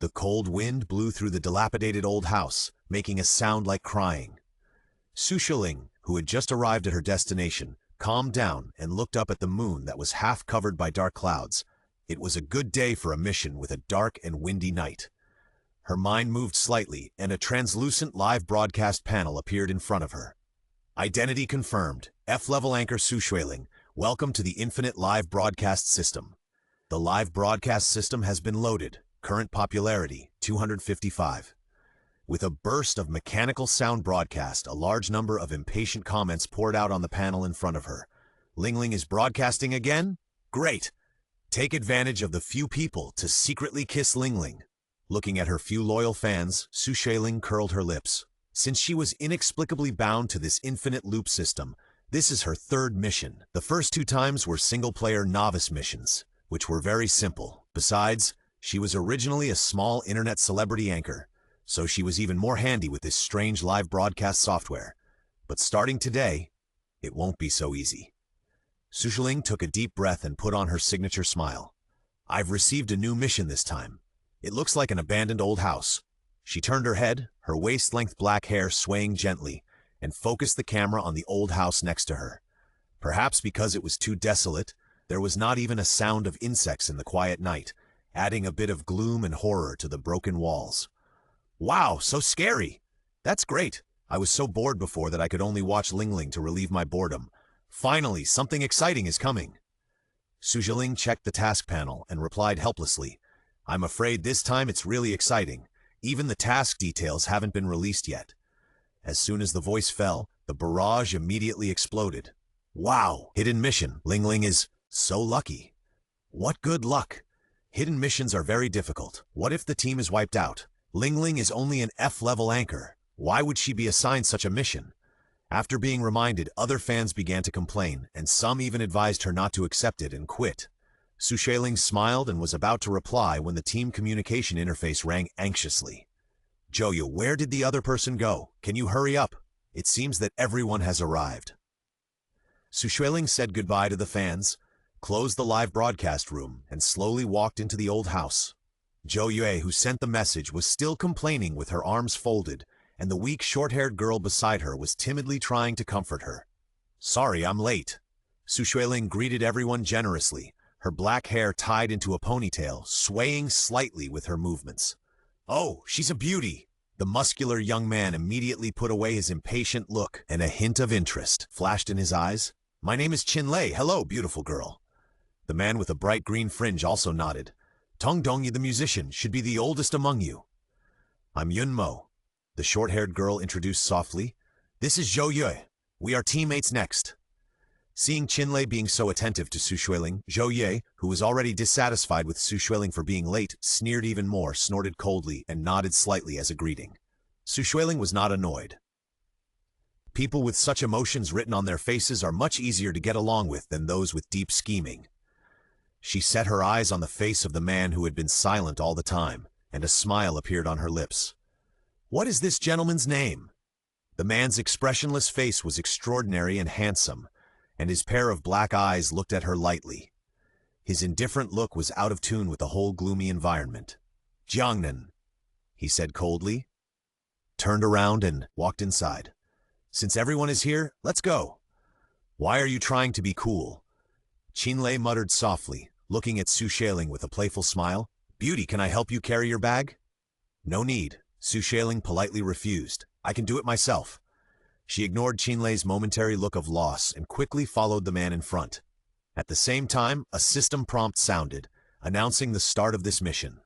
The cold wind blew through the dilapidated old house, making a sound like crying. Xueling, who had just arrived at her destination, calmed down and looked up at the moon that was half covered by dark clouds. It was a good day for a mission with a dark and windy night. Her mind moved slightly, and a translucent live broadcast panel appeared in front of her. Identity confirmed. F-level anchor Xueling, welcome to the Infinite Live Broadcast System. The live broadcast system has been loaded. Current popularity, 255. With a burst of mechanical sound broadcast, a large number of impatient comments poured out on the panel in front of her. Lingling is broadcasting again? Great! Take advantage of the few people to secretly kiss Lingling. Looking at her few loyal fans, Xueling curled her lips. Since she was inexplicably bound to this infinite loop system, this is her third mission. The first two times were single-player novice missions, which were very simple. Besides, she was originally a small internet celebrity anchor, so she was even more handy with this strange live broadcast software. But starting today, it won't be so easy. Xueling took a deep breath and put on her signature smile. I've received a new mission this time. It looks like an abandoned old house. She turned her head, her waist-length black hair swaying gently, and focused the camera on the old house next to her. Perhaps because it was too desolate, there was not even a sound of insects in the quiet night, adding a bit of gloom and horror to the broken walls. Wow, so scary! That's great. I was so bored before that I could only watch Lingling to relieve my boredom. Finally, something exciting is coming. Xueling checked the task panel and replied helplessly, I'm afraid this time it's really exciting. Even the task details haven't been released yet. As soon as the voice fell, the barrage immediately exploded. Wow, hidden mission. Lingling is so lucky. What good luck. Hidden missions are very difficult. What if the team is wiped out? Lingling is only an F-level anchor. Why would she be assigned such a mission? After being reminded, other fans began to complain, and some even advised her not to accept it and quit. Xueling smiled and was about to reply when the team communication interface rang anxiously. Joya, where did the other person go? Can you hurry up? It seems that everyone has arrived. Xueling said goodbye to the fans, closed the live broadcast room, and slowly walked into the old house. Joya, who sent the message, was still complaining with her arms folded, and the weak, short-haired girl beside her was timidly trying to comfort her. Sorry, I'm late. Xueling greeted everyone generously, her black hair tied into a ponytail, swaying slightly with her movements. Oh, she's a beauty! The muscular young man immediately put away his impatient look, and a hint of interest flashed in his eyes. My name is Qinlei. Hello, beautiful girl. The man with a bright green fringe also nodded. Tong Dongyi, the musician, should be the oldest among you. I'm Yunmo, the short-haired girl introduced softly. This is Zhou Yue. We are teammates next. Seeing Qinlei being so attentive to Xueling, Zhou Yue, who was already dissatisfied with Xueling for being late, sneered even more, snorted coldly, and nodded slightly as a greeting. Xueling was not annoyed. People with such emotions written on their faces are much easier to get along with than those with deep scheming. She set her eyes on the face of the man who had been silent all the time, and a smile appeared on her lips. What is this gentleman's name? The man's expressionless face was extraordinary and handsome, and his pair of black eyes looked at her lightly. His indifferent look was out of tune with the whole gloomy environment. Jiangnan, he said coldly, turned around and walked inside. Since everyone is here, let's go. Why are you trying to be cool? Qinlei muttered softly, looking at Xueling with a playful smile. Beauty, can I help you carry your bag? No need, Xueling politely refused. I can do it myself. She ignored Qinlei's momentary look of loss and quickly followed the man in front. At the same time, a system prompt sounded, announcing the start of this mission.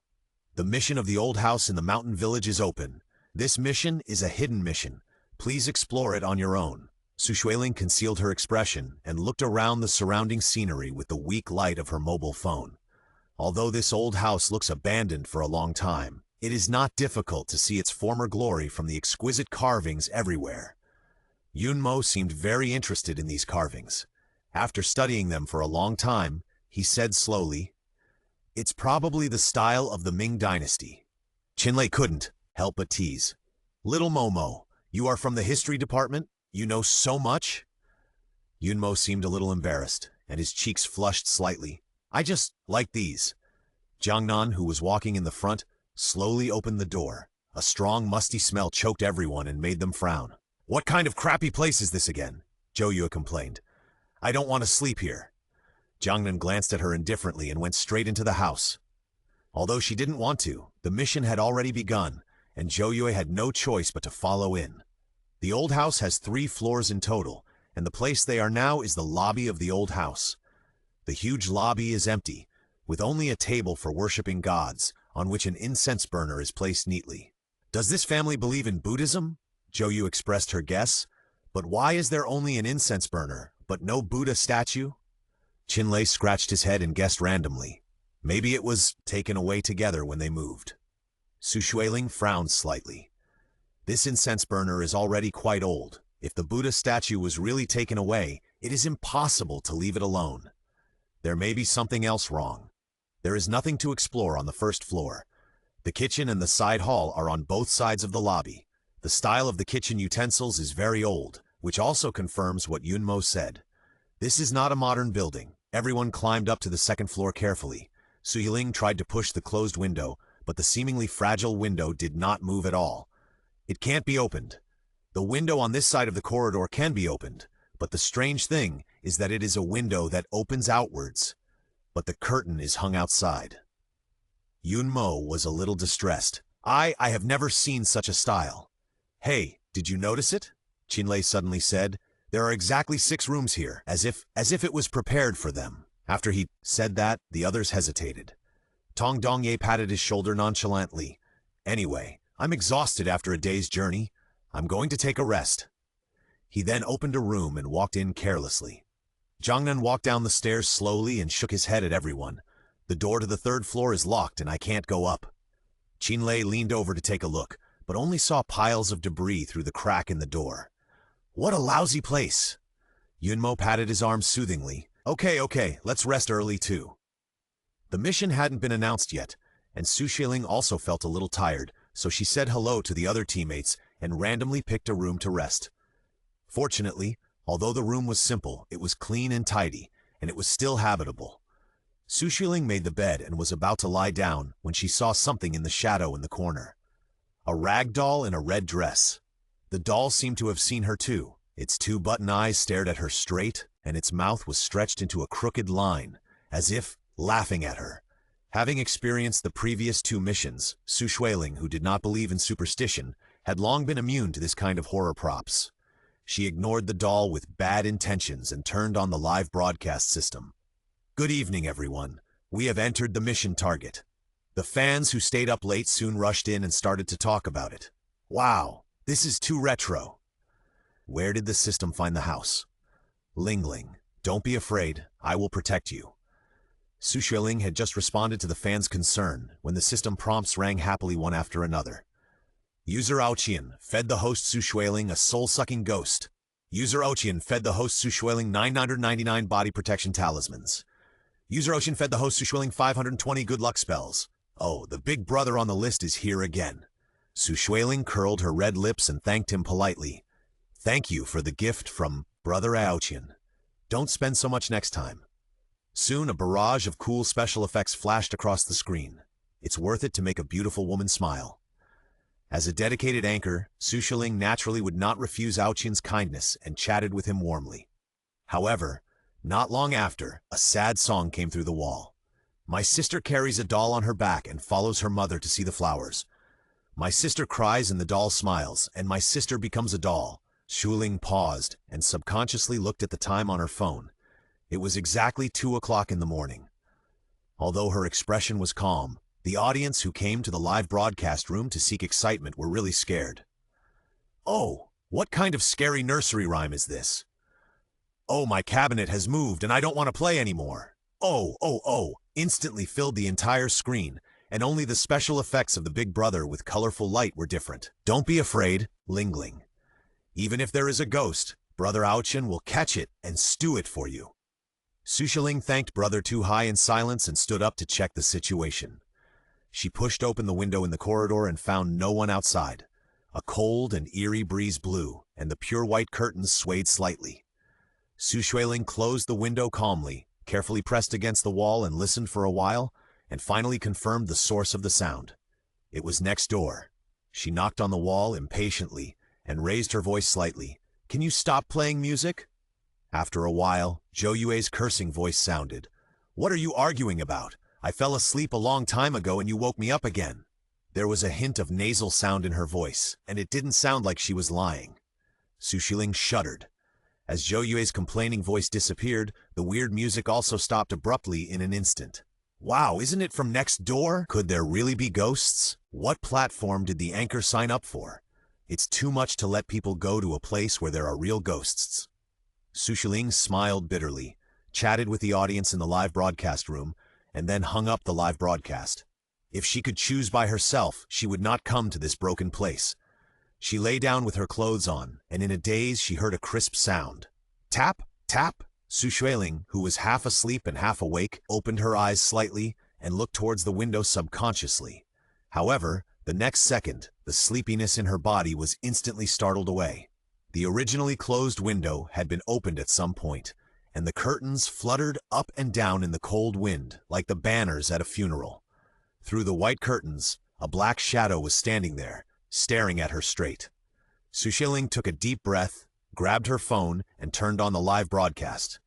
The mission of the old house in the mountain village is open. This mission is a hidden mission. Please explore it on your own. Xueling concealed her expression and looked around the surrounding scenery with the weak light of her mobile phone. Although this old house looks abandoned for a long time, it is not difficult to see its former glory from the exquisite carvings everywhere. Yunmo seemed very interested in these carvings. After studying them for a long time, he said slowly, It's probably the style of the Ming dynasty. Qinlei couldn't help but tease. Little Momo, you are from the history department? You know so much? Yunmo seemed a little embarrassed, and his cheeks flushed slightly. I just like these. Jiangnan, who was walking in the front, slowly opened the door. A strong, musty smell choked everyone and made them frown. "What kind of crappy place is this again?" Jiuyue complained. "I don't want to sleep here." Jiangnan glanced at her indifferently and went straight into the house. Although she didn't want to, the mission had already begun, and Jiuyue had no choice but to follow in. The old house has 3 floors in total, and the place they are now is the lobby of the old house. The huge lobby is empty, with only a table for worshipping gods, on which an incense burner is placed neatly. "Does this family believe in Buddhism?" Jiuyue expressed her guess. "But why is there only an incense burner, but no Buddha statue?" Qinlei scratched his head and guessed randomly. Maybe it was taken away together when they moved. Xueling frowned slightly. "This incense burner is already quite old. If the Buddha statue was really taken away, it is impossible to leave it alone. There may be something else wrong. There is nothing to explore on the first floor. The kitchen and the side hall are on both sides of the lobby. The style of the kitchen utensils is very old, which also confirms what Yunmo said. This is not a modern building." Everyone climbed up to the second floor carefully. Xueling tried to push the closed window, but the seemingly fragile window did not move at all. "It can't be opened. The window on this side of the corridor can be opened, but the strange thing is that it is a window that opens outwards, but the curtain is hung outside." Yunmo was a little distressed. I have never seen such a style." "Hey, did you notice it?" Qinlei suddenly said. "There are exactly 6 rooms here, as if it was prepared for them." After he said that, the others hesitated. Tong Dongye patted his shoulder nonchalantly. "Anyway, I'm exhausted after a day's journey. I'm going to take a rest." He then opened a room and walked in carelessly. Jiangnan walked down the stairs slowly and shook his head at everyone. "The door to the 3rd floor is locked and I can't go up." Qinlei leaned over to take a look, but only saw piles of debris through the crack in the door. "What a lousy place!" Yunmo patted his arm soothingly. Okay, let's rest early too." The mission hadn't been announced yet, and Xueling also felt a little tired, so she said hello to the other teammates and randomly picked a room to rest. Fortunately, although the room was simple, it was clean and tidy, and it was still habitable. Xueling made the bed and was about to lie down when she saw something in the shadow in the corner. A rag doll in a red dress. The doll seemed to have seen her too. Its 2 button eyes stared at her straight, and its mouth was stretched into a crooked line, as if laughing at her. Having experienced the previous 2 missions, Xueling, who did not believe in superstition, had long been immune to this kind of horror props. She ignored the doll with bad intentions and turned on the live broadcast system. "Good evening, everyone. We have entered the mission target." The fans who stayed up late soon rushed in and started to talk about it. "Wow, this is too retro." Where did the system find the house? Ling, don't be afraid. I will protect you. Xueling had just responded to the fans' concern when the system prompts rang happily one after another. User Aoqian fed the host Xueling a soul-sucking ghost. User Aoqian fed the host Xueling 999 body protection talismans. User Aoqian fed the host Xueling 520 good luck spells. Oh, the big brother on the list is here again. Xueling curled her red lips and thanked him politely. "Thank you for the gift from Brother Aoqian. Don't spend so much next time." Soon a barrage of cool special effects flashed across the screen. It's worth it to make a beautiful woman smile. As a dedicated anchor, Xueling naturally would not refuse Aoqian's kindness and chatted with him warmly. However, not long after, a sad song came through the wall. "My sister carries a doll on her back and follows her mother to see the flowers. My sister cries and the doll smiles, and my sister becomes a doll." Xueling paused and subconsciously looked at the time on her phone. It was exactly 2 o'clock in the morning. Although her expression was calm, the audience who came to the live broadcast room to seek excitement were really scared. "Oh, what kind of scary nursery rhyme is this? Oh, my cabinet has moved and I don't want to play anymore. Oh, instantly filled the entire screen, and only the special effects of the Big Brother with colorful light were different. Don't be afraid, Ling. Even if there is a ghost, Brother Aoqian will catch it and stew it for you." Xueling thanked Brother Too High in silence and stood up to check the situation. She pushed open the window in the corridor and found no one outside. A cold and eerie breeze blew, and the pure white curtains swayed slightly. Xueling closed the window calmly, carefully pressed against the wall and listened for a while, and finally confirmed the source of the sound. It was next door. She knocked on the wall impatiently and raised her voice slightly. "Can you stop playing music?" After a while, Zhou Yue's cursing voice sounded. "What are you arguing about? I fell asleep a long time ago and you woke me up again." There was a hint of nasal sound in her voice, and it didn't sound like she was lying. Xueling shuddered. As Zhou Yue's complaining voice disappeared, the weird music also stopped abruptly in an instant. Wow, isn't it from next door? Could there really be ghosts? What platform did the anchor sign up for? It's too much to let people go to a place where there are real ghosts. Xueling smiled bitterly, chatted with the audience in the live broadcast room, and then hung up the live broadcast. If she could choose by herself, she would not come to this broken place. She lay down with her clothes on, and in a daze she heard a crisp sound. Tap, tap. Xueling, who was half asleep and half awake, opened her eyes slightly and looked towards the window subconsciously. However, the next second, the sleepiness in her body was instantly startled away. The originally closed window had been opened at some point, and the curtains fluttered up and down in the cold wind like the banners at a funeral. Through the white curtains, a black shadow was standing there, staring at her straight. Xueling took a deep breath, grabbed her phone, and turned on the live broadcast.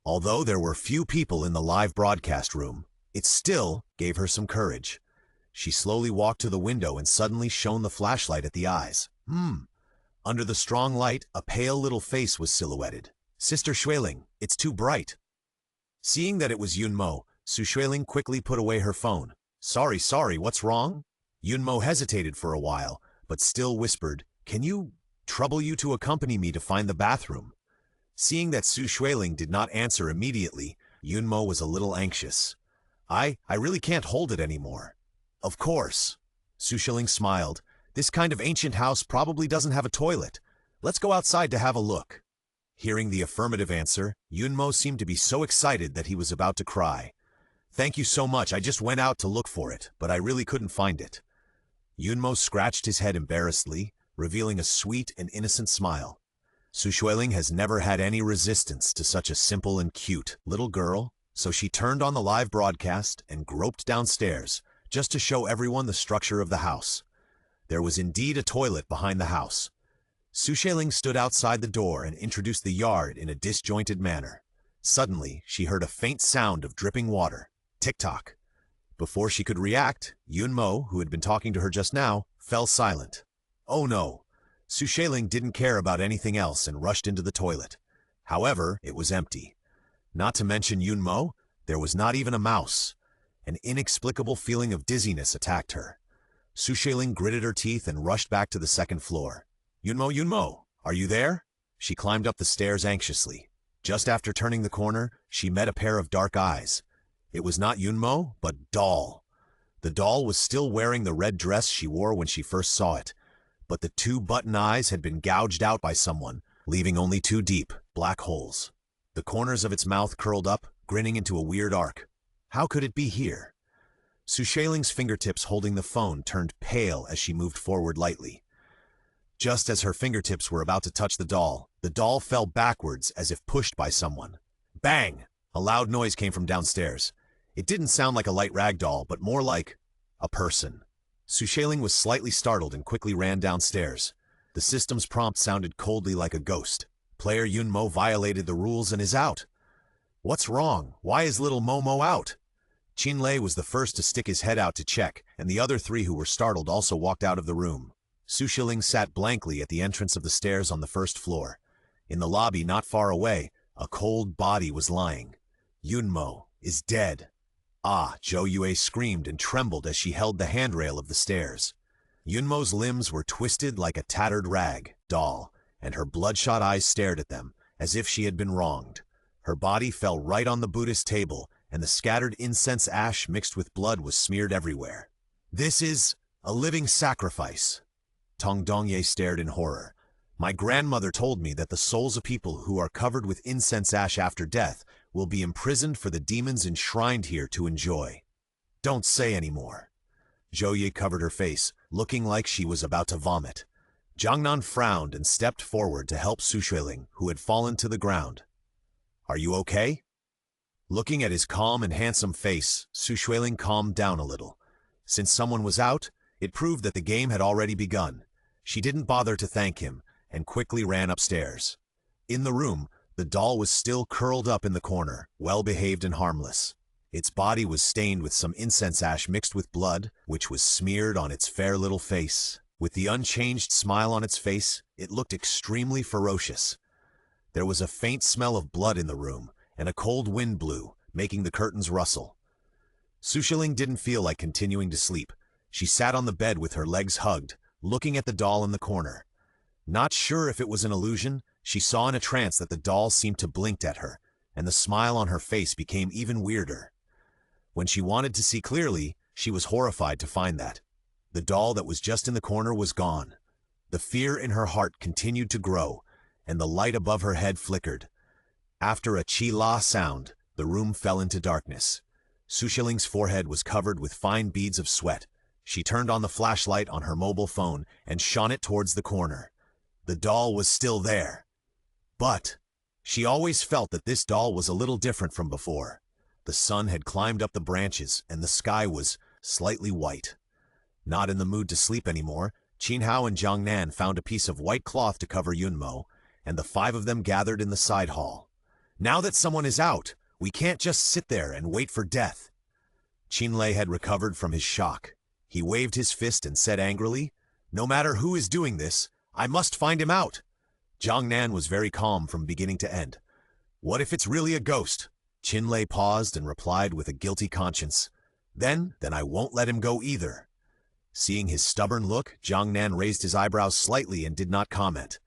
Although there were few people in the live broadcast room, it still gave her some courage. She slowly walked to the window and suddenly shone the flashlight at the eyes. Under the strong light, a pale little face was silhouetted. "Sister Xueling, it's too bright." Seeing that it was Yunmo, Xueling quickly put away her phone. Sorry, what's wrong?" Yunmo hesitated for a while, but still whispered, "Can you trouble you to accompany me to find the bathroom?" Seeing that Xueling did not answer immediately, Yunmo was a little anxious. I really can't hold it anymore." "Of course." Xueling smiled. "This kind of ancient house probably doesn't have a toilet. Let's go outside to have a look." Hearing the affirmative answer, Yunmo seemed to be so excited that he was about to cry. "Thank you so much, I just went out to look for it, but I really couldn't find it." Yunmo scratched his head embarrassedly, revealing a sweet and innocent smile. Xueling has never had any resistance to such a simple and cute little girl, so she turned on the live broadcast and groped downstairs, just to show everyone the structure of the house. There was indeed a toilet behind the house. Xueling stood outside the door and introduced the yard in a disjointed manner. Suddenly, she heard a faint sound of dripping water. Tick-tock. Before she could react, Yunmo, who had been talking to her just now, fell silent. Oh no! Xueling didn't care about anything else and rushed into the toilet. However, it was empty. Not to mention Yunmo, there was not even a mouse. An inexplicable feeling of dizziness attacked her. Xueling gritted her teeth and rushed back to the second floor. Yunmo, are you there?" She climbed up the stairs anxiously. Just after turning the corner, she met a pair of dark eyes. It was not Yunmo, but Doll. The doll was still wearing the red dress she wore when she first saw it, but the two button eyes had been gouged out by someone, leaving only two deep, black holes. The corners of its mouth curled up, grinning into a weird arc. How could it be here? Xueling's fingertips holding the phone turned pale as she moved forward lightly. Just as her fingertips were about to touch the doll fell backwards as if pushed by someone. Bang! A loud noise came from downstairs. It didn't sound like a light rag doll, but more like a person. Xueling was slightly startled and quickly ran downstairs. The system's prompt sounded coldly like a ghost. Player Yunmo violated the rules and is out. What's wrong? Why is little Momo out? Qinlei was the first to stick his head out to check, and the other three who were startled also walked out of the room. Xueling sat blankly at the entrance of the stairs on the first floor. In the lobby not far away, a cold body was lying. Yunmo is dead. Ah, Zhou Yue screamed and trembled as she held the handrail of the stairs. Yunmo's limbs were twisted like a tattered rag doll, and her bloodshot eyes stared at them, as if she had been wronged. Her body fell right on the Buddhist table, and the scattered incense ash mixed with blood was smeared everywhere. This is a living sacrifice. Tong Dongye stared in horror. My grandmother told me that the souls of people who are covered with incense ash after death will be imprisoned for the demons enshrined here to enjoy. Don't say any more. Zhou Ye covered her face, looking like she was about to vomit. Jiangnan frowned and stepped forward to help Xueling, who had fallen to the ground. Are you okay? Looking at his calm and handsome face, Xueling calmed down a little. Since someone was out, It proved that the game had already begun. She didn't bother to thank him and quickly ran upstairs. In the room, the doll was still curled up in the corner, well-behaved and harmless. Its body was stained with some incense ash mixed with blood, which was smeared on its fair little face. With the unchanged smile on its face, it looked extremely ferocious. There was a faint smell of blood in the room, and a cold wind blew, making the curtains rustle. Xueling didn't feel like continuing to sleep. She sat on the bed with her legs hugged, looking at the doll in the corner. Not sure if it was an illusion, she saw in a trance that the doll seemed to blink at her, and the smile on her face became even weirder. When she wanted to see clearly, she was horrified to find that the doll that was just in the corner was gone. The fear in her heart continued to grow, and the light above her head flickered. After a chi-la sound, the room fell into darkness. Xueling's forehead was covered with fine beads of sweat. She turned on the flashlight on her mobile phone and shone it towards the corner. The doll was still there. But she always felt that this doll was a little different from before. The sun had climbed up the branches, and the sky was slightly white. Not in the mood to sleep anymore, Qinhao and Jiangnan found a piece of white cloth to cover Yunmo, and the 5 of them gathered in the side hall. Now that someone is out, we can't just sit there and wait for death. Qinlei had recovered from his shock. He waved his fist and said angrily, "No matter who is doing this, I must find him out." Jiangnan was very calm from beginning to end. "What if it's really a ghost?" Qinlei paused and replied with a guilty conscience. Then I won't let him go either." Seeing his stubborn look, Jiangnan raised his eyebrows slightly and did not comment.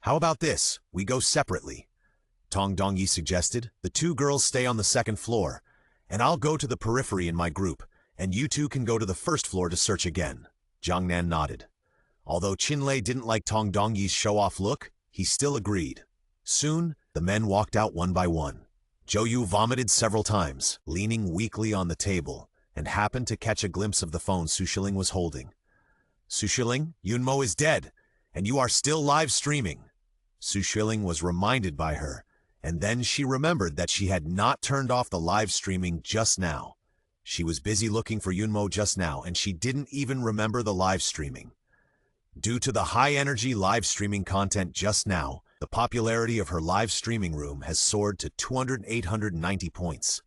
"How about this? We go separately," Tong Dongyi suggested. "The 2 girls stay on the 2nd floor, and I'll go to the periphery in my group, and you 2 can go to the 1st floor to search again." Jiangnan nodded. Although Qinlei didn't like Tong Dongyi's show-off look, he still agreed. Soon, the men walked out one by one. Zhou vomited several times, leaning weakly on the table, and happened to catch a glimpse of the phone Xueling was holding. "Xueling, Yunmo is dead, and you are still live streaming." Xueling was reminded by her, and then she remembered that she had not turned off the live streaming just now. She was busy looking for Yunmo just now, and she didn't even remember the live streaming. Due to the high-energy live streaming content just now, the popularity of her live streaming room has soared to 890 points.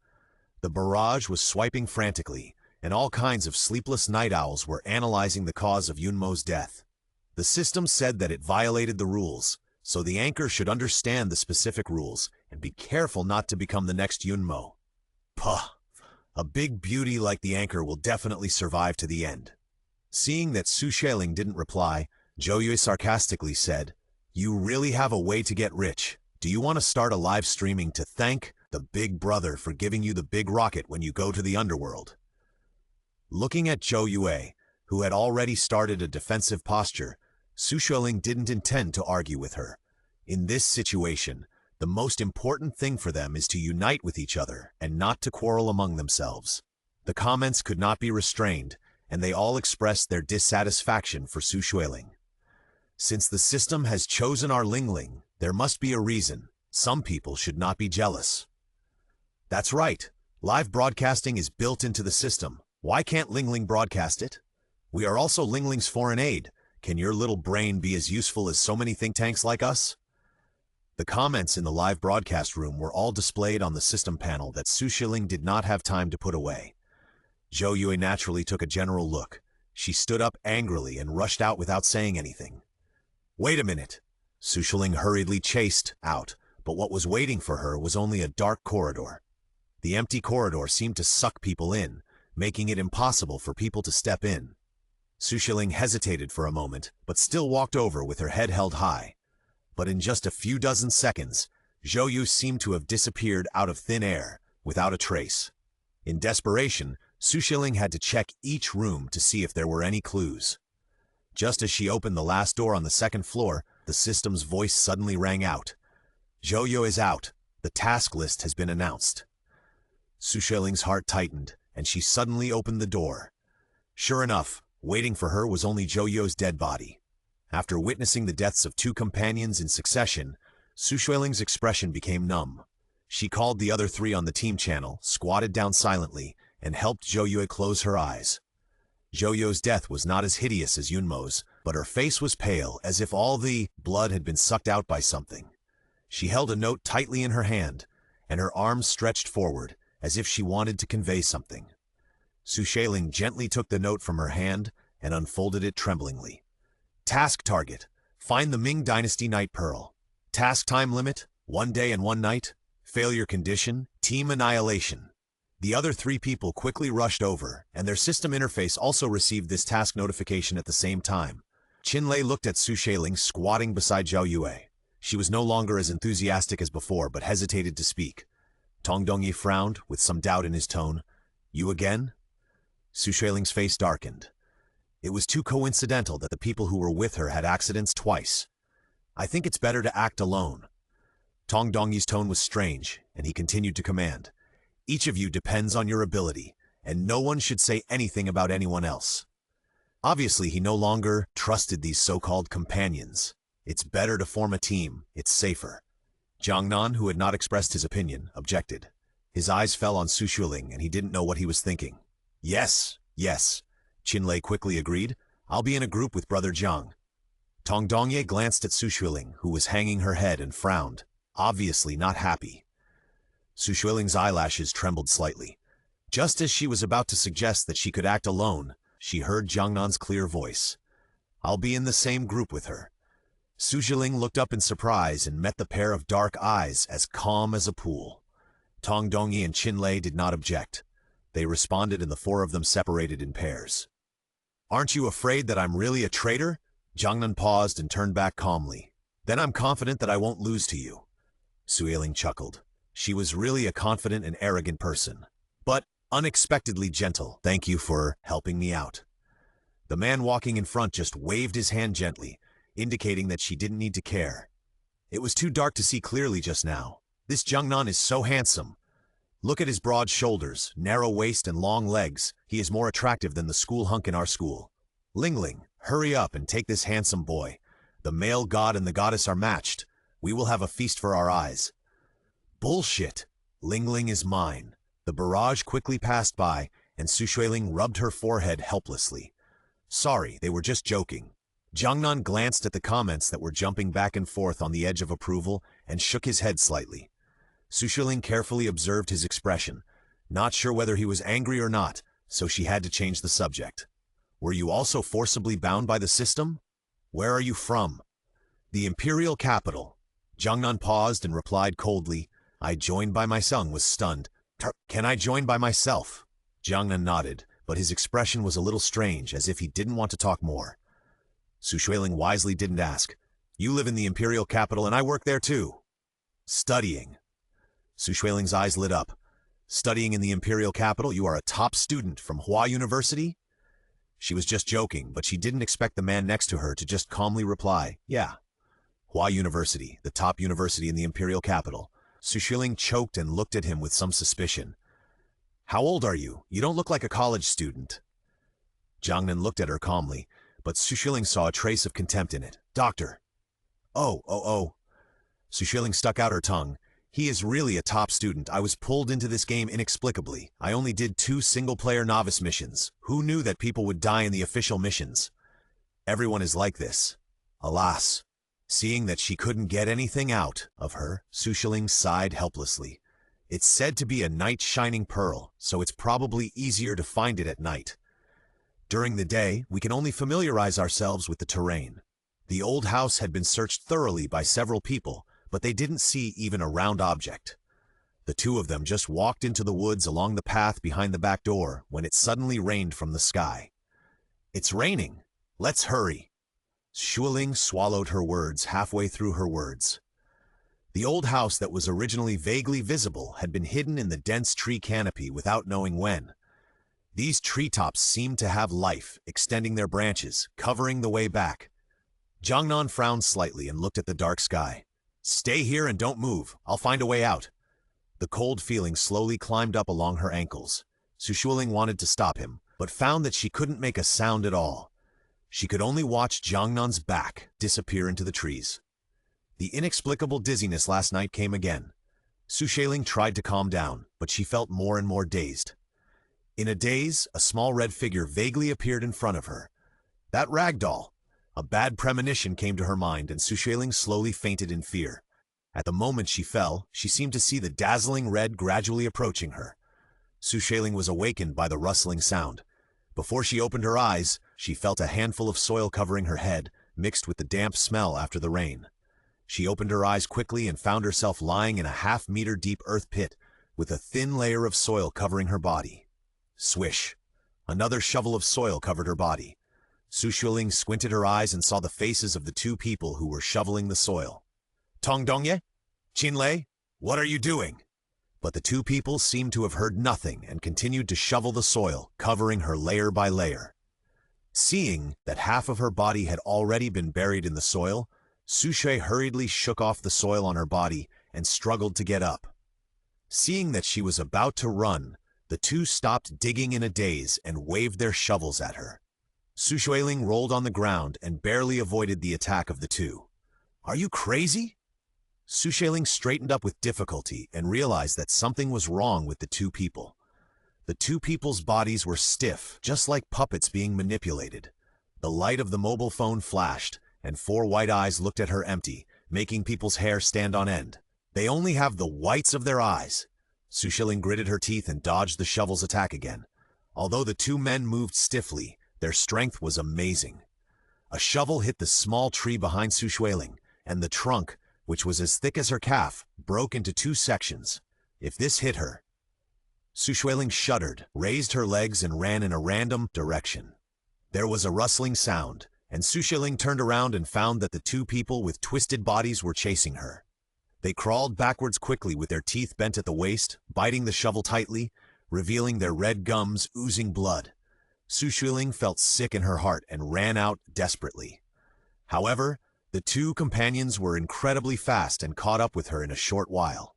The barrage was swiping frantically, and all kinds of sleepless night owls were analyzing the cause of Yunmo's death. The system said that it violated the rules, so the anchor should understand the specific rules and be careful not to become the next Yunmo. Puh! A big beauty like the anchor will definitely survive to the end. Seeing that Xueling didn't reply, Zhou sarcastically said, "You really have a way to get rich. Do you want to start a live streaming to thank the Big Brother for giving you the big rocket when you go to the underworld?" Looking at Zhou, who had already started a defensive posture, Xueling didn't intend to argue with her. In this situation, the most important thing for them is to unite with each other and not to quarrel among themselves. The comments could not be restrained, and they all expressed their dissatisfaction for Xueling. "Since the system has chosen our Lingling, there must be a reason. Some people should not be jealous." "That's right. Live broadcasting is built into the system. Why can't Lingling broadcast it? We are also Lingling's foreign aid. Can your little brain be as useful as so many think tanks like us?" The comments in the live broadcast room were all displayed on the system panel that Xueling did not have time to put away. Zhou naturally took a general look. She stood up angrily and rushed out without saying anything. "Wait a minute." Xueling hurriedly chased out, but what was waiting for her was only a dark corridor. The empty corridor seemed to suck people in, making it impossible for people to step in. Xueling hesitated for a moment, but still walked over with her head held high. But in just a few dozen seconds, Zhou seemed to have disappeared out of thin air, without a trace. In desperation, Xueling had to check each room to see if there were any clues. Just as she opened the last door on the 2nd floor, the system's voice suddenly rang out. "Zhou is out. The task list has been announced." Xueling's heart tightened, and she suddenly opened the door. Sure enough, waiting for her was only Zhou's dead body. After witnessing the deaths of 2 companions in succession, Xueling's expression became numb. She called the other 3 on the team channel, squatted down silently, and helped Zhou close her eyes. Zhou death was not as hideous as Yunmo's, but her face was pale, as if all the blood had been sucked out by something. She held a note tightly in her hand, and her arms stretched forward, as if she wanted to convey something. Xueling gently took the note from her hand and unfolded it tremblingly. Task target: find the Ming Dynasty Night Pearl. Task time limit: 1 day and 1 night. Failure condition: team annihilation. The other 3 people quickly rushed over, and their system interface also received this task notification at the same time. Qinlei looked at Xueling squatting beside Zhao Yue. She was no longer as enthusiastic as before, but hesitated to speak. Tong Dongyi frowned, with some doubt in his tone. You again? Xueling's face darkened. It was too coincidental that the people who were with her had accidents twice. I think it's better to act alone. Tong Dongyi's tone was strange, and he continued to command. Each of you depends on your ability, and no one should say anything about anyone else. Obviously, he no longer trusted these so-called companions. It's better to form a team. It's safer. Jiangnan, who had not expressed his opinion, objected. His eyes fell on Xueling, and he didn't know what he was thinking. Yes, Qinlei quickly agreed. I'll be in a group with Brother Jiang. Tong Dongye glanced at Xueling, who was hanging her head, and frowned, obviously not happy. Xueling's eyelashes trembled slightly. Just as she was about to suggest that she could act alone, she heard Jiangnan's clear voice. I'll be in the same group with her. Xueling looked up in surprise and met the pair of dark eyes as calm as a pool. Tong Dongyi and Qinlei did not object. They responded, and the 4 of them separated in pairs. Aren't you afraid that I'm really a traitor? Jiangnan paused and turned back calmly. Then I'm confident that I won't lose to you. Xueling chuckled. She was really a confident and arrogant person, but unexpectedly gentle. Thank you for helping me out. The man walking in front just waved his hand gently, indicating that she didn't need to care. It was too dark to see clearly just now. This Jiangnan is so handsome. Look at his broad shoulders, narrow waist, and long legs. He is more attractive than the school hunk in our school. Ling, hurry up and take this handsome boy. The male god and the goddess are matched. We will have a feast for our eyes. Bullshit. Ling is mine. The barrage quickly passed by, and Xueling rubbed her forehead helplessly. Sorry, they were just joking. Jiangnan glanced at the comments that were jumping back and forth on the edge of approval and shook his head slightly. Xueling carefully observed his expression, not sure whether he was angry or not, so she had to change the subject. Were you also forcibly bound by the system? Where are you from? The imperial capital. Jiangnan paused and replied coldly. I joined by myself. Was stunned. Can I join by myself? Jiangnan nodded, but his expression was a little strange, as if he didn't want to talk more. Xueling wisely didn't ask. You live in the imperial capital and I work there too. Studying. Xueling's eyes lit up. Studying in the imperial capital? You are a top student from Hua University? She was just joking, but she didn't expect the man next to her to just calmly reply, yeah. Hua University, the top university in the imperial capital. Xueling choked and looked at him with some suspicion. How old are you? You don't look like a college student. Jiangnan looked at her calmly, but Xueling saw a trace of contempt in it. Doctor. Oh. Xueling stuck out her tongue. He is really a top student. I was pulled into this game inexplicably. I only did 2 single-player novice missions. Who knew that people would die in the official missions? Everyone is like this. Alas. Seeing that she couldn't get anything out of her, Xueling sighed helplessly. It's said to be a night shining pearl, so it's probably easier to find it at night. During the day, we can only familiarize ourselves with the terrain. The old house had been searched thoroughly by several people, but they didn't see even a round object. The 2 of them just walked into the woods along the path behind the back door when it suddenly rained from the sky. It's raining. Let's hurry. Xueling swallowed her words halfway through her words. The old house that was originally vaguely visible had been hidden in the dense tree canopy without knowing when. These treetops seemed to have life, extending their branches, covering the way back. Jiangnan frowned slightly and looked at the dark sky. Stay here and don't move. I'll find a way out. The cold feeling slowly climbed up along her ankles. Xueling wanted to stop him, but found that she couldn't make a sound at all. She could only watch Jiangnan's back disappear into the trees. The inexplicable dizziness last night came again. Xueling tried to calm down, but she felt more and more dazed. In a daze, a small red figure vaguely appeared in front of her. That ragdoll! A bad premonition came to her mind, and Xueling slowly fainted in fear. At the moment she fell, she seemed to see the dazzling red gradually approaching her. Xueling was awakened by the rustling sound. Before she opened her eyes, she felt a handful of soil covering her head, mixed with the damp smell after the rain. She opened her eyes quickly and found herself lying in a half-meter deep earth pit, with a thin layer of soil covering her body. Swish! Another shovel of soil covered her body. Xueling squinted her eyes and saw the faces of the two people who were shoveling the soil. Tong Dongye? Qinlei? What are you doing? But the two people seemed to have heard nothing and continued to shovel the soil, covering her layer by layer. Seeing that half of her body had already been buried in the soil, Xueling hurriedly shook off the soil on her body and struggled to get up. Seeing that she was about to run, the two stopped digging in a daze and waved their shovels at her. Xueling rolled on the ground and barely avoided the attack of the two. Are you crazy? Xueling straightened up with difficulty and realized that something was wrong with the two people. The two people's bodies were stiff, just like puppets being manipulated. The light of the mobile phone flashed, and 4 white eyes looked at her empty, making people's hair stand on end. They only have the whites of their eyes. Xueling gritted her teeth and dodged the shovel's attack again. Although the two men moved stiffly, their strength was amazing. A shovel hit the small tree behind Xueling, and the trunk, which was as thick as her calf, broke into 2 sections. If this hit her... Xueling shuddered, raised her legs and ran in a random direction. There was a rustling sound, and Xueling turned around and found that the two people with twisted bodies were chasing her. They crawled backwards quickly with their teeth bent at the waist, biting the shovel tightly, revealing their red gums oozing blood. Xueling felt sick in her heart and ran out desperately. However, the two companions were incredibly fast and caught up with her in a short while.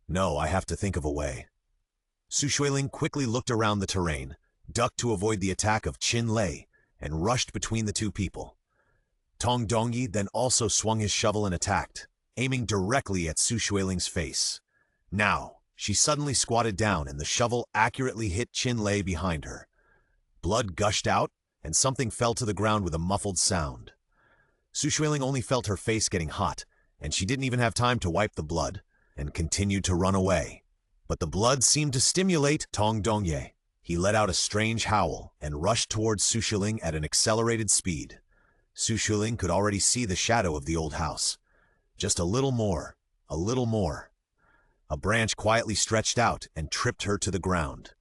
No, I have to think of a way. Xueling quickly looked around the terrain, ducked to avoid the attack of Qinlei, and rushed between the two people. Tong Dongye then also swung his shovel and attacked, aiming directly at Xueling's face. Now, she suddenly squatted down and the shovel accurately hit Qinlei behind her. Blood gushed out, and something fell to the ground with a muffled sound. Xueling only felt her face getting hot, and she didn't even have time to wipe the blood, and continued to run away. But the blood seemed to stimulate Tong Dongye. He let out a strange howl and rushed towards Xueling at an accelerated speed. Xueling could already see the shadow of the old house. Just a little more, a little more. A branch quietly stretched out and tripped her to the ground.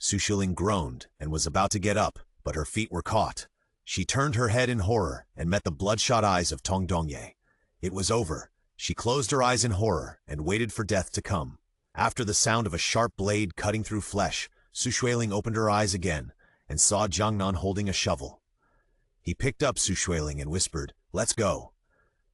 Xueling groaned and was about to get up, but her feet were caught. She turned her head in horror and met the bloodshot eyes of Tong Dongye. It was over. She closed her eyes in horror and waited for death to come. After the sound of a sharp blade cutting through flesh, Xueling opened her eyes again and saw Jiangnan holding a shovel. He picked up Xueling and whispered, "Let's go."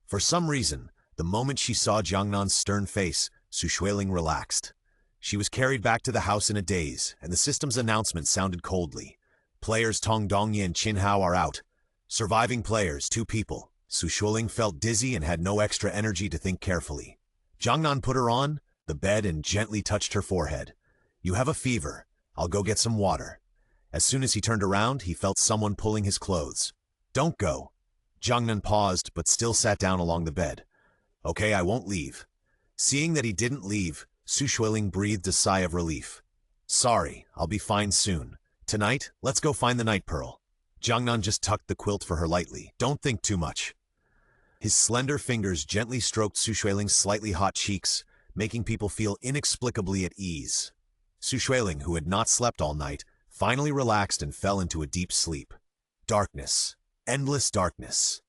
For some reason, the moment she saw Jiangnan's stern face, Xueling relaxed. She was carried back to the house in a daze, and the system's announcement sounded coldly. Players Tong Dongye and Qin Hao are out. Surviving players, 2 people. Xueling felt dizzy and had no extra energy to think carefully. Jiangnan put her on the bed and gently touched her forehead. "You have a fever. I'll go get some water." As soon as he turned around, he felt someone pulling his clothes. "Don't go." Jiangnan paused, but still sat down along the bed. "Okay, I won't leave." Seeing that he didn't leave, Xueling breathed a sigh of relief. "Sorry, I'll be fine soon. Tonight, let's go find the night pearl." Jiangnan just tucked the quilt for her lightly. "Don't think too much." His slender fingers gently stroked Xueling's slightly hot cheeks, making people feel inexplicably at ease. Xueling, who had not slept all night, finally relaxed and fell into a deep sleep. Darkness. Endless darkness.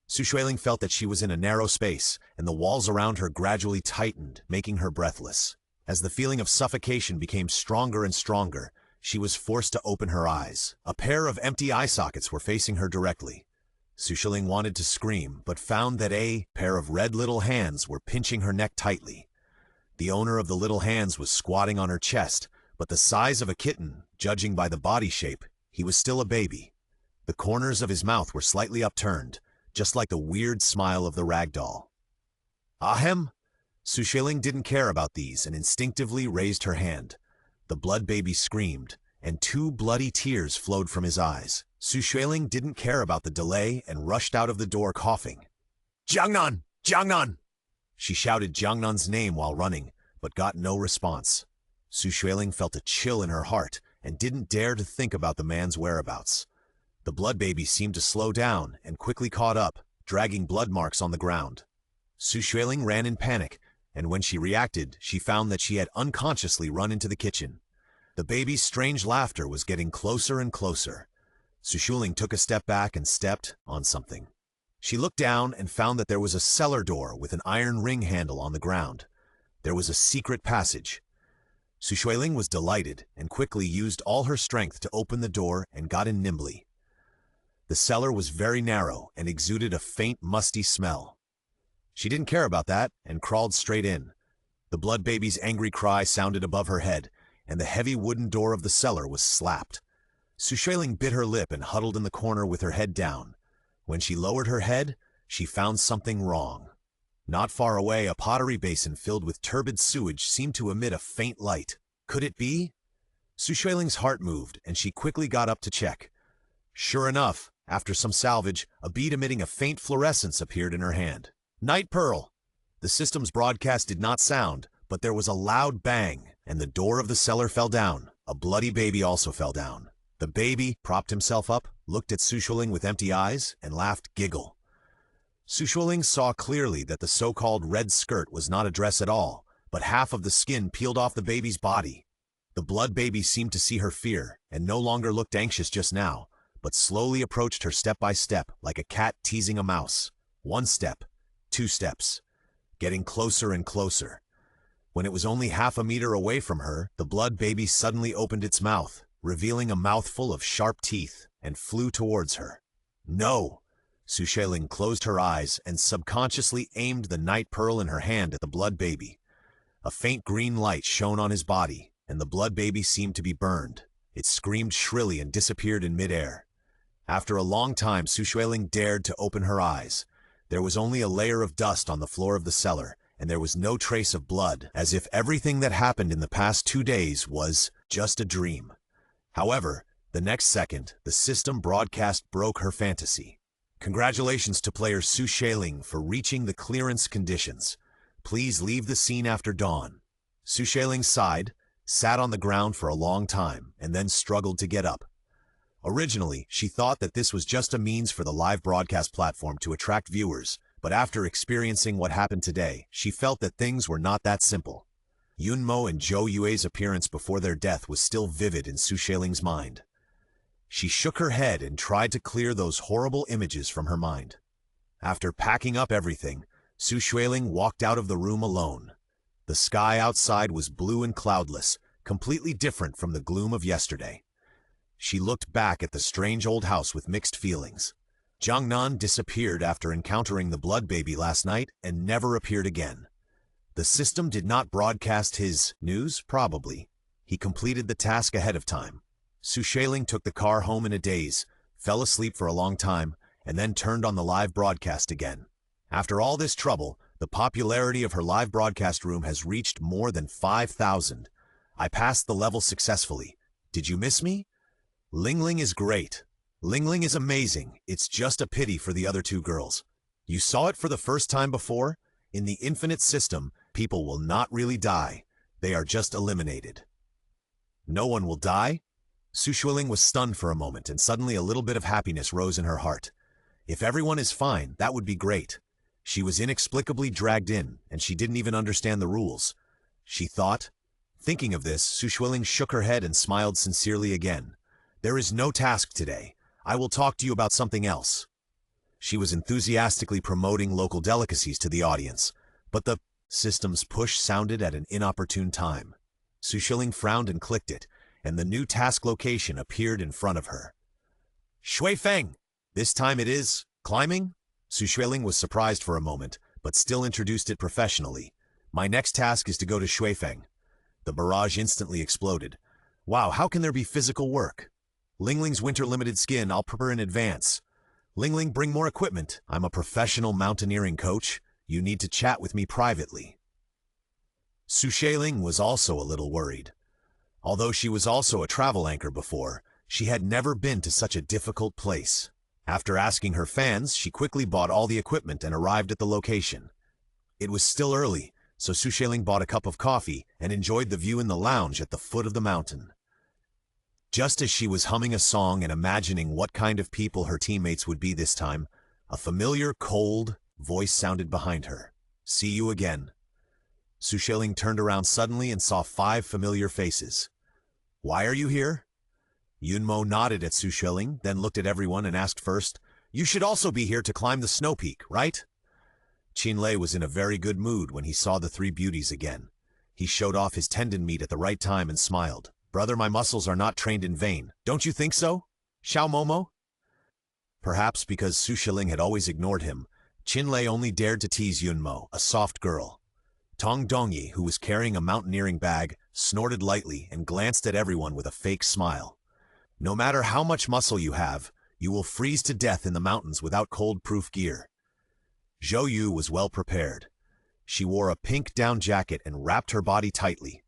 Xueling felt that she was in a narrow space, and the walls around her gradually tightened, making her breathless. As the feeling of suffocation became stronger and stronger, she was forced to open her eyes. A pair of empty eye sockets were facing her directly. Xueling wanted to scream, but found that a pair of red little hands were pinching her neck tightly. The owner of the little hands was squatting on her chest, but the size of a kitten, judging by the body shape, he was still a baby. The corners of his mouth were slightly upturned, just like the weird smile of the rag doll. "Ahem!" Xueling didn't care about these and instinctively raised her hand. The blood baby screamed, and 2 bloody tears flowed from his eyes. Xueling didn't care about the delay and rushed out of the door coughing. "Jiangnan! Jiangnan!" She shouted Jiangnan's name while running, but got no response. Xueling felt a chill in her heart and didn't dare to think about the man's whereabouts. The blood baby seemed to slow down and quickly caught up, dragging blood marks on the ground. Xueling ran in panic, and when she reacted, she found that she had unconsciously run into the kitchen. The baby's strange laughter was getting closer and closer. Xueling took a step back and stepped on something. She looked down and found that there was a cellar door with an iron ring handle on the ground. There was a secret passage. Xueling was delighted and quickly used all her strength to open the door and got in nimbly. The cellar was very narrow and exuded a faint, musty smell. She didn't care about that and crawled straight in. The blood baby's angry cry sounded above her head, and the heavy wooden door of the cellar was slapped. Xueling bit her lip and huddled in the corner with her head down. When she lowered her head, she found something wrong. Not far away, a pottery basin filled with turbid sewage seemed to emit a faint light. Could it be? Xueling's heart moved, and she quickly got up to check. Sure enough, after some salvage, a bead emitting a faint fluorescence appeared in her hand. Night Pearl! The system's broadcast did not sound, but there was a loud bang, and the door of the cellar fell down. A bloody baby also fell down. The baby propped himself up, looked at Xueling with empty eyes, and laughed giggle. Xueling saw clearly that the so-called red skirt was not a dress at all, but half of the skin peeled off the baby's body. The blood baby seemed to see her fear, and no longer looked anxious just now, but slowly approached her step by step, like a cat teasing a mouse. 1 step, 2 steps, getting closer and closer. When it was only half a meter away from her, the blood baby suddenly opened its mouth, revealing a mouthful of sharp teeth, and flew towards her. No! Xueling closed her eyes and subconsciously aimed the night pearl in her hand at the blood baby. A faint green light shone on his body, and the blood baby seemed to be burned. It screamed shrilly and disappeared in midair. After a long time, Xueling dared to open her eyes. There was only a layer of dust on the floor of the cellar, and there was no trace of blood, as if everything that happened in the past 2 days was just a dream. However, the next second, the system broadcast broke her fantasy. Congratulations to player Xueling for reaching the clearance conditions. Please leave the scene after dawn. Xueling sighed, sat on the ground for a long time, and then struggled to get up. Originally, she thought that this was just a means for the live broadcast platform to attract viewers, but after experiencing what happened today, she felt that things were not that simple. Yunmo and Zhou Yue's appearance before their death was still vivid in Xueling's mind. She shook her head and tried to clear those horrible images from her mind. After packing up everything, Xueling walked out of the room alone. The sky outside was blue and cloudless, completely different from the gloom of yesterday. She looked back at the strange old house with mixed feelings. Jiangnan disappeared after encountering the blood baby last night and never appeared again. The system did not broadcast his news, probably. He completed the task ahead of time. Xueling took the car home in a daze, fell asleep for a long time, and then turned on the live broadcast again. After all this trouble, the popularity of her live broadcast room has reached more than 5,000. I passed the level successfully. Did you miss me? Lingling is great. Lingling is amazing. It's just a pity for the other 2 girls. You saw it for the first time before? In the infinite system, people will not really die. They are just eliminated. No one will die? Xueling was stunned for a moment, and suddenly a little bit of happiness rose in her heart. If everyone is fine, that would be great. She was inexplicably dragged in, and she didn't even understand the rules. She thought. Thinking of this, Xueling shook her head and smiled sincerely again. There is no task today. I will talk to you about something else. She was enthusiastically promoting local delicacies to the audience, but the system's push sounded at an inopportune time. Xueling frowned and clicked it, and the new task location appeared in front of her. Xuefeng! This time it is climbing? Xueling was surprised for a moment, but still introduced it professionally. My next task is to go to Xuefeng. The barrage instantly exploded. Wow, how can there be physical work? Lingling's winter limited skin I'll prepare in advance. Lingling, bring more equipment. I'm a professional mountaineering coach. You need to chat with me privately. Xueling was also a little worried. Although she was also a travel anchor before, she had never been to such a difficult place. After asking her fans, she quickly bought all the equipment and arrived at the location. It was still early, so Xueling bought a cup of coffee and enjoyed the view in the lounge at the foot of the mountain. Just as she was humming a song and imagining what kind of people her teammates would be this time, a familiar, cold voice sounded behind her. "See you again." Xueling turned around suddenly and saw 5 familiar faces. "Why are you here?" Yunmo nodded at Xueling, then looked at everyone and asked first, "You should also be here to climb the snow peak, right?" Qinlei was in a very good mood when he saw the 3 beauties again. He showed off his tendon meat at the right time and smiled. "Brother, my muscles are not trained in vain. Don't you think so, Xiao Momo?" Perhaps because Xueling had always ignored him, Qinlei only dared to tease Yunmo, a soft girl. Tong Dongyi, who was carrying a mountaineering bag, snorted lightly and glanced at everyone with a fake smile. No matter how much muscle you have, you will freeze to death in the mountains without cold-proof gear. Zhou Yu was well prepared. She wore a pink down jacket and wrapped her body tightly.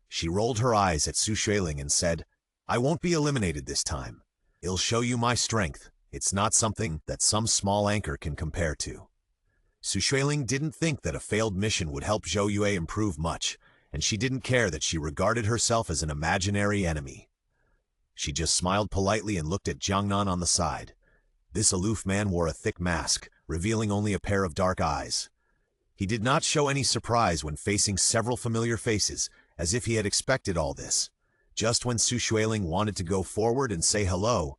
She rolled her eyes at Xueling and said, "I won't be eliminated this time. I'll show you my strength. It's not something that some small anchor can compare to." Xueling didn't think that a failed mission would help Zhou Yue improve much, and she didn't care that she regarded herself as an imaginary enemy. She just smiled politely and looked at Jiangnan on the side. This aloof man wore a thick mask, revealing only a pair of dark eyes. He did not show any surprise when facing several familiar faces, as if he had expected all this. Just when Xueling wanted to go forward and say hello,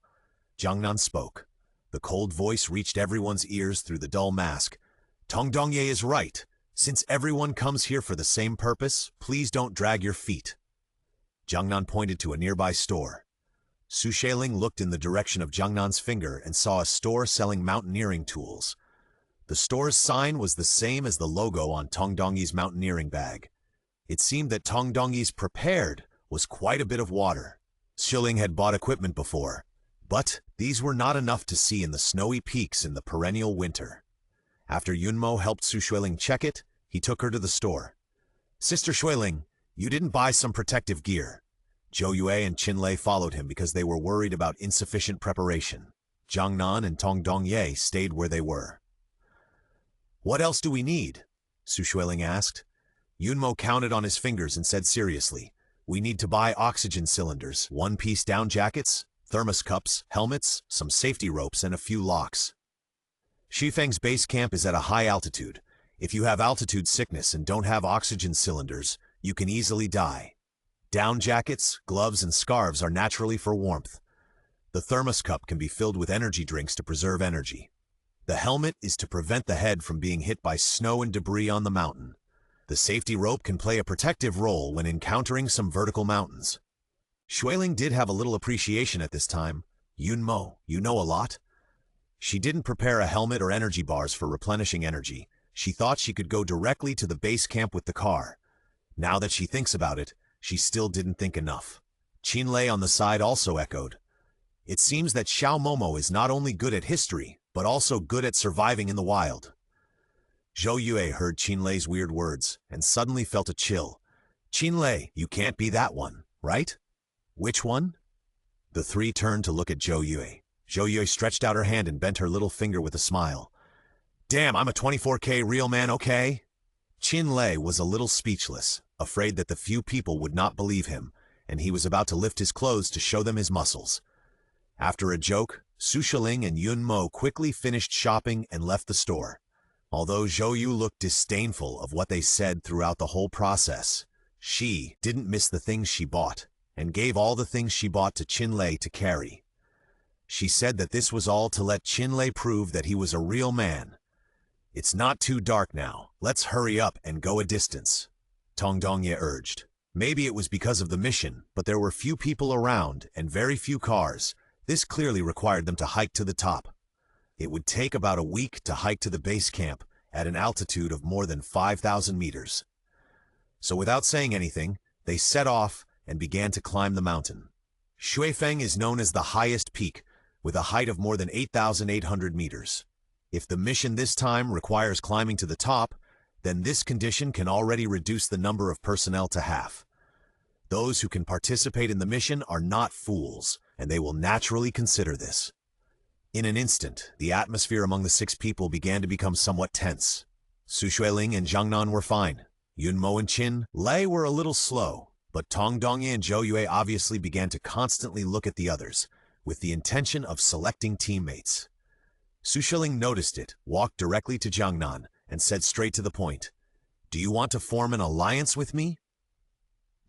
Jiangnan spoke. The cold voice reached everyone's ears through the dull mask. "Tong Dongye is right. Since everyone comes here for the same purpose, please don't drag your feet." Jiangnan pointed to a nearby store. Xueling looked in the direction of Jiangnan's finger and saw a store selling mountaineering tools. The store's sign was the same as the logo on Tong Dongyi's mountaineering bag. It seemed that Tong Dongyi's prepared was quite a bit of water. Xueling had bought equipment before, but these were not enough to see in the snowy peaks in the perennial winter. After Yunmo helped Xueling check it, he took her to the store. "Sister Xueling, you didn't buy some protective gear." Zhou Yue and Qinlei followed him because they were worried about insufficient preparation. Jiangnan and Tong Dongye stayed where they were. "What else do we need?" Xueling asked. Yunmo counted on his fingers and said seriously, "We need to buy oxygen cylinders, one-piece down jackets, thermos cups, helmets, some safety ropes, and a few locks. Xifeng's base camp is at a high altitude. If you have altitude sickness and don't have oxygen cylinders, you can easily die. Down jackets, gloves, and scarves are naturally for warmth. The thermos cup can be filled with energy drinks to preserve energy. The helmet is to prevent the head from being hit by snow and debris on the mountain. The safety rope can play a protective role when encountering some vertical mountains." Xueling did have a little appreciation at this time. "Yunmo, you know a lot." She didn't prepare a helmet or energy bars for replenishing energy. She thought she could go directly to the base camp with the car. Now that she thinks about it, she still didn't think enough. Qinlei on the side also echoed. "It seems that Xiao Momo is not only good at history, but also good at surviving in the wild." Zhou Yue heard Qinlei's weird words and suddenly felt a chill. "Qinlei, you can't be that one, right?" "Which one?" The 3 turned to look at Zhou Yue. Zhou Yue stretched out her hand and bent her little finger with a smile. "Damn, I'm a 24K real man, okay?" Qinlei was a little speechless, afraid that the few people would not believe him, and he was about to lift his clothes to show them his muscles. After a joke, Xueling and Yunmo quickly finished shopping and left the store. Although Zhou Yu looked disdainful of what they said throughout the whole process, she didn't miss the things she bought, and gave all the things she bought to Qinlei to carry. She said that this was all to let Qinlei prove that he was a real man. "It's not too dark now. Let's hurry up and go a distance," Tong Dongye urged. Maybe it was because of the mission, but there were few people around and very few cars. This clearly required them to hike to the top. It would take about a week to hike to the base camp at an altitude of more than 5,000 meters. So without saying anything, they set off and began to climb the mountain. Xuefeng is known as the highest peak, with a height of more than 8,800 meters. If the mission this time requires climbing to the top, then this condition can already reduce the number of personnel to half. Those who can participate in the mission are not fools, and they will naturally consider this. In an instant, the atmosphere among the 6 people began to become somewhat tense. Xueling and Jiangnan were fine. Yunmo and Qin Lei were a little slow, but Tong Dongye and Zhou Yue obviously began to constantly look at the others, with the intention of selecting teammates. Xueling noticed it, walked directly to Jiangnan, and said straight to the point, "Do you want to form an alliance with me?"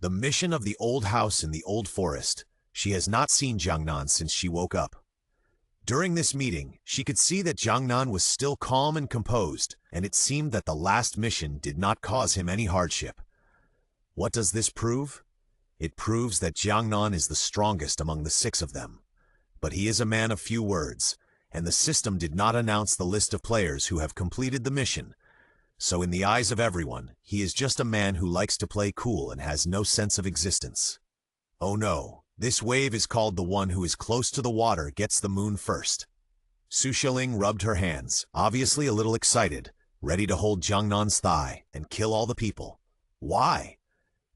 The mission of the old house in the old forest. She has not seen Jiangnan since she woke up. During this meeting, she could see that Jiangnan was still calm and composed, and it seemed that the last mission did not cause him any hardship. What does this prove? It proves that Jiangnan is the strongest among the 6 of them. But he is a man of few words, and the system did not announce the list of players who have completed the mission. So in the eyes of everyone, he is just a man who likes to play cool and has no sense of existence. Oh no. This wave is called the one who is close to the water gets the moon first. Xueling rubbed her hands, obviously a little excited, ready to hold Jiangnan's thigh and kill all the people. Why?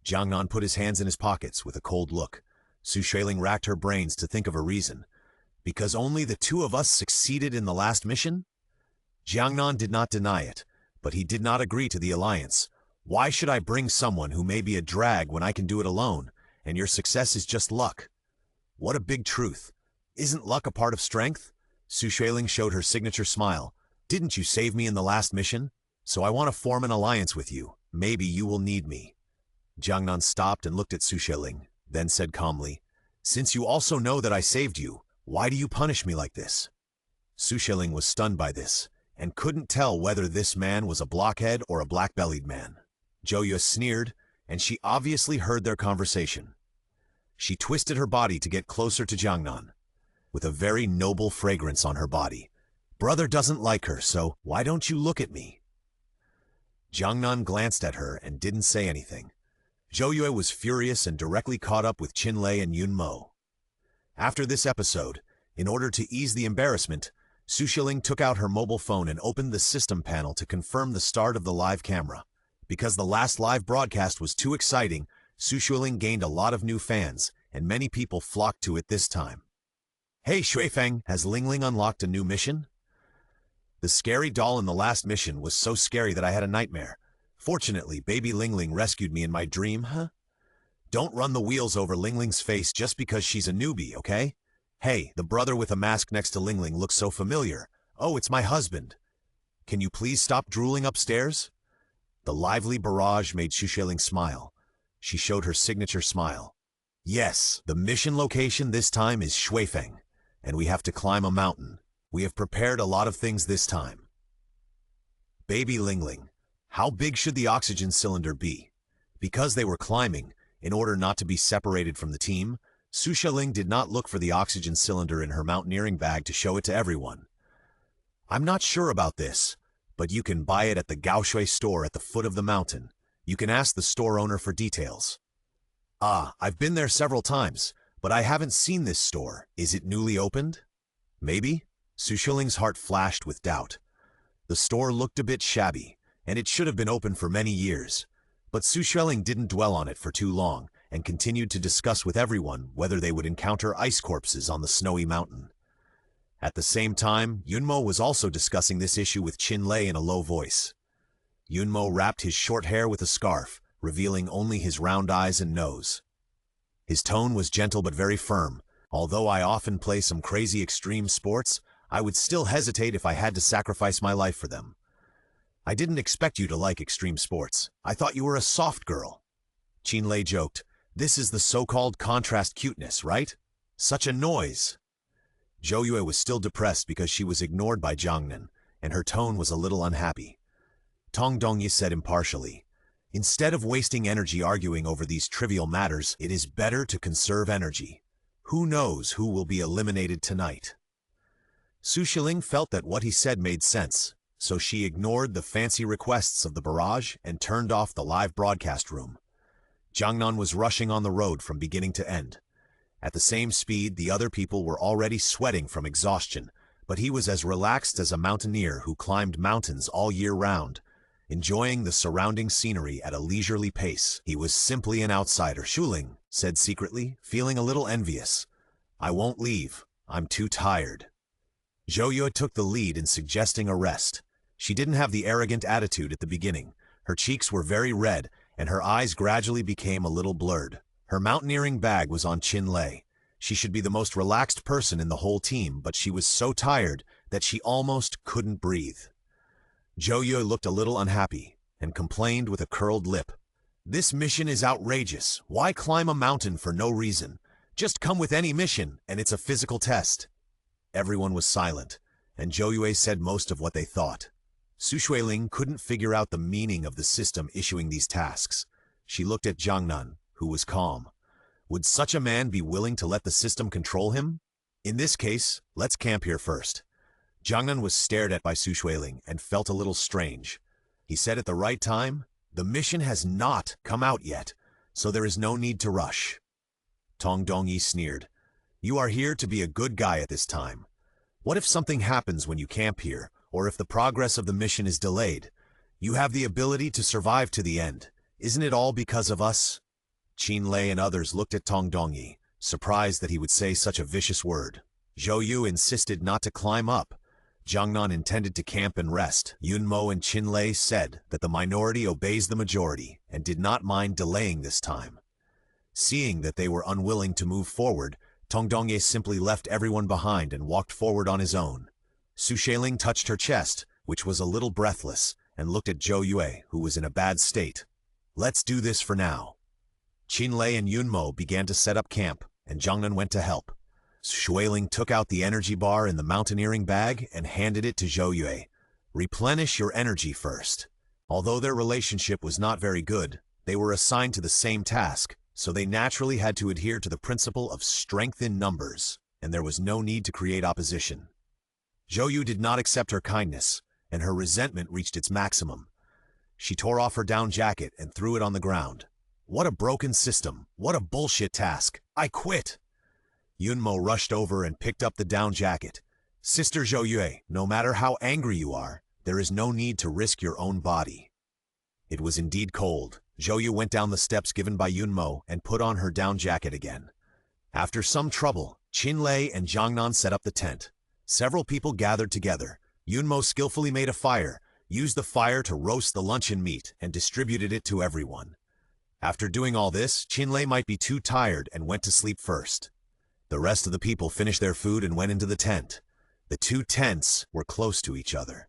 Jiangnan put his hands in his pockets with a cold look. Xueling racked her brains to think of a reason. Because only the 2 of us succeeded in the last mission? Jiangnan did not deny it, but he did not agree to the alliance. Why should I bring someone who may be a drag when I can do it alone? And your success is just luck. What a big truth. Isn't luck a part of strength? Xueling showed her signature smile. Didn't you save me in the last mission? So I want to form an alliance with you. Maybe you will need me. Jiangnan stopped and looked at Xueling, then said calmly, "Since you also know that I saved you, why do you punish me like this?" Xueling was stunned by this, and couldn't tell whether this man was a blockhead or a black-bellied man. Zhou Yue sneered, and she obviously heard their conversation. She twisted her body to get closer to Jiangnan, with a very noble fragrance on her body. Brother doesn't like her, so why don't you look at me? Jiangnan glanced at her and didn't say anything. Zhou Yue was furious and directly caught up with Qin Lei and Yunmo. After this episode, in order to ease the embarrassment, Xueling took out her mobile phone and opened the system panel to confirm the start of the live camera. Because the last live broadcast was too exciting, Xueling gained a lot of new fans, and many people flocked to it this time. Hey Xuefeng, has Lingling unlocked a new mission? The scary doll in the last mission was so scary that I had a nightmare. Fortunately, baby Lingling rescued me in my dream, huh? Don't run the wheels over Lingling's face just because she's a newbie, okay? Hey, the brother with a mask next to Lingling looks so familiar. Oh, it's my husband. Can you please stop drooling upstairs? The lively barrage made Xueling smile. She showed her signature smile. Yes, the mission location this time is Xuefeng, and we have to climb a mountain. We have prepared a lot of things this time. Baby Lingling, how big should the oxygen cylinder be? Because they were climbing, in order not to be separated from the team, Xueling did not look for the oxygen cylinder in her mountaineering bag to show it to everyone. I'm not sure about this, but you can buy it at the Gaoshui store at the foot of the mountain. You can ask the store owner for details. Ah, I've been there several times, but I haven't seen this store. Is it newly opened? Maybe? Xueling's heart flashed with doubt. The store looked a bit shabby, and it should have been open for many years. But Xueling didn't dwell on it for too long, and continued to discuss with everyone whether they would encounter ice corpses on the snowy mountain. At the same time, Yunmo was also discussing this issue with Qin Lei in a low voice. Yunmo wrapped his short hair with a scarf, revealing only his round eyes and nose. His tone was gentle but very firm. Although I often play some crazy extreme sports, I would still hesitate if I had to sacrifice my life for them. I didn't expect you to like extreme sports. I thought you were a soft girl. Qin Lei joked, "This is the so-called contrast cuteness, right? Such a noise." Zhou Yue was still depressed because she was ignored by Jiangnan, and her tone was a little unhappy. Tong Dongye said impartially, "Instead of wasting energy arguing over these trivial matters, it is better to conserve energy. Who knows who will be eliminated tonight?" Xueling felt that what he said made sense, so she ignored the fancy requests of the barrage and turned off the live broadcast room. Jiangnan was rushing on the road from beginning to end. At the same speed, the other people were already sweating from exhaustion, but he was as relaxed as a mountaineer who climbed mountains all year round. enjoying the surrounding scenery at a leisurely pace. He was simply an outsider. Xueling said secretly, feeling a little envious. I won't leave. I'm too tired. Zhou Yue took the lead in suggesting a rest. She didn't have the arrogant attitude at the beginning. Her cheeks were very red, and her eyes gradually became a little blurred. Her mountaineering bag was on Qinlei. She should be the most relaxed person in the whole team, but she was so tired that she almost couldn't breathe. Zhou Yue looked a little unhappy and complained with a curled lip. This mission is outrageous. Why climb a mountain for no reason? Just come with any mission, and it's a physical test. Everyone was silent, and Zhou Yue said most of what they thought. Xueling couldn't figure out the meaning of the system issuing these tasks. She looked at Jiangnan, who was calm. Would such a man be willing to let the system control him? In this case, let's camp here first. Jiangnan was stared at by Xueling and felt a little strange. He said at the right time, the mission has not come out yet, so there is no need to rush. Tong Dongyi sneered. You are here to be a good guy at this time. What if something happens when you camp here, or if the progress of the mission is delayed? You have the ability to survive to the end. Isn't it all because of us? Qinlei and others looked at Tong Dongyi, surprised that he would say such a vicious word. Zhou Yue insisted not to climb up. Jiangnan intended to camp and rest. Yunmo and Qinlei said that the minority obeys the majority and did not mind delaying this time. Seeing that they were unwilling to move forward, Tong Dongyi simply left everyone behind and walked forward on his own. Xueling touched her chest, which was a little breathless, and looked at Zhou Yue, who was in a bad state. Let's do this for now. Qinlei and Yunmo began to set up camp, and Jiangnan went to help. Xueling took out the energy bar in the mountaineering bag and handed it to Zhou Yue. Replenish your energy first. Although their relationship was not very good, they were assigned to the same task, so they naturally had to adhere to the principle of strength in numbers, and there was no need to create opposition. Zhou Yue did not accept her kindness, and her resentment reached its maximum. She tore off her down jacket and threw it on the ground. What a broken system. What a bullshit task. I quit. Yunmo rushed over and picked up the down jacket. Sister Zhou Yue, no matter how angry you are, there is no need to risk your own body. It was indeed cold. Zhou Yue went down the steps given by Yunmo and put on her down jacket again. After some trouble, Qinlei and Jiangnan set up the tent. Several people gathered together. Yunmo skillfully made a fire, used the fire to roast the luncheon meat, and distributed it to everyone. After doing all this, Qinlei might be too tired and went to sleep first. The rest of the people finished their food and went into the tent. The two tents were close to each other.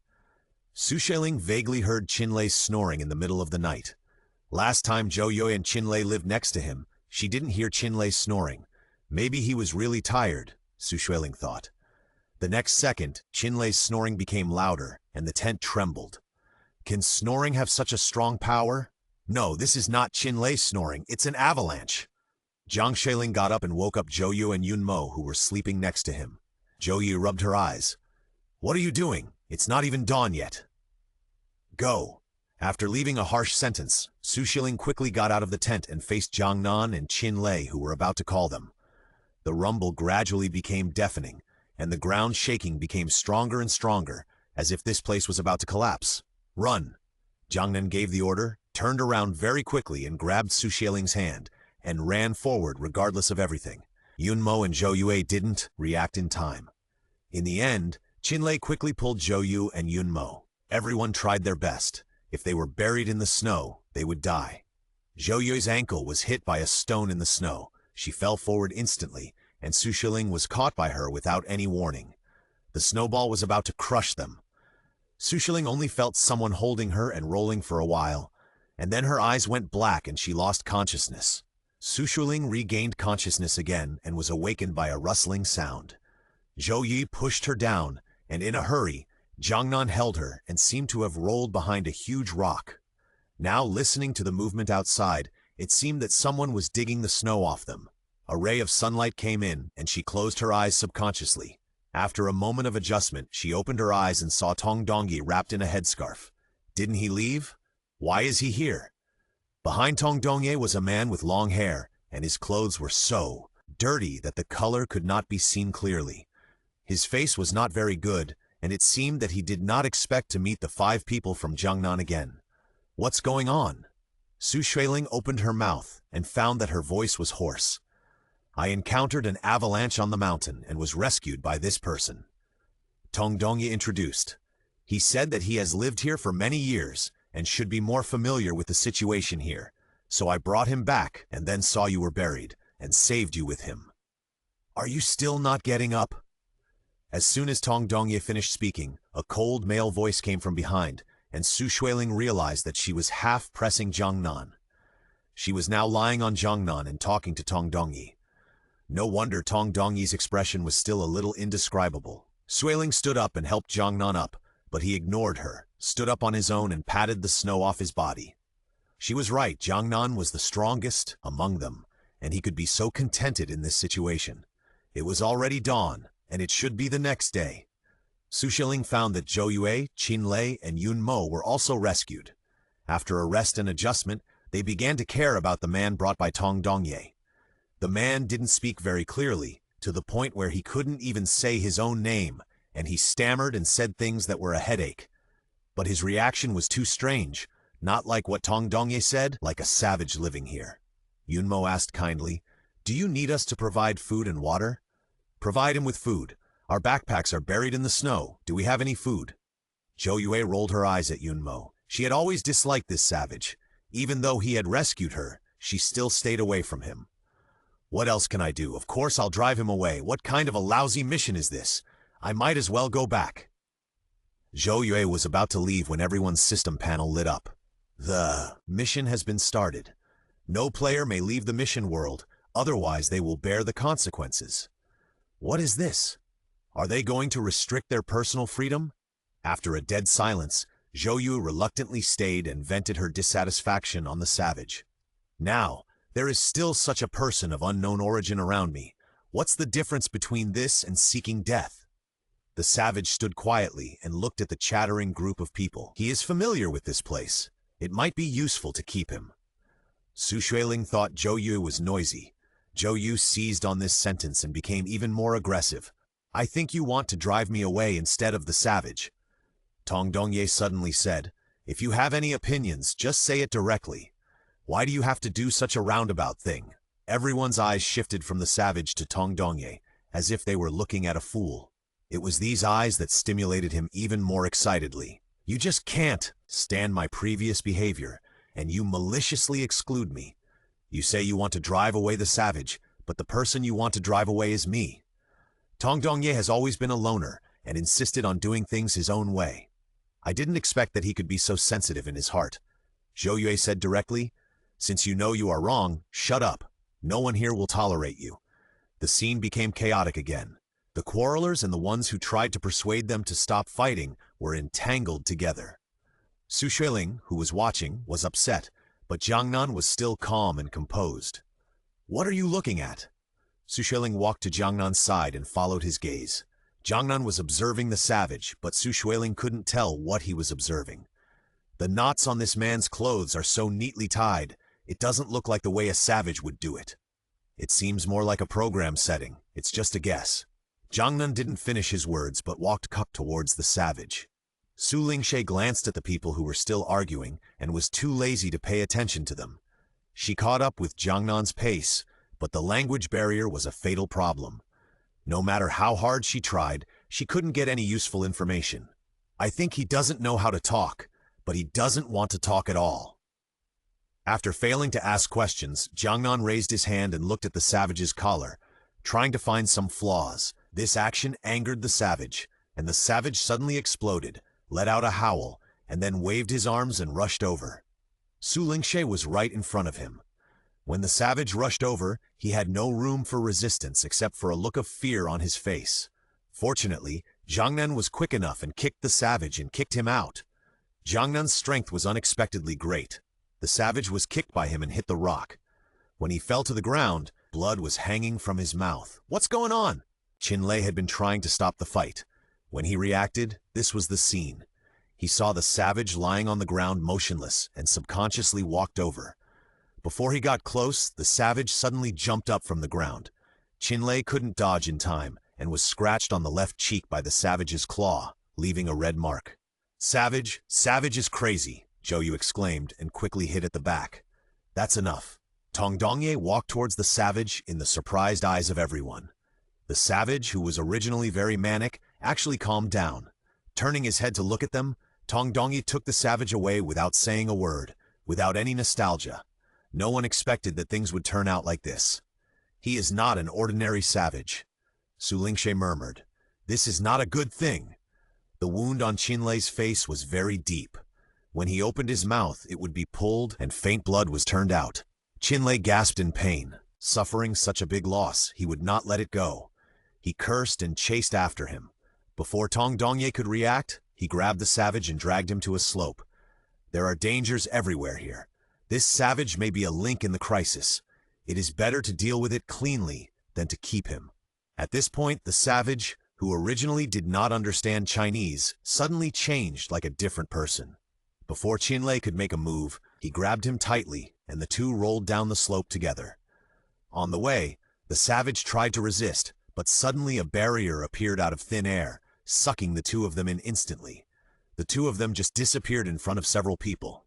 Xueling vaguely heard Qinlei snoring in the middle of the night. Last time Zhou Yue and Qinlei lived next to him, she didn't hear Qinlei snoring. Maybe he was really tired, Xueling thought. The next second, Qinlei's snoring became louder, and the tent trembled. Can snoring have such a strong power? No, this is not Qinlei snoring, it's an avalanche. Xueling got up and woke up Zhou Yue and Yunmo, who were sleeping next to him. Zhou Yue rubbed her eyes. What are you doing? It's not even dawn yet. Go. After leaving a harsh sentence, Xueling quickly got out of the tent and faced Jiangnan and Qinlei, who were about to call them. The rumble gradually became deafening, and the ground shaking became stronger and stronger, as if this place was about to collapse. Run! Jiangnan gave the order, turned around very quickly and grabbed Xueling's hand, and ran forward regardless of everything. Yunmo and Zhou Yue didn't react in time. In the end, Qinlei quickly pulled Zhou Yue and Yunmo. Everyone tried their best. If they were buried in the snow, they would die. Zhou Yue's ankle was hit by a stone in the snow. She fell forward instantly, and Xueling was caught by her without any warning. The snowball was about to crush them. Xueling only felt someone holding her and rolling for a while, and then her eyes went black and she lost consciousness. Xueling regained consciousness again and was awakened by a rustling sound. Zhou Yi pushed her down, and in a hurry, Jiangnan held her and seemed to have rolled behind a huge rock. Now, listening to the movement outside, it seemed that someone was digging the snow off them. A ray of sunlight came in, and she closed her eyes subconsciously. After a moment of adjustment, she opened her eyes and saw Tong Dongyi wrapped in a headscarf. Didn't he leave? Why is he here? Behind Tong Dongyi was a man with long hair, and his clothes were so dirty that the color could not be seen clearly. His face was not very good, and it seemed that he did not expect to meet the 5 people from Jiangnan again. What's going on? Xueling opened her mouth and found that her voice was hoarse. I encountered an avalanche on the mountain and was rescued by this person. Tong Dongye introduced. He said that he has lived here for many years and should be more familiar with the situation here, so I brought him back and then saw you were buried and saved you with him. Are you still not getting up? As soon as Tong Dongye finished speaking, a cold male voice came from behind, and Xueling realized that she was half pressing Jiangnan. She was now lying on Jiangnan and talking to Tong Dongye. No wonder Tong Dongye's expression was still a little indescribable. Xueling stood up and helped Jiangnan up, but he ignored her, stood up on his own and patted the snow off his body. She was right, Jiangnan was the strongest among them, and he could be so contented in this situation. It was already dawn, and it should be the next day. Xueling found that Zhou Yue, Qin Lei, and Yun Mo were also rescued. After a rest and adjustment, they began to care about the man brought by Tong Dongye. The man didn't speak very clearly, to the point where he couldn't even say his own name, and he stammered and said things that were a headache. But his reaction was too strange, not like what Tong Dongye said, like a savage living here. Yun Mo asked kindly, "Do you need us to provide food and water?" "Provide him with food. Our backpacks are buried in the snow. Do we have any food?" Zhou Yue rolled her eyes at Yun Mo. She had always disliked this savage. Even though he had rescued her, she still stayed away from him. "What else can I do? Of course I'll drive him away. What kind of a lousy mission is this? I might as well go back." Zhou Yue was about to leave when everyone's system panel lit up. "The mission has been started. No player may leave the mission world, otherwise they will bear the consequences." What is this? Are they going to restrict their personal freedom? After a dead silence, Zhou Yu reluctantly stayed and vented her dissatisfaction on the savage. "Now, there is still such a person of unknown origin around me. What's the difference between this and seeking death?" The savage stood quietly and looked at the chattering group of people. He is familiar with this place. It might be useful to keep him. Xueling thought Zhou Yu was noisy. Zhou Yu seized on this sentence and became even more aggressive. "I think you want to drive me away instead of the savage." Tong Dongye suddenly said, "If you have any opinions, just say it directly. Why do you have to do such a roundabout thing?" Everyone's eyes shifted from the savage to Tong Dongye, as if they were looking at a fool. It was these eyes that stimulated him even more excitedly. "You just can't stand my previous behavior, and you maliciously exclude me. You say you want to drive away the savage, but the person you want to drive away is me." Tong Dongye has always been a loner and insisted on doing things his own way. I didn't expect that he could be so sensitive in his heart. Zhou Yue said directly, "Since you know you are wrong, shut up. No one here will tolerate you." The scene became chaotic again. The quarrelers and the ones who tried to persuade them to stop fighting were entangled together. Xueling, who was watching, was upset, but Jiangnan was still calm and composed. "What are you looking at?" Xueling walked to Jiangnan's side and followed his gaze. Jiangnan was observing the savage, but Xueling couldn't tell what he was observing. "The knots on this man's clothes are so neatly tied, it doesn't look like the way a savage would do it. It seems more like a program setting. It's just a guess." Jiangnan didn't finish his words but walked up towards the savage. Su Lingshe glanced at the people who were still arguing and was too lazy to pay attention to them. She caught up with Jiangnan's pace, but the language barrier was a fatal problem. No matter how hard she tried, she couldn't get any useful information. "I think he doesn't know how to talk, but he doesn't want to talk at all." After failing to ask questions, Jiangnan raised his hand and looked at the savage's collar, trying to find some flaws. This action angered the savage, and the savage suddenly exploded, let out a howl, and then waved his arms and rushed over. Su Lingshe was right in front of him. When the savage rushed over, he had no room for resistance except for a look of fear on his face. Fortunately, Jiangnan was quick enough and kicked the savage and kicked him out. Jiangnan's strength was unexpectedly great. The savage was kicked by him and hit the rock. When he fell to the ground, blood was hanging from his mouth. "What's going on?" Qin Lei had been trying to stop the fight. When he reacted, this was the scene. He saw the savage lying on the ground motionless and subconsciously walked over. Before he got close, the savage suddenly jumped up from the ground. Qin Lei couldn't dodge in time and was scratched on the left cheek by the savage's claw, leaving a red mark. Savage is crazy," Zhou Yu exclaimed and quickly hit at the back. That's enough. Tong Dongye walked towards the savage in the surprised eyes of everyone. The savage, who was originally very manic, actually calmed down. Turning his head to look at them, Tong Dongye took the savage away without saying a word, without any nostalgia. No one expected that things would turn out like this. He is not an ordinary savage. Xueling murmured. This is not a good thing. The wound on Qinlei's face was very deep. When he opened his mouth, it would be pulled and faint blood was turned out. Qinlei gasped in pain. Suffering such a big loss, he would not let it go. He cursed and chased after him. Before Tong Dongye could react, he grabbed the savage and dragged him to a slope. There are dangers everywhere here. This savage may be a link in the crisis. It is better to deal with it cleanly than to keep him. At this point, the savage, who originally did not understand Chinese, suddenly changed like a different person. Before Qinlei could make a move, he grabbed him tightly, and the two rolled down the slope together. On the way, the savage tried to resist, but suddenly a barrier appeared out of thin air, sucking the two of them in instantly. The two of them just disappeared in front of several people.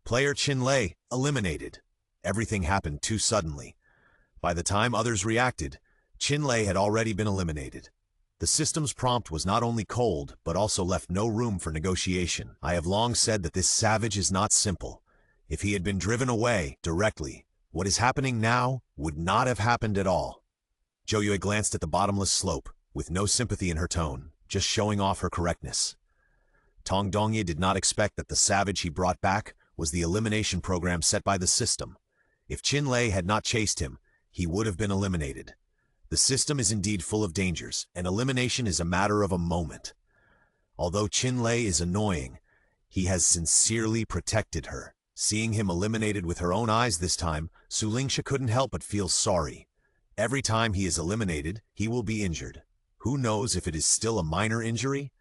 Player Qinlei eliminated. Everything happened too suddenly. By the time others reacted, Qinlei had already been eliminated. The system's prompt was not only cold, but also left no room for negotiation. I have long said that this savage is not simple. If he had been driven away directly, what is happening now would not have happened at all. Zhou Yu glanced at the bottomless slope, with no sympathy in her tone, just showing off her correctness. Tong Dongye did not expect that the savage he brought back was the elimination program set by the system. If Qinlei had not chased him, he would have been eliminated. The system is indeed full of dangers, and elimination is a matter of a moment. Although Qinlei is annoying, he has sincerely protected her. Seeing him eliminated with her own eyes this time, Xueling couldn't help but feel sorry. Every time he is eliminated, he will be injured. Who knows if it is still a minor injury?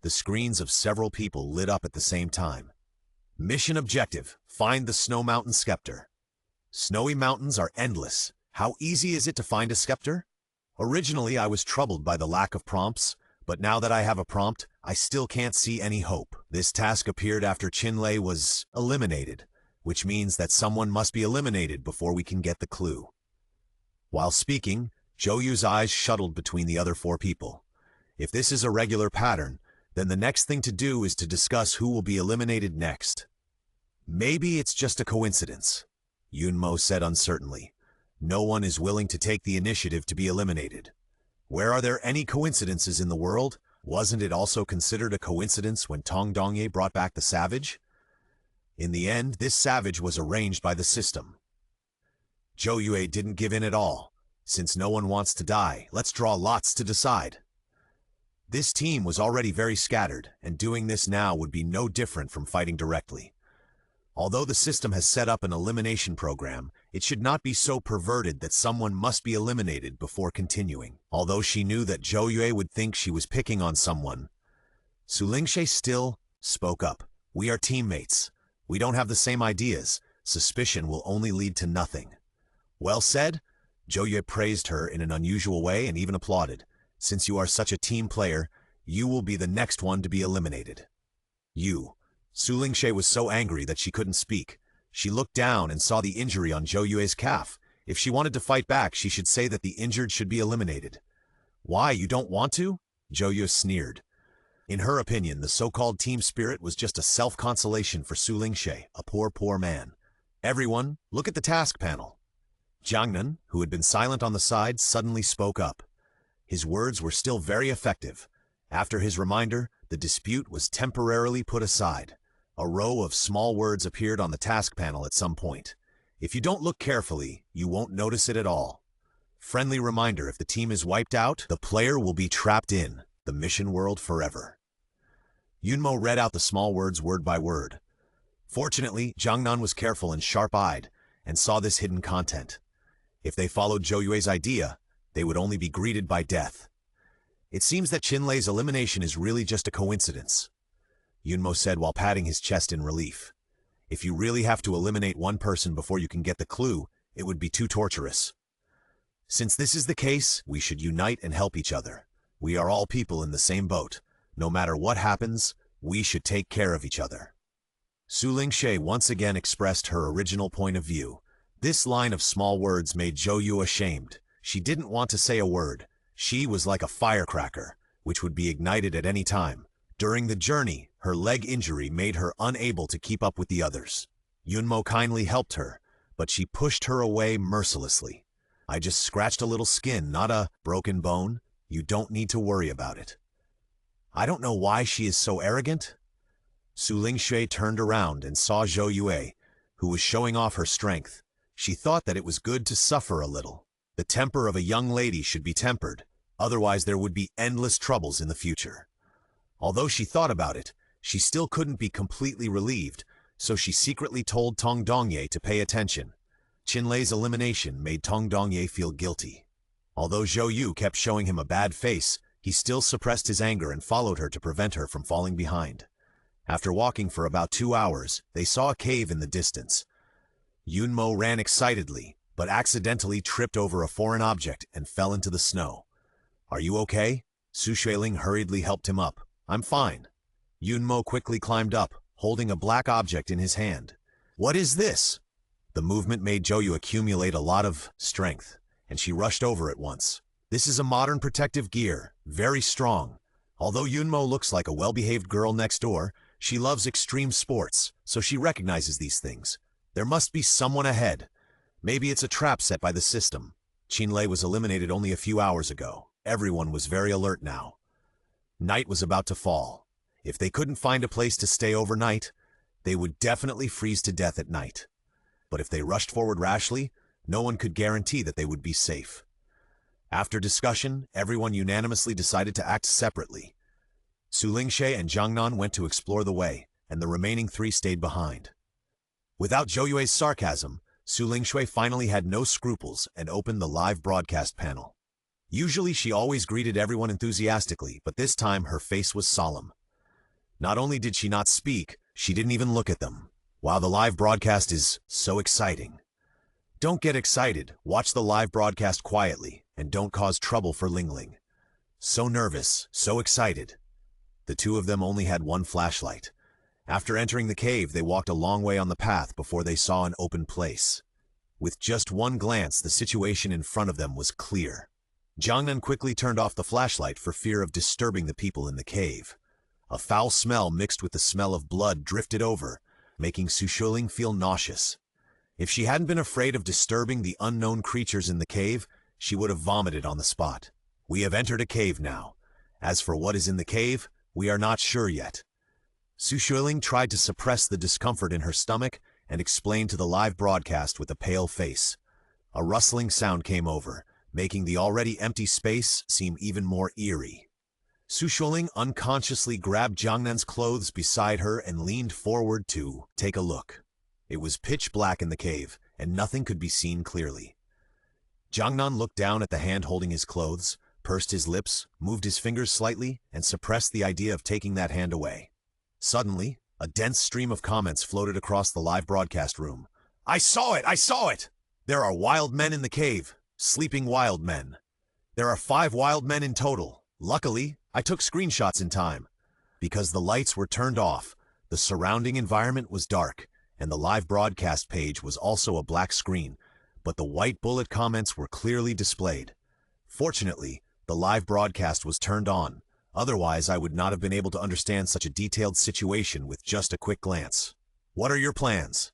The screens of several people lit up at the same time. Mission objective: find the Snow Mountain Scepter. Snowy mountains are endless. How easy is it to find a scepter? Originally, I was troubled by the lack of prompts, but now that I have a prompt, I still can't see any hope. This task appeared after Qinlei was eliminated, which means that someone must be eliminated before we can get the clue. While speaking, Zhou Yu's eyes shuttled between the other four people. If this is a regular pattern, then the next thing to do is to discuss who will be eliminated next. Maybe it's just a coincidence, Yunmo said uncertainly. No one is willing to take the initiative to be eliminated. Where are there any coincidences in the world? Wasn't it also considered a coincidence when Tong Dongye brought back the savage? In the end, this savage was arranged by the system. Zhou Yue didn't give in at all. Since no one wants to die, let's draw lots to decide. This team was already very scattered, and doing this now would be no different from fighting directly. Although the system has set up an elimination program, it should not be so perverted that someone must be eliminated before continuing. Although she knew that Zhou Yue would think she was picking on someone, Xueling still spoke up. We are teammates. We don't have the same ideas. Suspicion will only lead to nothing. Well said. Zhou Yue praised her in an unusual way and even applauded. Since you are such a team player, you will be the next one to be eliminated. You. Xueling was so angry that she couldn't speak. She looked down and saw the injury on Zhou Yue's calf. If she wanted to fight back, she should say that the injured should be eliminated. Why, you don't want to? Zhou Yue sneered. In her opinion, the so-called team spirit was just a self-consolation for Xueling, a poor man. Everyone, look at the task panel. Jiangnan, who had been silent on the side, suddenly spoke up. His words were still very effective. After his reminder, the dispute was temporarily put aside. A row of small words appeared on the task panel at some point. If you don't look carefully, you won't notice it at all. Friendly reminder: if the team is wiped out, the player will be trapped in the mission world forever. Yunmo read out the small words word by word. Fortunately, Jiangnan was careful and sharp-eyed, and saw this hidden content. If they followed Zhou Yue's idea, they would only be greeted by death. It seems that Qinlei's elimination is really just a coincidence, Yunmo said while patting his chest in relief. If you really have to eliminate one person before you can get the clue, it would be too torturous. Since this is the case, we should unite and help each other. We are all people in the same boat. No matter what happens, we should take care of each other. Xueling once again expressed her original point of view. This line of small words made Zhou Yu ashamed. She didn't want to say a word. She was like a firecracker, which would be ignited at any time. During the journey, her leg injury made her unable to keep up with the others. Yunmo kindly helped her, but she pushed her away mercilessly. I just scratched a little skin, not a broken bone. You don't need to worry about it. I don't know why she is so arrogant. Xueling turned around and saw Zhou Yue, who was showing off her strength. She thought that it was good to suffer a little. The temper of a young lady should be tempered, otherwise there would be endless troubles in the future. Although she thought about it, she still couldn't be completely relieved, so she secretly told Tong Dongye to pay attention. Qinlei's elimination made Tong Dongye feel guilty. Although Zhou Yu kept showing him a bad face, he still suppressed his anger and followed her to prevent her from falling behind. After walking for about 2 hours, they saw a cave in the distance. Yunmo ran excitedly, but accidentally tripped over a foreign object and fell into the snow. Are you okay? Xueling hurriedly helped him up. I'm fine. Yunmo quickly climbed up, holding a black object in his hand. What is this? The movement made Zhou Yu accumulate a lot of strength, and she rushed over at once. This is a modern protective gear, very strong. Although Yunmo looks like a well-behaved girl next door, she loves extreme sports, so she recognizes these things. There must be someone ahead. Maybe it's a trap set by the system. Qinlei was eliminated only a few hours ago. Everyone was very alert now. Night was about to fall. If they couldn't find a place to stay overnight, they would definitely freeze to death at night. But if they rushed forward rashly, no one could guarantee that they would be safe. After discussion, everyone unanimously decided to act separately. Xueling and Jiangnan went to explore the way, and the remaining 3 stayed behind. Without Zhou Yue's sarcasm, Xueling finally had no scruples and opened the live broadcast panel. Usually she always greeted everyone enthusiastically, but this time her face was solemn. Not only did she not speak, she didn't even look at them. Wow, the live broadcast is so exciting. Don't get excited, watch the live broadcast quietly, and don't cause trouble for Lingling. So nervous, so excited. The 2 of them only had 1 flashlight. After entering the cave, they walked a long way on the path before they saw an open place. With just 1 glance, the situation in front of them was clear. Jiangnan quickly turned off the flashlight for fear of disturbing the people in the cave. A foul smell mixed with the smell of blood drifted over, making Xueling feel nauseous. If she hadn't been afraid of disturbing the unknown creatures in the cave, she would have vomited on the spot. We have entered a cave now. As for what is in the cave, we are not sure yet. Xueling tried to suppress the discomfort in her stomach and explained to the live broadcast with a pale face. A rustling sound came over, making the already empty space seem even more eerie. Xueling unconsciously grabbed Jiangnan's clothes beside her and leaned forward to take a look. It was pitch black in the cave, and nothing could be seen clearly. Jiangnan looked down at the hand holding his clothes, pursed his lips, moved his fingers slightly, and suppressed the idea of taking that hand away. Suddenly, a dense stream of comments floated across the live broadcast room. I saw it! I saw it! There are wild men in the cave. Sleeping wild men. There are 5 wild men in total. Luckily, I took screenshots in time. Because the lights were turned off, the surrounding environment was dark, and the live broadcast page was also a black screen, but the white bullet comments were clearly displayed. Fortunately, the live broadcast was turned on. Otherwise, I would not have been able to understand such a detailed situation with just a quick glance. What are your plans?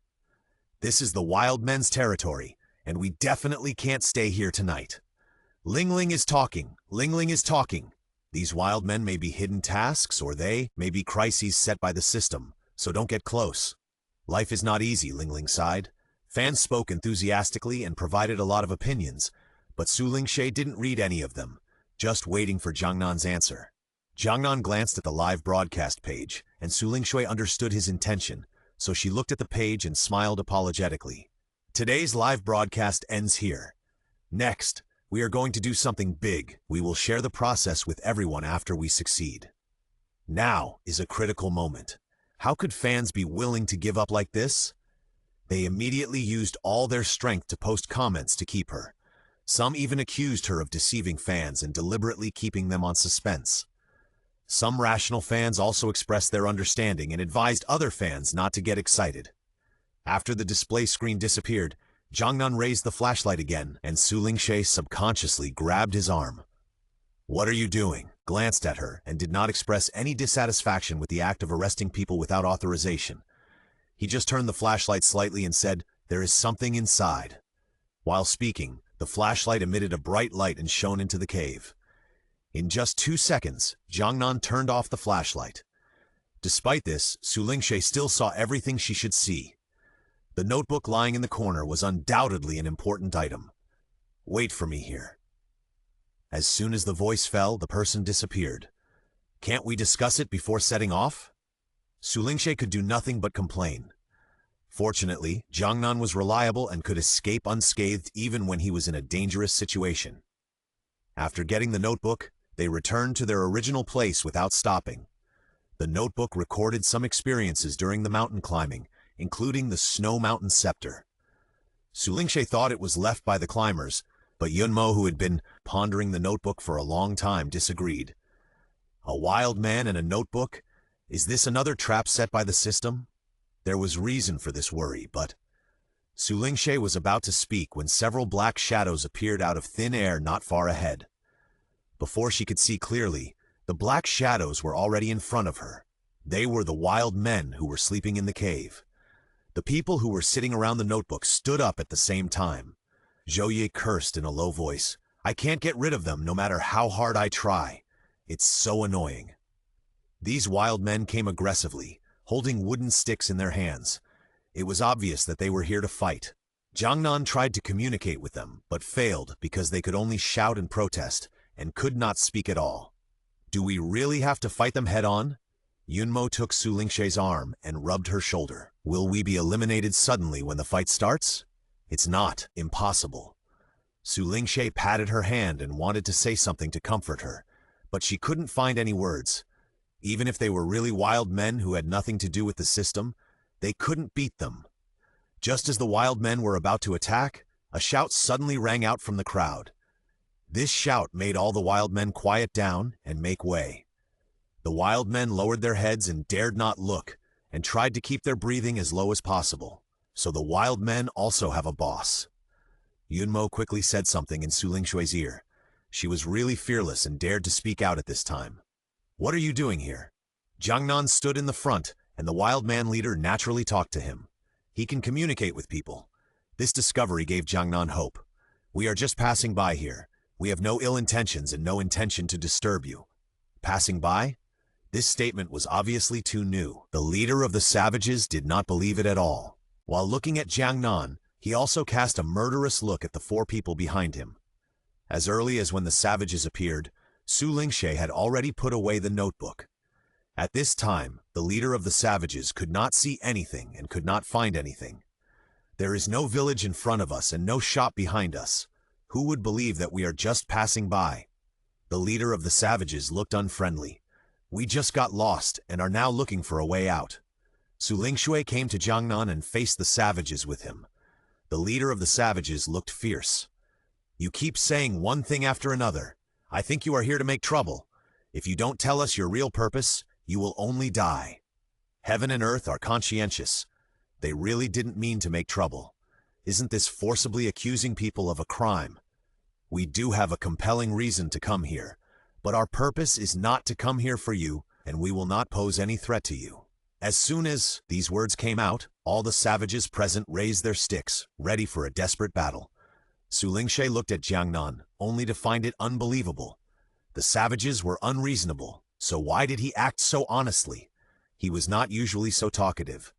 This is the wild men's territory, and we definitely can't stay here tonight. Lingling is talking. Lingling is talking. These wild men may be hidden tasks, or they may be crises set by the system, so don't get close. Life is not easy, Lingling sighed. Fans spoke enthusiastically and provided a lot of opinions, but Xueling didn't read any of them, just waiting for Jiangnan's answer. Jiangnan glanced at the live broadcast page, and Xueling understood his intention, so she looked at the page and smiled apologetically. Today's live broadcast ends here. Next, we are going to do something big. We will share the process with everyone after we succeed. Now is a critical moment. How could fans be willing to give up like this? They immediately used all their strength to post comments to keep her. Some even accused her of deceiving fans and deliberately keeping them on suspense. Some rational fans also expressed their understanding and advised other fans not to get excited. After the display screen disappeared, Jiangnan raised the flashlight again, and Xueling subconsciously grabbed his arm. "What are you doing?" Glanced at her and did not express any dissatisfaction with the act of arresting people without authorization. He just turned the flashlight slightly and said, "There is something inside." While speaking, the flashlight emitted a bright light and shone into the cave. In just 2 seconds, Jiangnan turned off the flashlight. Despite this, Xueling still saw everything she should see. The notebook lying in the corner was undoubtedly an important item. "Wait for me here." As soon as the voice fell, the person disappeared. "Can't we discuss it before setting off?" Xueling could do nothing but complain. Fortunately, Jiangnan was reliable and could escape unscathed even when he was in a dangerous situation. After getting the notebook, they returned to their original place without stopping. The notebook recorded some experiences during the mountain climbing, including the Snow Mountain Scepter. Xueling thought it was left by the climbers, but Yunmo, who had been pondering the notebook for a long time, disagreed. A wild man and a notebook? Is this another trap set by the system? There was reason for this worry, but Xueling was about to speak when several black shadows appeared out of thin air not far ahead. Before she could see clearly, the black shadows were already in front of her. They were the wild men who were sleeping in the cave. The people who were sitting around the notebook stood up at the same time. Zhou cursed in a low voice. "I can't get rid of them no matter how hard I try. It's so annoying." These wild men came aggressively, holding wooden sticks in their hands. It was obvious that they were here to fight. Jiangnan tried to communicate with them, but failed because they could only shout and protest, and could not speak at all. "Do we really have to fight them head-on?" Yunmo took Xueling arm and rubbed her shoulder. "Will we be eliminated suddenly when the fight starts? It's not impossible." Xueling patted her hand and wanted to say something to comfort her, but she couldn't find any words. Even if they were really wild men who had nothing to do with the system, they couldn't beat them. Just as the wild men were about to attack, a shout suddenly rang out from the crowd. This shout made all the wild men quiet down and make way. The wild men lowered their heads and dared not look, and tried to keep their breathing as low as possible. So the wild men also have a boss. Yunmo quickly said something in Xueling ear. She was really fearless and dared to speak out at this time. "What are you doing here?" Jiangnan stood in the front, and the wild man leader naturally talked to him. He can communicate with people. This discovery gave Jiangnan hope. "We are just passing by here. We have no ill intentions and no intention to disturb you." Passing by? This statement was obviously too new. The leader of the savages did not believe it at all. While looking at Jiangnan, he also cast a murderous look at the 4 people behind him. As early as when the savages appeared, Xueling had already put away the notebook. At this time, the leader of the savages could not see anything and could not find anything. "There is no village in front of us and no shop behind us. Who would believe that we are just passing by?" The leader of the savages looked unfriendly. "We just got lost and are now looking for a way out." Xueling came to Jiangnan and faced the savages with him. The leader of the savages looked fierce. "You keep saying one thing after another. I think you are here to make trouble. If you don't tell us your real purpose, you will only die. Heaven and earth are conscientious. They really didn't mean to make trouble. Isn't this forcibly accusing people of a crime? We do have a compelling reason to come here, but our purpose is not to come here for you, and we will not pose any threat to you." As soon as these words came out, all the savages present raised their sticks, ready for a desperate battle. Xueling looked at Jiangnan, only to find it unbelievable. The savages were unreasonable, so why did he act so honestly? He was not usually so talkative.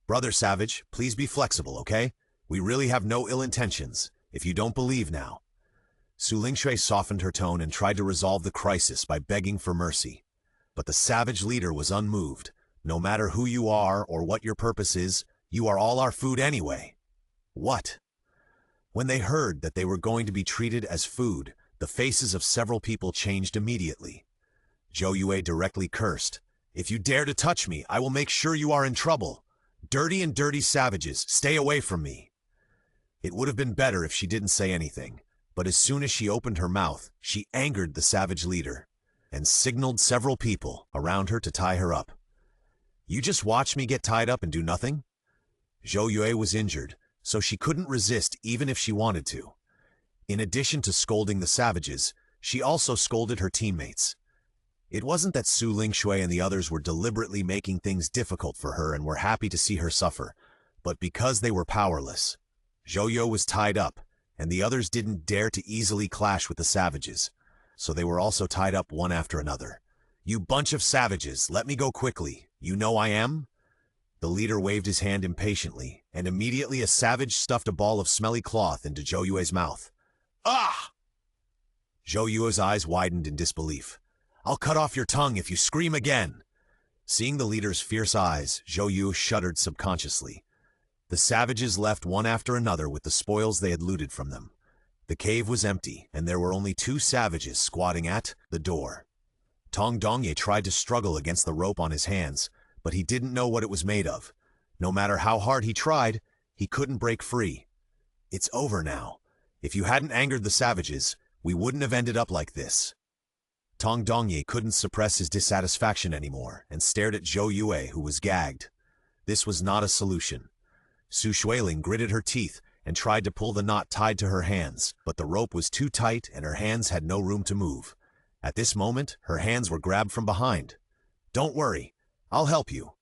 "Brother Savage, please be flexible, okay? We really have no ill intentions, if you don't believe now." Xueling softened her tone and tried to resolve the crisis by begging for mercy. But the savage leader was unmoved. "No matter who you are or what your purpose is, you are all our food anyway." "What?" When they heard that they were going to be treated as food, the faces of several people changed immediately. Zhou directly cursed. "If you dare to touch me, I will make sure you are in trouble. Dirty and dirty savages, stay away from me." It would have been better if she didn't say anything, but as soon as she opened her mouth, she angered the savage leader. and signaled several people around her to tie her up. "You just watch me get tied up and do nothing?" Zhou Yue was injured, so she couldn't resist even if she wanted to. In addition to scolding the savages, she also scolded her teammates. It wasn't that Xueling, Shui, and the others were deliberately making things difficult for her and were happy to see her suffer, but because they were powerless. Zhou Yue was tied up, and the others didn't dare to easily clash with the savages, so they were also tied up one after another. "You bunch of savages, let me go quickly. You know I am?" The leader waved his hand impatiently, and immediately a savage stuffed a ball of smelly cloth into Zhou Yue's mouth. "Ah!" Zhou Yue's eyes widened in disbelief. "I'll cut off your tongue if you scream again." Seeing the leader's fierce eyes, Zhou Yue shuddered subconsciously. The savages left one after another with the spoils they had looted from them. The cave was empty, and there were only 2 savages squatting at the door. Tong Dongye tried to struggle against the rope on his hands, but he didn't know what it was made of. No matter how hard he tried, he couldn't break free. "It's over now. If you hadn't angered the savages, we wouldn't have ended up like this." Tong Dongye couldn't suppress his dissatisfaction anymore and stared at Zhou Yue, who was gagged. This was not a solution. Xueling gritted her teeth and tried to pull the knot tied to her hands, but the rope was too tight and her hands had no room to move. At this moment, her hands were grabbed from behind. "Don't worry, I'll help you."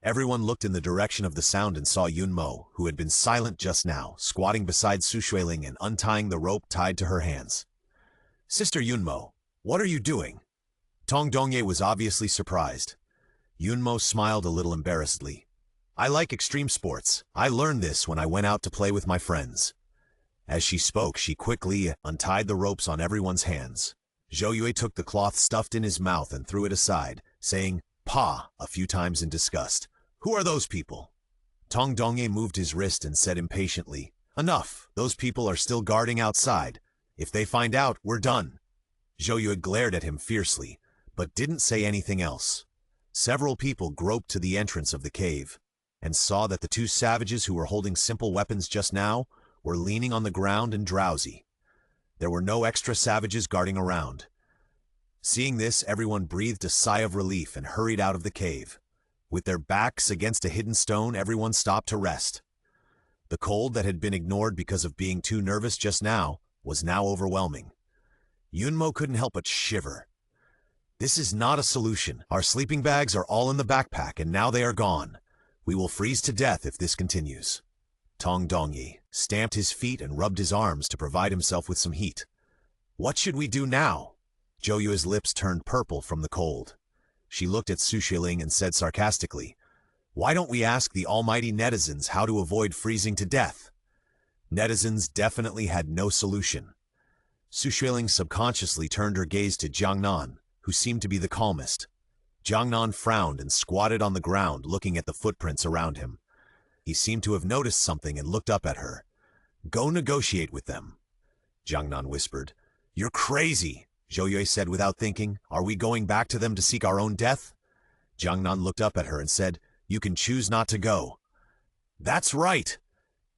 Everyone looked in the direction of the sound and saw Yunmo, who had been silent just now, squatting beside Xueling and untying the rope tied to her hands. "Sister Yunmo, what are you doing?" Tong Dongye was obviously surprised. Yunmo smiled a little embarrassedly. "I like extreme sports. I learned this when I went out to play with my friends." As she spoke, she quickly untied the ropes on everyone's hands. Zhou Yue took the cloth stuffed in his mouth and threw it aside, saying, "Pa," a few times in disgust. "Who are those people?" Tong Dongye moved his wrist and said impatiently, "Enough. Those people are still guarding outside. If they find out, we're done." Zhou Yue glared at him fiercely, but didn't say anything else. Several people groped to the entrance of the cave and saw that the 2 savages who were holding simple weapons just now were leaning on the ground and drowsy. There were no extra savages guarding around. Seeing this, everyone breathed a sigh of relief and hurried out of the cave. With their backs against a hidden stone, everyone stopped to rest. The cold that had been ignored because of being too nervous just now was now overwhelming. Yunmo couldn't help but shiver. "This is not a solution. Our sleeping bags are all in the backpack and now they are gone. We will freeze to death if this continues." Tong Dongye stamped his feet and rubbed his arms to provide himself with some heat. "What should we do now?" Zhou Yue's lips turned purple from the cold. She looked at Xueling and said sarcastically, "Why don't we ask the almighty netizens how to avoid freezing to death?" Netizens definitely had no solution. Xueling subconsciously turned her gaze to Jiangnan, who seemed to be the calmest. Jiangnan frowned and squatted on the ground looking at the footprints around him. He seemed to have noticed something and looked up at her. "Go negotiate with them," Jiangnan whispered. "You're crazy," Zhou Yue said without thinking. "Are we going back to them to seek our own death?" Jiangnan looked up at her and said, "You can choose not to go." "That's right."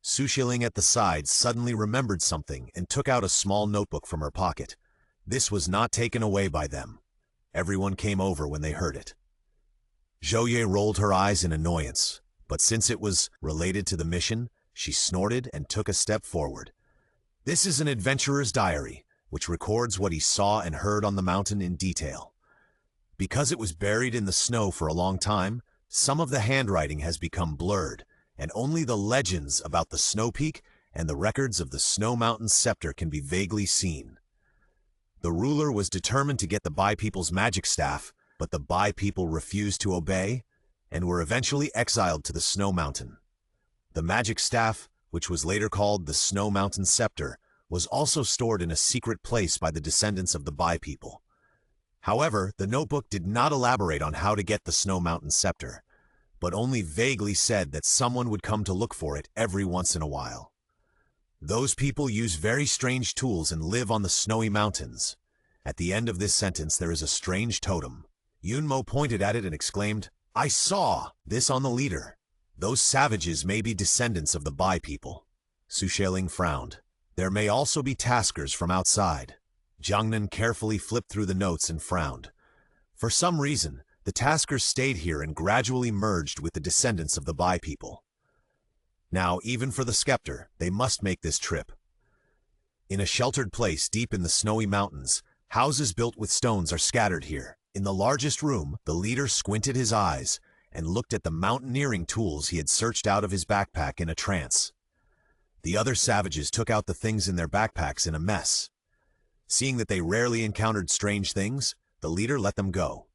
Xueling at the side suddenly remembered something and took out a small notebook from her pocket. This was not taken away by them. Everyone came over when they heard it. Zhou Yue rolled her eyes in annoyance, but since it was related to the mission, she snorted and took a step forward. "This is an adventurer's diary, which records what he saw and heard on the mountain in detail. Because it was buried in the snow for a long time, some of the handwriting has become blurred, and only the legends about the snow peak and the records of the Snow Mountain scepter can be vaguely seen. The ruler was determined to get the Bai people's magic staff, but the Bai people refused to obey and were eventually exiled to the Snow Mountain. The magic staff, which was later called the Snow Mountain scepter, was also stored in a secret place by the descendants of the Bai people. However, the notebook did not elaborate on how to get the Snow Mountain scepter, but only vaguely said that someone would come to look for it every once in a while. Those people use very strange tools and live on the snowy mountains. At the end of this sentence there is a strange totem. Yunmo pointed at it and exclaimed, "I saw this on the leader. Those savages may be descendants of the Bai people." Xueling frowned. "There may also be taskers from outside." Jiangnan carefully flipped through the notes and frowned. For some reason, the taskers stayed here and gradually merged with the descendants of the Bai people. Now, even for the scepter, they must make this trip. In a sheltered place deep in the snowy mountains, houses built with stones are scattered here. In the largest room, the leader squinted his eyes and looked at the mountaineering tools he had searched out of his backpack in a trance. The other savages took out the things in their backpacks in a mess. Seeing that they rarely encountered strange things, the leader let them go.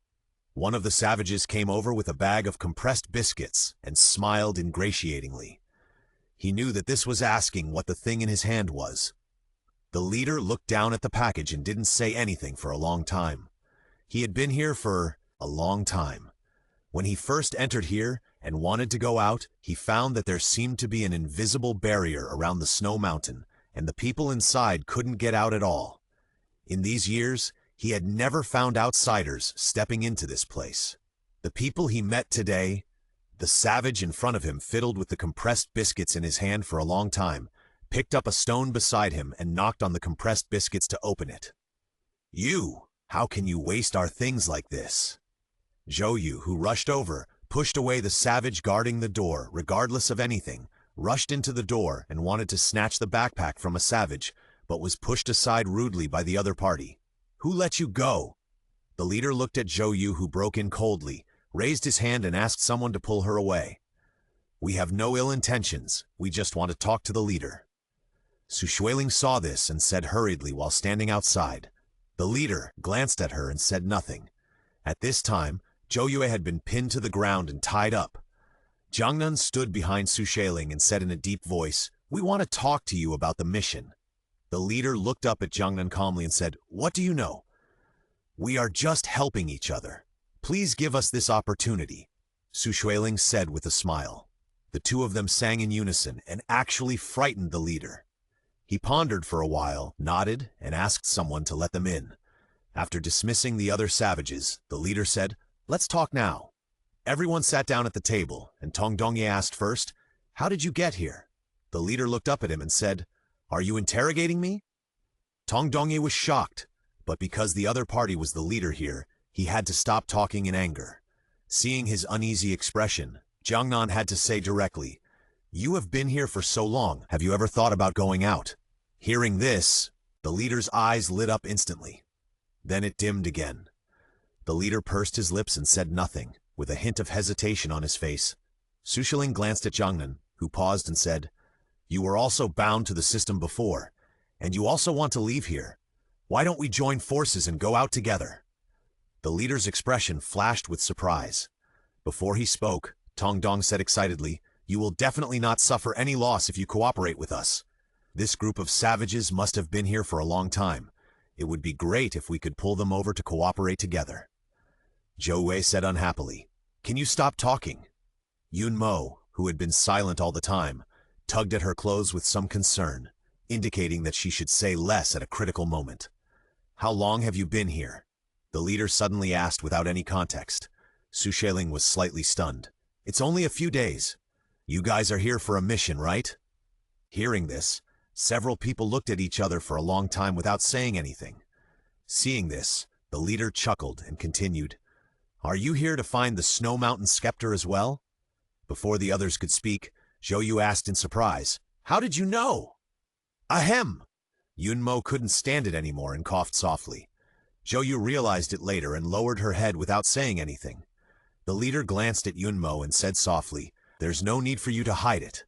One of the savages came over with a bag of compressed biscuits and smiled ingratiatingly. He knew that this was asking what the thing in his hand was. The leader looked down at the package and didn't say anything for a long time. He had been here for a long time. When he first entered here and wanted to go out, he found that there seemed to be an invisible barrier around the snow mountain, and the people inside couldn't get out at all. In these years, he had never found outsiders stepping into this place. The people he met today, the savage in front of him fiddled with the compressed biscuits in his hand for a long time, picked up a stone beside him and knocked on the compressed biscuits to open it. "You! How can you waste our things like this?" Zhou, who rushed over, pushed away the savage guarding the door, regardless of anything, rushed into the door and wanted to snatch the backpack from a savage, but was pushed aside rudely by the other party. "Who let you go?" The leader looked at Zhou, who broke in coldly, raised his hand and asked someone to pull her away. "We have no ill intentions, we just want to talk to the leader." Xueling saw this and said hurriedly while standing outside. The leader glanced at her and said nothing. At this time, Zhou had been pinned to the ground and tied up. Jiangnan stood behind Xueling and said in a deep voice, "We want to talk to you about the mission." The leader looked up at Jiangnan calmly and said, "What do you know?" "We are just helping each other. Please give us this opportunity," Xueling said with a smile. The two of them sang in unison and actually frightened the leader. He pondered for a while, nodded, and asked someone to let them in. After dismissing the other savages, the leader said, "Let's talk now." Everyone sat down at the table, and Tong Dongye asked first, "How did you get here?" The leader looked up at him and said, "Are you interrogating me?" Tong Dongye was shocked, but because the other party was the leader here, he had to stop talking in anger. Seeing his uneasy expression, Jiangnan had to say directly, "You have been here for so long, have you ever thought about going out?" Hearing this, the leader's eyes lit up instantly. Then it dimmed again. The leader pursed his lips and said nothing, with a hint of hesitation on his face. Xueling glanced at Jiangnan, who paused and said, "You were also bound to the system before, and you also want to leave here. Why don't we join forces and go out together?" The leader's expression flashed with surprise. Before he spoke, Tong Dong said excitedly, "You will definitely not suffer any loss if you cooperate with us. This group of savages must have been here for a long time. It would be great if we could pull them over to cooperate together." Zhou said unhappily, "Can you stop talking?" Yun Mo, who had been silent all the time, tugged at her clothes with some concern, indicating that she should say less at a critical moment. "How long have you been here?" the leader suddenly asked without any context. Xueling was slightly stunned. "It's only a few days. You guys are here for a mission, right?" Hearing this, several people looked at each other for a long time without saying anything. Seeing this, the leader chuckled and continued, "Are you here to find the Snow Mountain Scepter as well?" Before the others could speak, Zhou asked in surprise, "How did you know?" "Ahem!" Yun Mo couldn't stand it anymore and coughed softly. Zhou realized it later and lowered her head without saying anything. The leader glanced at Yun Mo and said softly, "There's no need for you to hide it.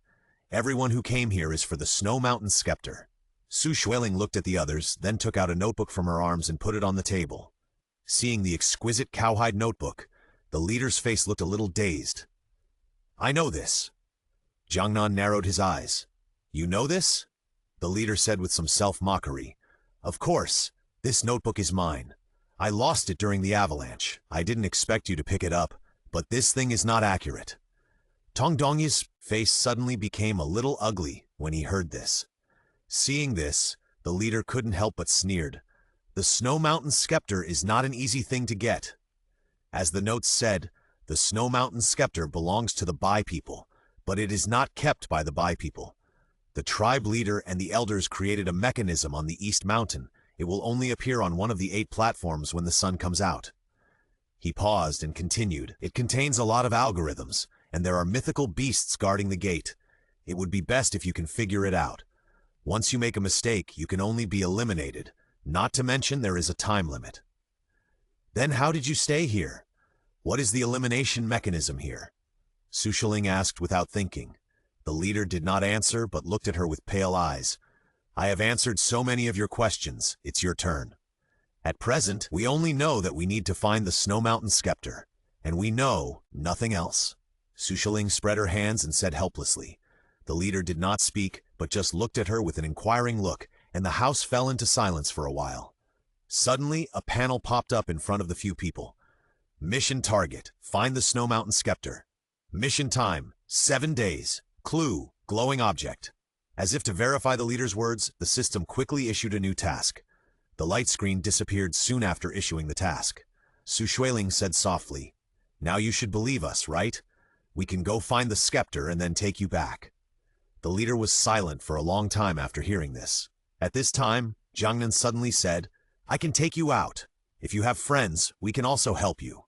Everyone who came here is for the Snow Mountain Scepter." Xueling looked at the others, then took out a notebook from her arms and put it on the table. Seeing the exquisite cowhide notebook, the leader's face looked a little dazed. "I know this." Jiangnan narrowed his eyes. "You know this?" The leader said with some self-mockery. "Of course, this notebook is mine. I lost it during the avalanche. I didn't expect you to pick it up, but this thing is not accurate." Tong Dongye's face suddenly became a little ugly when he heard this. Seeing this, the leader couldn't help but sneered. The Snow Mountain Scepter is not an easy thing to get. As the notes said, the Snow Mountain Scepter belongs to the Bai people, but it is not kept by the Bai people. The tribe leader and the elders created a mechanism on the East Mountain, It will only appear on one of the 8 platforms when the sun comes out. He paused and continued. It contains a lot of algorithms, and there are mythical beasts guarding the gate. It would be best if you can figure it out. Once you make a mistake, you can only be eliminated. Not to mention there is a time limit. Then how did you stay here? What is the elimination mechanism here? Xueling asked without thinking. The leader did not answer but looked at her with pale eyes. I have answered so many of your questions. It's your turn. At present, we only know that we need to find the Snow Mountain Scepter, and we know nothing else. Xueling spread her hands and said helplessly. The leader did not speak, but just looked at her with an inquiring look, and the house fell into silence for a while. Suddenly, a panel popped up in front of the few people. Mission target, find the Snow Mountain Scepter. Mission time, 7 days. Clue, glowing object. As if to verify the leader's words, the system quickly issued a new task. The light screen disappeared soon after issuing the task. Xueling said softly, Now you should believe us, right? We can go find the scepter and then take you back. The leader was silent for a long time after hearing this. At this time, Jiangnan suddenly said, I can take you out. If you have friends, we can also help you.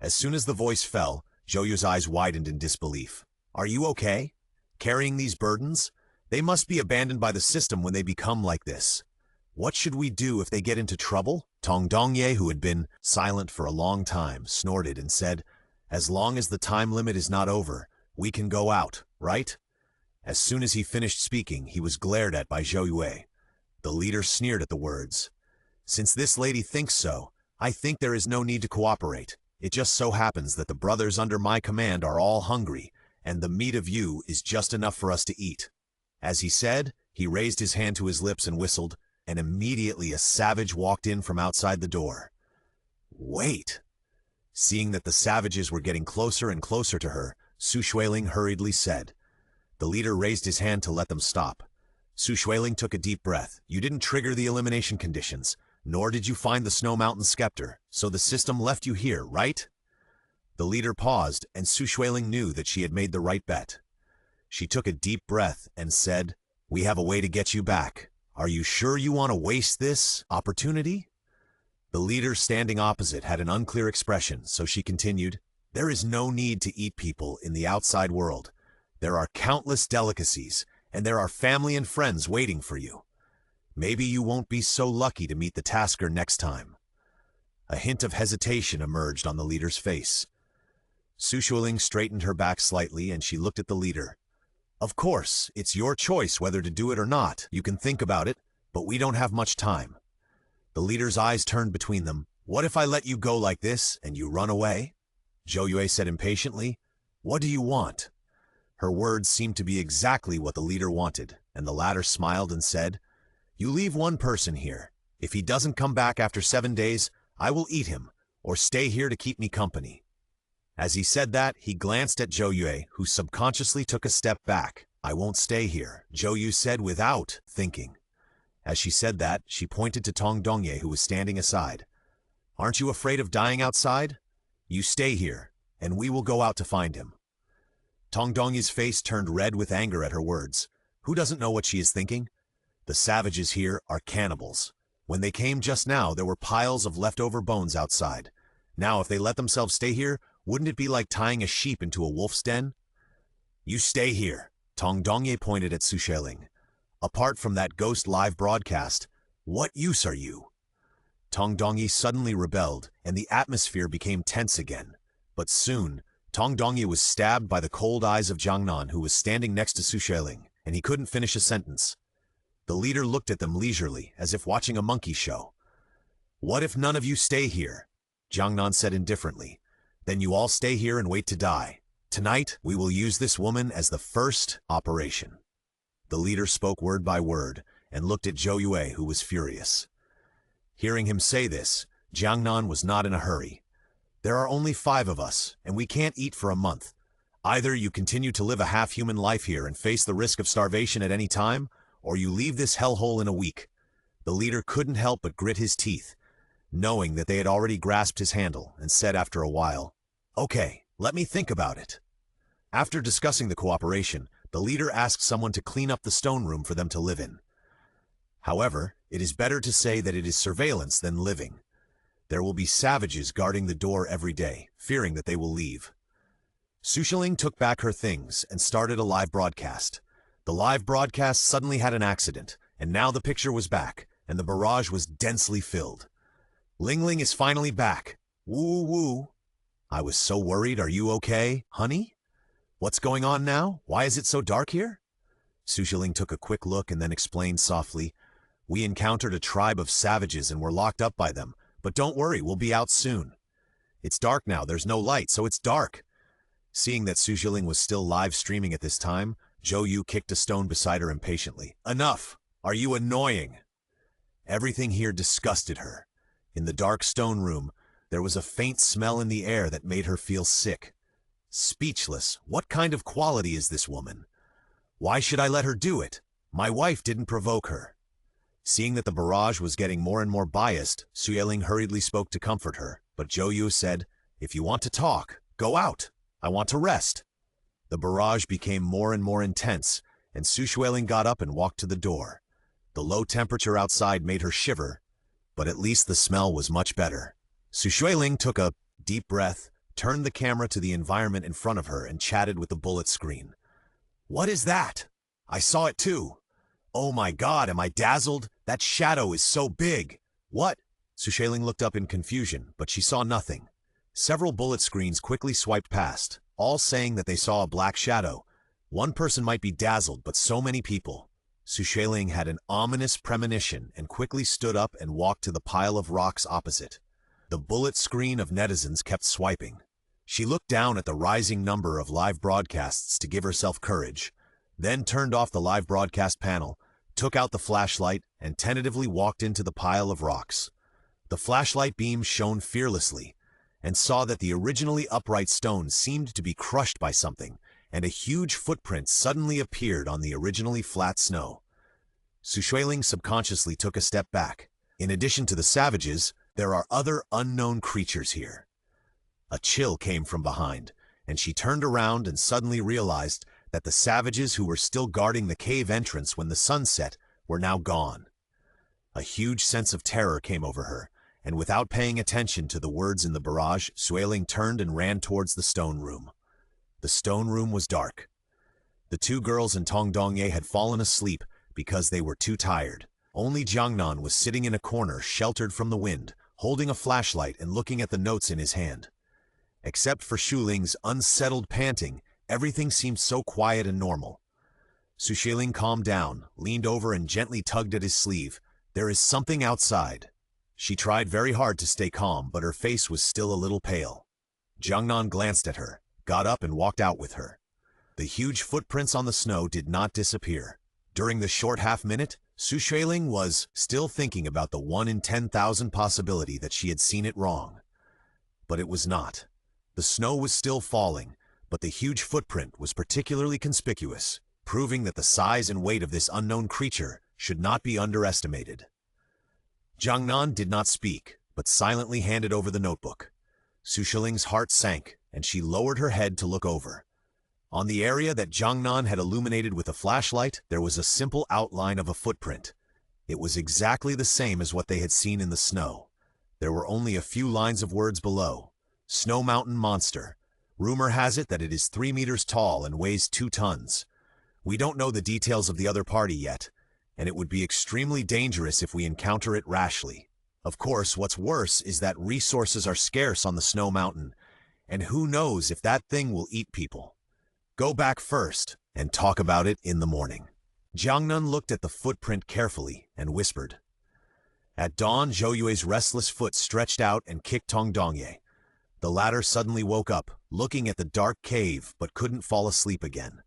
As soon as the voice fell, Zhou's eyes widened in disbelief. Are you okay? Carrying these burdens? They must be abandoned by the system when they become like this. What should we do if they get into trouble? Tong Dongye, who had been silent for a long time, snorted and said, As long as the time limit is not over, we can go out, right? As soon as he finished speaking, he was glared at by Zhou. The leader sneered at the words. Since this lady thinks so, I think there is no need to cooperate. It just so happens that the brothers under my command are all hungry, and the meat of you is just enough for us to eat. As he said, he raised his hand to his lips and whistled, and immediately a savage walked in from outside the door. Wait! Seeing that the savages were getting closer and closer to her, Xueling hurriedly said. The leader raised his hand to let them stop. Xueling took a deep breath. You didn't trigger the elimination conditions, nor did you find the Snow Mountain Scepter, so the system left you here, right? The leader paused, and Xueling knew that she had made the right bet. She took a deep breath and said, We have a way to get you back. Are you sure you want to waste this opportunity? The leader standing opposite had an unclear expression, so she continued, There is no need to eat people in the outside world. There are countless delicacies, and there are family and friends waiting for you. Maybe you won't be so lucky to meet the tasker next time. A hint of hesitation emerged on the leader's face. Xueling straightened her back slightly and she looked at the leader. Of course, it's your choice whether to do it or not. You can think about it, but we don't have much time. The leader's eyes turned between them. What if I let you go like this and you run away? Zhou said impatiently. What do you want? Her words seemed to be exactly what the leader wanted, and the latter smiled and said, You leave one person here. If he doesn't come back after 7 days, I will eat him, or stay here to keep me company. As he said that, he glanced at Zhou, who subconsciously took a step back. I won't stay here, Zhou said without thinking. As she said that, she pointed to Tong Dongye, who was standing aside. Aren't you afraid of dying outside? You stay here, and we will go out to find him. Tong Dongye's face turned red with anger at her words. Who doesn't know what she is thinking? The savages here are cannibals. When they came just now, there were piles of leftover bones outside. Now, if they let themselves stay here, wouldn't it be like tying a sheep into a wolf's den? You stay here, Tong Dongye pointed at Xueling. Apart from that ghost live broadcast, what use are you? Tong Dongye suddenly rebelled, and the atmosphere became tense again. But soon, Tong Dongye was stabbed by the cold eyes of Jiangnan, who was standing next to Xueling, and he couldn't finish a sentence. The leader looked at them leisurely, as if watching a monkey show. What if none of you stay here? Jiangnan said indifferently. Then you all stay here and wait to die. Tonight, we will use this woman as the first operation. The leader spoke word by word, and looked at Zhou, who was furious. Hearing him say this, Jiangnan was not in a hurry. There are only 5 of us, and we can't eat for a month. Either you continue to live a half-human life here and face the risk of starvation at any time, or you leave this hellhole in a week. The leader couldn't help but grit his teeth, knowing that they had already grasped his handle, and said after a while, Okay, let me think about it. After discussing the cooperation, the leader asked someone to clean up the stone room for them to live in. However, it is better to say that it is surveillance than living. There will be savages guarding the door every day, fearing that they will leave. Xueling took back her things and started a live broadcast. The live broadcast suddenly had an accident, and now the picture was back, and the barrage was densely filled. Ling is finally back. Woo woo. I was so worried. Are you okay, honey? What's going on now? Why is it so dark here? Xueling took a quick look and then explained softly, We encountered a tribe of savages and were locked up by them, but don't worry, we'll be out soon. It's dark now, there's no light, so it's dark. Seeing that Xueling was still live streaming at this time, Zhou Yu kicked a stone beside her impatiently. Enough! Are you annoying? Everything here disgusted her. In the dark stone room, there was a faint smell in the air that made her feel sick. Speechless, what kind of quality is this woman? Why should I let her do it? My wife didn't provoke her. Seeing that the barrage was getting more and more biased, Xueling hurriedly spoke to comfort her, but Zhou Yu said, If you want to talk, go out. I want to rest. The barrage became more and more intense, and Xueling got up and walked to the door. The low temperature outside made her shiver, but at least the smell was much better. Xueling took a deep breath, turned the camera to the environment in front of her, and chatted with the bullet screen. What is that? I saw it too. Oh my God, am I dazzled? That shadow is so big. What? Xueling looked up in confusion, but she saw nothing. Several bullet screens quickly swiped past, all saying that they saw a black shadow. One person might be dazzled, but so many people. Xueling had an ominous premonition and quickly stood up and walked to the pile of rocks opposite. The bullet screen of netizens kept swiping. She looked down at the rising number of live broadcasts to give herself courage, then turned off the live broadcast panel, took out the flashlight, and tentatively walked into the pile of rocks. The flashlight beam shone fearlessly, and saw that the originally upright stone seemed to be crushed by something, and a huge footprint suddenly appeared on the originally flat snow. Xueling subconsciously took a step back. In addition to the savages, there are other unknown creatures here. A chill came from behind, and she turned around and suddenly realized that the savages who were still guarding the cave entrance when the sun set were now gone. A huge sense of terror came over her, and without paying attention to the words in the barrage, Xueling turned and ran towards the stone room. The stone room was dark. The two girls and Tong Dongye had fallen asleep because they were too tired. Only Jiangnan was sitting in a corner, sheltered from the wind, holding a flashlight and looking at the notes in his hand. Except for Xuling's unsettled panting, everything seemed so quiet and normal. Xueling calmed down, leaned over and gently tugged at his sleeve. There is something outside. She tried very hard to stay calm, but her face was still a little pale. Jiangnan glanced at her, got up and walked out with her. The huge footprints on the snow did not disappear. During the short half-minute, Xueling was still thinking about the 1 in 10,000 possibility that she had seen it wrong. But it was not. The snow was still falling, but the huge footprint was particularly conspicuous, proving that the size and weight of this unknown creature should not be underestimated. Jiangnan did not speak, but silently handed over the notebook. Xueling's heart sank, and she lowered her head to look over. On the area that Jiangnan had illuminated with a flashlight, there was a simple outline of a footprint. It was exactly the same as what they had seen in the snow. There were only a few lines of words below. Snow Mountain Monster. Rumor has it that it is 3 meters tall and weighs 2 tons. We don't know the details of the other party yet, and it would be extremely dangerous if we encounter it rashly. Of course, what's worse is that resources are scarce on the Snow Mountain, and who knows if that thing will eat people. Go back first and talk about it in the morning. Jiangnan looked at the footprint carefully and whispered. At dawn, Zhou Yue's restless foot stretched out and kicked Tong Dongye. The latter suddenly woke up, looking at the dark cave, but couldn't fall asleep again.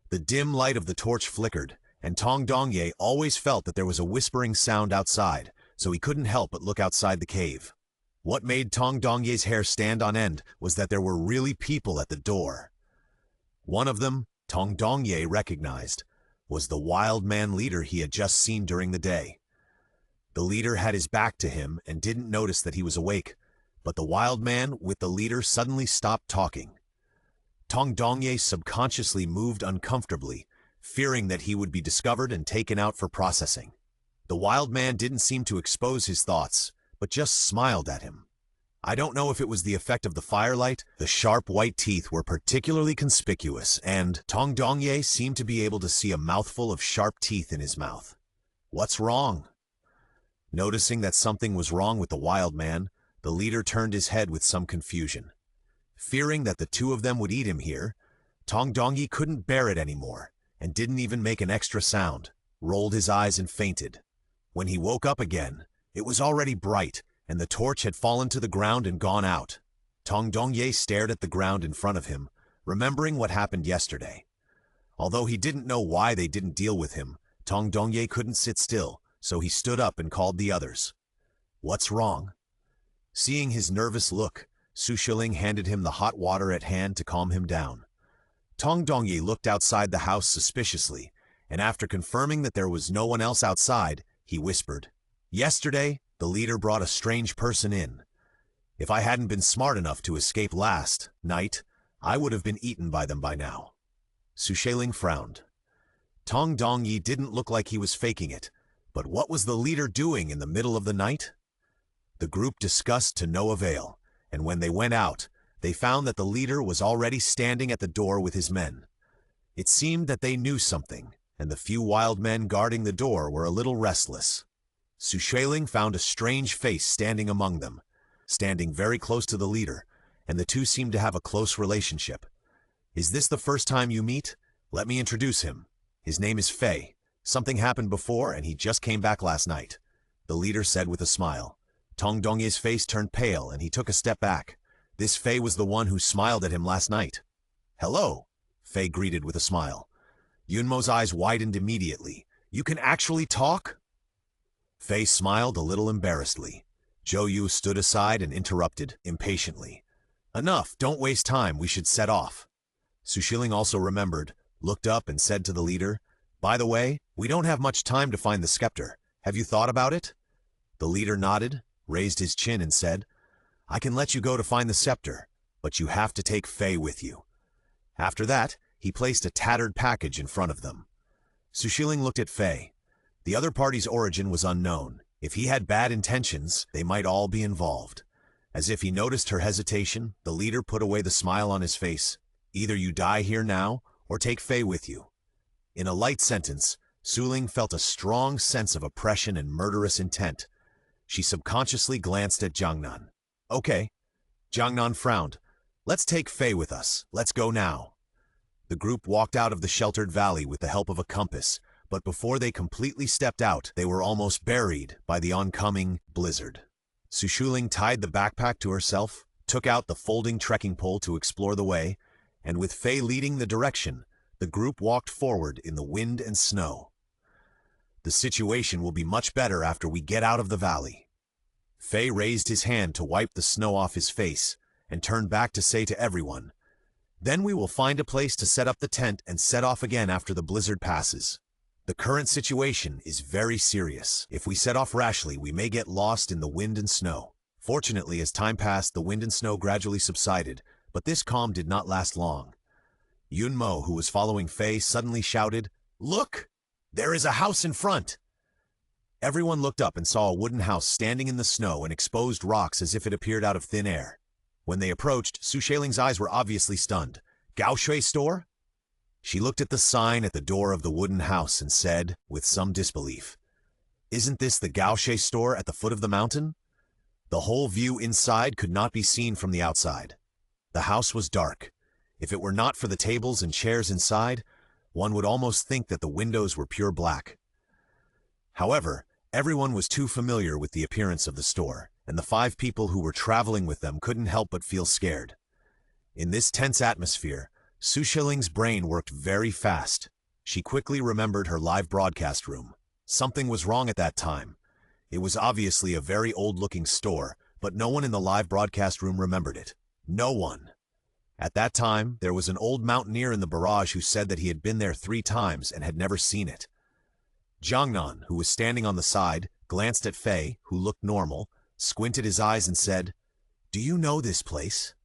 The dim light of the torch flickered, and Tong Dongye always felt that there was a whispering sound outside, so he couldn't help but look outside the cave. What made Tong Dongye's hair stand on end was that there were really people at the door. One of them, Tong Dongye recognized, was the wild man leader he had just seen during the day. The leader had his back to him and didn't notice that he was awake, but the wild man with the leader suddenly stopped talking. Tong Dongye subconsciously moved uncomfortably, fearing that he would be discovered and taken out for processing. The wild man didn't seem to expose his thoughts, but just smiled at him. I don't know if it was the effect of the firelight. The sharp white teeth were particularly conspicuous, and Tong Dongye seemed to be able to see a mouthful of sharp teeth in his mouth. What's wrong? Noticing that something was wrong with the wild man, the leader turned his head with some confusion. Fearing that the two of them would eat him here, Tong Dongye couldn't bear it anymore, and didn't even make an extra sound, rolled his eyes and fainted. When he woke up again, it was already bright, and the torch had fallen to the ground and gone out. Tong Dongye stared at the ground in front of him, remembering what happened yesterday. Although he didn't know why they didn't deal with him, Tong Dongye couldn't sit still, so he stood up and called the others. What's wrong? Seeing his nervous look, Xueling handed him the hot water at hand to calm him down. Tong Dongye looked outside the house suspiciously, and after confirming that there was no one else outside, he whispered, "Yesterday, the leader brought a strange person in. If I hadn't been smart enough to escape last night, I would have been eaten by them by now." Xueling frowned. Tong Dongye didn't look like he was faking it, but what was the leader doing in the middle of the night? The group discussed to no avail, and when they went out, they found that the leader was already standing at the door with his men. It seemed that they knew something, and the few wild men guarding the door were a little restless. Xueling found a strange face standing among them, standing very close to the leader, and the two seemed to have a close relationship. "Is this the first time you meet? Let me introduce him. His name is Fei. Something happened before, and he just came back last night," the leader said with a smile. Tong Dongye's face turned pale, and he took a step back. This Fei was the one who smiled at him last night. "Hello," Fei greeted with a smile. Yunmo's eyes widened immediately. "You can actually talk?" Fei smiled a little embarrassedly. Zhou Yu stood aside and interrupted impatiently. "Enough, don't waste time, we should set off." Xueling also remembered, looked up and said to the leader, "By the way, we don't have much time to find the scepter. Have you thought about it?" The leader nodded, raised his chin and said, "I can let you go to find the scepter, but you have to take Fei with you." After that, he placed a tattered package in front of them. Xueling looked at Fei. The other party's origin was unknown. If he had bad intentions, they might all be involved. As if he noticed her hesitation, the leader put away the smile on his face. "Either you die here now, or take Fei with you." In a light sentence, Xueling felt a strong sense of oppression and murderous intent. She subconsciously glanced at Jiangnan. "Okay." Jiangnan frowned. "Let's take Fei with us. Let's go now." The group walked out of the sheltered valley with the help of a compass, but before they completely stepped out, they were almost buried by the oncoming blizzard. Xueling tied the backpack to herself, took out the folding trekking pole to explore the way, and with Fei leading the direction, the group walked forward in the wind and snow. "The situation will be much better after we get out of the valley." Fei raised his hand to wipe the snow off his face, and turned back to say to everyone, "Then we will find a place to set up the tent and set off again after the blizzard passes. The current situation is very serious. If we set off rashly, we may get lost in the wind and snow." Fortunately, as time passed, the wind and snow gradually subsided, but this calm did not last long. Yunmo, who was following Fei, suddenly shouted, "Look! There is a house in front!" Everyone looked up and saw a wooden house standing in the snow and exposed rocks as if it appeared out of thin air. When they approached, Xueling's eyes were obviously stunned. "Gao Shui store?" She looked at the sign at the door of the wooden house and said, with some disbelief, "Isn't this the Gao Shui store at the foot of the mountain?" The whole view inside could not be seen from the outside. The house was dark. If it were not for the tables and chairs inside, one would almost think that the windows were pure black. However, everyone was too familiar with the appearance of the store, and the 5 people who were traveling with them couldn't help but feel scared. In this tense atmosphere, Xueling's brain worked very fast. She quickly remembered her live broadcast room. Something was wrong at that time. It was obviously a very old-looking store, but no one in the live broadcast room remembered it. No one. At that time, there was an old mountaineer in the barrage who said that he had been there 3 times and had never seen it. Jiangnan, who was standing on the side, glanced at Fei, who looked normal, squinted his eyes and said, "Do you know this place?"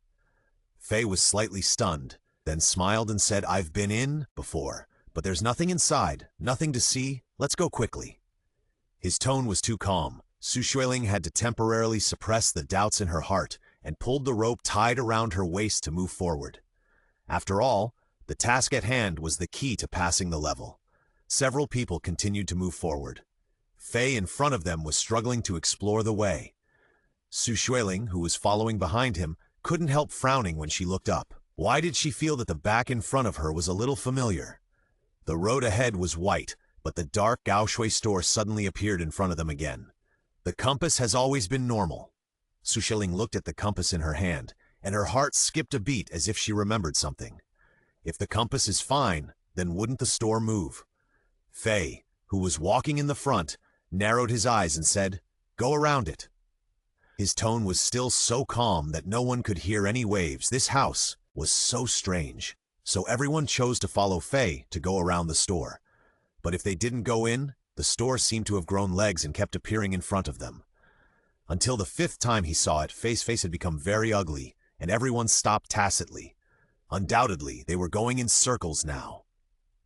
Fei was slightly stunned, then smiled and said, "I've been in before, but there's nothing inside, nothing to see. Let's go quickly." His tone was too calm. Xueling had to temporarily suppress the doubts in her heart and pulled the rope tied around her waist to move forward. After all, the task at hand was the key to passing the level. Several people continued to move forward. Fei in front of them was struggling to explore the way. Xueling, who was following behind him, couldn't help frowning when she looked up. Why did she feel that the back in front of her was a little familiar? The road ahead was white, but the dark Gaoshui store suddenly appeared in front of them again. The compass has always been normal. Xueling looked at the compass in her hand, and her heart skipped a beat as if she remembered something. If the compass is fine, then wouldn't the store move? Fei, who was walking in the front, narrowed his eyes and said, "Go around it." His tone was still so calm that no one could hear any waves. This house was so strange. So everyone chose to follow Fei to go around the store. But if they didn't go in, the store seemed to have grown legs and kept appearing in front of them. Until the 5th time he saw it, Fei's face had become very ugly, and everyone stopped tacitly. Undoubtedly, they were going in circles now.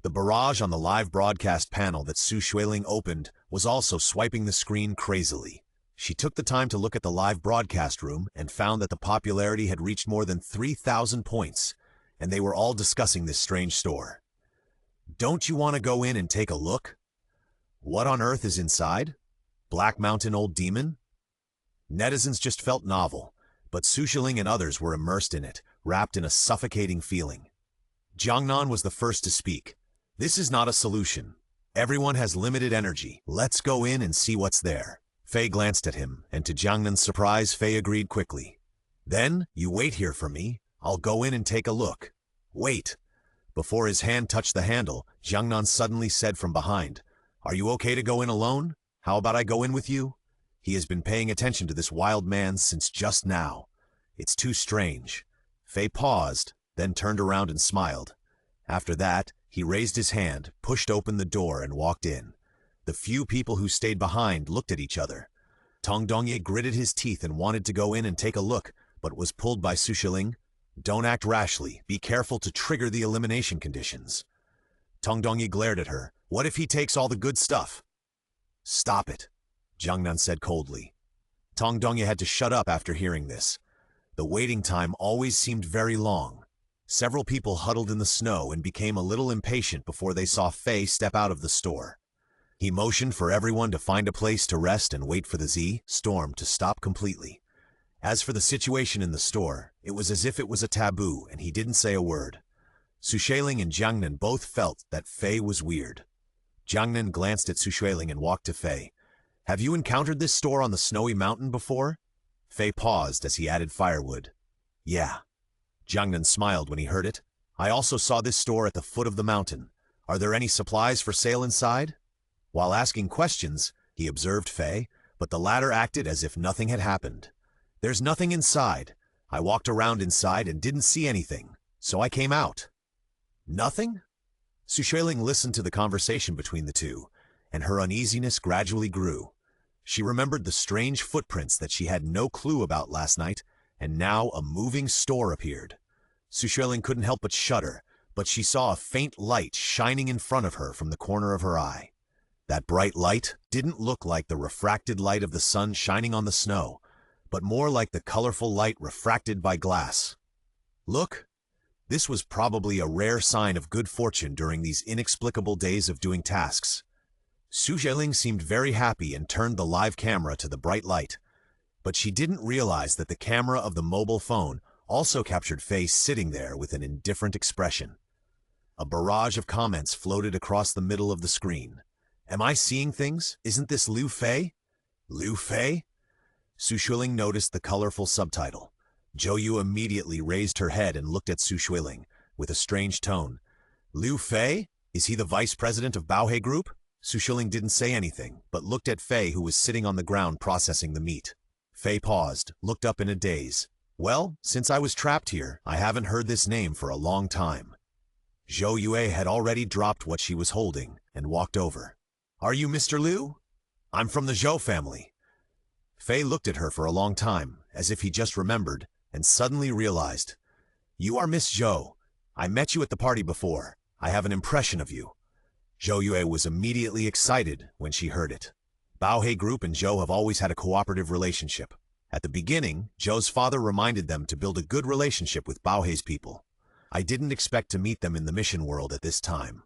The barrage on the live broadcast panel that Xueling opened was also swiping the screen crazily. She took the time to look at the live broadcast room and found that the popularity had reached more than 3,000 points, and they were all discussing this strange store. "Don't you want to go in and take a look? What on earth is inside? Black Mountain Old Demon?" Netizens just felt novel, but Xueling and others were immersed in it, wrapped in a suffocating feeling. Jiangnan was the first to speak. "This is not a solution. Everyone has limited energy. Let's go in and see what's there." Fei glanced at him, and to Jiangnan's surprise, Fei agreed quickly. "Then, you wait here for me. I'll go in and take a look." "Wait." Before his hand touched the handle, Jiangnan suddenly said from behind, "Are you okay to go in alone? How about I go in with you? He has been paying attention to this wild man since just now. It's too strange." Fei paused, then turned around and smiled. After that, he raised his hand, pushed open the door, and walked in. The few people who stayed behind looked at each other. Tong Dongye gritted his teeth and wanted to go in and take a look, but was pulled by Xueling. "Don't act rashly. Be careful to trigger the elimination conditions." Tong Dongye glared at her. "What if he takes all the good stuff?" "Stop it," Jiangnan said coldly. Tong Dongye had to shut up after hearing this. The waiting time always seemed very long. Several people huddled in the snow and became a little impatient before they saw Fei step out of the store. He motioned for everyone to find a place to rest and wait for the storm to stop completely. As for the situation in the store, it was as if it was a taboo, and he didn't say a word. Xueling and Jiangnan both felt that Fei was weird. Jiangnan glanced at Xueling and walked to Fei. "Have you encountered this store on the snowy mountain before?" Fei paused as he added firewood. "Yeah." Jiangnan smiled when he heard it. "I also saw this store at the foot of the mountain. Are there any supplies for sale inside?" While asking questions, he observed Fei, but the latter acted as if nothing had happened. "There's nothing inside. I walked around inside and didn't see anything, so I came out." "Nothing?" Xueling listened to the conversation between the two, and her uneasiness gradually grew. She remembered the strange footprints that she had no clue about last night, and now a moving store appeared. Xueling couldn't help but shudder, but she saw a faint light shining in front of her from the corner of her eye. That bright light didn't look like the refracted light of the sun shining on the snow, but more like the colorful light refracted by glass. Look, this was probably a rare sign of good fortune during these inexplicable days of doing tasks. Xueling seemed very happy and turned the live camera to the bright light, but she didn't realize that the camera of the mobile phone also captured Fei sitting there with an indifferent expression. A barrage of comments floated across the middle of the screen. "Am I seeing things? Isn't this Liu Fei?" "Liu Fei?" Xueling noticed the colorful subtitle. Zhou Yu immediately raised her head and looked at Xueling with a strange tone. "Liu Fei? Is he the vice president of Baohe Group?" Xueling didn't say anything, but looked at Fei, who was sitting on the ground processing the meat. Fei paused, looked up in a daze. "Well, since I was trapped here, I haven't heard this name for a long time." Zhou Yue had already dropped what she was holding and walked over. "Are you Mr. Liu? I'm from the Zhou family." Fei looked at her for a long time, as if he just remembered, and suddenly realized. "You are Miss Zhou. I met you at the party before. I have an impression of you." Zhou Yue was immediately excited when she heard it. Baohe Group and Zhou have always had a cooperative relationship. At the beginning, Zhou's father reminded them to build a good relationship with Baohe's people. I didn't expect to meet them in the mission world at this time.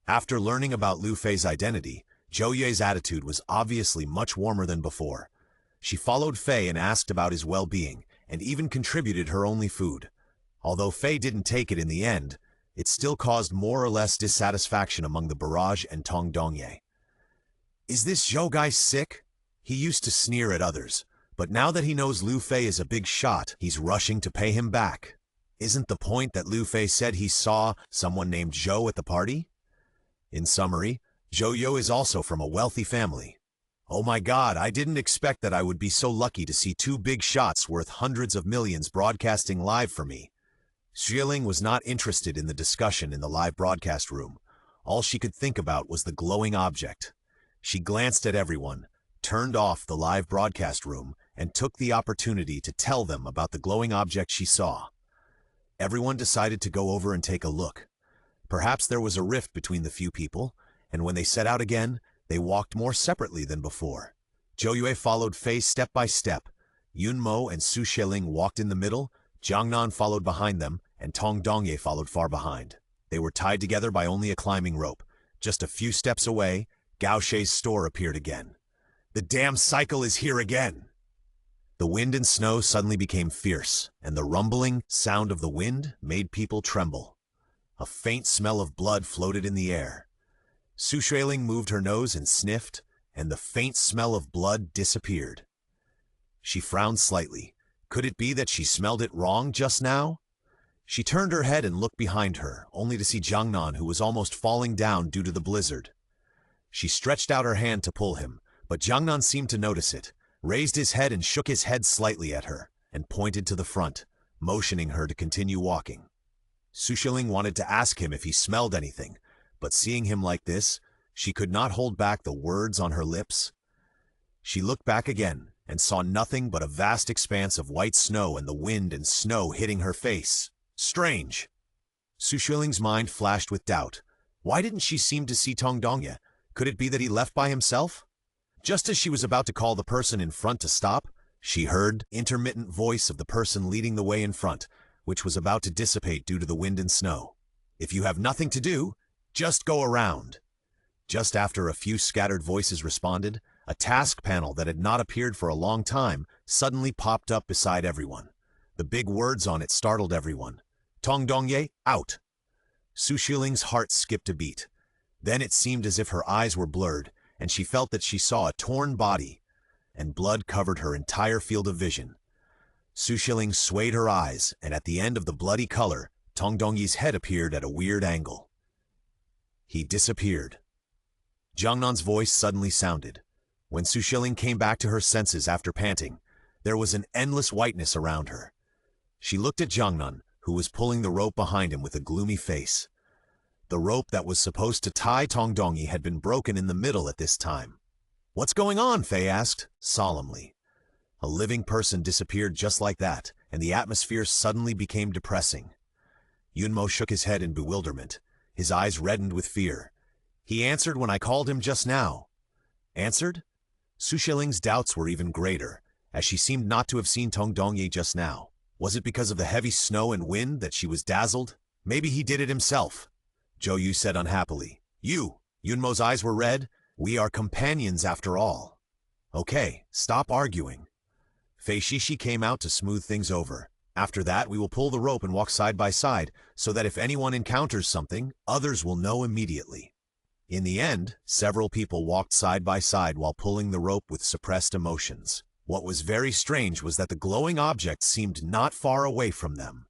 After learning about Lu Fei's identity, Zhou Yue's attitude was obviously much warmer than before. She followed Fei and asked about his well-being, and even contributed her only food. Although Fei didn't take it in the end, it still caused more or less dissatisfaction among the Barrage and Tong Dongye. Is this Zhou guy sick? He used to sneer at others, but now that he knows Lu Fei is a big shot, he's rushing to pay him back. Isn't the point that Lu Fei said he saw someone named Zhou at the party? In summary, Zhou Yu is also from a wealthy family. Oh my god, I didn't expect that I would be so lucky to see two big shots worth hundreds of millions broadcasting live for me. Xueling was not interested in the discussion in the live broadcast room. All she could think about was the glowing object. She glanced at everyone, turned off the live broadcast room, and took the opportunity to tell them about the glowing object she saw. Everyone decided to go over and take a look. Perhaps there was a rift between the few people, and when they set out again, they walked more separately than before. Zhou Yue followed Fei step by step. Yunmo and Xueling walked in the middle, Jiangnan followed behind them, and Tong Dongye followed far behind. They were tied together by only a climbing rope. Just a few steps away, Gao Shei's store appeared again. The damn cycle is here again! The wind and snow suddenly became fierce, and the rumbling sound of the wind made people tremble. A faint smell of blood floated in the air. Xueling moved her nose and sniffed, and the faint smell of blood disappeared. She frowned slightly. Could it be that she smelled it wrong just now? She turned her head and looked behind her, only to see Jiangnan, who was almost falling down due to the blizzard. She stretched out her hand to pull him, but Jiangnan seemed to notice it, raised his head and shook his head slightly at her, and pointed to the front, motioning her to continue walking. Xueling wanted to ask him if he smelled anything, but seeing him like this, she could not hold back the words on her lips. She looked back again, and saw nothing but a vast expanse of white snow and the wind and snow hitting her face. Strange! Xueling's mind flashed with doubt. Why didn't she seem to see Tong Dongye? Could it be that he left by himself? Just as she was about to call the person in front to stop, she heard the intermittent voice of the person leading the way in front, which was about to dissipate due to the wind and snow. If you have nothing to do, just go around. Just after a few scattered voices responded, a task panel that had not appeared for a long time suddenly popped up beside everyone. The big words on it startled everyone. Tong Dongye, out! Xueling's heart skipped a beat. Then it seemed as if her eyes were blurred, and she felt that she saw a torn body, and blood covered her entire field of vision. Xueling swayed her eyes, and at the end of the bloody color, Tong Dongye's head appeared at a weird angle. He disappeared. Jiangnan's voice suddenly sounded. When Xueling came back to her senses after panting, there was an endless whiteness around her. She looked at Jiangnan, who was pulling the rope behind him with a gloomy face. The rope that was supposed to tie Tong Dongye had been broken in the middle at this time. What's going on? Fei asked, solemnly. A living person disappeared just like that, and the atmosphere suddenly became depressing. Yunmo shook his head in bewilderment. His eyes reddened with fear. He answered when I called him just now. Answered? Xueling's doubts were even greater, as she seemed not to have seen Tong Dongye just now. Was it because of the heavy snow and wind that she was dazzled? Maybe he did it himself. Zhou Yu said unhappily. Yunmo's eyes were red. We are companions after all. Okay, stop arguing. Fei Shishi came out to smooth things over. After that, we will pull the rope and walk side by side, so that if anyone encounters something, others will know immediately. In the end, several people walked side by side while pulling the rope with suppressed emotions. What was very strange was that the glowing object seemed not far away from them.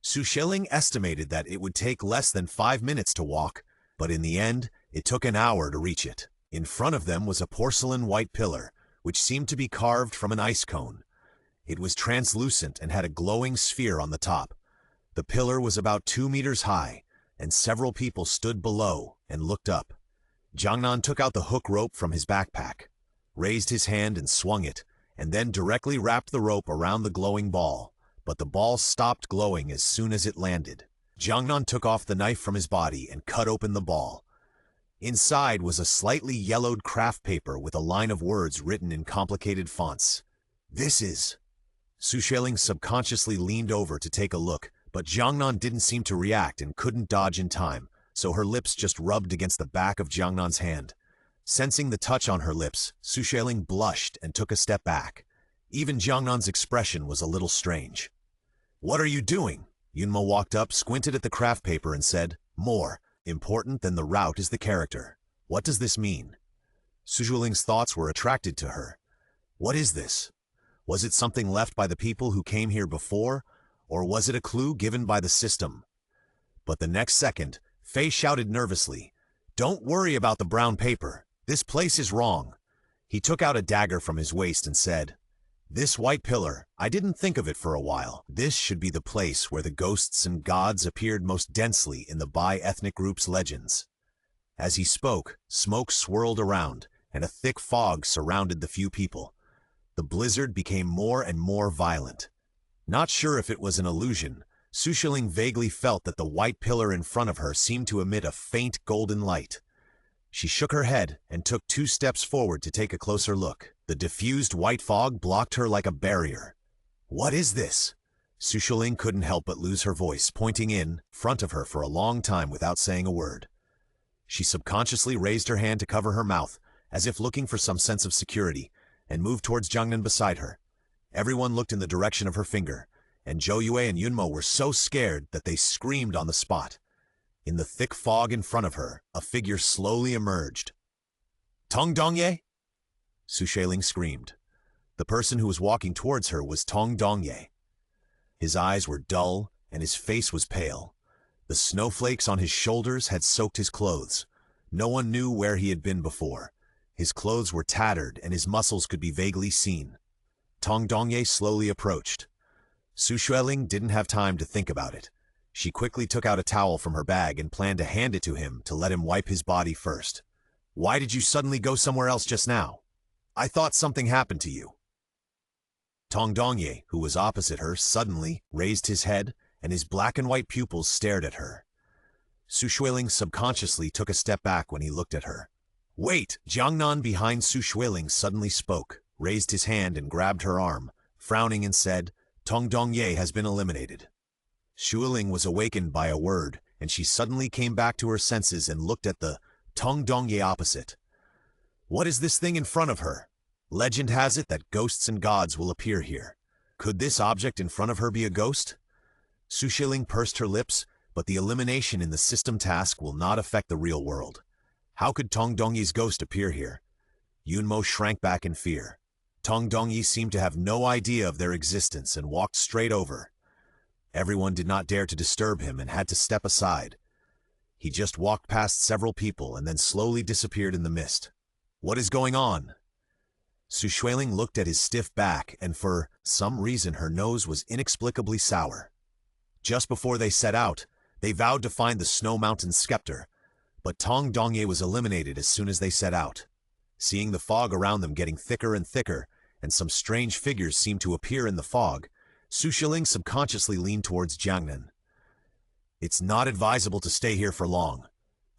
Xueling estimated that it would take less than 5 minutes to walk, but in the end, it took an hour to reach it. In front of them was a porcelain white pillar, which seemed to be carved from an ice cone. It was translucent and had a glowing sphere on the top. The pillar was about 2 meters high, and several people stood below and looked up. Jiangnan took out the hook rope from his backpack, raised his hand and swung it, and then directly wrapped the rope around the glowing ball, but the ball stopped glowing as soon as it landed. Jiangnan took off the knife from his body and cut open the ball. Inside was a slightly yellowed craft paper with a line of words written in complicated fonts. This is... Xueling subconsciously leaned over to take a look, but Jiangnan didn't seem to react and couldn't dodge in time, so her lips just rubbed against the back of Jiangnan's hand. Sensing the touch on her lips, Xueling blushed and took a step back. Even Jiangnan's expression was a little strange. "What are you doing?" Yunmo walked up, squinted at the craft paper and said, "More important than the route is the character. What does this mean?" Xueling's thoughts were attracted to her. What is this? Was it something left by the people who came here before, or was it a clue given by the system? But the next second, Fei shouted nervously, "Don't worry about the brown paper. This place is wrong." He took out a dagger from his waist and said, "This white pillar, I didn't think of it for a while. This should be the place where the ghosts and gods appeared most densely in the Bai ethnic group's legends." As he spoke, smoke swirled around, and a thick fog surrounded the few people. The blizzard became more and more violent. Not sure if it was an illusion, Xueling vaguely felt that the white pillar in front of her seemed to emit a faint golden light. She shook her head and took 2 steps forward to take a closer look. The diffused white fog blocked her like a barrier. "What is this?" Xueling couldn't help but lose her voice, pointing in front of her for a long time without saying a word. She subconsciously raised her hand to cover her mouth, as if looking for some sense of security, and moved towards Jiangnan beside her. Everyone looked in the direction of her finger, and Zhou Yue and Yunmo were so scared that they screamed on the spot. In the thick fog in front of her, a figure slowly emerged. "Tong Dongye?" Xueling screamed. The person who was walking towards her was Tong Dongye. His eyes were dull, and his face was pale. The snowflakes on his shoulders had soaked his clothes. No one knew where he had been before. His clothes were tattered, and his muscles could be vaguely seen. Tong Dongye slowly approached. Xueling didn't have time to think about it. She quickly took out a towel from her bag and planned to hand it to him to let him wipe his body first. "Why did you suddenly go somewhere else just now? I thought something happened to you." Tong Dongye, who was opposite her, suddenly raised his head, and his black and white pupils stared at her. Xueling subconsciously took a step back when he looked at her. "Wait!" Jiangnan behind Xueling suddenly spoke, raised his hand and grabbed her arm, frowning and said, "Tong Dongye has been eliminated." Xueling was awakened by a word, and she suddenly came back to her senses and looked at the Tong Dongye opposite. What is this thing in front of her? Legend has it that ghosts and gods will appear here. Could this object in front of her be a ghost? Xueling pursed her lips, but the elimination in the system task will not affect the real world. How could Tong Dongye's ghost appear here? Yunmo shrank back in fear. Tong Dongye seemed to have no idea of their existence and walked straight over. Everyone did not dare to disturb him and had to step aside. He just walked past several people and then slowly disappeared in the mist. What is going on? Xueling looked at his stiff back, and for some reason her nose was inexplicably sour. Just before they set out, they vowed to find the Snow Mountain scepter, but Tong Dongye was eliminated as soon as they set out. Seeing the fog around them getting thicker and thicker, and some strange figures seemed to appear in the fog, Xueling subconsciously leaned towards Jiangnan. It's not advisable to stay here for long.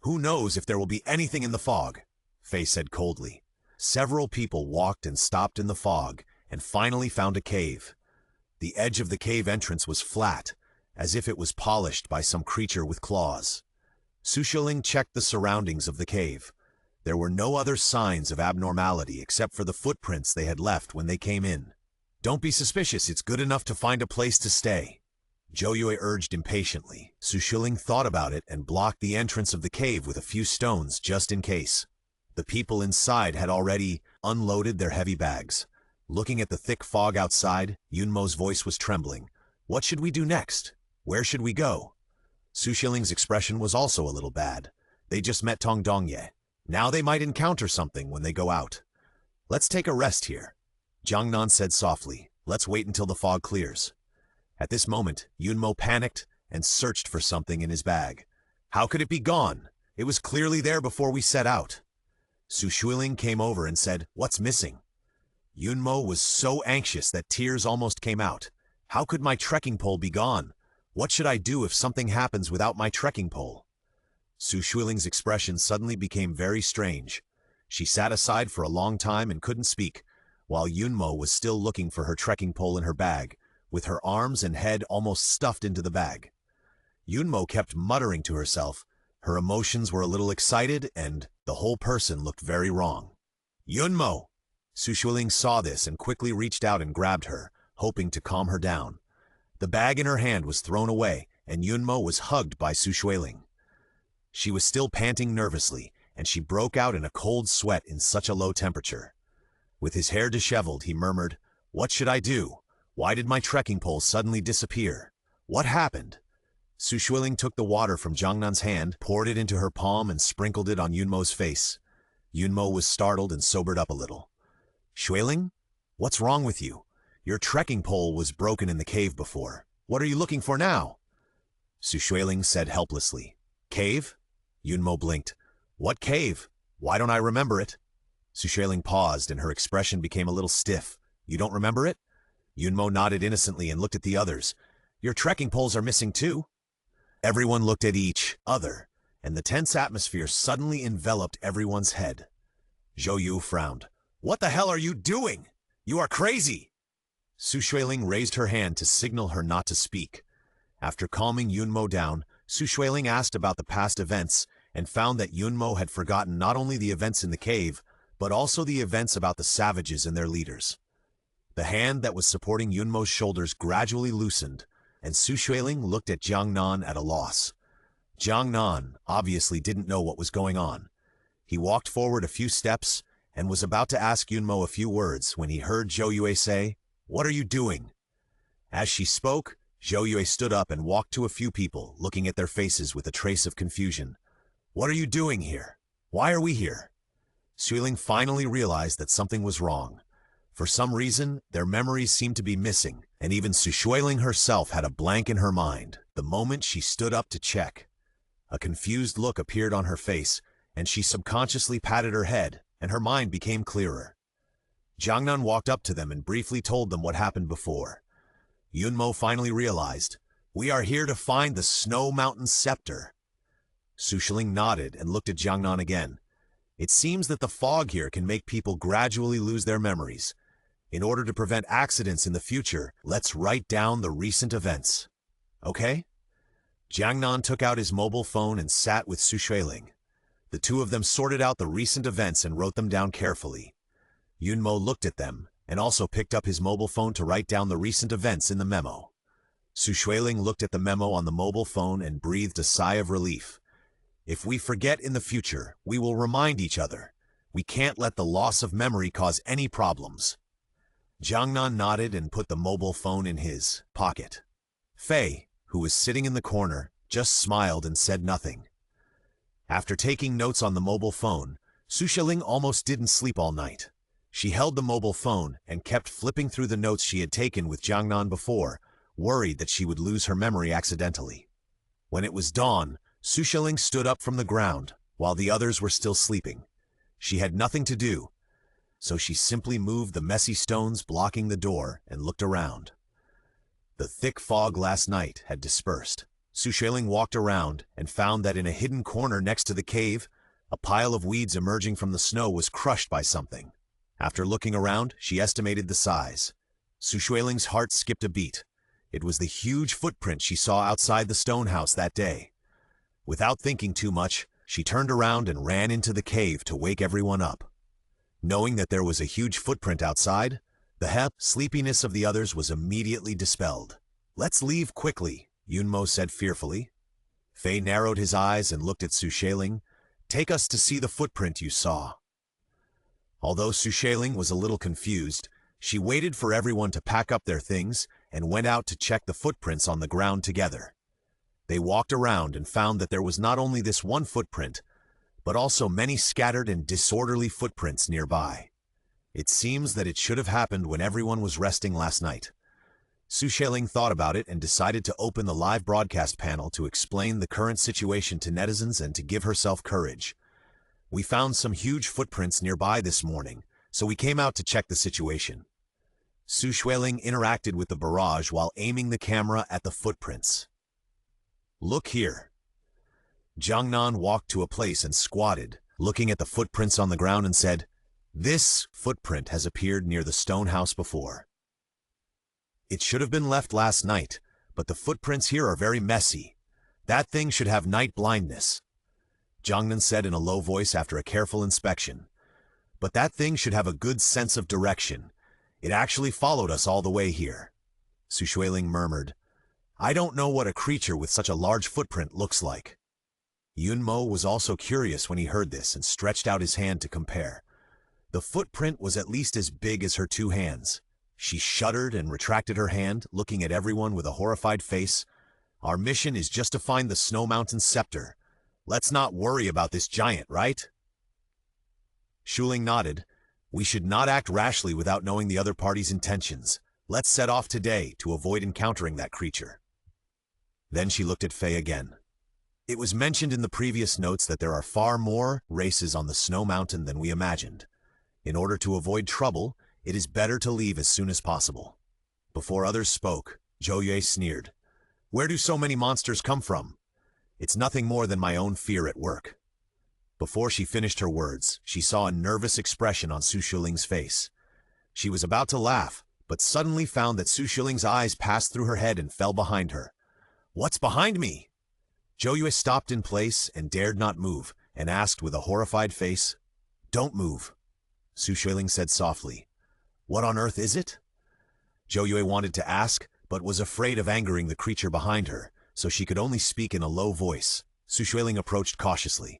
Who knows if there will be anything in the fog, Fei said coldly. Several people walked and stopped in the fog, and finally found a cave. The edge of the cave entrance was flat, as if it was polished by some creature with claws. Xueling checked the surroundings of the cave. There were no other signs of abnormality except for the footprints they had left when they came in. Don't be suspicious, it's good enough to find a place to stay, Zhou Yue urged impatiently. Xueling thought about it and blocked the entrance of the cave with a few stones just in case. The people inside had already unloaded their heavy bags. Looking at the thick fog outside, Yunmo's voice was trembling. What should we do next? Where should we go? Xueling's expression was also a little bad. They just met Tong Dongye. Now they might encounter something when they go out. Let's take a rest here, Jiangnan said softly. Let's wait until the fog clears. At this moment, Yunmo panicked and searched for something in his bag. How could it be gone? It was clearly there before we set out. Xueling came over and said, "What's missing?" Yunmo was so anxious that tears almost came out. How could my trekking pole be gone? What should I do if something happens without my trekking pole? Xueling's expression suddenly became very strange. She sat aside for a long time and couldn't speak, while Yunmo was still looking for her trekking pole in her bag, with her arms and head almost stuffed into the bag. Yunmo kept muttering to herself. Her emotions were a little excited, and the whole person looked very wrong. Yunmo! Xueling saw this and quickly reached out and grabbed her, hoping to calm her down. The bag in her hand was thrown away, and Yunmo was hugged by Xueling. She was still panting nervously, and she broke out in a cold sweat in such a low temperature. With his hair disheveled, he murmured, "What should I do? Why did my trekking pole suddenly disappear? What happened?" Xueling took the water from Jiangnan's hand, poured it into her palm, and sprinkled it on Yunmo's face. Yunmo was startled and sobered up a little. "Xueling? What's wrong with you? Your trekking pole was broken in the cave before. What are you looking for now?" Xueling said helplessly. "Cave?" Yunmo blinked. "What cave? Why don't I remember it?" Xueling paused, and her expression became a little stiff. "You don't remember it?" Yunmo nodded innocently and looked at the others. "Your trekking poles are missing too." Everyone looked at each other, and the tense atmosphere suddenly enveloped everyone's head. Zhou Yu frowned. "What the hell are you doing? You are crazy!" Xueling raised her hand to signal her not to speak. After calming Yunmo down, Xueling asked about the past events and found that Yunmo had forgotten not only the events in the cave, but also the events about the savages and their leaders. The hand that was supporting Yunmo's shoulders gradually loosened, and Xueling looked at Jiangnan at a loss. Jiangnan obviously didn't know what was going on. He walked forward a few steps and was about to ask Yunmo a few words when he heard Zhou Yue say, "What are you doing?" As she spoke, Zhou Yue stood up and walked to a few people, looking at their faces with a trace of confusion. "What are you doing here? Why are we here?" Xueling finally realized that something was wrong. For some reason, their memories seemed to be missing, and even Xueling herself had a blank in her mind the moment she stood up to check. A confused look appeared on her face, and she subconsciously patted her head, and her mind became clearer. Jiangnan walked up to them and briefly told them what happened before. Yunmo finally realized, "We are here to find the Snow Mountain Scepter." Xueling nodded and looked at Jiangnan again. "It seems that the fog here can make people gradually lose their memories. In order to prevent accidents in the future, let's write down the recent events. Okay?" Jiangnan took out his mobile phone and sat with Xueling. The two of them sorted out the recent events and wrote them down carefully. Yunmo looked at them and also picked up his mobile phone to write down the recent events in the memo. Xueling looked at the memo on the mobile phone and breathed a sigh of relief. "If we forget in the future, we will remind each other. We can't let the loss of memory cause any problems." Jiangnan nodded and put the mobile phone in his pocket. Fei, who was sitting in the corner, just smiled and said nothing. After taking notes on the mobile phone, Xueling almost didn't sleep all night. She held the mobile phone and kept flipping through the notes she had taken with Jiangnan before, worried that she would lose her memory accidentally. When it was dawn, Xueling stood up from the ground, while the others were still sleeping. She had nothing to do, so she simply moved the messy stones blocking the door and looked around. The thick fog last night had dispersed. Xueling walked around and found that in a hidden corner next to the cave, a pile of weeds emerging from the snow was crushed by something. After looking around, she estimated the size. Xueling's heart skipped a beat. It was the huge footprint she saw outside the stone house that day. Without thinking too much, she turned around and ran into the cave to wake everyone up. Knowing that there was a huge footprint outside, the sleepiness of the others was immediately dispelled. "Let's leave quickly," Yunmo said fearfully. Fei narrowed his eyes and looked at Xueling. "Take us to see the footprint you saw." Although Xueling was a little confused, she waited for everyone to pack up their things and went out to check the footprints on the ground together. They walked around and found that there was not only this one footprint, but also many scattered and disorderly footprints nearby. It seems that it should have happened when everyone was resting last night. Xueling thought about it and decided to open the live broadcast panel to explain the current situation to netizens and to give herself courage. "We found some huge footprints nearby this morning, so we came out to check the situation." Xueling interacted with the barrage while aiming the camera at the footprints. "Look here." Jiangnan walked to a place and squatted, looking at the footprints on the ground and said, "This footprint has appeared near the stone house before. It should have been left last night, but the footprints here are very messy. That thing should have night blindness," Jiangnan said in a low voice after a careful inspection. "But that thing should have a good sense of direction. It actually followed us all the way here." Xueling murmured, "I don't know what a creature with such a large footprint looks like." Yunmo was also curious when he heard this and stretched out his hand to compare. The footprint was at least as big as her two hands. She shuddered and retracted her hand, looking at everyone with a horrified face. "Our mission is just to find the Snow Mountain scepter. Let's not worry about this giant, right?" Xueling nodded. "We should not act rashly without knowing the other party's intentions. Let's set off today to avoid encountering that creature." Then she looked at Fei again. "It was mentioned in the previous notes that there are far more races on the Snow Mountain than we imagined. In order to avoid trouble, it is better to leave as soon as possible." Before others spoke, Zhou Yue sneered, "Where do so many monsters come from? It's nothing more than my own fear at work." Before she finished her words, she saw a nervous expression on Xueling's face. She was about to laugh, but suddenly found that Xueling's eyes passed through her head and fell behind her. "What's behind me?" Zhou Yue stopped in place and dared not move, and asked with a horrified face, "Don't move." Xueling said softly, "What on earth is it?" Zhou Yue wanted to ask, but was afraid of angering the creature behind her, so she could only speak in a low voice. Xueling approached cautiously.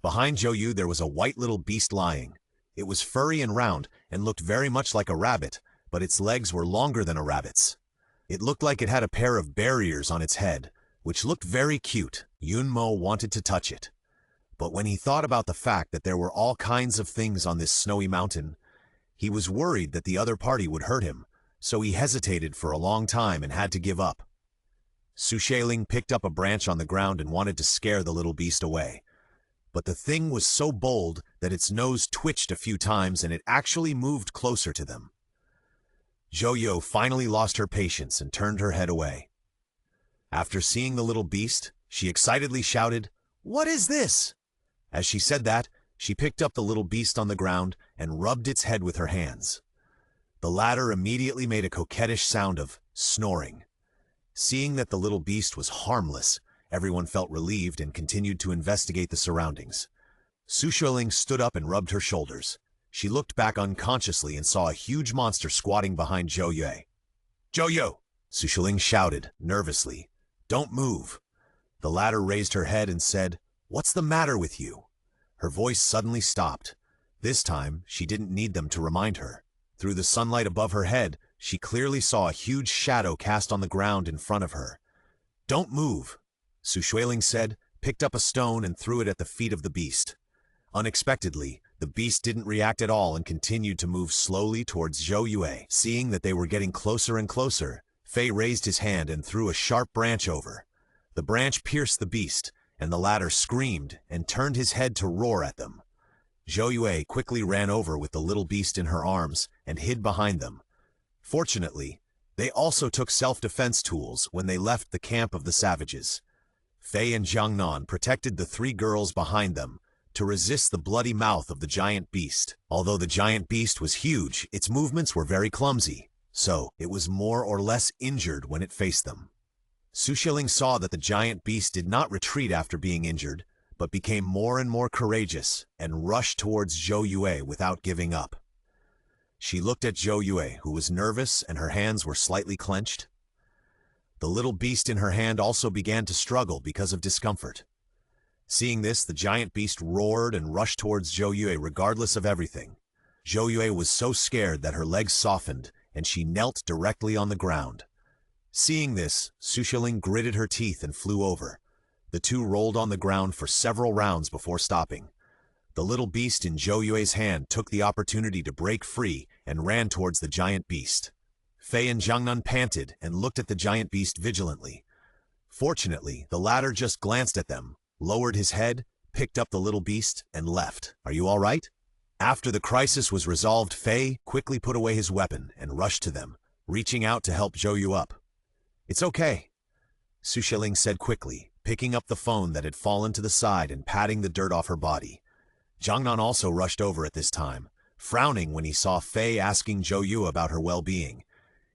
Behind Zhou Yue there was a white little beast lying. It was furry and round, and looked very much like a rabbit, but its legs were longer than a rabbit's. It looked like it had a pair of barriers on its head, which looked very cute. Yunmo wanted to touch it. But when he thought about the fact that there were all kinds of things on this snowy mountain, he was worried that the other party would hurt him, so he hesitated for a long time and had to give up. Xueling picked up a branch on the ground and wanted to scare the little beast away. But the thing was so bold that its nose twitched a few times and it actually moved closer to them. Zhou Yue finally lost her patience and turned her head away. After seeing the little beast, she excitedly shouted, "What is this?" As she said that, she picked up the little beast on the ground and rubbed its head with her hands. The latter immediately made a coquettish sound of snoring. Seeing that the little beast was harmless, everyone felt relieved and continued to investigate the surroundings. Xueling stood up and rubbed her shoulders. She looked back unconsciously and saw a huge monster squatting behind Zhou Yue. "Zhou Yue!" Xueling shouted, nervously. "Don't move." The latter raised her head and said, "What's the matter with you?" Her voice suddenly stopped. This time, she didn't need them to remind her. Through the sunlight above her head, she clearly saw a huge shadow cast on the ground in front of her. "Don't move," Xueling said, picked up a stone and threw it at the feet of the beast. Unexpectedly, the beast didn't react at all and continued to move slowly towards Zhou Yue. Seeing that they were getting closer and closer, Fei raised his hand and threw a sharp branch over. The branch pierced the beast, and the latter screamed and turned his head to roar at them. Zhou Yue quickly ran over with the little beast in her arms and hid behind them. Fortunately, they also took self-defense tools when they left the camp of the savages. Fei and Jiangnan protected the three girls behind them to resist the bloody mouth of the giant beast. Although the giant beast was huge, its movements were very clumsy, so it was more or less injured when it faced them. Xueling saw that the giant beast did not retreat after being injured, but became more and more courageous and rushed towards Zhou Yue without giving up. She looked at Zhou Yue, who was nervous and her hands were slightly clenched. The little beast in her hand also began to struggle because of discomfort. Seeing this, the giant beast roared and rushed towards Zhou Yue regardless of everything. Zhou Yue was so scared that her legs softened and she knelt directly on the ground. Seeing this, Xueling gritted her teeth and flew over. The two rolled on the ground for several rounds before stopping. The little beast in Zhou Yue's hand took the opportunity to break free and ran towards the giant beast. Fei and Jiangnan panted and looked at the giant beast vigilantly. Fortunately, the latter just glanced at them, lowered his head, picked up the little beast, and left. "Are you all right?" After the crisis was resolved, Fei quickly put away his weapon and rushed to them, reaching out to help Zhou Yue up. "It's okay," Xueling said quickly, picking up the phone that had fallen to the side and patting the dirt off her body. Jiangnan also rushed over at this time, frowning when he saw Fei asking Zhou Yu about her well-being.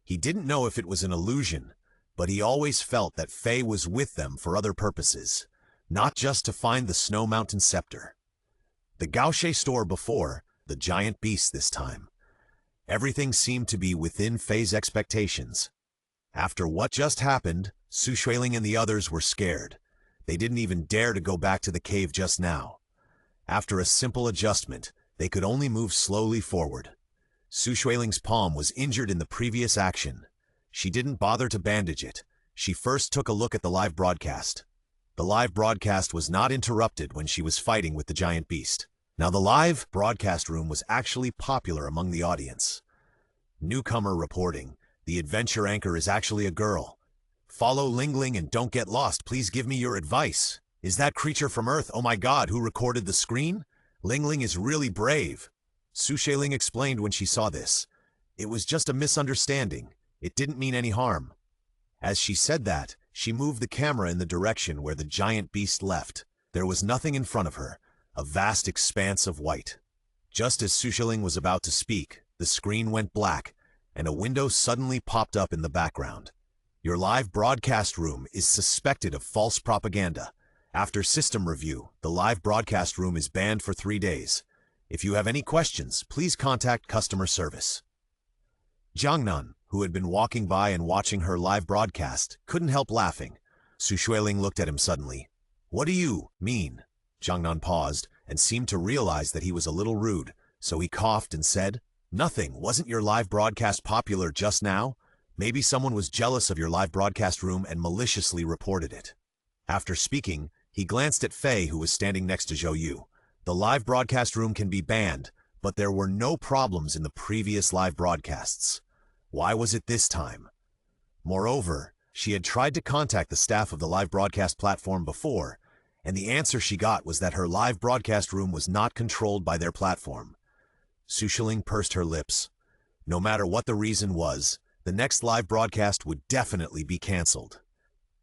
He didn't know if it was an illusion, but he always felt that Fei was with them for other purposes, not just to find the Snow Mountain Scepter. The Gaoshe store before, the giant beast this time. Everything seemed to be within Fei's expectations. After what just happened, Xueling and the others were scared. They didn't even dare to go back to the cave just now. After a simple adjustment, they could only move slowly forward. Xueling's palm was injured in the previous action. She didn't bother to bandage it. She first took a look at the live broadcast. The live broadcast was not interrupted when she was fighting with the giant beast. Now the live broadcast room was actually popular among the audience. Newcomer reporting, the adventure anchor is actually a girl. Follow Lingling and don't get lost. Please give me your advice. Is that creature from Earth? Oh my God, who recorded the screen? Lingling is really brave. Xueling explained when she saw this. It was just a misunderstanding. It didn't mean any harm. As she said that, she moved the camera in the direction where the giant beast left. There was nothing in front of her, a vast expanse of white. Just as Xueling was about to speak, the screen went black, and a window suddenly popped up in the background. Your live broadcast room is suspected of false propaganda. After system review, the live broadcast room is banned for 3 days. If you have any questions, please contact customer service. Jiangnan, who had been walking by and watching her live broadcast, couldn't help laughing. Xueling looked at him suddenly. What do you mean? Jiangnan paused and seemed to realize that he was a little rude, so he coughed and said, Nothing. Wasn't your live broadcast popular just now? Maybe someone was jealous of your live broadcast room and maliciously reported it. After speaking, he glanced at Fei, who was standing next to Zhou Yu. The live broadcast room can be banned, but there were no problems in the previous live broadcasts. Why was it this time? Moreover, she had tried to contact the staff of the live broadcast platform before, and the answer she got was that her live broadcast room was not controlled by their platform. Xueling pursed her lips. No matter what the reason was, the next live broadcast would definitely be cancelled.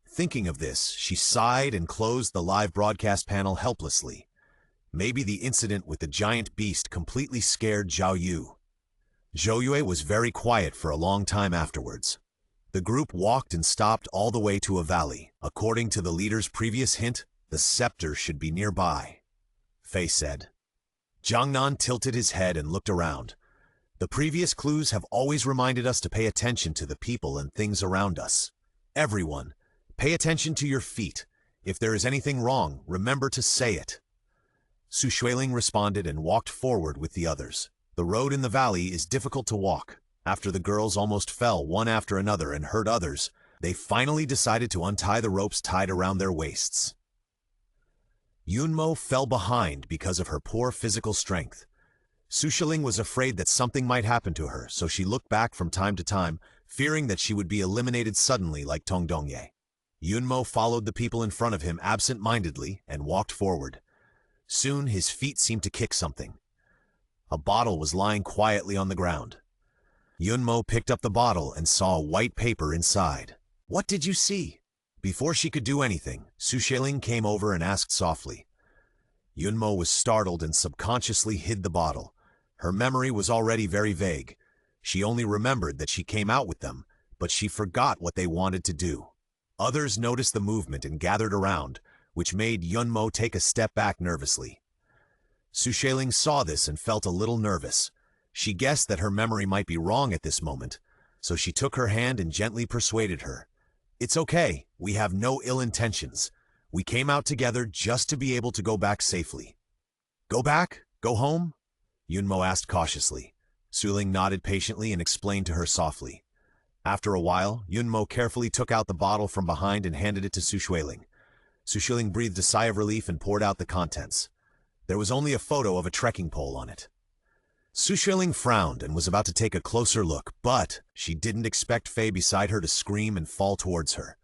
Thinking of this, she sighed and closed the live broadcast panel helplessly. Maybe the incident with the giant beast completely scared Zhou Yu. Zhou Yue was very quiet for a long time afterwards. The group walked and stopped all the way to a valley. According to the leader's previous hint, the scepter should be nearby, Fei said. Jiangnan tilted his head and looked around. The previous clues have always reminded us to pay attention to the people and things around us. Everyone, pay attention to your feet. If there is anything wrong, remember to say it. Xueling responded and walked forward with the others. The road in the valley is difficult to walk. After the girls almost fell one after another and hurt others, they finally decided to untie the ropes tied around their waists. Yunmo fell behind because of her poor physical strength. Xueling was afraid that something might happen to her, so she looked back from time to time, fearing that she would be eliminated suddenly like Tong Dongye. Yunmo followed the people in front of him absent-mindedly and walked forward. Soon his feet seemed to kick something. A bottle was lying quietly on the ground. Yunmo picked up the bottle and saw white paper inside. What did you see? Before she could do anything, Xueling came over and asked softly. Yunmo was startled and subconsciously hid the bottle. Her memory was already very vague. She only remembered that she came out with them, but she forgot what they wanted to do. Others noticed the movement and gathered around, which made Yunmo take a step back nervously. Xueling saw this and felt a little nervous. She guessed that her memory might be wrong at this moment, so she took her hand and gently persuaded her. It's okay, we have no ill intentions. We came out together just to be able to go back safely. Go back? Go home? Yunmo asked cautiously. Xueling nodded patiently and explained to her softly. After a while, Yunmo carefully took out the bottle from behind and handed it to Xueling. Xueling breathed a sigh of relief and poured out the contents. There was only a photo of a trekking pole on it. Xueling frowned and was about to take a closer look, but she didn't expect Fei beside her to scream and fall towards her.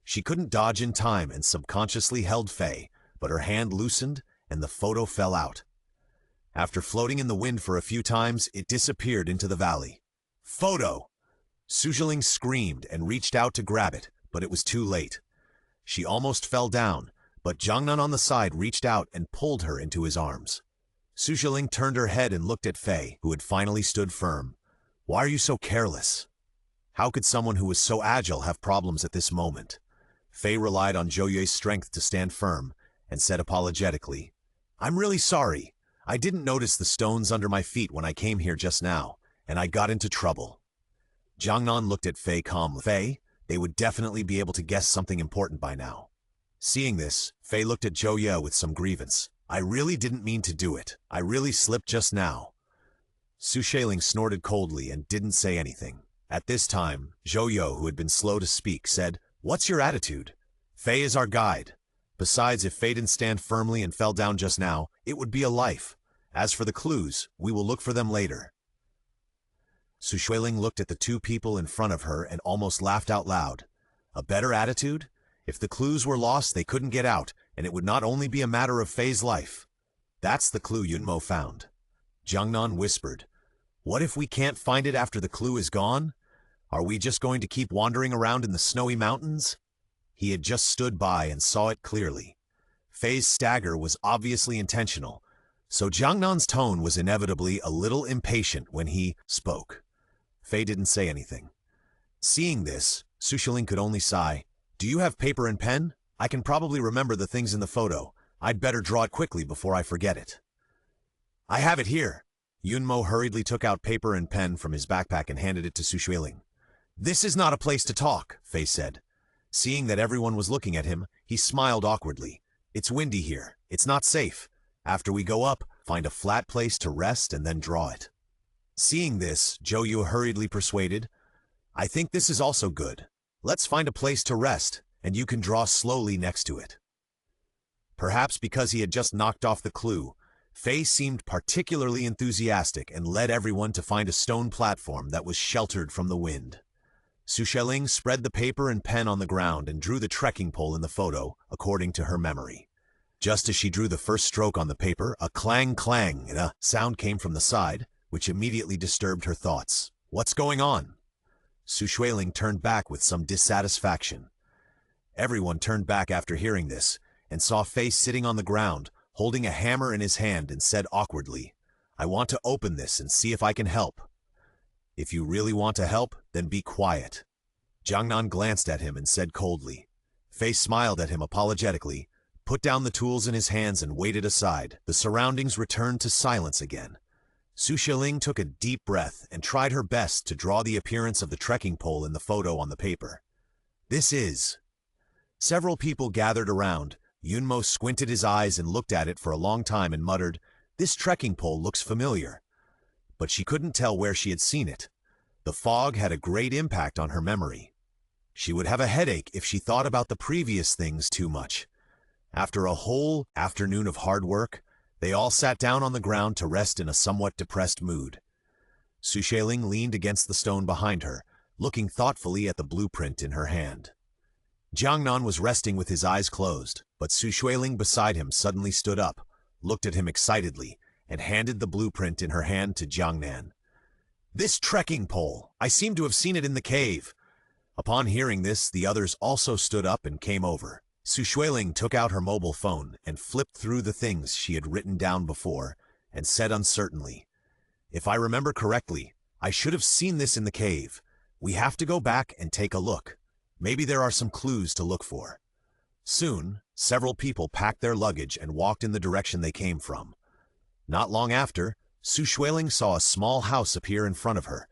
She couldn't dodge in time and subconsciously held Fei, but her hand loosened and the photo fell out. After floating in the wind for a few times, it disappeared into the valley. Photo! Xueling screamed and reached out to grab it, but it was too late. She almost fell down, but Jiangnan on the side reached out and pulled her into his arms. Xueling turned her head and looked at Fei, who had finally stood firm. Why are you so careless? How could someone who was so agile have problems at this moment? Fei relied on Zhou Yue's strength to stand firm and said apologetically, I'm really sorry. I didn't notice the stones under my feet when I came here just now, and I got into trouble. Jiangnan looked at Fei calmly. Fei, they would definitely be able to guess something important by now. Seeing this, Fei looked at Zhou Yue with some grievance. I really didn't mean to do it. I really slipped just now. Xueling snorted coldly and didn't say anything. At this time, Zhou Yue, who had been slow to speak, said, What's your attitude? Fei is our guide. Besides, if Fei didn't stand firmly and fell down just now, it would be a life. As for the clues, we will look for them later. Xueling looked at the two people in front of her and almost laughed out loud. A better attitude? If the clues were lost, they couldn't get out, and it would not only be a matter of Fei's life. That's the clue Yunmo found. Jiangnan whispered, What if we can't find it after the clue is gone? Are we just going to keep wandering around in the snowy mountains? He had just stood by and saw it clearly. Fei's stagger was obviously intentional, so Jiangnan's tone was inevitably a little impatient when he spoke. Fei didn't say anything. Seeing this, Xueling could only sigh. Do you have paper and pen? I can probably remember the things in the photo. I'd better draw it quickly before I forget it. I have it here. Yunmo hurriedly took out paper and pen from his backpack and handed it to Xueling. This is not a place to talk, Fei said. Seeing that everyone was looking at him, he smiled awkwardly. It's windy here. It's not safe. After we go up, find a flat place to rest and then draw it. Seeing this, Zhou Yue hurriedly persuaded, I think this is also good. Let's find a place to rest, and you can draw slowly next to it. Perhaps because he had just knocked off the clue, Fei seemed particularly enthusiastic and led everyone to find a stone platform that was sheltered from the wind. Xueling spread the paper and pen on the ground and drew the trekking pole in the photo, according to her memory. Just as she drew the first stroke on the paper, a clang-clang and a sound came from the side, which immediately disturbed her thoughts. What's going on? Xueling turned back with some dissatisfaction. Everyone turned back after hearing this, and saw Fei sitting on the ground, holding a hammer in his hand, and said awkwardly, I want to open this and see if I can help. If you really want to help, then be quiet. Jiangnan glanced at him and said coldly. Fei smiled at him apologetically, put down the tools in his hands and waited aside. The surroundings returned to silence again. Xueling took a deep breath and tried her best to draw the appearance of the trekking pole in the photo on the paper. This is... Several people gathered around. Yunmo squinted his eyes and looked at it for a long time and muttered, This trekking pole looks familiar. But she couldn't tell where she had seen it. The fog had a great impact on her memory. She would have a headache if she thought about the previous things too much. After a whole afternoon of hard work, they all sat down on the ground to rest in a somewhat depressed mood. Xueling leaned against the stone behind her, looking thoughtfully at the blueprint in her hand. Jiangnan was resting with his eyes closed, but Xueling beside him suddenly stood up, looked at him excitedly, and handed the blueprint in her hand to Jiangnan. This trekking pole! I seem to have seen it in the cave. Upon hearing this, the others also stood up and came over. Xueling took out her mobile phone and flipped through the things she had written down before, and said uncertainly, If I remember correctly, I should have seen this in the cave. We have to go back and take a look. Maybe there are some clues to look for. Soon, several people packed their luggage and walked in the direction they came from. Not long after, Xueling saw a small house appear in front of her,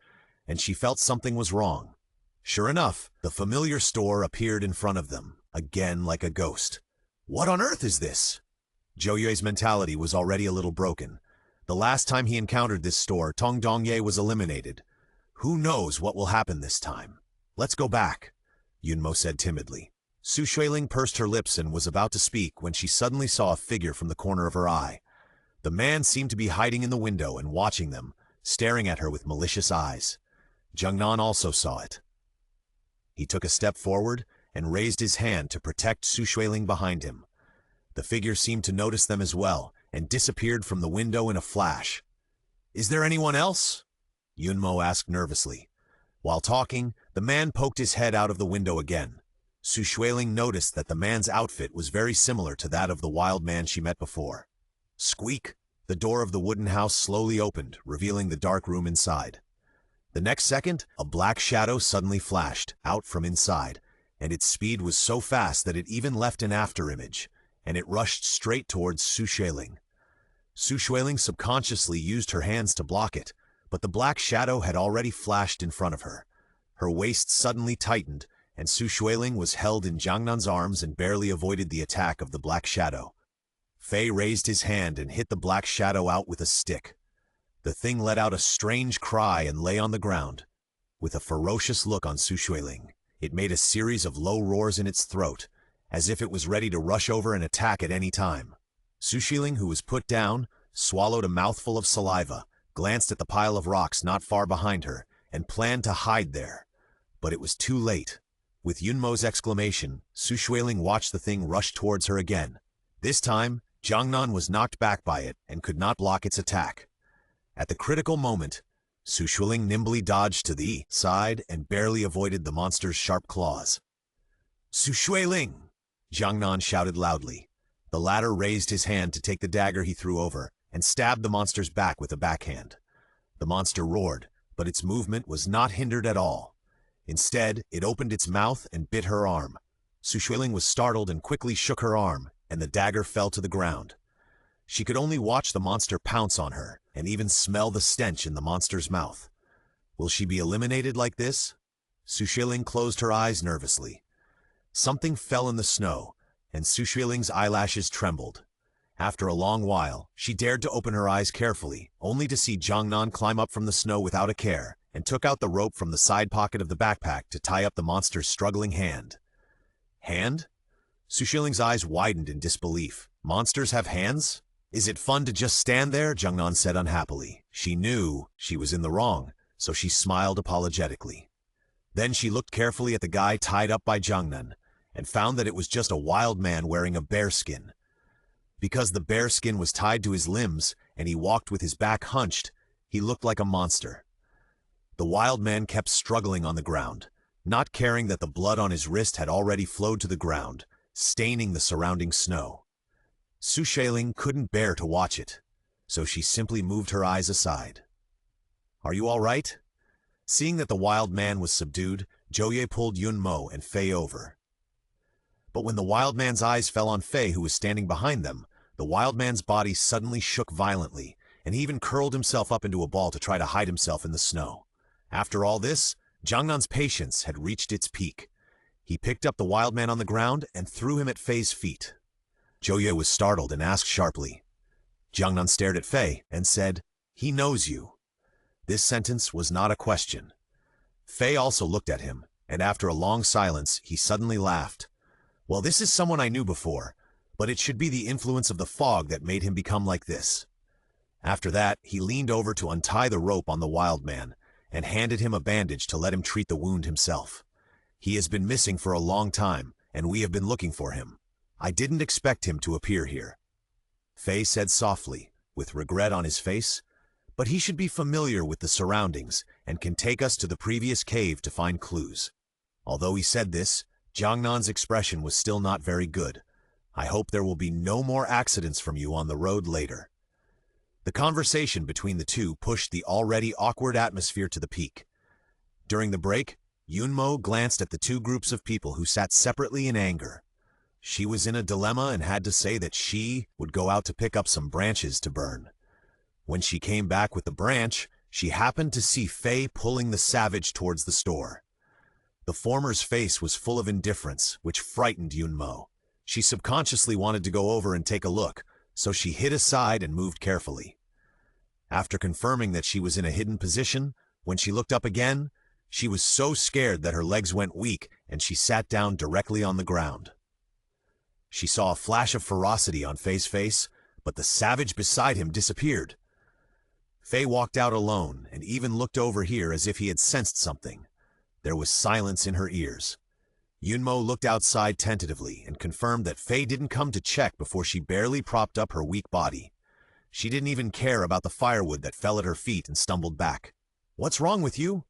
and she felt something was wrong. Sure enough, the familiar store appeared in front of them, again like a ghost. What on earth is this? Zhou Yue's mentality was already a little broken. The last time he encountered this store, Tong Dongye was eliminated. Who knows what will happen this time? Let's go back, Yunmo said timidly. Xueling pursed her lips and was about to speak when she suddenly saw a figure from the corner of her eye. The man seemed to be hiding in the window and watching them, staring at her with malicious eyes. Jiangnan also saw it. He took a step forward and raised his hand to protect Xueling behind him. The figure seemed to notice them as well and disappeared from the window in a flash. Is there anyone else? Yunmo asked nervously. While talking, the man poked his head out of the window again. Xueling noticed that the man's outfit was very similar to that of the wild man she met before. Squeak! The door of the wooden house slowly opened, revealing the dark room inside. The next second, a black shadow suddenly flashed out from inside, and its speed was so fast that it even left an afterimage, and it rushed straight towards Xueling. Xueling subconsciously used her hands to block it, but the black shadow had already flashed in front of her. Her waist suddenly tightened, and Xueling was held in Jiangnan's arms and barely avoided the attack of the black shadow. Fei raised his hand and hit the black shadow out with a stick. The thing let out a strange cry and lay on the ground. With a ferocious look on Xueling, it made a series of low roars in its throat, as if it was ready to rush over and attack at any time. Xueling, who was put down, swallowed a mouthful of saliva, glanced at the pile of rocks not far behind her, and planned to hide there. But it was too late. With Yunmo's exclamation, Xueling watched the thing rush towards her again. This time, Jiangnan was knocked back by it and could not block its attack. At the critical moment, Xueling nimbly dodged to the side and barely avoided the monster's sharp claws. "Xueling!" Jiangnan shouted loudly. The latter raised his hand to take the dagger he threw over and stabbed the monster's back with a backhand. The monster roared, but its movement was not hindered at all. Instead, it opened its mouth and bit her arm. Xueling was startled and quickly shook her arm, and the dagger fell to the ground. She could only watch the monster pounce on her, and even smell the stench in the monster's mouth. Will she be eliminated like this? Xueling closed her eyes nervously. Something fell in the snow, and Xueling's eyelashes trembled. After a long while, she dared to open her eyes carefully, only to see Jiangnan climb up from the snow without a care, and took out the rope from the side pocket of the backpack to tie up the monster's struggling hand. Hand? Xueling's eyes widened in disbelief. Monsters have hands? Is it fun to just stand there? Jiangnan said unhappily. She knew she was in the wrong, so she smiled apologetically. Then she looked carefully at the guy tied up by Jiangnan, and found that it was just a wild man wearing a bearskin. Because the bearskin was tied to his limbs, and he walked with his back hunched, he looked like a monster. The wild man kept struggling on the ground, not caring that the blood on his wrist had already flowed to the ground, staining the surrounding snow. Xueling couldn't bear to watch it, so she simply moved her eyes aside. "Are you all right?" Seeing that the wild man was subdued, Joye pulled Yunmo and Fei over. But when the wild man's eyes fell on Fei, who was standing behind them, the wild man's body suddenly shook violently, and he even curled himself up into a ball to try to hide himself in the snow. After all this, Jiangnan's patience had reached its peak. He picked up the wild man on the ground and threw him at Fei's feet. Joye was startled and asked sharply. Jiangnan stared at Fei and said, "He knows you." This sentence was not a question. Fei also looked at him, and after a long silence, he suddenly laughed. "Well, this is someone I knew before, but it should be the influence of the fog that made him become like this." After that, he leaned over to untie the rope on the wild man, and handed him a bandage to let him treat the wound himself. "He has been missing for a long time, and we have been looking for him. I didn't expect him to appear here." Fei said softly, with regret on his face, "But he should be familiar with the surroundings and can take us to the previous cave to find clues." Although he said this, Jiangnan's expression was still not very good. "I hope there will be no more accidents from you on the road later." The conversation between the two pushed the already awkward atmosphere to the peak. During the break, Yunmo glanced at the two groups of people who sat separately in anger. She was in a dilemma and had to say that she would go out to pick up some branches to burn. When she came back with the branch, she happened to see Fei pulling the savage towards the store. The former's face was full of indifference, which frightened Yunmo. She subconsciously wanted to go over and take a look, so she hid aside and moved carefully. After confirming that she was in a hidden position, when she looked up again, she was so scared that her legs went weak and she sat down directly on the ground. She saw a flash of ferocity on Fei's face, but the savage beside him disappeared. Fei walked out alone and even looked over here as if he had sensed something. There was silence in her ears. Yunmo looked outside tentatively and confirmed that Fei didn't come to check before she barely propped up her weak body. She didn't even care about the firewood that fell at her feet and stumbled back. "What's wrong with you?"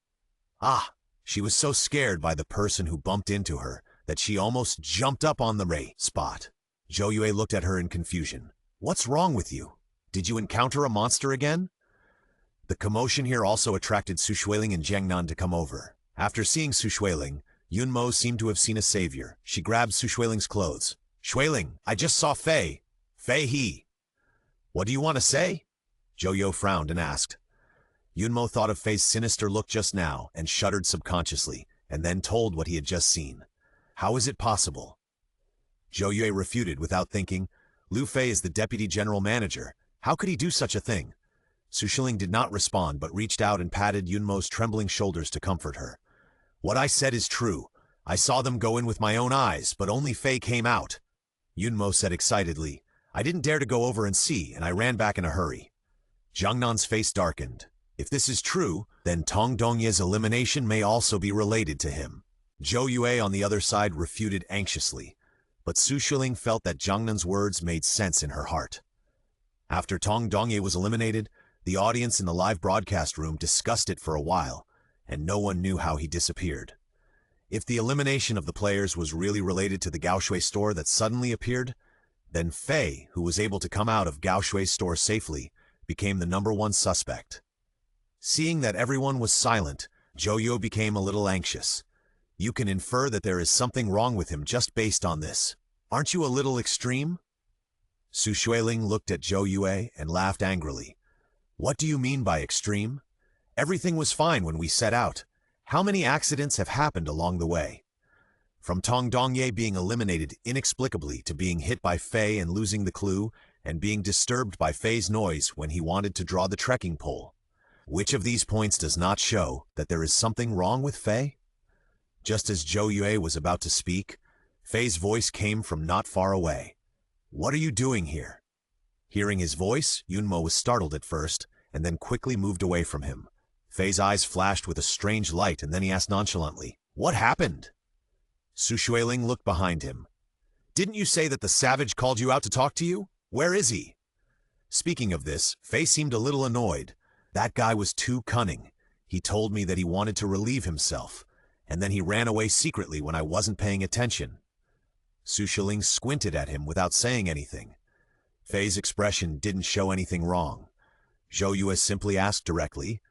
Ah, she was so scared by the person who bumped into her that she almost jumped up on the spot. Zhou Yue looked at her in confusion. What's wrong with you? Did you encounter a monster again? The commotion here also attracted Xueling and Jiangnan to come over. After seeing Xueling, Yunmo seemed to have seen a savior. She grabbed Xueling's clothes. Xueling, I just saw Fei. Fei he. What do you want to say? Zhou Yue frowned and asked. Yunmo thought of Fei's sinister look just now and shuddered subconsciously, and then told what he had just seen. How is it possible? Zhou Yue refuted without thinking. Lu Fei is the deputy general manager. How could he do such a thing? Xueling did not respond but reached out and patted Yunmo's trembling shoulders to comfort her. What I said is true. I saw them go in with my own eyes, but only Fei came out. Yunmo said excitedly. I didn't dare to go over and see, and I ran back in a hurry. Jiangnan's face darkened. If this is true, then Tong Dongye's elimination may also be related to him. Zhou Yue on the other side refuted anxiously, but Xueling felt that Jiangnan's words made sense in her heart. After Tong Dongye was eliminated, the audience in the live broadcast room discussed it for a while, and no one knew how he disappeared. If the elimination of the players was really related to the Gaoshui store that suddenly appeared, then Fei, who was able to come out of Gaoshui's store safely, became the #1 suspect. Seeing that everyone was silent, Zhou Yue became a little anxious. You can infer that there is something wrong with him just based on this. Aren't you a little extreme? Xueling looked at Zhou Yue and laughed angrily. What do you mean by extreme? Everything was fine when we set out. How many accidents have happened along the way? From Tong Dongye being eliminated inexplicably to being hit by Fei and losing the clue, and being disturbed by Fei's noise when he wanted to draw the trekking pole. Which of these points does not show that there is something wrong with Fei? Just as Zhou Yue was about to speak, Fei's voice came from not far away. What are you doing here? Hearing his voice, Yunmo was startled at first, and then quickly moved away from him. Fei's eyes flashed with a strange light, and then he asked nonchalantly, What happened? Xueling looked behind him. Didn't you say that the savage called you out to talk to you? Where is he? Speaking of this, Fei seemed a little annoyed. That guy was too cunning. He told me that he wanted to relieve himself, and then he ran away secretly when I wasn't paying attention. Xueling squinted at him without saying anything. Fei's expression didn't show anything wrong. Zhou Yue simply asked directly,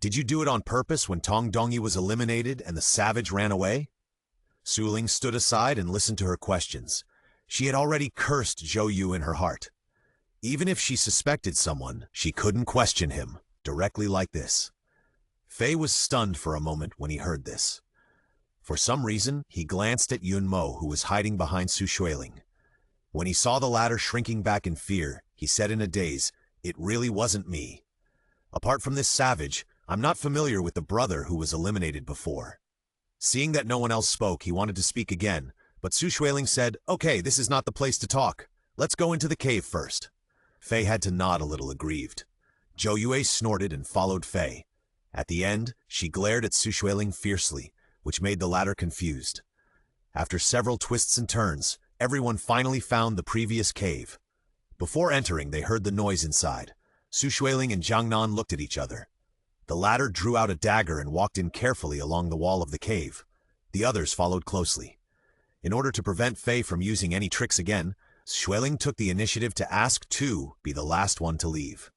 Did you do it on purpose when Tong Dongye was eliminated and the savage ran away? Xueling stood aside and listened to her questions. She had already cursed Zhou Yue in her heart. Even if she suspected someone, she couldn't question him, directly like this. Fei was stunned for a moment when he heard this. For some reason, he glanced at Yunmo, who was hiding behind Xueling. When he saw the latter shrinking back in fear, he said in a daze, It really wasn't me. Apart from this savage, I'm not familiar with the brother who was eliminated before. Seeing that no one else spoke, he wanted to speak again, but Xueling said, Okay, this is not the place to talk. Let's go into the cave first. Fei had to nod a little aggrieved. Zhou Yue snorted and followed Fei. At the end, she glared at Xueling fiercely, which made the latter confused. After several twists and turns, everyone finally found the previous cave. Before entering, they heard the noise inside. Xueling and Jiangnan looked at each other. The latter drew out a dagger and walked in carefully along the wall of the cave. The others followed closely. In order to prevent Fei from using any tricks again, Xueling took the initiative to ask to be the last one to leave.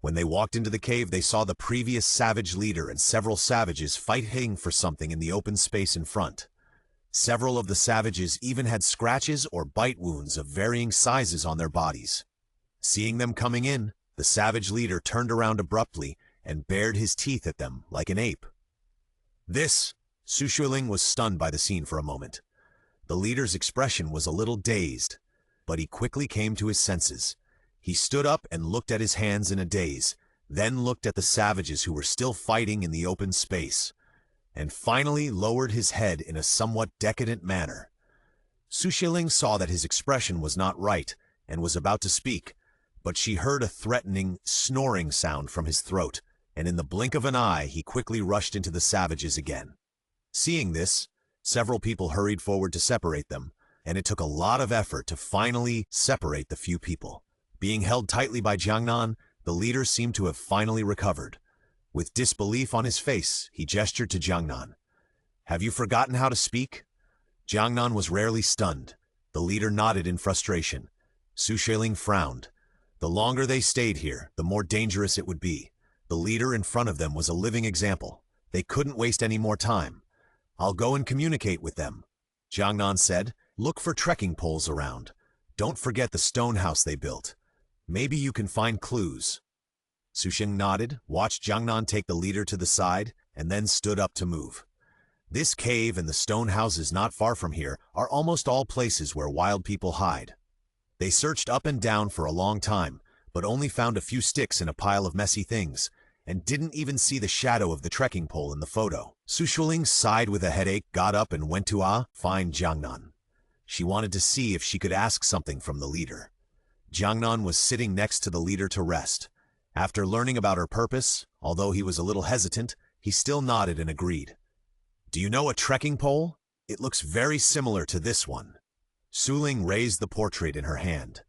When they walked into the cave, they saw the previous savage leader and several savages fighting for something in the open space in front. Several of the savages even had scratches or bite wounds of varying sizes on their bodies. Seeing them coming in, the savage leader turned around abruptly and bared his teeth at them like an ape. Xueling was stunned by the scene for a moment. The leader's expression was a little dazed, but he quickly came to his senses. He stood up and looked at his hands in a daze, then looked at the savages who were still fighting in the open space, and finally lowered his head in a somewhat decadent manner. Xueling saw that his expression was not right and was about to speak, but she heard a threatening, snoring sound from his throat, and in the blink of an eye he quickly rushed into the savages again. Seeing this, several people hurried forward to separate them, and it took a lot of effort to finally separate the few people. Being held tightly by Jiangnan, the leader seemed to have finally recovered. With disbelief on his face, he gestured to Jiangnan. Have you forgotten how to speak? Jiangnan was rarely stunned. The leader nodded in frustration. Xueling frowned. The longer they stayed here, the more dangerous it would be. The leader in front of them was a living example. They couldn't waste any more time. "I'll go and communicate with them," Jiangnan said. "Look for trekking poles around. Don't forget the stone house they built. Maybe you can find clues." Xueling nodded, watched Jiangnan take the leader to the side, and then stood up to move. This cave and the stone houses not far from here are almost all places where wild people hide. They searched up and down for a long time, but only found a few sticks in a pile of messy things, and didn't even see the shadow of the trekking pole in the photo. Xueling sighed with a headache, got up and went to find Jiangnan. She wanted to see if she could ask something from the leader. Jiangnan was sitting next to the leader to rest. After learning about her purpose, although he was a little hesitant, he still nodded and agreed. "Do you know a trekking pole? It looks very similar to this one." Xueling raised the portrait in her hand.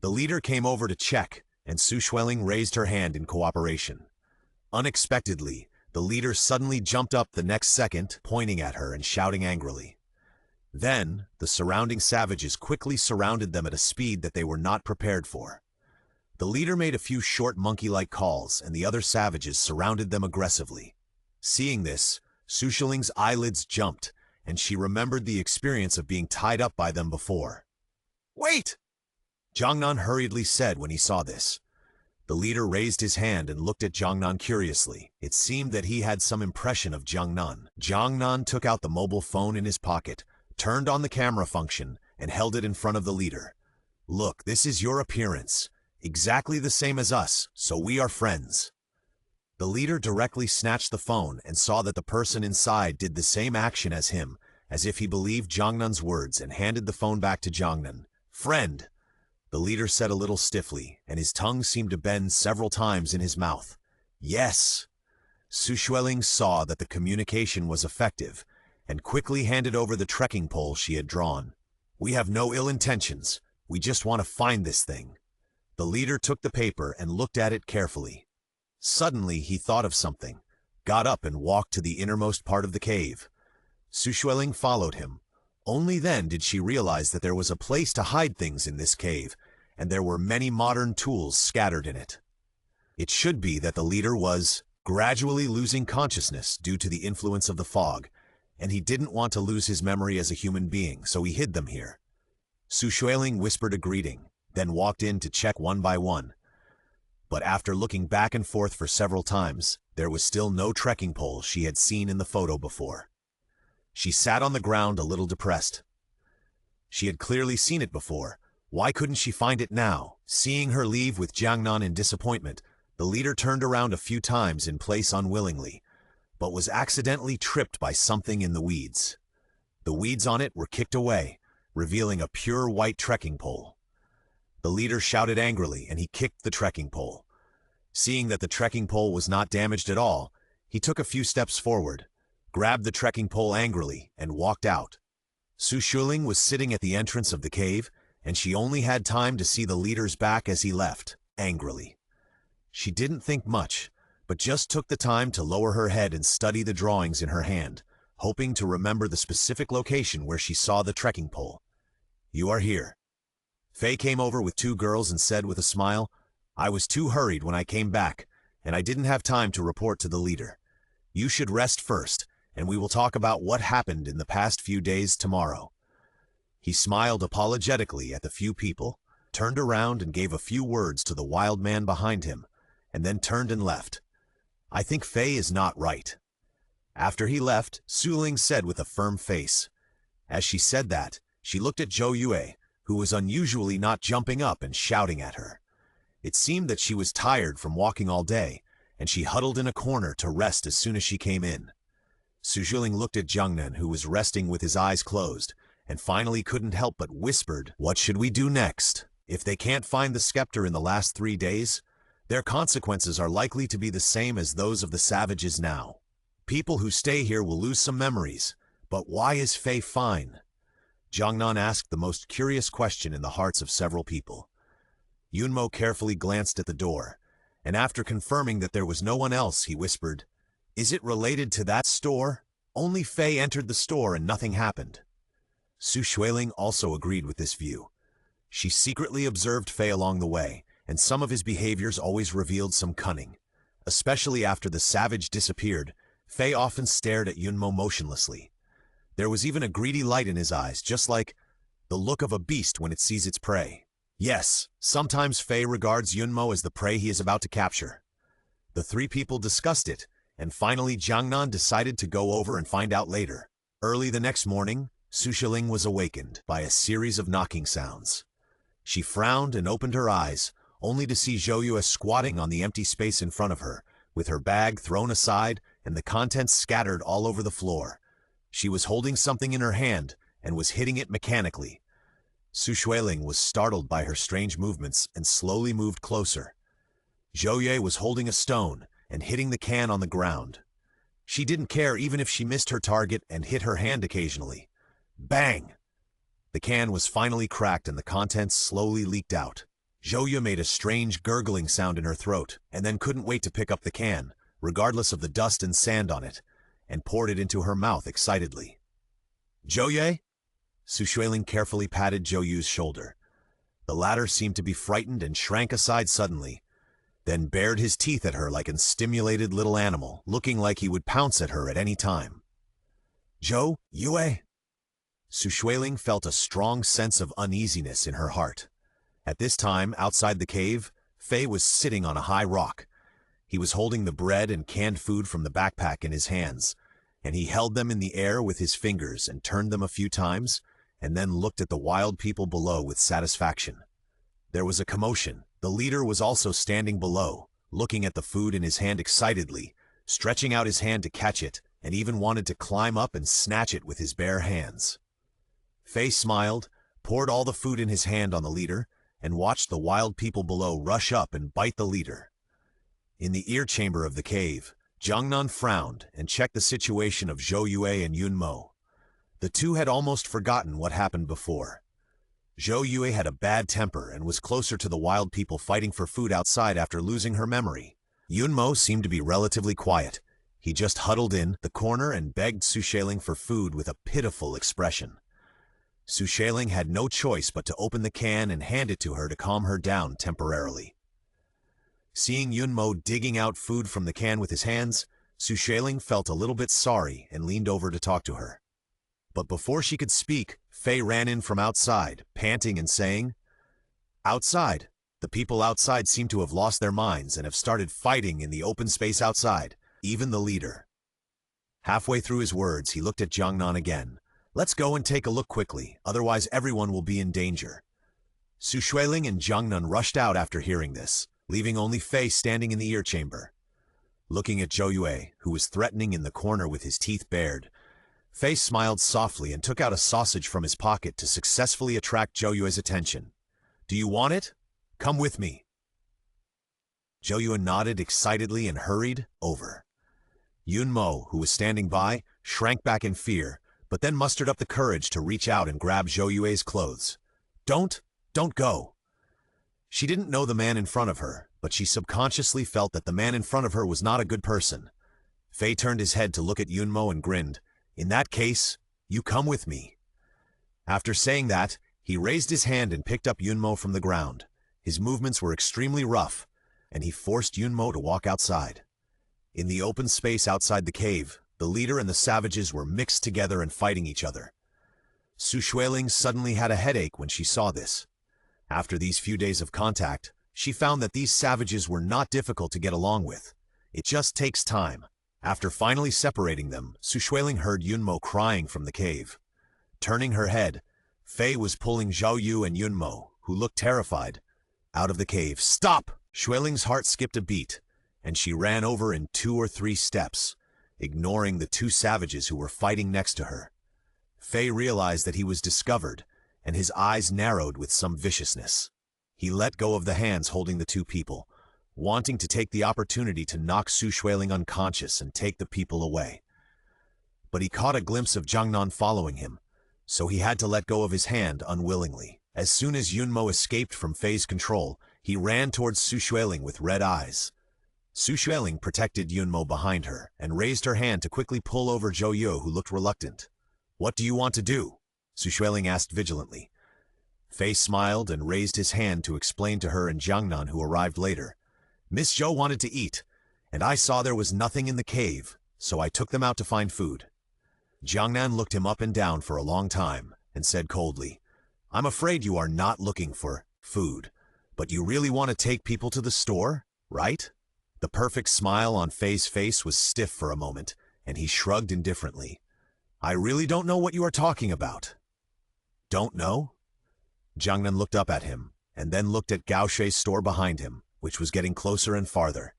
The leader came over to check, and Xueling raised her hand in cooperation. Unexpectedly, the leader suddenly jumped up the next second, pointing at her and shouting angrily. Then, the surrounding savages quickly surrounded them at a speed that they were not prepared for. The leader made a few short monkey-like calls, and the other savages surrounded them aggressively. Seeing this, Xueling's eyelids jumped, and she remembered the experience of being tied up by them before. "Wait!" Jiangnan hurriedly said when he saw this. The leader raised his hand and looked at Jiangnan curiously. It seemed that he had some impression of Jiangnan. Jiangnan took out the mobile phone in his pocket, turned on the camera function, and held it in front of the leader. "Look, this is your appearance. Exactly the same as us, so we are friends." The leader directly snatched the phone and saw that the person inside did the same action as him, as if he believed Jiangnan's words, and handed the phone back to Jiangnan. "Friend," the leader said a little stiffly, and his tongue seemed to bend several times in his mouth. "Yes." Xueling saw that the communication was effective, and quickly handed over the trekking pole she had drawn. "We have no ill intentions. We just want to find this thing." The leader took the paper and looked at it carefully. Suddenly, he thought of something, got up and walked to the innermost part of the cave. Xueling followed him. Only then did she realize that there was a place to hide things in this cave, and there were many modern tools scattered in it. It should be that the leader was gradually losing consciousness due to the influence of the fog, and he didn't want to lose his memory as a human being, so he hid them here. Xueling whispered a greeting, then walked in to check one by one. But after looking back and forth for several times, there was still no trekking pole she had seen in the photo before. She sat on the ground a little depressed. She had clearly seen it before. Why couldn't she find it now? Seeing her leave with Jiangnan in disappointment, the leader turned around a few times in place unwillingly, but was accidentally tripped by something in the weeds. The weeds on it were kicked away, revealing a pure white trekking pole. The leader shouted angrily, and he kicked the trekking pole. Seeing that the trekking pole was not damaged at all, he took a few steps forward, grabbed the trekking pole angrily, and walked out. Xueling was sitting at the entrance of the cave, and she only had time to see the leader's back as he left, angrily. She didn't think much, but just took the time to lower her head and study the drawings in her hand, hoping to remember the specific location where she saw the trekking pole. "You are here." Fei came over with two girls and said with a smile, "I was too hurried when I came back, and I didn't have time to report to the leader. You should rest first, and we will talk about what happened in the past few days tomorrow." He smiled apologetically at the few people, turned around and gave a few words to the wild man behind him, and then turned and left. "I think Fei is not right." After he left, Xueling said with a firm face. As she said that, she looked at Zhou Yue, who was unusually not jumping up and shouting at her. It seemed that she was tired from walking all day, and she huddled in a corner to rest as soon as she came in. Xueling looked at Jiangnan, who was resting with his eyes closed, and finally couldn't help but whispered, "What should we do next? If they can't find the scepter in the last 3 days, their consequences are likely to be the same as those of the savages now. People who stay here will lose some memories, but why is Fei fine?" Jiangnan asked the most curious question in the hearts of several people. Yunmo carefully glanced at the door, and after confirming that there was no one else, he whispered, "Is it related to that store? Only Fei entered the store and nothing happened." Xueling also agreed with this view. She secretly observed Fei along the way, and some of his behaviors always revealed some cunning. Especially after the savage disappeared, Fei often stared at Yunmo motionlessly. There was even a greedy light in his eyes, just like the look of a beast when it sees its prey. Yes, sometimes Fei regards Yunmo as the prey he is about to capture. The three people discussed it, and finally Jiangnan decided to go over and find out later. Early the next morning, Xueling was awakened by a series of knocking sounds. She frowned and opened her eyes, only to see Zhou Yue squatting on the empty space in front of her, with her bag thrown aside and the contents scattered all over the floor. She was holding something in her hand and was hitting it mechanically. Xueling was startled by her strange movements and slowly moved closer. Zhou Yue was holding a stone and hitting the can on the ground. She didn't care even if she missed her target and hit her hand occasionally. Bang! The can was finally cracked and the contents slowly leaked out. Zhou Yue made a strange gurgling sound in her throat and then couldn't wait to pick up the can, regardless of the dust and sand on it, and poured it into her mouth excitedly. Zhou Yue? Xueling carefully patted Zhou Yue's shoulder. The latter seemed to be frightened and shrank aside suddenly, then bared his teeth at her like a stimulated little animal, looking like he would pounce at her at any time. Zhou Yue? Xueling felt a strong sense of uneasiness in her heart. At this time, outside the cave, Fei was sitting on a high rock. He was holding the bread and canned food from the backpack in his hands, and he held them in the air with his fingers and turned them a few times, and then looked at the wild people below with satisfaction. There was a commotion. The leader was also standing below, looking at the food in his hand excitedly, stretching out his hand to catch it, and even wanted to climb up and snatch it with his bare hands. Fei smiled, poured all the food in his hand on the leader, and watched the wild people below rush up and bite the leader. In the ear chamber of the cave, Jiangnan frowned and checked the situation of Zhou Yue and Yunmo. The two had almost forgotten what happened before. Zhou Yue had a bad temper and was closer to the wild people fighting for food outside after losing her memory. Yunmo seemed to be relatively quiet. He just huddled in the corner and begged Xueling for food with a pitiful expression. Xueling had no choice but to open the can and hand it to her to calm her down temporarily. Seeing Yunmo digging out food from the can with his hands, Xueling felt a little bit sorry and leaned over to talk to her. But before she could speak, Fei ran in from outside, panting and saying, "Outside. The people outside seem to have lost their minds and have started fighting in the open space outside, even the leader." Halfway through his words, he looked at Jiangnan again. "Let's go and take a look quickly, otherwise everyone will be in danger." Xueling and Jiangnan rushed out after hearing this, leaving only Fei standing in the ear chamber. Looking at Zhou Yue, who was threatening in the corner with his teeth bared, Fei smiled softly and took out a sausage from his pocket to successfully attract Zhou Yue's attention. "Do you want it? Come with me." Zhou Yue nodded excitedly and hurried over. Yunmo, who was standing by, shrank back in fear, but then mustered up the courage to reach out and grab Zhou Yue's clothes. Don't go." She didn't know the man in front of her, but she subconsciously felt that the man in front of her was not a good person. Fei turned his head to look at Yunmo and grinned. "In that case, you come with me." After saying that, he raised his hand and picked up Yunmo from the ground. His movements were extremely rough, and he forced Yunmo to walk outside. In the open space outside the cave, the leader and the savages were mixed together and fighting each other. Xueling suddenly had a headache when she saw this. After these few days of contact, she found that these savages were not difficult to get along with. It just takes time. After finally separating them, Xueling heard Yunmo crying from the cave. Turning her head, Fei was pulling Zhou Yu and Yunmo, who looked terrified, out of the cave. "Stop!" Xueling's heart skipped a beat, and she ran over in 2 or 3 steps, ignoring the 2 savages who were fighting next to her. Fei realized that he was discovered, and his eyes narrowed with some viciousness. He let go of the hands holding the 2 people, wanting to take the opportunity to knock Xueling unconscious and take the people away. But he caught a glimpse of Jiangnan following him, so he had to let go of his hand unwillingly. As soon as Yunmo escaped from Fei's control, he ran towards Xueling with red eyes. Xueling protected Yunmo behind her and raised her hand to quickly pull over Zhou Yu, who looked reluctant. "What do you want to do?" Xueling asked vigilantly. Fei smiled and raised his hand to explain to her and Jiangnan, who arrived later. Miss Zhou wanted to eat, and I saw there was nothing in the cave, so I took them out to find food. Jiangnan looked him up and down for a long time and said coldly, I'm afraid you are not looking for food, but you really want to take people to the store, right? The perfect smile on Fei's face was stiff for a moment, and he shrugged indifferently. I really don't know what you are talking about. Don't know? Jiangnan looked up at him, and then looked at Gao Shui's store behind him, which was getting closer and farther.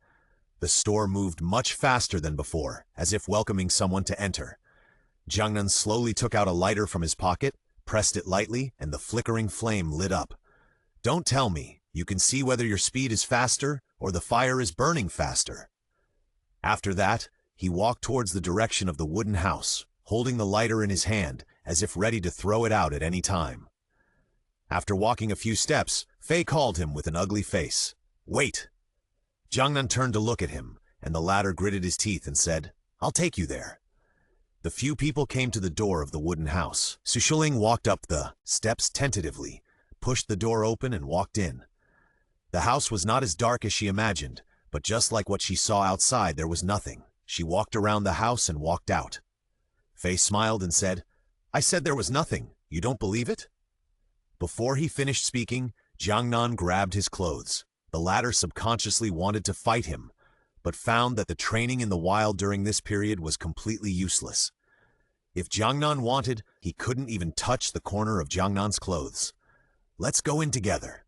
The store moved much faster than before, as if welcoming someone to enter. Jiangnan slowly took out a lighter from his pocket, pressed it lightly, and the flickering flame lit up. Don't tell me, you can see whether your speed is faster or the fire is burning faster. After that, he walked towards the direction of the wooden house, holding the lighter in his hand, as if ready to throw it out at any time. After walking a few steps, Fei called him with an ugly face. Wait! Jiangnan turned to look at him, and the latter gritted his teeth and said, I'll take you there. The few people came to the door of the wooden house. Xueling walked up the steps tentatively, pushed the door open and walked in. The house was not as dark as she imagined, but just like what she saw outside, there was nothing. She walked around the house and walked out. Fei smiled and said, I said there was nothing. You don't believe it? Before he finished speaking, Jiangnan grabbed his clothes. The latter subconsciously wanted to fight him, but found that the training in the wild during this period was completely useless. If Jiangnan wanted, he couldn't even touch the corner of Jiangnan's clothes. Let's go in together.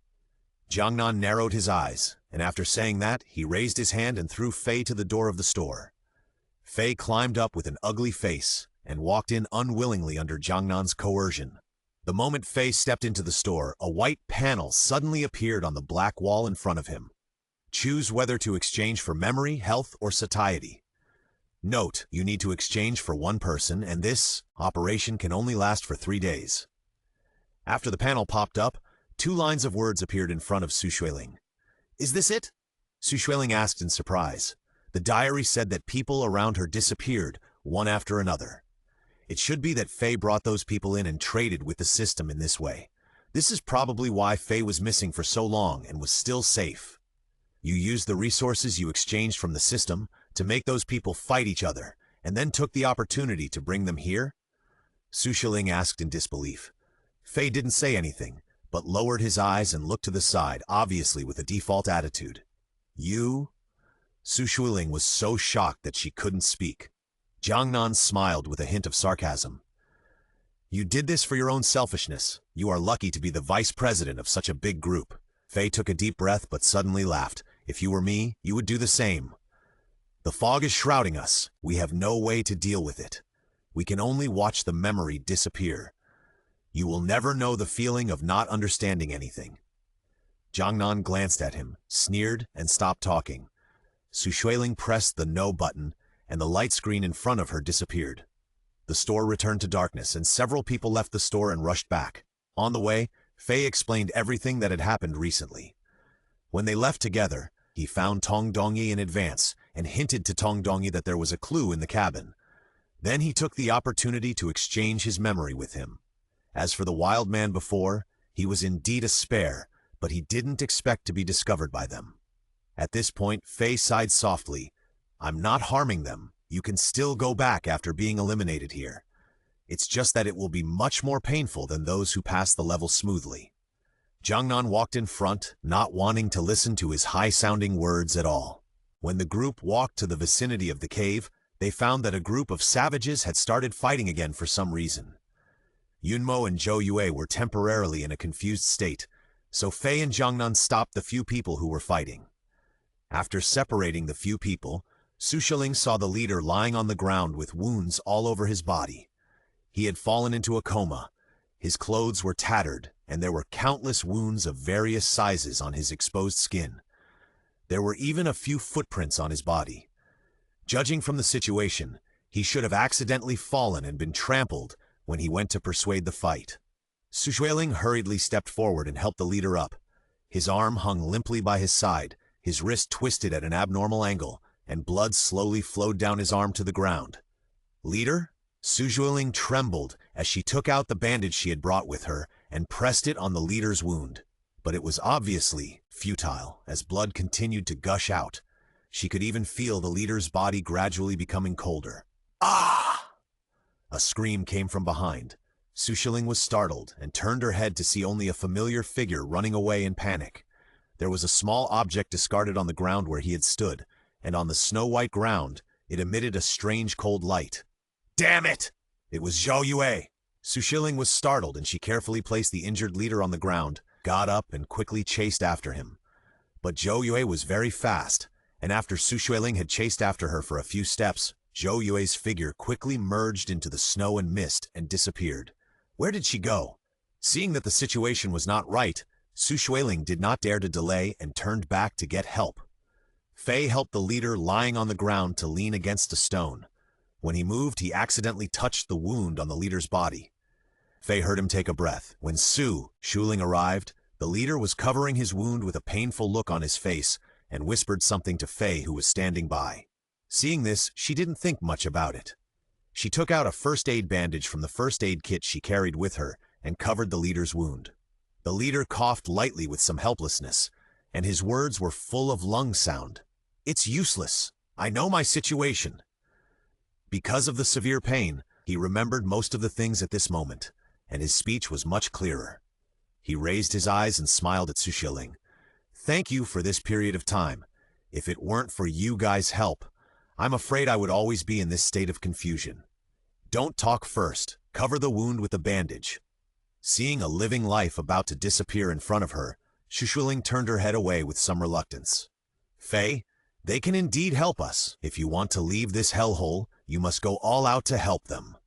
Jiangnan narrowed his eyes, and after saying that, he raised his hand and threw Fei to the door of the store. Fei climbed up with an ugly face and walked in unwillingly under Jiangnan's coercion. The moment Fei stepped into the store, a white panel suddenly appeared on the black wall in front of him. Choose whether to exchange for memory, health, or satiety. Note, you need to exchange for one person, and this operation can only last for 3 days. After the panel popped up, 2 lines of words appeared in front of Xueling. Is this it? Xueling asked in surprise. The diary said that people around her disappeared, one after another. It should be that Fei brought those people in and traded with the system in this way. This is probably why Fei was missing for so long and was still safe. You used the resources you exchanged from the system to make those people fight each other, and then took the opportunity to bring them here? Xueling asked in disbelief. Fei didn't say anything, but lowered his eyes and looked to the side, obviously with a default attitude. You? Xueling was so shocked that she couldn't speak. Jiangnan smiled with a hint of sarcasm. You did this for your own selfishness. You are lucky to be the vice president of such a big group. Fei took a deep breath but suddenly laughed. If you were me, you would do the same. The fog is shrouding us. We have no way to deal with it. We can only watch the memory disappear. You will never know the feeling of not understanding anything. Jiangnan glanced at him, sneered, and stopped talking. Xueling pressed the no button, and the light screen in front of her disappeared. The store returned to darkness, and several people left the store and rushed back. On the way, Fei explained everything that had happened recently. When they left together, he found Tong Dongyi in advance and hinted to Tong Dongyi that there was a clue in the cabin. Then he took the opportunity to exchange his memory with him. As for the wild man before, he was indeed a spare, but he didn't expect to be discovered by them. At this point, Fei sighed softly. I'm not harming them. You can still go back after being eliminated here. It's just that it will be much more painful than those who pass the level smoothly. Jiangnan walked in front, not wanting to listen to his high-sounding words at all. When the group walked to the vicinity of the cave, they found that a group of savages had started fighting again for some reason. Yunmo and Zhou Yue were temporarily in a confused state, so Fei and Jiangnan stopped the few people who were fighting. After separating the few people, Xueling saw the leader lying on the ground with wounds all over his body. He had fallen into a coma. His clothes were tattered, and there were countless wounds of various sizes on his exposed skin. There were even a few footprints on his body. Judging from the situation, he should have accidentally fallen and been trampled when he went to persuade the fight. Xueling hurriedly stepped forward and helped the leader up. His arm hung limply by his side, his wrist twisted at an abnormal angle, and blood slowly flowed down his arm to the ground. Leader? Xueling trembled as she took out the bandage she had brought with her and pressed it on the leader's wound. But it was obviously futile, as blood continued to gush out. She could even feel the leader's body gradually becoming colder. Ah! A scream came from behind. Xueling was startled and turned her head to see only a familiar figure running away in panic. There was a small object discarded on the ground where he had stood, and on the snow-white ground, it emitted a strange cold light. Damn it! It was Zhou Yue! Xueling was startled, and she carefully placed the injured leader on the ground, got up, and quickly chased after him. But Zhou Yue was very fast, and after Xueling had chased after her for a few steps, Zhou Yue's figure quickly merged into the snow and mist and disappeared. Where did she go? Seeing that the situation was not right, Xueling did not dare to delay and turned back to get help. Fei helped the leader lying on the ground to lean against a stone. When he moved, he accidentally touched the wound on the leader's body. Fei heard him take a breath. When Xueling arrived, the leader was covering his wound with a painful look on his face and whispered something to Fei, who was standing by. Seeing this, she didn't think much about it. She took out a first aid bandage from the first aid kit she carried with her and covered the leader's wound. The leader coughed lightly with some helplessness, and his words were full of lung sound. It's useless. I know my situation. Because of the severe pain, he remembered most of the things at this moment, and his speech was much clearer. He raised his eyes and smiled at Xueling. Thank you for this period of time. If it weren't for you guys' help, I'm afraid I would always be in this state of confusion. Don't talk first. Cover the wound with a bandage. Seeing a living life about to disappear in front of her, Xueling turned her head away with some reluctance. Fei, they can indeed help us. If you want to leave this hellhole, you must go all out to help them.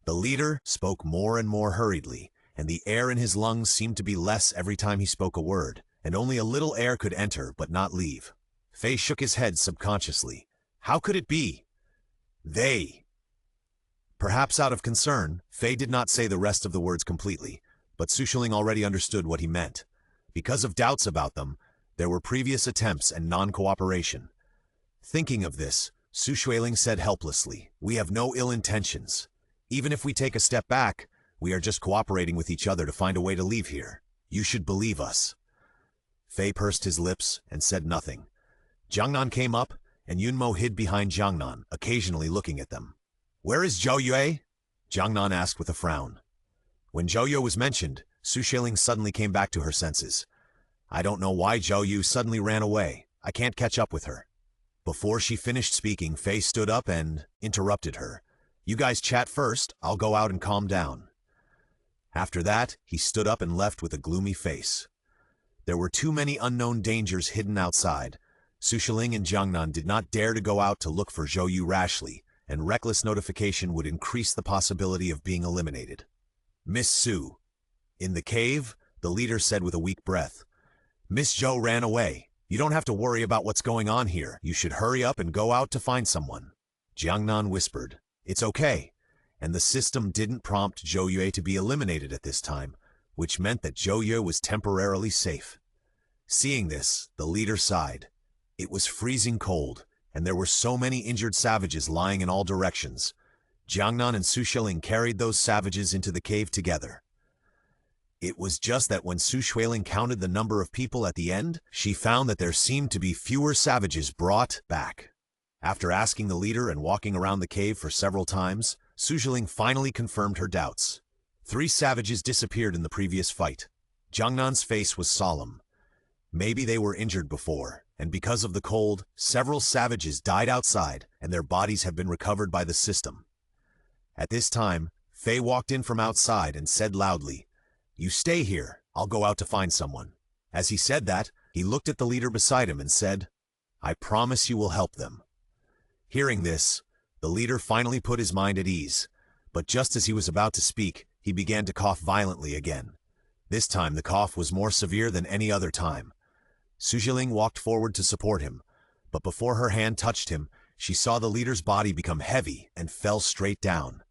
The leader spoke more and more hurriedly, and the air in his lungs seemed to be less every time he spoke a word, and only a little air could enter but not leave. Fei shook his head subconsciously. How could it be? They. Perhaps out of concern, Fei did not say the rest of the words completely, but Xueling already understood what he meant. Because of doubts about them, there were previous attempts and non-cooperation. Thinking of this, Xueling said helplessly, We have no ill intentions. Even if we take a step back, we are just cooperating with each other to find a way to leave here. You should believe us. Fei pursed his lips and said nothing. Jiangnan came up, and Yunmo hid behind Jiangnan, occasionally looking at them. Where is Zhou Yue? Jiangnan asked with a frown. When Zhou Yue was mentioned, Xueling suddenly came back to her senses. I don't know why Zhou Yue suddenly ran away. I can't catch up with her. Before she finished speaking, Fei stood up and interrupted her. You guys chat first, I'll go out and calm down. After that, he stood up and left with a gloomy face. There were too many unknown dangers hidden outside. Xueling and Jiangnan did not dare to go out to look for Zhou Yue rashly, and reckless notification would increase the possibility of being eliminated. Miss Su. In the cave, the leader said with a weak breath. Miss Zhou ran away. You don't have to worry about what's going on here. You should hurry up and go out to find someone. Jiangnan whispered. It's okay. And the system didn't prompt Zhou Yue to be eliminated at this time, which meant that Zhou Yue was temporarily safe. Seeing this, the leader sighed. It was freezing cold, and there were so many injured savages lying in all directions. Jiangnan and Xueling carried those savages into the cave together. It was just that when Xueling counted the number of people at the end, she found that there seemed to be fewer savages brought back. After asking the leader and walking around the cave for several times, Xueling finally confirmed her doubts. 3 savages disappeared in the previous fight. Jiangnan's face was solemn. Maybe they were injured before, and because of the cold, several savages died outside, and their bodies have been recovered by the system. At this time, Fei walked in from outside and said loudly, You stay here, I'll go out to find someone. As he said that, he looked at the leader beside him and said, I promise you will help them. Hearing this, the leader finally put his mind at ease, but just as he was about to speak, he began to cough violently again. This time the cough was more severe than any other time. Xueling walked forward to support him, but before her hand touched him, she saw the leader's body become heavy and fell straight down.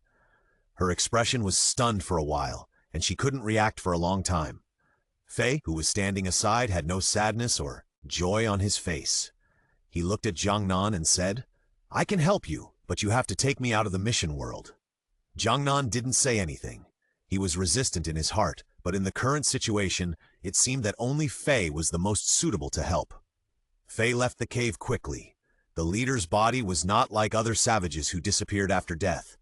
Her expression was stunned for a while, and she couldn't react for a long time. Fei, who was standing aside, had no sadness or joy on his face. He looked at Jiangnan and said, I can help you, but you have to take me out of the mission world. Jiangnan didn't say anything. He was resistant in his heart, but in the current situation, it seemed that only Fei was the most suitable to help. Fei left the cave quickly. The leader's body was not like other savages who disappeared after death.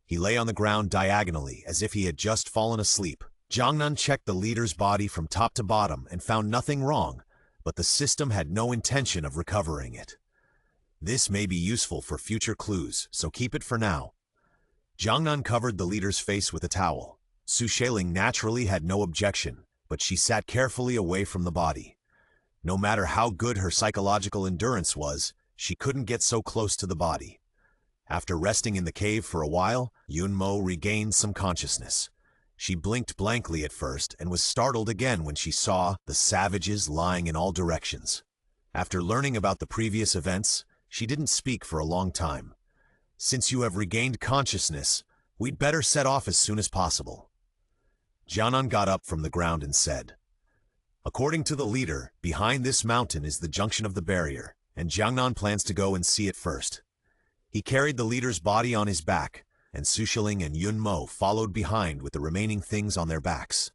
He lay on the ground diagonally, as if he had just fallen asleep. Jiangnan checked the leader's body from top to bottom and found nothing wrong, but the system had no intention of recovering it. This may be useful for future clues, so keep it for now. Jiangnan covered the leader's face with a towel. Xueling naturally had no objection, but she sat carefully away from the body. No matter how good her psychological endurance was, she couldn't get so close to the body. After resting in the cave for a while, Yunmo regained some consciousness. She blinked blankly at first and was startled again when she saw the savages lying in all directions. After learning about the previous events, she didn't speak for a long time. Since you have regained consciousness, we'd better set off as soon as possible. Jiangnan got up from the ground and said, "According to the leader, behind this mountain is the junction of the barrier, and Jiangnan plans to go and see it first." He carried the leader's body on his back, and Xueling and Yunmo followed behind with the remaining things on their backs.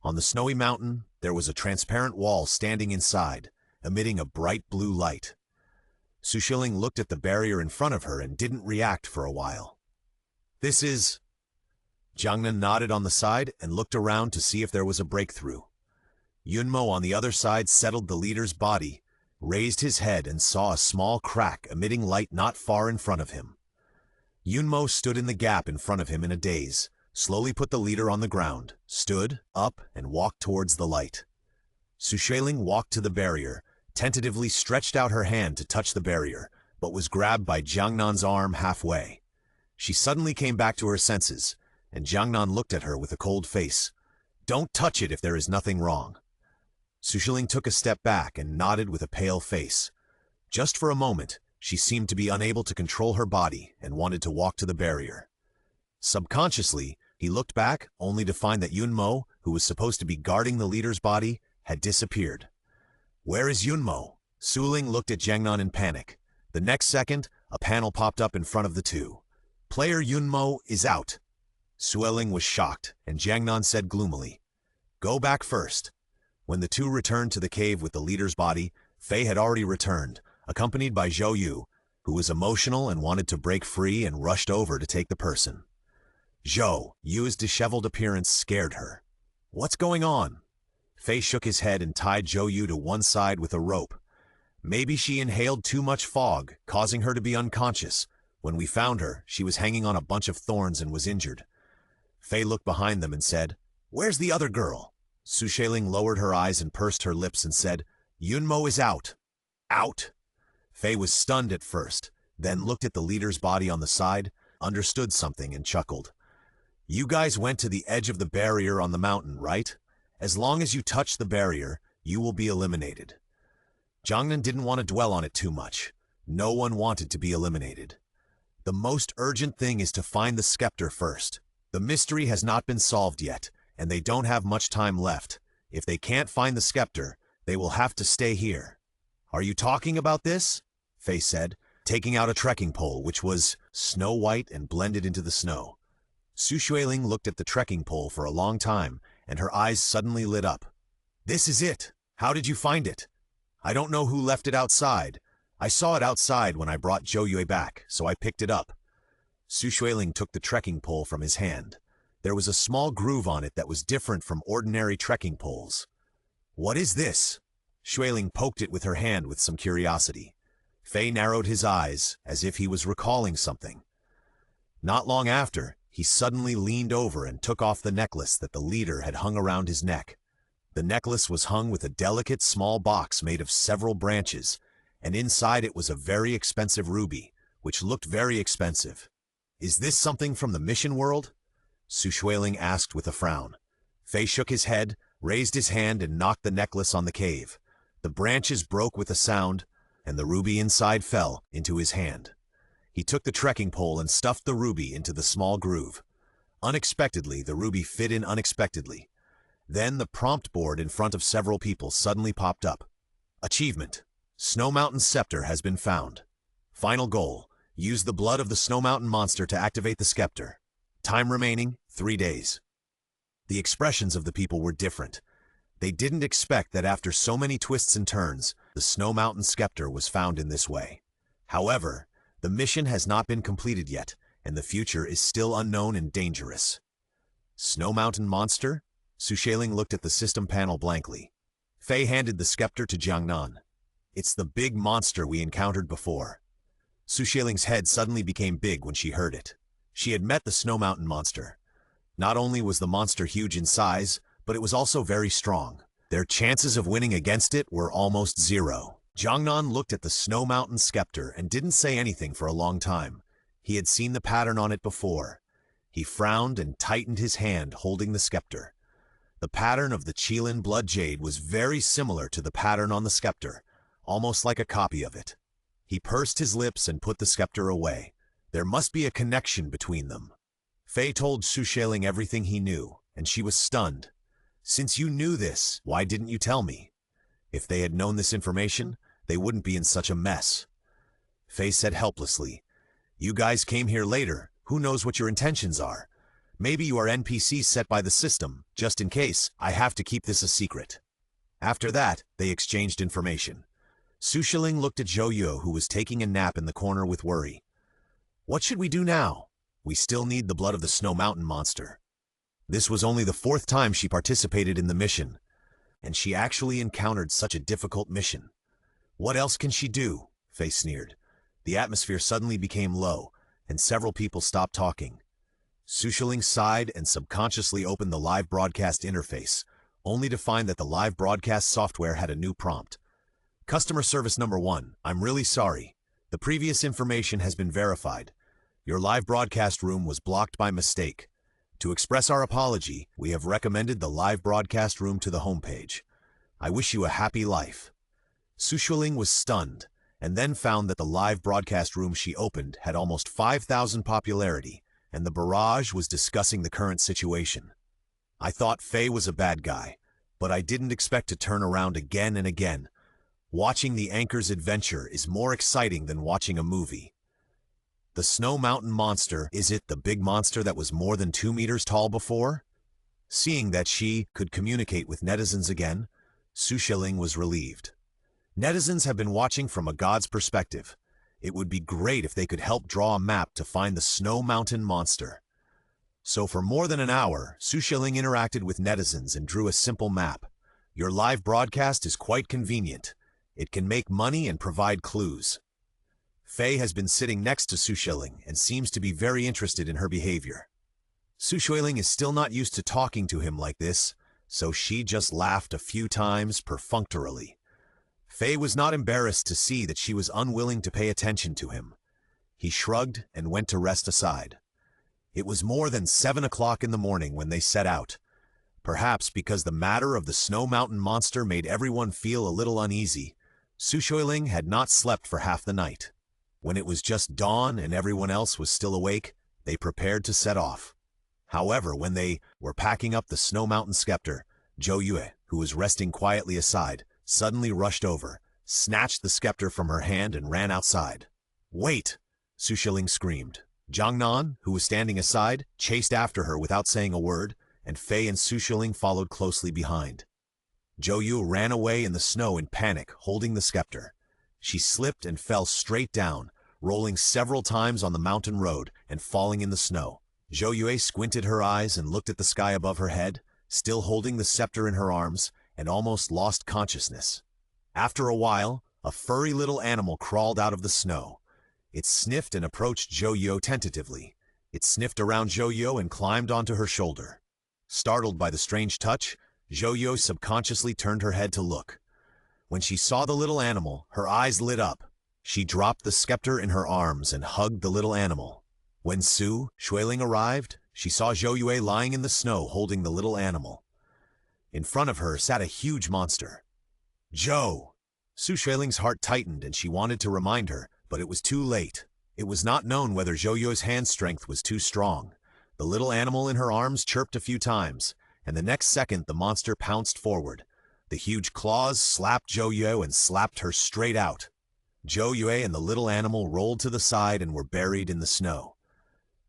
On the snowy mountain, there was a transparent wall standing inside, emitting a bright blue light. Xueling looked at the barrier in front of her and didn't react for a while. "This is..." Jiangnan nodded on the side and looked around to see if there was a breakthrough. Yunmo on the other side settled the leader's body, raised his head and saw a small crack emitting light not far in front of him. Yunmo stood in the gap in front of him in a daze, slowly put the leader on the ground, stood up and walked towards the light. Xueling walked to the barrier, tentatively stretched out her hand to touch the barrier, but was grabbed by Jiangnan's arm halfway. She suddenly came back to her senses, and Jiangnan looked at her with a cold face. "Don't touch it if there is nothing wrong." Xueling took a step back and nodded with a pale face. Just for a moment, she seemed to be unable to control her body and wanted to walk to the barrier. Subconsciously, he looked back only to find that Yunmo, who was supposed to be guarding the leader's body, had disappeared. "Where is Yunmo?" Xueling looked at Jiangnan in panic. The next second, a panel popped up in front of the two. "Player Yunmo is out." Xueling was shocked, and Jiangnan said gloomily, "Go back first." When the two returned to the cave with the leader's body, Fei had already returned, accompanied by Zhou Yu, who was emotional and wanted to break free and rushed over to take the person. Zhou Yu's disheveled appearance scared her. "What's going on?" Fei shook his head and tied Zhou Yu to one side with a rope. "Maybe she inhaled too much fog, causing her to be unconscious. When we found her, she was hanging on a bunch of thorns and was injured." Fei looked behind them and said, "Where's the other girl?" Xueling lowered her eyes and pursed her lips and said, "Yunmo is out." "Out?" Fei was stunned at first, then looked at the leader's body on the side, understood something and chuckled. "You guys went to the edge of the barrier on the mountain, right? As long as you touch the barrier, you will be eliminated." Jiangnan didn't want to dwell on it too much. No one wanted to be eliminated. The most urgent thing is to find the scepter first. The mystery has not been solved yet, and they don't have much time left. If they can't find the scepter, they will have to stay here. "Are you talking about this?" Fei said, taking out a trekking pole which was snow-white and blended into the snow. Xueling looked at the trekking pole for a long time, and her eyes suddenly lit up. "This is it! How did you find it?" "I don't know who left it outside. I saw it outside when I brought Zhou Yu back, so I picked it up." Xueling took the trekking pole from his hand. There was a small groove on it that was different from ordinary trekking poles. "What is this?" Xueling poked it with her hand with some curiosity. Fei narrowed his eyes, as if he was recalling something. Not long after, he suddenly leaned over and took off the necklace that the leader had hung around his neck. The necklace was hung with a delicate small box made of several branches, and inside it was a very expensive ruby, which looked very expensive. "Is this something from the mission world?" Xueling asked with a frown. Fei shook his head, raised his hand and knocked the necklace on the cave. The branches broke with a sound, and the ruby inside fell into his hand. He took the trekking pole and stuffed the ruby into the small groove. Unexpectedly, the ruby fit in unexpectedly. Then the prompt board in front of several people suddenly popped up. Achievement: Snow Mountain Scepter has been found. Final goal: use the blood of the Snow Mountain monster to activate the scepter. Time remaining, 3 days. The expressions of the people were different. They didn't expect that after so many twists and turns, the Snow Mountain Scepter was found in this way. However, the mission has not been completed yet, and the future is still unknown and dangerous. Snow Mountain Monster? Xueling looked at the system panel blankly. Fei handed the scepter to Jiangnan. It's the big monster we encountered before. Xueling's head suddenly became big when she heard it. She had met the Snow Mountain Monster. Not only was the monster huge in size, but it was also very strong. Their chances of winning against it were almost zero. Jiangnan looked at the Snow Mountain Scepter and didn't say anything for a long time. He had seen the pattern on it before. He frowned and tightened his hand holding the scepter. The pattern of the Xueling blood jade was very similar to the pattern on the scepter, almost like a copy of it. He pursed his lips and put the scepter away. There must be a connection between them. Fei told Xueling everything he knew, and she was stunned. Since you knew this, why didn't you tell me? If they had known this information, they wouldn't be in such a mess. Fei said helplessly, "You guys came here later. Who knows what your intentions are? Maybe you are NPCs set by the system. Just in case, I have to keep this a secret." After that, they exchanged information. Xueling looked at Zhou, who was taking a nap in the corner with worry. "What should we do now? We still need the blood of the Snow Mountain Monster." This was only the 4th time she participated in the mission, and she actually encountered such a difficult mission. What else can she do? Fei sneered. The atmosphere suddenly became low, and several people stopped talking. Xueling sighed and subconsciously opened the live broadcast interface, only to find that the live broadcast software had a new prompt. "Customer service number 1, I'm really sorry. The previous information has been verified. Your live broadcast room was blocked by mistake. To express our apology, we have recommended the live broadcast room to the homepage. I wish you a happy life." Xueling was stunned, and then found that the live broadcast room she opened had almost 5,000 popularity, and the barrage was discussing the current situation. "I thought Fei was a bad guy, but I didn't expect to turn around again and again. Watching the anchor's adventure is more exciting than watching a movie." The Snow Mountain Monster, is it the big monster that was more than 2 meters tall before? Seeing that she could communicate with netizens again, Xueling was relieved. Netizens have been watching from a god's perspective. It would be great if they could help draw a map to find the Snow Mountain Monster. So for more than an hour, Xueling interacted with netizens and drew a simple map. Your live broadcast is quite convenient. It can make money and provide clues. Fei has been sitting next to Xueling and seems to be very interested in her behavior. Xueling is still not used to talking to him like this, so she just laughed a few times perfunctorily. Fei was not embarrassed to see that she was unwilling to pay attention to him. He shrugged and went to rest aside. It was more than 7 o'clock in the morning when they set out. Perhaps because the matter of the Snow Mountain Monster made everyone feel a little uneasy, Xueling had not slept for half the night. When it was just dawn and everyone else was still awake, they prepared to set off. However, when they were packing up the Snow Mountain Scepter, Zhou, who was resting quietly aside, suddenly rushed over, snatched the scepter from her hand and ran outside. "Wait!" Xueling screamed. Jiangnan, who was standing aside, chased after her without saying a word, and Fei and Xueling followed closely behind. Zhou ran away in the snow in panic, holding the scepter. She slipped and fell straight down, rolling several times on the mountain road and falling in the snow. Zhou squinted her eyes and looked at the sky above her head, still holding the scepter in her arms, and almost lost consciousness. After a while, a furry little animal crawled out of the snow. It sniffed and approached Zhou tentatively. It sniffed around Zhou and climbed onto her shoulder. Startled by the strange touch, Zhou subconsciously turned her head to look. When she saw the little animal, her eyes lit up. She dropped the scepter in her arms and hugged the little animal. When Xueling arrived, she saw Zhou lying in the snow holding the little animal. In front of her sat a huge monster. "Zhou!" Xueling's heart tightened and she wanted to remind her, but it was too late. It was not known whether Zhou's hand strength was too strong. The little animal in her arms chirped a few times, and the next second the monster pounced forward. The huge claws slapped Zhou and slapped her straight out. Zhou and the little animal rolled to the side and were buried in the snow.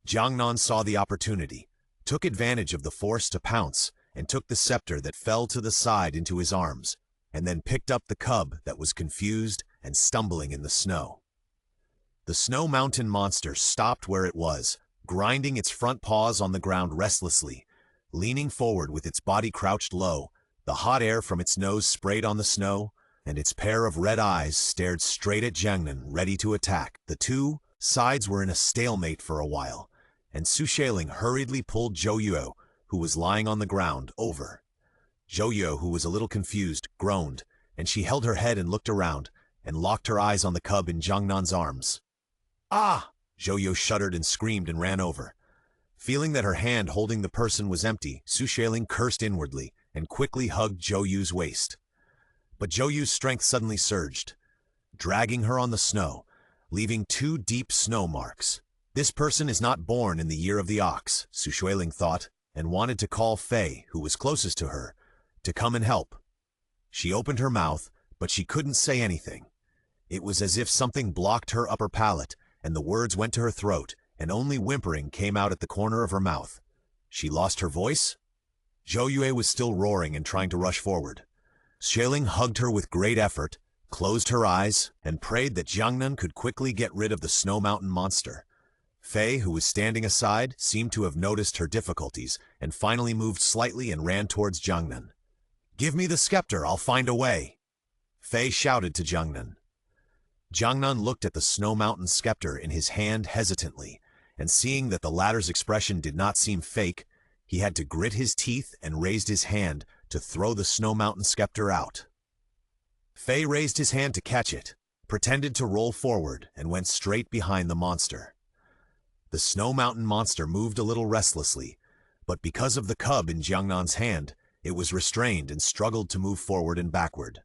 Jiangnan saw the opportunity, took advantage of the force to pounce, and took the scepter that fell to the side into his arms, and then picked up the cub that was confused and stumbling in the snow. The snow mountain monster stopped where it was, grinding its front paws on the ground restlessly, leaning forward with its body crouched low. The hot air from its nose sprayed on the snow, and its pair of red eyes stared straight at Jiangnan, ready to attack. The two sides were in a stalemate for a while, and Xueling hurriedly pulled Zhou Yue, who was lying on the ground, over. Zhou Yue, who was a little confused, groaned, and she held her head and looked around, and locked her eyes on the cub in Jiangnan's arms. "Ah!" Zhou Yue shuddered and screamed and ran over. Feeling that her hand holding the person was empty, Xueling cursed inwardly and quickly hugged Zhou Yu's waist. But Zhou Yu's strength suddenly surged, dragging her on the snow, leaving 2 deep snow marks. This person is not born in the year of the ox, Xueling thought, and wanted to call Fei, who was closest to her, to come and help. She opened her mouth, but she couldn't say anything. It was as if something blocked her upper palate, and the words went to her throat, and only whimpering came out at the corner of her mouth. She lost her voice? Zhou Yue was still roaring and trying to rush forward. Xueling hugged her with great effort, closed her eyes, and prayed that Jiangnan could quickly get rid of the snow mountain monster. Fei, who was standing aside, seemed to have noticed her difficulties, and finally moved slightly and ran towards Jiangnan. "Give me the scepter, I'll find a way," Fei shouted to Jiangnan. Jiangnan looked at the snow mountain scepter in his hand hesitantly, and seeing that the latter's expression did not seem fake, he had to grit his teeth and raised his hand to throw the snow mountain scepter out. Fei raised his hand to catch it, pretended to roll forward, and went straight behind the monster. The snow mountain monster moved a little restlessly, but because of the cub in Jiangnan's hand, it was restrained and struggled to move forward and backward.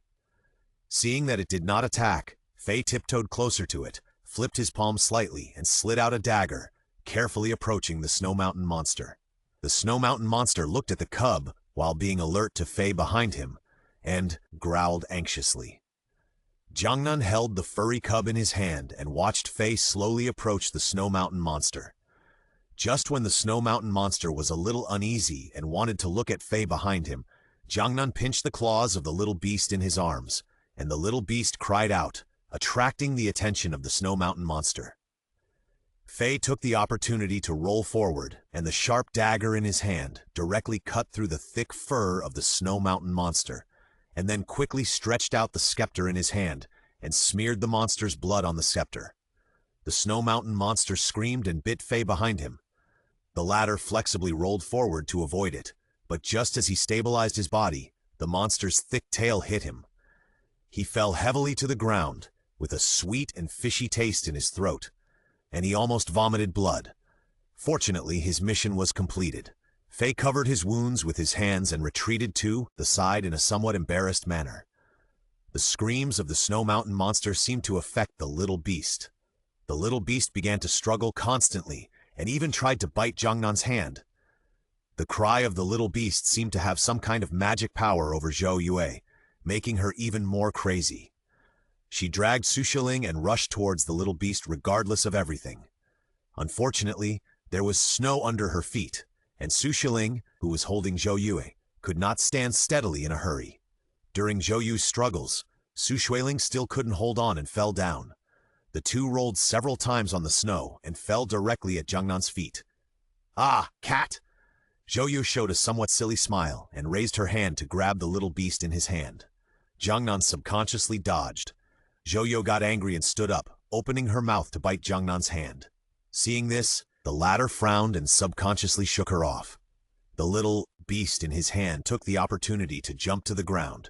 Seeing that it did not attack, Fei tiptoed closer to it, flipped his palm slightly, and slid out a dagger, carefully approaching the snow mountain monster. The snow mountain monster looked at the cub while being alert to Fei behind him, and growled anxiously. Jiangnan held the furry cub in his hand and watched Fei slowly approach the snow mountain monster. Just when the snow mountain monster was a little uneasy and wanted to look at Fei behind him, Jiangnan pinched the claws of the little beast in his arms, and the little beast cried out, attracting the attention of the snow mountain monster. Fei took the opportunity to roll forward, and the sharp dagger in his hand directly cut through the thick fur of the snow mountain monster, and then quickly stretched out the scepter in his hand and smeared the monster's blood on the scepter. The snow mountain monster screamed and bit Fei behind him. The latter flexibly rolled forward to avoid it, but just as he stabilized his body, the monster's thick tail hit him. He fell heavily to the ground, with a sweet and fishy taste in his throat, and he almost vomited blood. Fortunately, his mission was completed. Fei covered his wounds with his hands and retreated to the side in a somewhat embarrassed manner. The screams of the snow mountain monster seemed to affect the little beast. The little beast began to struggle constantly and even tried to bite Jiangnan's hand. The cry of the little beast seemed to have some kind of magic power over Zhou Yue, making her even more crazy. She dragged Xueling and rushed towards the little beast regardless of everything. Unfortunately, there was snow under her feet, and Xueling, who was holding Zhou Yue, could not stand steadily in a hurry. During Zhou Yu's struggles, Xueling still couldn't hold on and fell down. The two rolled several times on the snow and fell directly at Jiangnan's feet. "Ah, cat!" Zhou Yu showed a somewhat silly smile and raised her hand to grab the little beast in his hand. Jiangnan subconsciously dodged. Zhou Yu got angry and stood up, opening her mouth to bite Jiangnan's hand. Seeing this, the latter frowned and subconsciously shook her off. The little beast in his hand took the opportunity to jump to the ground.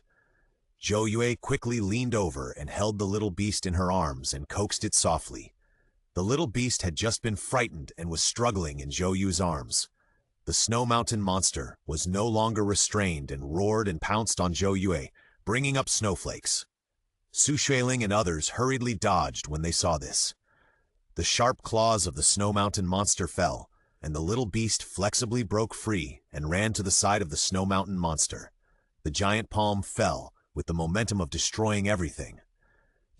Zhou Yue quickly leaned over and held the little beast in her arms and coaxed it softly. The little beast had just been frightened and was struggling in Zhou Yu's arms. The snow mountain monster was no longer restrained and roared and pounced on Zhou Yue, bringing up snowflakes. Xueling and others hurriedly dodged when they saw this. The sharp claws of the snow mountain monster fell, and the little beast flexibly broke free and ran to the side of the snow mountain monster. The giant palm fell, with the momentum of destroying everything.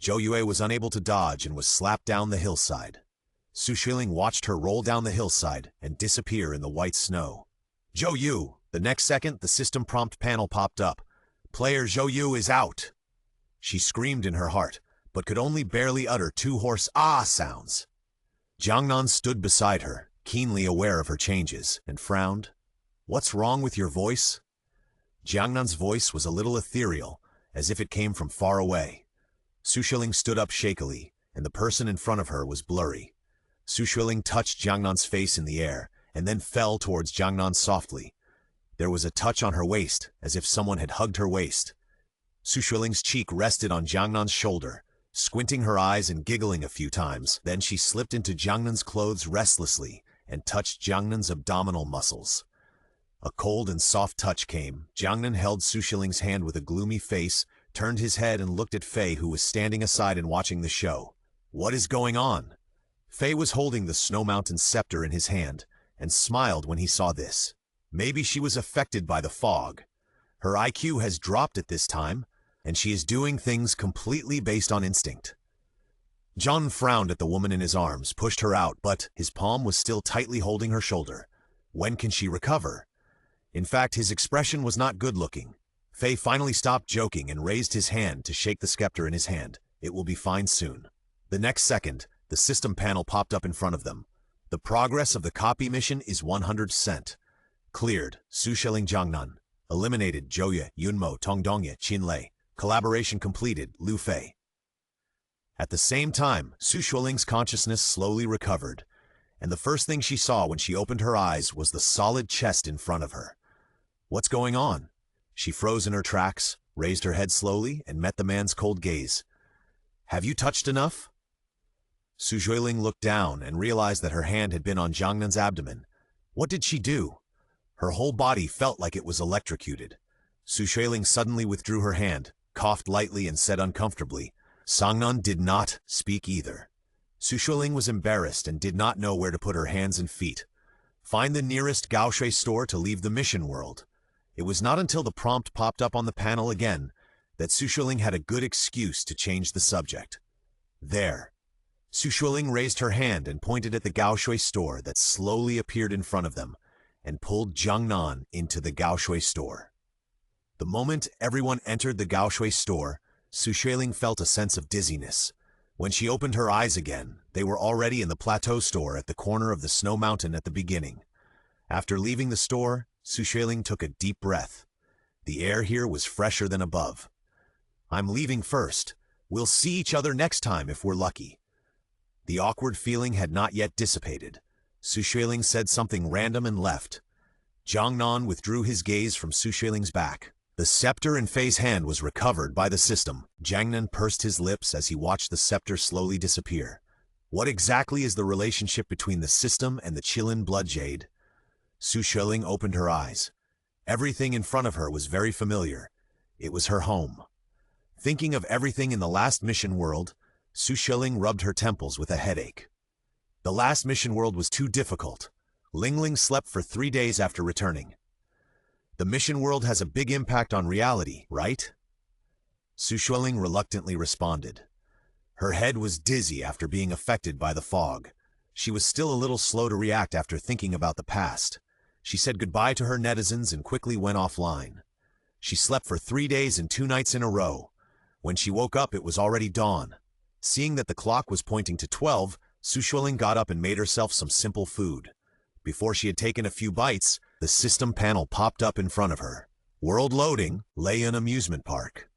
Zhou Yue was unable to dodge and was slapped down the hillside. Xueling watched her roll down the hillside and disappear in the white snow. Zhou Yu! The next second, the system prompt panel popped up. Player Zhou Yu is out! She screamed in her heart, but could only barely utter two hoarse ah sounds. Jiangnan stood beside her, keenly aware of her changes, and frowned. What's wrong with your voice? Jiangnan's voice was a little ethereal, as if it came from far away. Xueling stood up shakily, and the person in front of her was blurry. Xueling touched Jiangnan's face in the air, and then fell towards Jiangnan softly. There was a touch on her waist, as if someone had hugged her waist. Xueling's cheek rested on Jiangnan's shoulder, squinting her eyes and giggling a few times. Then she slipped into Jiangnan's clothes restlessly and touched Jiangnan's abdominal muscles. A cold and soft touch came. Jiangnan held Xueling's hand with a gloomy face, turned his head and looked at Fei, who was standing aside and watching the show. What is going on? Fei was holding the Snow Mountain scepter in his hand and smiled when he saw this. Maybe she was affected by the fog. Her IQ has dropped at this time, and she is doing things completely based on instinct. John frowned at the woman in his arms, pushed her out, but his palm was still tightly holding her shoulder. When can she recover? In fact, his expression was not good-looking. Fei finally stopped joking and raised his hand to shake the scepter in his hand. It will be fine soon. The next second, the system panel popped up in front of them. The progress of the copy mission is 100%. Cleared, Xueling Jiangnan. Eliminated, Zhouye, Yunmo, Tongdongye, Qinlei. Collaboration completed, Lu Fei. At the same time, Xueling's consciousness slowly recovered, and the first thing she saw when she opened her eyes was the solid chest in front of her. What's going on? She froze in her tracks, raised her head slowly, and met the man's cold gaze. Have you touched enough? Xueling looked down and realized that her hand had been on Jiangnan's abdomen. What did she do? Her whole body felt like it was electrocuted. Xueling suddenly withdrew her hand, coughed lightly, and said uncomfortably. Jiangnan did not speak either. Xueling was embarrassed and did not know where to put her hands and feet. Find the nearest Gaoshui store to leave the mission world. It was not until the prompt popped up on the panel again that Xueling had a good excuse to change the subject. There. Xueling raised her hand and pointed at the Gaoshui store that slowly appeared in front of them, and pulled Jiangnan into the Gaoshui store. The moment everyone entered the Gaoshui store, Xueling felt a sense of dizziness. When she opened her eyes again, they were already in the plateau store at the corner of the Snow Mountain at the beginning. After leaving the store, Xueling took a deep breath. The air here was fresher than above. I'm leaving first. We'll see each other next time if we're lucky. The awkward feeling had not yet dissipated. Xueling said something random and left. Jiangnan withdrew his gaze from Xueling's back. The scepter in Fei's hand was recovered by the system. Jiangnan pursed his lips as he watched the scepter slowly disappear. What exactly is the relationship between the system and the Qilin blood jade? Xueling opened her eyes. Everything in front of her was very familiar. It was her home. Thinking of everything in the last mission world, Xueling rubbed her temples with a headache. The last mission world was too difficult. Ling slept for 3 days after returning. The mission world has a big impact on reality, right? Xueling reluctantly responded. Her head was dizzy after being affected by the fog. She was still a little slow to react after thinking about the past. She said goodbye to her netizens and quickly went offline. She slept for 3 days and 2 nights in a row. When she woke up, it was already dawn. Seeing that the clock was pointing to 12, Xueling got up and made herself some simple food. Before she had taken a few bites, the system panel popped up in front of her. World loading, Leyun Amusement Park.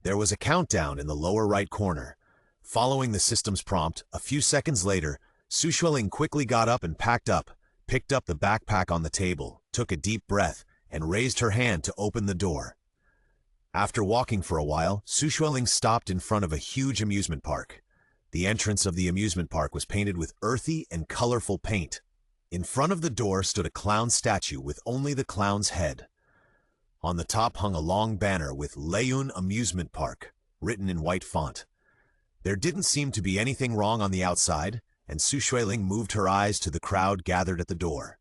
There was a countdown in the lower right corner. Following the system's prompt, a few seconds later, Xueling quickly got up and picked up the backpack on the table, took a deep breath, and raised her hand to open the door. After walking for a while, Xueling stopped in front of a huge amusement park. The entrance of the amusement park was painted with earthy and colorful paint. In front of the door stood a clown statue with only the clown's head. On the top hung a long banner with Leyun Amusement Park, written in white font. There didn't seem to be anything wrong on the outside, and Xueling moved her eyes to the crowd gathered at the door.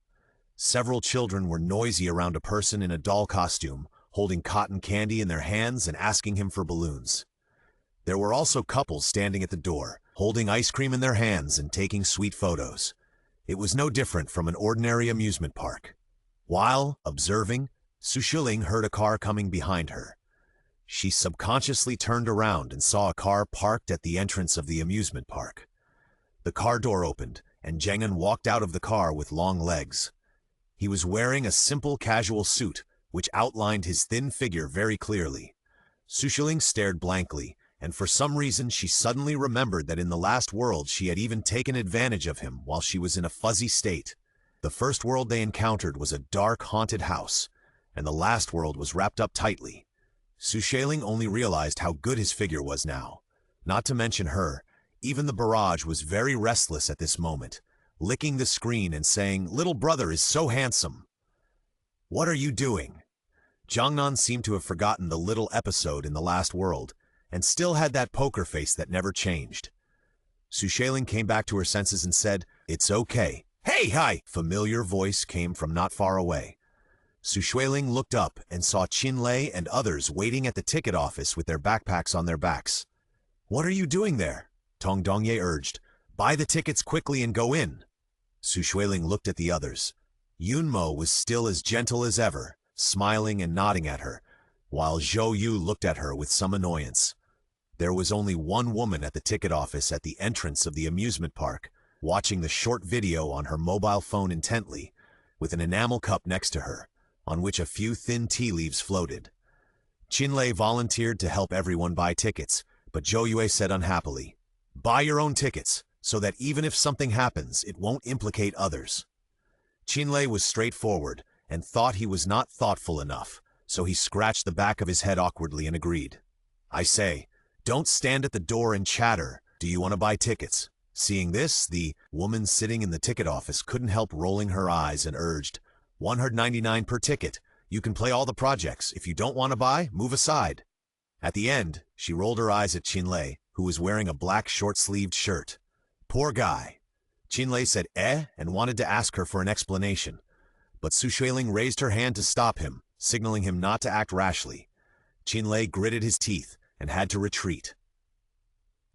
Several children were noisy around a person in a doll costume, holding cotton candy in their hands and asking him for balloons. There were also couples standing at the door, holding ice cream in their hands and taking sweet photos. It was no different from an ordinary amusement park. While observing, Xueling heard a car coming behind her. She subconsciously turned around and saw a car parked at the entrance of the amusement park. The car door opened, and Jiangnan walked out of the car with long legs. He was wearing a simple casual suit, which outlined his thin figure very clearly. Xueling stared blankly, and for some reason she suddenly remembered that in the last world she had even taken advantage of him while she was in a fuzzy state. The first world they encountered was a dark, haunted house, and the last world was wrapped up tightly. Xueling only realized how good his figure was now. Not to mention her, even the barrage was very restless at this moment, licking the screen and saying, "Little brother is so handsome." "What are you doing?" Jiangnan seemed to have forgotten the little episode in the last world, and still had that poker face that never changed. Xueling came back to her senses and said, "It's okay." "Hey, hi!" Familiar voice came from not far away. Xueling looked up and saw Qinlei and others waiting at the ticket office with their backpacks on their backs. "What are you doing there?" Tong Dongye urged. "Buy the tickets quickly and go in." Xueling looked at the others. Yunmo was still as gentle as ever, smiling and nodding at her, while Zhou Yu looked at her with some annoyance. There was only one woman at the ticket office at the entrance of the amusement park, watching the short video on her mobile phone intently, with an enamel cup next to her, on which a few thin tea leaves floated. Qinlei volunteered to help everyone buy tickets, but Zhou Yue said unhappily, "Buy your own tickets, so that even if something happens, it won't implicate others." Qinlei was straightforward, and thought he was not thoughtful enough, so he scratched the back of his head awkwardly and agreed. "I say, don't stand at the door and chatter. Do you want to buy tickets?" Seeing this, the woman sitting in the ticket office couldn't help rolling her eyes and urged, "$199 per ticket. You can play all the projects. If you don't want to buy, move aside." At the end, she rolled her eyes at Qinlei, who was wearing a black short-sleeved shirt. Poor guy. Qinlei said and wanted to ask her for an explanation, but Xueling raised her hand to stop him, signaling him not to act rashly. Qinlei gritted his teeth and had to retreat.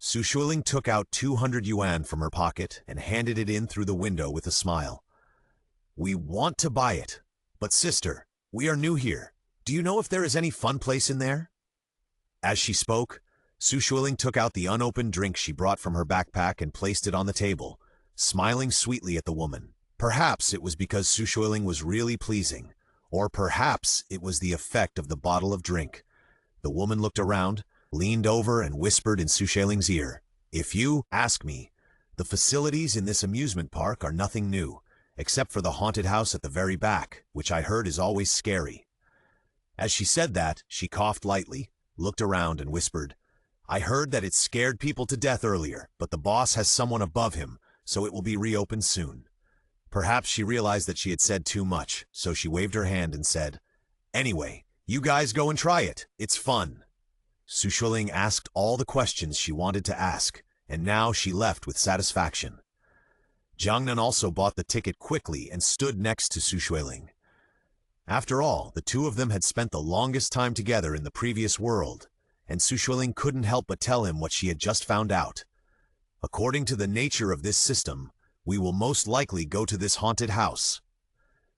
Xueling took out 200 yuan from her pocket and handed it in through the window with a smile. "We want to buy it, but sister, we are new here. Do you know if there is any fun place in there?" As she spoke, Xueling took out the unopened drink she brought from her backpack and placed it on the table, smiling sweetly at the woman. Perhaps it was because Xueling was really pleasing, or perhaps it was the effect of the bottle of drink. The woman looked around, leaned over and whispered in Xueling's ear, "If you ask me, the facilities in this amusement park are nothing new, except for the haunted house at the very back, which I heard is always scary." As she said that, she coughed lightly, looked around and whispered, "I heard that it scared people to death earlier, but the boss has someone above him, so it will be reopened soon." Perhaps she realized that she had said too much, so she waved her hand and said, "Anyway, you guys go and try it. It's fun." Xueling asked all the questions she wanted to ask, and now she left with satisfaction. Jiangnan also bought the ticket quickly and stood next to Xueling. After all, the two of them had spent the longest time together in the previous world, and Xueling couldn't help but tell him what she had just found out. "According to the nature of this system, we will most likely go to this haunted house."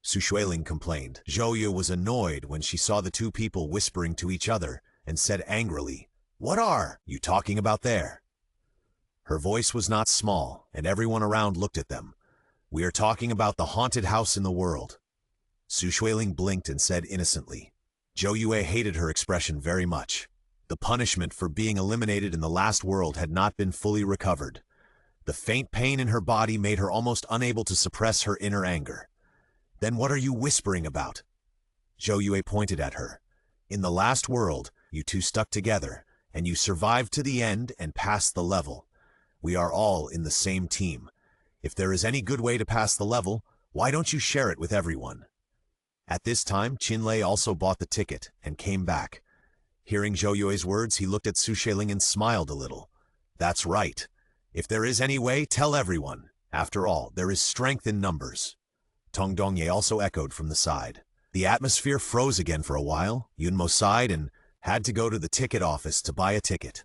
Xueling complained. Zhou Yu was annoyed when she saw the two people whispering to each other and said angrily, "What are you talking about there?" Her voice was not small, and everyone around looked at them. "We are talking about the haunted house in the world." Xueling blinked and said innocently. Zhou Yue hated her expression very much. The punishment for being eliminated in the last world had not been fully recovered. The faint pain in her body made her almost unable to suppress her inner anger. "Then what are you whispering about?" Zhou Yue pointed at her. "In the last world, you two stuck together, and you survived to the end and passed the level. We are all in the same team. If there is any good way to pass the level, why don't you share it with everyone?" At this time, Qinlei also bought the ticket and came back. Hearing Zhou Yue's words, he looked at Xueling and smiled a little. "That's right. If there is any way, tell everyone. After all, there is strength in numbers." Tong Dongye also echoed from the side. The atmosphere froze again for a while. Yunmo sighed and had to go to the ticket office to buy a ticket.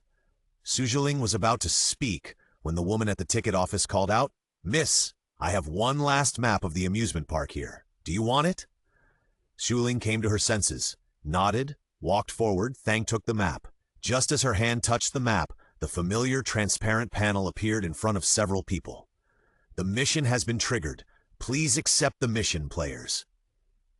Xueling was about to speak when the woman at the ticket office called out, "Miss, I have one last map of the amusement park here. Do you want it?" Xueling came to her senses, nodded, walked forward, took the map. Just as her hand touched the map, the familiar transparent panel appeared in front of several people. "The mission has been triggered. Please accept the mission, players."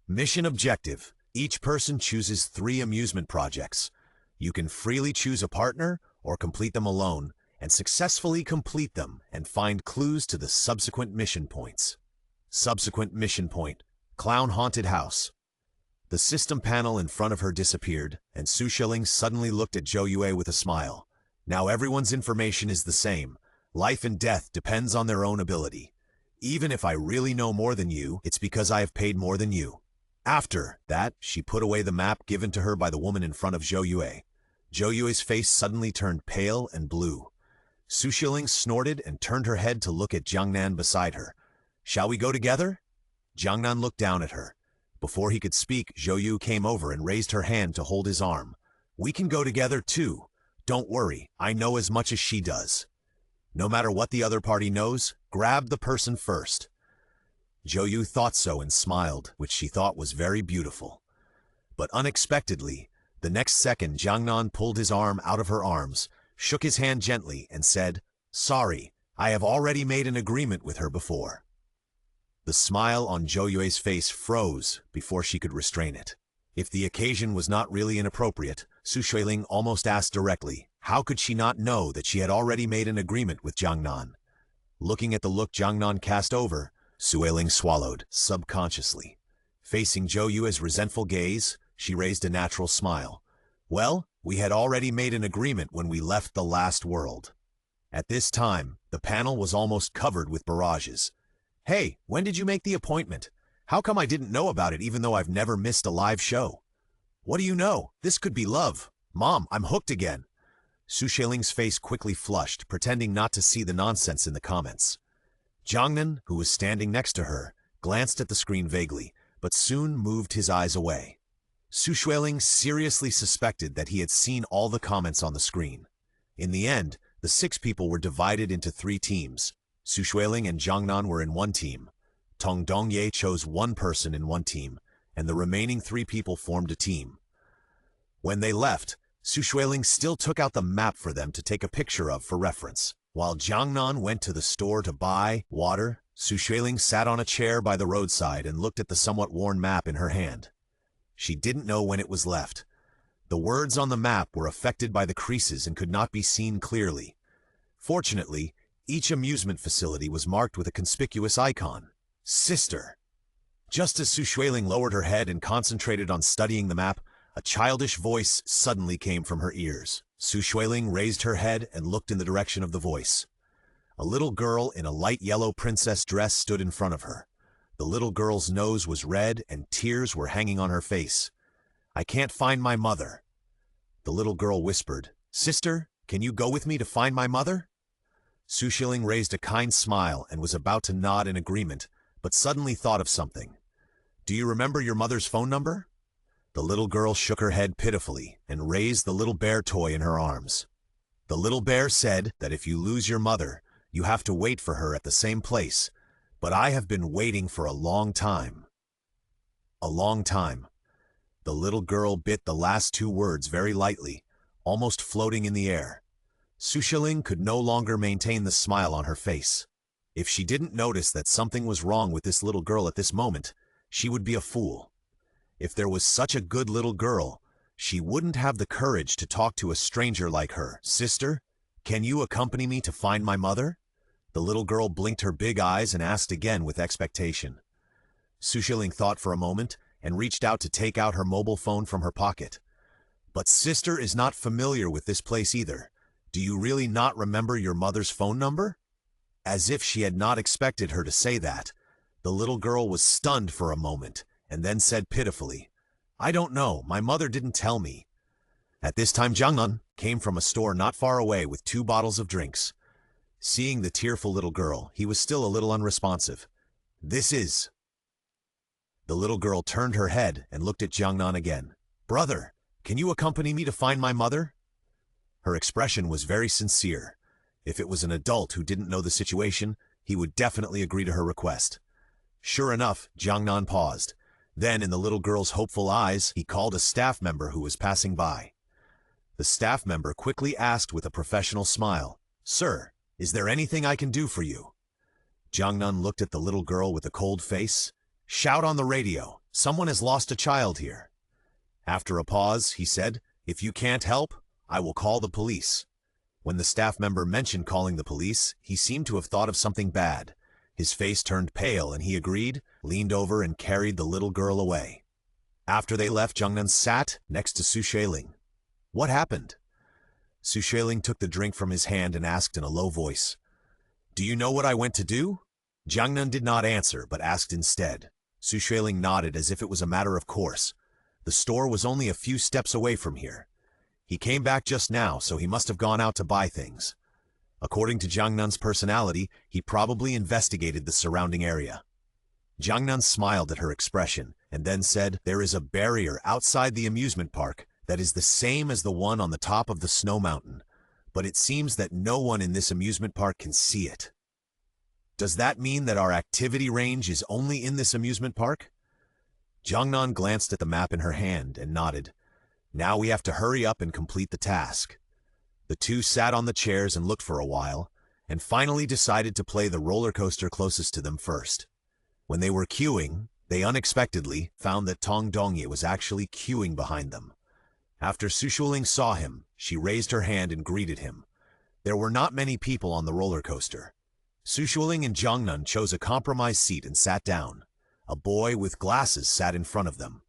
Mission objective. Each person chooses 3 amusement projects. You can freely choose a partner or complete them alone, and successfully complete them and find clues to the subsequent mission points. Subsequent mission point: Clown Haunted House. The system panel in front of her disappeared, and Xueling suddenly looked at Zhou Yue with a smile. Now everyone's information is the same. Life and death depends on their own ability. Even if I really know more than you, it's because I have paid more than you. After that, she put away the map given to her by the woman in front of Zhou Yue. Zhou Yue's face suddenly turned pale and blue. Xueling snorted and turned her head to look at Jiangnan beside her. "Shall we go together?" Jiangnan looked down at her. Before he could speak, Zhou Yu came over and raised her hand to hold his arm. "We can go together too. Don't worry, I know as much as she does." No matter what the other party knows, grab the person first. Zhou Yu thought so and smiled, which she thought was very beautiful. But unexpectedly, the next second Jiangnan pulled his arm out of her arms, shook his hand gently, and said, "Sorry, I have already made an agreement with her before." The smile on Zhou Yue's face froze before she could restrain it. If the occasion was not really inappropriate, Xueling almost asked directly, how could she not know that she had already made an agreement with Jiangnan? Looking at the look Jiangnan cast over, Xueling swallowed, subconsciously. Facing Zhou Yue's resentful gaze, she raised a natural smile. "Well, we had already made an agreement when we left the last world." At this time, the panel was almost covered with barrages. "Hey, when did you make the appointment? How come I didn't know about it even though I've never missed a live show? What do you know? This could be love. Mom, I'm hooked again." Xueling's face quickly flushed, pretending not to see the nonsense in the comments. Jiangnan, who was standing next to her, glanced at the screen vaguely, but soon moved his eyes away. Xueling seriously suspected that he had seen all the comments on the screen. In the end, the 6 people were divided into 3 teams. Xueling and Jiangnan were in one team. Tong Dongye chose one person in one team, and the remaining 3 people formed a team. When they left, Xueling still took out the map for them to take a picture of for reference. While Jiangnan went to the store to buy water, Xueling sat on a chair by the roadside and looked at the somewhat worn map in her hand. She didn't know when it was left. The words on the map were affected by the creases and could not be seen clearly. Fortunately, each amusement facility was marked with a conspicuous icon. Sister. Just as Xueling lowered her head and concentrated on studying the map, a childish voice suddenly came from her ears. Xueling raised her head and looked in the direction of the voice. A little girl in a light yellow princess dress stood in front of her. The little girl's nose was red and tears were hanging on her face. "I can't find my mother." The little girl whispered, "Sister, can you go with me to find my mother?" Xueling raised a kind smile and was about to nod in agreement, but suddenly thought of something. "Do you remember your mother's phone number?" The little girl shook her head pitifully and raised the little bear toy in her arms. "The little bear said that if you lose your mother, you have to wait for her at the same place, but I have been waiting for a long time." A long time. The little girl bit the last 2 words very lightly, almost floating in the air. Xueling could no longer maintain the smile on her face. If she didn't notice that something was wrong with this little girl at this moment, she would be a fool. If there was such a good little girl, she wouldn't have the courage to talk to a stranger like her. "Sister, can you accompany me to find my mother?" The little girl blinked her big eyes and asked again with expectation. Xueling thought for a moment and reached out to take out her mobile phone from her pocket. "But sister is not familiar with this place either. Do you really not remember your mother's phone number?" As if she had not expected her to say that, the little girl was stunned for a moment and then said pitifully, "I don't know, my mother didn't tell me." At this time Jiangnan came from a store not far away with 2 bottles of drinks. Seeing the tearful little girl, he was still a little unresponsive. "This is..." The little girl turned her head and looked at Jiangnan again. "Brother, can you accompany me to find my mother?" Her expression was very sincere. If it was an adult who didn't know the situation, he would definitely agree to her request. Sure enough, Jiangnan paused. Then, in the little girl's hopeful eyes, he called a staff member who was passing by. The staff member quickly asked with a professional smile, "Sir, is there anything I can do for you?" Jiangnan looked at the little girl with a cold face. "Shout on the radio. Someone has lost a child here." After a pause, he said, "If you can't help, I will call the police." When the staff member mentioned calling the police, he seemed to have thought of something bad. His face turned pale and he agreed, leaned over and carried the little girl away. After they left, Jiangnan sat next to Xueling. "What happened?" Xueling took the drink from his hand and asked in a low voice, "Do you know what I went to do?" Jiangnan did not answer, but asked instead. Xueling nodded as if it was a matter of course. The store was only a few steps away from here. He came back just now, so he must have gone out to buy things. According to Jiangnan's personality, he probably investigated the surrounding area. Jiangnan smiled at her expression and then said, "There is a barrier outside the amusement park that is the same as the one on the top of the snow mountain, but it seems that no one in this amusement park can see it. Does that mean that our activity range is only in this amusement park?" Jiangnan glanced at the map in her hand and nodded. Now we have to hurry up and complete the task. The two sat on the chairs and looked for a while, and finally decided to play the roller coaster closest to them first. When they were queuing, they unexpectedly found that Tong Dongye was actually queuing behind them. After Xueling saw him, she raised her hand and greeted him. There were not many people on the roller coaster. Xueling and Jiangnan chose a compromise seat and sat down. A boy with glasses sat in front of them.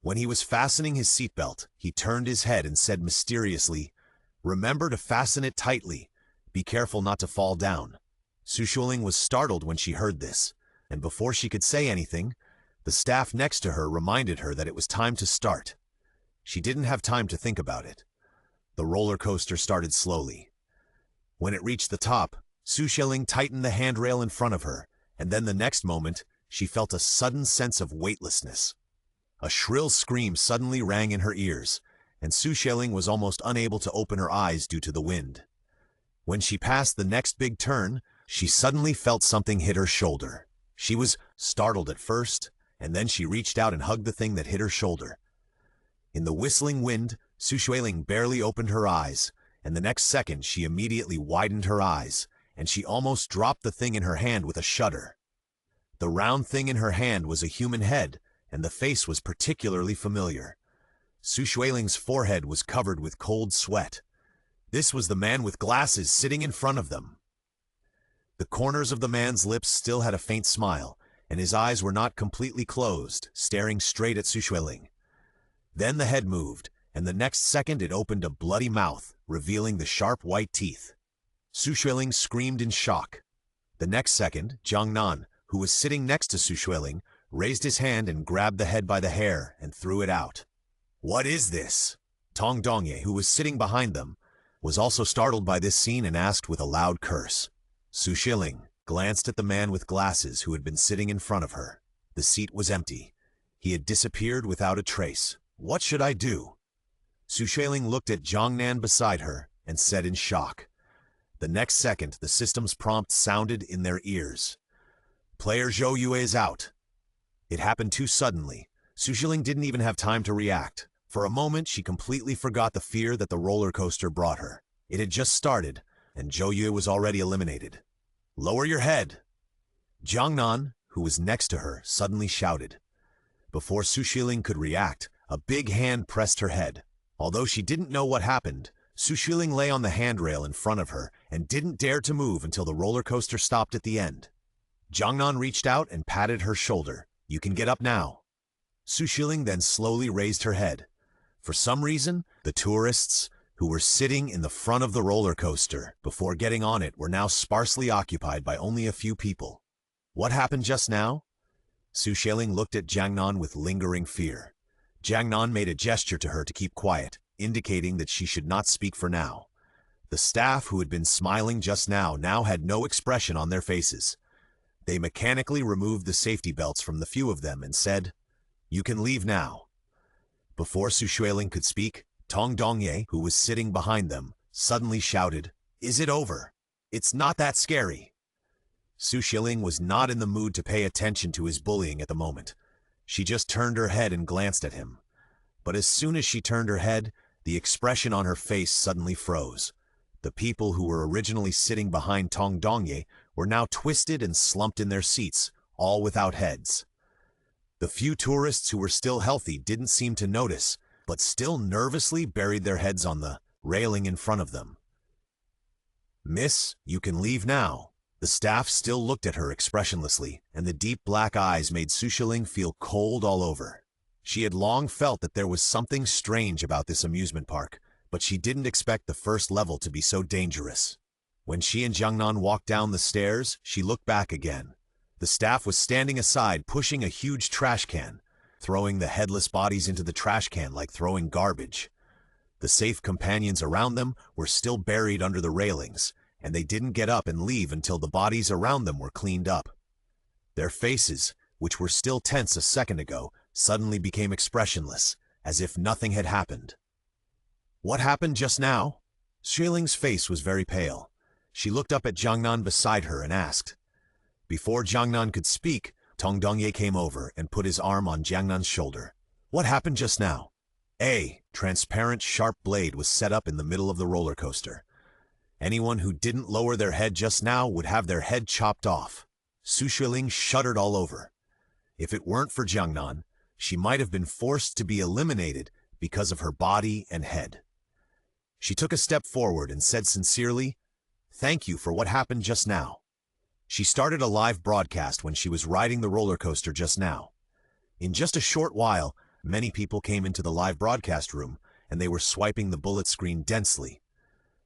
When he was fastening his seatbelt, he turned his head and said mysteriously, "Remember to fasten it tightly. Be careful not to fall down." Xueling was startled when she heard this, and before she could say anything, the staff next to her reminded her that it was time to start. She didn't have time to think about it. The roller coaster started slowly. When it reached the top, Xueling tightened the handrail in front of her, and then the next moment, she felt a sudden sense of weightlessness. A shrill scream suddenly rang in her ears, and Xueling was almost unable to open her eyes due to the wind. When she passed the next big turn, she suddenly felt something hit her shoulder. She was startled at first, and then she reached out and hugged the thing that hit her shoulder. In the whistling wind, Xueling barely opened her eyes, and the next second she immediately widened her eyes, and she almost dropped the thing in her hand with a shudder. The round thing in her hand was a human head, and the face was particularly familiar. Xueling's forehead was covered with cold sweat. This was the man with glasses sitting in front of them. The corners of the man's lips still had a faint smile, and his eyes were not completely closed, staring straight at Xueling. Then the head moved, and the next second it opened a bloody mouth, revealing the sharp white teeth. Xueling screamed in shock. The next second, Jiangnan, who was sitting next to Xueling, raised his hand and grabbed the head by the hair and threw it out. "What is this?" Tong Dongye, who was sitting behind them, was also startled by this scene and asked with a loud curse. Xueling glanced at the man with glasses who had been sitting in front of her. The seat was empty. He had disappeared without a trace. "What should I do?" Xueling looked at Jiangnan beside her and said in shock. The next second, the system's prompt sounded in their ears. "Player Zhou Yue is out." It happened too suddenly. Xueling didn't even have time to react. For a moment, she completely forgot the fear that the roller coaster brought her. It had just started, and Zhou Yue was already eliminated. "Lower your head!" Jiangnan, who was next to her, suddenly shouted. Before Xueling could react, a big hand pressed her head. Although she didn't know what happened, Xueling lay on the handrail in front of her and didn't dare to move until the roller coaster stopped at the end. Jiangnan reached out and patted her shoulder. "You can get up now." Xueling then slowly raised her head. For some reason, the tourists who were sitting in the front of the roller coaster before getting on it were now sparsely occupied by only a few people. What happened just now? Xueling looked at Jiangnan with lingering fear. Jiangnan made a gesture to her to keep quiet, indicating that she should not speak for now. The staff who had been smiling just now had no expression on their faces. They mechanically removed the safety belts from the few of them and said, "You can leave now." Before Xueling could speak, Tong Dongye, who was sitting behind them, suddenly shouted, "Is it over?" It's not that scary. Xueling was not in the mood to pay attention to his bullying at the moment. She just turned her head and glanced at him. But as soon as she turned her head, the expression on her face suddenly froze. The people who were originally sitting behind Tong Dongye were now twisted and slumped in their seats, all without heads. The few tourists who were still healthy didn't seem to notice, but still nervously buried their heads on the railing in front of them. "Miss, you can leave now." The staff still looked at her expressionlessly, and the deep black eyes made Xueling feel cold all over. She had long felt that there was something strange about this amusement park, but she didn't expect the first level to be so dangerous. When she and Jiangnan walked down the stairs, she looked back again. The staff was standing aside, pushing a huge trash can, throwing the headless bodies into the trash can like throwing garbage. The safe companions around them were still buried under the railings, and they didn't get up and leave until the bodies around them were cleaned up. Their faces, which were still tense a second ago, suddenly became expressionless, as if nothing had happened. "What happened just now?" Xueling's face was very pale. She looked up at Jiangnan beside her and asked. Before Jiangnan could speak, Tong Dongye came over and put his arm on Jiangnan's shoulder. "What happened just now?" A transparent sharp blade was set up in the middle of the roller coaster. Anyone who didn't lower their head just now would have their head chopped off. Xueling shuddered all over. If it weren't for Jiangnan, she might have been forced to be eliminated because of her body and head. She took a step forward and said sincerely, "Thank you for what happened just now." She started a live broadcast when she was riding the roller coaster just now. In just a short while, many people came into the live broadcast room, and they were swiping the bullet screen densely.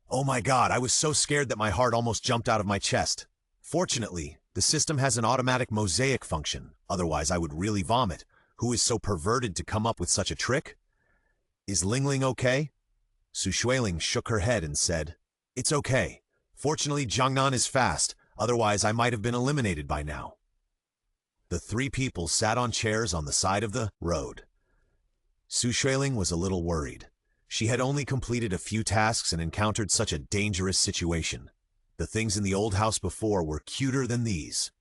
"Oh my God, I was so scared that my heart almost jumped out of my chest. Fortunately, the system has an automatic mosaic function, otherwise I would really vomit. Who is so perverted to come up with such a trick? Is Ling Ling okay?" Xueling shook her head and said, "It's okay. Fortunately, Jiangnan is fast, otherwise I might have been eliminated by now." The three people sat on chairs on the side of the road. Xueling was a little worried. She had only completed a few tasks and encountered such a dangerous situation. The things in the old house before were cuter than these.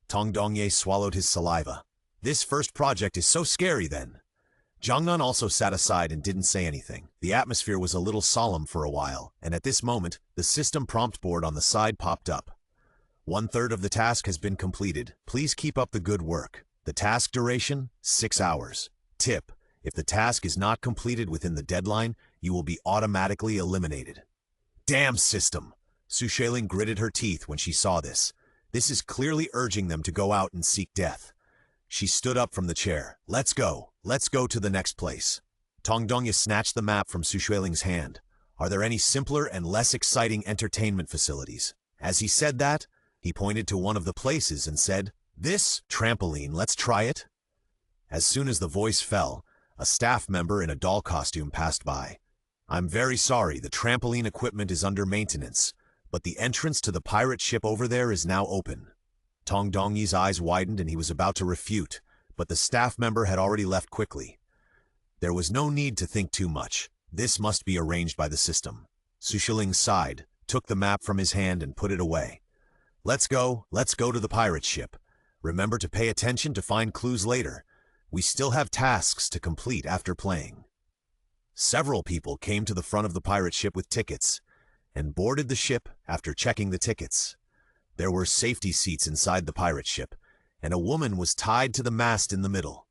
Tong Dongye swallowed his saliva. "This first project is so scary then." Jiangnan also sat aside and didn't say anything. The atmosphere was a little solemn for a while, and at this moment, the system prompt board on the side popped up. "1/3 of the task has been completed. Please keep up the good work. The task duration, 6 hours. Tip: if the task is not completed within the deadline, you will be automatically eliminated." Damn system! Xueling gritted her teeth when she saw this. This is clearly urging them to go out and seek death. She stood up from the chair. Let's go to the next place." Tong Dongye snatched the map from Xueling's hand. "Are there any simpler and less exciting entertainment facilities?" As he said that, he pointed to one of the places and said, "This trampoline, let's try it." As soon as the voice fell, a staff member in a doll costume passed by. "I'm very sorry, the trampoline equipment is under maintenance, but the entrance to the pirate ship over there is now open." Tong Dongye's eyes widened and he was about to refute, but the staff member had already left quickly. There was no need to think too much. This must be arranged by the system. Xueling sighed, took the map from his hand and put it away. Let's go to the pirate ship. Remember to pay attention to find clues later. We still have tasks to complete after playing." Several people came to the front of the pirate ship with tickets, and boarded the ship after checking the tickets. There were safety seats inside the pirate ship, and a woman was tied to the mast in the middle.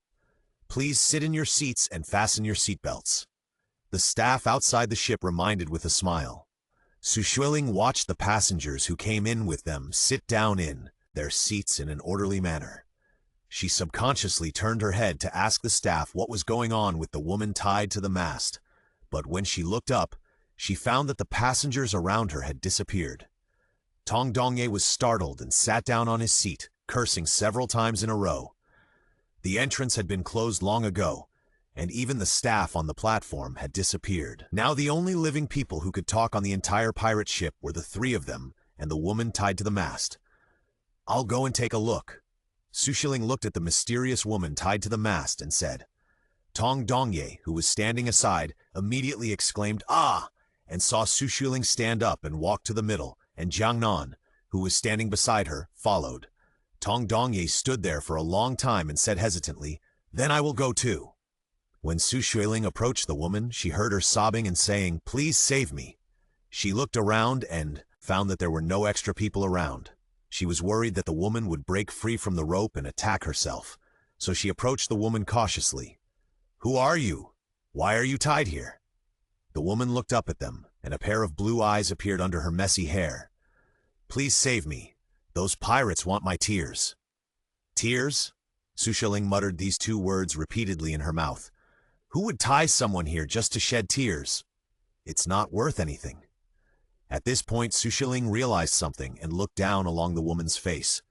"Please sit in your seats and fasten your seatbelts." The staff outside the ship reminded with a smile. Xueling watched the passengers who came in with them sit down in their seats in an orderly manner. She subconsciously turned her head to ask the staff what was going on with the woman tied to the mast, but when she looked up, she found that the passengers around her had disappeared. Tong Dongye was startled and sat down on his seat, cursing several times in a row. The entrance had been closed long ago, and even the staff on the platform had disappeared. Now the only living people who could talk on the entire pirate ship were the three of them and the woman tied to the mast. "I'll go and take a look." Xueling looked at the mysterious woman tied to the mast and said. Tong Dongye, who was standing aside, immediately exclaimed, "Ah!" and saw Xueling stand up and walk to the middle and Jiangnan, who was standing beside her, followed. Tong Dongye stood there for a long time and said hesitantly, "Then I will go too." When Xueling approached the woman, she heard her sobbing and saying, "Please save me." She looked around and found that there were no extra people around. She was worried that the woman would break free from the rope and attack herself, so she approached the woman cautiously. "Who are you? Why are you tied here?" The woman looked up at them, and a pair of blue eyes appeared under her messy hair. "Please save me. Those pirates want my tears." "Tears?" Xueling muttered these two words repeatedly in her mouth. "Who would tie someone here just to shed tears? It's not worth anything." At this point, Xueling realized something and looked down along the woman's face.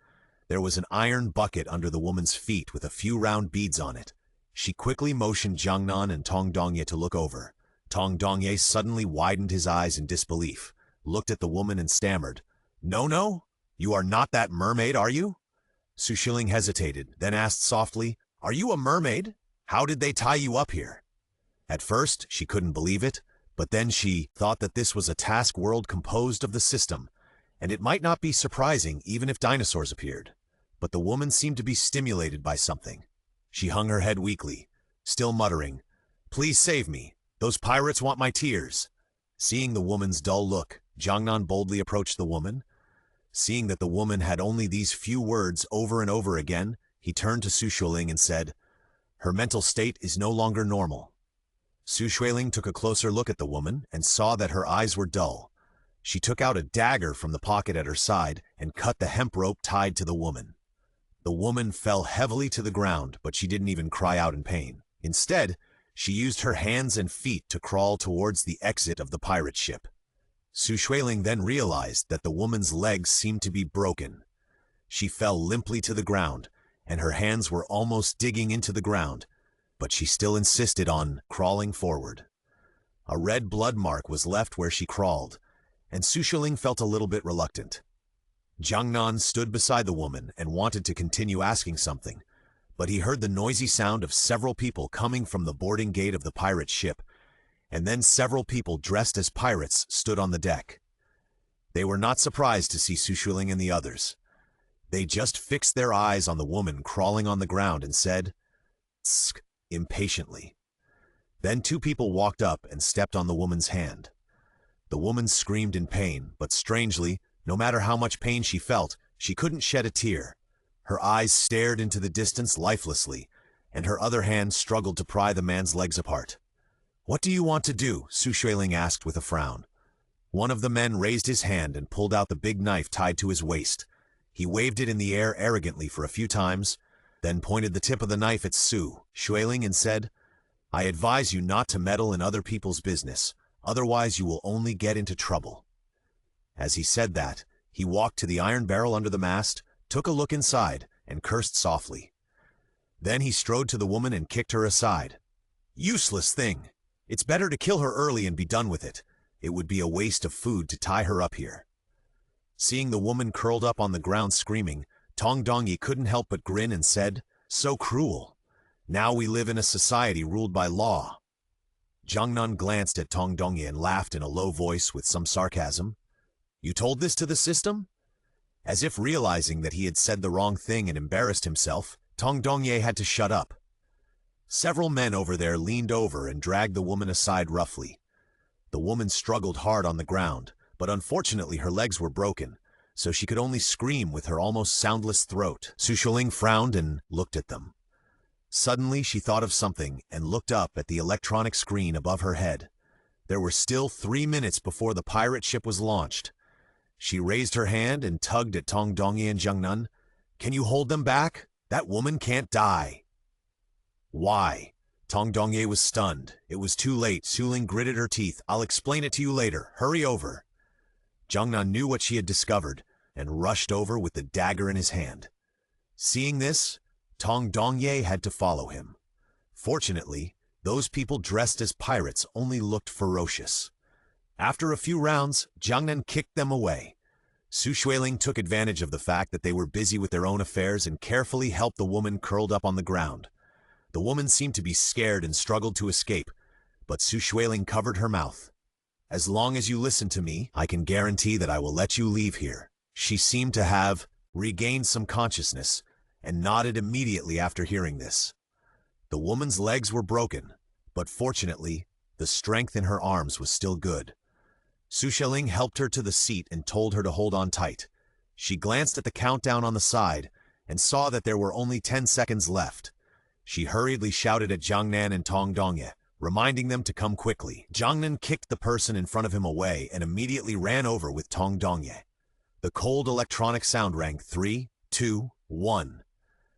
There was an iron bucket under the woman's feet with a few round beads on it. She quickly motioned Jiangnan and Tong Dongye to look over. Tong Dongye suddenly widened his eyes in disbelief, looked at the woman and stammered, No, you are not that mermaid, are you?" Xueling hesitated, then asked softly, "Are you a mermaid? How did they tie you up here?" At first, she couldn't believe it, but then she thought that this was a task world composed of the system, and it might not be surprising even if dinosaurs appeared. But the woman seemed to be stimulated by something. She hung her head weakly, still muttering, "Please save me. Those pirates want my tears." Seeing the woman's dull look, Jiangnan boldly approached the woman. Seeing that the woman had only these few words over and over again, he turned to Xueling and said, "Her mental state is no longer normal." Xueling took a closer look at the woman and saw that her eyes were dull. She took out a dagger from the pocket at her side and cut the hemp rope tied to the woman. The woman fell heavily to the ground, but she didn't even cry out in pain. Instead, she used her hands and feet to crawl towards the exit of the pirate ship. Xueling then realized that the woman's legs seemed to be broken. She fell limply to the ground, and her hands were almost digging into the ground, but she still insisted on crawling forward. A red blood mark was left where she crawled, and Xueling felt a little bit reluctant. Jiangnan stood beside the woman and wanted to continue asking something, but he heard the noisy sound of several people coming from the boarding gate of the pirate ship, and then several people dressed as pirates stood on the deck. They were not surprised to see Xueling and the others. They just fixed their eyes on the woman crawling on the ground and said, "Tsk," impatiently. Then two people walked up and stepped on the woman's hand. The woman screamed in pain, but strangely, no matter how much pain she felt, she couldn't shed a tear. Her eyes stared into the distance lifelessly, and her other hand struggled to pry the man's legs apart. "What do you want to do?" Xueling asked with a frown. One of the men raised his hand and pulled out the big knife tied to his waist. He waved it in the air arrogantly for a few times, then pointed the tip of the knife at Xueling and said, "I advise you not to meddle in other people's business, otherwise you will only get into trouble." As he said that, he walked to the iron barrel under the mast, took a look inside, and cursed softly. Then he strode to the woman and kicked her aside. "Useless thing! It's better to kill her early and be done with it. It would be a waste of food to tie her up here." Seeing the woman curled up on the ground screaming, Tong Dongye couldn't help but grin and said, "So cruel. Now we live in a society ruled by law." Jiangnan glanced at Tong Dongye and laughed in a low voice with some sarcasm. "You told this to the system?" As if realizing that he had said the wrong thing and embarrassed himself, Tong Dongye had to shut up. Several men over there leaned over and dragged the woman aside roughly. The woman struggled hard on the ground, but unfortunately her legs were broken, so she could only scream with her almost soundless throat. Xueling frowned and looked at them. Suddenly she thought of something and looked up at the electronic screen above her head. There were still 3 minutes before the pirate ship was launched. She raised her hand and tugged at Tong Dongye and Jiangnan. "Can you hold them back? That woman can't die." "Why?" Tong Dongye was stunned. It was too late. Xueling gritted her teeth. "I'll explain it to you later. Hurry over." Jiangnan knew what she had discovered and rushed over with the dagger in his hand. Seeing this, Tong Dongye had to follow him. Fortunately, those people dressed as pirates only looked ferocious. After a few rounds, Jiangnan kicked them away. Xueling took advantage of the fact that they were busy with their own affairs and carefully helped the woman curled up on the ground. The woman seemed to be scared and struggled to escape, but Xueling covered her mouth. As long as you listen to me, I can guarantee that I will let you leave here." She seemed to have regained some consciousness and nodded immediately after hearing this. The woman's legs were broken, but fortunately, the strength in her arms was still good. Xueling helped her to the seat and told her to hold on tight. She glanced at the countdown on the side and saw that there were only 10 seconds left. She hurriedly shouted at Jiangnan and Tong Dongye, reminding them to come quickly. Jiangnan kicked the person in front of him away and immediately ran over with Tong Dongye. The cold electronic sound rang 3, 2, 1.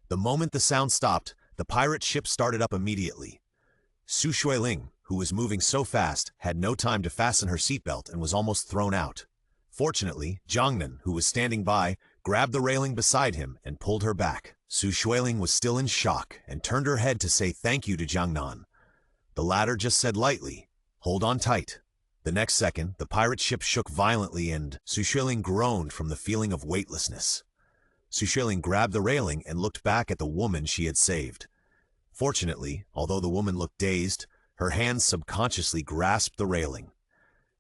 The moment the sound stopped, the pirate ship started up immediately. Xueling, who was moving so fast, had no time to fasten her seatbelt and was almost thrown out. Fortunately, Jiangnan, who was standing by, grabbed the railing beside him and pulled her back. Xueling was still in shock and turned her head to say thank you to Jiangnan. The latter just said lightly, "Hold on tight." The next second, the pirate ship shook violently and Xueling groaned from the feeling of weightlessness. Xueling grabbed the railing and looked back at the woman she had saved. Fortunately, although the woman looked dazed, her hands subconsciously grasped the railing.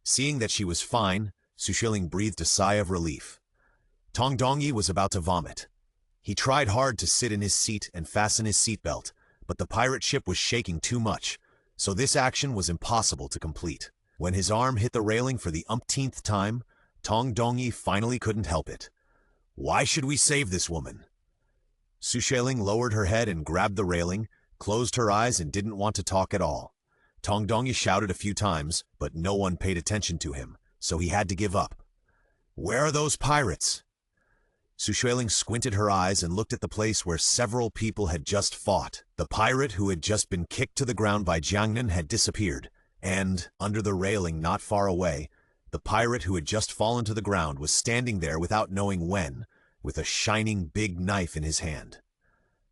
Seeing that she was fine, Xueling breathed a sigh of relief. Tong Dongye was about to vomit. He tried hard to sit in his seat and fasten his seatbelt, but the pirate ship was shaking too much, so this action was impossible to complete. When his arm hit the railing for the umpteenth time, Tong Dongye finally couldn't help it. "Why should we save this woman?" Xueling lowered her head and grabbed the railing, closed her eyes and didn't want to talk at all. Tong Dongye shouted a few times, but no one paid attention to him, so he had to give up. "Where are those pirates?" Xueling squinted her eyes and looked at the place where several people had just fought. The pirate who had just been kicked to the ground by Jiangnan had disappeared, and, under the railing not far away, the pirate who had just fallen to the ground was standing there without knowing when, with a shining big knife in his hand.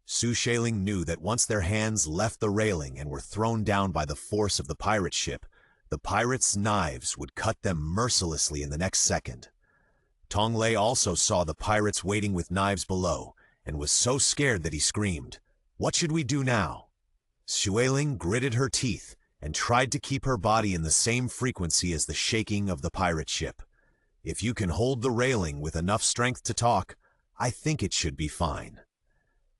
Xueling knew that once their hands left the railing and were thrown down by the force of the pirate ship, the pirates' knives would cut them mercilessly in the next second. Tong Lei also saw the pirates waiting with knives below, and was so scared that he screamed, "What should we do now?" Xueling gritted her teeth and tried to keep her body in the same frequency as the shaking of the pirate ship. "If you can hold the railing with enough strength to talk, I think it should be fine."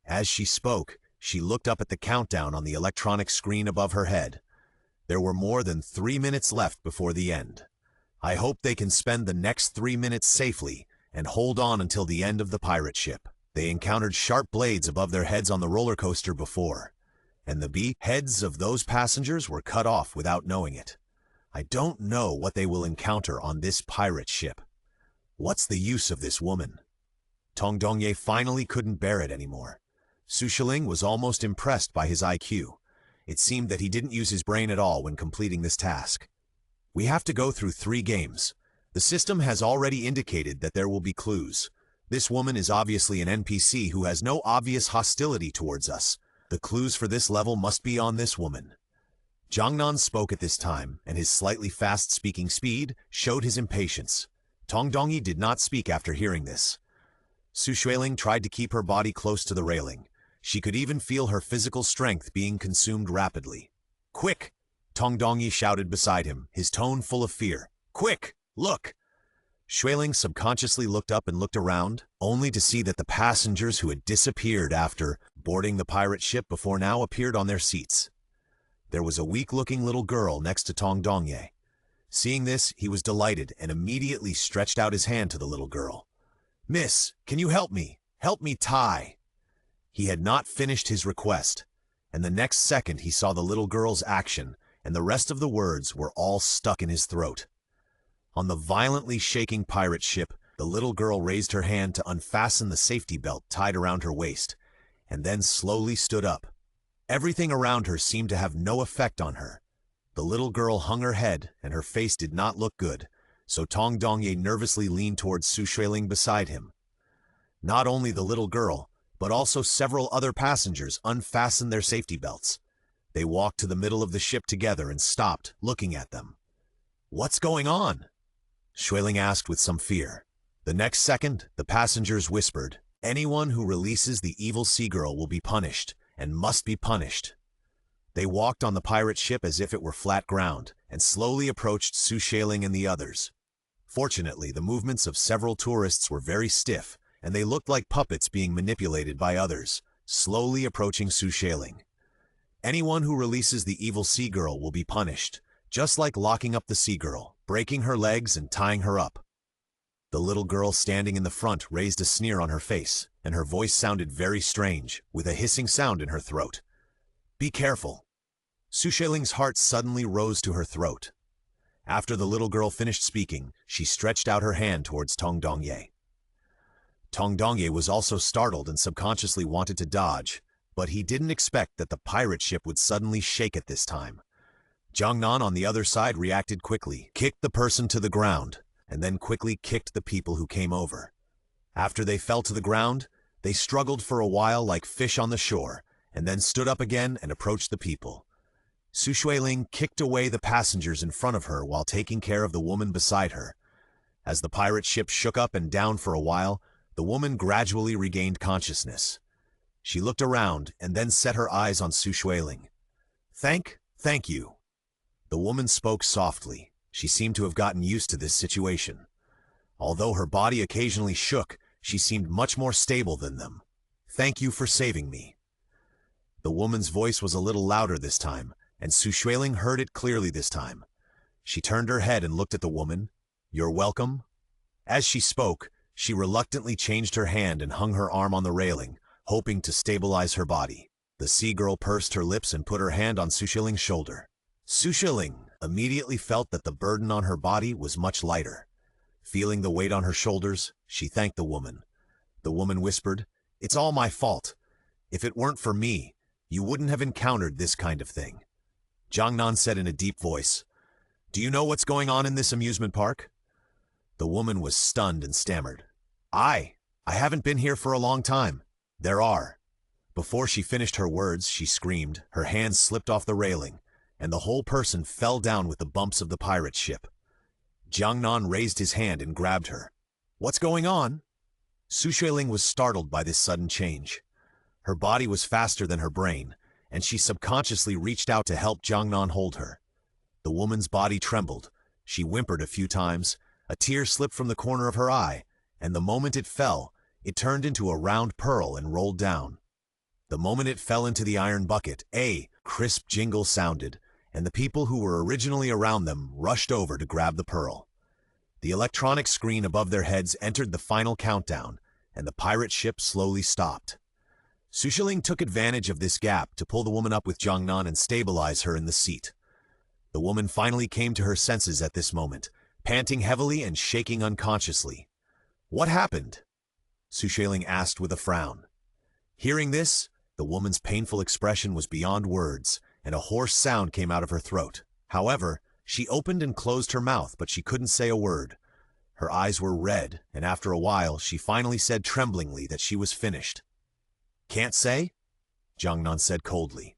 As she spoke, she looked up at the countdown on the electronic screen above her head. There were more than 3 minutes left before the end. "I hope they can spend the next 3 minutes safely and hold on until the end of the pirate ship." They encountered sharp blades above their heads on the roller coaster before, and the heads of those passengers were cut off without knowing it. I don't know what they will encounter on this pirate ship. What's the use of this woman? Tong Dongye finally couldn't bear it anymore. Xueling was almost impressed by his IQ. It seemed that he didn't use his brain at all when completing this task. "We have to go through 3 games. The system has already indicated that there will be clues. This woman is obviously an NPC who has no obvious hostility towards us. The clues for this level must be on this woman." Jiangnan spoke at this time, and his slightly fast-speaking speed showed his impatience. Tong Dongye did not speak after hearing this. Xueling tried to keep her body close to the railing. She could even feel her physical strength being consumed rapidly. "Quick!" Tong Dongye shouted beside him, his tone full of fear. "Quick! Look!" Xueling subconsciously looked up and looked around, only to see that the passengers who had disappeared after boarding the pirate ship before now appeared on their seats. There was a weak-looking little girl next to Tong Dongye. Seeing this, he was delighted and immediately stretched out his hand to the little girl. "Miss, can you help me? Help me tie." He had not finished his request, and the next second he saw the little girl's action, and the rest of the words were all stuck in his throat. On the violently shaking pirate ship, the little girl raised her hand to unfasten the safety belt tied around her waist, and then slowly stood up. Everything around her seemed to have no effect on her. The little girl hung her head, and her face did not look good, so Tong Dongye nervously leaned towards Xueling beside him. Not only the little girl, but also several other passengers unfastened their safety belts. They walked to the middle of the ship together and stopped, looking at them. "What's going on?" Xueling asked with some fear. The next second, the passengers whispered, "Anyone who releases the evil sea girl will be punished, and must be punished." They walked on the pirate ship as if it were flat ground, and slowly approached Xueling and the others. Fortunately, the movements of several tourists were very stiff, and they looked like puppets being manipulated by others, slowly approaching Xueling. Anyone who releases the evil sea girl will be punished, just like locking up the sea girl, breaking her legs and tying her up. The little girl standing in the front raised a sneer on her face, and her voice sounded very strange, with a hissing sound in her throat. Be careful. Xueling's heart suddenly rose to her throat. After the little girl finished speaking, she stretched out her hand towards Tong Dongye. Tong Dongye was also startled and subconsciously wanted to dodge, but he didn't expect that the pirate ship would suddenly shake at this time. Jiangnan on the other side reacted quickly, kicked the person to the ground, and then quickly kicked the people who came over. After they fell to the ground, they struggled for a while like fish on the shore, and then stood up again and approached the people. Xueling kicked away the passengers in front of her while taking care of the woman beside her. As the pirate ship shook up and down for a while, the woman gradually regained consciousness. She looked around and then set her eyes on Xueling. Thank you. The woman spoke softly. She seemed to have gotten used to this situation. Although her body occasionally shook, she seemed much more stable than them. Thank you for saving me. The woman's voice was a little louder this time, and Xueling heard it clearly this time. She turned her head and looked at the woman. You're welcome. As she spoke, she reluctantly changed her hand and hung her arm on the railing, hoping to stabilize her body. The sea girl pursed her lips and put her hand on Xueling's shoulder. Xueling immediately felt that the burden on her body was much lighter. Feeling the weight on her shoulders, she thanked the woman. The woman whispered, It's all my fault. If it weren't for me, you wouldn't have encountered this kind of thing. Jiangnan said in a deep voice, Do you know what's going on in this amusement park? The woman was stunned and stammered, I haven't been here for a long time. There are. Before she finished her words, she screamed, her hands slipped off the railing, and the whole person fell down with the bumps of the pirate ship. Jiangnan raised his hand and grabbed her. What's going on? Xueling was startled by this sudden change. Her body was faster than her brain, and she subconsciously reached out to help Jiangnan hold her. The woman's body trembled. She whimpered a few times. A tear slipped from the corner of her eye, and the moment it fell, it turned into a round pearl and rolled down. The moment it fell into the iron bucket, a crisp jingle sounded, and the people who were originally around them rushed over to grab the pearl. The electronic screen above their heads entered the final countdown, and the pirate ship slowly stopped. Xueling took advantage of this gap to pull the woman up with Jiangnan and stabilize her in the seat. The woman finally came to her senses at this moment, panting heavily and shaking unconsciously. What happened? Xueling asked with a frown. Hearing this, the woman's painful expression was beyond words, and a hoarse sound came out of her throat. However, she opened and closed her mouth, but she couldn't say a word. Her eyes were red, and after a while, she finally said tremblingly that she was finished. Can't say? Jiangnan said coldly.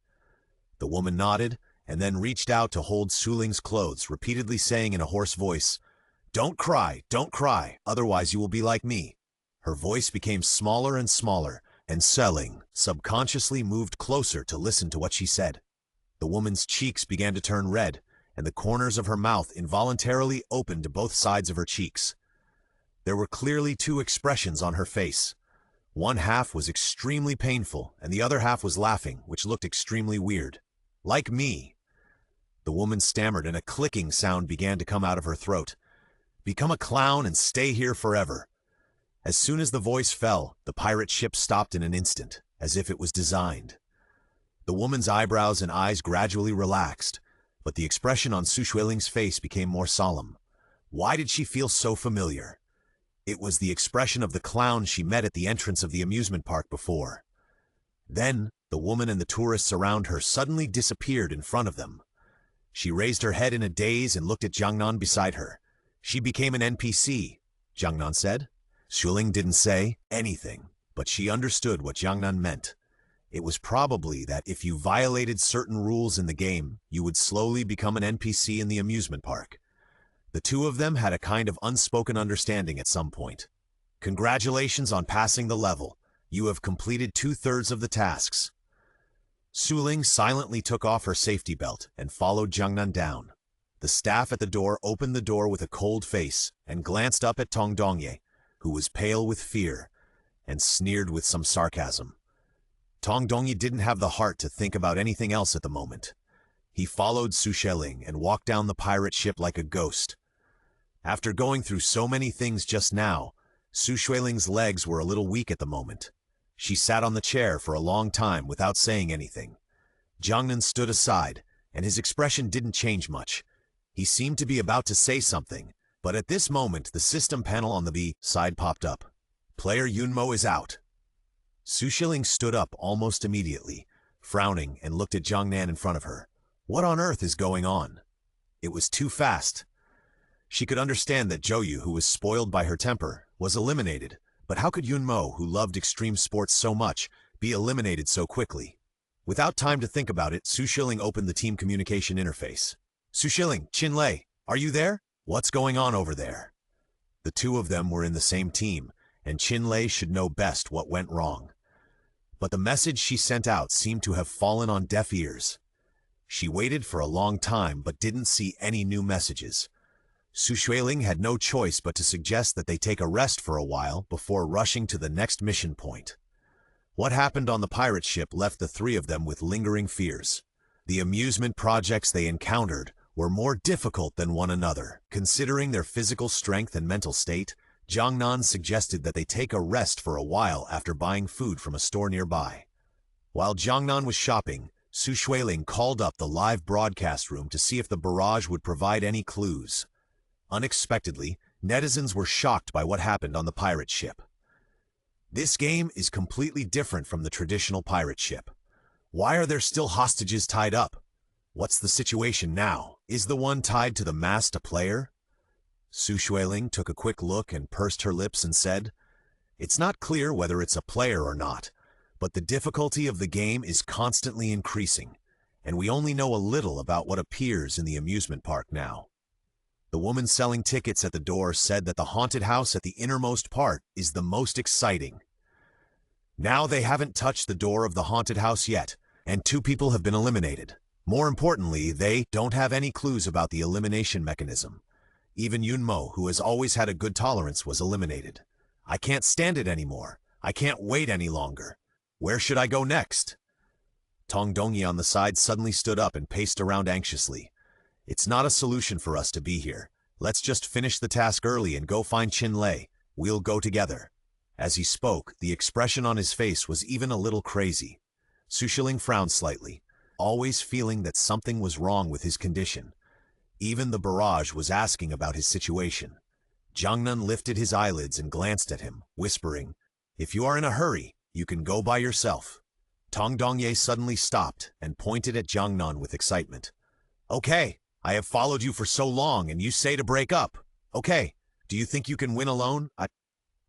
The woman nodded, and then reached out to hold Xueling's clothes, repeatedly saying in a hoarse voice, Don't cry, otherwise you will be like me. Her voice became smaller and smaller, and Xueling subconsciously moved closer to listen to what she said. The woman's cheeks began to turn red, and the corners of her mouth involuntarily opened to both sides of her cheeks. There were clearly two expressions on her face. One half was extremely painful, and the other half was laughing, which looked extremely weird. Like me. The woman stammered, and a clicking sound began to come out of her throat. Become a clown and stay here forever. As soon as the voice fell, the pirate ship stopped in an instant, as if it was designed. The woman's eyebrows and eyes gradually relaxed, but the expression on Xueling's face became more solemn. Why did she feel so familiar? It was the expression of the clown she met at the entrance of the amusement park before. Then, the woman and the tourists around her suddenly disappeared in front of them. She raised her head in a daze and looked at Jiangnan beside her. She became an NPC, Jiangnan said. Xueling didn't say anything, but she understood what Jiangnan meant. It was probably that if you violated certain rules in the game, you would slowly become an NPC in the amusement park. The two of them had a kind of unspoken understanding at some point. Congratulations on passing the level. You have completed 2/3 of the tasks. Xueling silently took off her safety belt and followed Jiangnan down. The staff at the door opened the door with a cold face and glanced up at Tong Dongye, who was pale with fear and sneered with some sarcasm. Tong Dongye didn't have the heart to think about anything else at the moment. He followed Xueling and walked down the pirate ship like a ghost. After going through so many things just now, Xueling's legs were a little weak at the moment. She sat on the chair for a long time without saying anything. Jiangnan stood aside, and his expression didn't change much. He seemed to be about to say something, but at this moment the system panel on the B side popped up. Player Yunmo is out. Xueling stood up almost immediately, frowning, and looked at Jiangnan in front of her. What on earth is going on? It was too fast. She could understand that Zhou, who was spoiled by her temper, was eliminated, but how could Yunmo, who loved extreme sports so much, be eliminated so quickly? Without time to think about it, Xueling opened the team communication interface. Xueling, Qinlei, are you there? What's going on over there? The two of them were in the same team, and Qinlei should know best what went wrong. But the message she sent out seemed to have fallen on deaf ears. She waited for a long time but didn't see any new messages. Xueling had no choice but to suggest that they take a rest for a while before rushing to the next mission point. What happened on the pirate ship left the three of them with lingering fears. The amusement projects they encountered were more difficult than one another. Considering their physical strength and mental state, Jiangnan suggested that they take a rest for a while after buying food from a store nearby. While Jiangnan was shopping, Xueling called up the live broadcast room to see if the barrage would provide any clues. Unexpectedly, netizens were shocked by what happened on the pirate ship. This game is completely different from the traditional pirate ship. Why are there still hostages tied up? What's the situation now? Is the one tied to the mast a player? Xueling took a quick look and pursed her lips and said, "It's not clear whether it's a player or not, but the difficulty of the game is constantly increasing, and we only know a little about what appears in the amusement park now." The woman selling tickets at the door said that the haunted house at the innermost part is the most exciting. Now they haven't touched the door of the haunted house yet, and 2 people have been eliminated. More importantly, they don't have any clues about the elimination mechanism. Even Yunmo, who has always had a good tolerance, was eliminated. I can't stand it anymore. I can't wait any longer. Where should I go next? Tong Dongye on the side suddenly stood up and paced around anxiously. It's not a solution for us to be here. Let's just finish the task early and go find Qinlei. We'll go together. As he spoke, the expression on his face was even a little crazy. Xueling frowned slightly, always feeling that something was wrong with his condition. Even the barrage was asking about his situation. Jiangnan lifted his eyelids and glanced at him, whispering, "If you are in a hurry, you can go by yourself." Tong Dongye suddenly stopped and pointed at Jiangnan with excitement. "Okay. I have followed you for so long, and you say to break up. Okay, do you think you can win alone?"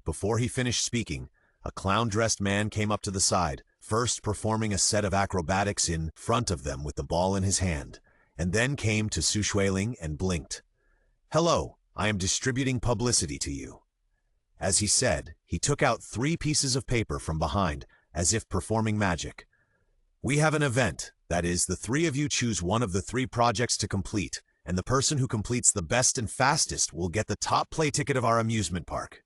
Before he finished speaking, a clown-dressed man came up to the side, first performing a set of acrobatics in front of them with the ball in his hand, and then came to Xueling and blinked. "Hello, I am distributing publicity to you." As he said, he took out 3 pieces of paper from behind, as if performing magic. "We have an event. That is, the 3 of you choose one of the 3 projects to complete, and the person who completes the best and fastest will get the top play ticket of our amusement park."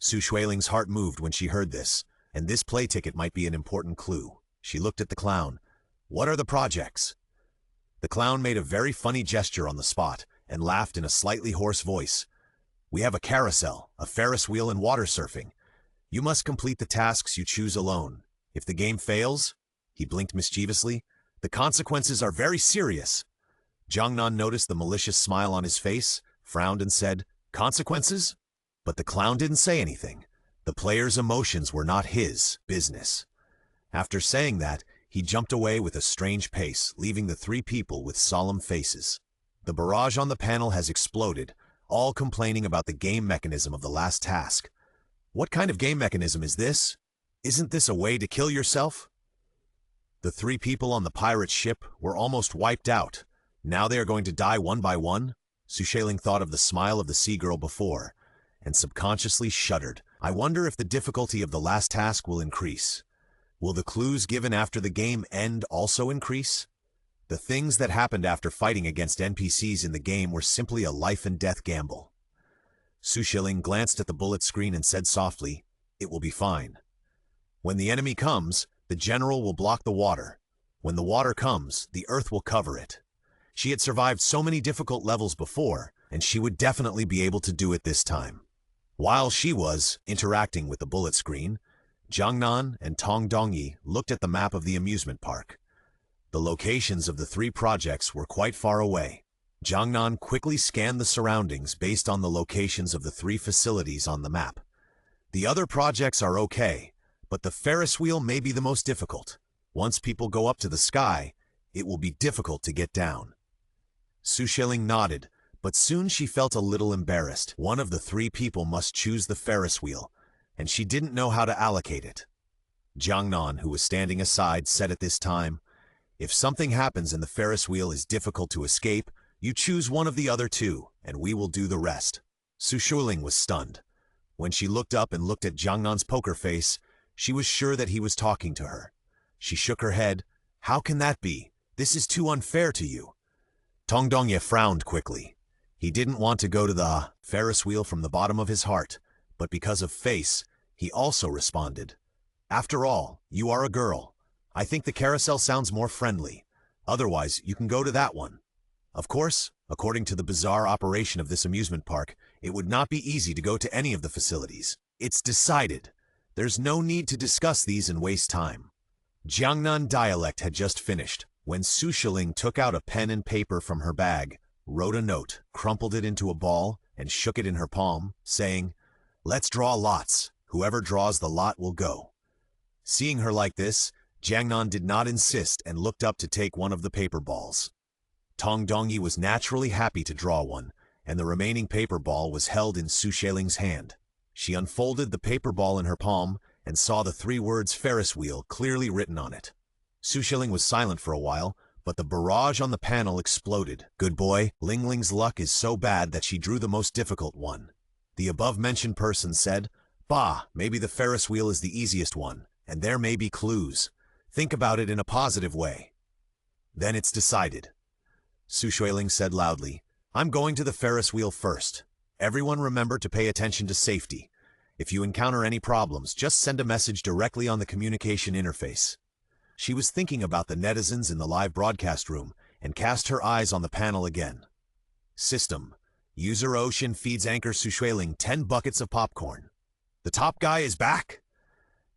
Xueling's heart moved when she heard this, and this play ticket might be an important clue. She looked at the clown. "What are the projects?" The clown made a very funny gesture on the spot and laughed in a slightly hoarse voice. "We have a carousel, a Ferris wheel, and water surfing. You must complete the tasks you choose alone. If the game fails," he blinked mischievously, "the consequences are very serious." Jiangnan noticed the malicious smile on his face, frowned and said, "Consequences?" But the clown didn't say anything. The player's emotions were not his business. After saying that, he jumped away with a strange pace, leaving the 3 people with solemn faces. The barrage on the panel has exploded, all complaining about the game mechanism of the last task. What kind of game mechanism is this? Isn't this a way to kill yourself? The 3 people on the pirate ship were almost wiped out. Now they are going to die one by one? Xueling thought of the smile of the sea girl before, and subconsciously shuddered. I wonder if the difficulty of the last task will increase. Will the clues given after the game end also increase? The things that happened after fighting against NPCs in the game were simply a life-and-death gamble. Xueling glanced at the bullet screen and said softly, "It will be fine. When the enemy comes, the general will block the water. When the water comes, the earth will cover it." She had survived so many difficult levels before, and she would definitely be able to do it this time. While she was interacting with the bullet screen, Jiangnan and Tong Dongyi looked at the map of the amusement park. The locations of the three projects were quite far away. Jiangnan quickly scanned the surroundings based on the locations of the three facilities on the map. The other projects are okay, but the Ferris wheel may be the most difficult. Once people go up to the sky, it will be difficult to get down. Xueling nodded, but soon she felt a little embarrassed. One of the three people must choose the Ferris wheel, and she didn't know how to allocate it. Jiangnan, who was standing aside, said at this time, "If something happens and the Ferris wheel is difficult to escape, you choose one of the other two, and we will do the rest." Xueling was stunned. When she looked up and looked at Jiangnan's poker face, she was sure that he was talking to her. She shook her head. "How can that be? This is too unfair to you." Tong Dongye frowned quickly. He didn't want to go to the Ferris wheel from the bottom of his heart, but because of face, he also responded, "After all, you are a girl. I think the carousel sounds more friendly. Otherwise, you can go to that one." Of course, according to the bizarre operation of this amusement park, it would not be easy to go to any of the facilities. "It's decided. There's no need to discuss these and waste time." Jiangnan dialect had just finished when Xueling took out a pen and paper from her bag, wrote a note, crumpled it into a ball, and shook it in her palm, saying, "Let's draw lots. Whoever draws the lot will go." Seeing her like this, Jiangnan did not insist and looked up to take one of the paper balls. Tong Dongyi was naturally happy to draw one, and the remaining paper ball was held in Xueling's hand. She unfolded the paper ball in her palm and saw the three words Ferris wheel clearly written on it. Xueling was silent for a while, but the barrage on the panel exploded. "Good boy, Ling Ling's luck is so bad that she drew the most difficult one." The above-mentioned person said, "Bah, maybe the Ferris wheel is the easiest one, and there may be clues. Think about it in a positive way." "Then it's decided." Xueling said loudly, "I'm going to the Ferris wheel first. Everyone remember to pay attention to safety. If you encounter any problems, just send a message directly on the communication interface." She was thinking about the netizens in the live broadcast room and cast her eyes on the panel again. System. User Ocean feeds anchor Xueling 10 buckets of popcorn. "The top guy is back?"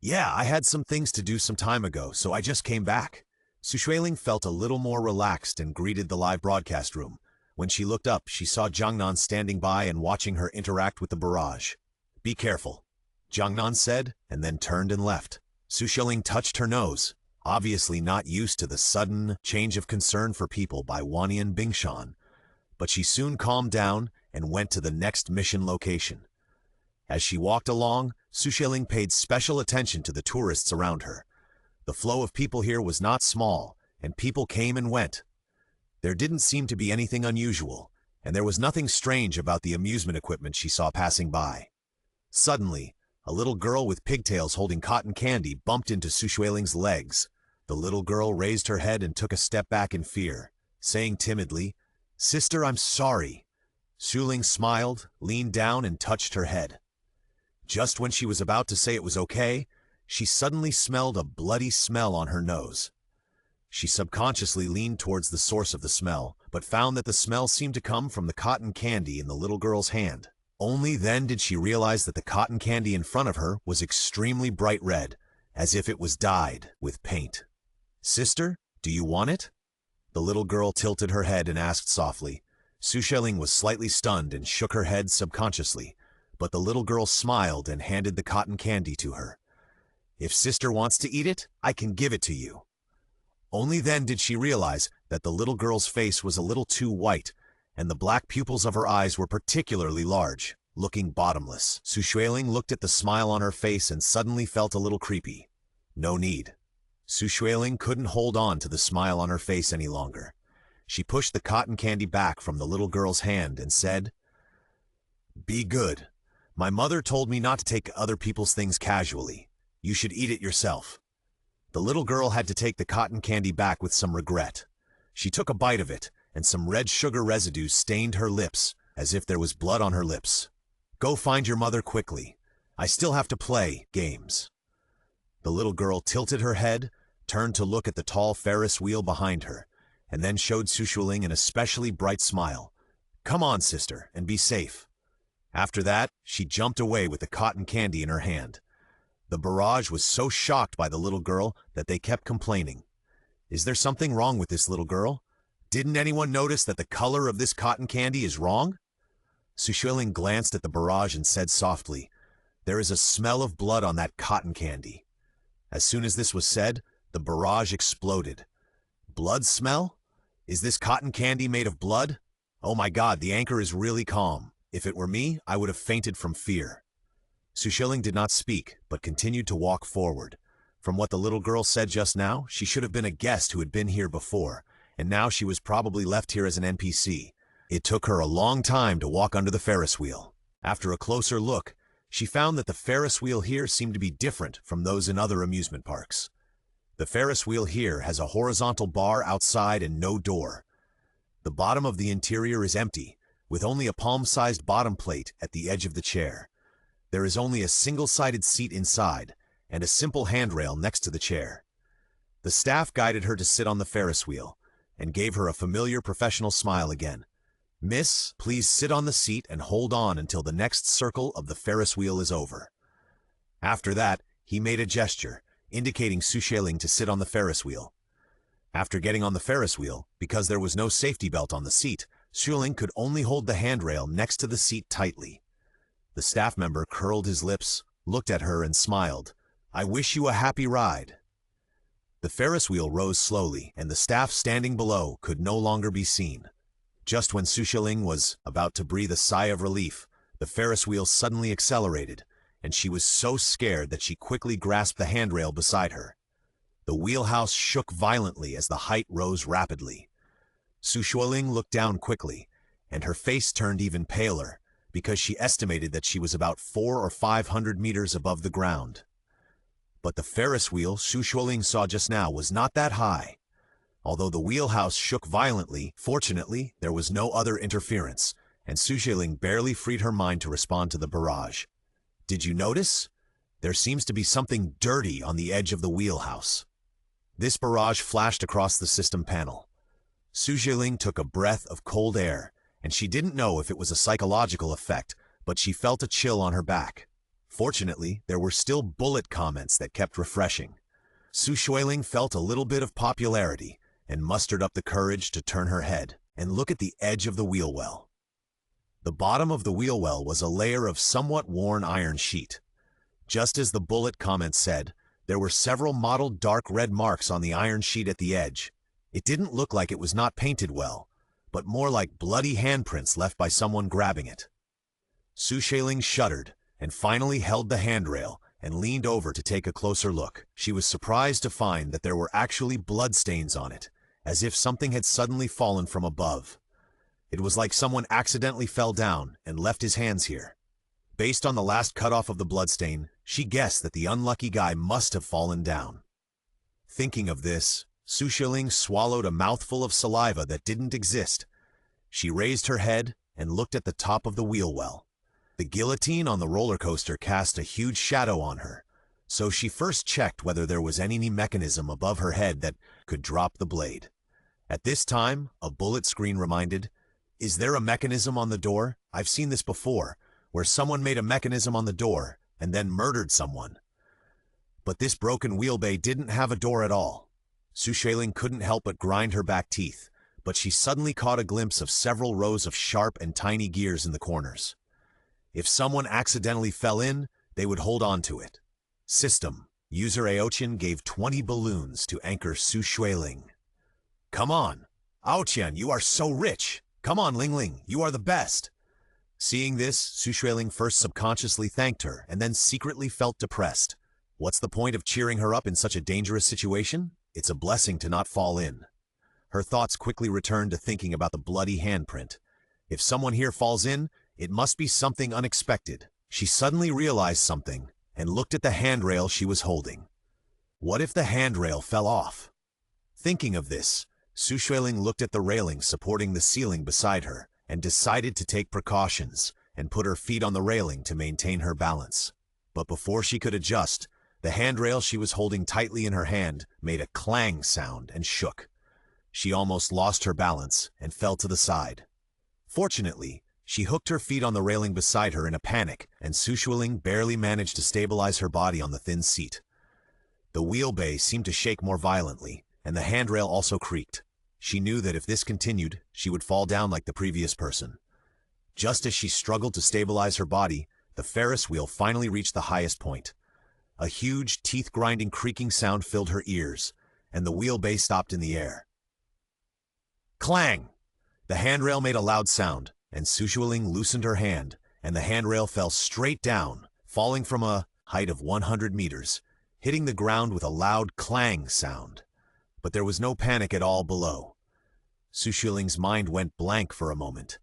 "Yeah, I had some things to do some time ago, so I just came back." Xueling felt a little more relaxed and greeted the live broadcast room. When she looked up, she saw Jiangnan standing by and watching her interact with the barrage. "Be careful," Jiangnan said, and then turned and left. Xueling touched her nose, obviously not used to the sudden change of concern for people by Wanian Bingshan, but she soon calmed down and went to the next mission location. As she walked along, Xueling paid special attention to the tourists around her. The flow of people here was not small, and people came and went. There didn't seem to be anything unusual, and there was nothing strange about the amusement equipment she saw passing by. Suddenly, a little girl with pigtails holding cotton candy bumped into Xueling's legs. The little girl raised her head and took a step back in fear, saying timidly, "Sister, I'm sorry." Xueling smiled, leaned down, and touched her head. Just when she was about to say it was okay, she suddenly smelled a bloody smell on her nose. She subconsciously leaned towards the source of the smell, but found that the smell seemed to come from the cotton candy in the little girl's hand. Only then did she realize that the cotton candy in front of her was extremely bright red, as if it was dyed with paint. "Sister, do you want it?" The little girl tilted her head and asked softly. Xueling was slightly stunned and shook her head subconsciously, but the little girl smiled and handed the cotton candy to her. "If sister wants to eat it, I can give it to you." Only then did she realize that the little girl's face was a little too white, and the black pupils of her eyes were particularly large, looking bottomless. Xueling looked at the smile on her face and suddenly felt a little creepy. No need. Xueling couldn't hold on to the smile on her face any longer. She pushed the cotton candy back from the little girl's hand and said, "Be good. My mother told me not to take other people's things casually. You should eat it yourself." The little girl had to take the cotton candy back with some regret. She took a bite of it, and some red sugar residue stained her lips, as if there was blood on her lips. "Go find your mother quickly. I still have to play games." The little girl tilted her head, turned to look at the tall Ferris wheel behind her, and then showed Xueling an especially bright smile. "Come on, sister, and be safe." After that, she jumped away with the cotton candy in her hand. The barrage was so shocked by the little girl that they kept complaining. "Is there something wrong with this little girl? Didn't anyone notice that the color of this cotton candy is wrong?" Xueling glanced at the barrage and said softly, "There is a smell of blood on that cotton candy." As soon as this was said, the barrage exploded. "Blood smell? Is this cotton candy made of blood? Oh my God, the anchor is really calm. If it were me, I would have fainted from fear." Xueling did not speak, but continued to walk forward. From what the little girl said just now, she should have been a guest who had been here before, and now she was probably left here as an NPC. It took her a long time to walk under the Ferris wheel. After a closer look, she found that the Ferris wheel here seemed to be different from those in other amusement parks. The Ferris wheel here has a horizontal bar outside and no door. The bottom of the interior is empty, with only a palm-sized bottom plate at the edge of the chair. There is only a single-sided seat inside, and a simple handrail next to the chair. The staff guided her to sit on the Ferris wheel, and gave her a familiar professional smile again. "Miss, please sit on the seat and hold on until the next circle of the Ferris wheel is over." After that, he made a gesture, indicating Xueling to sit on the Ferris wheel. After getting on the Ferris wheel, because there was no safety belt on the seat, Xueling could only hold the handrail next to the seat tightly. The staff member curled his lips, looked at her and smiled. "I wish you a happy ride." The Ferris wheel rose slowly, and the staff standing below could no longer be seen. Just when Xueling was about to breathe a sigh of relief, the Ferris wheel suddenly accelerated, and she was so scared that she quickly grasped the handrail beside her. The wheelhouse shook violently as the height rose rapidly. Xueling looked down quickly, and her face turned even paler, because she estimated that she was about 400 or 500 meters above the ground. But the Ferris wheel Xueling saw just now was not that high. Although the wheelhouse shook violently, fortunately, there was no other interference, and Xueling barely freed her mind to respond to the barrage. "Did you notice? There seems to be something dirty on the edge of the wheelhouse." This barrage flashed across the system panel. Xueling took a breath of cold air, and she didn't know if it was a psychological effect, but she felt a chill on her back. Fortunately, there were still bullet comments that kept refreshing. Xueling felt a little bit of popularity and mustered up the courage to turn her head and look at the edge of the wheel well. The bottom of the wheel well was a layer of somewhat worn iron sheet. Just as the bullet comment said, there were several mottled dark red marks on the iron sheet at the edge. It didn't look like it was not painted well, but more like bloody handprints left by someone grabbing it. Xueling shuddered and finally held the handrail and leaned over to take a closer look. She was surprised to find that there were actually bloodstains on it, as if something had suddenly fallen from above. It was like someone accidentally fell down and left his hands here. Based on the last cutoff of the bloodstain, she guessed that the unlucky guy must have fallen down. Thinking of this, Xueling swallowed a mouthful of saliva that didn't exist. She raised her head and looked at the top of the wheel well. The guillotine on the roller coaster cast a huge shadow on her, so she first checked whether there was any mechanism above her head that could drop the blade. At this time, a bullet screen reminded, "Is there a mechanism on the door? I've seen this before, where someone made a mechanism on the door and then murdered someone." But this broken wheel bay didn't have a door at all. Xueling couldn't help but grind her back teeth, but she suddenly caught a glimpse of several rows of sharp and tiny gears in the corners. If someone accidentally fell in, they would hold on to it. System. User Aochin gave 20 balloons to anchor Xueling. "Come on. Aochin, you are so rich. Come on, Ling Ling, you are the best." Seeing this, Xueling first subconsciously thanked her and then secretly felt depressed. What's the point of cheering her up in such a dangerous situation? It's a blessing to not fall in. Her thoughts quickly returned to thinking about the bloody handprint. If someone here falls in, it must be something unexpected. She suddenly realized something and looked at the handrail she was holding. What if the handrail fell off? Thinking of this, Xueling looked at the railing supporting the ceiling beside her and decided to take precautions and put her feet on the railing to maintain her balance. But before she could adjust, the handrail she was holding tightly in her hand made a clang sound and shook. She almost lost her balance and fell to the side. Fortunately, she hooked her feet on the railing beside her in a panic, and Xueling barely managed to stabilize her body on the thin seat. The wheelbase seemed to shake more violently, and the handrail also creaked. She knew that if this continued, she would fall down like the previous person. Just as she struggled to stabilize her body, the Ferris wheel finally reached the highest point. A huge, teeth-grinding creaking sound filled her ears, and the wheelbase stopped in the air. Clang! The handrail made a loud sound, and Xueling loosened her hand, and the handrail fell straight down, falling from a height of 100 meters, hitting the ground with a loud clang sound. But there was no panic at all below. Xueling's mind went blank for a moment.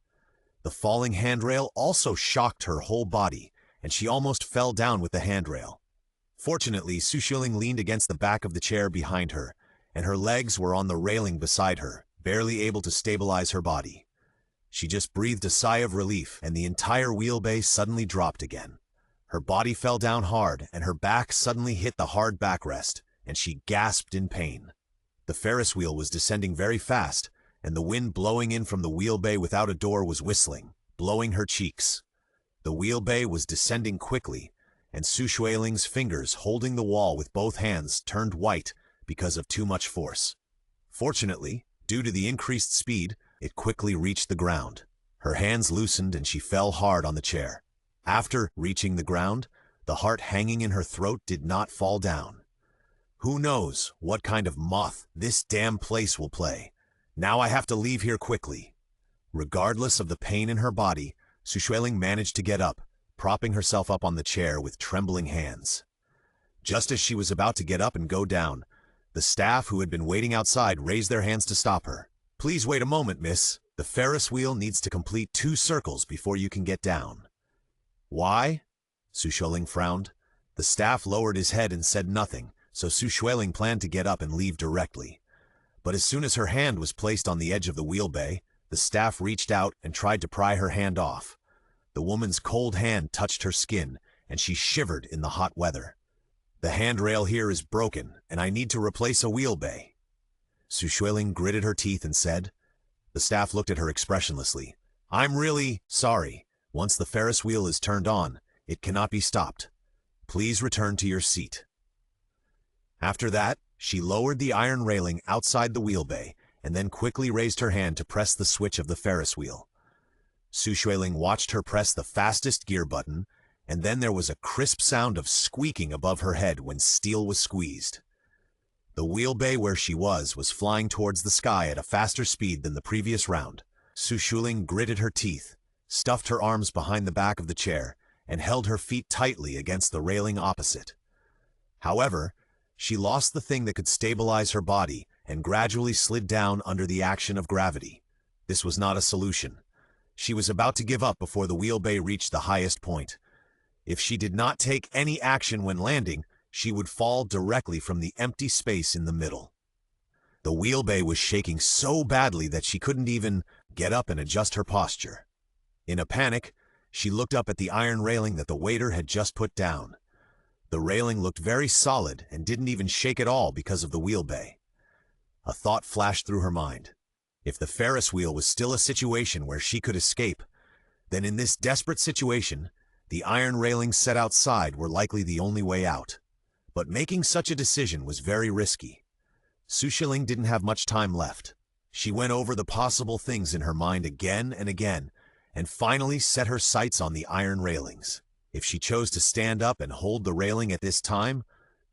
The falling handrail also shocked her whole body, and she almost fell down with the handrail. Fortunately, Xueling leaned against the back of the chair behind her, and her legs were on the railing beside her, barely able to stabilize her body. She just breathed a sigh of relief, and the entire wheelbase suddenly dropped again. Her body fell down hard, and her back suddenly hit the hard backrest, and she gasped in pain. The Ferris wheel was descending very fast, and the wind blowing in from the wheelbase without a door was whistling, blowing her cheeks. The wheelbase was descending quickly, and Xueling's fingers holding the wall with both hands turned white because of too much force. Fortunately, due to the increased speed, it quickly reached the ground. Her hands loosened and she fell hard on the chair. After reaching the ground, the heart hanging in her throat did not fall down. Who knows what kind of moth this damn place will play? Now I have to leave here quickly. Regardless of the pain in her body, Xueling managed to get up, propping herself up on the chair with trembling hands. Just as she was about to get up and go down, the staff who had been waiting outside raised their hands to stop her. Please wait a moment, miss. The Ferris wheel needs to complete 2 circles before you can get down. Why? Xueling frowned. The staff lowered his head and said nothing, so Xueling planned to get up and leave directly. But as soon as her hand was placed on the edge of the wheelbase, the staff reached out and tried to pry her hand off. The woman's cold hand touched her skin, and she shivered in the hot weather. The handrail here is broken, and I need to replace a wheelbase. Xueling gritted her teeth and said. The staff looked at her expressionlessly. I'm really sorry. Once the Ferris wheel is turned on, it cannot be stopped. Please return to your seat. After that, she lowered the iron railing outside the wheelbase and then quickly raised her hand to press the switch of the Ferris wheel. Xueling watched her press the fastest gear button, and then there was a crisp sound of squeaking above her head when steel was squeezed. The wheelbase where she was flying towards the sky at a faster speed than the previous round. Xueling gritted her teeth, stuffed her arms behind the back of the chair, and held her feet tightly against the railing opposite. However, she lost the thing that could stabilize her body and gradually slid down under the action of gravity. This was not a solution. She was about to give up before the wheelbase reached the highest point. If she did not take any action when landing, she would fall directly from the empty space in the middle. The wheelbase was shaking so badly that she couldn't even get up and adjust her posture. In a panic, she looked up at the iron railing that the waiter had just put down. The railing looked very solid and didn't even shake at all because of the wheelbase. A thought flashed through her mind. If the Ferris wheel was still a situation where she could escape, then in this desperate situation, the iron railings set outside were likely the only way out. But making such a decision was very risky. Xueling didn't have much time left. She went over the possible things in her mind again and again, and finally set her sights on the iron railings. If she chose to stand up and hold the railing at this time,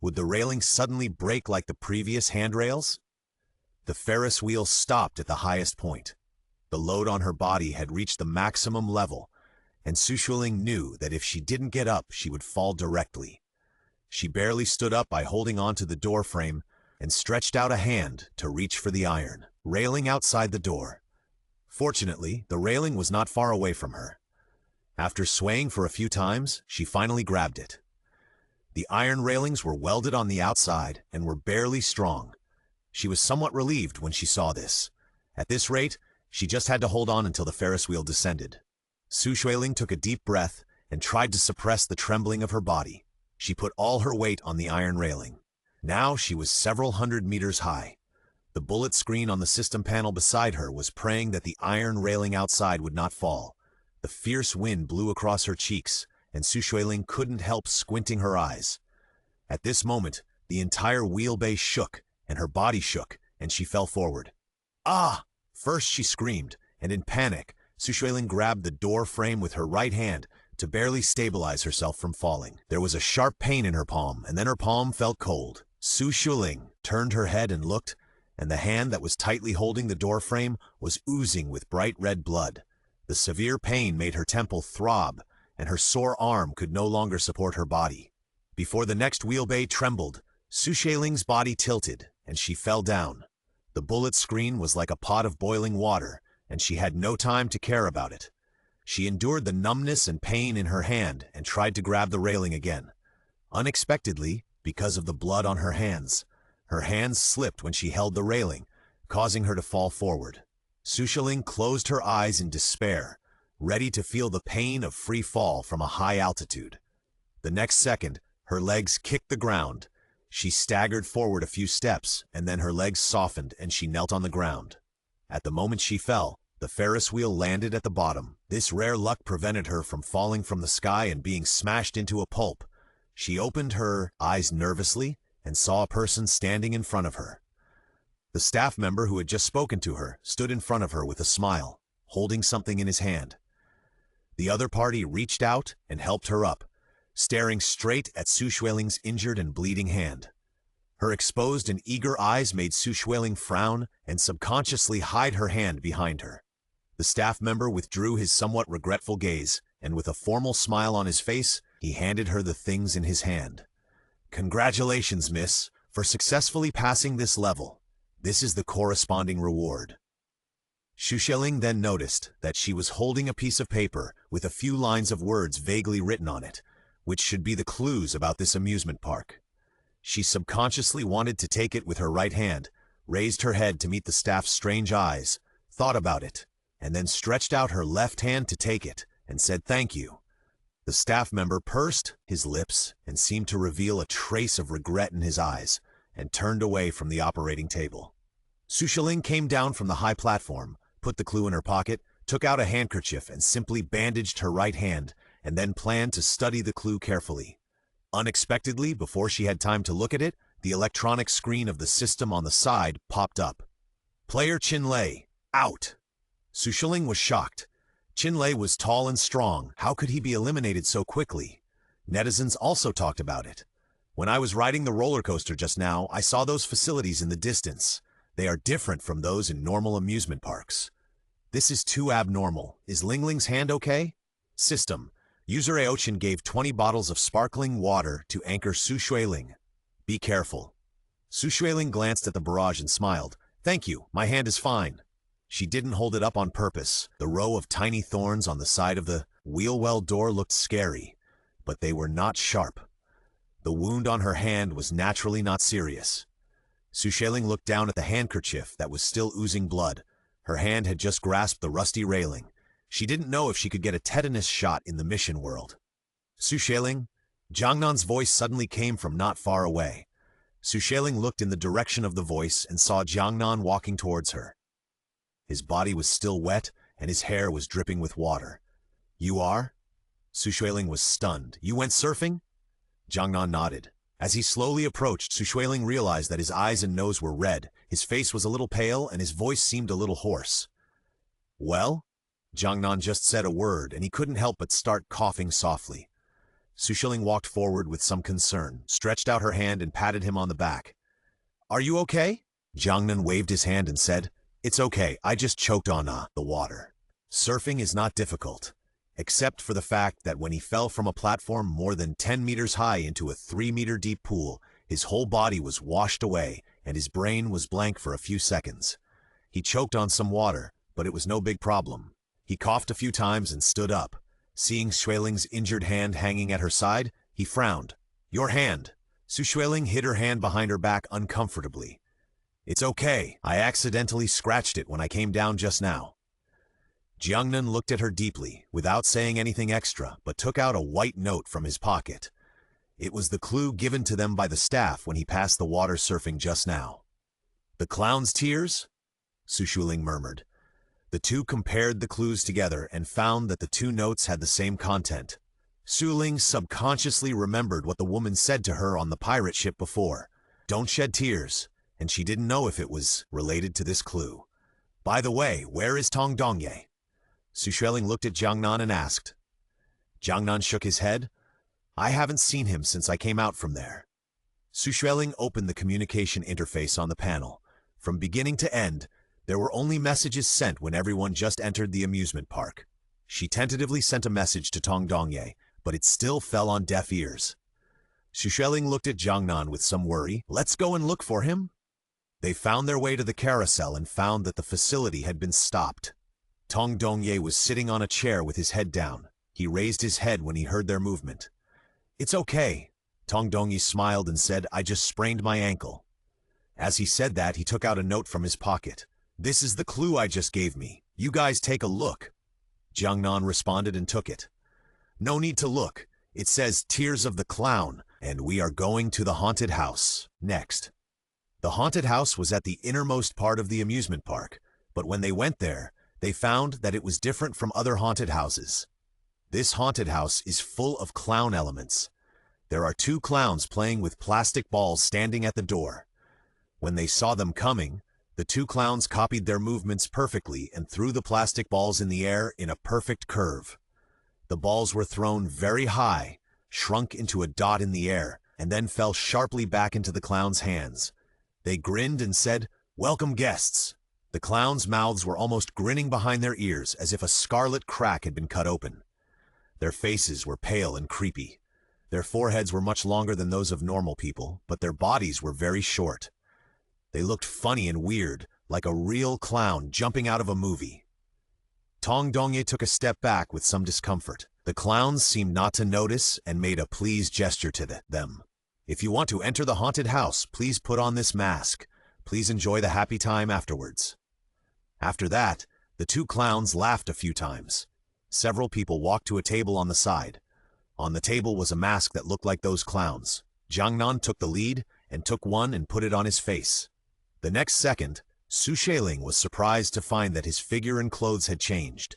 would the railing suddenly break like the previous handrails? The Ferris wheel stopped at the highest point. The load on her body had reached the maximum level, and Xueling knew that if she didn't get up, she would fall directly. She barely stood up by holding on to the door frame and stretched out a hand to reach for the iron railing outside the door. Fortunately, the railing was not far away from her. After swaying for a few times, she finally grabbed it. The iron railings were welded on the outside and were barely strong. She was somewhat relieved when she saw this. At this rate, she just had to hold on until the Ferris wheel descended. Xueling took a deep breath and tried to suppress the trembling of her body. She put all her weight on the iron railing. Now she was several hundred meters high. The bullet screen on the system panel beside her was praying that the iron railing outside would not fall. The fierce wind blew across her cheeks, and Xueling couldn't help squinting her eyes. At this moment, the entire wheelbase shook, and her body shook, and she fell forward. Ah! First she screamed, and in panic, Xueling grabbed the door frame with her right hand to barely stabilize herself from falling. There was a sharp pain in her palm, and then her palm felt cold. Xueling turned her head and looked, and the hand that was tightly holding the door frame was oozing with bright red blood. The severe pain made her temple throb, and her sore arm could no longer support her body. Before the next wheelbase trembled, Xueling's body tilted, and she fell down. The bullet screen was like a pot of boiling water, and she had no time to care about it. She endured the numbness and pain in her hand and tried to grab the railing again. Unexpectedly, because of the blood on her hands slipped when she held the railing, causing her to fall forward. Xueling closed her eyes in despair, ready to feel the pain of free fall from a high altitude. The next second, her legs kicked the ground. She staggered forward a few steps, and then her legs softened and she knelt on the ground. At the moment she fell, the Ferris wheel landed at the bottom. This rare luck prevented her from falling from the sky and being smashed into a pulp. She opened her eyes nervously and saw a person standing in front of her. The staff member who had just spoken to her stood in front of her with a smile, holding something in his hand. The other party reached out and helped her up, staring straight at Xueling's injured and bleeding hand. Her exposed and eager eyes made Xueling frown and subconsciously hide her hand behind her. The staff member withdrew his somewhat regretful gaze, and with a formal smile on his face, he handed her the things in his hand. "Congratulations, miss, for successfully passing this level. This is the corresponding reward." Xueling then noticed that she was holding a piece of paper with a few lines of words vaguely written on it, which should be the clues about this amusement park. She subconsciously wanted to take it with her right hand, raised her head to meet the staff's strange eyes, thought about it, and then stretched out her left hand to take it, and said thank you. The staff member pursed his lips and seemed to reveal a trace of regret in his eyes, and turned away from the operating table. Xueling came down from the high platform, put the clue in her pocket, took out a handkerchief and simply bandaged her right hand, and then planned to study the clue carefully. Unexpectedly, before she had time to look at it, the electronic screen of the system on the side popped up. "Player Qinlei, out!" Xueling was shocked. Qinlei was tall and strong. How could he be eliminated so quickly? Netizens also talked about it. "When I was riding the roller coaster just now, I saw those facilities in the distance. They are different from those in normal amusement parks. This is too abnormal. Is Lingling's hand okay?" System. User Aochin gave 20 bottles of sparkling water to anchor Xueling. "Be careful." Xueling glanced at the barrage and smiled. "Thank you, my hand is fine." She didn't hold it up on purpose. The row of tiny thorns on the side of the wheel well door looked scary, but they were not sharp. The wound on her hand was naturally not serious. Xueling looked down at the handkerchief that was still oozing blood. Her hand had just grasped the rusty railing. She didn't know if she could get a tetanus shot in the mission world. "Xueling?" Jiangnan's voice suddenly came from not far away. Xueling looked in the direction of the voice and saw Jiangnan walking towards her. His body was still wet, and his hair was dripping with water. "You are?" Xueling was stunned. "You went surfing?" Jiangnan nodded. As he slowly approached, Xueling realized that his eyes and nose were red, his face was a little pale, and his voice seemed a little hoarse. "Well?" Jiangnan just said a word, and he couldn't help but start coughing softly. Xueling walked forward with some concern, stretched out her hand and patted him on the back. "Are you okay?" Jiangnan waved his hand and said, "It's okay, I just choked on the water." Surfing is not difficult, except for the fact that when he fell from a platform more than 10 meters high into a 3-meter deep pool, his whole body was washed away and his brain was blank for a few seconds. He choked on some water, but it was no big problem. He coughed a few times and stood up. Seeing Xueling's injured hand hanging at her side, he frowned. Your hand. Xueling hid her hand behind her back uncomfortably. It's okay. I accidentally scratched it when I came down just now. Jiangnan looked at her deeply, without saying anything extra, but took out a white note from his pocket. It was the clue given to them by the staff when he passed the water surfing just now. The clown's tears? Xueling murmured. The two compared the clues together and found that the two notes had the same content. Xueling subconsciously remembered what the woman said to her on the pirate ship before. Don't shed tears, and she didn't know if it was related to this clue. By the way, where is Tong Dongye? Xueling looked at Jiangnan and asked. Jiangnan shook his head. I haven't seen him since I came out from there. Xueling opened the communication interface on the panel. From beginning to end, there were only messages sent when everyone just entered the amusement park. She tentatively sent a message to Tong Dongye, but it still fell on deaf ears. Xueling looked at Jiangnan with some worry. Let's go and look for him. They found their way to the carousel and found that the facility had been stopped. Tong Dongye was sitting on a chair with his head down. He raised his head when he heard their movement. It's okay. Tong Dongye smiled and said, I just sprained my ankle. As he said that, he took out a note from his pocket. This is the clue I just gave me. You guys take a look. Jiangnan responded and took it. No need to look. It says Tears of the Clown, and we are going to the haunted house next. The haunted house was at the innermost part of the amusement park, but when they went there, they found that it was different from other haunted houses. This haunted house is full of clown elements. There are two clowns playing with plastic balls standing at the door. When they saw them coming, the two clowns copied their movements perfectly and threw the plastic balls in the air in a perfect curve. The balls were thrown very high, shrunk into a dot in the air, and then fell sharply back into the clowns' hands. They grinned and said, Welcome guests. The clowns' mouths were almost grinning behind their ears as if a scarlet crack had been cut open. Their faces were pale and creepy. Their foreheads were much longer than those of normal people, but their bodies were very short. They looked funny and weird, like a real clown jumping out of a movie. Tong Dongye took a step back with some discomfort. The clowns seemed not to notice and made a please gesture to them. If you want to enter the haunted house, please put on this mask. Please enjoy the happy time afterwards. After that, the two clowns laughed a few times. Several people walked to a table on the side. On the table was a mask that looked like those clowns. Jiangnan took the lead and took one and put it on his face. The next second, Xueling was surprised to find that his figure and clothes had changed.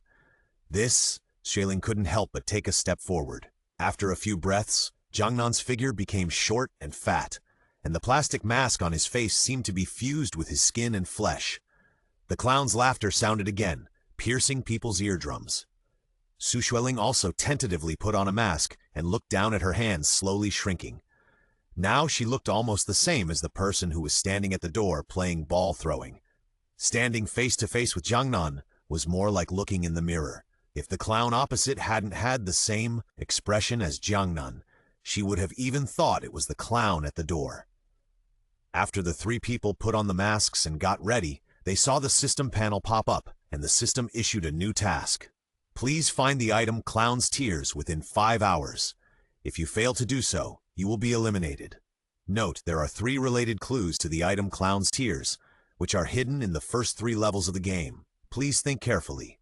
Xueling couldn't help but take a step forward. After a few breaths, Jiangnan's figure became short and fat, and the plastic mask on his face seemed to be fused with his skin and flesh. The clown's laughter sounded again, piercing people's eardrums. Xueling also tentatively put on a mask and looked down at her hands slowly shrinking. Now she looked almost the same as the person who was standing at the door playing ball throwing. Standing face to face with Jiangnan was more like looking in the mirror. If the clown opposite hadn't had the same expression as Jiangnan, she would have even thought it was the clown at the door. After the three people put on the masks and got ready, they saw the system panel pop up, and the system issued a new task. Please find the item Clown's Tears within 5 hours. If you fail to do so, you will be eliminated. Note, there are 3 related clues to the item Clown's Tears, which are hidden in the first 3 levels of the game. Please think carefully.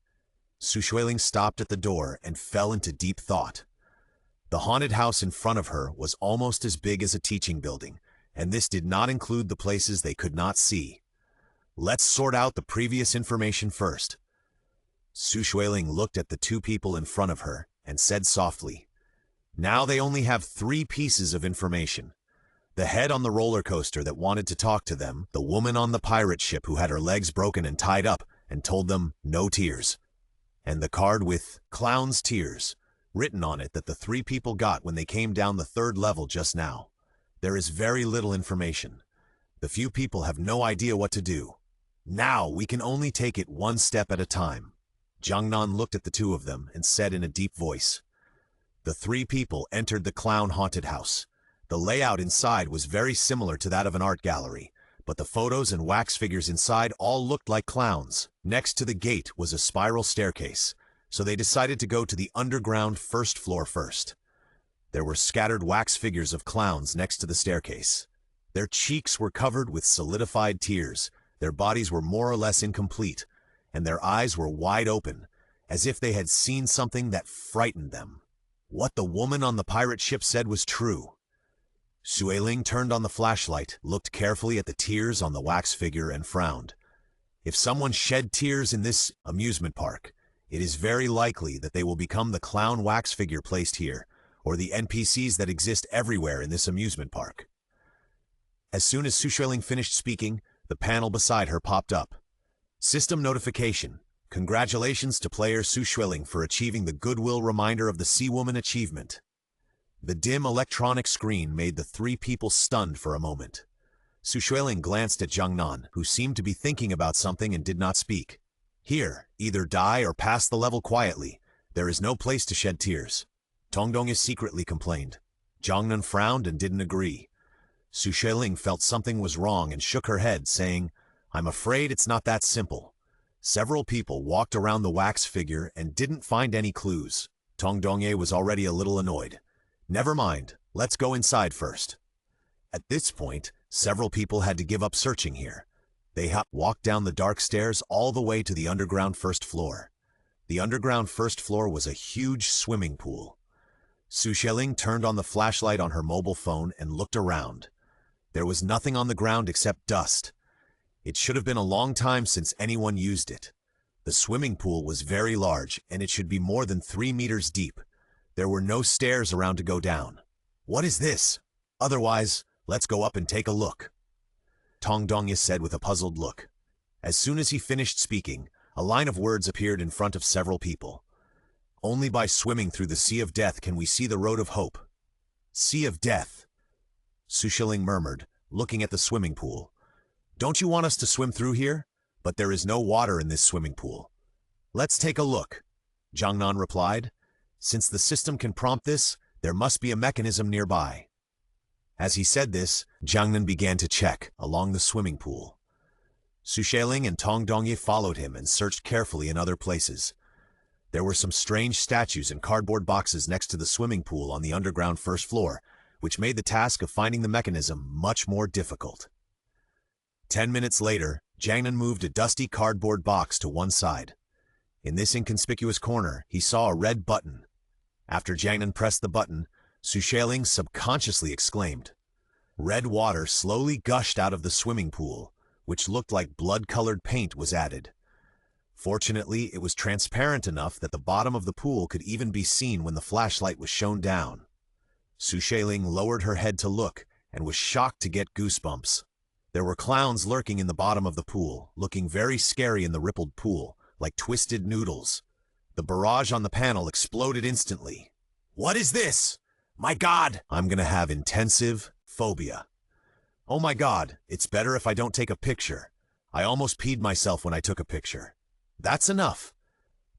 Xueling stopped at the door and fell into deep thought. The haunted house in front of her was almost as big as a teaching building, and this did not include the places they could not see. Let's sort out the previous information first. Xueling looked at the 2 people in front of her and said softly, Now they only have 3 pieces of information. The head on the roller coaster that wanted to talk to them, the woman on the pirate ship who had her legs broken and tied up and told them no tears, and the card with Clown's Tears written on it that the 3 people got when they came down the 3rd level just now. There is very little information. The few people have no idea what to do. Now we can only take it one step at a time. Jiangnan looked at the 2 of them and said in a deep voice. The 3 people entered the clown haunted house. The layout inside was very similar to that of an art gallery, but the photos and wax figures inside all looked like clowns. Next to the gate was a spiral staircase, so they decided to go to the underground 1st floor first. There were scattered wax figures of clowns next to the staircase. Their cheeks were covered with solidified tears, their bodies were more or less incomplete, and their eyes were wide open, as if they had seen something that frightened them. What the woman on the pirate ship said was true. Xueling turned on the flashlight, looked carefully at the tears on the wax figure, and frowned. If someone shed tears in this amusement park, it is very likely that they will become the clown wax figure placed here, or the NPCs that exist everywhere in this amusement park. As soon as Xueling finished speaking, the panel beside her popped up. System notification. Congratulations to player Xueling for achieving the Goodwill Reminder of the Sea Woman achievement. The dim electronic screen made the three people stunned for a moment. Xueling glanced at Jiangnan, who seemed to be thinking about something and did not speak. Here, either die or pass the level quietly. There is no place to shed tears. Tongdong secretly complained. Jiangnan frowned and didn't agree. Xueling felt something was wrong and shook her head, saying, I'm afraid it's not that simple. Several people walked around the wax figure and didn't find any clues. Tongdong was already a little annoyed. Never mind, let's go inside first. At this point, several people had to give up searching here. They walked down the dark stairs all the way to the underground first floor. The underground first floor was a huge swimming pool. Xueling turned on the flashlight on her mobile phone and looked around. There was nothing on the ground except dust. It should have been a long time since anyone used it. The swimming pool was very large, and it should be more than 3 meters deep. There were no stairs around to go down. What is this? Otherwise, let's go up and take a look. Tongdong said with a puzzled look. As soon as he finished speaking, a line of words appeared in front of several people. Only by swimming through the Sea of Death can we see the road of hope. Sea of Death. Xueling murmured, looking at the swimming pool. Don't you want us to swim through here? But there is no water in this swimming pool. Let's take a look, Jiangnan replied. Since the system can prompt this, there must be a mechanism nearby. As he said this, Jiangnan began to check along the swimming pool. Xueling and Tongdong followed him and searched carefully in other places. There were some strange statues and cardboard boxes next to the swimming pool on the underground first floor, which made the task of finding the mechanism much more difficult. 10 minutes later, Jiangnan moved a dusty cardboard box to one side. In this inconspicuous corner, he saw a red button. After Jiangnan pressed the button, Xueling subconsciously exclaimed. Red water slowly gushed out of the swimming pool, which looked like blood-colored paint was added. Fortunately, it was transparent enough that the bottom of the pool could even be seen when the flashlight was shown down. Xueling lowered her head to look and was shocked to get goosebumps. There were clowns lurking in the bottom of the pool, looking very scary in the rippled pool, like twisted noodles. The barrage on the panel exploded instantly. What is this? My God! I'm gonna have intensive phobia. Oh my God, it's better if I don't take a picture. I almost peed myself when I took a picture. That's enough,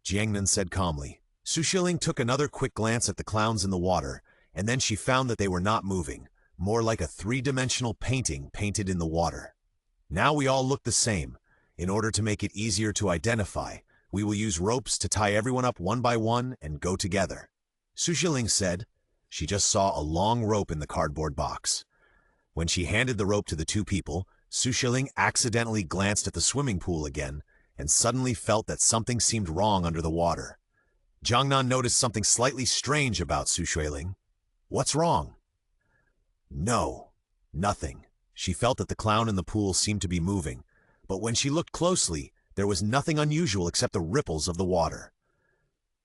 Jiangnan said calmly. Xueling took another quick glance at the clowns in the water, and then she found that they were not moving, more like a three-dimensional painting painted in the water. Now we all look the same. In order to make it easier to identify, we will use ropes to tie everyone up one by one and go together. Xueling said. She just saw a long rope in the cardboard box. When she handed the rope to the two people, Xueling accidentally glanced at the swimming pool again and suddenly felt that something seemed wrong under the water. Jiangnan noticed something slightly strange about Xueling. What's wrong? No, nothing. She felt that the clown in the pool seemed to be moving, but when she looked closely, there was nothing unusual except the ripples of the water.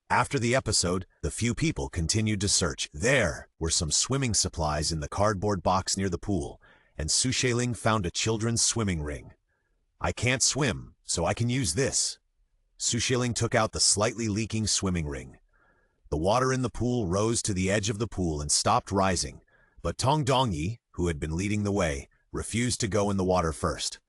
After the episode, the few people continued to search. There were some swimming supplies in the cardboard box near the pool, and Xueling found a children's swimming ring. I can't swim, so I can use this. Xueling took out the slightly leaking swimming ring. The water in the pool rose to the edge of the pool and stopped rising, but Tongdong, who had been leading the way, refused to go in the water first.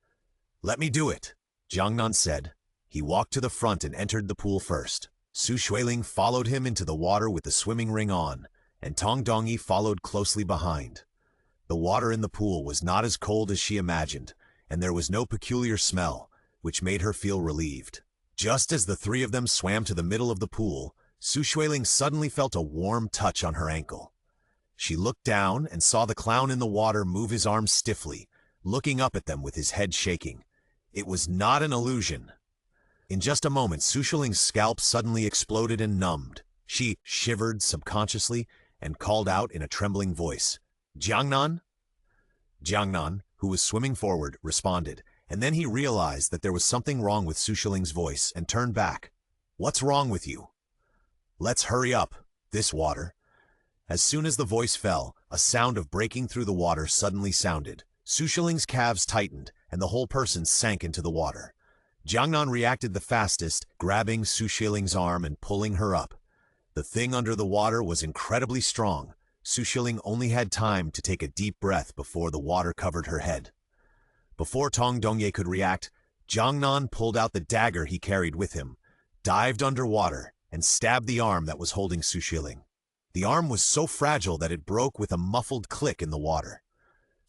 Let me do it, Jiangnan said. He walked to the front and entered the pool first. Xueling followed him into the water with the swimming ring on, and Tongdong followed closely behind. The water in the pool was not as cold as she imagined, and there was no peculiar smell, which made her feel relieved. Just as the three of them swam to the middle of the pool, Xueling suddenly felt a warm touch on her ankle. She looked down and saw the clown in the water move his arms stiffly, looking up at them with his head shaking. It was not an illusion. In just a moment, Xueling's scalp suddenly exploded and numbed. She shivered subconsciously and called out in a trembling voice, "Jiangnan?" Jiangnan, who was swimming forward, responded, and then he realized that there was something wrong with Xueling's voice and turned back. "What's wrong with you?" "Let's hurry up. This water." As soon as the voice fell, a sound of breaking through the water suddenly sounded. Xueling's calves tightened, and the whole person sank into the water. Jiangnan reacted the fastest, grabbing Xueling's arm and pulling her up. The thing under the water was incredibly strong. Xueling only had time to take a deep breath before the water covered her head. Before Tong Dongye could react, Jiangnan pulled out the dagger he carried with him, dived underwater, and stabbed the arm that was holding Xueling. The arm was so fragile that it broke with a muffled click in the water.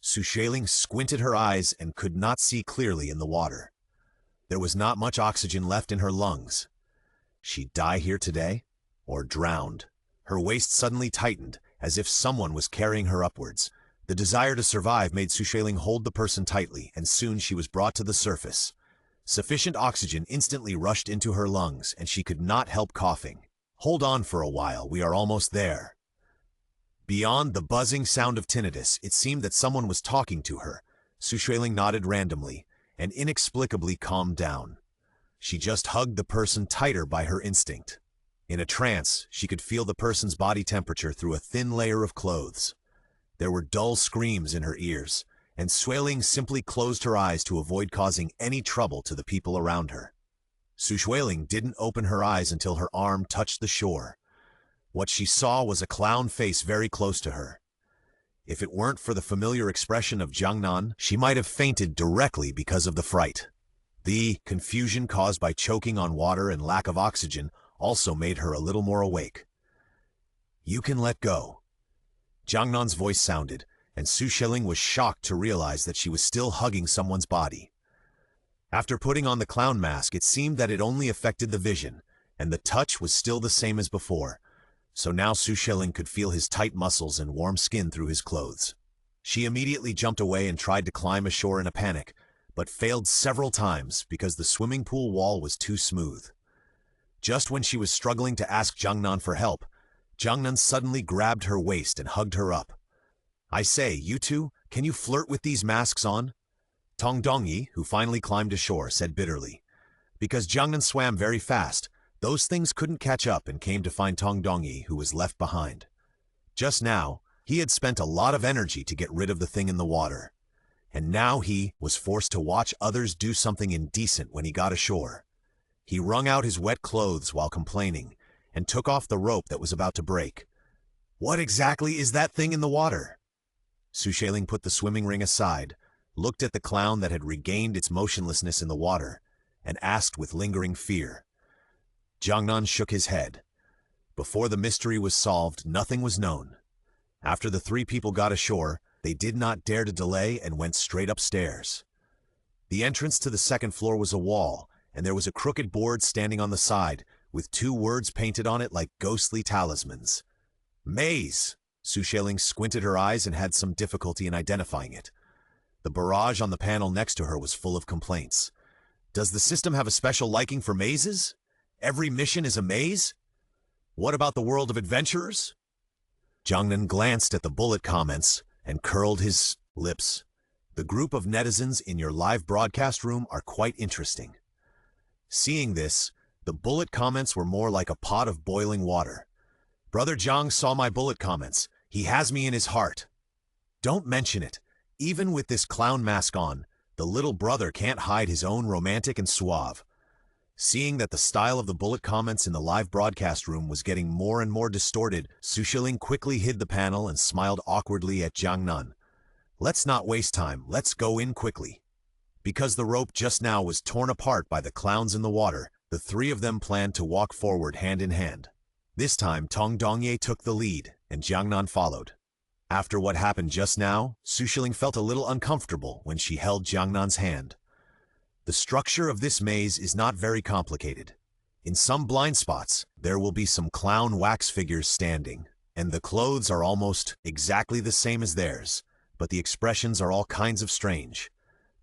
Xueling squinted her eyes and could not see clearly in the water. There was not much oxygen left in her lungs. She'd die here today, or drowned. Her waist suddenly tightened, as if someone was carrying her upwards. The desire to survive made Xueling hold the person tightly, and soon she was brought to the surface. Sufficient oxygen instantly rushed into her lungs, and she could not help coughing. "Hold on for a while, we are almost there." Beyond the buzzing sound of tinnitus, it seemed that someone was talking to her. Xueling nodded randomly, and inexplicably calmed down. She just hugged the person tighter by her instinct. In a trance, she could feel the person's body temperature through a thin layer of clothes. There were dull screams in her ears, and Xueling simply closed her eyes to avoid causing any trouble to the people around her. Xueling didn't open her eyes until her arm touched the shore. What she saw was a clown face very close to her. If it weren't for the familiar expression of Jiangnan, she might have fainted directly because of the fright. The confusion caused by choking on water and lack of oxygen also made her a little more awake. "You can let go." Jiangnan's voice sounded, and Xueling was shocked to realize that she was still hugging someone's body. After putting on the clown mask, it seemed that it only affected the vision, and the touch was still the same as before. So now Xueling could feel his tight muscles and warm skin through his clothes. She immediately jumped away and tried to climb ashore in a panic, but failed several times because the swimming pool wall was too smooth. Just when she was struggling to ask Jiangnan for help, Jiangnan suddenly grabbed her waist and hugged her up. "I say, you two, can you flirt with these masks on?" Tong Dongye, who finally climbed ashore, said bitterly. Because Jiangnan swam very fast, those things couldn't catch up and came to find Tong Dongye, who was left behind. Just now, he had spent a lot of energy to get rid of the thing in the water, and now he was forced to watch others do something indecent when he got ashore. He wrung out his wet clothes while complaining, and took off the rope that was about to break. "What exactly is that thing in the water?" Xueling put the swimming ring aside, looked at the clown that had regained its motionlessness in the water, and asked with lingering fear. Jiangnan shook his head. Before the mystery was solved, nothing was known. After the three people got ashore, they did not dare to delay and went straight upstairs. The entrance to the second floor was a wall, and there was a crooked board standing on the side, with 2 words painted on it like ghostly talismans. "Maze!" Xueling squinted her eyes and had some difficulty in identifying it. The barrage on the panel next to her was full of complaints. "Does the system have a special liking for mazes? Every mission is a maze? What about the world of adventurers?" Jiangnan glanced at the bullet comments and curled his lips. "The group of netizens in your live broadcast room are quite interesting." Seeing this, the bullet comments were more like a pot of boiling water. "Brother Jiang saw my bullet comments. He has me in his heart." "Don't mention it. Even with this clown mask on, the little brother can't hide his own romantic and suave." Seeing that the style of the bullet comments in the live broadcast room was getting more and more distorted, Xueling quickly hid the panel and smiled awkwardly at Jiangnan. "Let's not waste time. Let's go in quickly." Because the rope just now was torn apart by the clowns in the water, the 3 of them planned to walk forward hand in hand. This time, Tong Dongye took the lead, and Jiangnan followed. After what happened just now, Xueling felt a little uncomfortable when she held Jiangnan's hand. The structure of this maze is not very complicated. In some blind spots, there will be some clown wax figures standing, and the clothes are almost exactly the same as theirs, but the expressions are all kinds of strange.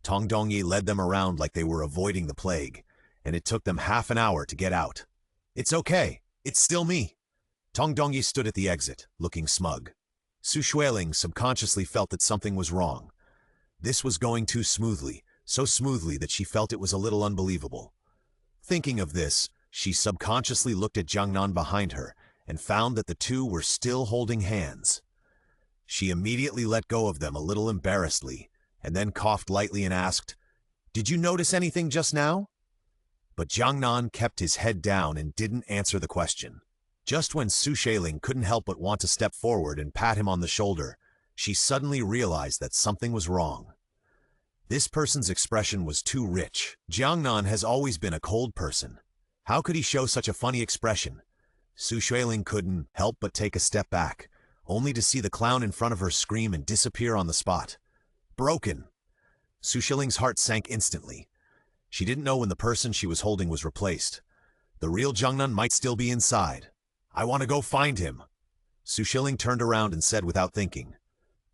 Tong Dongye led them around like they were avoiding the plague, and it took them half an hour to get out. "It's okay. It's still me." Tong Dongye stood at the exit, looking smug. Xueling subconsciously felt that something was wrong. This was going too smoothly, so smoothly that she felt it was a little unbelievable. Thinking of this, she subconsciously looked at Jiangnan behind her and found that the two were still holding hands. She immediately let go of them a little embarrassedly, and then coughed lightly and asked, "Did you notice anything just now?" But Jiangnan kept his head down and didn't answer the question. Just when Xueling couldn't help but want to step forward and pat him on the shoulder, she suddenly realized that something was wrong. This person's expression was too rich. Jiangnan has always been a cold person. How could he show such a funny expression? Xueling couldn't help but take a step back, only to see the clown in front of her scream and disappear on the spot. Broken! Xueling's heart sank instantly. She didn't know when the person she was holding was replaced. The real Jiangnan might still be inside. "I want to go find him." Xueling turned around and said without thinking.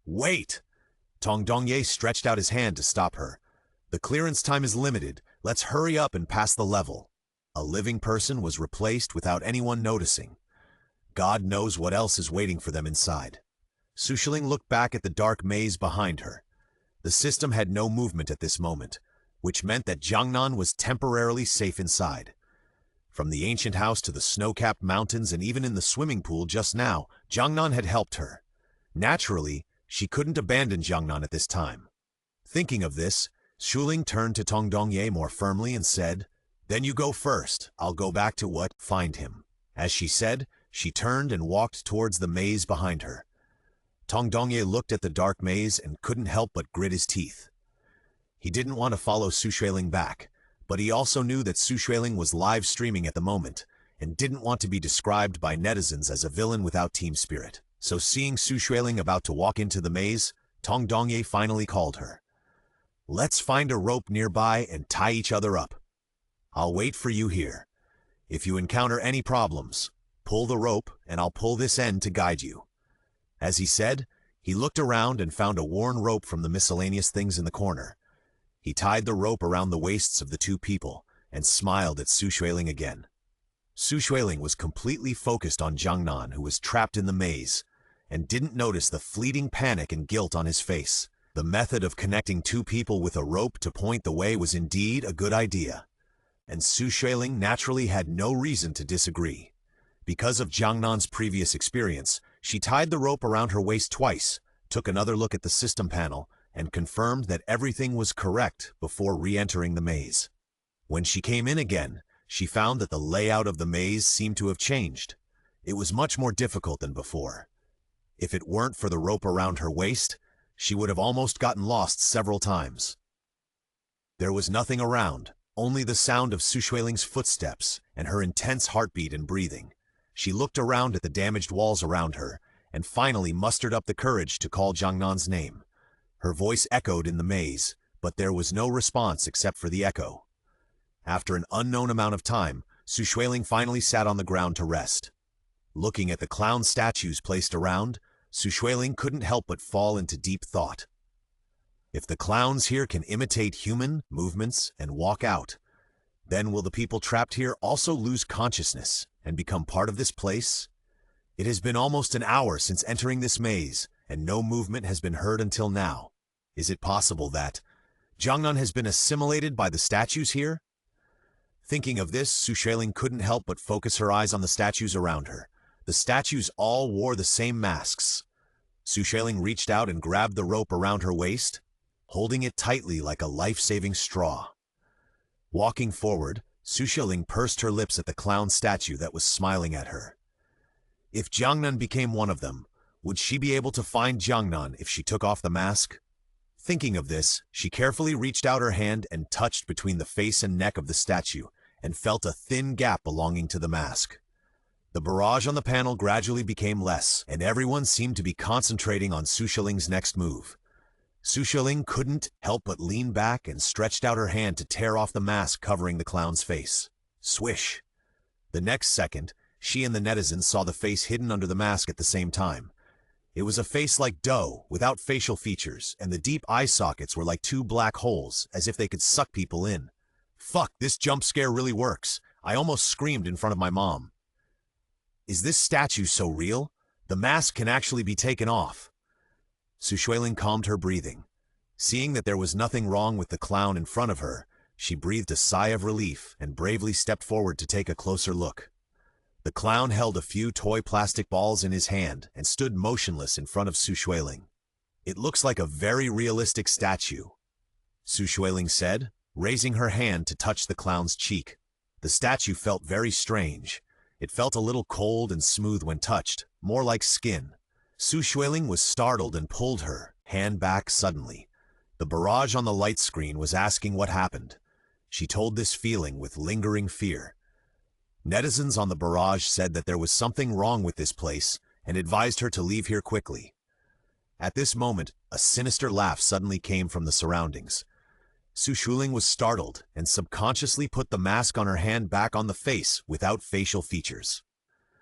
"Wait!" Tong Dongye stretched out his hand to stop her. "The clearance time is limited. Let's hurry up and pass the level." A living person was replaced without anyone noticing. God knows what else is waiting for them inside. Xueling looked back at the dark maze behind her. The system had no movement at this moment, which meant that Jiangnan was temporarily safe inside. From the ancient house to the snow-capped mountains and even in the swimming pool just now, Jiangnan had helped her. Naturally, she couldn't abandon Jiangnan at this time. Thinking of this, Xueling turned to Tong Dongye more firmly and said, "Then you go first. I'll go back to find him." As she said, she turned and walked towards the maze behind her. Tong Dongye looked at the dark maze and couldn't help but grit his teeth. He didn't want to follow Xueling back, but he also knew that Xueling was live streaming at the moment and didn't want to be described by netizens as a villain without team spirit. So seeing Xueling about to walk into the maze, Tong Dongye finally called her. "Let's find a rope nearby and tie each other up. I'll wait for you here. If you encounter any problems, pull the rope and I'll pull this end to guide you." As he said, he looked around and found a worn rope from the miscellaneous things in the corner. He tied the rope around the waists of the two people and smiled at Xueling again. Xueling was completely focused on Jiangnan, who was trapped in the maze, and didn't notice the fleeting panic and guilt on his face. The method of connecting two people with a rope to point the way was indeed a good idea, and Xueling naturally had no reason to disagree. Because of Jiangnan's previous experience, she tied the rope around her waist twice, took another look at the system panel, and confirmed that everything was correct before re-entering the maze. When she came in again, she found that the layout of the maze seemed to have changed. It was much more difficult than before. If it weren't for the rope around her waist, she would have almost gotten lost several times. There was nothing around, only the sound of Xueling's footsteps and her intense heartbeat and breathing. She looked around at the damaged walls around her and finally mustered up the courage to call Jiangnan's name. Her voice echoed in the maze, but there was no response except for the echo. After an unknown amount of time, Xueling finally sat on the ground to rest. Looking at the clown statues placed around, Xueling couldn't help but fall into deep thought. If the clowns here can imitate human movements and walk out, then will the people trapped here also lose consciousness and become part of this place? It has been almost an hour since entering this maze, and no movement has been heard until now. Is it possible that Jiangnan has been assimilated by the statues here? Thinking of this, Xueling couldn't help but focus her eyes on the statues around her. The statues all wore the same masks. Xueling reached out and grabbed the rope around her waist, holding it tightly like a life-saving straw. Walking forward, Xueling pursed her lips at the clown statue that was smiling at her. If Jiangnan became one of them, would she be able to find Jiangnan if she took off the mask? Thinking of this, she carefully reached out her hand and touched between the face and neck of the statue and felt a thin gap belonging to the mask. The barrage on the panel gradually became less, and everyone seemed to be concentrating on Xueling's next move. Xueling couldn't help but lean back and stretched out her hand to tear off the mask covering the clown's face. Swish! The next second, She and the netizens saw the face hidden under the mask at the same time. It was a face like dough, without facial features, and the deep eye sockets were like two black holes, as if they could suck people in. Fuck, this jump scare really works. I almost screamed in front of my mom. Is this statue so real? The mask can actually be taken off. Xueling calmed her breathing. Seeing that there was nothing wrong with the clown in front of her, she breathed a sigh of relief and bravely stepped forward to take a closer look. The clown held a few toy plastic balls in his hand and stood motionless in front of Xueling. It looks like a very realistic statue, Xueling said, raising her hand to touch the clown's cheek. The statue felt very strange. It felt a little cold and smooth when touched, more like skin. Xueling was startled and pulled her hand back suddenly. The barrage on the light screen was asking what happened. She told this feeling with lingering fear. Netizens on the barrage said that there was something wrong with this place and advised her to leave here quickly. At this moment, a sinister laugh suddenly came from the surroundings. Xueling was startled and subconsciously put the mask on her hand back on the face without facial features.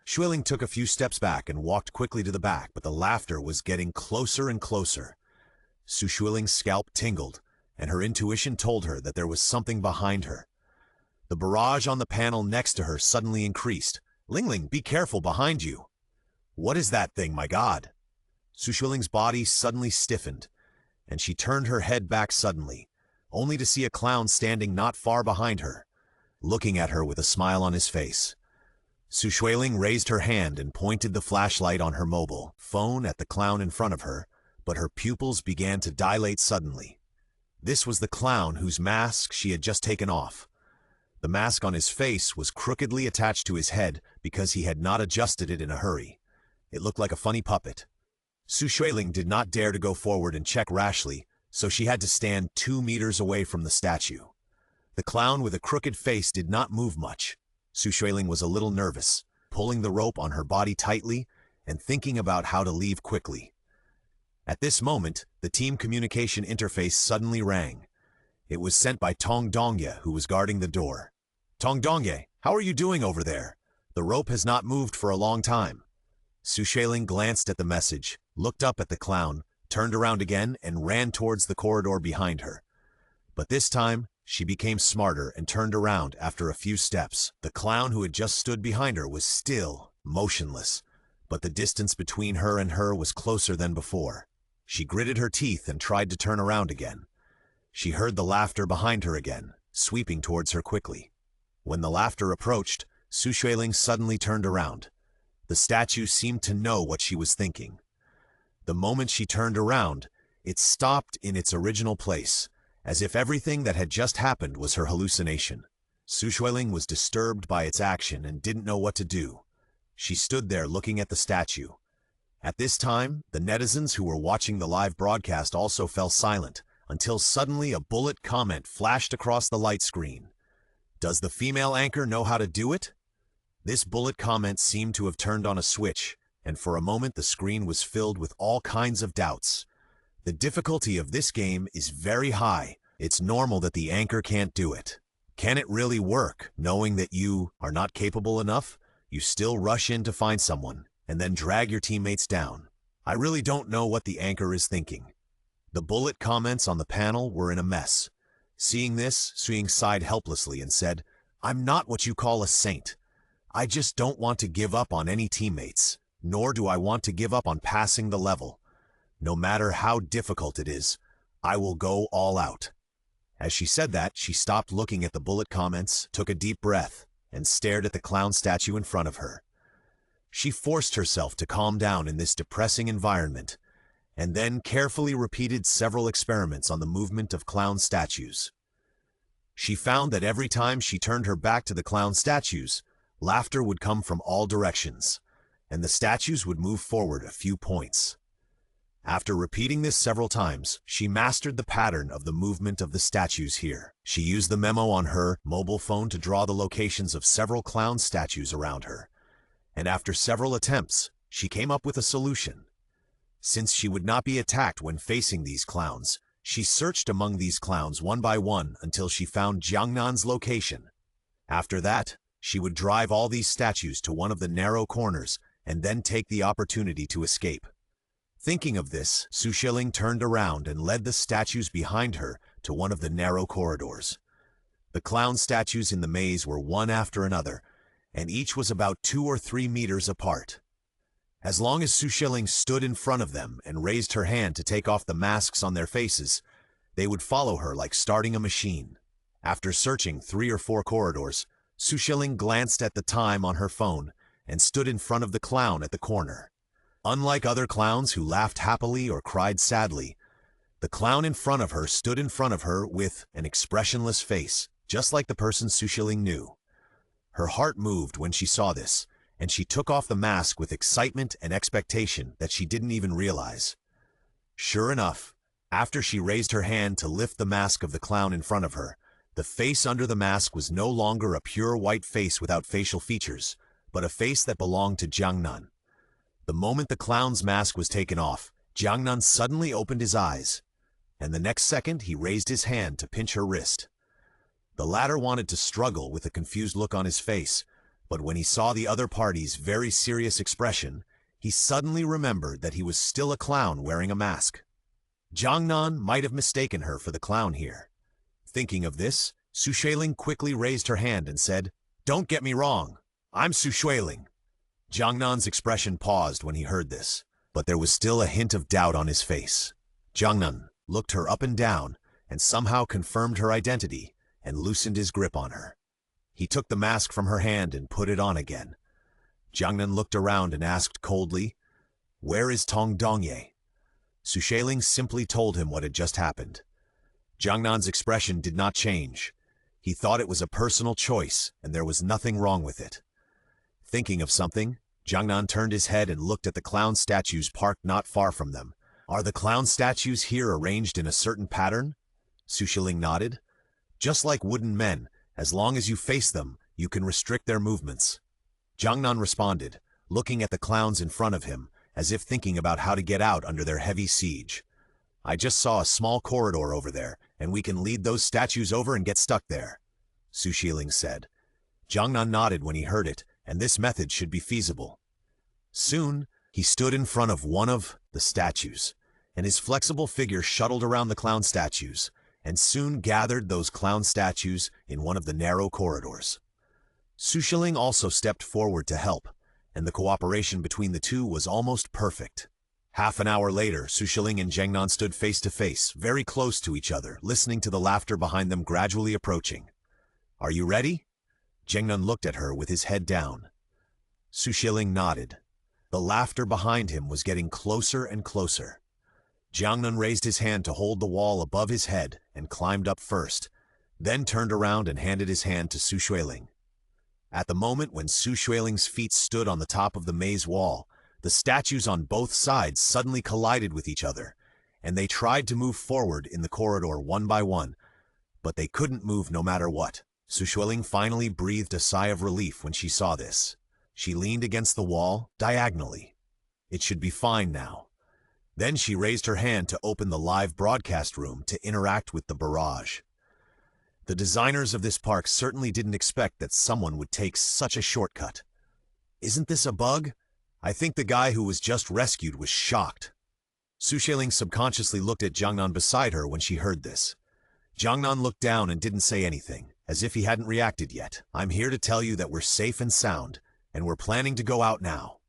Xueling took a few steps back and walked quickly to the back, but the laughter was getting closer and closer. Xueling's scalp tingled, and her intuition told her that there was something behind her. The barrage on the panel next to her suddenly increased. Ling, be careful behind you. What is that thing, my god? Xueling's body suddenly stiffened, and she turned her head back suddenly, only to see a clown standing not far behind her, looking at her with a smile on his face. Xueling raised her hand and pointed the flashlight on her mobile phone at the clown in front of her, but her pupils began to dilate suddenly. This was the clown whose mask she had just taken off. The mask on his face was crookedly attached to his head because he had not adjusted it in a hurry. It looked like a funny puppet. Xueling did not dare to go forward and check rashly, so she had to stand 2 meters away from the statue. The clown with a crooked face did not move much. Xueling was a little nervous, pulling the rope on her body tightly and thinking about how to leave quickly. At this moment, the team communication interface suddenly rang. It was sent by Tong Dongye, who was guarding the door. Tong Dongye, how are you doing over there? The rope has not moved for a long time. Xueling glanced at the message, looked up at the clown, turned around again, and ran towards the corridor behind her. But this time, she became smarter and turned around after a few steps. The clown who had just stood behind her was still motionless, but the distance between her and her was closer than before. She gritted her teeth and tried to turn around again. She heard the laughter behind her again, sweeping towards her quickly. When the laughter approached, Xueling suddenly turned around. The statue seemed to know what she was thinking. The moment she turned around, it stopped in its original place, as if everything that had just happened was her hallucination. Xueling was disturbed by its action and didn't know what to do. She stood there looking at the statue. At this time, the netizens who were watching the live broadcast also fell silent, until suddenly a bullet comment flashed across the light screen. Does the female anchor know how to do it? This bullet comment seemed to have turned on a switch, and for a moment the screen was filled with all kinds of doubts. The difficulty of this game is very high. It's normal that the anchor can't do it. Can it really work, knowing that you are not capable enough? You still rush in to find someone, and then drag your teammates down. I really don't know what the anchor is thinking. The bullet comments on the panel were in a mess. Seeing this, Xueling sighed helplessly and said, I'm not what you call a saint. I just don't want to give up on any teammates, nor do I want to give up on passing the level. No matter how difficult it is, I will go all out. As she said that, she stopped looking at the bullet comments, took a deep breath, and stared at the clown statue in front of her. She forced herself to calm down in this depressing environment, and then carefully repeated several experiments on the movement of clown statues. She found that every time she turned her back to the clown statues, laughter would come from all directions, and the statues would move forward a few points. After repeating this several times, she mastered the pattern of the movement of the statues here. She used the memo on her mobile phone to draw the locations of several clown statues around her, and after several attempts, she came up with a solution. Since she would not be attacked when facing these clowns, she searched among these clowns one by one until she found Jiangnan's location. After that, She would drive all these statues to one of the narrow corners and then take the opportunity to escape. Thinking of this, Xueling turned around and led the statues behind her to one of the narrow corridors. The clown statues in the maze were one after another, and each was about 2 or 3 meters apart. As long as Xueling stood in front of them and raised her hand to take off the masks on their faces, they would follow her like starting a machine. After searching 3 or 4 corridors, Xueling glanced at the time on her phone and stood in front of the clown at the corner. Unlike other clowns who laughed happily or cried sadly, the clown in front of her stood in front of her with an expressionless face, just like the person Xueling knew. Her heart moved when she saw this, and she took off the mask with excitement and expectation that she didn't even realize. Sure enough, after she raised her hand to lift the mask of the clown in front of her, the face under the mask was no longer a pure white face without facial features, but a face that belonged to Jiangnan. The moment the clown's mask was taken off, Jiangnan suddenly opened his eyes, and the next second he raised his hand to pinch her wrist. The latter wanted to struggle with a confused look on his face, but when he saw the other party's very serious expression, he suddenly remembered that he was still a clown wearing a mask. Jiangnan might have mistaken her for the clown here. Thinking of this, Xueling quickly raised her hand and said, "Don't get me wrong, I'm Xueling." Jiangnan's expression paused when he heard this, but there was still a hint of doubt on his face. Jiangnan looked her up and down and somehow confirmed her identity and loosened his grip on her. He took the mask from her hand and put it on again. Jiangnan looked around and asked coldly, "Where is Tong Dongye?" Xueling simply told him what had just happened. Jiangnan's expression did not change. He thought it was a personal choice, and there was nothing wrong with it. Thinking of something, Jiangnan turned his head and looked at the clown statues parked not far from them. "Are the clown statues here arranged in a certain pattern?" Xueling nodded. "Just like wooden men, as long as you face them, you can restrict their movements." Jiangnan responded, looking at the clowns in front of him, as if thinking about how to get out under their heavy siege. "I just saw a small corridor over there, and we can lead those statues over and get stuck there," Xueling said. Jiangnan nodded when he heard it, and this method should be feasible. Soon, he stood in front of one of the statues, and his flexible figure shuttled around the clown statues, and soon gathered those clown statues in one of the narrow corridors. Xueling also stepped forward to help, and the cooperation between the two was almost perfect. Half an hour later, Xueling and Jiangnan stood face to face, very close to each other, listening to the laughter behind them gradually approaching. "Are you ready?" Jiangnan looked at her with his head down. Xueling nodded. The laughter behind him was getting closer and closer. Jiangnan raised his hand to hold the wall above his head and climbed up first, then turned around and handed his hand to Xueling. At the moment when Xueling's feet stood on the top of the maze wall, the statues on both sides suddenly collided with each other, and they tried to move forward in the corridor one by one, but they couldn't move no matter what. Xueling finally breathed a sigh of relief when she saw this. She leaned against the wall, diagonally. It should be fine now. Then she raised her hand to open the live broadcast room to interact with the barrage. The designers of this park certainly didn't expect that someone would take such a shortcut. "Isn't this a bug?" I think the guy who was just rescued was shocked. Xueling subconsciously looked at Jiangnan beside her when she heard this. Jiangnan looked down and didn't say anything, as if he hadn't reacted yet. "I'm here to tell you that we're safe and sound, and we're planning to go out now."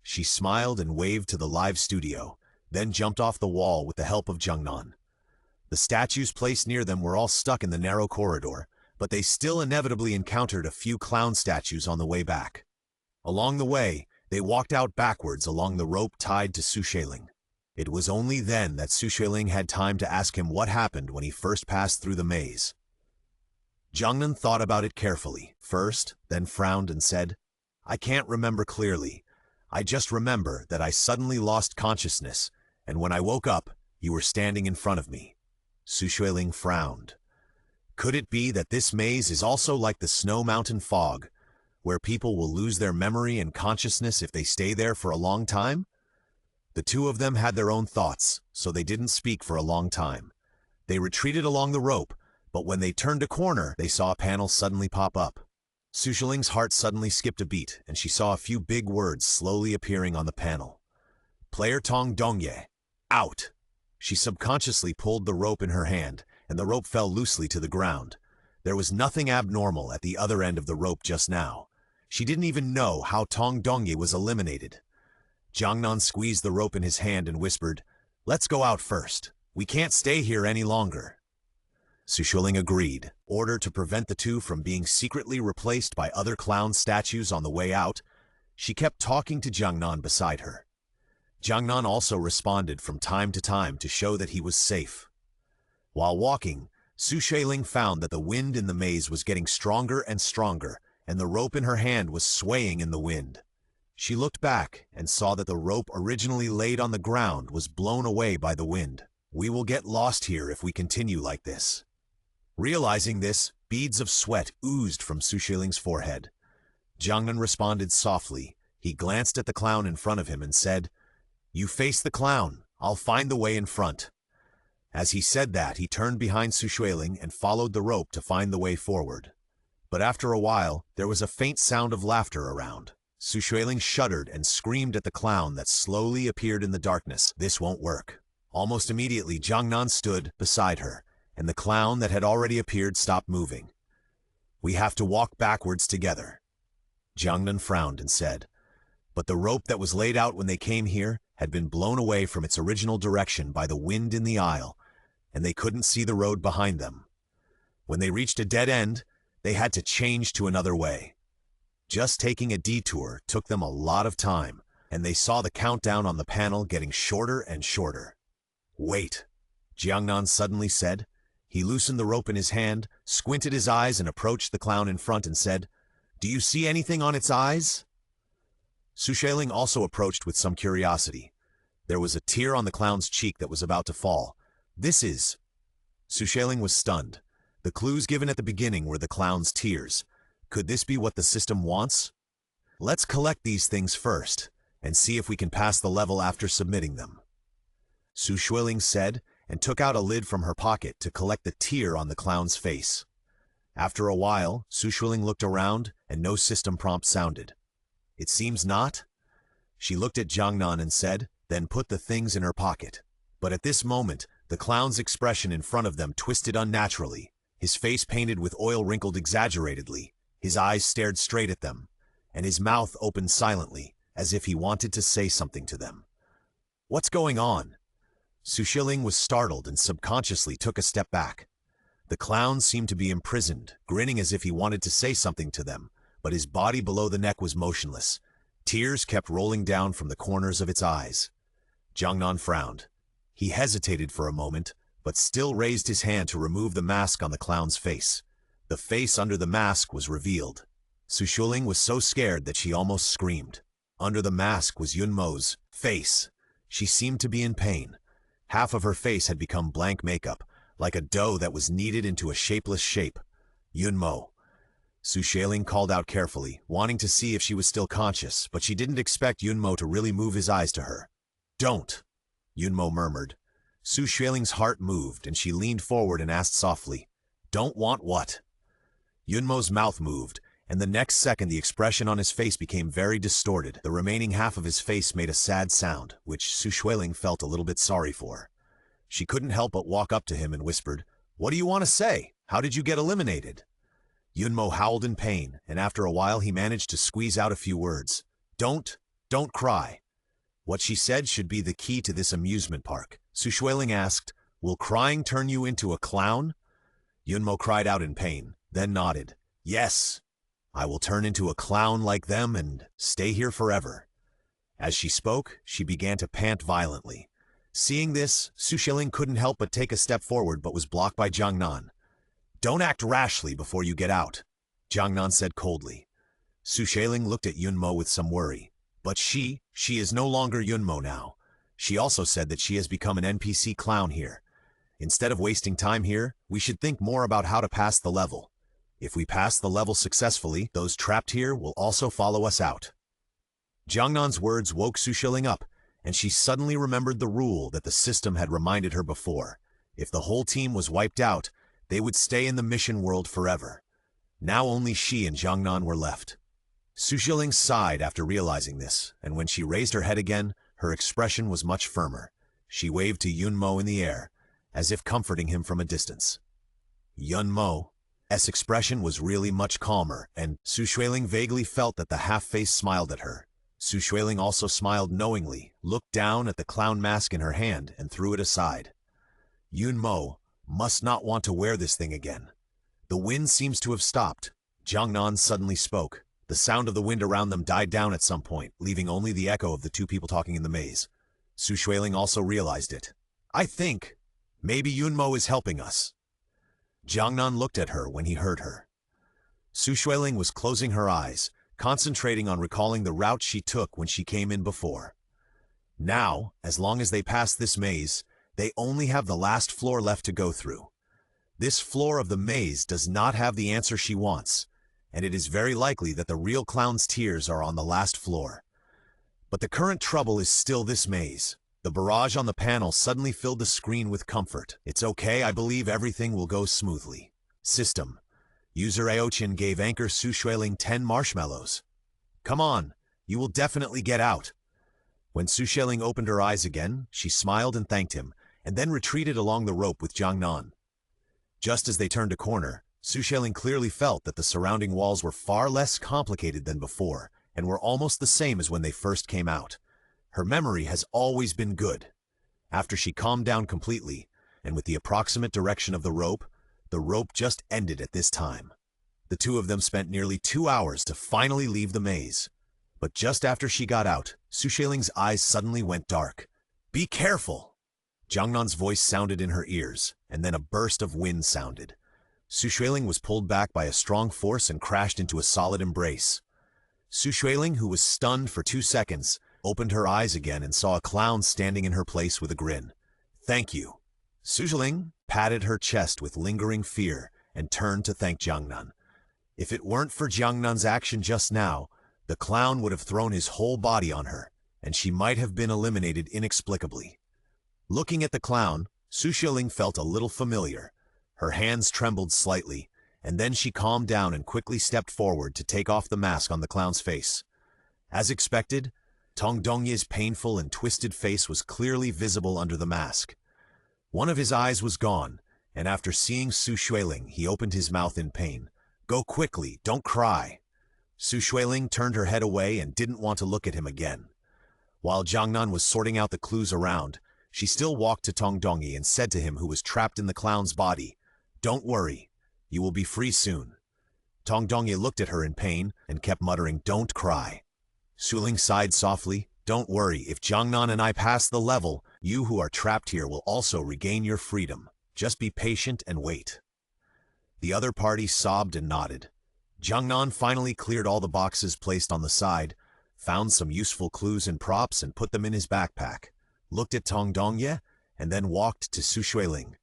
She smiled and waved to the live studio, then jumped off the wall with the help of Jiangnan. The statues placed near them were all stuck in the narrow corridor, but they still inevitably encountered a few clown statues on the way back. Along the way, they walked out backwards along the rope tied to Xueling. It was only then that Xueling had time to ask him what happened when he first passed through the maze. Jiangnan thought about it carefully, first, then frowned and said, "I can't remember clearly. I just remember that I suddenly lost consciousness, and when I woke up, you were standing in front of me." Xueling frowned. Could it be that this maze is also like the snow mountain fog, where people will lose their memory and consciousness if they stay there for a long time? The two of them had their own thoughts, so they didn't speak for a long time. They retreated along the rope, but when they turned a corner, they saw a panel suddenly pop up. Xueling's heart suddenly skipped a beat, and she saw a few big words slowly appearing on the panel. Player Tong Dongye, out! She subconsciously pulled the rope in her hand, and the rope fell loosely to the ground. There was nothing abnormal at the other end of the rope just now. She didn't even know how Tong Dongye was eliminated. Jiangnan squeezed the rope in his hand and whispered, "Let's go out first. We can't stay here any longer." Xueling agreed, ordered to prevent the two from being secretly replaced by other clown statues on the way out. She kept talking to Jiangnan beside her. Jiangnan also responded from time to time to show that he was safe. While walking, Xueling found that the wind in the maze was getting stronger and stronger, and the rope in her hand was swaying in the wind. She looked back and saw that the rope originally laid on the ground was blown away by the wind. "We will get lost here if we continue like this." Realizing this, beads of sweat oozed from Xueling's forehead. Jiangnan responded softly. He glanced at the clown in front of him and said, "You face the clown. I'll find the way in front." As he said that, he turned behind Xueling and followed the rope to find the way forward. But after a while, there was a faint sound of laughter around. Xueling shuddered and screamed at the clown that slowly appeared in the darkness. This won't work. Almost immediately, Jiangnan stood beside her, and the clown that had already appeared stopped moving. "We have to walk backwards together." Jiangnan frowned and said, "But the rope that was laid out when they came here had been blown away from its original direction by the wind in the aisle, and they couldn't see the road behind them. When they reached a dead end, they had to change to another way. Just taking a detour took them a lot of time, and they saw the countdown on the panel getting shorter and shorter." "Wait," Jiangnan suddenly said. He loosened the rope in his hand, squinted his eyes, and approached the clown in front and said, "Do you see anything on its eyes?" Xueling also approached with some curiosity. There was a tear on the clown's cheek that was about to fall. "This is..." Xueling was stunned. The clues given at the beginning were the clown's tears. Could this be what the system wants? "Let's collect these things first, and see if we can pass the level after submitting them," Xueling said, and took out a lid from her pocket to collect the tear on the clown's face. After a while, Xueling looked around, and no system prompt sounded. "It seems not." She looked at Jiangnan and said, then put the things in her pocket. But at this moment, the clown's expression in front of them twisted unnaturally. His face painted with oil wrinkled exaggeratedly. His eyes stared straight at them, and his mouth opened silently, as if he wanted to say something to them. "What's going on?" Xueling was startled and subconsciously took a step back. The clown seemed to be imprisoned, grinning as if he wanted to say something to them, but his body below the neck was motionless. Tears kept rolling down from the corners of its eyes. Jiangnan frowned. He hesitated for a moment, but still raised his hand to remove the mask on the clown's face. The face under the mask was revealed. Xueling was so scared that she almost screamed. Under the mask was Yunmo's face. She seemed to be in pain. Half of her face had become blank makeup, like a dough that was kneaded into a shapeless shape. "Yunmo." Xueling called out carefully, wanting to see if she was still conscious, but she didn't expect Yunmo to really move his eyes to her. "Don't," Yunmo murmured. Xueling's heart moved, and she leaned forward and asked softly, "Don't want what?" Yunmo's mouth moved, and the next second the expression on his face became very distorted. The remaining half of his face made a sad sound, which Xueling felt a little bit sorry for. She couldn't help but walk up to him and whispered, "What do you want to say? How did you get eliminated?" Yunmo howled in pain, and after a while he managed to squeeze out a few words. Don't cry." What she said should be the key to this amusement park. Xueling asked, "Will crying turn you into a clown?" Yunmo cried out in pain, then nodded. "Yes. I will turn into a clown like them and stay here forever." As she spoke, she began to pant violently. Seeing this, Xueling couldn't help but take a step forward but was blocked by Jiangnan. "Don't act rashly before you get out," Jiangnan said coldly. Xueling looked at Yunmo with some worry. But she is no longer Yunmo now. She also said that she has become an NPC clown here. Instead of wasting time here, we should think more about how to pass the level. If we pass the level successfully, those trapped here will also follow us out. Jiangnan's words woke Xueling up, and she suddenly remembered the rule that the system had reminded her before. If the whole team was wiped out, they would stay in the mission world forever. Now only she and Jiangnan were left. Xueling sighed after realizing this, and when she raised her head again, her expression was much firmer. She waved to Yunmo in the air, as if comforting him from a distance. Yunmo's expression was really much calmer, and Xueling vaguely felt that the half-face smiled at her. Xueling also smiled knowingly, looked down at the clown mask in her hand, and threw it aside. Yunmo must not want to wear this thing again. The wind seems to have stopped. Jiangnan suddenly spoke. The sound of the wind around them died down at some point, leaving only the echo of the two people talking in the maze. Xueling also realized it. I think maybe Yunmo is helping us. Jiangnan looked at her when he heard her. Xueling was closing her eyes, concentrating on recalling the route she took when she came in before. Now, as long as they pass this maze, they only have the last floor left to go through. This floor of the maze does not have the answer she wants, and it is very likely that the real clown's tears are on the last floor. But the current trouble is still this maze. The barrage on the panel suddenly filled the screen with comfort. It's okay, I believe everything will go smoothly. System. User Aochin gave Anchor Xueling 10 marshmallows. Come on, you will definitely get out. When Xueling opened her eyes again, she smiled and thanked him, and then retreated along the rope with Jiangnan. Just as they turned a corner, Xueling clearly felt that the surrounding walls were far less complicated than before, and were almost the same as when they first came out. Her memory has always been good. After she calmed down completely, and with the approximate direction of the rope just ended at this time. The two of them spent nearly 2 hours to finally leave the maze. But just after she got out, Xueling's eyes suddenly went dark. Be careful! Jiangnan's voice sounded in her ears, and then a burst of wind sounded. Xueling was pulled back by a strong force and crashed into a solid embrace. Xueling, who was stunned for 2 seconds, opened her eyes again and saw a clown standing in her place with a grin. Thank you. Xueling patted her chest with lingering fear and turned to thank Jiangnan. If it weren't for Jiangnan's action just now, the clown would have thrown his whole body on her, and she might have been eliminated inexplicably. Looking at the clown, Xueling felt a little familiar. Her hands trembled slightly, and then she calmed down and quickly stepped forward to take off the mask on the clown's face. As expected, Tong Dongye's painful and twisted face was clearly visible under the mask. One of his eyes was gone, and after seeing Xueling, he opened his mouth in pain. Go quickly, don't cry. Xueling turned her head away and didn't want to look at him again. While Jiangnan was sorting out the clues around, she still walked to Tong Dongye and said to him, who was trapped in the clown's body, Don't worry, you will be free soon. Tong Dongye looked at her in pain and kept muttering, Don't cry. Xueling sighed softly, Don't worry, if Jiangnan and I pass the level, you who are trapped here will also regain your freedom. Just be patient and wait. The other party sobbed and nodded. Jiangnan finally cleared all the boxes placed on the side, found some useful clues and props and put them in his backpack, looked at Tong Dongye, and then walked to Xueling.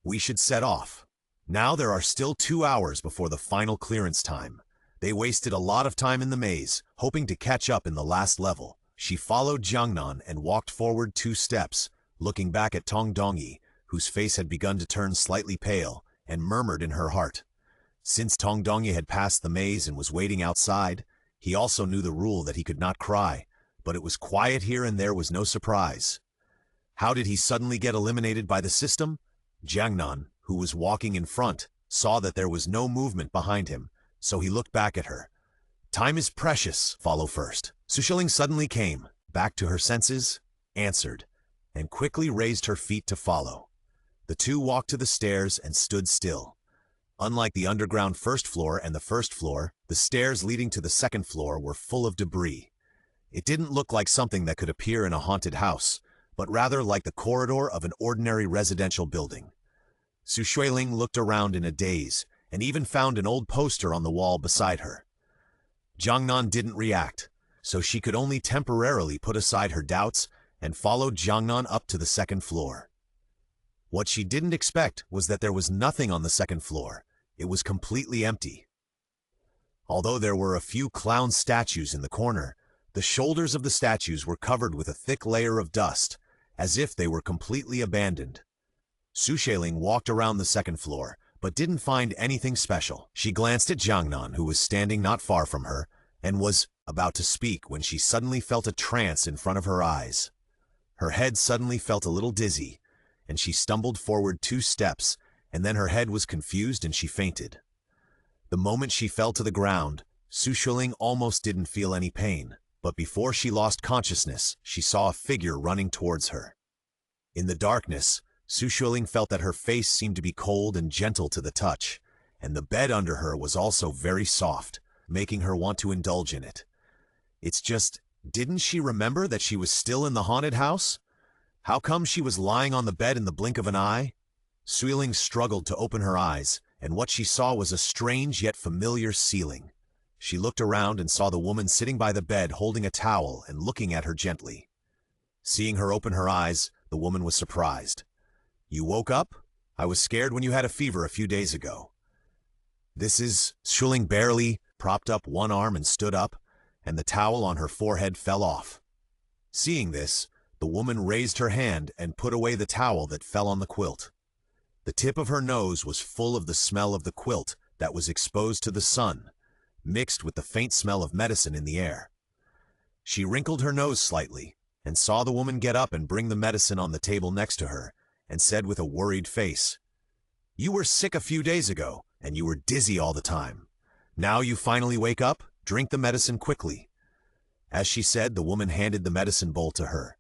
We should set off. Now there are still 2 hours before the final clearance time. They wasted a lot of time in the maze, hoping to catch up in the last level. She followed Jiangnan and walked forward 2 steps, looking back at Tong Dongye, whose face had begun to turn slightly pale, and murmured in her heart. Since Tong Dongye had passed the maze and was waiting outside, he also knew the rule that he could not cry, but it was quiet here and there was no surprise. How did he suddenly get eliminated by the system? Jiangnan, who was walking in front, saw that there was no movement behind him, so he looked back at her. Time is precious, follow first. Xueling suddenly came, back to her senses, answered, and quickly raised her feet to follow. The two walked to the stairs and stood still. Unlike the underground first floor and the first floor, the stairs leading to the second floor were full of debris. It didn't look like something that could appear in a haunted house, but rather like the corridor of an ordinary residential building. Xueling looked around in a daze, and even found an old poster on the wall beside her. Jiangnan didn't react, so she could only temporarily put aside her doubts and followed Jiangnan up to the second floor. What she didn't expect was that there was nothing on the second floor. It was completely empty. Although there were a few clown statues in the corner, the shoulders of the statues were covered with a thick layer of dust, as if they were completely abandoned. Xueling walked around the second floor, but didn't find anything special. She glanced at Jiangnan, who was standing not far from her, and was about to speak when she suddenly felt a trance in front of her eyes. Her head suddenly felt a little dizzy, and she stumbled forward 2 steps, and then her head was confused and she fainted. The moment she fell to the ground, Xueling almost didn't feel any pain, but before she lost consciousness, she saw a figure running towards her. In the darkness, Xueling felt that her face seemed to be cold and gentle to the touch, and the bed under her was also very soft, making her want to indulge in it. It's just, didn't she remember that she was still in the haunted house? How come she was lying on the bed in the blink of an eye? Xueling struggled to open her eyes, and what she saw was a strange yet familiar ceiling. She looked around and saw the woman sitting by the bed holding a towel and looking at her gently. Seeing her open her eyes, the woman was surprised. "You woke up? I was scared when you had a fever a few days ago." This is... Xueling barely propped up one arm and stood up, and the towel on her forehead fell off. Seeing this, the woman raised her hand and put away the towel that fell on the quilt. The tip of her nose was full of the smell of the quilt that was exposed to the sun, mixed with the faint smell of medicine in the air. She wrinkled her nose slightly and saw the woman get up and bring the medicine on the table next to her, and said with a worried face, "You were sick a few days ago, and you were dizzy all the time. Now you finally wake up? Drink the medicine quickly." As she said, the woman handed the medicine bowl to her.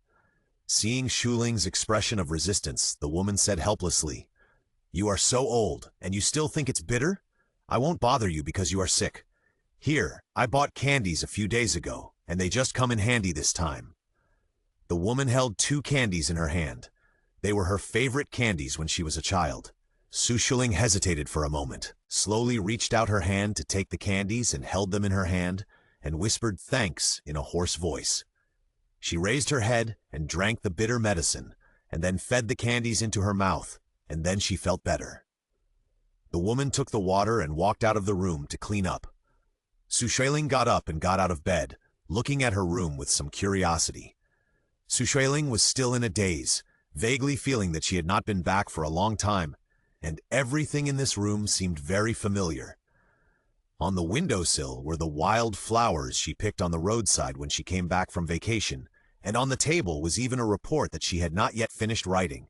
Seeing Xueling's expression of resistance, the woman said helplessly, "You are so old, and you still think it's bitter? I won't bother you because you are sick. Here, I bought candies a few days ago, and they just come in handy this time." The woman held 2 candies in her hand. They were her favorite candies when she was a child. Xueling hesitated for a moment, slowly reached out her hand to take the candies and held them in her hand, and whispered thanks in a hoarse voice. She raised her head and drank the bitter medicine, and then fed the candies into her mouth, and then she felt better. The woman took the water and walked out of the room to clean up. Xueling got up and got out of bed, looking at her room with some curiosity. Xueling was still in a daze, vaguely feeling that she had not been back for a long time, and everything in this room seemed very familiar. On the windowsill were the wild flowers she picked on the roadside when she came back from vacation, and on the table was even a report that she had not yet finished writing.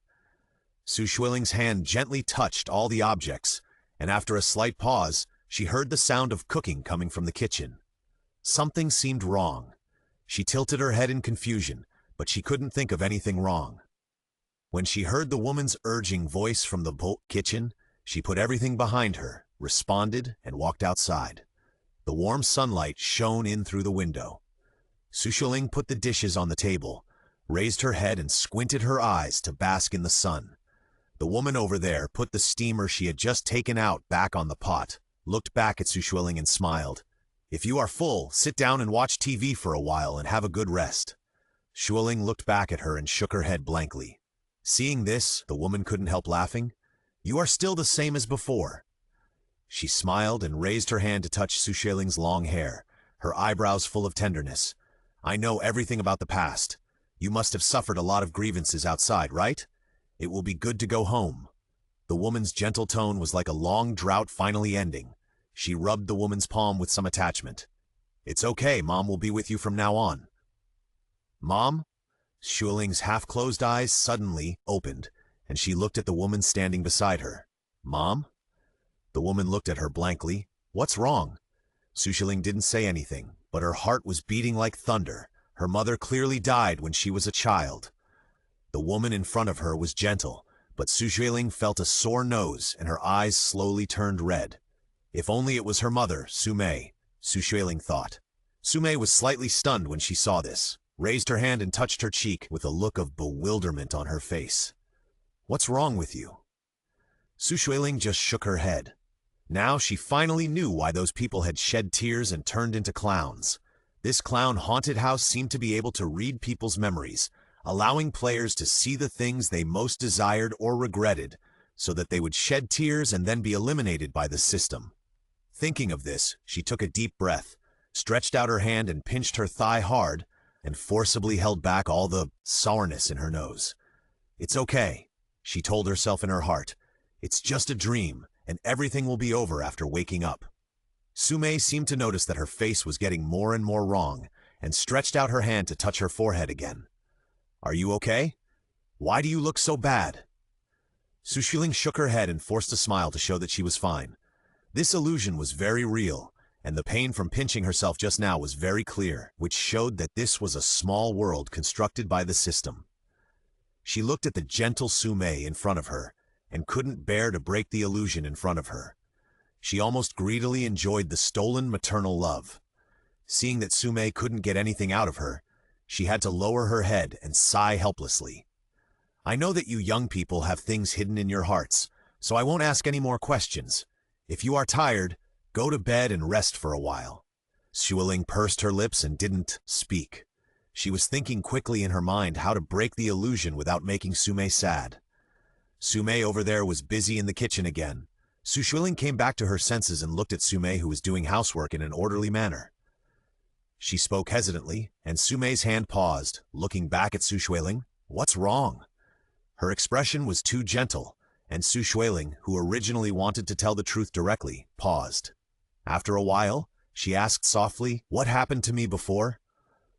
Xueling's hand gently touched all the objects, and after a slight pause, she heard the sound of cooking coming from the kitchen. Something seemed wrong. She tilted her head in confusion, but she couldn't think of anything wrong. When she heard the woman's urging voice from the kitchen, she put everything behind her, responded, and walked outside. The warm sunlight shone in through the window. Xueling put the dishes on the table, raised her head and squinted her eyes to bask in the sun. The woman over there put the steamer she had just taken out back on the pot, looked back at Xueling and smiled. "If you are full, sit down and watch TV for a while and have a good rest." Xueling looked back at her and shook her head blankly. Seeing this, the woman couldn't help laughing. "You are still the same as before." She smiled and raised her hand to touch Xueling's long hair, her eyebrows full of tenderness. "I know everything about the past. You must have suffered a lot of grievances outside, right? It will be good to go home." The woman's gentle tone was like a long drought finally ending. She rubbed the woman's palm with some attachment. "It's okay, Mom will be with you from now on." "Mom?" Xueling's half-closed eyes suddenly opened, and she looked at the woman standing beside her. "Mom?" The woman looked at her blankly. "What's wrong?" Xueling didn't say anything, but her heart was beating like thunder. Her mother clearly died when she was a child. The woman in front of her was gentle, but Xueling felt a sore nose and her eyes slowly turned red. If only it was her mother, Xueling, Xueling thought. Xueling was slightly stunned when she saw this, raised her hand and touched her cheek with a look of bewilderment on her face. "What's wrong with you?" Xueling just shook her head. Now she finally knew why those people had shed tears and turned into clowns. This clown-haunted house seemed to be able to read people's memories, allowing players to see the things they most desired or regretted, so that they would shed tears and then be eliminated by the system. Thinking of this, she took a deep breath, stretched out her hand and pinched her thigh hard, and forcibly held back all the sourness in her nose. "It's okay," she told herself in her heart. "It's just a dream, and everything will be over after waking up." Sumei seemed to notice that her face was getting more and more wrong, and stretched out her hand to touch her forehead again. "Are you okay? Why do you look so bad?" Xueling shook her head and forced a smile to show that she was fine. This illusion was very real, and the pain from pinching herself just now was very clear, which showed that this was a small world constructed by the system. She looked at the gentle Sumei in front of her, and couldn't bear to break the illusion in front of her. She almost greedily enjoyed the stolen maternal love. Seeing that Sumei couldn't get anything out of her, she had to lower her head and sigh helplessly. "I know that you young people have things hidden in your hearts, so I won't ask any more questions. If you are tired, go to bed and rest for a while." Xueling pursed her lips and didn't speak. She was thinking quickly in her mind how to break the illusion without making Sumei sad. Sumei over there was busy in the kitchen again. Xueling came back to her senses and looked at Sumei, who was doing housework in an orderly manner. She spoke hesitantly, and Sumei's hand paused, looking back at Xueling. "What's wrong?" Her expression was too gentle, and Xueling, who originally wanted to tell the truth directly, paused. After a while, she asked softly, "What happened to me before?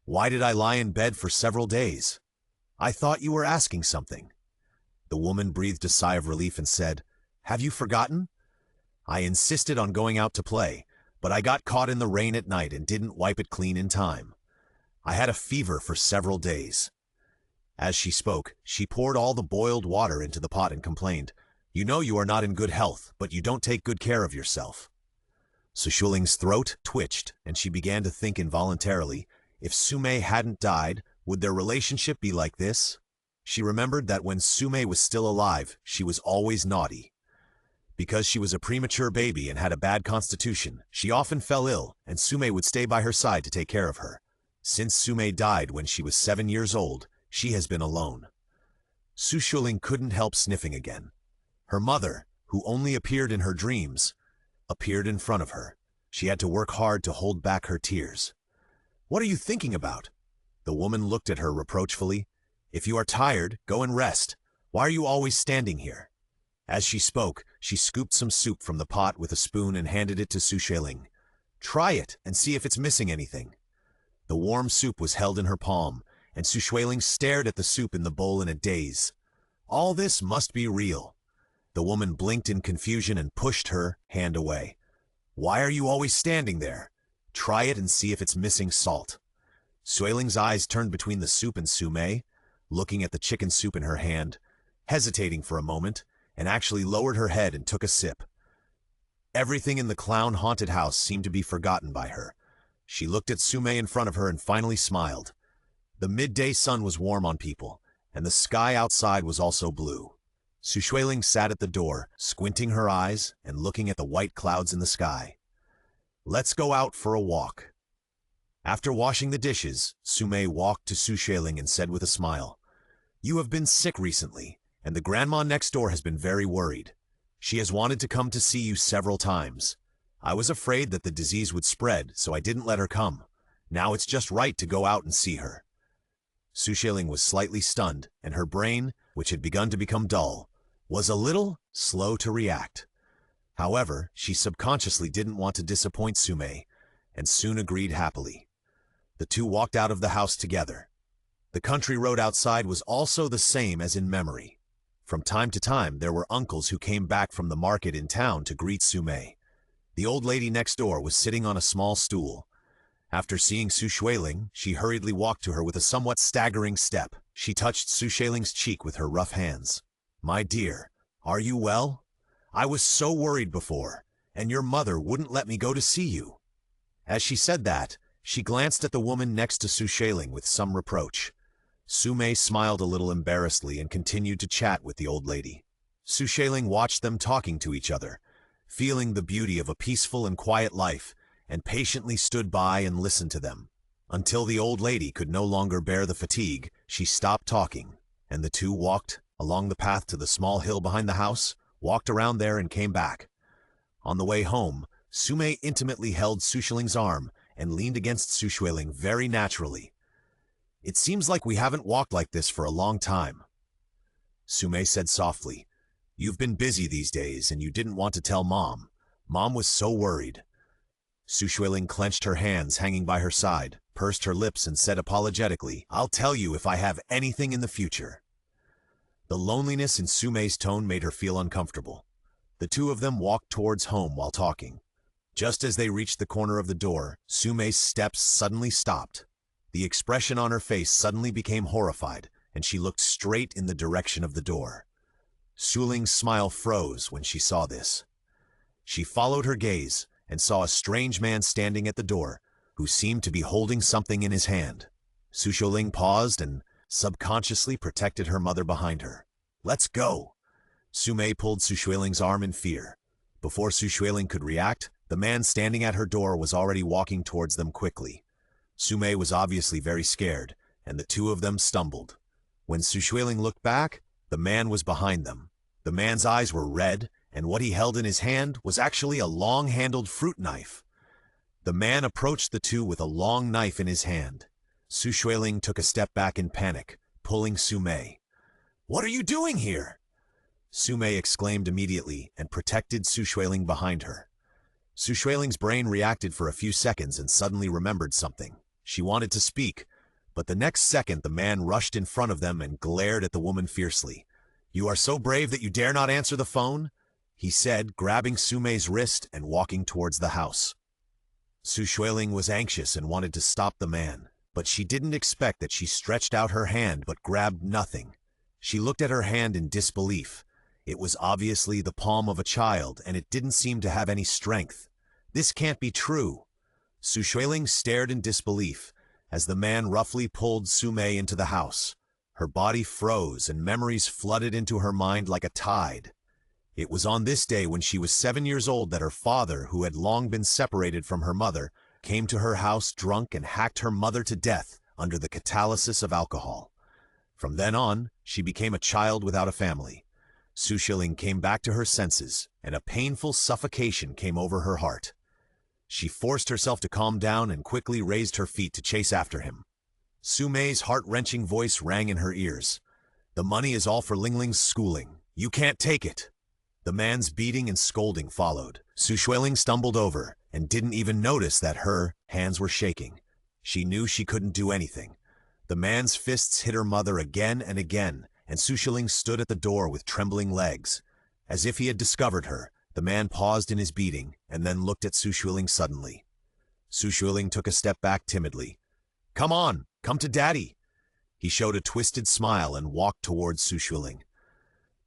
Why did I lie in bed for several days? I thought you were asking something." The woman breathed a sigh of relief and said, "Have you forgotten? I insisted on going out to play, but I got caught in the rain at night and didn't wipe it clean in time. I had a fever for several days." As she spoke, she poured all the boiled water into the pot and complained, "You know you are not in good health, but you don't take good care of yourself." Xueling's throat twitched, and she began to think involuntarily, if Sumei hadn't died, would their relationship be like this? She remembered that when Sumei was still alive, she was always naughty. Because she was a premature baby and had a bad constitution, she often fell ill, and Sumei would stay by her side to take care of her. Since Sumei died when she was 7 years old, she has been alone. Xueling couldn't help sniffing again. Her mother, who only appeared in her dreams, appeared in front of her. She had to work hard to hold back her tears. "What are you thinking about?" The woman looked at her reproachfully. "If you are tired, go and rest. Why are you always standing here?" As she spoke, she scooped some soup from the pot with a spoon and handed it to Xueling. "Try it and see if it's missing anything." The warm soup was held in her palm, and Xueling stared at the soup in the bowl in a daze. All this must be real. The woman blinked in confusion and pushed her hand away. "Why are you always standing there? Try it and see if it's missing salt." Xueling's eyes turned between the soup and Sumei, looking at the chicken soup in her hand, hesitating for a moment, and actually lowered her head and took a sip. Everything in the clown-haunted house seemed to be forgotten by her. She looked at Sumei in front of her and finally smiled. The midday sun was warm on people, and the sky outside was also blue. Xueling sat at the door, squinting her eyes and looking at the white clouds in the sky. "Let's go out for a walk." After washing the dishes, Sumei walked to Xueling and said with a smile, "You have been sick recently, and the grandma next door has been very worried. She has wanted to come to see you several times. I was afraid that the disease would spread, so I didn't let her come. Now it's just right to go out and see her." Xueling was slightly stunned, and her brain, which had begun to become dull, was a little slow to react. However, she subconsciously didn't want to disappoint Sumei, and soon agreed happily. The two walked out of the house together. The country road outside was also the same as in memory. From time to time, there were uncles who came back from the market in town to greet Sumei. The old lady next door was sitting on a small stool. After seeing Xueling, she hurriedly walked to her with a somewhat staggering step. She touched Xueling's cheek with her rough hands. "My dear, are you well? I was so worried before, and your mother wouldn't let me go to see you." As she said that, she glanced at the woman next to Xueling with some reproach. Sumei smiled a little embarrassedly and continued to chat with the old lady. Xueling watched them talking to each other, feeling the beauty of a peaceful and quiet life, and patiently stood by and listened to them. Until the old lady could no longer bear the fatigue, she stopped talking, and the two walked along the path to the small hill behind the house, walked around there and came back. On the way home, Sumei intimately held Xueling's arm and leaned against Xueling very naturally. "It seems like we haven't walked like this for a long time." Sumei said softly, You've been busy these days and you didn't want to tell Mom. Mom was so worried. Xueling clenched her hands hanging by her side, pursed her lips and said apologetically, I'll tell you if I have anything in the future. The loneliness in Sumei's tone made her feel uncomfortable. The two of them walked towards home while talking. Just as they reached the corner of the door, Sumei's steps suddenly stopped. The expression on her face suddenly became horrified, and she looked straight in the direction of the door. Xueling's smile froze when she saw this. She followed her gaze and saw a strange man standing at the door, who seemed to be holding something in his hand. Xueling paused and subconsciously protected her mother behind her. Let's go! Sumei pulled Xueling's arm in fear. Before Xueling could react, the man standing at her door was already walking towards them quickly. Sumei was obviously very scared, and the two of them stumbled. When Xueling looked back, the man was behind them. The man's eyes were red, and what he held in his hand was actually a long-handled fruit knife. The man approached the two with a long knife in his hand. Xueling took a step back in panic, pulling Sumei. What are you doing here? Sumei exclaimed immediately and protected Xueling behind her. Xueling's brain reacted for a few seconds and suddenly remembered something. She wanted to speak, but the next second the man rushed in front of them and glared at the woman fiercely. You are so brave that you dare not answer the phone? He said, grabbing Sumei's wrist and walking towards the house. Xueling was anxious and wanted to stop the man, but she didn't expect that she stretched out her hand but grabbed nothing. She looked at her hand in disbelief. It was obviously the palm of a child, and it didn't seem to have any strength. This can't be true. Xueling stared in disbelief as the man roughly pulled Sumei into the house. Her body froze and memories flooded into her mind like a tide. It was on this day when she was 7 years old that her father, who had long been separated from her mother, came to her house drunk and hacked her mother to death under the catalysis of alcohol. From then on, she became a child without a family. Xueling came back to her senses, and a painful suffocation came over her heart. She forced herself to calm down and quickly raised her feet to chase after him. Sumei's heart-wrenching voice rang in her ears. The money is all for Lingling's schooling. You can't take it. The man's beating and scolding followed. Xueling stumbled over and didn't even notice that her hands were shaking. She knew she couldn't do anything. The man's fists hit her mother again and again, and Xueling stood at the door with trembling legs. As if he had discovered her, the man paused in his beating and then looked at Xueling suddenly. Xueling took a step back timidly. Come on, come to Daddy. He showed a twisted smile and walked towards Xueling.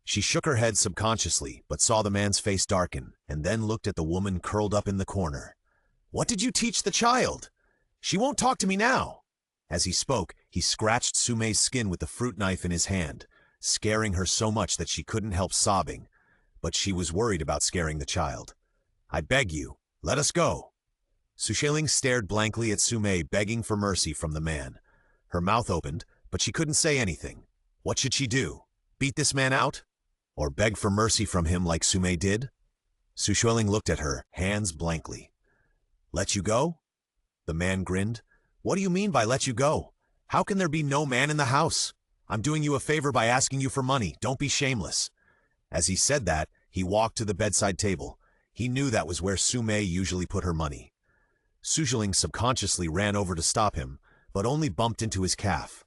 She shook her head subconsciously, but saw the man's face darken, and then looked at the woman curled up in the corner. What did you teach the child? She won't talk to me now. As he spoke, he scratched Sumei's skin with the fruit knife in his hand, scaring her so much that she couldn't help sobbing. But she was worried about scaring the child. I beg you, let us go. Xueling stared blankly at Sumei, begging for mercy from the man. Her mouth opened, but she couldn't say anything. What should she do? Beat this man out? Or beg for mercy from him like Sumei did? Xueling looked at her, hands blankly. Let you go? The man grinned. What do you mean by let you go? How can there be no man in the house? I'm doing you a favor by asking you for money. Don't be shameless. As he said that, he walked to the bedside table. He knew that was where Sumei usually put her money. Xueling subconsciously ran over to stop him, but only bumped into his calf.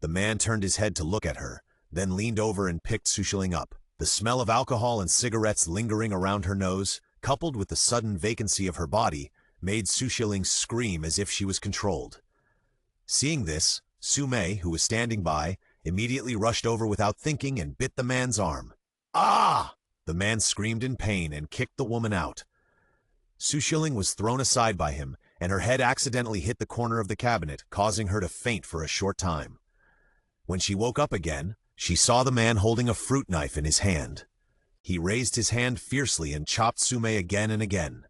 The man turned his head to look at her, then leaned over and picked Xueling up. The smell of alcohol and cigarettes lingering around her nose, coupled with the sudden vacancy of her body, made Xueling scream as if she was controlled. Seeing this, Sumei, who was standing by, immediately rushed over without thinking and bit the man's arm. Ah! The man screamed in pain and kicked the woman out. Xueling was thrown aside by him, and her head accidentally hit the corner of the cabinet, causing her to faint for a short time. When she woke up again, she saw the man holding a fruit knife in his hand. He raised his hand fiercely and chopped Sumei again and again.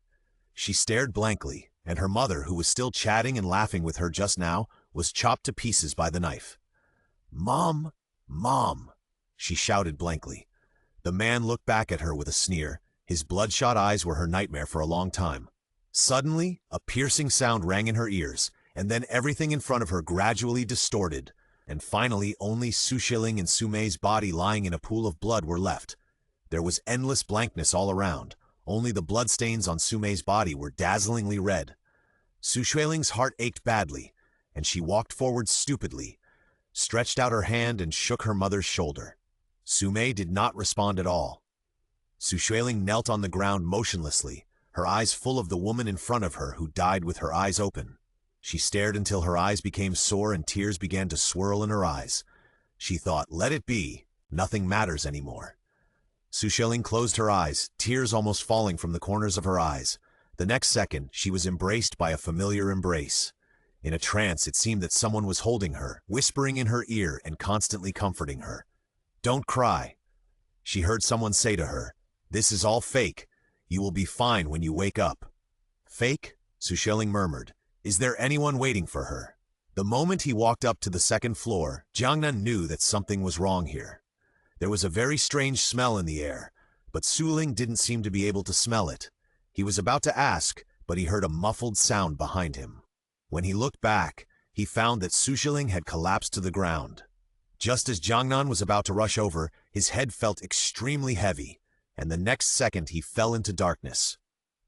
She stared blankly, and her mother, who was still chatting and laughing with her just now, was chopped to pieces by the knife. Mom, Mom, she shouted blankly. The man looked back at her with a sneer. His bloodshot eyes were her nightmare for a long time. Suddenly, a piercing sound rang in her ears, and then everything in front of her gradually distorted, and finally only Xueling and Sumei's body lying in a pool of blood were left. There was endless blankness all around. Only the bloodstains on Sumei's body were dazzlingly red. Xueling's heart ached badly, and she walked forward stupidly, stretched out her hand and shook her mother's shoulder. Sumei did not respond at all. Xueling knelt on the ground motionlessly, her eyes full of the woman in front of her who died with her eyes open. She stared until her eyes became sore and tears began to swirl in her eyes. She thought, let it be, nothing matters anymore. Xueling closed her eyes, tears almost falling from the corners of her eyes. The next second, she was embraced by a familiar embrace. In a trance, it seemed that someone was holding her, whispering in her ear and constantly comforting her. Don't cry. She heard someone say to her, this is all fake. You will be fine when you wake up. Fake? Xueling murmured. Is there anyone waiting for her? The moment he walked up to the second floor, Jiangnan knew that something was wrong here. There was a very strange smell in the air, but Xueling didn't seem to be able to smell it. He was about to ask, but he heard a muffled sound behind him. When he looked back, he found that Xueling had collapsed to the ground. Just as Jiangnan was about to rush over, his head felt extremely heavy, and the next second he fell into darkness.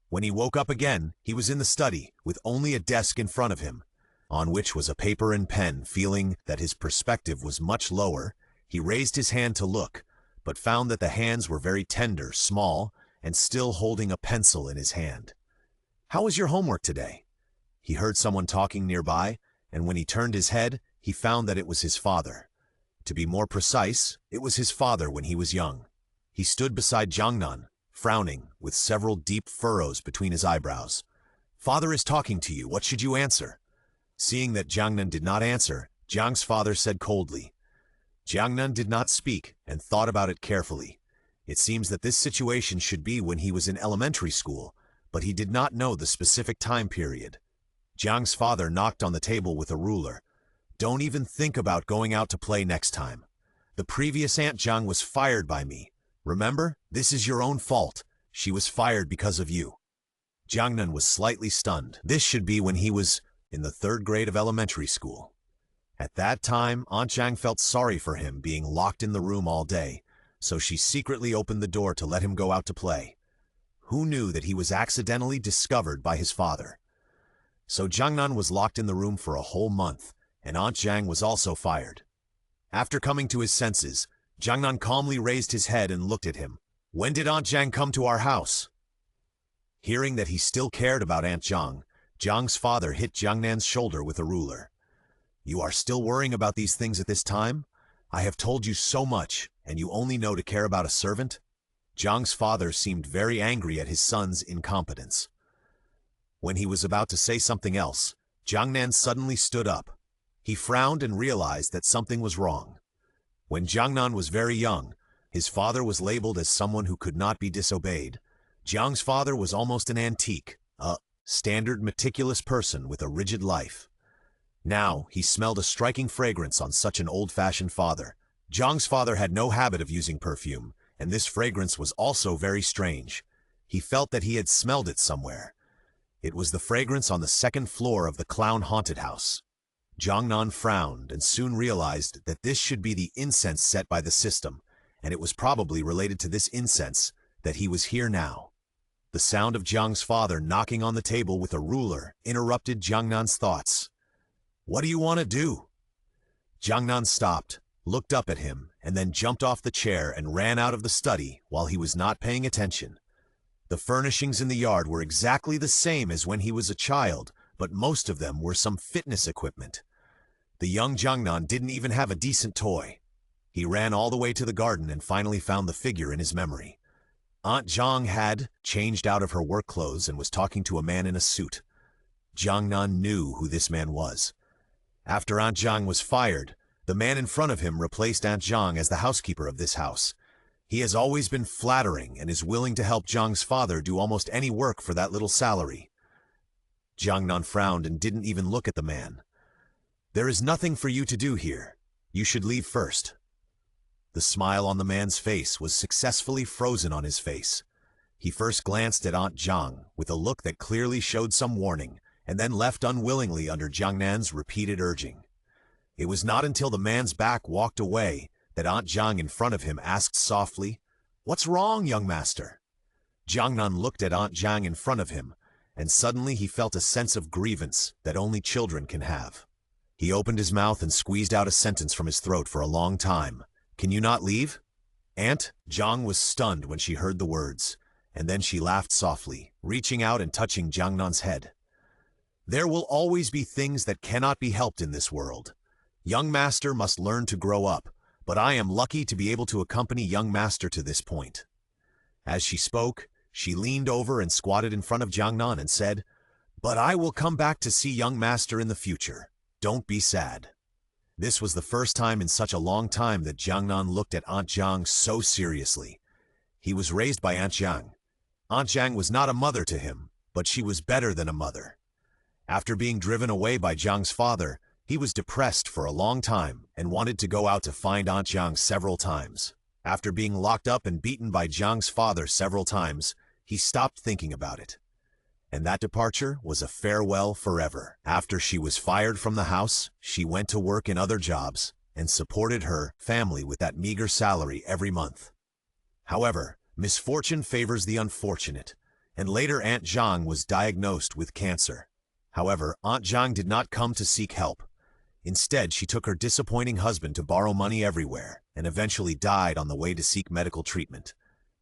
When he woke up again, he was in the study, with only a desk in front of him, on which was a paper and pen. Feeling that his perspective was much lower, he raised his hand to look, but found that the hands were very tender, small, and still holding a pencil in his hand. How was your homework today? He heard someone talking nearby, and when he turned his head, he found that it was his father. To be more precise, it was his father when he was young. He stood beside Jiangnan, frowning, with several deep furrows between his eyebrows. Father is talking to you, what should you answer? Seeing that Jiangnan did not answer, Jiang's father said coldly. Jiangnan did not speak and thought about it carefully. It seems that this situation should be when he was in elementary school, but he did not know the specific time period. Jiang's father knocked on the table with a ruler. Don't even think about going out to play next time. The previous Aunt Jiang was fired by me. Remember, this is your own fault. She was fired because of you. Jiangnan was slightly stunned. This should be when he was in the 3rd grade of elementary school. At that time, Aunt Jiang felt sorry for him being locked in the room all day, so she secretly opened the door to let him go out to play. Who knew that he was accidentally discovered by his father? So Jiangnan was locked in the room for a whole month, and Aunt Jiang was also fired. After coming to his senses, Jiangnan calmly raised his head and looked at him. When did Aunt Jiang come to our house? Hearing that he still cared about Aunt Jiang, Jiang's father hit Jiangnan's shoulder with a ruler. You are still worrying about these things at this time? I have told you so much, and you only know to care about a servant? Jiang's father seemed very angry at his son's incompetence. When he was about to say something else, Jiangnan suddenly stood up. He frowned and realized that something was wrong. When Jiangnan was very young, his father was labeled as someone who could not be disobeyed. Jiang's father was almost an antique, a standard meticulous person with a rigid life. Now, he smelled a striking fragrance on such an old-fashioned father. Jiang's father had no habit of using perfume, and this fragrance was also very strange. He felt that he had smelled it somewhere. It was the fragrance on the 2nd floor of the clown-haunted house. Jiangnan frowned and soon realized that this should be the incense set by the system, and it was probably related to this incense that he was here now. The sound of Jiang's father knocking on the table with a ruler interrupted Jiangnan's thoughts. What do you want to do? Jiangnan stopped, looked up at him, and then jumped off the chair and ran out of the study while he was not paying attention. The furnishings in the yard were exactly the same as when he was a child, but most of them were some fitness equipment. The young Jiangnan didn't even have a decent toy. He ran all the way to the garden and finally found the figure in his memory. Aunt Jiang had changed out of her work clothes and was talking to a man in a suit. Jiangnan knew who this man was. After Aunt Jiang was fired, the man in front of him replaced Aunt Jiang as the housekeeper of this house. He has always been flattering and is willing to help Jiang's father do almost any work for that little salary. Jiangnan frowned and didn't even look at the man. There is nothing for you to do here. You should leave first. The smile on the man's face was successfully frozen on his face. He first glanced at Aunt Jiang with a look that clearly showed some warning, and then left unwillingly under Jiangnan's repeated urging. It was not until the man's back walked away that Aunt Jiang in front of him asked softly, "What's wrong, young master?" Jiangnan looked at Aunt Jiang in front of him, and suddenly he felt a sense of grievance that only children can have. He opened his mouth and squeezed out a sentence from his throat for a long time. "Can you not leave?" Aunt Jiang was stunned when she heard the words, and then she laughed softly, reaching out and touching Jiangnan's head. "There will always be things that cannot be helped in this world. Young master must learn to grow up, but I am lucky to be able to accompany young master to this point." As she spoke, she leaned over and squatted in front of Jiangnan and said, "But I will come back to see young master in the future. Don't be sad." This was the first time in such a long time that Jiangnan looked at Aunt Jiang so seriously. He was raised by Aunt Jiang. Aunt Jiang was not a mother to him, but she was better than a mother. After being driven away by Jiang's father, he was depressed for a long time and wanted to go out to find Aunt Jiang several times. After being locked up and beaten by Jiang's father several times, he stopped thinking about it. And that departure was a farewell forever. After she was fired from the house, she went to work in other jobs and supported her family with that meager salary every month. However, misfortune favors the unfortunate, and later Aunt Jiang was diagnosed with cancer. However, Aunt Jiang did not come to seek help. Instead, she took her disappointing husband to borrow money everywhere and eventually died on the way to seek medical treatment.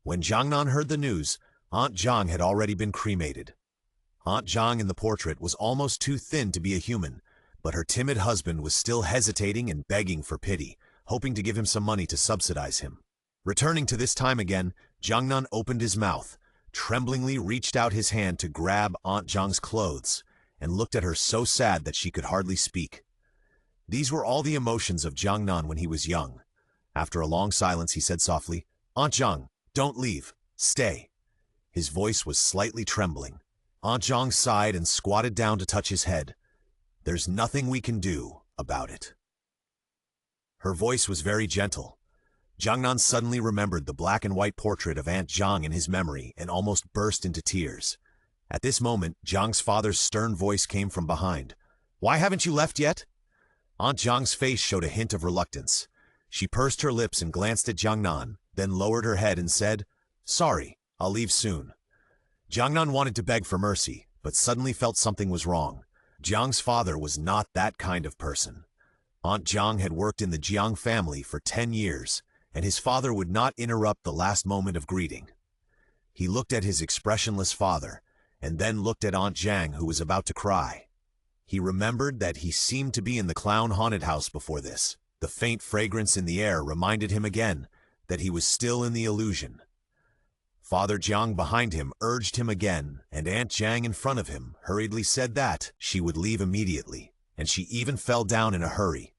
When Jiangnan heard the news, Aunt Jiang had already been cremated. Aunt Jiang in the portrait was almost too thin to be a human, but her timid husband was still hesitating and begging for pity, hoping to give him some money to subsidize him. Returning to this time again, Jiangnan opened his mouth, tremblingly reached out his hand to grab Aunt Jiang's clothes, and looked at her so sad that she could hardly speak. These were all the emotions of Jiangnan when he was young. After a long silence, he said softly, "Aunt Jiang, don't leave. Stay." His voice was slightly trembling. Aunt Jiang sighed and squatted down to touch his head. "There's nothing we can do about it." Her voice was very gentle. Jiangnan suddenly remembered the black and white portrait of Aunt Jiang in his memory and almost burst into tears. At this moment, Jiang's father's stern voice came from behind. "Why haven't you left yet?" Aunt Jiang's face showed a hint of reluctance. She pursed her lips and glanced at Jiangnan, then lowered her head and said, "Sorry, I'll leave soon." Jiangnan wanted to beg for mercy, but suddenly felt something was wrong. Jiang's father was not that kind of person. Aunt Jiang had worked in the Jiang family for 10 years, and his father would not interrupt the last moment of greeting. He looked at his expressionless father, and then looked at Aunt Jiang, who was about to cry. He remembered that he seemed to be in the clown-haunted house before this. The faint fragrance in the air reminded him again that he was still in the illusion. Father Jiang behind him urged him again, and Aunt Jiang in front of him hurriedly said that she would leave immediately, and she even fell down in a hurry.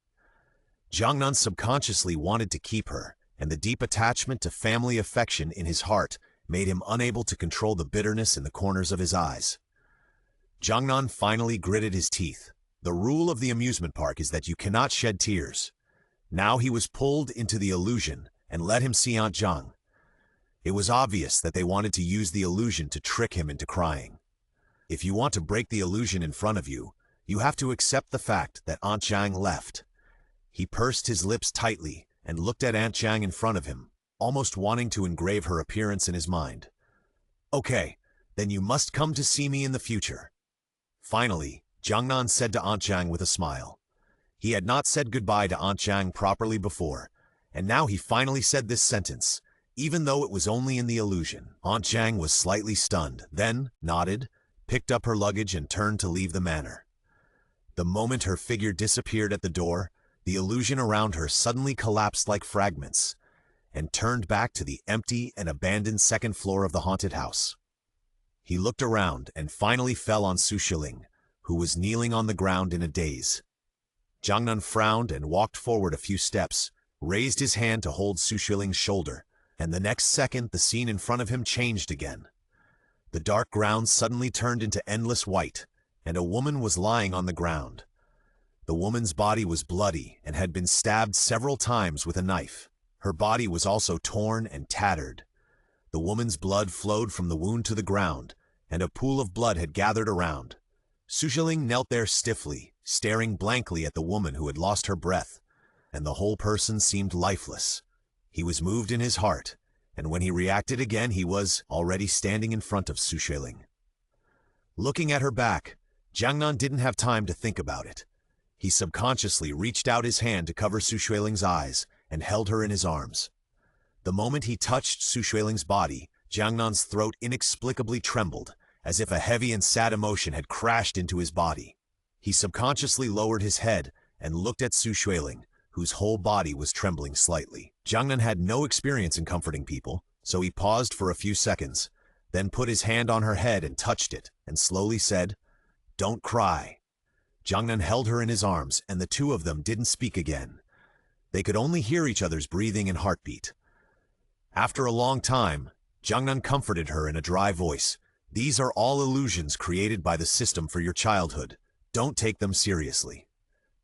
Jiangnan subconsciously wanted to keep her, and the deep attachment to family affection in his heart made him unable to control the bitterness in the corners of his eyes. Jiangnan finally gritted his teeth. The rule of the amusement park is that you cannot shed tears. Now he was pulled into the illusion and let him see Aunt Jiang. It was obvious that they wanted to use the illusion to trick him into crying. If you want to break the illusion in front of you, you have to accept the fact that Aunt Jiang left. He pursed his lips tightly and looked at Aunt Jiang in front of him, almost wanting to engrave her appearance in his mind. "Okay, then you must come to see me in the future." Finally, Jiangnan said to Aunt Jiang with a smile. He had not said goodbye to Aunt Jiang properly before, and now he finally said this sentence, even though it was only in the illusion. Aunt Jiang was slightly stunned, then nodded, picked up her luggage and turned to leave the manor. The moment her figure disappeared at the door, the illusion around her suddenly collapsed like fragments, and turned back to the empty and abandoned second floor of the haunted house. He looked around and finally fell on Xueling, who was kneeling on the ground in a daze. Jiangnan frowned and walked forward a few steps, raised his hand to hold Xueling's shoulder, and the next second the scene in front of him changed again. The dark ground suddenly turned into endless white, and a woman was lying on the ground. The woman's body was bloody and had been stabbed several times with a knife. Her body was also torn and tattered. The woman's blood flowed from the wound to the ground, and a pool of blood had gathered around. Xueling knelt there stiffly, staring blankly at the woman who had lost her breath, and the whole person seemed lifeless. He was moved in his heart, and when he reacted again, he was already standing in front of Xueling. Looking at her back, Jiangnan didn't have time to think about it. He subconsciously reached out his hand to cover Xueling's eyes and held her in his arms. The moment he touched Xueling's body, Jiangnan's throat inexplicably trembled, as if a heavy and sad emotion had crashed into his body. He subconsciously lowered his head and looked at Xueling, whose whole body was trembling slightly. Jiangnan had no experience in comforting people, so he paused for a few seconds, then put his hand on her head and touched it, and slowly said, "Don't cry." Jiangnan held her in his arms, and the two of them didn't speak again. They could only hear each other's breathing and heartbeat. After a long time, Jiangnan comforted her in a dry voice. "These are all illusions created by the system for your childhood. Don't take them seriously."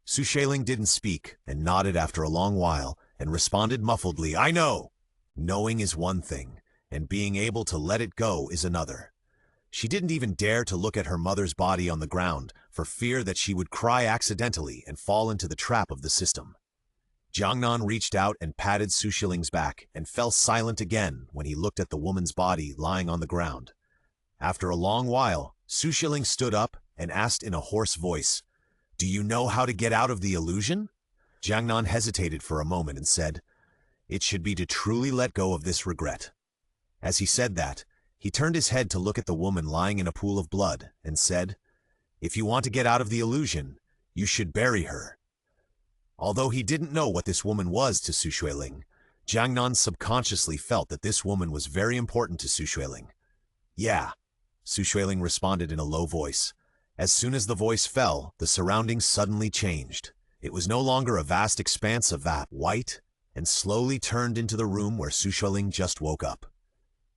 Xueling didn't speak and nodded after a long while and responded muffledly, "I know." Knowing is one thing, and being able to let it go is another. She didn't even dare to look at her mother's body on the ground for fear that she would cry accidentally and fall into the trap of the system. Jiangnan reached out and patted Xueling's back and fell silent again when he looked at the woman's body lying on the ground. After a long while, Xueling stood up and asked in a hoarse voice, "Do you know how to get out of the illusion?" Jiangnan hesitated for a moment and said, "It should be to truly let go of this regret." As he said that, he turned his head to look at the woman lying in a pool of blood and said, "If you want to get out of the illusion, you should bury her." Although he didn't know what this woman was to Xueling, Jiangnan subconsciously felt that this woman was very important to Xueling. "Yeah," Xueling responded in a low voice. As soon as the voice fell, the surroundings suddenly changed. It was no longer a vast expanse of white, and slowly turned into the room where Xueling just woke up.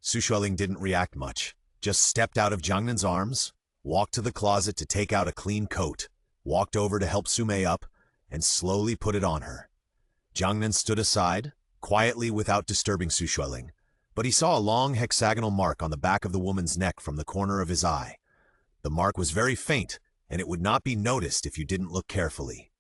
Xueling didn't react much, just stepped out of Jiangnan's arms, walked to the closet to take out a clean coat, walked over to help Sume up, and slowly put it on her. Jiangnan stood aside, quietly without disturbing Xueling, but he saw a long hexagonal mark on the back of the woman's neck from the corner of his eye. The mark was very faint, and it would not be noticed if you didn't look carefully.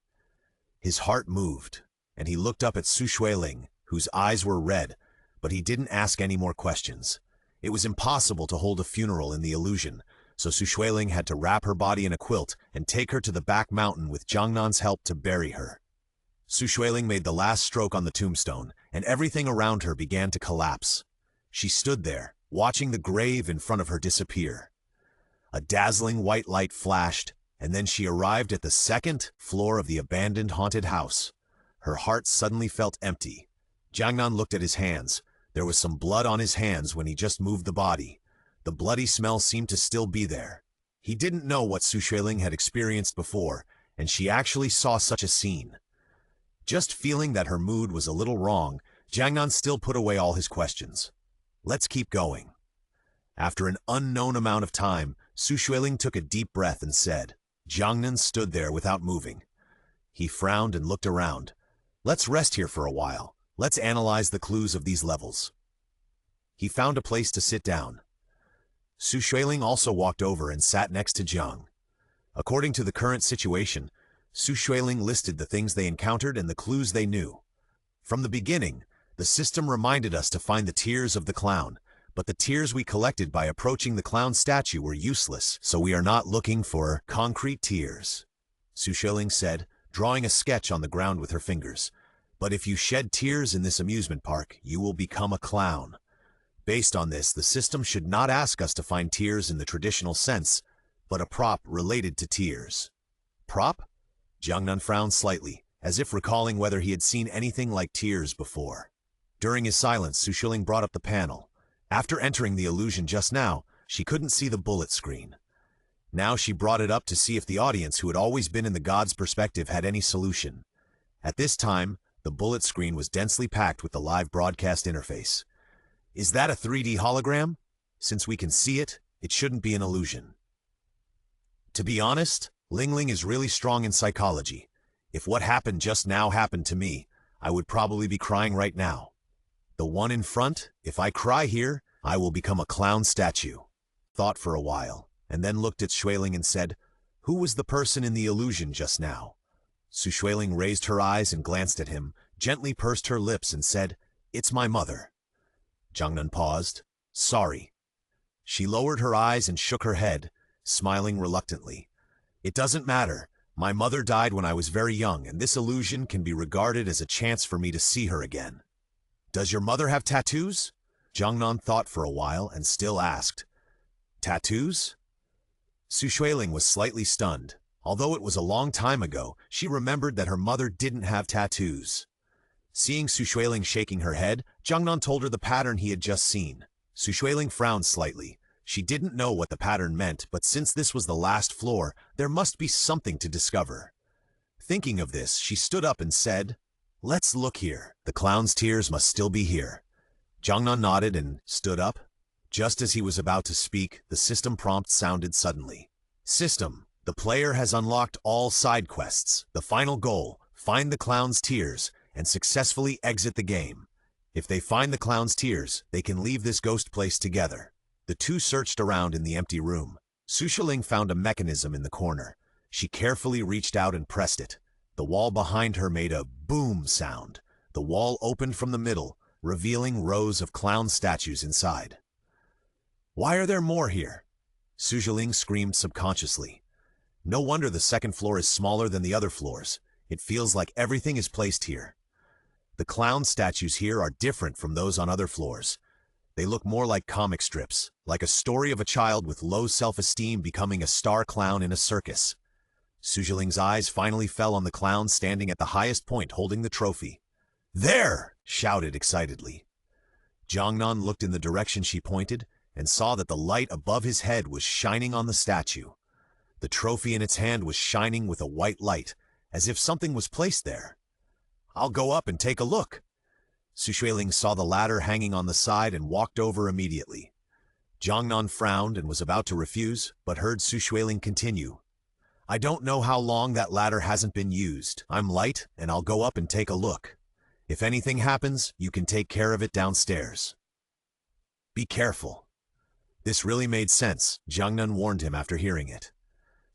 His heart moved, and he looked up at Xueling, whose eyes were red, but he didn't ask any more questions. It was impossible to hold a funeral in the illusion, so Xueling had to wrap her body in a quilt and take her to the back mountain with Jiangnan's help to bury her. Xueling made the last stroke on the tombstone, and everything around her began to collapse. She stood there, watching the grave in front of her disappear. A dazzling white light flashed, and then she arrived at the second floor of the abandoned haunted house. Her heart suddenly felt empty. Jiangnan looked at his hands. There was some blood on his hands when he just moved the body. The bloody smell seemed to still be there. He didn't know what Xueling had experienced before, and she actually saw such a scene. Just feeling that her mood was a little wrong, Jiangnan still put away all his questions. "Let's keep going." After an unknown amount of time, Xueling took a deep breath and said. Jiangnan stood there without moving. He frowned and looked around. "Let's rest here for a while. Let's analyze the clues of these levels." He found a place to sit down. Xueling also walked over and sat next to Jiang. According to the current situation, Xueling listed the things they encountered and the clues they knew. From the beginning, the system reminded us to find the tears of the clown, but the tears we collected by approaching the clown statue were useless, so we are not looking for concrete tears. Xueling said, drawing a sketch on the ground with her fingers. "But if you shed tears in this amusement park, you will become a clown." Based on this, the system should not ask us to find tears in the traditional sense, but a prop related to tears. Prop? Jiangnan frowned slightly, as if recalling whether he had seen anything like tears before. During his silence, Xueling brought up the panel. After entering the illusion just now, she couldn't see the bullet screen. Now she brought it up to see if the audience who had always been in the god's perspective had any solution. At this time, the bullet screen was densely packed with the live broadcast interface. "Is that a 3D hologram? Since we can see it, it shouldn't be an illusion." To be honest, Ling is really strong in psychology. If what happened just now happened to me, I would probably be crying right now. The one in front, if I cry here, I will become a clown statue. Thought for a while, and then looked at Xueling and said, "Who was the person in the illusion just now?" Xueling raised her eyes and glanced at him, gently pursed her lips and said, "It's my mother." Jiangnan paused. Sorry. She lowered her eyes and shook her head, smiling reluctantly. It doesn't matter. My mother died when I was very young, and this illusion can be regarded as a chance for me to see her again. Does your mother have tattoos? Jiangnan thought for a while and still asked. Tattoos? Xueling was slightly stunned. Although it was a long time ago, she remembered that her mother didn't have tattoos. Seeing Xueling shaking her head, Jiangnan told her the pattern he had just seen. Xueling frowned slightly. She didn't know what the pattern meant, but since this was the last floor, there must be something to discover. Thinking of this, she stood up and said, Let's look here. The clown's tears must still be here. Jiangnan nodded and stood up. Just as he was about to speak, the system prompt sounded suddenly. System, the player has unlocked all side quests. The final goal, find the clown's tears, and successfully exit the game. If they find the clown's tears, they can leave this ghost place together. The two searched around in the empty room. Xueling found a mechanism in the corner. She carefully reached out and pressed it. The wall behind her made a boom sound. The wall opened from the middle, revealing rows of clown statues inside. Why are there more here? Xueling screamed subconsciously. No wonder the second floor is smaller than the other floors. It feels like everything is placed here. The clown statues here are different from those on other floors. They look more like comic strips, like a story of a child with low self-esteem becoming a star clown in a circus. Xueling's eyes finally fell on the clown standing at the highest point holding the trophy. There! Shouted excitedly. Jiangnan looked in the direction she pointed and saw that the light above his head was shining on the statue. The trophy in its hand was shining with a white light, as if something was placed there. I'll go up and take a look. Xueling saw the ladder hanging on the side and walked over immediately. Jiangnan frowned and was about to refuse, but heard Xueling continue. I don't know how long that ladder hasn't been used. I'm light, and I'll go up and take a look. If anything happens, you can take care of it downstairs. Be careful. This really made sense, Jiangnan warned him after hearing it.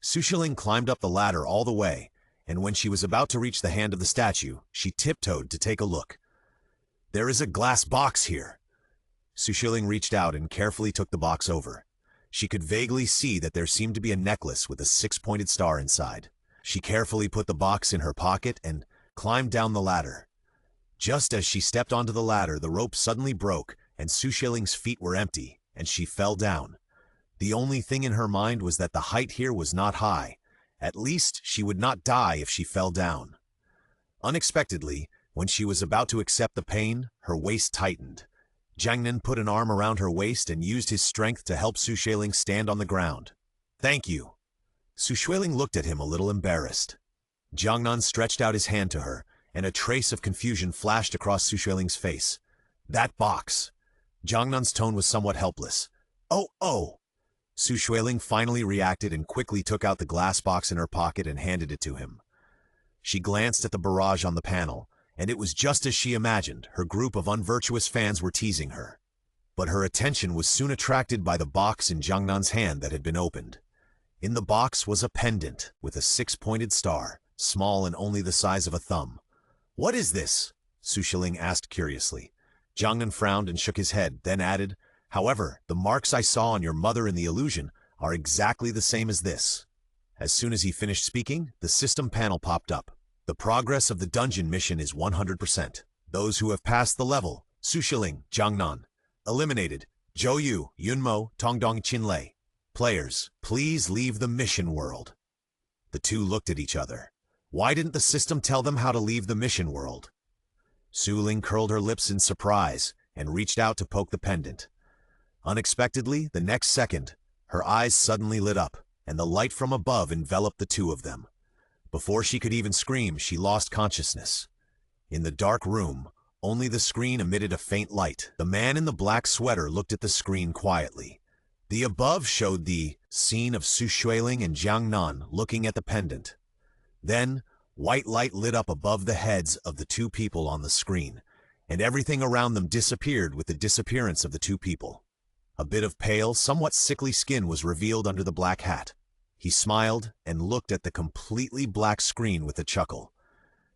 Xueling climbed up the ladder all the way, and when she was about to reach the hand of the statue, she tiptoed to take a look. There is a glass box here. Xueling reached out and carefully took the box over. She could vaguely see that there seemed to be a necklace with a six-pointed star inside. She carefully put the box in her pocket and climbed down the ladder. Just as she stepped onto the ladder, the rope suddenly broke, and Xueling's feet were empty, and she fell down. The only thing in her mind was that the height here was not high. At least, she would not die if she fell down. Unexpectedly, when she was about to accept the pain, her waist tightened. Jiangnan put an arm around her waist and used his strength to help Xueling stand on the ground. Thank you. Xueling looked at him a little embarrassed. Jiangnan stretched out his hand to her, and a trace of confusion flashed across Xueling's face. That box. Jiangnan's tone was somewhat helpless. Oh! Xueling finally reacted and quickly took out the glass box in her pocket and handed it to him. She glanced at the barrage on the panel, and it was just as she imagined. Her group of unvirtuous fans were teasing her. But her attention was soon attracted by the box in Jiangnan's hand that had been opened. In the box was a pendant with a six-pointed star, small and only the size of a thumb. What is this? Xueling asked curiously. Jiangnan frowned and shook his head, then added, However, the marks I saw on your mother in the illusion are exactly the same as this. As soon as he finished speaking, the system panel popped up. The progress of the dungeon mission is 100%. Those who have passed the level, Xueling, Jiangnan. Eliminated, Zhou Yu, Yunmo, Tongdong Qinlei. Players, please leave the mission world. The two looked at each other. Why didn't the system tell them how to leave the mission world? Xueling curled her lips in surprise and reached out to poke the pendant. Unexpectedly, the next second, her eyes suddenly lit up, and the light from above enveloped the two of them. Before she could even scream, she lost consciousness. In the dark room, only the screen emitted a faint light. The man in the black sweater looked at the screen quietly. The above showed the scene of Xueling and Jiangnan looking at the pendant. Then, white light lit up above the heads of the two people on the screen, and everything around them disappeared with the disappearance of the two people. A bit of pale, somewhat sickly skin was revealed under the black hat. He smiled and looked at the completely black screen with a chuckle.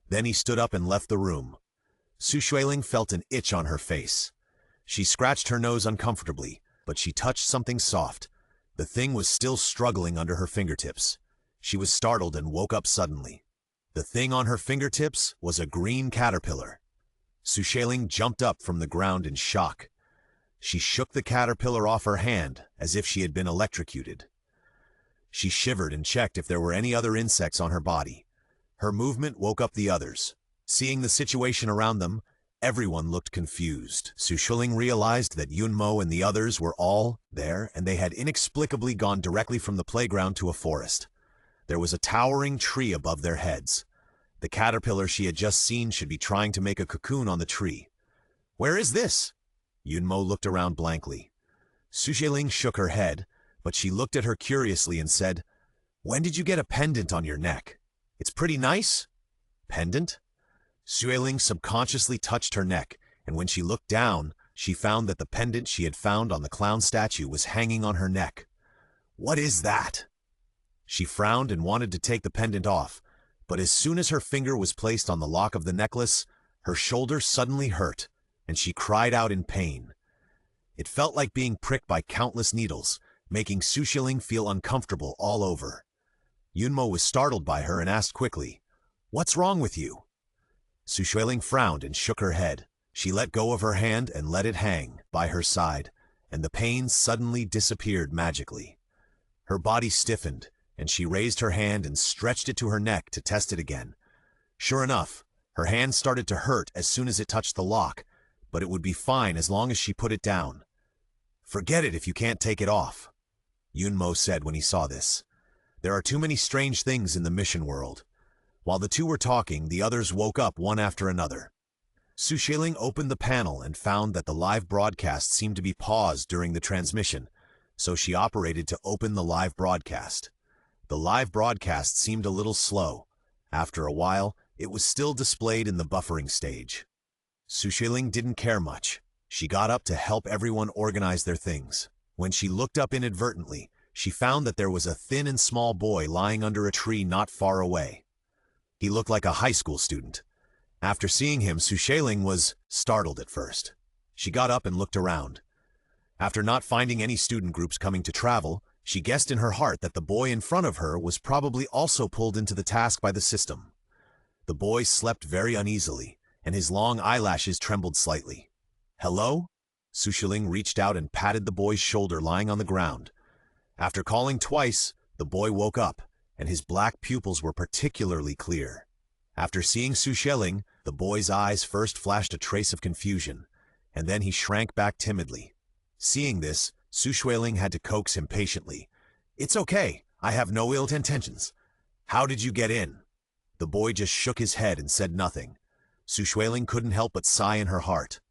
Then he stood up and left the room. Xueling felt an itch on her face. She scratched her nose uncomfortably, but she touched something soft. The thing was still struggling under her fingertips. She was startled and woke up suddenly. The thing on her fingertips was a green caterpillar. Xueling jumped up from the ground in shock. She shook the caterpillar off her hand as if she had been electrocuted. She shivered and checked if there were any other insects on her body. Her movement woke up the others. Seeing the situation around them, everyone looked confused. Xueling realized that Yunmo and the others were all there, and they had inexplicably gone directly from the playground to a forest. There was a towering tree above their heads. The caterpillar she had just seen should be trying to make a cocoon on the tree. "Where is this?" Yunmo looked around blankly. Xueling shook her head, but she looked at her curiously and said, "When did you get a pendant on your neck? It's pretty nice." "Pendant?" Xueling subconsciously touched her neck, and when she looked down, she found that the pendant she had found on the clown statue was hanging on her neck. "What is that?" She frowned and wanted to take the pendant off, but as soon as her finger was placed on the lock of the necklace, her shoulder suddenly hurt, and she cried out in pain. It felt like being pricked by countless needles, making Xueling feel uncomfortable all over. Yunmo was startled by her and asked quickly, "What's wrong with you?" Xueling frowned and shook her head. She let go of her hand and let it hang by her side, and the pain suddenly disappeared magically. Her body stiffened, and she raised her hand and stretched it to her neck to test it again. Sure enough, her hand started to hurt as soon as it touched the lock, but it would be fine as long as she put it down. "Forget it if you can't take it off," Yunmo said when he saw this. "There are too many strange things in the mission world." While the two were talking, the others woke up one after another. Xueling opened the panel and found that the live broadcast seemed to be paused during the transmission, so she operated to open the live broadcast. The live broadcast seemed a little slow. After a while, it was still displayed in the buffering stage. Xueling didn't care much. She got up to help everyone organize their things. When she looked up inadvertently, she found that there was a thin and small boy lying under a tree not far away. He looked like a high school student. After seeing him, Xueling was startled at first. She got up and looked around. After not finding any student groups coming to travel, she guessed in her heart that the boy in front of her was probably also pulled into the task by the system. The boy slept very uneasily, and his long eyelashes trembled slightly. "Hello?" Xueling reached out and patted the boy's shoulder lying on the ground. After calling twice, the boy woke up, and his black pupils were particularly clear. After seeing Xueling, the boy's eyes first flashed a trace of confusion, and then he shrank back timidly. Seeing this, Xueling had to coax him patiently. "It's okay, I have no ill intentions. How did you get in?" The boy just shook his head and said nothing. Xueling couldn't help but sigh in her heart.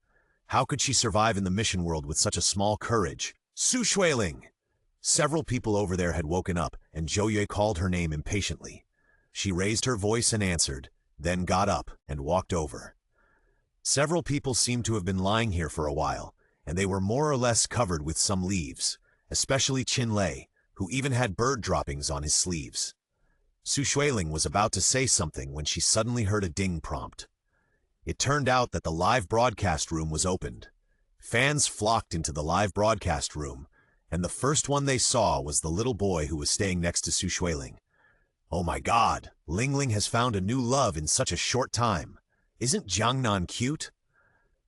How could she survive in the mission world with such a small courage? "Xueling!" Several people over there had woken up, and Zhou called her name impatiently. She raised her voice and answered, then got up and walked over. Several people seemed to have been lying here for a while, and they were more or less covered with some leaves, especially Qinlei, who even had bird droppings on his sleeves. Xueling was about to say something when she suddenly heard a ding prompt. It turned out that the live broadcast room was opened. Fans flocked into the live broadcast room, and the first one they saw was the little boy who was staying next to Xueling. "Oh my God, Lingling has found a new love in such a short time. Isn't Jiangnan cute?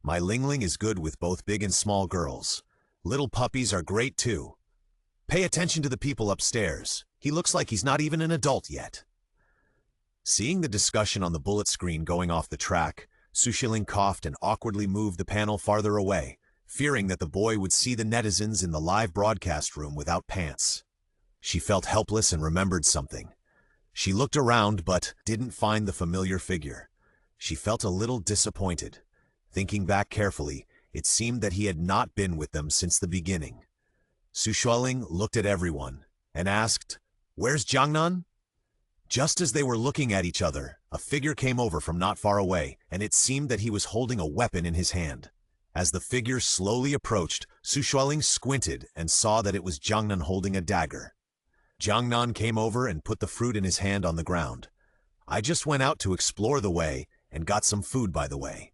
My Lingling is good with both big and small girls. Little puppies are great too. Pay attention to the people upstairs. He looks like he's not even an adult yet." Seeing the discussion on the bullet screen going off the track, Xueling coughed and awkwardly moved the panel farther away, fearing that the boy would see the netizens in the live broadcast room without pants. She felt helpless and remembered something. She looked around but didn't find the familiar figure. She felt a little disappointed. Thinking back carefully, it seemed that he had not been with them since the beginning. Xueling looked at everyone and asked, "Where's Jiangnan?" Just as they were looking at each other, a figure came over from not far away, and it seemed that he was holding a weapon in his hand. As the figure slowly approached, Xueling squinted and saw that it was Jiangnan holding a dagger. Jiangnan came over and put the fruit in his hand on the ground. "I just went out to explore the way and got some food by the way."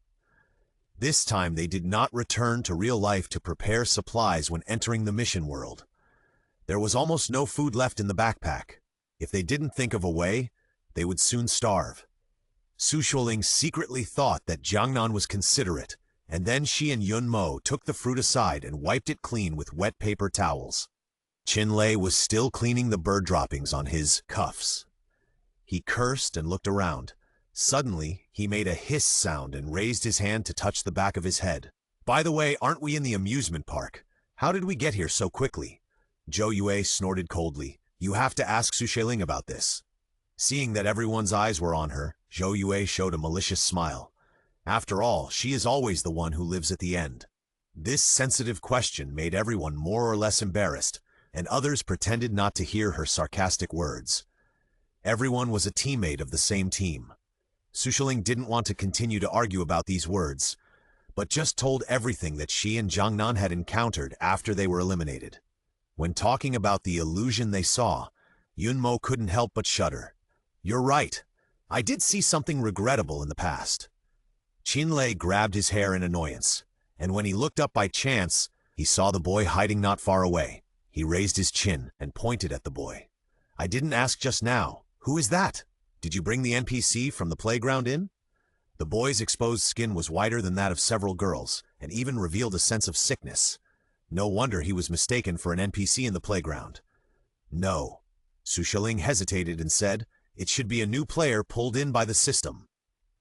This time they did not return to real life to prepare supplies when entering the mission world. There was almost no food left in the backpack. If they didn't think of a way, they would soon starve. Xueling secretly thought that Jiangnan was considerate, and then she and Yun Mo took the fruit aside and wiped it clean with wet paper towels. Qinlei was still cleaning the bird droppings on his cuffs. He cursed and looked around. Suddenly, he made a hiss sound and raised his hand to touch the back of his head. "By the way, aren't we in the amusement park? How did we get here so quickly?" Zhou Yue snorted coldly. "You have to ask Xueling about this." Seeing that everyone's eyes were on her, Zhou Yue showed a malicious smile. After all, she is always the one who lives at the end. This sensitive question made everyone more or less embarrassed, and others pretended not to hear her sarcastic words. Everyone was a teammate of the same team. Xueling didn't want to continue to argue about these words, but just told everything that she and Jiangnan had encountered after they were eliminated. When talking about the illusion they saw, Yun Mo couldn't help but shudder. "You're right. I did see something regrettable in the past." Qinlei grabbed his hair in annoyance, and when he looked up by chance, he saw the boy hiding not far away. He raised his chin and pointed at the boy. "I didn't ask just now. Who is that? Did you bring the NPC from the playground in?" The boy's exposed skin was whiter than that of several girls, and even revealed a sense of sickness. No wonder he was mistaken for an NPC in the playground. "No." Xueling hesitated and said, "It should be a new player pulled in by the system."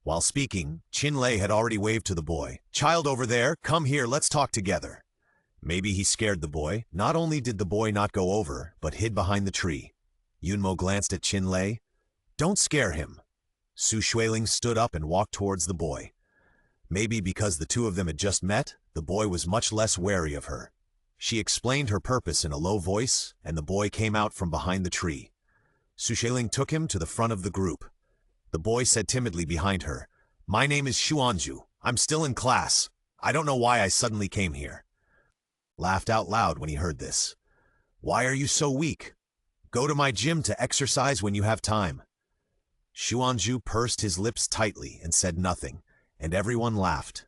While speaking, Qinlei had already waved to the boy. "Child over there, come here, let's talk together." Maybe he scared the boy. Not only did the boy not go over, but hid behind the tree. Yun Mo glanced at Qinlei. "Don't scare him." Xueling stood up and walked towards the boy. Maybe because the two of them had just met, the boy was much less wary of her. She explained her purpose in a low voice, and the boy came out from behind the tree. Xueling took him to the front of the group. The boy said timidly behind her, "My name is Xuanju. I'm still in class. I don't know why I suddenly came here." Laughed out loud when he heard this. "Why are you so weak? Go to my gym to exercise when you have time." Xuanju pursed his lips tightly and said nothing, and everyone laughed.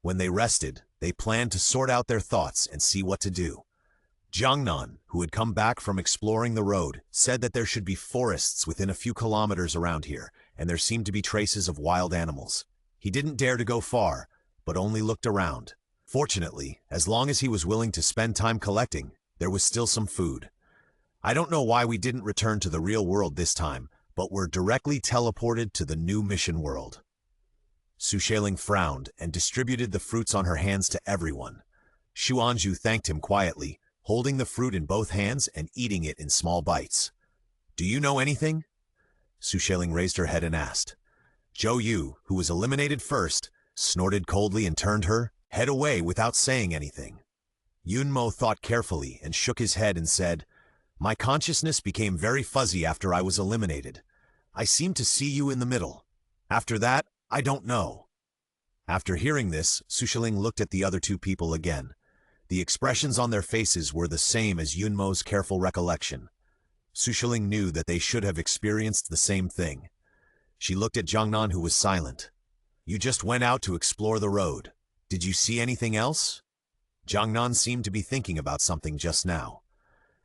When they rested, they planned to sort out their thoughts and see what to do. Jiangnan, who had come back from exploring the road, said that there should be forests within a few kilometers around here, and there seemed to be traces of wild animals. He didn't dare to go far, but only looked around. Fortunately, as long as he was willing to spend time collecting, there was still some food. "I don't know why we didn't return to the real world this time, but were directly teleported to the new mission world." Xueling frowned and distributed the fruits on her hands to everyone. Xuanju thanked him quietly, holding the fruit in both hands and eating it in small bites. "Do you know anything?" Xueling raised her head and asked. Zhou Yu, who was eliminated first, snorted coldly and turned her head away without saying anything. Yun Mo thought carefully and shook his head and said, "My consciousness became very fuzzy after I was eliminated. I seemed to see you in the middle. After that, I don't know." After hearing this, Xueling looked at the other two people again. The expressions on their faces were the same as Yun Mo's careful recollection. Xueling knew that they should have experienced the same thing. She looked at Jiangnan, who was silent. "You just went out to explore the road. Did you see anything else?" Jiangnan seemed to be thinking about something just now.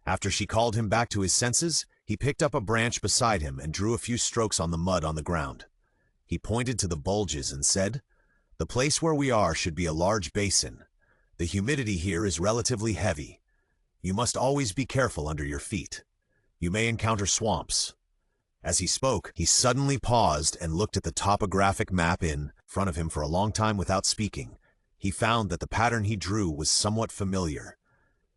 After she called him back to his senses, he picked up a branch beside him and drew a few strokes on the mud on the ground. He pointed to the bulges and said, "The place where we are should be a large basin. The humidity here is relatively heavy. You must always be careful under your feet. You may encounter swamps." As he spoke, he suddenly paused and looked at the topographic map in front of him for a long time without speaking. He found that the pattern he drew was somewhat familiar.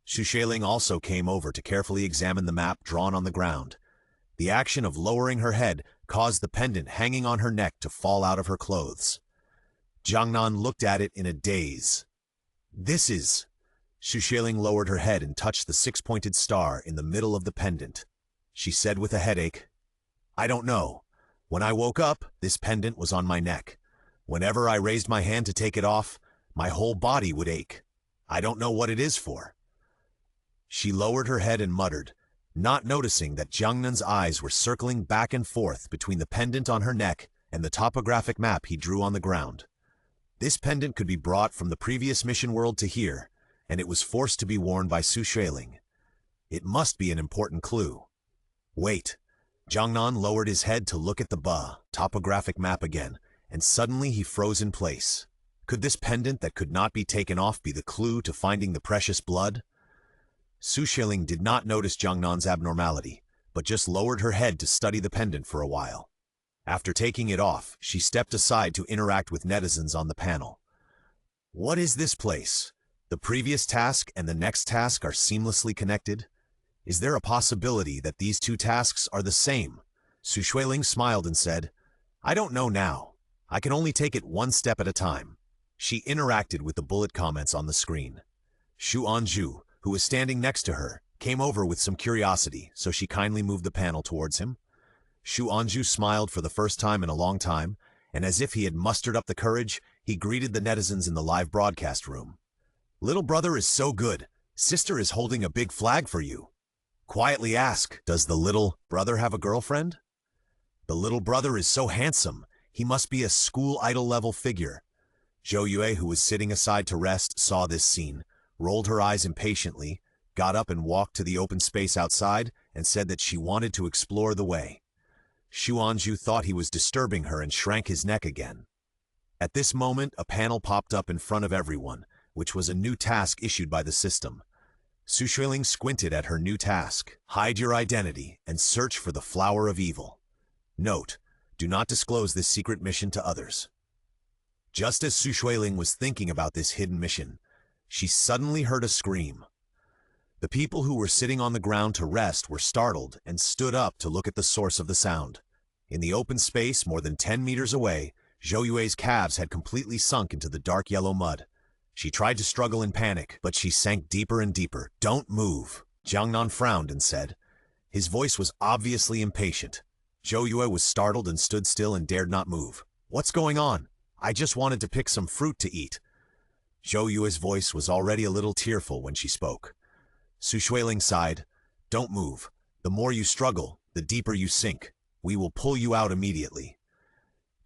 Xueling also came over to carefully examine the map drawn on the ground. The action of lowering her head caused the pendant hanging on her neck to fall out of her clothes. Jiangnan looked at it in a daze. "This is..." Xueling lowered her head and touched the six-pointed star in the middle of the pendant. She said with a headache, "I don't know. When I woke up, this pendant was on my neck. Whenever I raised my hand to take it off, my whole body would ache. I don't know what it is for." She lowered her head and muttered, not noticing that Jiangnan's eyes were circling back and forth between the pendant on her neck and the topographic map he drew on the ground. This pendant could be brought from the previous mission world to here, and it was forced to be worn by Xueling. It must be an important clue. Wait. Jiangnan lowered his head to look at the topographic map again, and suddenly he froze in place. Could this pendant that could not be taken off be the clue to finding the precious blood? Xueling did not notice Jiangnan's abnormality, but just lowered her head to study the pendant for a while. After taking it off, she stepped aside to interact with netizens on the panel. What is this place? The previous task and the next task are seamlessly connected? Is there a possibility that these two tasks are the same? Xueling smiled and said, I don't know now. I can only take it one step at a time. She interacted with the bullet comments on the screen. Xuanzhu, who was standing next to her, came over with some curiosity, so she kindly moved the panel towards him. Xuanzhu smiled for the first time in a long time, and as if he had mustered up the courage, he greeted the netizens in the live broadcast room. Little brother is so good. Sister is holding a big flag for you. Quietly ask, does the little brother have a girlfriend? The little brother is so handsome. He must be a school idol level figure. Zhou Yue, who was sitting aside to rest, saw this scene, rolled her eyes impatiently, got up and walked to the open space outside, and said that she wanted to explore the way. Xuanzhu thought he was disturbing her and shrank his neck again. At this moment, a panel popped up in front of everyone, which was a new task issued by the system. Xueling squinted at her new task. Hide your identity and search for the flower of evil. Note, do not disclose this secret mission to others. Just as Xueling was thinking about this hidden mission, she suddenly heard a scream. The people who were sitting on the ground to rest were startled and stood up to look at the source of the sound. In the open space more than 10 meters away, Zhou Yue's calves had completely sunk into the dark yellow mud. She tried to struggle in panic, but she sank deeper and deeper. Don't move. Jiangnan frowned and said. His voice was obviously impatient. Zhou Yue was startled and stood still and dared not move. What's going on? I just wanted to pick some fruit to eat. Zhou Yue's voice was already a little tearful when she spoke. Xueling sighed. Don't move. The more you struggle, the deeper you sink. We will pull you out immediately.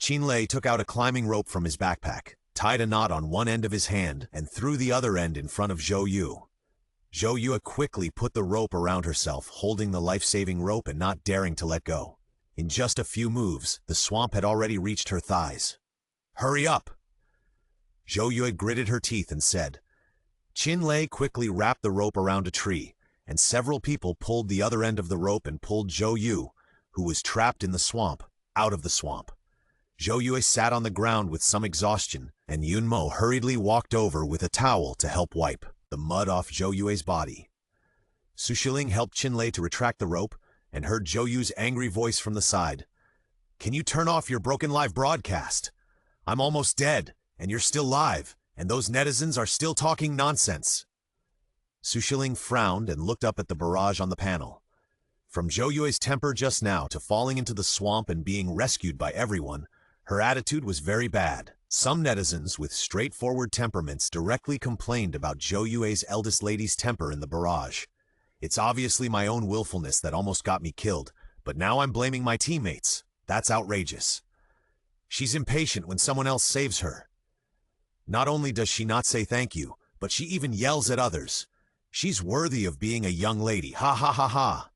Qinlei took out a climbing rope from his backpack, tied a knot on one end of his hand, and threw the other end in front of Zhou Yu. Zhou Yu quickly put the rope around herself, holding the life-saving rope and not daring to let go. In just a few moves, the swamp had already reached her thighs. Hurry up! Zhou Yu gritted her teeth and said. Qinlei quickly wrapped the rope around a tree, and several people pulled the other end of the rope and pulled Zhou Yu, who was trapped in the swamp, out of the swamp. Zhou Yue sat on the ground with some exhaustion, and Yunmo hurriedly walked over with a towel to help wipe the mud off Zhou Yue's body. Xueling helped Qinlei to retract the rope, and heard Zhou Yu's angry voice from the side. Can you turn off your broken live broadcast? I'm almost dead, and you're still live, and those netizens are still talking nonsense. Xueling frowned and looked up at the barrage on the panel. From Zhou Yue's temper just now to falling into the swamp and being rescued by everyone, her attitude was very bad. Some netizens with straightforward temperaments directly complained about Zhou Yue's eldest lady's temper in the barrage. It's obviously my own willfulness that almost got me killed, but now I'm blaming my teammates. That's outrageous. She's impatient when someone else saves her. Not only does she not say thank you, but she even yells at others. She's worthy of being a young lady, ha ha ha ha.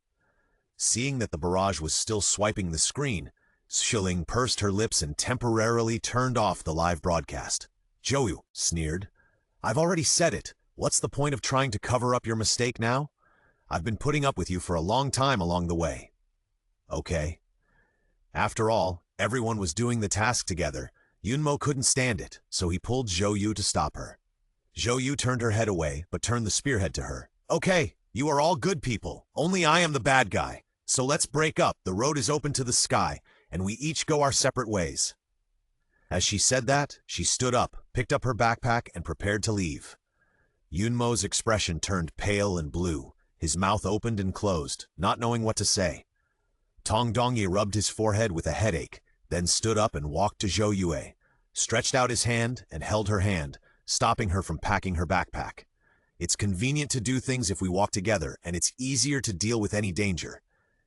Seeing that the barrage was still swiping the screen, Xueling pursed her lips and temporarily turned off the live broadcast. Zhou Yu sneered. I've already said it. What's the point of trying to cover up your mistake now? I've been putting up with you for a long time along the way. Okay. After all, everyone was doing the task together. Yunmo couldn't stand it, so he pulled Zhou Yu to stop her. Zhou Yu turned her head away, but turned the spearhead to her. Okay, you are all good people. Only I am the bad guy. So let's break up. The road is open to the sky, and we each go our separate ways. As she said that, she stood up, picked up her backpack, and prepared to leave. Yunmo's expression turned pale and blue. His mouth opened and closed, not knowing what to say. Tong Dongyi rubbed his forehead with a headache, then stood up and walked to Zhou Yue, stretched out his hand and held her hand, stopping her from packing her backpack. It's convenient to do things if we walk together, and it's easier to deal with any danger.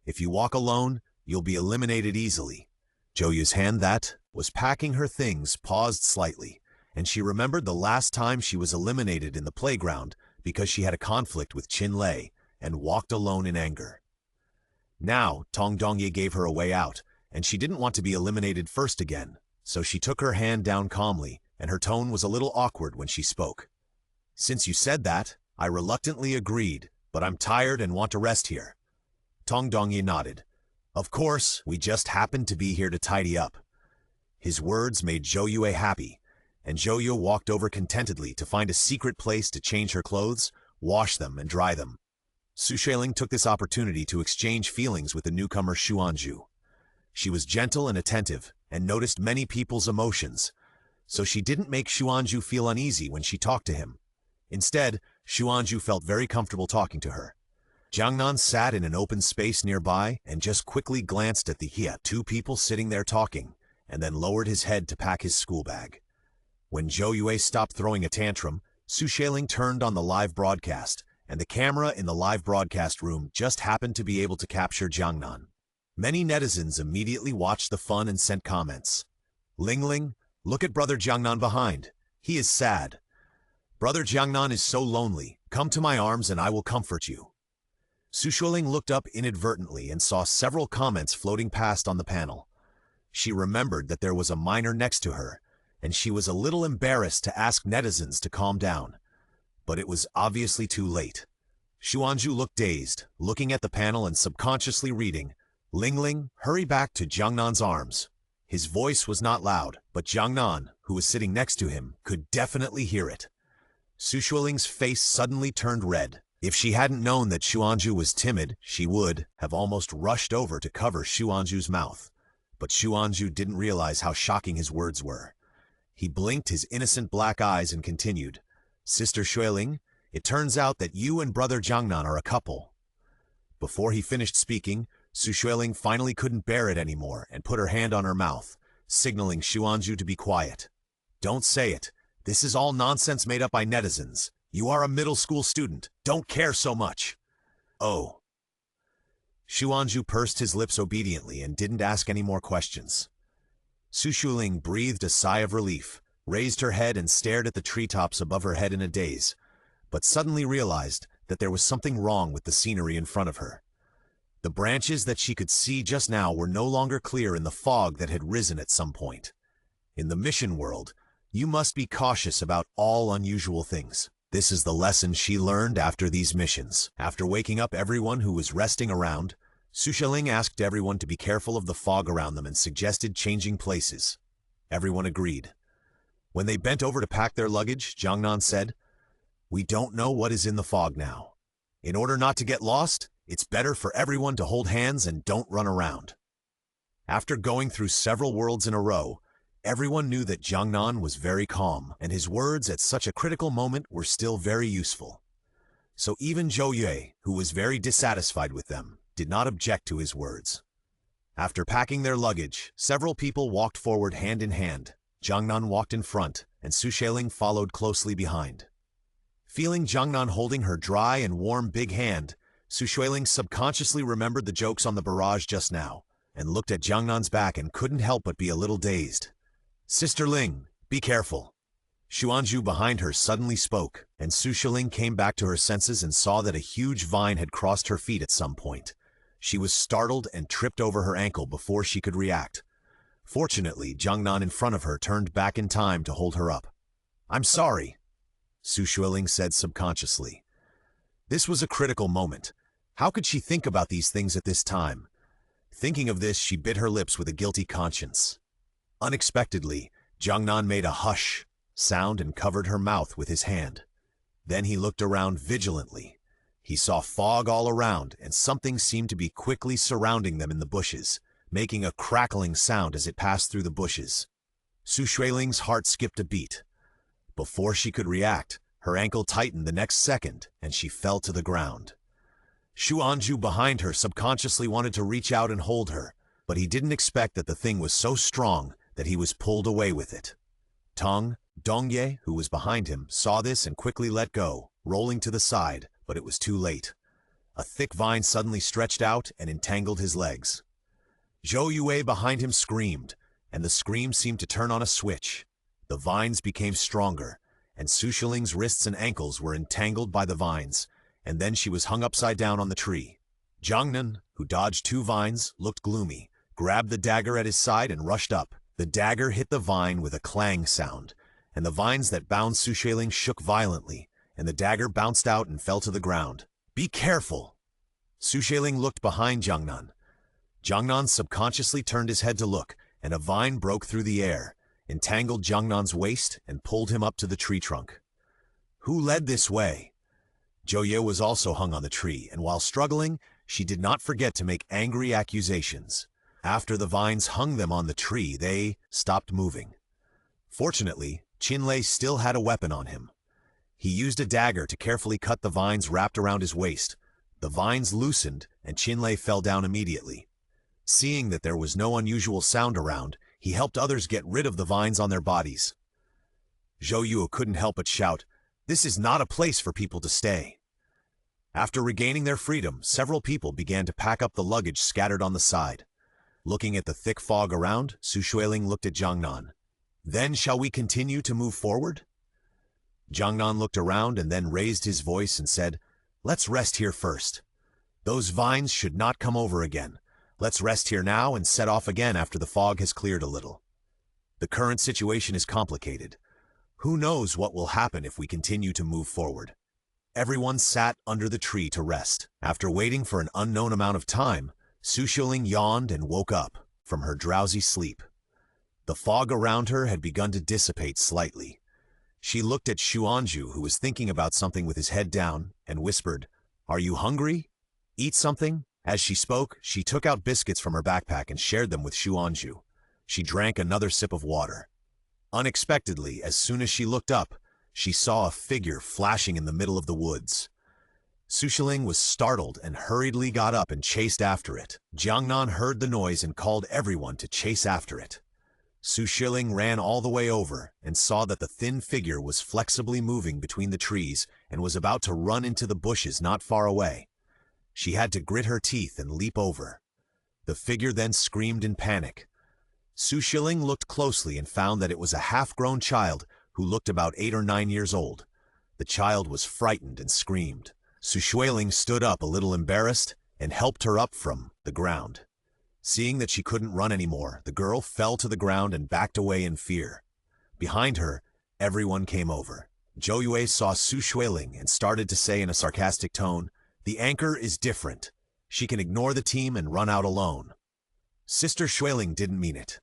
If you walk alone, you'll be eliminated easily. Zhou Yu's hand that was packing her things paused slightly, and she remembered the last time she was eliminated in the playground because she had a conflict with Qin Lei and walked alone in anger. Now, Tong Dongye gave her a way out, and she didn't want to be eliminated first again, so she took her hand down calmly, and her tone was a little awkward when she spoke. "Since you said that, I reluctantly agreed, but I'm tired and want to rest here." Tong Dongye nodded. "Of course, we just happened to be here to tidy up." His words made Zhou Yue happy, and Zhou Yue walked over contentedly to find a secret place to change her clothes, wash them, and dry them. Xueling took this opportunity to exchange feelings with the newcomer Xuanju. She was gentle and attentive, and noticed many people's emotions, so she didn't make Xuanju feel uneasy when she talked to him. Instead, Xuanju felt very comfortable talking to her. Jiangnan sat in an open space nearby and just quickly glanced at the two people sitting there talking, and then lowered his head to pack his school bag. When Zhou Yue stopped throwing a tantrum, Xueling turned on the live broadcast, and the camera in the live broadcast room just happened to be able to capture Jiangnan. Many netizens immediately watched the fun and sent comments. "Ling Ling, look at brother Jiangnan behind. He is sad. Brother Jiangnan is so lonely. Come to my arms and I will comfort you." Xueling looked up inadvertently and saw several comments floating past on the panel. She remembered that there was a minor next to her, and she was a little embarrassed to ask netizens to calm down. But it was obviously too late. Xuanju looked dazed, looking at the panel and subconsciously reading, "Ling Ling, hurry back to Jiangnan's arms." His voice was not loud, but Jiangnan, who was sitting next to him, could definitely hear it. Xueling's face suddenly turned red. If she hadn't known that Xuanju was timid, she would have almost rushed over to cover Xuanju's mouth. But Xuanju didn't realize how shocking his words were. He blinked his innocent black eyes and continued, "Sister Xueling, it turns out that you and brother Jiangnan are a couple." Before he finished speaking, Xueling finally couldn't bear it anymore and put her hand on her mouth, signaling Xuanju to be quiet. "Don't say it. This is all nonsense made up by netizens. You are a middle school student. Don't care so much." "Oh." Xuanju pursed his lips obediently and didn't ask any more questions. Xueling breathed a sigh of relief, raised her head and stared at the treetops above her head in a daze, but suddenly realized that there was something wrong with the scenery in front of her. The branches that she could see just now were no longer clear in the fog that had risen at some point. In the mission world, you must be cautious about all unusual things. This is the lesson she learned after these missions. After waking up everyone who was resting around, Xueling asked everyone to be careful of the fog around them and suggested changing places. Everyone agreed. When they bent over to pack their luggage, Jiangnan said, "We don't know what is in the fog now. In order not to get lost, it's better for everyone to hold hands and don't run around." After going through several worlds in a row, everyone knew that Jiangnan was very calm, and his words at such a critical moment were still very useful. So even Zhou Yue, who was very dissatisfied with them, did not object to his words. After packing their luggage, several people walked forward hand in hand. Jiangnan walked in front, and Xueling followed closely behind. Feeling Jiangnan holding her dry and warm big hand, Xueling subconsciously remembered the jokes on the barrage just now, and looked at Jiangnan's back and couldn't help but be a little dazed. "Sister Ling, be careful." Xuanju behind her suddenly spoke, and Xueling came back to her senses and saw that a huge vine had crossed her feet at some point. She was startled and tripped over her ankle before she could react. Fortunately, Jiangnan in front of her turned back in time to hold her up. "I'm sorry," Xueling said subconsciously. This was a critical moment. How could she think about these things at this time? Thinking of this, she bit her lips with a guilty conscience. Unexpectedly, Jiangnan made a hush sound and covered her mouth with his hand. Then he looked around vigilantly. He saw fog all around, and something seemed to be quickly surrounding them in the bushes, making a crackling sound as it passed through the bushes. Xueling's heart skipped a beat. Before she could react, her ankle tightened the next second, and she fell to the ground. Xuanju behind her subconsciously wanted to reach out and hold her, but he didn't expect that the thing was so strong that he was pulled away with it. Tong Dongye, who was behind him, saw this and quickly let go, rolling to the side, but it was too late. A thick vine suddenly stretched out and entangled his legs. Zhou Yue behind him screamed, and the scream seemed to turn on a switch. The vines became stronger, and Xueling's wrists and ankles were entangled by the vines, and then she was hung upside down on the tree. Jiangnan, who dodged 2 vines, looked gloomy, grabbed the dagger at his side and rushed up. The dagger hit the vine with a clang sound, and the vines that bound Xueling shook violently, and the dagger bounced out and fell to the ground. "Be careful!" Xueling looked behind Jiangnan. Jiangnan subconsciously turned his head to look, and a vine broke through the air, entangled Jiangnan's waist, and pulled him up to the tree trunk. Who led this way? Zhou was also hung on the tree, and while struggling, she did not forget to make angry accusations. After the vines hung them on the tree, they stopped moving. Fortunately, Qinlei still had a weapon on him. He used a dagger to carefully cut the vines wrapped around his waist. The vines loosened, and Qinlei fell down immediately. Seeing that there was no unusual sound around, he helped others get rid of the vines on their bodies. Zhou couldn't help but shout, "This is not a place for people to stay." After regaining their freedom, several people began to pack up the luggage scattered on the side. Looking at the thick fog around, Xueling looked at Jiangnan. "Then shall we continue to move forward?" Jiangnan looked around and then raised his voice and said, "Let's rest here first. Those vines should not come over again. Let's rest here now and set off again after the fog has cleared a little. The current situation is complicated. Who knows what will happen if we continue to move forward?" Everyone sat under the tree to rest. After waiting for an unknown amount of time, Xueling yawned and woke up from her drowsy sleep. The fog around her had begun to dissipate slightly. She looked at Xuanju, who was thinking about something with his head down, and whispered, "Are you hungry? Eat something?" As she spoke, she took out biscuits from her backpack and shared them with Xuanju. She drank another sip of water. Unexpectedly, as soon as she looked up, she saw a figure flashing in the middle of the woods. Xueling was startled and hurriedly got up and chased after it. Jiangnan heard the noise and called everyone to chase after it. Xueling ran all the way over and saw that the thin figure was flexibly moving between the trees and was about to run into the bushes not far away. She had to grit her teeth and leap over. The figure then screamed in panic. Xueling looked closely and found that it was a half-grown child who looked about 8 or 9 years old. The child was frightened and screamed. Xueling stood up a little embarrassed and helped her up from the ground. Seeing that she couldn't run anymore, the girl fell to the ground and backed away in fear. Behind her, everyone came over. Zhou saw Xueling and started to say in a sarcastic tone, "The anchor is different. She can ignore the team and run out alone." Sister Xueling didn't mean it.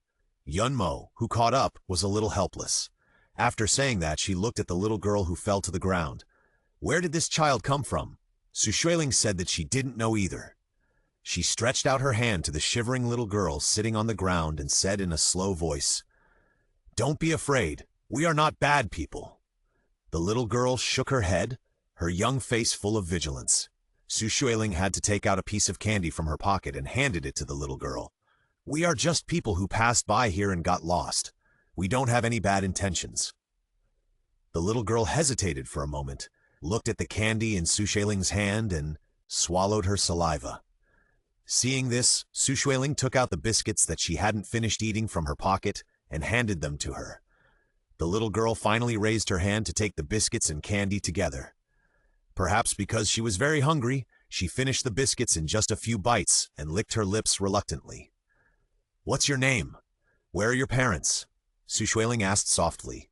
Yunmo, who caught up, was a little helpless. After saying that, she looked at the little girl who fell to the ground. Where did this child come from? Xueling said that she didn't know either. She stretched out her hand to the shivering little girl sitting on the ground and said in a slow voice, "Don't be afraid. We are not bad people." The little girl shook her head, her young face full of vigilance. Xueling had to take out a piece of candy from her pocket and handed it to the little girl. "We are just people who passed by here and got lost. We don't have any bad intentions." The little girl hesitated for a moment, looked at the candy in Xueling's hand, and swallowed her saliva. Seeing this, Xueling took out the biscuits that she hadn't finished eating from her pocket and handed them to her. The little girl finally raised her hand to take the biscuits and candy together. Perhaps because she was very hungry, she finished the biscuits in just a few bites and licked her lips reluctantly. "What's your name? Where are your parents?" Xueling asked softly.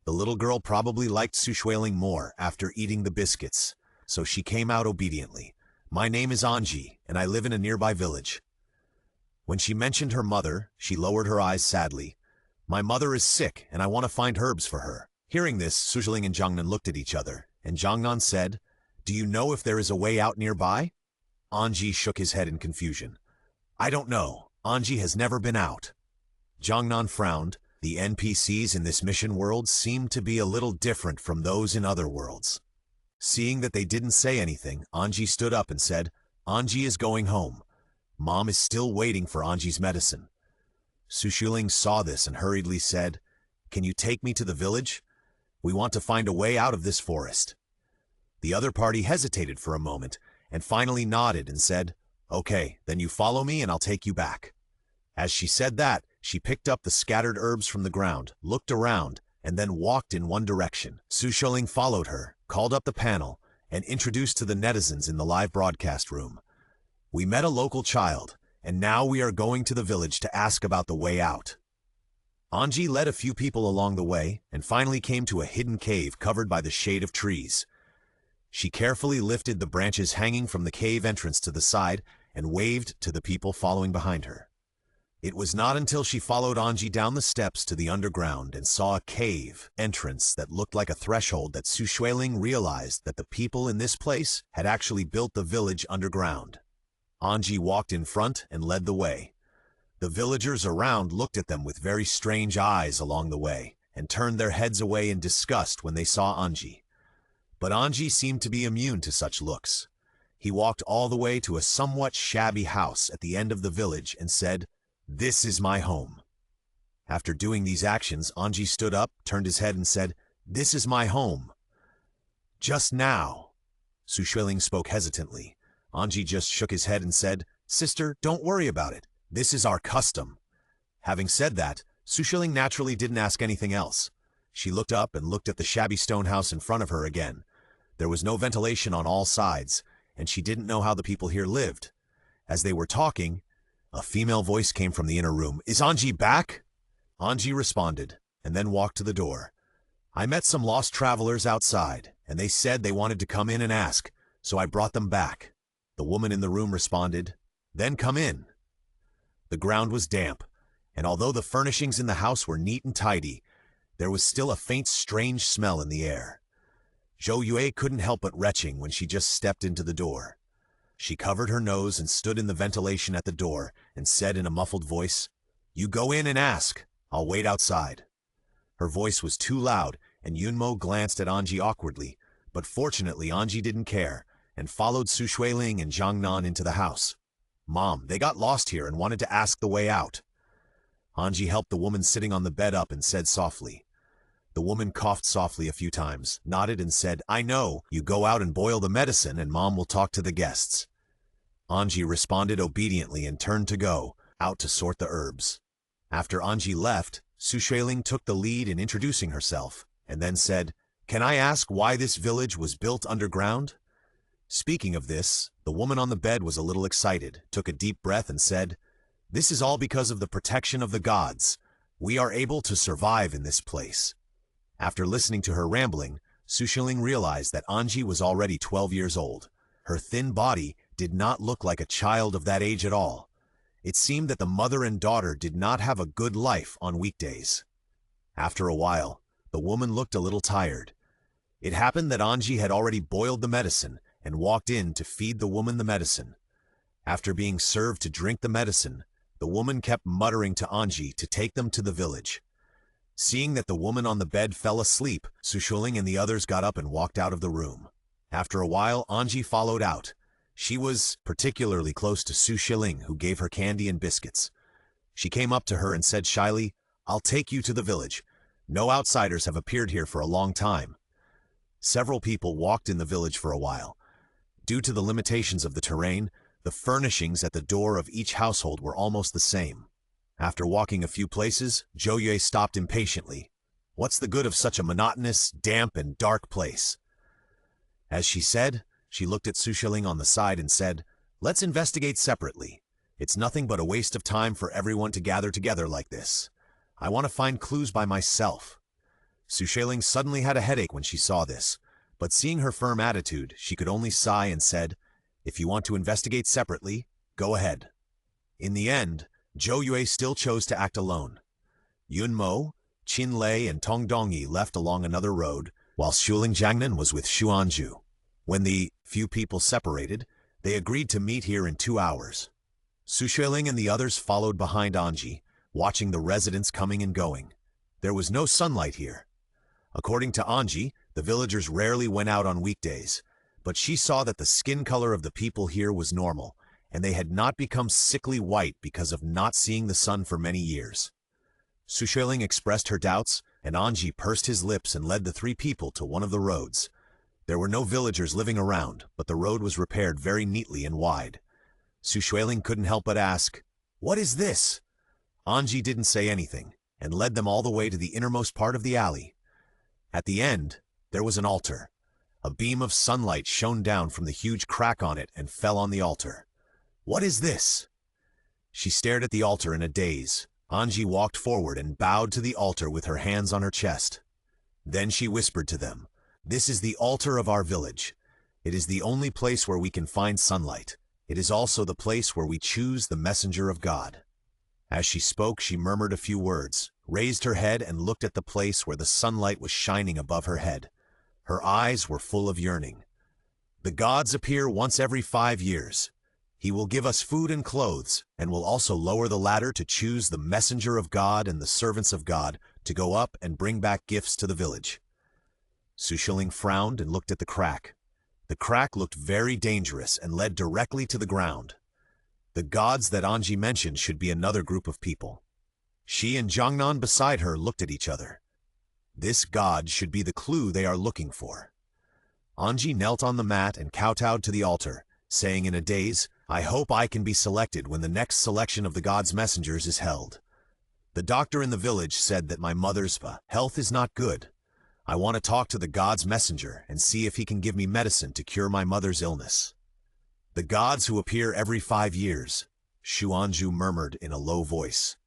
The little girl probably liked Xueling more after eating the biscuits, so she came out obediently. "My name is Anji, and I live in a nearby village." When she mentioned her mother, she lowered her eyes sadly. "My mother is sick, and I want to find herbs for her." Hearing this, Xueling and Jiangnan looked at each other, and Jiangnan said, "Do you know if there is a way out nearby?" Anji shook his head in confusion. "I don't know. Anji has never been out." Jiangnan frowned. The NPCs in this mission world seemed to be a little different from those in other worlds. Seeing that they didn't say anything, Anji stood up and said, "Anji is going home. Mom is still waiting for Anji's medicine." Xueling saw this and hurriedly said, "Can you take me to the village? We want to find a way out of this forest." The other party hesitated for a moment and finally nodded and said, "Okay, then you follow me and I'll take you back." As she said that, She picked up the scattered herbs from the ground, looked around, and then walked in one direction. Xueling followed her, called up the panel, and introduced to the netizens in the live broadcast room. We met a local child, and now we are going to the village to ask about the way out. Anji led a few people along the way and finally came to a hidden cave covered by the shade of trees. She carefully lifted the branches hanging from the cave entrance to the side and waved to the people following behind her. It was not until she followed Anji down the steps to the underground and saw a cave entrance that looked like a threshold that Xueling realized that the people in this place had actually built the village underground. Anji walked in front and led the way. The villagers around looked at them with very strange eyes along the way and turned their heads away in disgust when they saw Anji. But Anji seemed to be immune to such looks. He walked all the way to a somewhat shabby house at the end of the village and said, "This is my home." After doing these actions, Anji stood up, turned his head and said, "This is my home." Just now. Xueling spoke hesitantly. Anji just shook his head and said, "Sister, don't worry about it. This is our custom." Having said that, Xueling naturally didn't ask anything else. She looked up and looked at the shabby stone house in front of her again. There was no ventilation on all sides, and she didn't know how the people here lived. As they were talking, a female voice came from the inner room. "Is Anji back?" Anji responded, and then walked to the door. "I met some lost travelers outside, and they said they wanted to come in and ask, so I brought them back." The woman in the room responded, "Then come in." The ground was damp, and although the furnishings in the house were neat and tidy, there was still a faint strange smell in the air. Zhou Yue couldn't help but retching when she just stepped into the door. She covered her nose and stood in the ventilation at the door and said in a muffled voice, "You go in and ask. I'll wait outside." Her voice was too loud, and Yunmo glanced at Anji awkwardly, but fortunately Anji didn't care and followed Xueling and Jiangnan into the house. "Mom, they got lost here and wanted to ask the way out." Anji helped the woman sitting on the bed up and said softly. The woman coughed softly a few times, nodded and said, "I know. You go out and boil the medicine and Mom will talk to the guests." Anji responded obediently and turned to go out to sort the herbs. After Anji left, Xueling took the lead in introducing herself and then said, "Can I ask why this village was built underground?" Speaking of this, the woman on the bed was a little excited, took a deep breath and said, "This is all because of the protection of the gods. We are able to survive in this place." After listening to her rambling, Xueling realized that Anji was already 12 years old. Her thin body did not look like a child of that age at all. It seemed that the mother and daughter did not have a good life on weekdays. After a while, the woman looked a little tired. It happened that Anji had already boiled the medicine and walked in to feed the woman the medicine. After being served to drink the medicine, the woman kept muttering to Anji to take them to the village. Seeing that the woman on the bed fell asleep, Xueling and the others got up and walked out of the room. After a while, Anji followed out. She was particularly close to Xueling, who gave her candy and biscuits. She came up to her and said shyly, "I'll take you to the village. No outsiders have appeared here for a long time." Several people walked in the village for a while. Due to the limitations of the terrain, the furnishings at the door of each household were almost the same. After walking a few places, Zhou Yue stopped impatiently. "What's the good of such a monotonous, damp, and dark place?" As she said, she looked at Xueling on the side and said, "Let's investigate separately. It's nothing but a waste of time for everyone to gather together like this. I want to find clues by myself." Xueling suddenly had a headache when she saw this, but seeing her firm attitude, she could only sigh and said, "If you want to investigate separately, go ahead." In the end, Zhou Yue still chose to act alone. Yunmo, Qin Lei, and Tong Dongyi left along another road, while Xueling Jiangnan was with Xuanju. When the few people separated, they agreed to meet here in 2 hours. Xueling and the others followed behind Anji, watching the residents coming and going. There was no sunlight here. According to Anji, the villagers rarely went out on weekdays, but she saw that the skin color of the people here was normal, and they had not become sickly white because of not seeing the sun for many years. Xueling expressed her doubts, and Anji pursed his lips and led the 3 people to one of the roads. There were no villagers living around, but the road was repaired very neatly and wide. Xueling couldn't help but ask, "What is this?" Anji didn't say anything, and led them all the way to the innermost part of the alley. At the end, there was an altar. A beam of sunlight shone down from the huge crack on it and fell on the altar. "What is this?" She stared at the altar in a daze. Anji walked forward and bowed to the altar with her hands on her chest. Then she whispered to them, "This is the altar of our village. It is the only place where we can find sunlight. It is also the place where we choose the messenger of God." As she spoke, she murmured a few words, raised her head and looked at the place where the sunlight was shining above her head. Her eyes were full of yearning. "The gods appear once every 5 years. He will give us food and clothes, and will also lower the ladder to choose the messenger of God and the servants of God to go up and bring back gifts to the village." Xueling frowned and looked at the crack. The crack looked very dangerous and led directly to the ground. The gods that Anji mentioned should be another group of people. She and Jiangnan beside her looked at each other. This god should be the clue they are looking for. Anji knelt on the mat and kowtowed to the altar, saying in a daze, "I hope I can be selected when the next selection of the god's messengers is held. The doctor in the village said that my mother's health is not good. I want to talk to the god's messenger and see if he can give me medicine to cure my mother's illness." "The gods who appear every 5 years, Xuanju murmured in a low voice.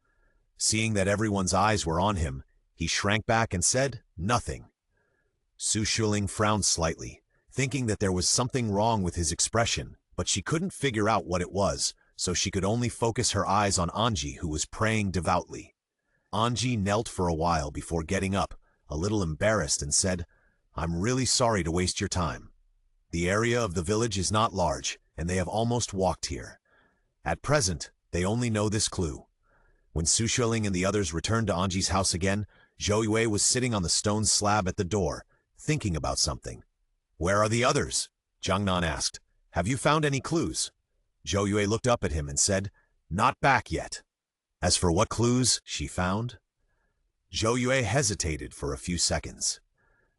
Seeing that everyone's eyes were on him, he shrank back and said, "Nothing." Xueling frowned slightly, thinking that there was something wrong with his expression, but she couldn't figure out what it was, so she could only focus her eyes on Anji, who was praying devoutly. Anji knelt for a while before getting up, a little embarrassed, and said, "I'm really sorry to waste your time. The area of the village is not large, and they have almost walked here. At present, they only know this clue." When Xueling and the others returned to Anji's house again, Zhou Yue was sitting on the stone slab at the door, thinking about something. "Where are the others?" Jiangnan asked. "Have you found any clues?" Zhou Yue looked up at him and said, "Not back yet." "As for what clues she found?" Zhou Yue hesitated for a few seconds.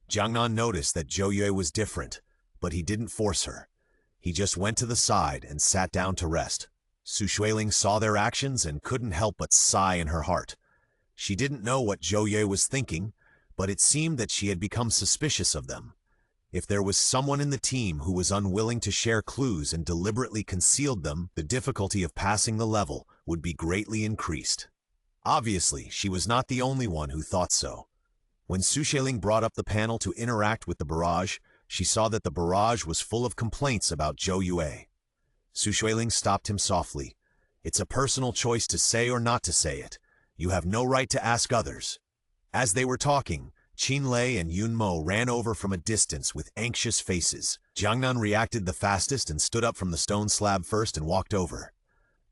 Jiangnan noticed that Zhou Yue was different, but he didn't force her. He just went to the side and sat down to rest. Xueling saw their actions and couldn't help but sigh in her heart. She didn't know what Zhou Yue was thinking, but it seemed that she had become suspicious of them. If there was someone in the team who was unwilling to share clues and deliberately concealed them, the difficulty of passing the level would be greatly increased. Obviously, she was not the only one who thought so. When Xueling brought up the panel to interact with the barrage, she saw that the barrage was full of complaints about Zhou Yue. Xueling stopped him softly. "It's a personal choice to say or not to say it. You have no right to ask others." As they were talking, Qinlei and Yunmo ran over from a distance with anxious faces. Jiangnan reacted the fastest and stood up from the stone slab first and walked over.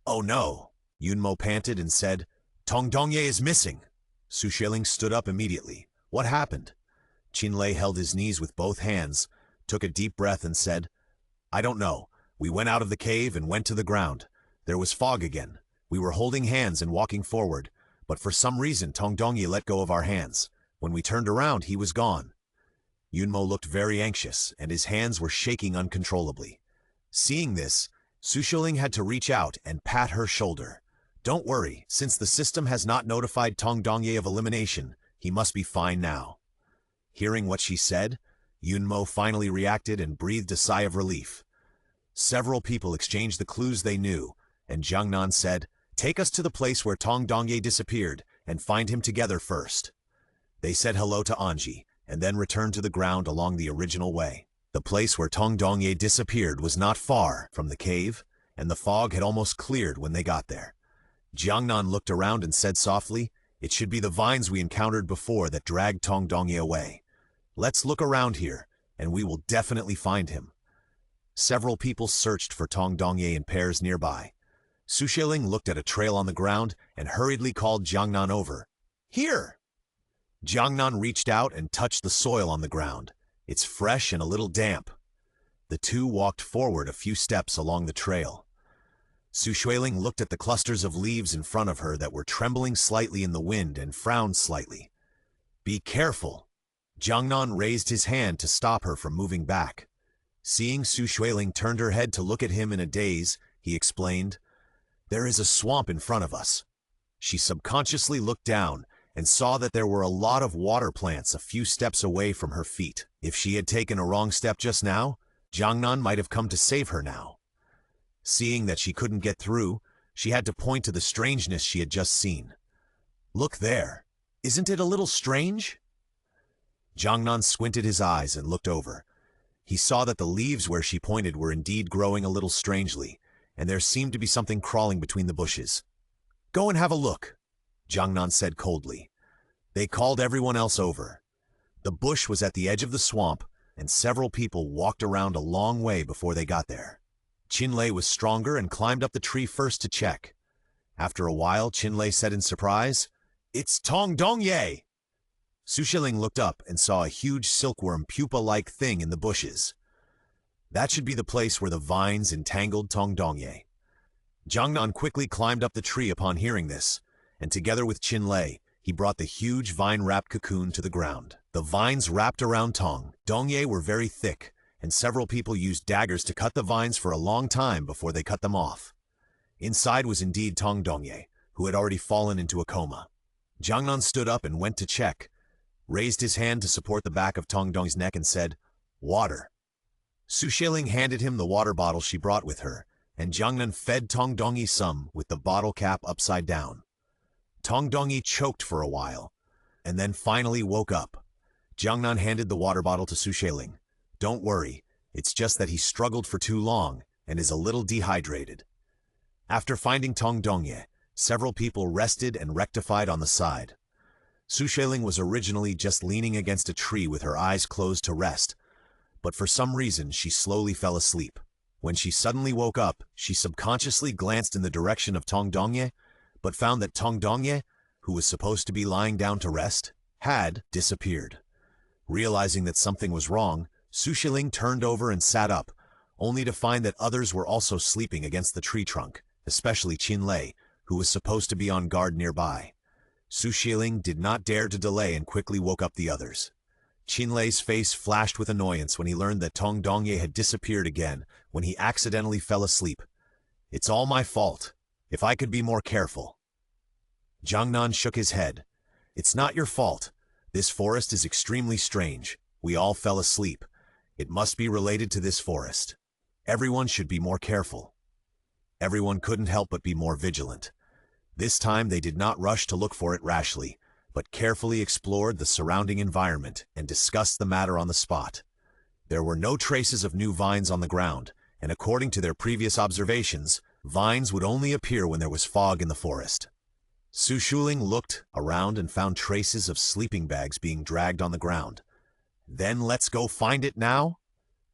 "Oh no!" Yunmo panted and said, "Tong Dongye is missing." Xueling stood up immediately. "What happened?" Qinlei held his knees with both hands, took a deep breath and said, "I don't know. We went out of the cave and went to the ground. There was fog again. We were holding hands and walking forward, but for some reason Tong Dongye let go of our hands. When we turned around, he was gone." Yunmo looked very anxious, and his hands were shaking uncontrollably. Seeing this, Xueling had to reach out and pat her shoulder. "Don't worry, since the system has not notified Tong Dongye of elimination, he must be fine now." Hearing what she said, Yunmo finally reacted and breathed a sigh of relief. Several people exchanged the clues they knew, and Jiangnan said, "Take us to the place where Tong Dongye disappeared and find him together first." They said hello to Anji, and then returned to the ground along the original way. The place where Tong Dongye disappeared was not far from the cave, and the fog had almost cleared when they got there. Jiangnan looked around and said softly, "It should be the vines we encountered before that dragged Tong Dongye away. Let's look around here, and we will definitely find him." Several people searched for Tong Dongye in pairs nearby. Xueling looked at a trail on the ground and hurriedly called Jiangnan over. "Here!" Jiangnan reached out and touched the soil on the ground. "It's fresh and a little damp." The two walked forward a few steps along the trail. Xueling looked at the clusters of leaves in front of her that were trembling slightly in the wind and frowned slightly. "Be careful!" Jiangnan raised his hand to stop her from moving back. Seeing Xueling turned her head to look at him in a daze, he explained, "There is a swamp in front of us." She subconsciously looked down and saw that there were a lot of water plants a few steps away from her feet. If she had taken a wrong step just now, Jiangnan might have come to save her now. Seeing that she couldn't get through, she had to point to the strangeness she had just seen. "Look there. Isn't it a little strange?" Jiangnan squinted his eyes and looked over. He saw that the leaves where she pointed were indeed growing a little strangely, and there seemed to be something crawling between the bushes. "Go and have a look," Jiangnan said coldly. They called everyone else over. The bush was at the edge of the swamp, and several people walked around a long way before they got there. Qinlei was stronger and climbed up the tree first to check. After a while, Qinlei said in surprise, "It's Tong Dongye!" Xueling looked up and saw a huge silkworm pupa-like thing in the bushes. That should be the place where the vines entangled Tong Dongye. Jiangnan quickly climbed up the tree upon hearing this, and together with Qinlei, he brought the huge vine-wrapped cocoon to the ground. The vines wrapped around Tong Dongye were very thick, and several people used daggers to cut the vines for a long time before they cut them off. Inside was indeed Tong Dongye, who had already fallen into a coma. Jiangnan stood up and went to check, raised his hand to support the back of Tong Dongye's neck and said, "Water." Xueling handed him the water bottle she brought with her, and Jiangnan fed Tong Dongye some with the bottle cap upside down. Tong Dongye choked for a while, and then finally woke up. Jiangnan handed the water bottle to Xueling. "Don't worry, it's just that he struggled for too long and is a little dehydrated." After finding Tong Dongye, several people rested and rectified on the side. Xueling was originally just leaning against a tree with her eyes closed to rest, but for some reason she slowly fell asleep. When she suddenly woke up, she subconsciously glanced in the direction of Tong Dongye, but found that Tong Dongye, who was supposed to be lying down to rest, had disappeared. Realizing that something was wrong, Xueling turned over and sat up, only to find that others were also sleeping against the tree trunk, especially Qinlei, who was supposed to be on guard nearby. Xueling did not dare to delay and quickly woke up the others. Qinlei's face flashed with annoyance when he learned that Tong Dongye had disappeared again when he accidentally fell asleep. "It's all my fault. If I could be more careful." Jiangnan shook his head. "It's not your fault. This forest is extremely strange. We all fell asleep. It must be related to this forest. Everyone should be more careful." Everyone couldn't help but be more vigilant. This time they did not rush to look for it rashly, but carefully explored the surrounding environment and discussed the matter on the spot. There were no traces of new vines on the ground, and according to their previous observations, vines would only appear when there was fog in the forest. Xueling looked around and found traces of sleeping bags being dragged on the ground. "Then let's go find it now?"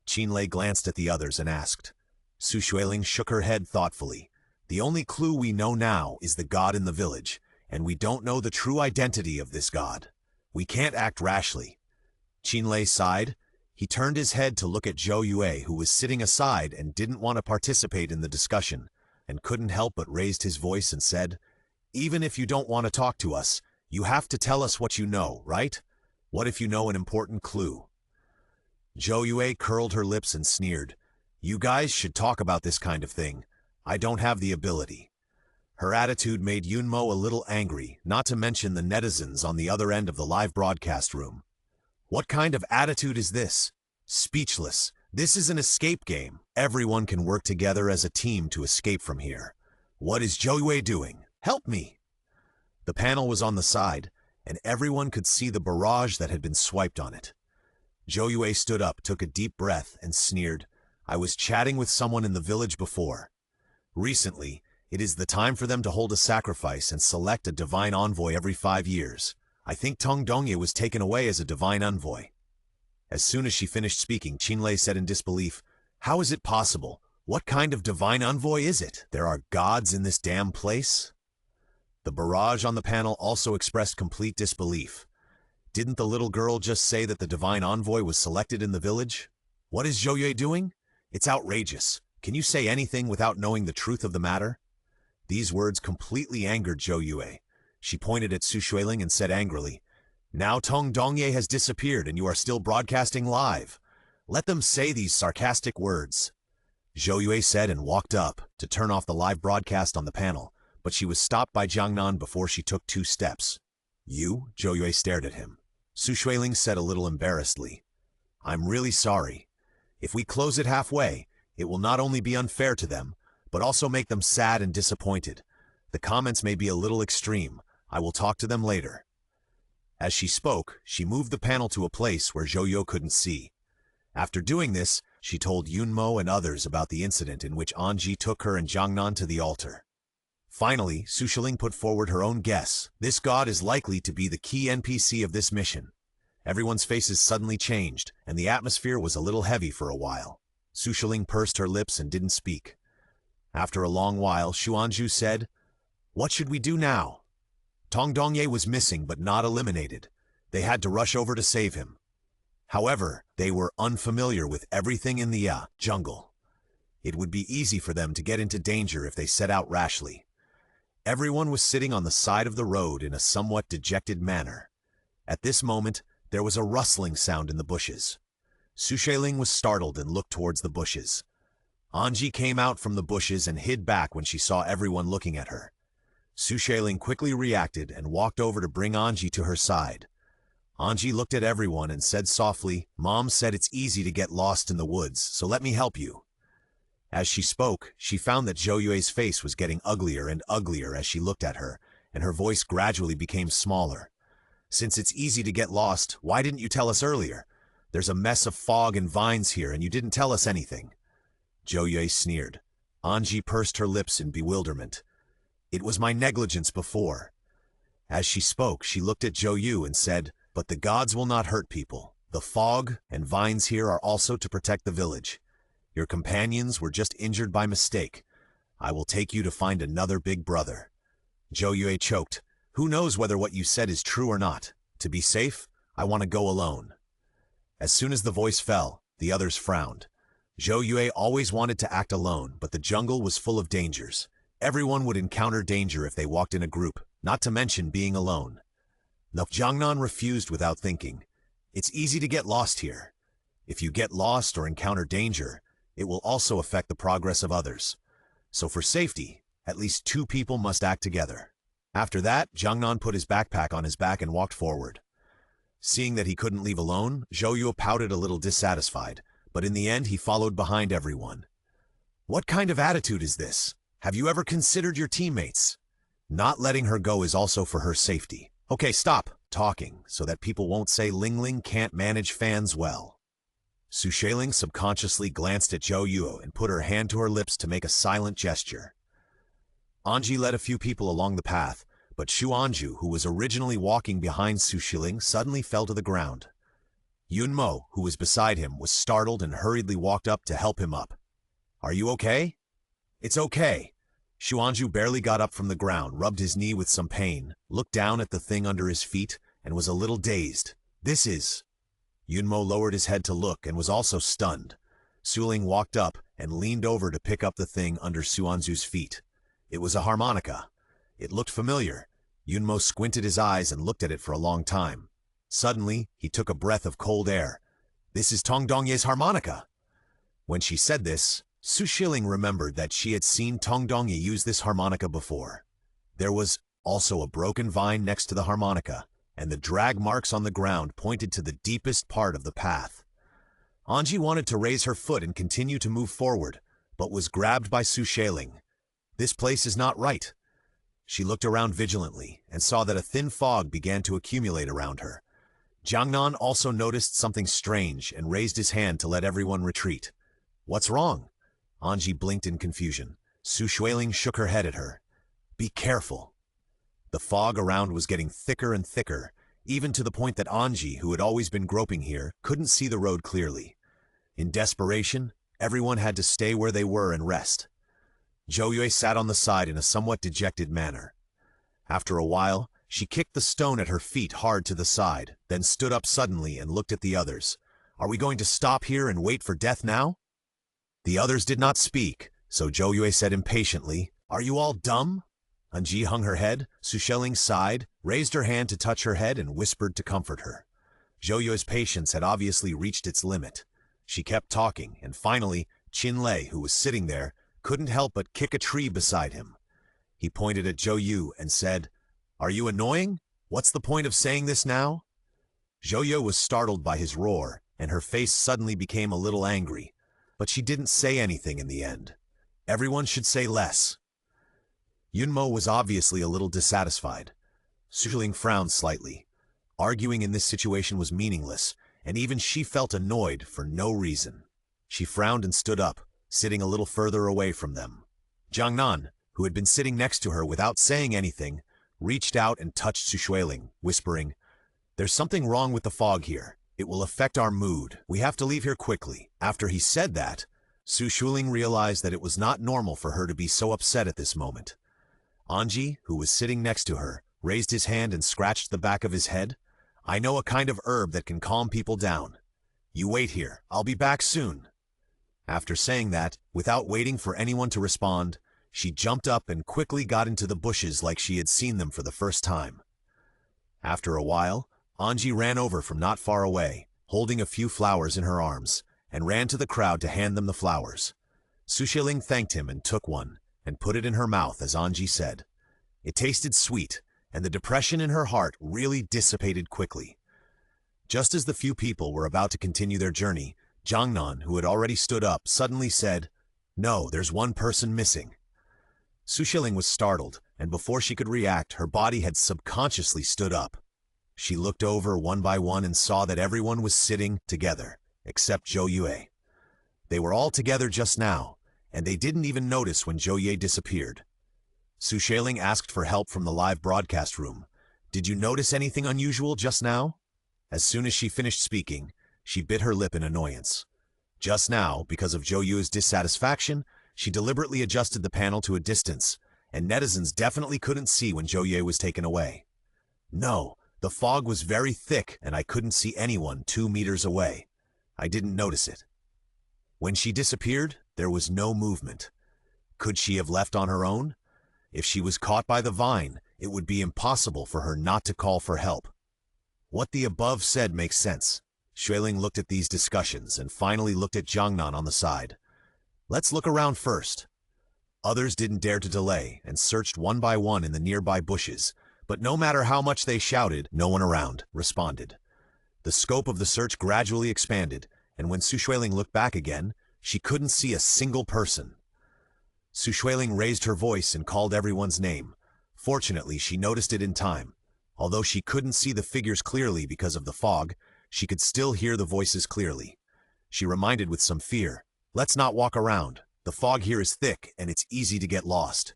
Qinlei glanced at the others and asked. Xueling shook her head thoughtfully. "The only clue we know now is the god in the village, and we don't know the true identity of this god. We can't act rashly." Qinlei sighed. He turned his head to look at Zhou Yue, who was sitting aside and didn't want to participate in the discussion, and couldn't help but raised his voice and said, "Even if you don't want to talk to us, you have to tell us what you know, right? What if you know an important clue?" Zhou Yue curled her lips and sneered. "You guys should talk about this kind of thing. I don't have the ability." Her attitude made Yunmo a little angry, not to mention the netizens on the other end of the live broadcast room. "What kind of attitude is this? Speechless. This is an escape game. Everyone can work together as a team to escape from here. What is Zhou Yue doing? Help me!" The panel was on the side, and everyone could see the barrage that had been swiped on it. Zhou Yue stood up, took a deep breath, and sneered, "I was chatting with someone in the village before. Recently, it is the time for them to hold a sacrifice and select a divine envoy every 5 years. I think Tong Dongye was taken away as a divine envoy." As soon as she finished speaking, Qinlei said in disbelief, "How is it possible? What kind of divine envoy is it? There are gods in this damn place?" The barrage on the panel also expressed complete disbelief. Didn't the little girl just say that the divine envoy was selected in the village? What is Zhou Yue doing? It's outrageous. Can you say anything without knowing the truth of the matter? These words completely angered Zhou Yue. She pointed at Xueling and said angrily, "Now Tong Dongye has disappeared and you are still broadcasting live. Let them say these sarcastic words." Zhou Yue said and walked up to turn off the live broadcast on the panel, but she was stopped by Jiangnan before she took 2 steps. "You?" Zhou Yue stared at him. Xueling said a little embarrassedly, "I'm really sorry. If we close it halfway, it will not only be unfair to them, but also make them sad and disappointed. The comments may be a little extreme. I will talk to them later." As she spoke, she moved the panel to a place where Zhou Yue couldn't see. After doing this, she told Yunmo and others about the incident in which Anji took her and Jiangnan to the altar. Finally, Xueling put forward her own guess. This god is likely to be the key NPC of this mission. Everyone's faces suddenly changed, and the atmosphere was a little heavy for a while. Xueling pursed her lips and didn't speak. After a long while, Xuanzhu said, "What should we do now?" Tong Dongye was missing but not eliminated. They had to rush over to save him. However, they were unfamiliar with everything in the jungle. It would be easy for them to get into danger if they set out rashly. Everyone was sitting on the side of the road in a somewhat dejected manner. At this moment, there was a rustling sound in the bushes. Xueling was startled and looked towards the bushes. Anji came out from the bushes and hid back when she saw everyone looking at her. Xueling quickly reacted and walked over to bring Anji to her side. Anji looked at everyone and said softly, "Mom said it's easy to get lost in the woods, so let me help you." As she spoke, she found that Zhou Yue's face was getting uglier and uglier as she looked at her, and her voice gradually became smaller. "Since it's easy to get lost, why didn't you tell us earlier? There's a mess of fog and vines here and you didn't tell us anything." Zhou Yue sneered. Anji pursed her lips in bewilderment. "It was my negligence before." As she spoke, she looked at Zhou Yu and said, "But the gods will not hurt people. The fog and vines here are also to protect the village. Your companions were just injured by mistake. I will take you to find another big brother." Zhou Yue choked. "Who knows whether what you said is true or not? To be safe, I want to go alone." As soon as the voice fell, the others frowned. Zhou Yue always wanted to act alone, but the jungle was full of dangers. Everyone would encounter danger if they walked in a group, not to mention being alone. No, Jiangnan refused without thinking. "It's easy to get lost here. If you get lost or encounter danger, it will also affect the progress of others. So for safety, at least 2 people must act together." After that, Jiangnan put his backpack on his back and walked forward. Seeing that he couldn't leave alone, Zhou Yu pouted a little dissatisfied, but in the end he followed behind everyone. "What kind of attitude is this? Have you ever considered your teammates? Not letting her go is also for her safety. Okay, stop talking, so that people won't say Ling Ling can't manage fans well." Xueling subconsciously glanced at Zhou Yu and put her hand to her lips to make a silent gesture. Anji led a few people along the path, but Xuanzhu, who was originally walking behind Xueling, suddenly fell to the ground. Yunmo, who was beside him, was startled and hurriedly walked up to help him up. "Are you okay?" "It's okay." Xuanzhu barely got up from the ground, rubbed his knee with some pain, looked down at the thing under his feet, and was a little dazed. "This is..." Yunmo lowered his head to look and was also stunned. Xueling walked up and leaned over to pick up the thing under Xuanzhu's feet. It was a harmonica. It looked familiar. Yunmo squinted his eyes and looked at it for a long time. Suddenly, he took a breath of cold air. "This is Tong Dongye's harmonica." When she said this, Xueling remembered that she had seen Tong Dongye use this harmonica before. There was also a broken vine next to the harmonica, and the drag marks on the ground pointed to the deepest part of the path. Anji wanted to raise her foot and continue to move forward, but was grabbed by Xueling. "This place is not right." She looked around vigilantly and saw that a thin fog began to accumulate around her. Jiangnan also noticed something strange and raised his hand to let everyone retreat. "What's wrong?" Anji blinked in confusion. Xueling shook her head at her. "Be careful." The fog around was getting thicker and thicker, even to the point that Anji, who had always been groping here, couldn't see the road clearly. In desperation, everyone had to stay where they were and rest. Zhou Yue sat on the side in a somewhat dejected manner. After a while, she kicked the stone at her feet hard to the side, then stood up suddenly and looked at the others. "Are we going to stop here and wait for death now?" The others did not speak, so Zhou Yue said impatiently, "Are you all dumb?" Anji hung her head, Xueling sighed, raised her hand to touch her head and whispered to comfort her. Zhou Yue's patience had obviously reached its limit. She kept talking, and finally, Qin Lei, who was sitting there, couldn't help but kick a tree beside him. He pointed at Zhou Yu and said, "Are you annoying? What's the point of saying this now?" Zhou Yu was startled by his roar, and her face suddenly became a little angry, but she didn't say anything in the end. Everyone should say less. Yunmo was obviously a little dissatisfied. Xueling frowned slightly. Arguing in this situation was meaningless, and even she felt annoyed for no reason. She frowned and stood up, sitting a little further away from them. Jiangnan, who had been sitting next to her without saying anything, reached out and touched Xueling, whispering, "There's something wrong with the fog here. It will affect our mood. We have to leave here quickly." After he said that, Xueling realized that it was not normal for her to be so upset at this moment. Anji, who was sitting next to her, raised his hand and scratched the back of his head. "I know a kind of herb that can calm people down. You wait here. I'll be back soon." After saying that, without waiting for anyone to respond, she jumped up and quickly got into the bushes like she had seen them for the first time. After a while, Anji ran over from not far away, holding a few flowers in her arms, and ran to the crowd to hand them the flowers. Xueling thanked him and took one, and put it in her mouth as Anji said. It tasted sweet, and the depression in her heart really dissipated quickly. Just as the few people were about to continue their journey, Jiangnan, who had already stood up, suddenly said, "No, there's one person missing." Xueling was startled, and before she could react, her body had subconsciously stood up. She looked over one by one and saw that everyone was sitting together, except Zhou Yue. They were all together just now, and they didn't even notice when Zhou Yue disappeared. Xueling asked for help from the live broadcast room. "Did you notice anything unusual just now?" As soon as she finished speaking, she bit her lip in annoyance. Just now, because of Zhou Yu's dissatisfaction, she deliberately adjusted the panel to a distance, and netizens definitely couldn't see when Zhou Yue was taken away. "No, the fog was very thick and I couldn't see anyone 2 meters away. I didn't notice it." When she disappeared, there was no movement. Could she have left on her own? If she was caught by the vine, it would be impossible for her not to call for help. What the above said makes sense. Xueling looked at these discussions and finally looked at Jiangnan on the side. "Let's look around first." Others didn't dare to delay and searched one by one in the nearby bushes, but no matter how much they shouted, no one around responded. The scope of the search gradually expanded, and when Xueling looked back again, she couldn't see a single person. Xueling raised her voice and called everyone's name. Fortunately, she noticed it in time. Although she couldn't see the figures clearly because of the fog, she could still hear the voices clearly. She reminded with some fear, "Let's not walk around. The fog here is thick and it's easy to get lost."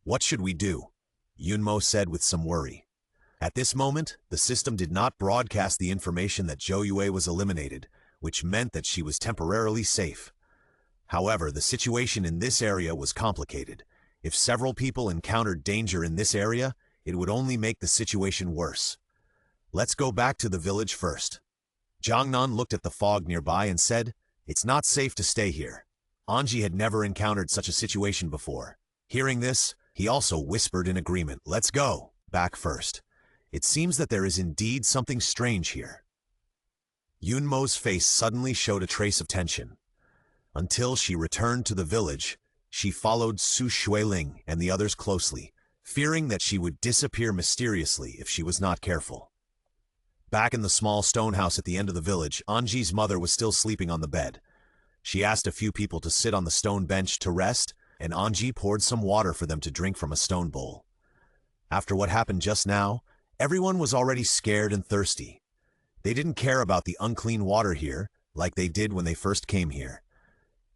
"What should we do?" Yunmo said with some worry. At this moment, the system did not broadcast the information that Zhou Yue was eliminated, which meant that she was temporarily safe. However, the situation in this area was complicated. If several people encountered danger in this area, it would only make the situation worse. "Let's go back to the village first." Jiangnan looked at the fog nearby and said, "It's not safe to stay here." Anji had never encountered such a situation before. Hearing this, he also whispered in agreement, "Let's go back first. It seems that there is indeed something strange here." Yunmo's face suddenly showed a trace of tension. Until she returned to the village, she followed Xueling and the others closely, fearing that she would disappear mysteriously if she was not careful. Back in the small stone house at the end of the village, Anji's mother was still sleeping on the bed. She asked a few people to sit on the stone bench to rest, and Anji poured some water for them to drink from a stone bowl. After what happened just now, everyone was already scared and thirsty. They didn't care about the unclean water here, like they did when they first came here.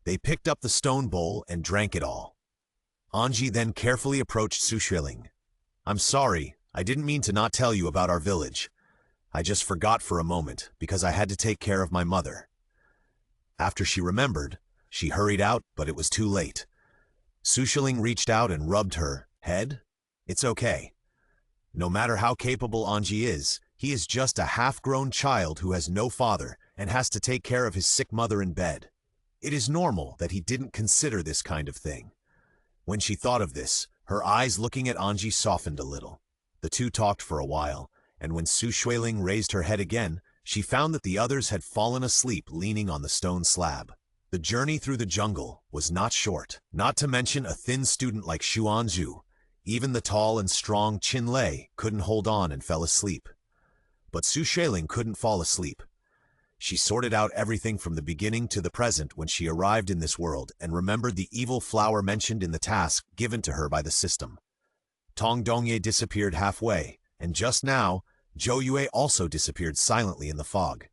They picked up the stone bowl and drank it all. Anji then carefully approached Xueling. "I'm sorry, I didn't mean to not tell you about our village. I just forgot for a moment because I had to take care of my mother." After she remembered, she hurried out, but it was too late. Xueling reached out and rubbed her head. "It's okay. No matter how capable Anji is, he is just a half-grown child who has no father and has to take care of his sick mother in bed. It is normal that he didn't consider this kind of thing." When she thought of this, her eyes looking at Anji softened a little. The two talked for a while, and when Xueling raised her head again, she found that the others had fallen asleep leaning on the stone slab. The journey through the jungle was not short, not to mention a thin student like Xuanzhu. Even the tall and strong Lei couldn't hold on and fell asleep. But Xueling couldn't fall asleep. She sorted out everything from the beginning to the present when she arrived in this world and remembered the evil flower mentioned in the task given to her by the system. Tong Dongye disappeared halfway, and just now, Zhou Yue also disappeared silently in the fog.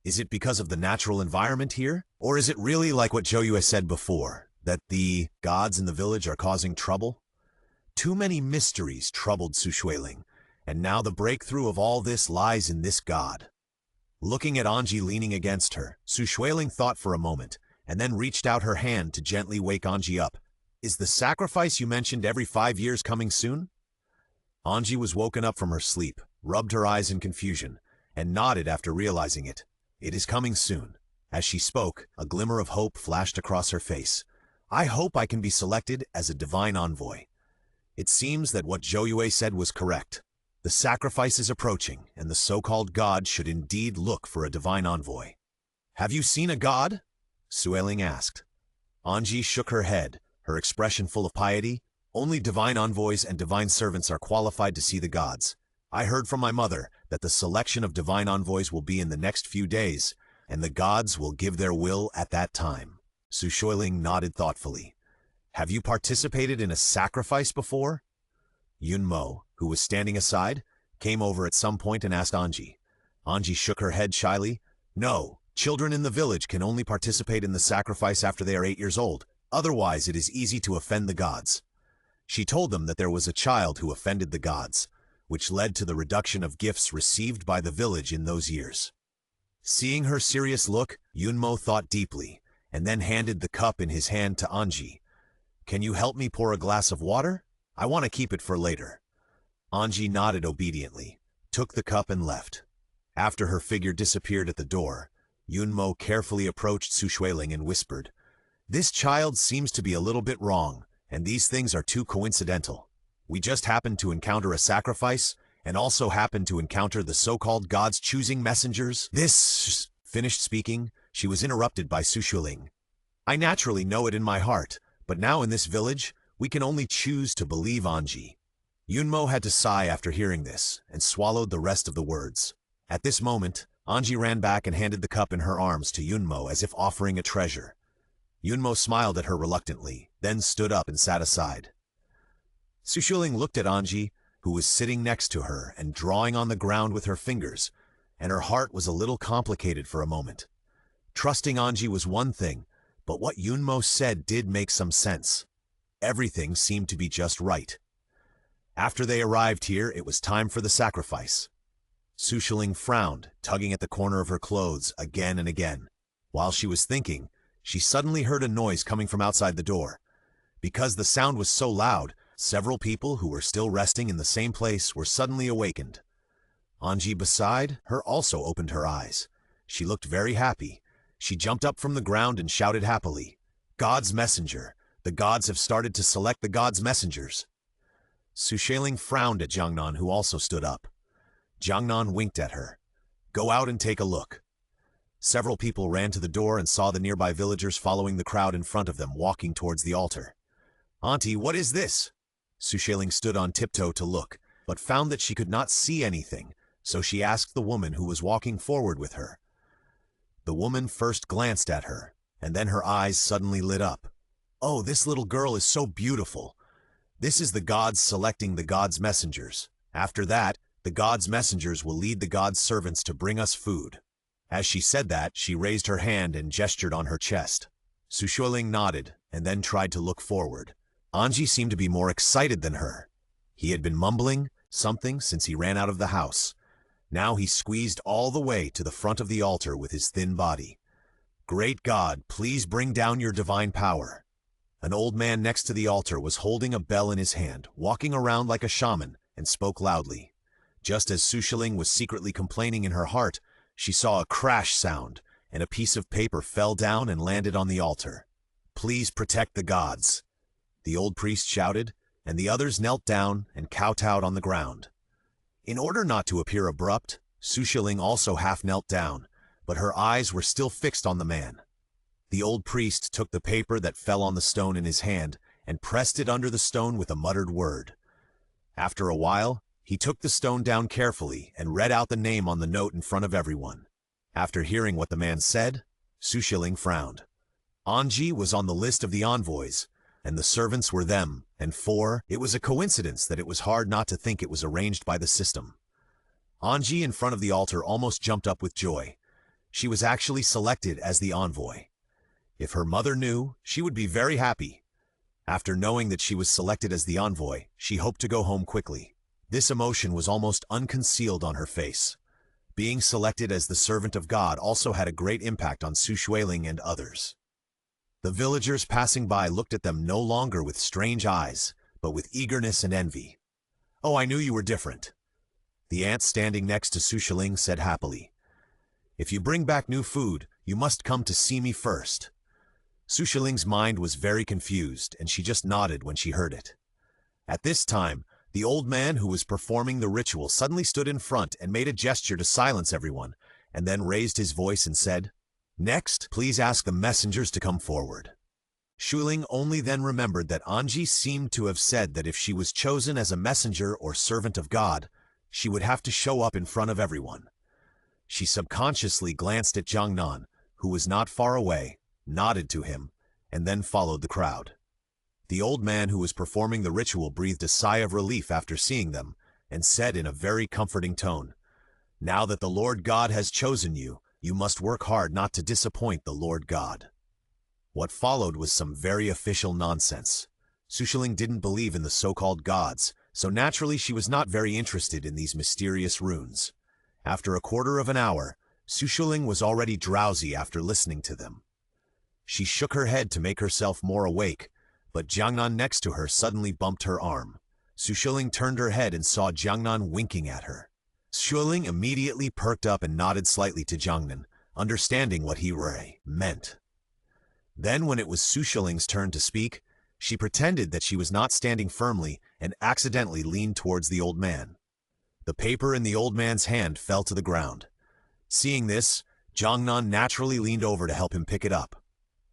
Is it because of the natural environment here? Or is it really like what Zhou Yue said before, that the gods in the village are causing trouble? Too many mysteries troubled Xueling, and now the breakthrough of all this lies in this god. Looking at Anji leaning against her, Xueling thought for a moment, and then reached out her hand to gently wake Anji up. Is the sacrifice you mentioned every 5 years coming soon? Anji was woken up from her sleep, rubbed her eyes in confusion, and nodded after realizing it. It is coming soon. As she spoke, a glimmer of hope flashed across her face. I hope I can be selected as a divine envoy. It seems that what Zhou Yue said was correct. The sacrifice is approaching, and the so-called god should indeed look for a divine envoy. Have you seen a god? Xueling asked. Anji shook her head, her expression full of piety. Only divine envoys and divine servants are qualified to see the gods. I heard from my mother that the selection of divine envoys will be in the next few days, and the gods will give their will at that time. Xueling nodded thoughtfully. Have you participated in a sacrifice before? Yunmo, who was standing aside, came over at some point and asked Anji. Anji shook her head shyly. No, children in the village can only participate in the sacrifice after they are 8 years old. Otherwise, it is easy to offend the gods. She told them that there was a child who offended the gods, which led to the reduction of gifts received by the village in those years. Seeing her serious look, Yunmo thought deeply, and then handed the cup in his hand to Anji. Can you help me pour a glass of water? I want to keep it for later. Anji nodded obediently, took the cup and left. After her figure disappeared at the door, Yunmo carefully approached Xueling and whispered, This child seems to be a little bit wrong, and these things are too coincidental. We just happened to encounter a sacrifice, and also happened to encounter the so-called gods choosing messengers. This finished speaking, she was interrupted by Xueling. I naturally know it in my heart, but now in this village, we can only choose to believe Anji. Yunmo had to sigh after hearing this, and swallowed the rest of the words. At this moment, Anji ran back and handed the cup in her arms to Yunmo as if offering a treasure. Yunmo smiled at her reluctantly, then stood up and sat aside. Xueling looked at Anji, who was sitting next to her and drawing on the ground with her fingers, and her heart was a little complicated for a moment. Trusting Anji was one thing, but what Yunmo said did make some sense. Everything seemed to be just right. After they arrived here, it was time for the sacrifice. Xueling frowned, tugging at the corner of her clothes again and again. While she was thinking, she suddenly heard a noise coming from outside the door. Because the sound was so loud, several people who were still resting in the same place were suddenly awakened. Anji beside her also opened her eyes. She looked very happy. She jumped up from the ground and shouted happily, God's messenger! The gods have started to select the gods' messengers. Xueling frowned at Jiangnan, who also stood up. Jiangnan winked at her. Go out and take a look. Several people ran to the door and saw the nearby villagers following the crowd in front of them walking towards the altar. Auntie, what is this? Xueling stood on tiptoe to look, but found that she could not see anything, so she asked the woman who was walking forward with her. The woman first glanced at her, and then her eyes suddenly lit up. Oh, this little girl is so beautiful. This is the gods selecting the gods' messengers. After that, the gods' messengers will lead the gods' servants to bring us food. As she said that, she raised her hand and gestured on her chest. Xueling nodded, and then tried to look forward. Anji seemed to be more excited than her. He had been mumbling something since he ran out of the house. Now he squeezed all the way to the front of the altar with his thin body. Great God, please bring down your divine power. An old man next to the altar was holding a bell in his hand, walking around like a shaman, and spoke loudly. Just as Xueling was secretly complaining in her heart, she saw a crash sound, and a piece of paper fell down and landed on the altar. Please protect the gods. The old priest shouted, and the others knelt down and kowtowed on the ground. In order not to appear abrupt, Xueling also half knelt down, but her eyes were still fixed on the man. The old priest took the paper that fell on the stone in his hand and pressed it under the stone with a muttered word. After a while, he took the stone down carefully and read out the name on the note in front of everyone. After hearing what the man said, Xueling frowned. Anji was on the list of the envoys, and the servants were them, and it was a coincidence that it was hard not to think it was arranged by the system. Anji in front of the altar almost jumped up with joy. She was actually selected as the envoy. If her mother knew, she would be very happy. After knowing that she was selected as the envoy, she hoped to go home quickly. This emotion was almost unconcealed on her face. Being selected as the servant of God also had a great impact on Xueling and others. The villagers passing by looked at them no longer with strange eyes, but with eagerness and envy. "Oh, I knew you were different." The ant standing next to Xueling said happily, "If you bring back new food, you must come to see me first." Xueling's mind was very confused, and she just nodded when she heard it. At this time, the old man who was performing the ritual suddenly stood in front and made a gesture to silence everyone, and then raised his voice and said, "Next, please ask the messengers to come forward." Xueling only then remembered that Anji seemed to have said that if she was chosen as a messenger or servant of God, she would have to show up in front of everyone. She subconsciously glanced at Jiangnan, who was not far away, nodded to him, and then followed the crowd. The old man who was performing the ritual breathed a sigh of relief after seeing them, and said in a very comforting tone, "Now that the Lord God has chosen you, you must work hard not to disappoint the Lord God." What followed was some very official nonsense. Xueling didn't believe in the so-called gods, so naturally she was not very interested in these mysterious runes. After a quarter of an hour, Xueling was already drowsy after listening to them. She shook her head to make herself more awake, but Jiangnan next to her suddenly bumped her arm. Xueling turned her head and saw Jiangnan winking at her. Xueling immediately perked up and nodded slightly to Jiangnan, understanding what he meant. Then when it was Xueling's turn to speak, she pretended that she was not standing firmly and accidentally leaned towards the old man. The paper in the old man's hand fell to the ground. Seeing this, Jiangnan naturally leaned over to help him pick it up.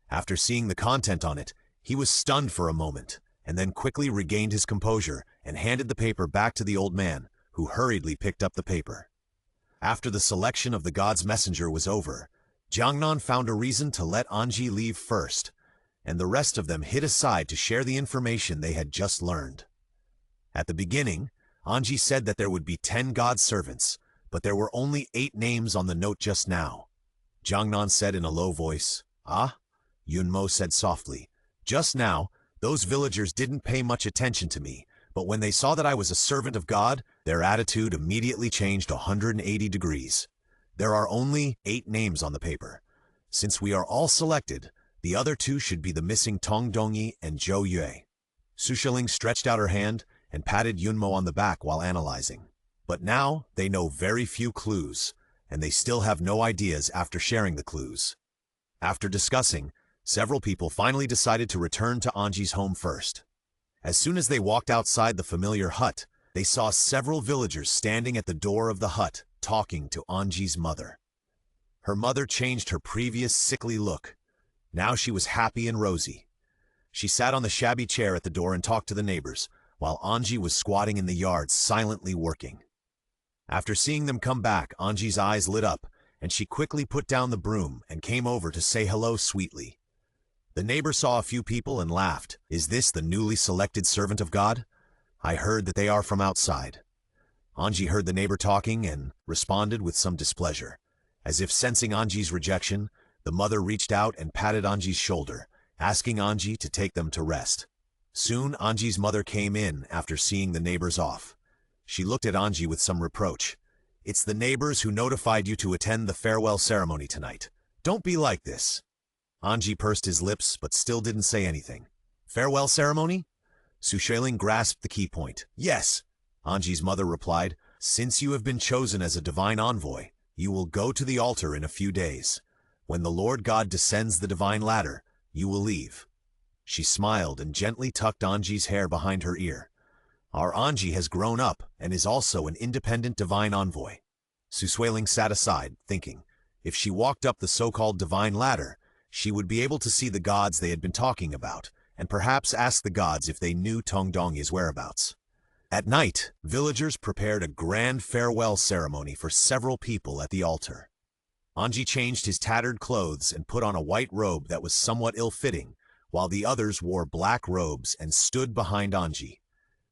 After seeing the content on it, he was stunned for a moment, and then quickly regained his composure and handed the paper back to the old man, who hurriedly picked up the paper. After the selection of the god's messenger was over, Jiangnan found a reason to let Anji leave first, and the rest of them hid aside to share the information they had just learned. At the beginning, Anji said that there would be 10 god servants, but there were only 8 names on the note just now. Jiangnan said in a low voice, "Ah?" Yunmo said softly, "Just now, those villagers didn't pay much attention to me, but when they saw that I was a servant of God, their attitude immediately changed 180 degrees. There are only 8 names on the paper. Since we are all selected, the other 2 should be the missing Tong Dongyi and Zhou Yue." Xueling stretched out her hand and patted Yunmo on the back while analyzing. But now they know very few clues, and they still have no ideas after sharing the clues. After discussing, several people finally decided to return to Anji's home first. As soon as they walked outside the familiar hut, they saw several villagers standing at the door of the hut, talking to Anji's mother. Her mother changed her previous sickly look. Now she was happy and rosy. She sat on the shabby chair at the door and talked to the neighbors, while Anji was squatting in the yard silently working. After seeing them come back, Anji's eyes lit up, and she quickly put down the broom and came over to say hello sweetly. The neighbor saw a few people and laughed. "Is this the newly selected servant of God? I heard that they are from outside." Anji heard the neighbor talking and responded with some displeasure. As if sensing Anji's rejection, the mother reached out and patted Anji's shoulder, asking Anji to take them to rest. Soon Anji's mother came in after seeing the neighbors off. She looked at Anji with some reproach. "It's the neighbors who notified you to attend the farewell ceremony tonight. Don't be like this." Anji pursed his lips but still didn't say anything. "Farewell ceremony?" Xueling grasped the key point. "Yes," Anji's mother replied. "Since you have been chosen as a divine envoy, you will go to the altar in a few days. When the Lord God descends the divine ladder, you will leave." She smiled and gently tucked Anji's hair behind her ear. "Our Anji has grown up and is also an independent divine envoy." Xueling sat aside, thinking, if she walked up the so-called divine ladder, she would be able to see the gods they had been talking about, and perhaps ask the gods if they knew Tong Dongyi's whereabouts. At night, villagers prepared a grand farewell ceremony for several people at the altar. Anji changed his tattered clothes and put on a white robe that was somewhat ill-fitting, while the others wore black robes and stood behind Anji.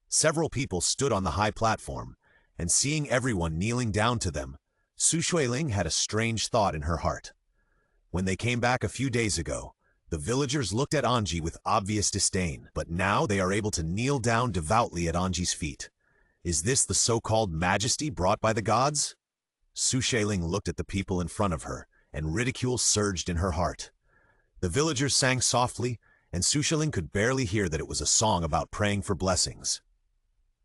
Several people stood on the high platform, and seeing everyone kneeling down to them, Xueling had a strange thought in her heart. When they came back a few days ago, the villagers looked at Anji with obvious disdain, but now they are able to kneel down devoutly at Anji's feet. Is this the so-called majesty brought by the gods? Xueling looked at the people in front of her, and ridicule surged in her heart. The villagers sang softly, and Xueling could barely hear that it was a song about praying for blessings.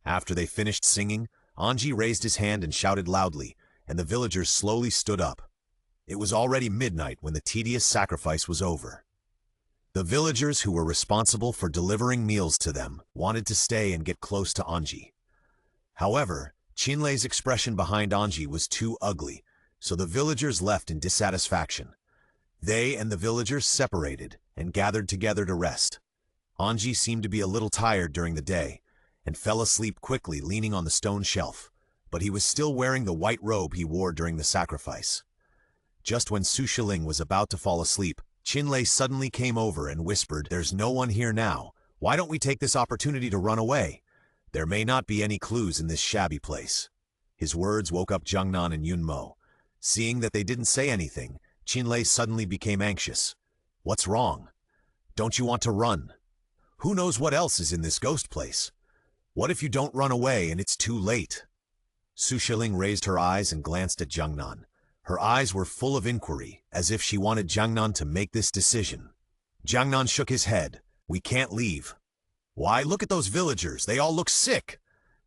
After they finished singing, Anji raised his hand and shouted loudly, and the villagers slowly stood up. It was already midnight when the tedious sacrifice was over. The villagers who were responsible for delivering meals to them wanted to stay and get close to Anji. However, Qinlei's expression behind Anji was too ugly, so the villagers left in dissatisfaction. They and the villagers separated and gathered together to rest. Anji seemed to be a little tired during the day and fell asleep quickly leaning on the stone shelf, but he was still wearing the white robe he wore during the sacrifice. Just when Xueling was about to fall asleep, Qinlei suddenly came over and whispered, "There's no one here now. Why don't we take this opportunity to run away? There may not be any clues in this shabby place." His words woke up Jiangnan and Yunmo. Seeing that they didn't say anything, Qinlei suddenly became anxious. "What's wrong? Don't you want to run? Who knows what else is in this ghost place? What if you don't run away and it's too late?" Xueling raised her eyes and glanced at Jiangnan. Her eyes were full of inquiry, as if she wanted Jiangnan to make this decision. Jiangnan shook his head. "We can't leave." "Why, look at those villagers. They all look sick."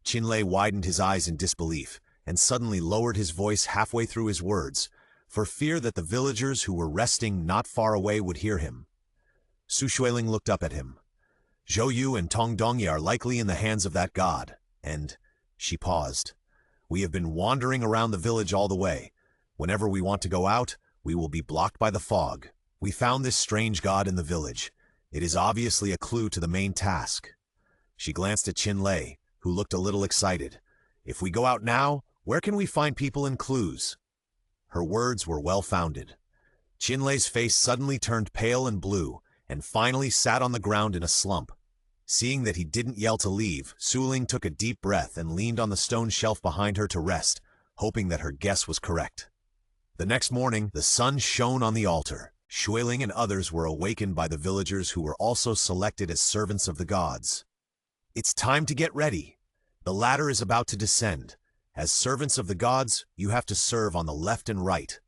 Qinlei widened his eyes in disbelief, and suddenly lowered his voice halfway through his words, for fear that the villagers who were resting not far away would hear him. Xueling looked up at him. "Zhou Yu and Tong Dongye are likely in the hands of that god, and..." She paused. "We have been wandering around the village all the way. Whenever we want to go out, we will be blocked by the fog. We found this strange god in the village. It is obviously a clue to the main task." She glanced at Qinlei, who looked a little excited. "If we go out now, where can we find people and clues?" Her words were well-founded. Qinlei's face suddenly turned pale and blue, and finally sat on the ground in a slump. Seeing that he didn't yell to leave, Xueling took a deep breath and leaned on the stone shelf behind her to rest, hoping that her guess was correct. The next morning, the sun shone on the altar. Xueling and others were awakened by the villagers who were also selected as servants of the gods. "It's time to get ready. The ladder is about to descend. As servants of the gods, you have to serve on the left and right."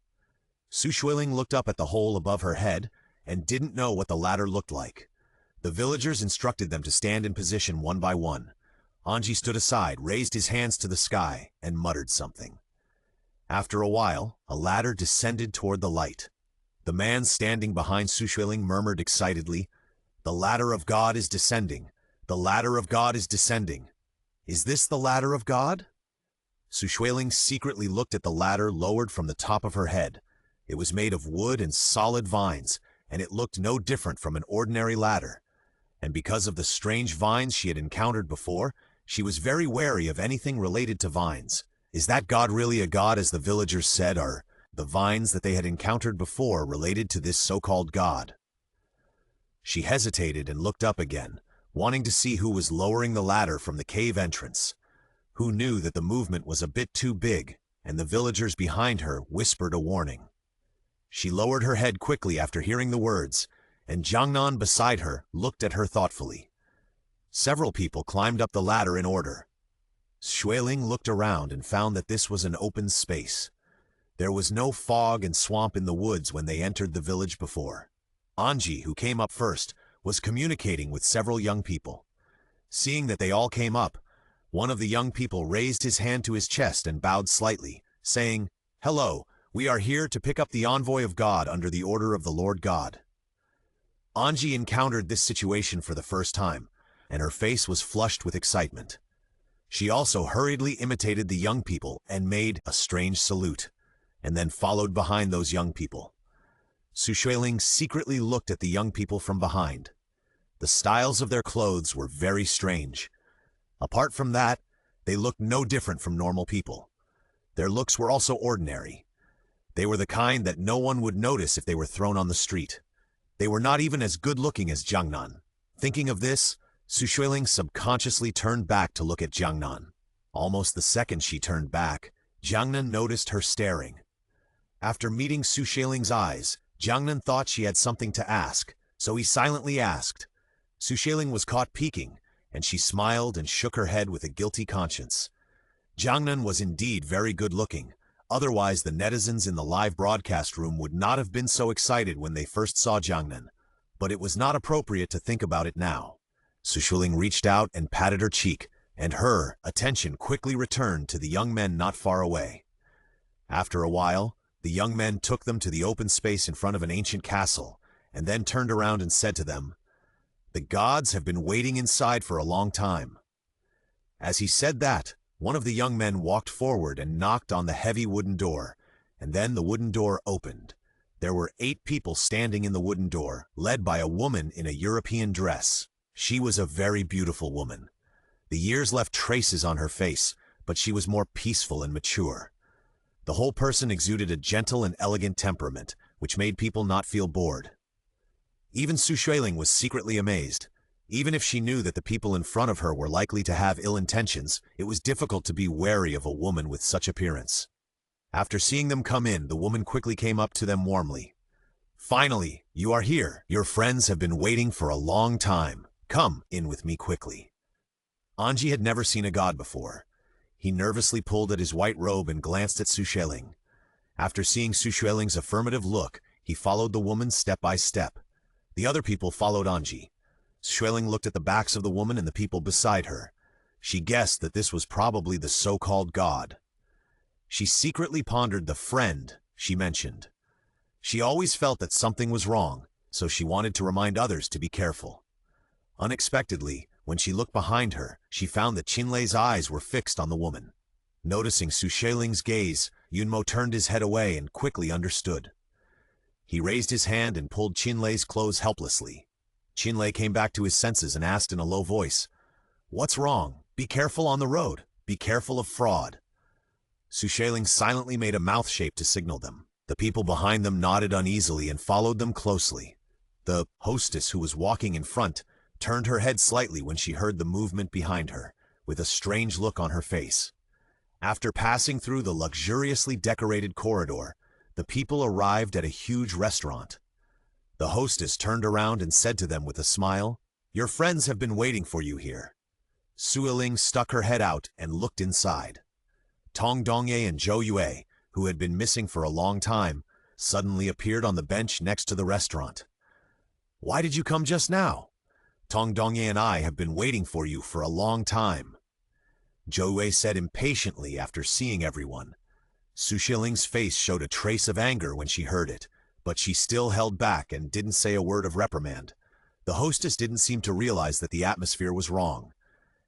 Xueling looked up at the hole above her head and didn't know what the ladder looked like. The villagers instructed them to stand in position one by one. Anji stood aside, raised his hands to the sky, and muttered something. After a while, a ladder descended toward the light. The man standing behind Xueling murmured excitedly, "The ladder of God is descending. The ladder of God is descending. Is this the ladder of God?" Xueling secretly looked at the ladder lowered from the top of her head. It was made of wood and solid vines, and it looked no different from an ordinary ladder. And because of the strange vines she had encountered before, she was very wary of anything related to vines. Is that god really a god, as the villagers said, or the vines that they had encountered before related to this so-called god? She hesitated and looked up again, wanting to see who was lowering the ladder from the cave entrance. Who knew that the movement was a bit too big, and the villagers behind her whispered a warning. She lowered her head quickly after hearing the words, and Jiangnan beside her looked at her thoughtfully. Several people climbed up the ladder in order. Xueling looked around and found that this was an open space. There was no fog and swamp in the woods when they entered the village before. Anji, who came up first, was communicating with several young people. Seeing that they all came up, one of the young people raised his hand to his chest and bowed slightly, saying, "Hello, we are here to pick up the envoy of God under the order of the Lord God." Anji encountered this situation for the first time, and her face was flushed with excitement. She also hurriedly imitated the young people and made a strange salute, and then followed behind those young people. Xueling secretly looked at the young people from behind. The styles of their clothes were very strange. Apart from that, They looked no different from normal people. Their looks were also ordinary. They were the kind that no one would notice if they were thrown on the street. They were not even as good-looking as Jiangnan. Thinking of this, Xueling subconsciously turned back to look at Jiangnan. Almost the second she turned back, Jiangnan noticed her staring. After meeting Xueling's eyes, Jiangnan thought she had something to ask, so he silently asked. Xueling was caught peeking, and she smiled and shook her head with a guilty conscience. Jiangnan was indeed very good-looking. Otherwise, the netizens in the live broadcast room would not have been so excited when they first saw Jiangnan. But it was not appropriate to think about it now. Xueling reached out and patted her cheek, and her attention quickly returned to the young men not far away. After a while, the young men took them to the open space in front of an ancient castle, and then turned around and said to them, "The gods have been waiting inside for a long time." As he said that, one of the young men walked forward and knocked on the heavy wooden door, and then the wooden door opened. There were 8 people standing in the wooden door, led by a woman in a European dress. She was a very beautiful woman. The years left traces on her face, but she was more peaceful and mature. The whole person exuded a gentle and elegant temperament, which made people not feel bored. Even Xueling was secretly amazed. Even if she knew that the people in front of her were likely to have ill intentions, it was difficult to be wary of a woman with such appearance. After seeing them come in, the woman quickly came up to them warmly. "Finally, you are here. Your friends have been waiting for a long time. Come in with me quickly." Anji had never seen a god before. He nervously pulled at his white robe and glanced at Xueling. After seeing Xueling's affirmative look, he followed the woman step by step. The other people followed Anji. Xueling looked at the backs of the woman and the people beside her. She guessed that this was probably the so-called god. She secretly pondered the friend she mentioned. She always felt that something was wrong, so she wanted to remind others to be careful. Unexpectedly, when she looked behind her, she found that Qinlei's eyes were fixed on the woman. Noticing Xueling's gaze, Yunmo turned his head away and quickly understood. He raised his hand and pulled Qinlei's clothes helplessly. Qinlei came back to his senses and asked in a low voice, "What's wrong? Be careful on the road. Be careful of fraud." Xueling silently made a mouth shape to signal them. The people behind them nodded uneasily and followed them closely. The hostess, who was walking in front, turned her head slightly when she heard the movement behind her, with a strange look on her face. After passing through the luxuriously decorated corridor, the people arrived at a huge restaurant. The hostess turned around and said to them with a smile, "Your friends have been waiting for you here." Xueling stuck her head out and looked inside. Tong Dongye and Zhou Yue, who had been missing for a long time, suddenly appeared on the bench next to the restaurant. "Why did you come just now? Tong Dongye and I have been waiting for you for a long time," Zhou Yue said impatiently after seeing everyone. Xueling's face showed a trace of anger when she heard it, but she still held back and didn't say a word of reprimand. The hostess didn't seem to realize that the atmosphere was wrong.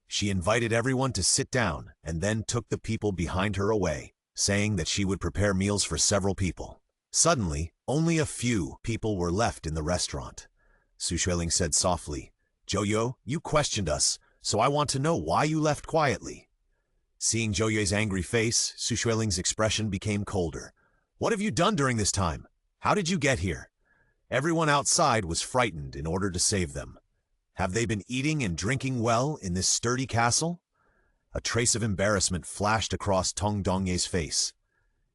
She invited everyone to sit down and then took the people behind her away, saying that she would prepare meals for several people. Suddenly, only a few people were left in the restaurant. Xueling said softly, "Zhou, you questioned us, so I want to know why you left quietly." Seeing Zhou Yue's angry face, Xueling's expression became colder. "What have you done during this time? How did you get here?" Everyone outside was frightened in order to save them. Have they been eating and drinking well in this sturdy castle? A trace of embarrassment flashed across Tong Dongye's face.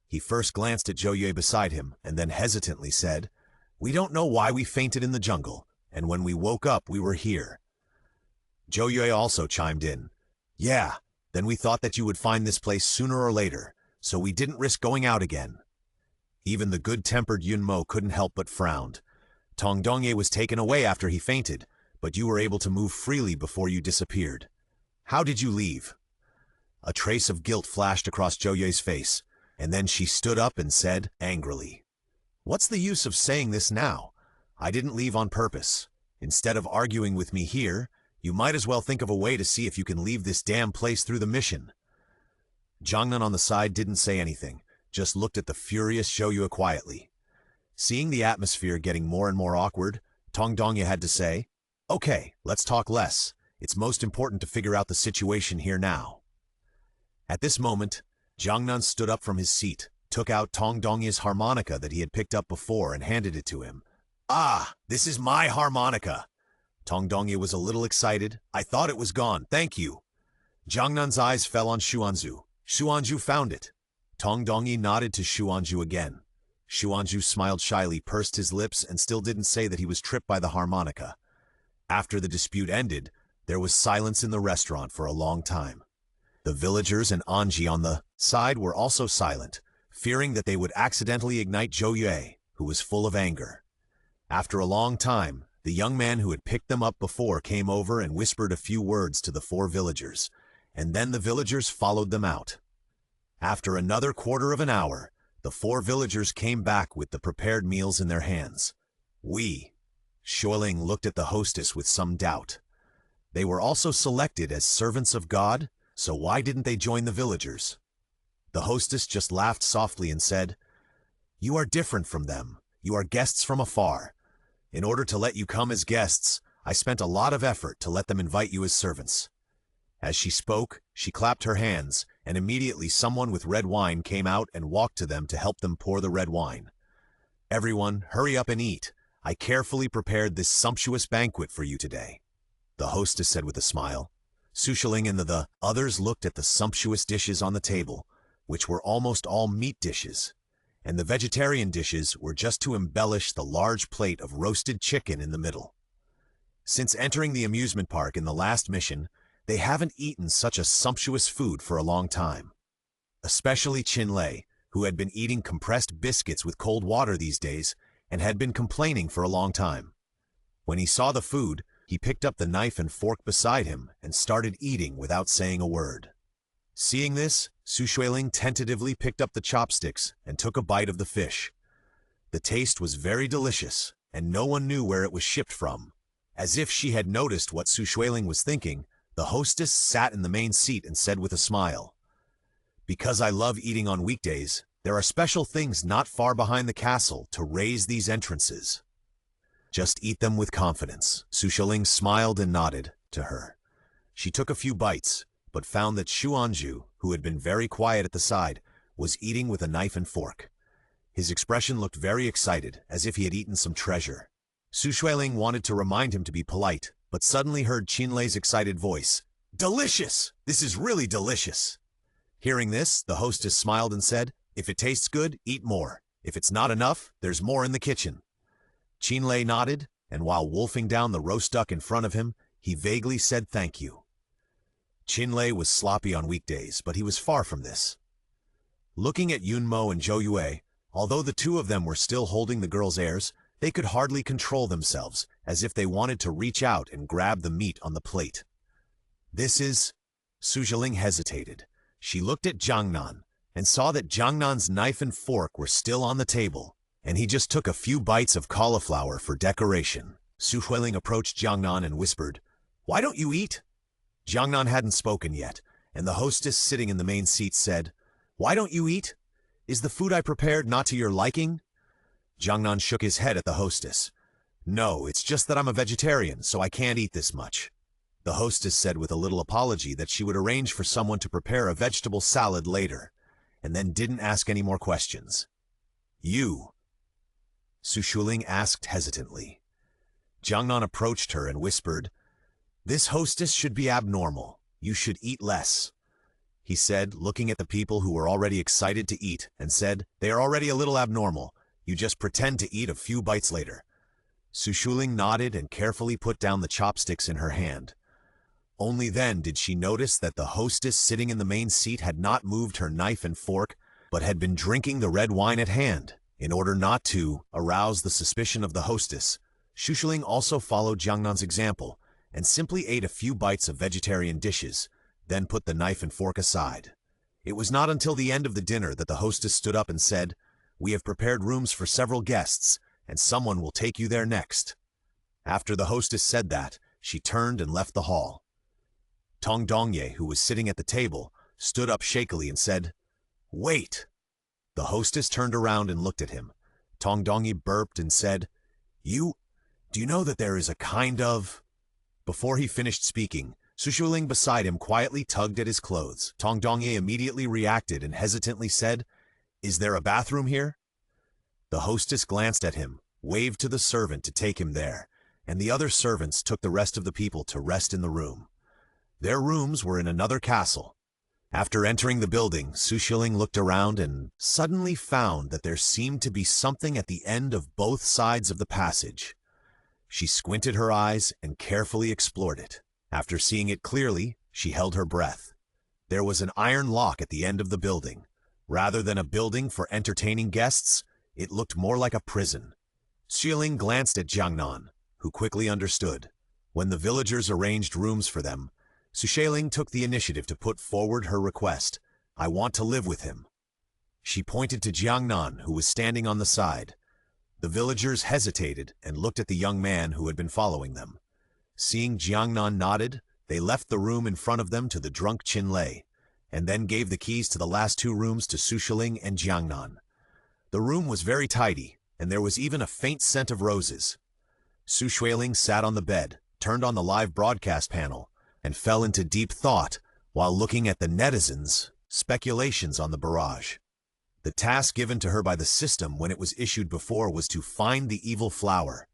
He first glanced at Zhou Yue beside him and then hesitantly said, "We don't know why we fainted in the jungle, and when we woke up we were here." Zhou Yue also chimed in, "Yeah, then we thought that you would find this place sooner or later, so we didn't risk going out again." Even the good-tempered Yunmo couldn't help but frowned. Tong Dongye was taken away after he fainted, but you were able to move freely before you disappeared. How did you leave? A trace of guilt flashed across Zhou Yue's face, and then she stood up and said, angrily, "What's the use of saying this now? I didn't leave on purpose. Instead of arguing with me here, you might as well think of a way to see if you can leave this damn place through the mission." Jiangnan on the side didn't say anything, just looked at the furious Zhou Yue quietly. Seeing the atmosphere getting more and more awkward, Tong Dongye had to say, "Okay, let's talk less. It's most important to figure out the situation here now." At this moment, Jiangnan stood up from his seat, took out Tong Dongye's harmonica that he had picked up before and handed it to him. "Ah, this is my harmonica!" Tong Dongye was a little excited. "I thought it was gone, thank you." Jiangnan's eyes fell on Xuanzhu. "Xuanzhu found it." Tong Dongye nodded to Xuanzhu again. Xuanzhu smiled shyly, pursed his lips, and still didn't say that he was tripped by the harmonica. After the dispute ended, there was silence in the restaurant for a long time. The villagers and Anji on the side were also silent, fearing that they would accidentally ignite Zhou Yue, who was full of anger. After a long time, the young man who had picked them up before came over and whispered a few words to the 4 villagers, and then the villagers followed them out. After another quarter of an hour, the 4 villagers came back with the prepared meals in their hands. Xueling looked at the hostess with some doubt. They were also selected as servants of God, so why didn't they join the villagers? The hostess just laughed softly and said, "You are different from them. You are guests from afar. In order to let you come as guests, I spent a lot of effort to let them invite you as servants." As she spoke, she clapped her hands, and immediately someone with red wine came out and walked to them to help them pour the red wine. "Everyone, hurry up and eat. I carefully prepared this sumptuous banquet for you today," the hostess said with a smile. Xueling and the others looked at the sumptuous dishes on the table, which were almost all meat dishes, and the vegetarian dishes were just to embellish the large plate of roasted chicken in the middle. Since entering the amusement park in the last mission, they haven't eaten such a sumptuous food for a long time. Especially Qinlei, who had been eating compressed biscuits with cold water these days and had been complaining for a long time. When he saw the food, he picked up the knife and fork beside him and started eating without saying a word. Seeing this, Xueling tentatively picked up the chopsticks and took a bite of the fish. The taste was very delicious, and no one knew where it was shipped from. As if she had noticed what Xueling was thinking, the hostess sat in the main seat and said with a smile, "Because I love eating on weekdays, there are special things not far behind the castle to raise these entrances. Just eat them with confidence." Xueling smiled and nodded to her. She took a few bites, but found that Xuanzhu, who had been very quiet at the side, was eating with a knife and fork. His expression looked very excited, as if he had eaten some treasure. Xueling wanted to remind him to be polite, but suddenly heard Qinlei's excited voice. "Delicious! This is really delicious!" Hearing this, the hostess smiled and said, "If it tastes good, eat more. If it's not enough, there's more in the kitchen." Qinlei nodded, and while wolfing down the roast duck in front of him, he vaguely said thank you. Qinlei was sloppy on weekdays, but he was far from this. Looking at Yunmo and Zhou Yue, although the 2 of them were still holding the girl's airs, they could hardly control themselves, as if they wanted to reach out and grab the meat on the plate. "This is..." Xueling hesitated. She looked at Jiangnan, and saw that Jiangnan's knife and fork were still on the table, and he just took a few bites of cauliflower for decoration. Xueling approached Jiangnan and whispered, "Why don't you eat?" Jiangnan hadn't spoken yet, and the hostess sitting in the main seat said, "Why don't you eat? Is the food I prepared not to your liking?" Jiangnan shook his head at the hostess. "No, it's just that I'm a vegetarian, so I can't eat this much." The hostess said with a little apology that she would arrange for someone to prepare a vegetable salad later, and then didn't ask any more questions. "You?" Xueling asked hesitantly. Jiangnan approached her and whispered, "This hostess should be abnormal. You should eat less," he said, looking at the people who were already excited to eat, and said, "They are already a little abnormal. You just pretend to eat a few bites later." Xueling nodded and carefully put down the chopsticks in her hand. Only then did she notice that the hostess sitting in the main seat had not moved her knife and fork, but had been drinking the red wine at hand. In order not to arouse the suspicion of the hostess, Xueling also followed Jiangnan's example and simply ate a few bites of vegetarian dishes, then put the knife and fork aside. It was not until the end of the dinner that the hostess stood up and said, "We have prepared rooms for several guests, and someone will take you there next." After the hostess said that, she turned and left the hall. Tong Dongye, who was sitting at the table, stood up shakily and said, "Wait!" The hostess turned around and looked at him. Tong Dongye burped and said, do you know that there is a kind of..." Before he finished speaking, Xueling beside him quietly tugged at his clothes. Tong Dongye immediately reacted and hesitantly said, "Is there a bathroom here?" The hostess glanced at him, waved to the servant to take him there, and the other servants took the rest of the people to rest in the room. Their rooms were in another castle. After entering the building, Xueling looked around and suddenly found that there seemed to be something at the end of both sides of the passage. She squinted her eyes and carefully explored it. After seeing it clearly, she held her breath. There was an iron lock at the end of the building. Rather than a building for entertaining guests, it looked more like a prison. Xueling glanced at Jiangnan, who quickly understood. When the villagers arranged rooms for them, Xueling took the initiative to put forward her request. "I want to live with him." She pointed to Jiangnan, who was standing on the side. The villagers hesitated and looked at the young man who had been following them. Seeing Jiangnan nodded, they left the room in front of them to the drunk Qinlei, and then gave the keys to the last two rooms to Xueling and Jiangnan. The room was very tidy, and there was even a faint scent of roses. Xueling sat on the bed, turned on the live broadcast panel, and fell into deep thought while looking at the netizens' speculations on the barrage. The task given to her by the system when it was issued before was to find the evil flower.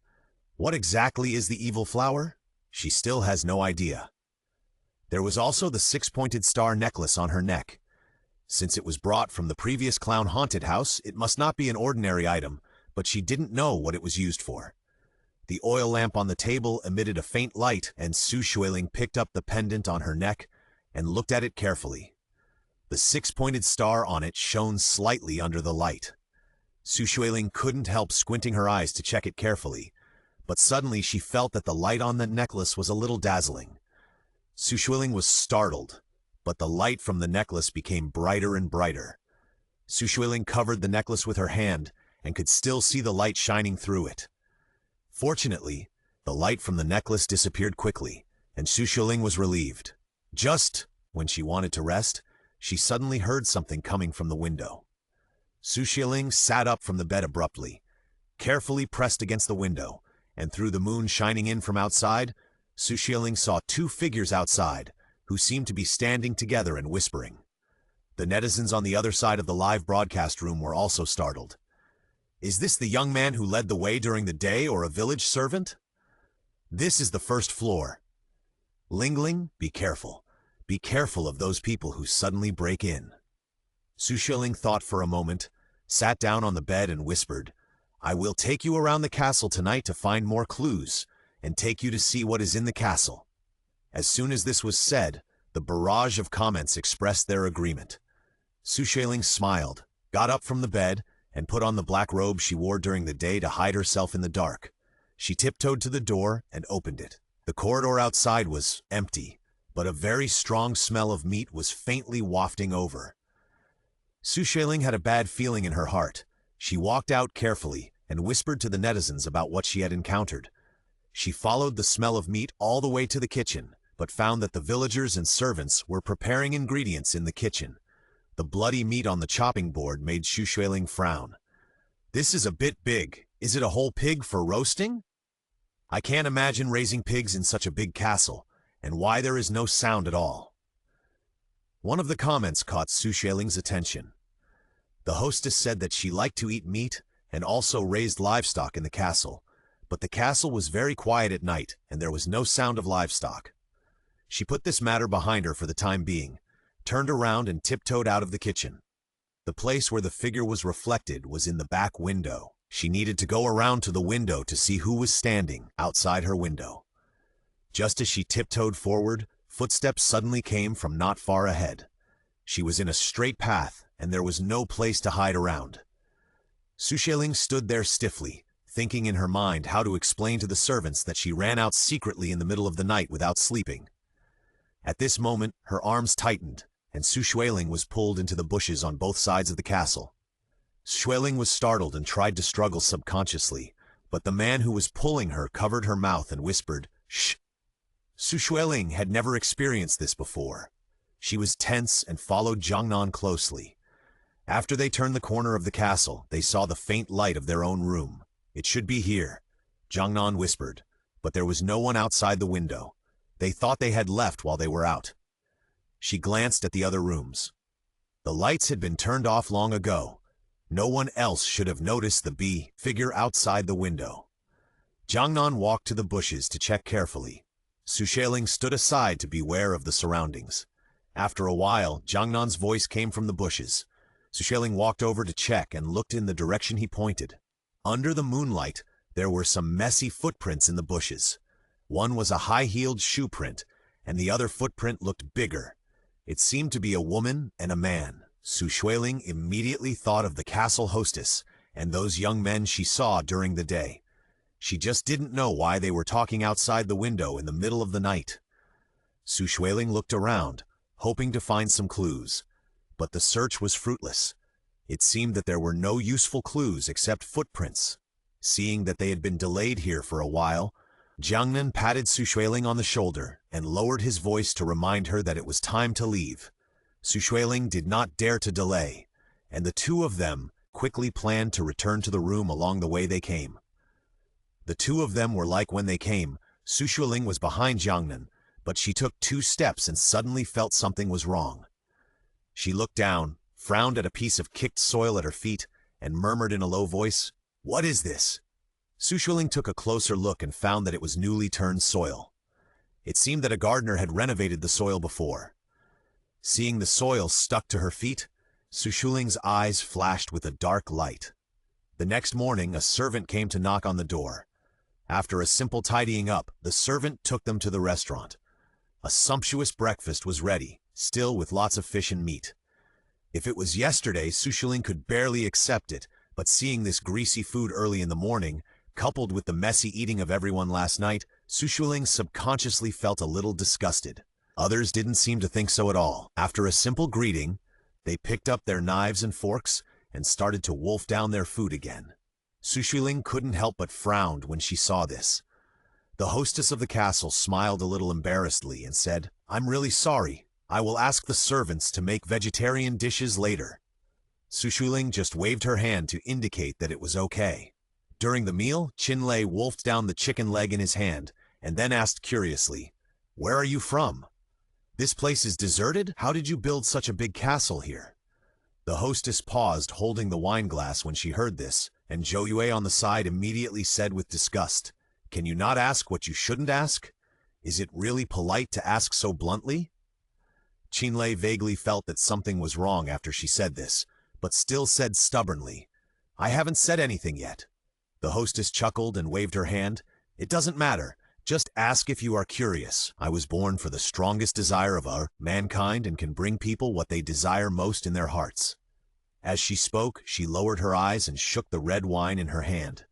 What exactly is the evil flower? She still has no idea. There was also the six-pointed star necklace on her neck. Since it was brought from the previous clown-haunted house, it must not be an ordinary item, but she didn't know what it was used for. The oil lamp on the table emitted a faint light, and Xueling picked up the pendant on her neck and looked at it carefully. The six-pointed star on it shone slightly under the light. Xueling couldn't help squinting her eyes to check it carefully, but suddenly she felt that the light on the necklace was a little dazzling. Xueling was startled, but the light from the necklace became brighter and brighter. Xueling covered the necklace with her hand and could still see the light shining through it. Fortunately, the light from the necklace disappeared quickly, and Xueling was relieved. Just when she wanted to rest, she suddenly heard something coming from the window. Xueling sat up from the bed abruptly, carefully pressed against the window, and through the moon shining in from outside, Xueling saw two figures outside, who seemed to be standing together and whispering. The netizens on the other side of the live broadcast room were also startled. Is this the young man who led the way during the day or a village servant? This is the first floor. Lingling, be careful. Be careful of those people who suddenly break in. Xueling thought for a moment, sat down on the bed and whispered, "I will take you around the castle tonight to find more clues, and take you to see what is in the castle." As soon as this was said, the barrage of comments expressed their agreement. Xueling smiled, got up from the bed, and put on the black robe she wore during the day to hide herself in the dark. She tiptoed to the door and opened it. The corridor outside was empty, but a very strong smell of meat was faintly wafting over. Xueling had a bad feeling in her heart. She walked out carefully and whispered to the netizens about what she had encountered. She followed the smell of meat all the way to the kitchen, but found that the villagers and servants were preparing ingredients in the kitchen. The bloody meat on the chopping board made Xueling frown. "This is a bit big. Is it a whole pig for roasting? I can't imagine raising pigs in such a big castle, and why there is no sound at all." One of the comments caught Xueling's attention. The hostess said that she liked to eat meat and also raised livestock in the castle, but the castle was very quiet at night and there was no sound of livestock. She put this matter behind her for the time being, turned around and tiptoed out of the kitchen. The place where the figure was reflected was in the back window. She needed to go around to the window to see who was standing outside her window. Just as she tiptoed forward, footsteps suddenly came from not far ahead. She was in a straight path, and there was no place to hide around. Xueling stood there stiffly, thinking in her mind how to explain to the servants that she ran out secretly in the middle of the night without sleeping. At this moment, her arms tightened, and Xueling was pulled into the bushes on both sides of the castle. Xueling was startled and tried to struggle subconsciously, but the man who was pulling her covered her mouth and whispered, "Shh." Xueling had never experienced this before. She was tense and followed Jiangnan closely. After they turned the corner of the castle, they saw the faint light of their own room. "It should be here," Jiangnan whispered, but there was no one outside the window. They thought they had left while they were out. She glanced at the other rooms. The lights had been turned off long ago. No one else should have noticed the bee figure outside the window. Jiangnan walked to the bushes to check carefully. Xueling stood aside to beware of the surroundings. After a while, Jiangnan's voice came from the bushes. Xueling walked over to check and looked in the direction he pointed. Under the moonlight, there were some messy footprints in the bushes. One was a high-heeled shoe print, and the other footprint looked bigger. It seemed to be a woman and a man. Xueling immediately thought of the castle hostess and those young men she saw during the day. She just didn't know why they were talking outside the window in the middle of the night. Xueling looked around, hoping to find some clues, but the search was fruitless. It seemed that there were no useful clues except footprints. Seeing that they had been delayed here for a while, Jiangnan patted Xueling on the shoulder and lowered his voice to remind her that it was time to leave. Xueling did not dare to delay, and the two of them quickly planned to return to the room along the way they came. The two of them were like when they came. Xueling was behind Jiangnan, but she took 2 steps and suddenly felt something was wrong. She looked down, frowned at a piece of kicked soil at her feet, and murmured in a low voice, "What is this?" Xueling took a closer look and found that it was newly turned soil. It seemed that a gardener had renovated the soil before. Seeing the soil stuck to her feet, Xueling's eyes flashed with a dark light. The next morning, a servant came to knock on the door. After a simple tidying up, the servant took them to the restaurant. A sumptuous breakfast was ready, still with lots of fish and meat. If it was yesterday, Xueling could barely accept it, but seeing this greasy food early in the morning, coupled with the messy eating of everyone last night, Xueling subconsciously felt a little disgusted. Others didn't seem to think so at all. After a simple greeting, they picked up their knives and forks and started to wolf down their food again. Xueling couldn't help but frown when she saw this. The hostess of the castle smiled a little embarrassedly and said, "I'm really sorry. I will ask the servants to make vegetarian dishes later." Xueling just waved her hand to indicate that it was okay. During the meal, Qinlei wolfed down the chicken leg in his hand and then asked curiously, "Where are you from? This place is deserted? How did you build such a big castle here?" The hostess paused, holding the wine glass when she heard this, and Zhou Yue on the side immediately said with disgust, "Can you not ask what you shouldn't ask? Is it really polite to ask so bluntly?" Qinlei vaguely felt that something was wrong after she said this, but still said stubbornly, "I haven't said anything yet." The hostess chuckled and waved her hand. "It doesn't matter. Just ask if you are curious. I was born for the strongest desire of our mankind and can bring people what they desire most in their hearts." As she spoke, she lowered her eyes and shook the red wine in her hand.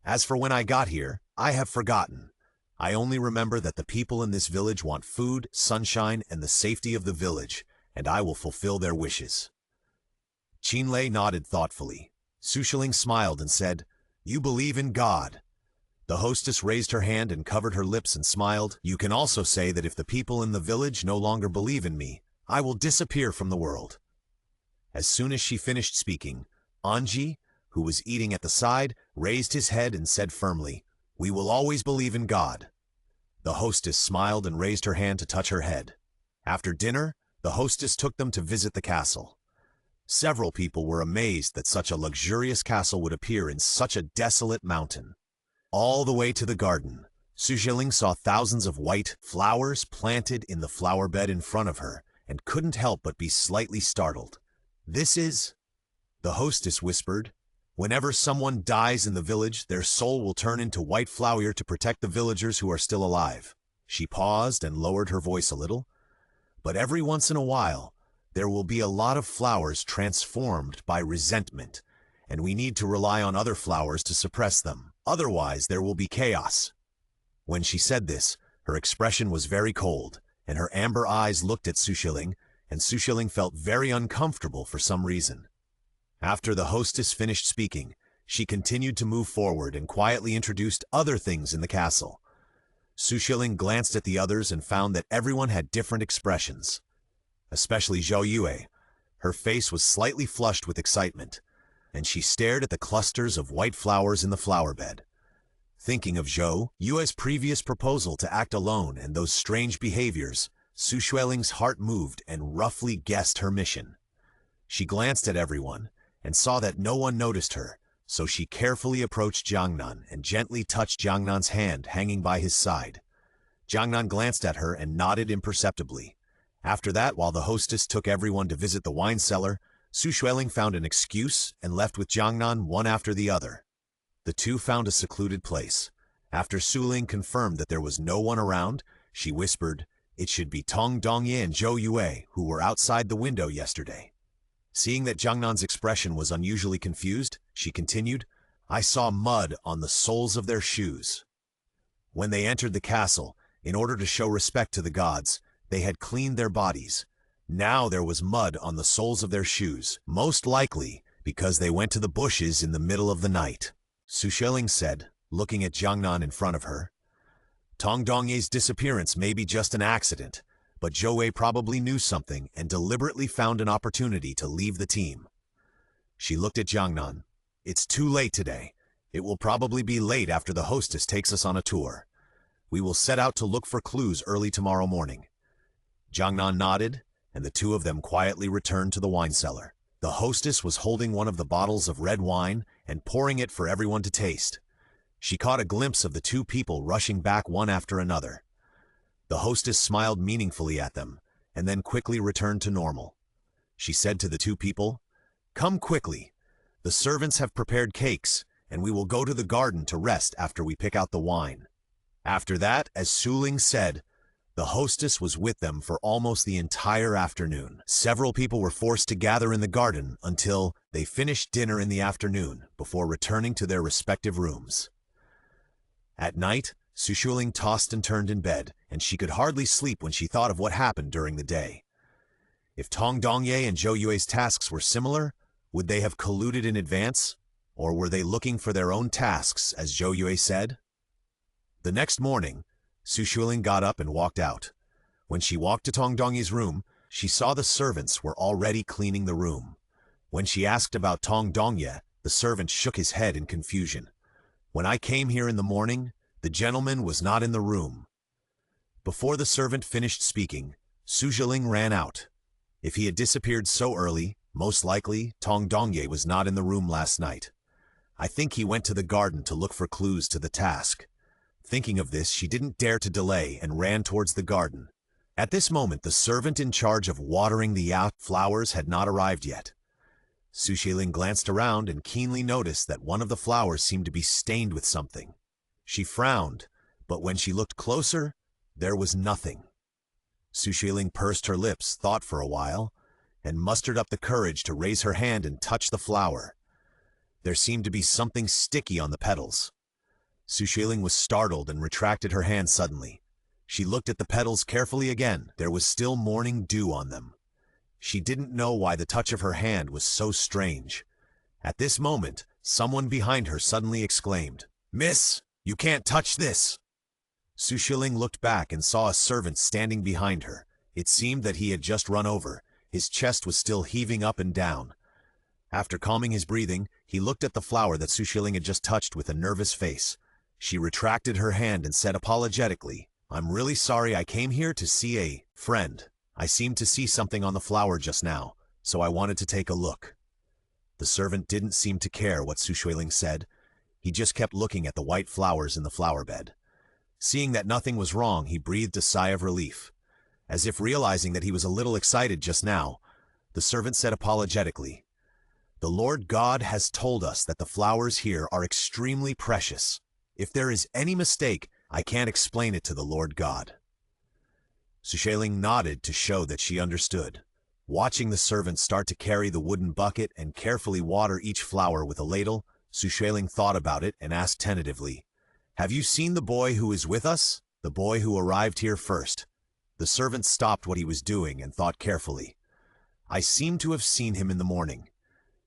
"As for when I got here, I have forgotten. I only remember that the people in this village want food, sunshine, and the safety of the village, and I will fulfill their wishes." Qinlei nodded thoughtfully. Xueling smiled and said, "You believe in God." The hostess raised her hand and covered her lips and smiled. "You can also say that if the people in the village no longer believe in me, I will disappear from the world." As soon as she finished speaking, Anji, who was eating at the side, raised his head and said firmly, "We will always believe in God." The hostess smiled and raised her hand to touch her head. After dinner, the hostess took them to visit the castle. Several people were amazed that such a luxurious castle would appear in such a desolate mountain. All the way to the garden, Xueling saw thousands of white flowers planted in the flower bed in front of her and couldn't help but be slightly startled. "This is," the hostess whispered, "whenever someone dies in the village, their soul will turn into white flower to protect the villagers who are still alive." She paused and lowered her voice a little. "But every once in a while, there will be a lot of flowers transformed by resentment, and we need to rely on other flowers to suppress them. Otherwise, there will be chaos." When she said this, her expression was very cold, and her amber eyes looked at Xueling, and Xueling felt very uncomfortable for some reason. After the hostess finished speaking, she continued to move forward and quietly introduced other things in the castle. Xueling glanced at the others and found that everyone had different expressions. Especially Zhou Yue. Her face was slightly flushed with excitement, and she stared at the clusters of white flowers in the flower bed. Thinking of Zhou Yue's previous proposal to act alone and those strange behaviors, Xueling's heart moved and roughly guessed her mission. She glanced at everyone and saw that no one noticed her, so she carefully approached Jiangnan and gently touched Jiangnan's hand hanging by his side. Jiangnan glanced at her and nodded imperceptibly. After that, while the hostess took everyone to visit the wine cellar, Xueling found an excuse and left with Jiangnan one after the other. The two found a secluded place. After Xueling confirmed that there was no one around, she whispered, "It should be Tong Dongye and Zhou Yue who were outside the window yesterday." Seeing that Jiangnan's expression was unusually confused, she continued, "I saw mud on the soles of their shoes." When they entered the castle, in order to show respect to the gods, they had cleaned their bodies. Now there was mud on the soles of their shoes, most likely because they went to the bushes in the middle of the night. Xueling said, looking at Jiangnan in front of her. Tong Dongye's disappearance may be just an accident, but Zhou Wei probably knew something and deliberately found an opportunity to leave the team. She looked at Jiangnan. "It's too late today. It will probably be late after the hostess takes us on a tour. We will set out to look for clues early tomorrow morning." Jiangnan nodded, and the two of them quietly returned to the wine cellar. The hostess was holding one of the bottles of red wine and pouring it for everyone to taste. She caught a glimpse of the two people rushing back one after another. The hostess smiled meaningfully at them, and then quickly returned to normal. She said to the two people, "Come quickly. The servants have prepared cakes, and we will go to the garden to rest after we pick out the wine." After that, as Xueling said, the hostess was with them for almost the entire afternoon. Several people were forced to gather in the garden until they finished dinner in the afternoon before returning to their respective rooms. At night, Xueling tossed and turned in bed, and she could hardly sleep when she thought of what happened during the day. If Tong Dongye and Zhou Yue's tasks were similar, would they have colluded in advance, or were they looking for their own tasks, as Zhou Yue said? The next morning, Xueling got up and walked out. When she walked to Tong Dongye's room, she saw the servants were already cleaning the room. When she asked about Tong Dongye, the servant shook his head in confusion. "When I came here in the morning, the gentleman was not in the room." Before the servant finished speaking, Xueling ran out. If he had disappeared so early, most likely Tong Dongye was not in the room last night. I think he went to the garden to look for clues to the task. Thinking of this, she didn't dare to delay and ran towards the garden. At this moment, the servant in charge of watering the flowers had not arrived yet. Xueling glanced around and keenly noticed that one of the flowers seemed to be stained with something. She frowned, but when she looked closer, there was nothing. Xueling pursed her lips, thought for a while, and mustered up the courage to raise her hand and touch the flower. There seemed to be something sticky on the petals. Xueling was startled and retracted her hand suddenly. She looked at the petals carefully again. There was still morning dew on them. She didn't know why the touch of her hand was so strange. At this moment, someone behind her suddenly exclaimed, "Miss, you can't touch this!" Xueling looked back and saw a servant standing behind her. It seemed that he had just run over. His chest was still heaving up and down. After calming his breathing, he looked at the flower that Xueling had just touched with a nervous face. She retracted her hand and said apologetically, "I'm really sorry. I came here to see a friend. I seemed to see something on the flower just now, so I wanted to take a look." The servant didn't seem to care what Xueling said. He just kept looking at the white flowers in the flower bed. Seeing that nothing was wrong, he breathed a sigh of relief. As if realizing that he was a little excited just now, the servant said apologetically, "The Lord God has told us that the flowers here are extremely precious. If there is any mistake, I can't explain it to the Lord God." Xueling nodded to show that she understood. Watching the servant start to carry the wooden bucket and carefully water each flower with a ladle, Xueling thought about it and asked tentatively, "Have you seen the boy who is with us? The boy who arrived here first?" The servant stopped what he was doing and thought carefully. "I seem to have seen him in the morning.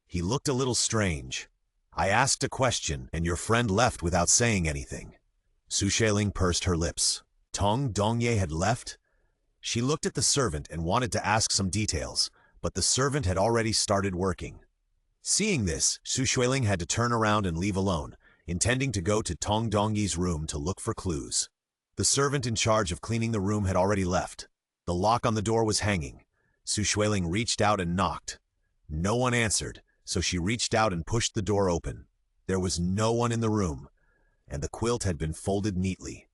He looked a little strange. I asked a question, and your friend left without saying anything." Xueling pursed her lips. Tong Dongye had left? She looked at the servant and wanted to ask some details, but the servant had already started working. Seeing this, Xueling had to turn around and leave alone. intending to go to Tong Dongyi's room to look for clues. The servant in charge of cleaning the room had already left. The lock on the door was hanging. Xueling reached out and knocked. No one answered, so she reached out and pushed the door open. There was no one in the room, and the quilt had been folded neatly.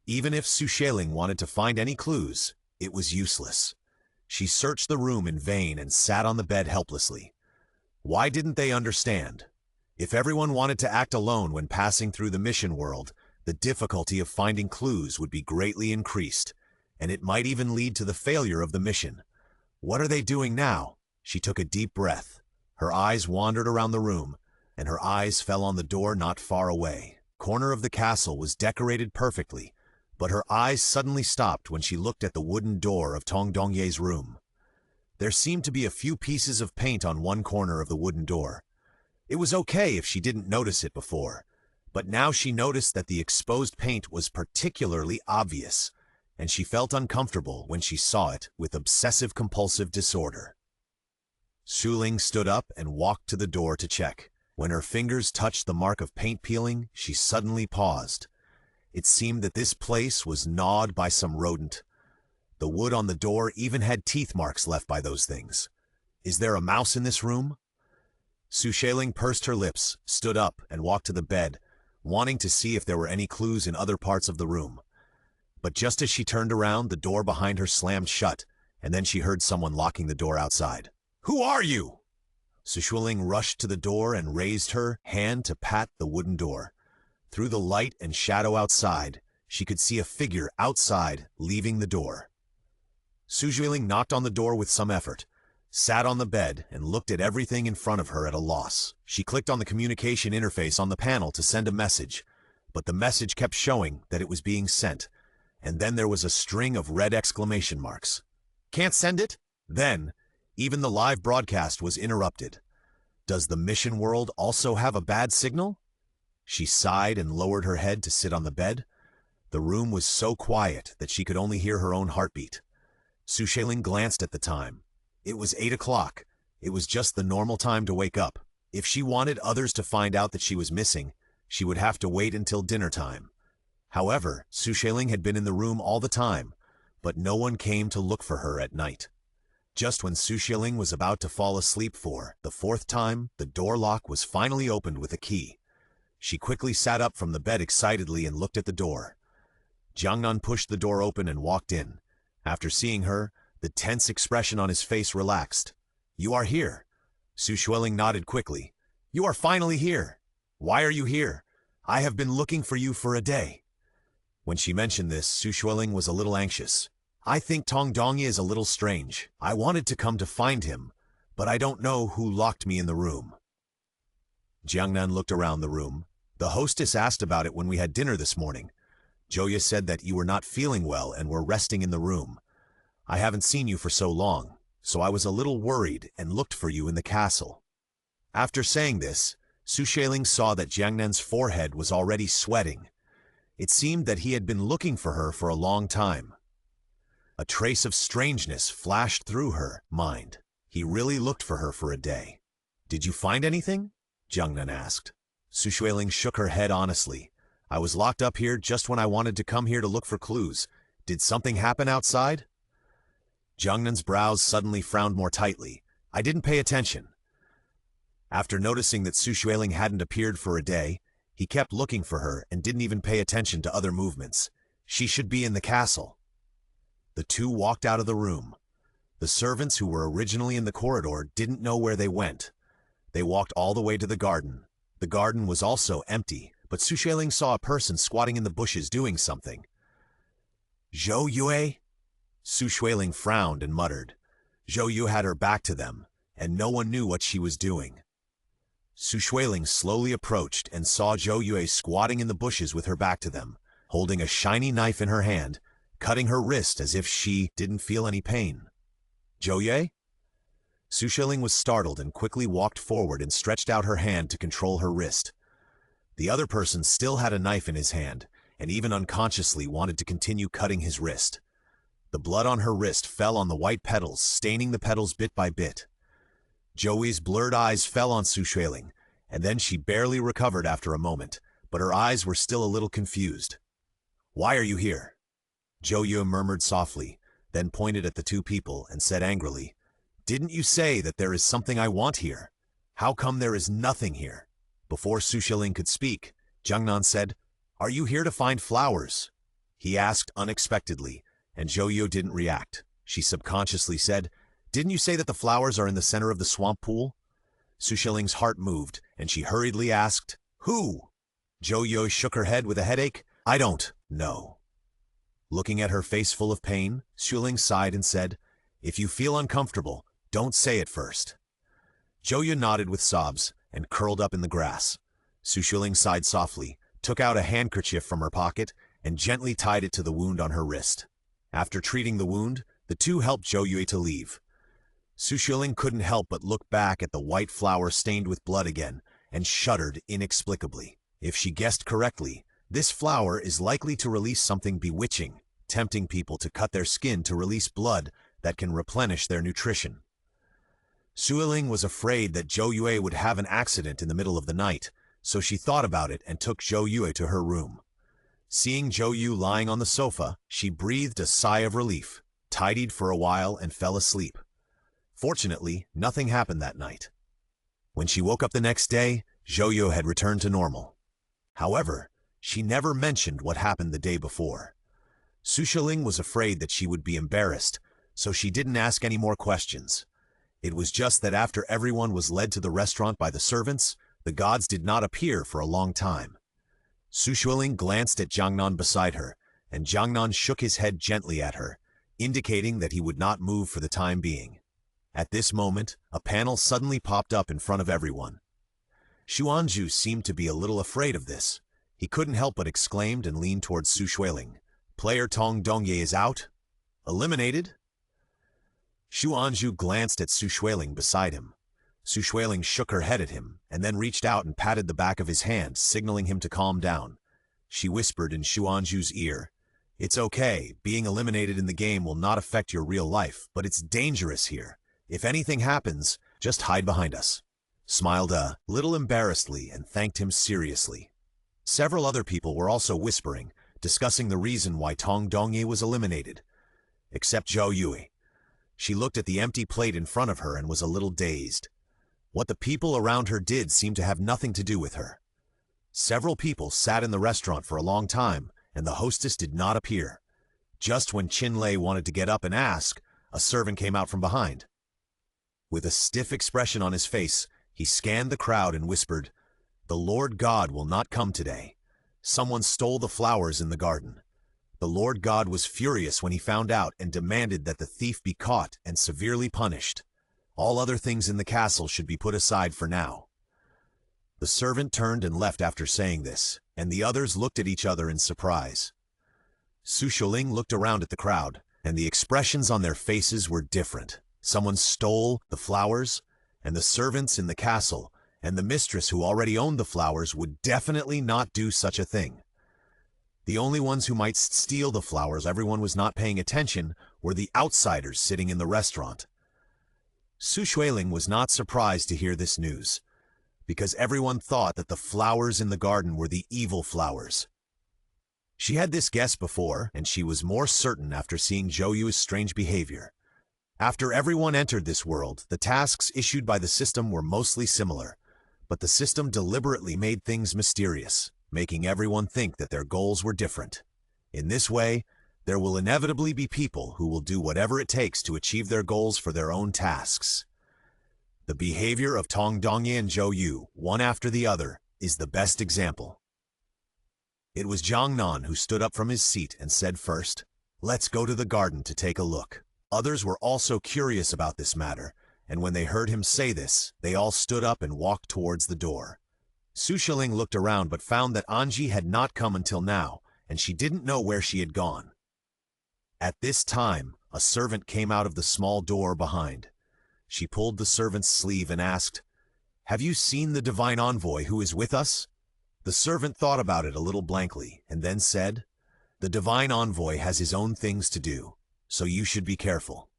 Even if Xueling wanted to find any clues, it was useless. She searched the room in vain and sat on the bed helplessly. Why didn't they understand? If everyone wanted to act alone when passing through the mission world, the difficulty of finding clues would be greatly increased, and it might even lead to the failure of the mission. What are they doing now? She took a deep breath. Her eyes wandered around the room, and her eyes fell on the door not far away. Corner of the castle was decorated perfectly, but her eyes suddenly stopped when she looked at the wooden door of Tong Dongye's room. There seemed to be a few pieces of paint on one corner of the wooden door. It was okay if she didn't notice it before, but now she noticed that the exposed paint was particularly obvious, and she felt uncomfortable when she saw it with obsessive-compulsive disorder. Xueling stood up and walked to the door to check. When her fingers touched the mark of paint peeling, she suddenly paused. It seemed that this place was gnawed by some rodent. The wood on the door even had teeth marks left by those things. Is there a mouse in this room? Xueling pursed her lips, stood up, and walked to the bed, wanting to see if there were any clues in other parts of the room. But just as she turned around, the door behind her slammed shut, and then she heard someone locking the door outside. "Who are you?" Xueling rushed to the door and raised her hand to pat the wooden door. Through the light and shadow outside, she could see a figure outside leaving the door. Xueling knocked on the door with some effort, sat on the bed, and looked at everything in front of her at a loss. She clicked on the communication interface on the panel to send a message, but the message kept showing that it was being sent, and then there was a string of red exclamation marks. "Can't send it?" Then, even the live broadcast was interrupted. Does the mission world also have a bad signal? She sighed and lowered her head to sit on the bed. The room was so quiet that she could only hear her own heartbeat. Xueling glanced at the time. It was 8 o'clock. It was just the normal time to wake up. If she wanted others to find out that she was missing, she would have to wait until dinner time. However, Xueling had been in the room all the time, but no one came to look for her at night. Just when Xueling was about to fall asleep for the 4th time, the door lock was finally opened with a key. She quickly sat up from the bed excitedly and looked at the door. Jiangnan pushed the door open and walked in. After seeing her, the tense expression on his face relaxed. "You are here." Xueling nodded quickly. "You are finally here. Why are you here? I have been looking for you for a day." When she mentioned this, Xueling was a little anxious. "I think Tong Dongyi is a little strange. I wanted to come to find him, but I don't know who locked me in the room." Jiangnan looked around the room. "The hostess asked about it when we had dinner this morning. Joya said that you were not feeling well and were resting in the room. I haven't seen you for so long, so I was a little worried and looked for you in the castle." After saying this, Xueling saw that Jiangnan's forehead was already sweating. It seemed that he had been looking for her for a long time. A trace of strangeness flashed through her mind. He really looked for her for a day. "Did you find anything?" Jiangnan asked. Xueling shook her head honestly. "I was locked up here just when I wanted to come here to look for clues. Did something happen outside?" Jiangnan's brows suddenly frowned more tightly. "I didn't pay attention." After noticing that Xueling hadn't appeared for a day, he kept looking for her and didn't even pay attention to other movements. She should be in the castle. The two walked out of the room. The servants who were originally in the corridor didn't know where they went. They walked all the way to the garden. The garden was also empty, but Xueling saw a person squatting in the bushes doing something. "Zhou Yue?" Xueling frowned and muttered. Zhou Yue had her back to them, and no one knew what she was doing. Xueling slowly approached and saw Zhou Yue squatting in the bushes with her back to them, holding a shiny knife in her hand, cutting her wrist as if she didn't feel any pain. "Zhou Yue?" Xueling was startled and quickly walked forward and stretched out her hand to control her wrist. The other person still had a knife in his hand, and even unconsciously wanted to continue cutting his wrist. The blood on her wrist fell on the white petals, staining the petals bit by bit. Zhou Yue's blurred eyes fell on Xueling, and then she barely recovered after a moment, but her eyes were still a little confused. "Why are you here?" Zhou murmured softly, then pointed at the two people and said angrily, "Didn't you say that there is something I want here? How come there is nothing here?" Before Xueling could speak, Jiangnan said, "Are you here to find flowers?" He asked unexpectedly, and Zhou didn't react. She subconsciously said, "Didn't you say that the flowers are in the center of the swamp pool?" Xueling's heart moved, and she hurriedly asked, "Who?" Zhou shook her head with a headache. "I don't know." Looking at her face full of pain, Xueling sighed and said, "If you feel uncomfortable, don't say it first." Zhou nodded with sobs and curled up in the grass. Xueling sighed softly, took out a handkerchief from her pocket, and gently tied it to the wound on her wrist. After treating the wound, the two helped Zhou to leave. Xueling couldn't help but look back at the white flower stained with blood again, and shuddered inexplicably. If she guessed correctly, this flower is likely to release something bewitching, tempting people to cut their skin to release blood that can replenish their nutrition. Xueling was afraid that Zhou would have an accident in the middle of the night, so she thought about it and took Zhou to her room. Seeing Zhou lying on the sofa, she breathed a sigh of relief, tidied for a while, and fell asleep. Fortunately, nothing happened that night. When she woke up the next day, Zhou had returned to normal. However, she never mentioned what happened the day before. Xueling was afraid that she would be embarrassed, so she didn't ask any more questions. It was just that after everyone was led to the restaurant by the servants, the gods did not appear for a long time. Xueling glanced at Jiangnan beside her, and Jiangnan shook his head gently at her, indicating that he would not move for the time being. At this moment, a panel suddenly popped up in front of everyone. Xuanzhu seemed to be a little afraid of this. He couldn't help but exclaimed and leaned towards Xueling. "Player Tong Dongye is out? Eliminated?" Xuanzhu glanced at Xueling beside him. Xueling shook her head at him, and then reached out and patted the back of his hand, signaling him to calm down. She whispered in Xuanzhu's ear, "It's okay, being eliminated in the game will not affect your real life, but it's dangerous here. If anything happens, just hide behind us." Smiled a little embarrassedly and thanked him seriously. Several other people were also whispering, discussing the reason why Tong Dongye was eliminated. Except Zhou. She looked at the empty plate in front of her and was a little dazed. What the people around her did seemed to have nothing to do with her. Several people sat in the restaurant for a long time, and the hostess did not appear. Just when Qinlei wanted to get up and ask, a servant came out from behind. With a stiff expression on his face, he scanned the crowd and whispered, "The Lord God will not come today. Someone stole the flowers in the garden." The Lord God was furious when he found out and demanded that the thief be caught and severely punished. All other things in the castle should be put aside for now. The servant turned and left after saying this, and the others looked at each other in surprise. Xueling looked around at the crowd, and the expressions on their faces were different. Someone stole the flowers, and the servants in the castle and the mistress who already owned the flowers would definitely not do such a thing. The only ones who might steal the flowers everyone was not paying attention were the outsiders sitting in the restaurant. Xueling was not surprised to hear this news, because everyone thought that the flowers in the garden were the evil flowers. She had this guess before, and she was more certain after seeing Zhou's strange behavior. After everyone entered this world, the tasks issued by the system were mostly similar, but the system deliberately made things mysterious, making everyone think that their goals were different. In this way, there will inevitably be people who will do whatever it takes to achieve their goals for their own tasks. The behavior of Tong Dongye and Zhou, one after the other, is the best example. It was Jiangnan who stood up from his seat and said first, "Let's go to the garden to take a look." Others were also curious about this matter, and when they heard him say this, they all stood up and walked towards the door. Xueling looked around but found that Anji had not come until now, and she didn't know where she had gone. At this time, a servant came out of the small door behind. She pulled the servant's sleeve and asked, "Have you seen the divine envoy who is with us?" The servant thought about it a little blankly and then said, "The divine envoy has his own things to do, so you should be careful."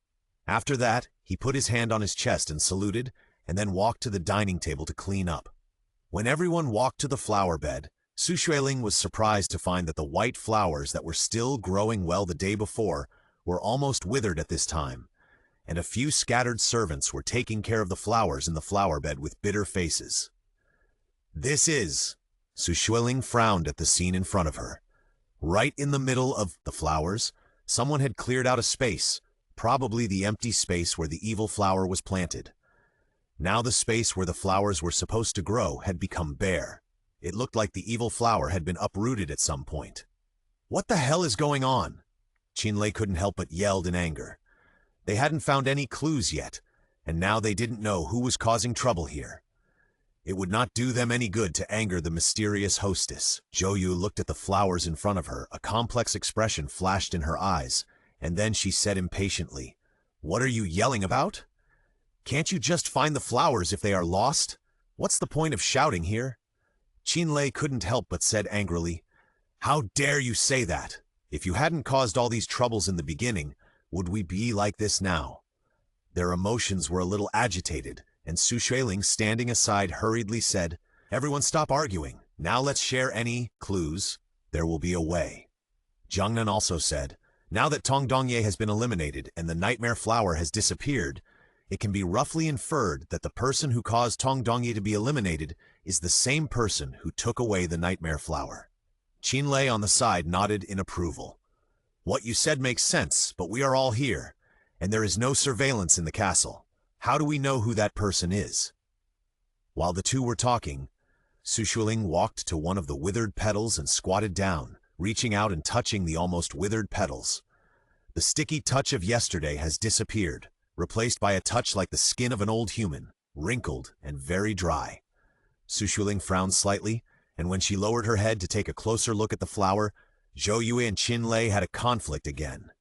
After that, he put his hand on his chest and saluted, and then walked to the dining table to clean up. When everyone walked to the flower bed, Xueling was surprised to find that the white flowers that were still growing well the day before were almost withered at this time, and a few scattered servants were taking care of the flowers in the flower bed with bitter faces. This is... Xueling frowned at the scene in front of her. Right in the middle of the flowers, someone had cleared out a space, probably the empty space where the evil flower was planted. Now the space where the flowers were supposed to grow had become bare. It looked like the evil flower had been uprooted at some point. What the hell is going on? Qianlei couldn't help but yelled in anger. They hadn't found any clues yet, and now they didn't know who was causing trouble here. It would not do them any good to anger the mysterious hostess. Zhou Yu looked at the flowers in front of her. A complex expression flashed in her eyes, and then she said impatiently, "What are you yelling about? Can't you just find the flowers if they are lost? What's the point of shouting here?" Qianlei couldn't help but said angrily, "How dare you say that? If you hadn't caused all these troubles in the beginning, would we be like this now?" Their emotions were a little agitated, and Xueling, standing aside, hurriedly said, "Everyone stop arguing. Now let's share any clues. There will be a way." Jiangnan also said, "Now that Tong Dongye has been eliminated and the nightmare flower has disappeared, it can be roughly inferred that the person who caused Tong Dongye to be eliminated is the same person who took away the nightmare flower." Qianlei on the side nodded in approval. "What you said makes sense, but we are all here, and there is no surveillance in the castle. How do we know who that person is?" While the two were talking, Xueling walked to one of the withered petals and squatted down, reaching out and touching the almost withered petals. The sticky touch of yesterday has disappeared, replaced by a touch like the skin of an old human, wrinkled and very dry. Xueling frowned slightly, and when she lowered her head to take a closer look at the flower, Zhou Yu and Qianlei had a conflict again.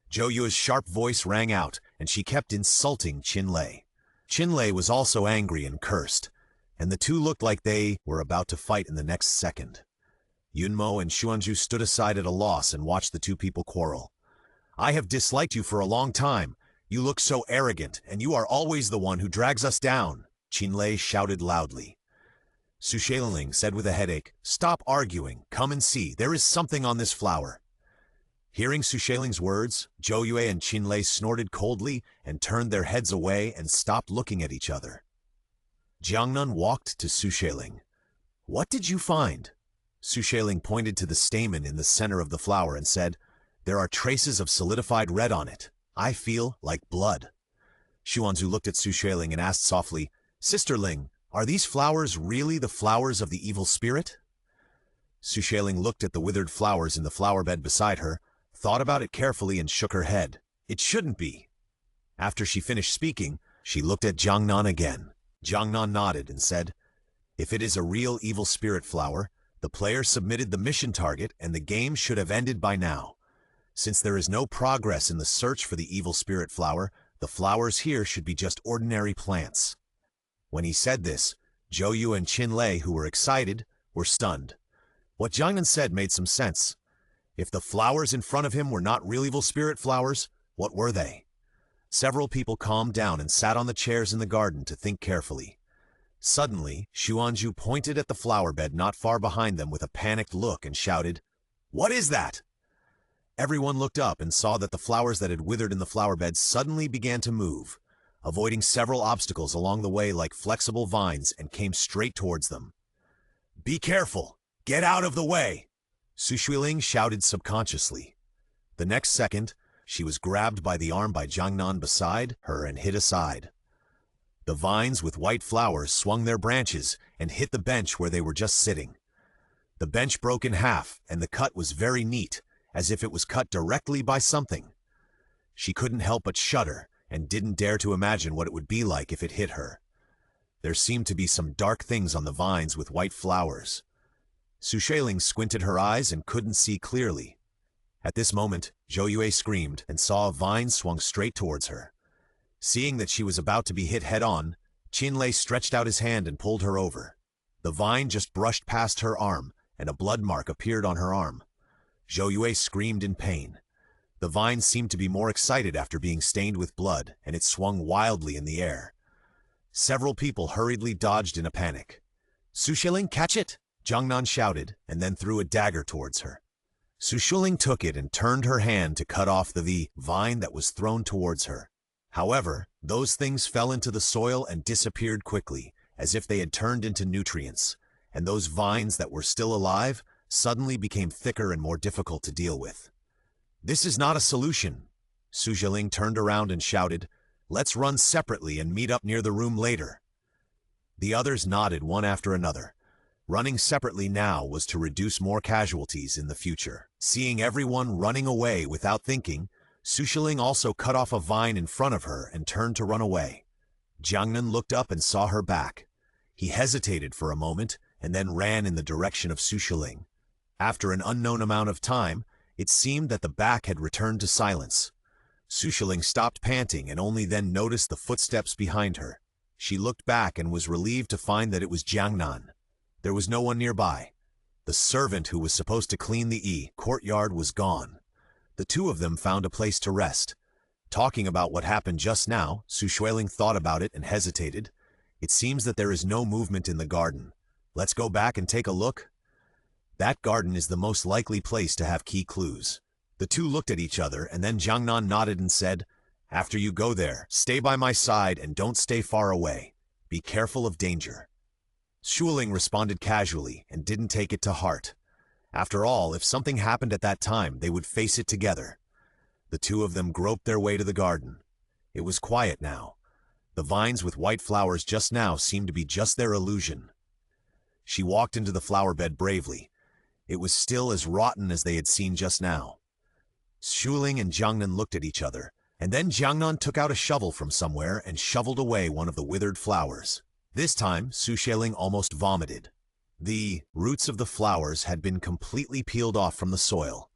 Zhou Yu's sharp voice rang out, and she kept insulting Qianlei. Qianlei was also angry and cursed, and the two looked like they were about to fight in the next second. Yunmo and Xuanzhu stood aside at a loss and watched the two people quarrel. "I have disliked you for a long time. You look so arrogant, and you are always the one who drags us down," Qianlei shouted loudly. Xueling said with a headache, "Stop arguing. Come and see. There is something on this flower." Hearing Xueling's words, Zhou Yu and Qianlei snorted coldly and turned their heads away and stopped looking at each other. Jiangnan walked to Xueling. "What did you find?" Xueling pointed to the stamen in the center of the flower and said, "There are traces of solidified red on it. I feel like blood." Xuanzhu looked at Xueling and asked softly, "Sisterling, are these flowers really the flowers of the evil spirit?" Xueling looked at the withered flowers in the flower bed beside her, thought about it carefully and shook her head. "It shouldn't be." After she finished speaking, she looked at Jiangnan again. Jiangnan nodded and said, "If it is a real evil spirit flower, the player submitted the mission target and the game should have ended by now. Since there is no progress in the search for the evil spirit flower, the flowers here should be just ordinary plants." When he said this, Zhou Yu and Qianlei, who were excited, were stunned. What Jiangnan said made some sense. If the flowers in front of him were not real evil spirit flowers, what were they? Several people calmed down and sat on the chairs in the garden to think carefully. Suddenly, Xuanzhu pointed at the flower bed not far behind them with a panicked look and shouted, "What is that?" Everyone looked up and saw that the flowers that had withered in the flower bed suddenly began to move, avoiding several obstacles along the way like flexible vines, and came straight towards them. "Be careful! Get out of the way!" Xueling shouted subconsciously. The next second, she was grabbed by the arm by Jiangnan beside her and hit aside. The vines with white flowers swung their branches and hit the bench where they were just sitting. The bench broke in half, and the cut was very neat, as if it was cut directly by something. She couldn't help but shudder, and didn't dare to imagine what it would be like if it hit her. There seemed to be some dark things on the vines with white flowers. Xueling squinted her eyes and couldn't see clearly. At this moment, Zhou Yu screamed and saw a vine swung straight towards her. Seeing that she was about to be hit head-on, Qianlei stretched out his hand and pulled her over. The vine just brushed past her arm, and a blood mark appeared on her arm. Zhou Yu screamed in pain. The vine seemed to be more excited after being stained with blood, and it swung wildly in the air. Several people hurriedly dodged in a panic. Xueling, catch it! Jiangnan shouted, and then threw a dagger towards her. Xueling took it and turned her hand to cut off the vine that was thrown towards her. However, those things fell into the soil and disappeared quickly, as if they had turned into nutrients, and those vines that were still alive suddenly became thicker and more difficult to deal with. This is not a solution. Xueling turned around and shouted, "Let's run separately and meet up near the room later." The others nodded one after another. Running separately now was to reduce more casualties in the future. Seeing everyone running away without thinking, Xueling also cut off a vine in front of her and turned to run away. Jiangnan looked up and saw her back. He hesitated for a moment and then ran in the direction of Xueling. After an unknown amount of time, it seemed that the back had returned to silence. Xueling stopped panting and only then noticed the footsteps behind her. She looked back and was relieved to find that it was Jiangnan. There was no one nearby. The servant who was supposed to clean the courtyard was gone. The two of them found a place to rest. Talking about what happened just now, Xueling thought about it and hesitated. It seems that there is no movement in the garden. Let's go back and take a look. That garden is the most likely place to have key clues. The two looked at each other and then Jiangnan nodded and said, "After you go there, stay by my side and don't stay far away. Be careful of danger." Xueling responded casually and didn't take it to heart. After all, if something happened at that time, they would face it together. The two of them groped their way to the garden. It was quiet now. The vines with white flowers just now seemed to be just their illusion. She walked into the flower bed bravely. It was still as rotten as they had seen just now. Xueling and Jiangnan looked at each other, and then Jiangnan took out a shovel from somewhere and shoveled away one of the withered flowers. This time, Xueling almost vomited. The roots of the flowers had been completely peeled off from the soil.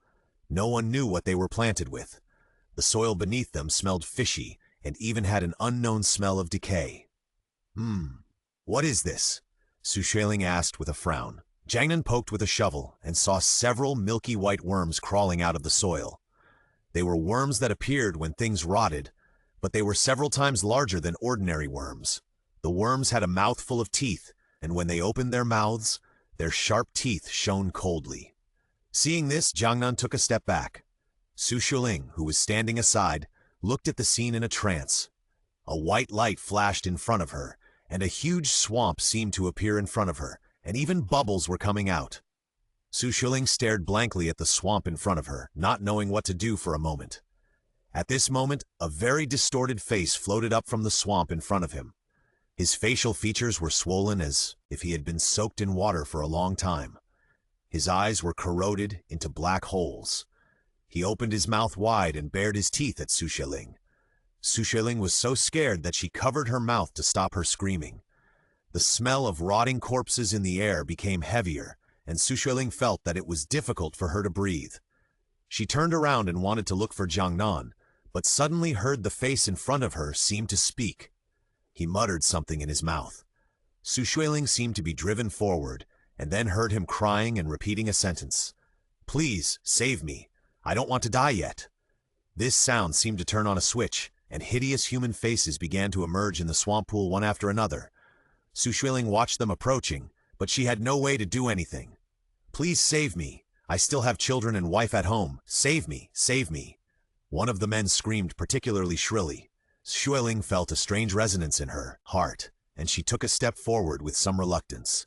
No one knew what they were planted with. The soil beneath them smelled fishy and even had an unknown smell of decay. What is this?" Xueling asked with a frown. Jiangnan poked with a shovel and saw several milky white worms crawling out of the soil. They were worms that appeared when things rotted, but they were several times larger than ordinary worms. The worms had a mouthful of teeth, and when they opened their mouths, their sharp teeth shone coldly. Seeing this, Jiangnan took a step back. Xueling, who was standing aside, looked at the scene in a trance. A white light flashed in front of her, and a huge swamp seemed to appear in front of her, and even bubbles were coming out. Xueling stared blankly at the swamp in front of her, not knowing what to do for a moment. At this moment, a very distorted face floated up from the swamp in front of him. His facial features were swollen as if he had been soaked in water for a long time. His eyes were corroded into black holes. He opened his mouth wide and bared his teeth at Xueling. Xueling was so scared that she covered her mouth to stop her screaming. The smell of rotting corpses in the air became heavier, and Xueling felt that it was difficult for her to breathe. She turned around and wanted to look for Jiangnan, but suddenly heard the face in front of her seem to speak. He muttered something in his mouth. Xueling seemed to be driven forward, and then heard him crying and repeating a sentence. "Please, save me. I don't want to die yet." This sound seemed to turn on a switch, and hideous human faces began to emerge in the swamp pool one after another. Xueling watched them approaching, but she had no way to do anything. "Please save me. I still have children and wife at home. Save me, save me." One of the men screamed particularly shrilly. Xueling felt a strange resonance in her heart, and she took a step forward with some reluctance.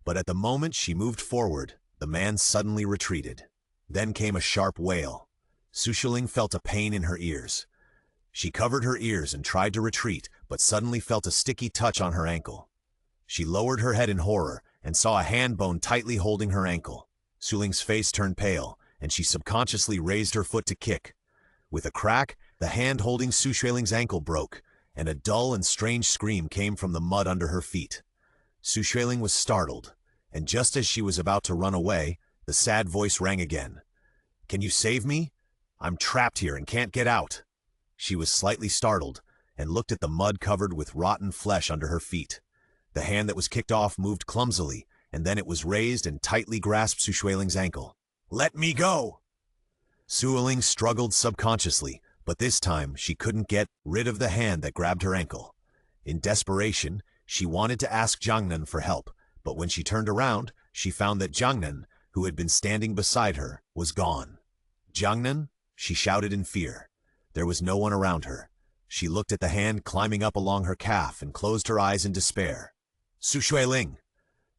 But at the moment she moved forward, the man suddenly retreated. Then came a sharp wail. Xueling felt a pain in her ears. She covered her ears and tried to retreat, but suddenly felt a sticky touch on her ankle. She lowered her head in horror and saw a hand bone tightly holding her ankle. Xueling's face turned pale, and she subconsciously raised her foot to kick. With a crack, the hand holding Xueling's ankle broke, and a dull and strange scream came from the mud under her feet. Xueling was startled, and just as she was about to run away, the sad voice rang again. "Can you save me? I'm trapped here and can't get out." She was slightly startled, and looked at the mud covered with rotten flesh under her feet. The hand that was kicked off moved clumsily, and then it was raised and tightly grasped Xueling's ankle. "Let me go!" Xueling struggled subconsciously, but this time she couldn't get rid of the hand that grabbed her ankle. In desperation, she wanted to ask Jiangnan for help, but when she turned around, she found that Jiangnan, who had been standing beside her, was gone. "Jiangnan?" she shouted in fear. There was no one around her. She looked at the hand climbing up along her calf and closed her eyes in despair. "Xueling!"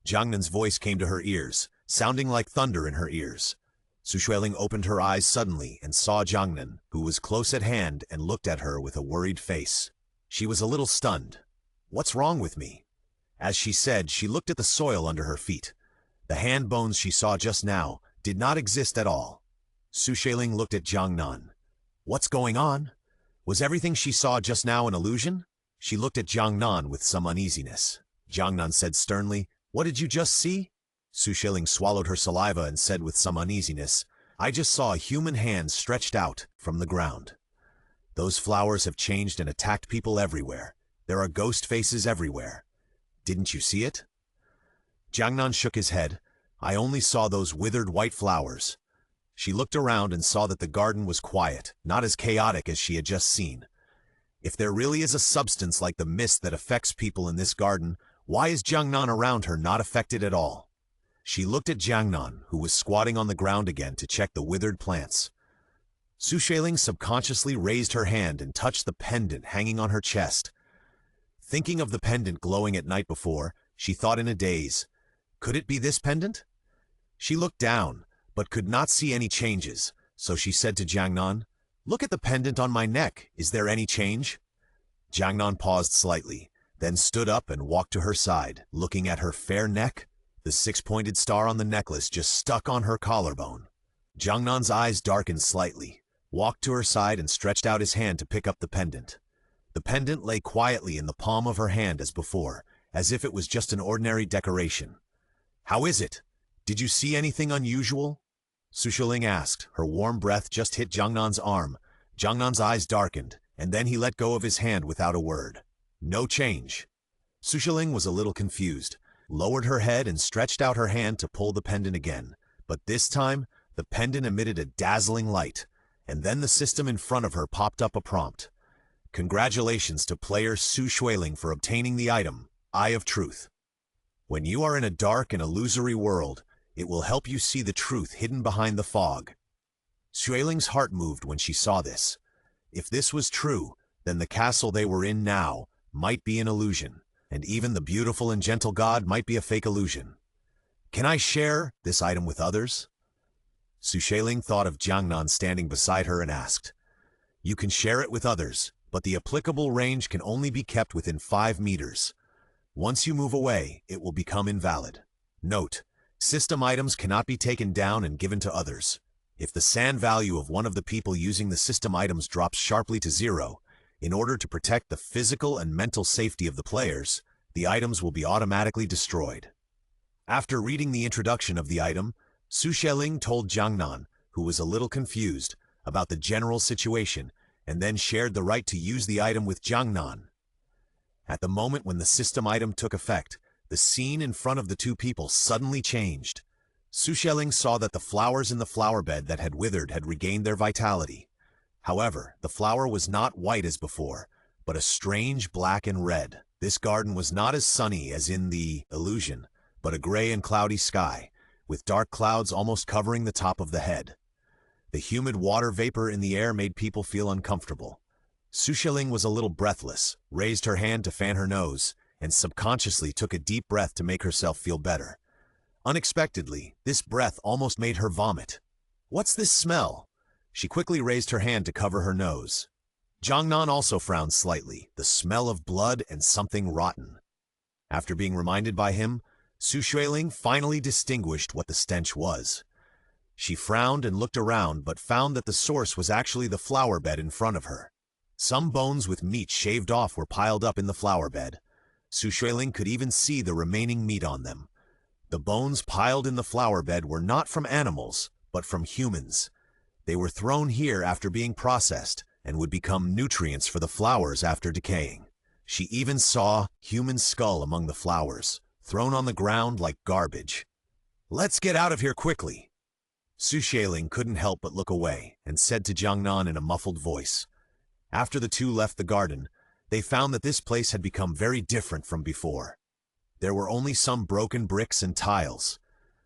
Jiangnan's voice came to her ears, sounding like thunder in her ears. Xueling opened her eyes suddenly and saw Jiangnan, who was close at hand, and looked at her with a worried face. She was a little stunned. "What's wrong with me?" As she said, she looked at the soil under her feet. The hand bones she saw just now did not exist at all. Xueling looked at Jiangnan. What's going on? Was everything she saw just now an illusion? She looked at Jiangnan with some uneasiness. Jiangnan said sternly, "What did you just see?" Xueling swallowed her saliva and said with some uneasiness, "I just saw a human hand stretched out from the ground. Those flowers have changed and attacked people everywhere. There are ghost faces everywhere. Didn't you see it?" Jiangnan shook his head. "I only saw those withered white flowers." She looked around and saw that the garden was quiet, not as chaotic as she had just seen. If there really is a substance like the mist that affects people in this garden, why is Jiangnan around her not affected at all? She looked at Jiangnan, who was squatting on the ground again to check the withered plants. Xueling subconsciously raised her hand and touched the pendant hanging on her chest. Thinking of the pendant glowing at night before, she thought in a daze, could it be this pendant? She looked down, but could not see any changes, so she said to Jiangnan, "Look at the pendant on my neck. Is there any change?" Jiangnan paused slightly, then stood up and walked to her side, looking at her fair neck. The six-pointed star on the necklace just stuck on her collarbone. Jiangnan's eyes darkened slightly, walked to her side and stretched out his hand to pick up the pendant. The pendant lay quietly in the palm of her hand as before, as if it was just an ordinary decoration. "How is it? Did you see anything unusual?" Xueling asked. Her warm breath just hit Jiangnan's arm. Jiangnan's eyes darkened, and then he let go of his hand without a word. "No change." Xueling was a little confused, lowered her head and stretched out her hand to pull the pendant again. But this time, the pendant emitted a dazzling light, and then the system in front of her popped up a prompt. "Congratulations to player Xueling for obtaining the item, Eye of Truth. When you are in a dark and illusory world, it will help you see the truth hidden behind the fog." Xueling's heart moved when she saw this. If this was true, then the castle they were in now might be an illusion, and even the beautiful and gentle god might be a fake illusion. "Can I share this item with others?" Xueling thought of Jiangnan standing beside her and asked. "You can share it with others, but the applicable range can only be kept within 5 meters. Once you move away, it will become invalid. Note: system items cannot be taken down and given to others. If the sand value of one of the people using the system items drops sharply to 0, in order to protect the physical and mental safety of the players, the items will be automatically destroyed." After reading the introduction of the item, Xueling told Jiangnan, who was a little confused, about the general situation, and then shared the right to use the item with Jiangnan. At the moment when the system item took effect, the scene in front of the two people suddenly changed. Xueling saw that the flowers in the flower bed that had withered had regained their vitality. However, the flower was not white as before, but a strange black and red. This garden was not as sunny as in the illusion, but a gray and cloudy sky, with dark clouds almost covering the top of the head. The humid water vapor in the air made people feel uncomfortable. Xueling was a little breathless, raised her hand to fan her nose, and subconsciously took a deep breath to make herself feel better. Unexpectedly, this breath almost made her vomit. "What's this smell?" She quickly raised her hand to cover her nose. Jiangnan also frowned slightly, the smell of blood and something rotten. After being reminded by him, Xueling finally distinguished what the stench was. She frowned and looked around, but found that the source was actually the flower bed in front of her. Some bones with meat shaved off were piled up in the flower bed. Xueling could even see the remaining meat on them. The bones piled in the flower bed were not from animals, but from humans. They were thrown here after being processed, and would become nutrients for the flowers after decaying. She even saw human skull among the flowers, thrown on the ground like garbage. "Let's get out of here quickly." Xueling couldn't help but look away, and said to Jiangnan in a muffled voice. After the two left the garden, they found that this place had become very different from before. There were only some broken bricks and tiles.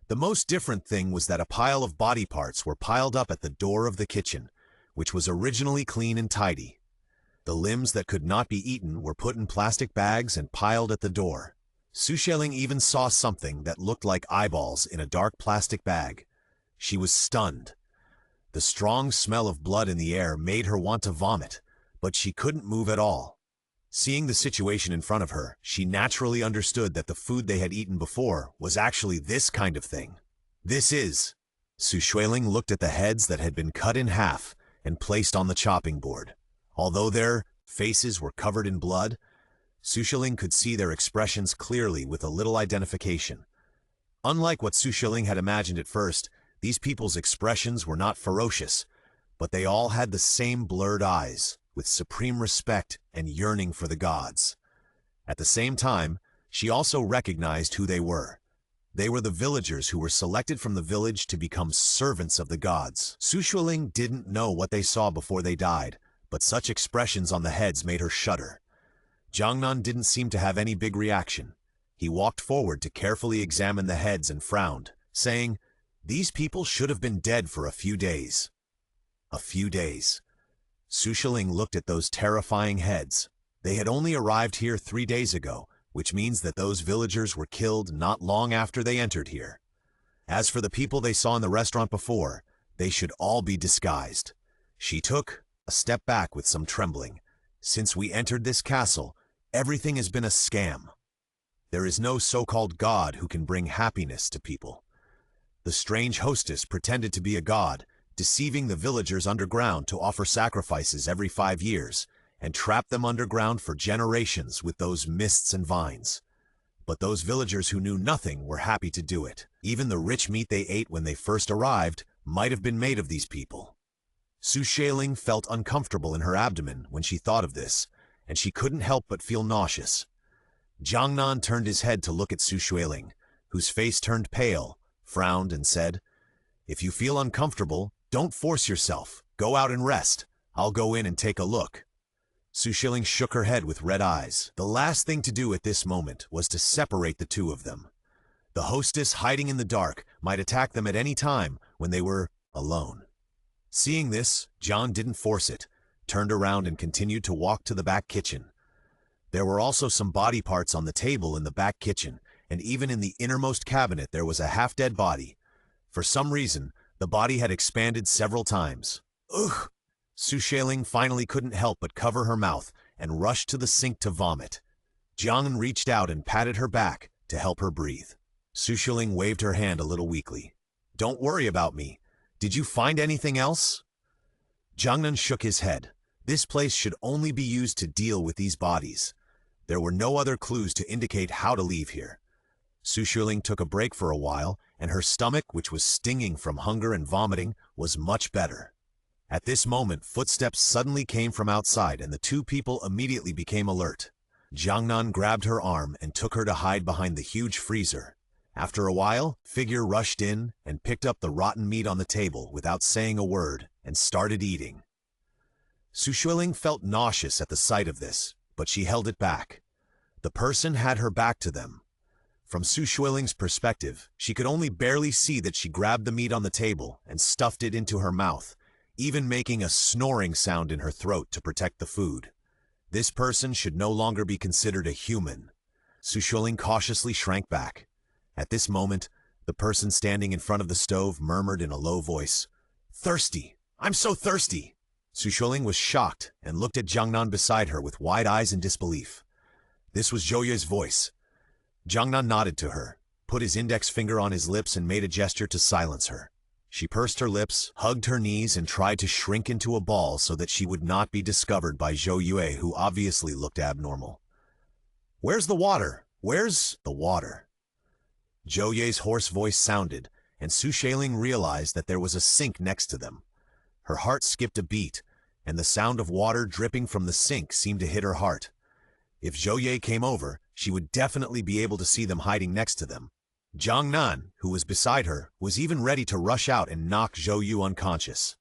The most different thing was that a pile of body parts were piled up at the door of the kitchen, which was originally clean and tidy. The limbs that could not be eaten were put in plastic bags and piled at the door. Xueling even saw something that looked like eyeballs in a dark plastic bag. She was stunned. The strong smell of blood in the air made her want to vomit, but she couldn't move at all. Seeing the situation in front of her, she naturally understood that the food they had eaten before was actually this kind of thing. This is... Xueling looked at the heads that had been cut in half and placed on the chopping board. Although their faces were covered in blood, Xueling could see their expressions clearly with a little identification. Unlike what Xueling had imagined at first, these people's expressions were not ferocious, but they all had the same blurred eyes, with supreme respect and yearning for the gods. At the same time, she also recognized who they were. They were the villagers who were selected from the village to become servants of the gods. Xueling didn't know what they saw before they died, but such expressions on the heads made her shudder. Jiangnan didn't seem to have any big reaction. He walked forward to carefully examine the heads and frowned, saying, "These people should have been dead for a few days." A few days. Xueling looked at those terrifying heads. They had only arrived here 3 days ago, which means that those villagers were killed not long after they entered here. As for the people they saw in the restaurant before, they should all be disguised. She took a step back with some trembling. Since we entered this castle, everything has been a scam. There is no so-called god who can bring happiness to people. The strange hostess pretended to be a god, deceiving the villagers underground to offer sacrifices every 5 years, and trap them underground for generations with those mists and vines. But those villagers who knew nothing were happy to do it. Even the rich meat they ate when they first arrived might have been made of these people. Xueling felt uncomfortable in her abdomen when she thought of this, and she couldn't help but feel nauseous. Jiangnan turned his head to look at Xueling, whose face turned pale, frowned, and said, "If you feel uncomfortable, don't force yourself. Go out and rest. I'll go in and take a look." Xueling shook her head with red eyes. The last thing to do at this moment was to separate the two of them. The hostess hiding in the dark might attack them at any time when they were alone. Seeing this, John didn't force it, turned around and continued to walk to the back kitchen. There were also some body parts on the table in the back kitchen, and even in the innermost cabinet there was a half-dead body. For some reason, the body had expanded several times. Ugh! Xueling finally couldn't help but cover her mouth and rushed to the sink to vomit. Jiangnan reached out and patted her back to help her breathe. Xueling waved her hand a little weakly. "Don't worry about me. Did you find anything else?" Jiangnan shook his head. This place should only be used to deal with these bodies. There were no other clues to indicate how to leave here. Xueling took a break for a while, and her stomach, which was stinging from hunger and vomiting, was much better. At this moment, footsteps suddenly came from outside, and the two people immediately became alert. Jiangnan grabbed her arm and took her to hide behind the huge freezer. After a while, figure rushed in and picked up the rotten meat on the table without saying a word and started eating. Xueling felt nauseous at the sight of this, but she held it back. The person had her back to them. From Xueling's perspective, she could only barely see that she grabbed the meat on the table and stuffed it into her mouth, even making a snoring sound in her throat to protect the food. This person should no longer be considered a human. Xueling cautiously shrank back. At this moment, the person standing in front of the stove murmured in a low voice, "Thirsty! I'm so thirsty!" Xueling was shocked and looked at Jiangnan beside her with wide eyes in disbelief. This was Zhou Yue's voice. Jiangnan nodded to her, put his index finger on his lips and made a gesture to silence her. She pursed her lips, hugged her knees, and tried to shrink into a ball so that she would not be discovered by Zhou Yue, who obviously looked abnormal. "Where's the water? Where's the water?" Zhou Yue's hoarse voice sounded, and Xueling realized that there was a sink next to them. Her heart skipped a beat, and the sound of water dripping from the sink seemed to hit her heart. If Zhou Yue came over, she would definitely be able to see them hiding next to them. Jiangnan, who was beside her, was even ready to rush out and knock Zhou Yu unconscious.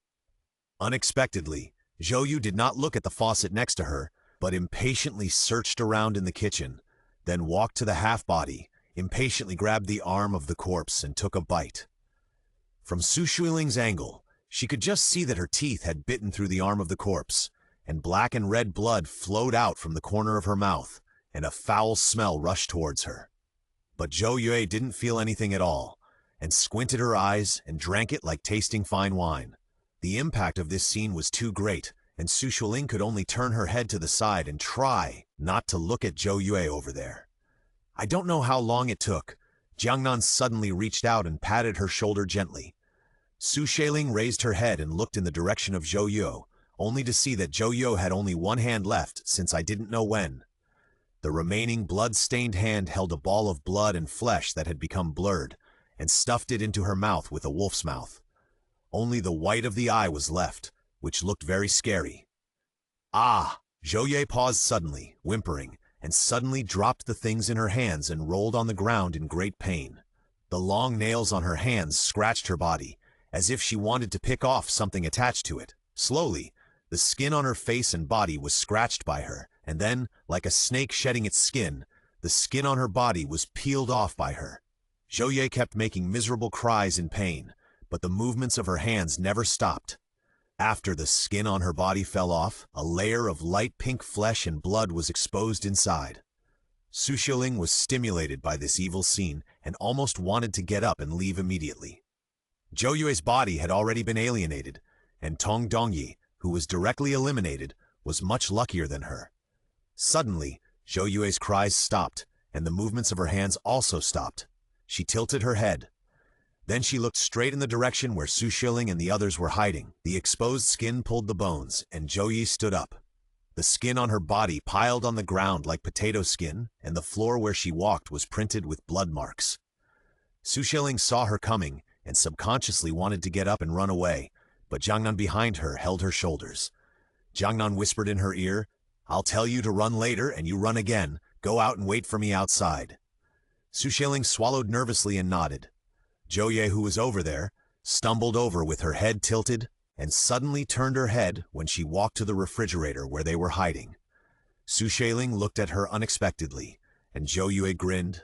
Unexpectedly, Zhou Yu did not look at the faucet next to her, but impatiently searched around in the kitchen. then walked to the half-body, impatiently grabbed the arm of the corpse and took a bite. From Xueling's angle, she could just see that her teeth had bitten through the arm of the corpse, and black and red blood flowed out from the corner of her mouth, and a foul smell rushed towards her. But Zhou Yue didn't feel anything at all, and squinted her eyes and drank it like tasting fine wine. The impact of this scene was too great, and Xueling could only turn her head to the side and try not to look at Zhou Yue over there. I don't know how long it took. Jiangnan suddenly reached out and patted her shoulder gently. Xueling raised her head and looked in the direction of Zhou Yue, only to see that Zhou Yue had only one hand left since I didn't know when. The remaining blood-stained hand held a ball of blood and flesh that had become blurred, and stuffed it into her mouth with a wolf's mouth. Only the white of the eye was left, which looked very scary. Ah! Zhou Yue paused suddenly, whimpering, and suddenly dropped the things in her hands and rolled on the ground in great pain. The long nails on her hands scratched her body, as if she wanted to pick off something attached to it. Slowly, the skin on her face and body was scratched by her, and then, like a snake shedding its skin, the skin on her body was peeled off by her. Zhou Yue kept making miserable cries in pain, but the movements of her hands never stopped. After the skin on her body fell off, a layer of light pink flesh and blood was exposed inside. Xueling was stimulated by this evil scene and almost wanted to get up and leave immediately. Zhou Yue's body had already been alienated, and Tong Dongyi, who was directly eliminated, was much luckier than her. Suddenly, Zhou Yue's cries stopped, and the movements of her hands also stopped. She tilted her head. Then she looked straight in the direction where Xueling and the others were hiding. The exposed skin pulled the bones, and Zhou Yue stood up. The skin on her body piled on the ground like potato skin, and the floor where she walked was printed with blood marks. Xueling saw her coming, and subconsciously wanted to get up and run away, but Jiangnan behind her held her shoulders. Jiangnan whispered in her ear, "I'll tell you to run later, and you run again. Go out and wait for me outside." Xueling swallowed nervously and nodded. Zhou Yue, who was over there, stumbled over with her head tilted and suddenly turned her head when she walked to the refrigerator where they were hiding. Xueling looked at her unexpectedly, and Zhou Yue grinned.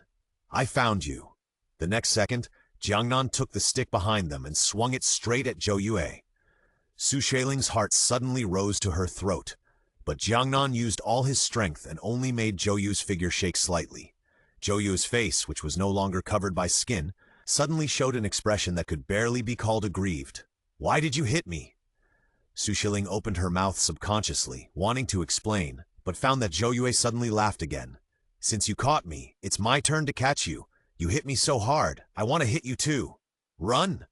"I found you." The next second, Jiangnan took the stick behind them and swung it straight at Zhou Yue. Xueling's heart suddenly rose to her throat, but Jiangnan used all his strength and only made Zhou Yue's figure shake slightly. Zhou Yue's face, which was no longer covered by skin, suddenly showed an expression that could barely be called aggrieved. "Why did you hit me?" Xueling opened her mouth subconsciously, wanting to explain, but found that Zhou Yue suddenly laughed again. "Since you caught me, it's my turn to catch you. You hit me so hard, I want to hit you too. Run!"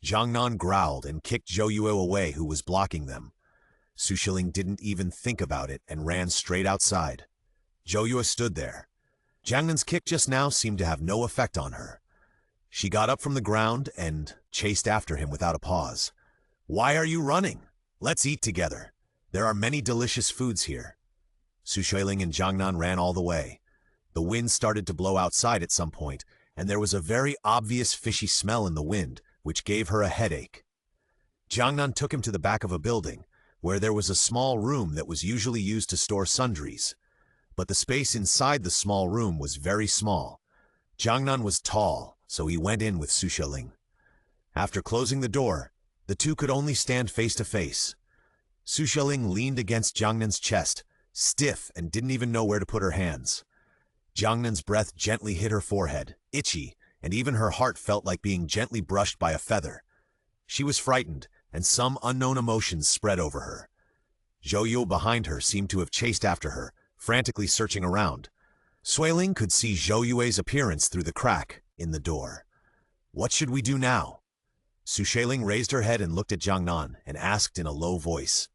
Jiangnan growled and kicked Zhou Yue away, who was blocking them. Xueling didn't even think about it and ran straight outside. Zhou Yue stood there. Jiangnan's kick just now seemed to have no effect on her. She got up from the ground and chased after him without a pause. "Why are you running? Let's eat together. There are many delicious foods here." Xueling and Jiangnan ran all the way. The wind started to blow outside at some point, and there was a very obvious fishy smell in the wind, which gave her a headache. Jiangnan took him to the back of a building, where there was a small room that was usually used to store sundries. But the space inside the small room was very small. Jiangnan was tall, so he went in with Xueling. After closing the door, the two could only stand face to face. Xueling leaned against Jiangnan's chest, stiff and didn't even know where to put her hands. Jiangnan's breath gently hit her forehead, itchy, and even her heart felt like being gently brushed by a feather. She was frightened, and some unknown emotions spread over her. Zhou Yue behind her seemed to have chased after her, frantically searching around. Xueling could see Zhou Yue's appearance through the crack in the door. "What should we do now?" Xueling raised her head and looked at Jiangnan and asked in a low voice.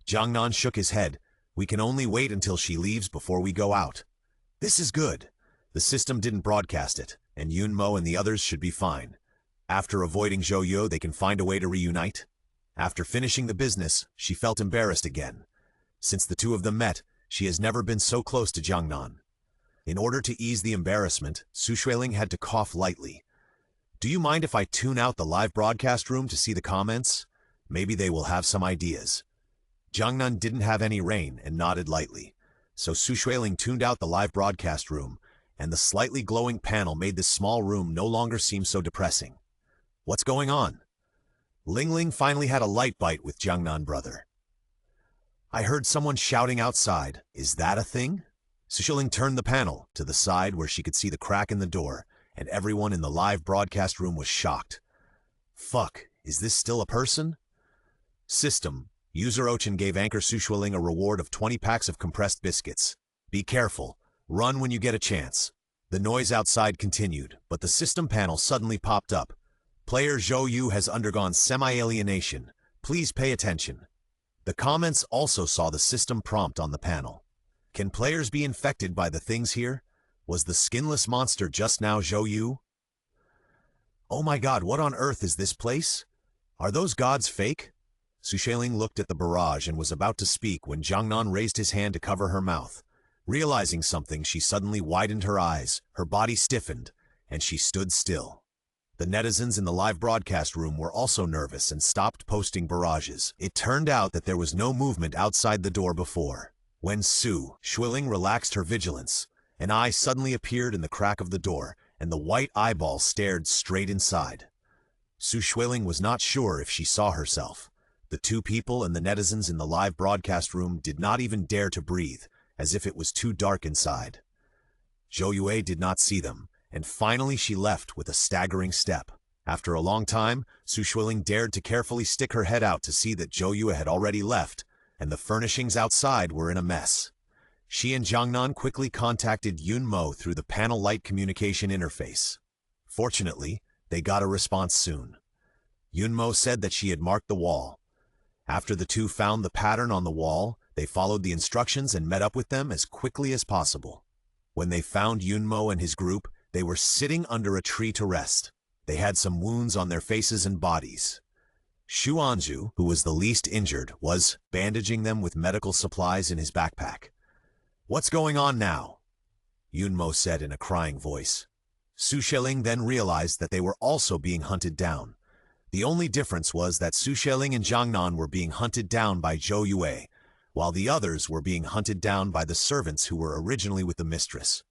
Jiangnan shook his head. "We can only wait until she leaves before we go out." "This is good. The system didn't broadcast it, and Yunmo and the others should be fine. After avoiding Zhou Yue, they can find a way to reunite." After finishing the business, she felt embarrassed again. Since the two of them met, she has never been so close to Jiangnan. In order to ease the embarrassment, Xueling had to cough lightly. "Do you mind if I tune out the live broadcast room to see the comments? Maybe they will have some ideas." Jiangnan didn't have any rain and nodded lightly. So Xueling tuned out the live broadcast room, and the slightly glowing panel made this small room no longer seem so depressing. What's going on? Ling finally had a light bite with Jiangnan brother. I heard someone shouting outside. Is that a thing? Xueling turned the panel to the side where she could see the crack in the door, and everyone in the live broadcast room was shocked. Fuck, is this still a person? System. User Ochin gave Anchor Xueling a reward of 20 packs of compressed biscuits. Be careful. Run when you get a chance. The noise outside continued, but the system panel suddenly popped up. Player Zhou Yu has undergone semi-alienation. Please pay attention. The comments also saw the system prompt on the panel. Can players be infected by the things here? Was the skinless monster just now Zhou Yu? Oh my god, what on earth is this place? Are those gods fake? Xueling looked at the barrage and was about to speak when Jiangnan raised his hand to cover her mouth. Realizing something, she suddenly widened her eyes, her body stiffened, and she stood still. The netizens in the live broadcast room were also nervous and stopped posting barrages. It turned out that there was no movement outside the door before. When Xueling relaxed her vigilance, an eye suddenly appeared in the crack of the door, and the white eyeball stared straight inside. Xueling was not sure if she saw herself. The two people and the netizens in the live broadcast room did not even dare to breathe, as if it was too dark inside. Zhou Yue did not see them, and finally she left with a staggering step. After a long time, Xueling dared to carefully stick her head out to see that Zhou Yue had already left, and the furnishings outside were in a mess. She and Jiangnan quickly contacted Yun Mo through the panel light communication interface. Fortunately, they got a response soon. Yun Mo said that she had marked the wall. After the two found the pattern on the wall, they followed the instructions and met up with them as quickly as possible. When they found Yun Mo and his group, they were sitting under a tree to rest. They had some wounds on their faces and bodies. Xu Anju, who was the least injured, was bandaging them with medical supplies in his backpack. What's going on now? Yun Mo said in a crying voice. Xueling then realized that they were also being hunted down. The only difference was that Xueling and Jiangnan were being hunted down by Zhou Yue, while the others were being hunted down by the servants who were originally with the mistress.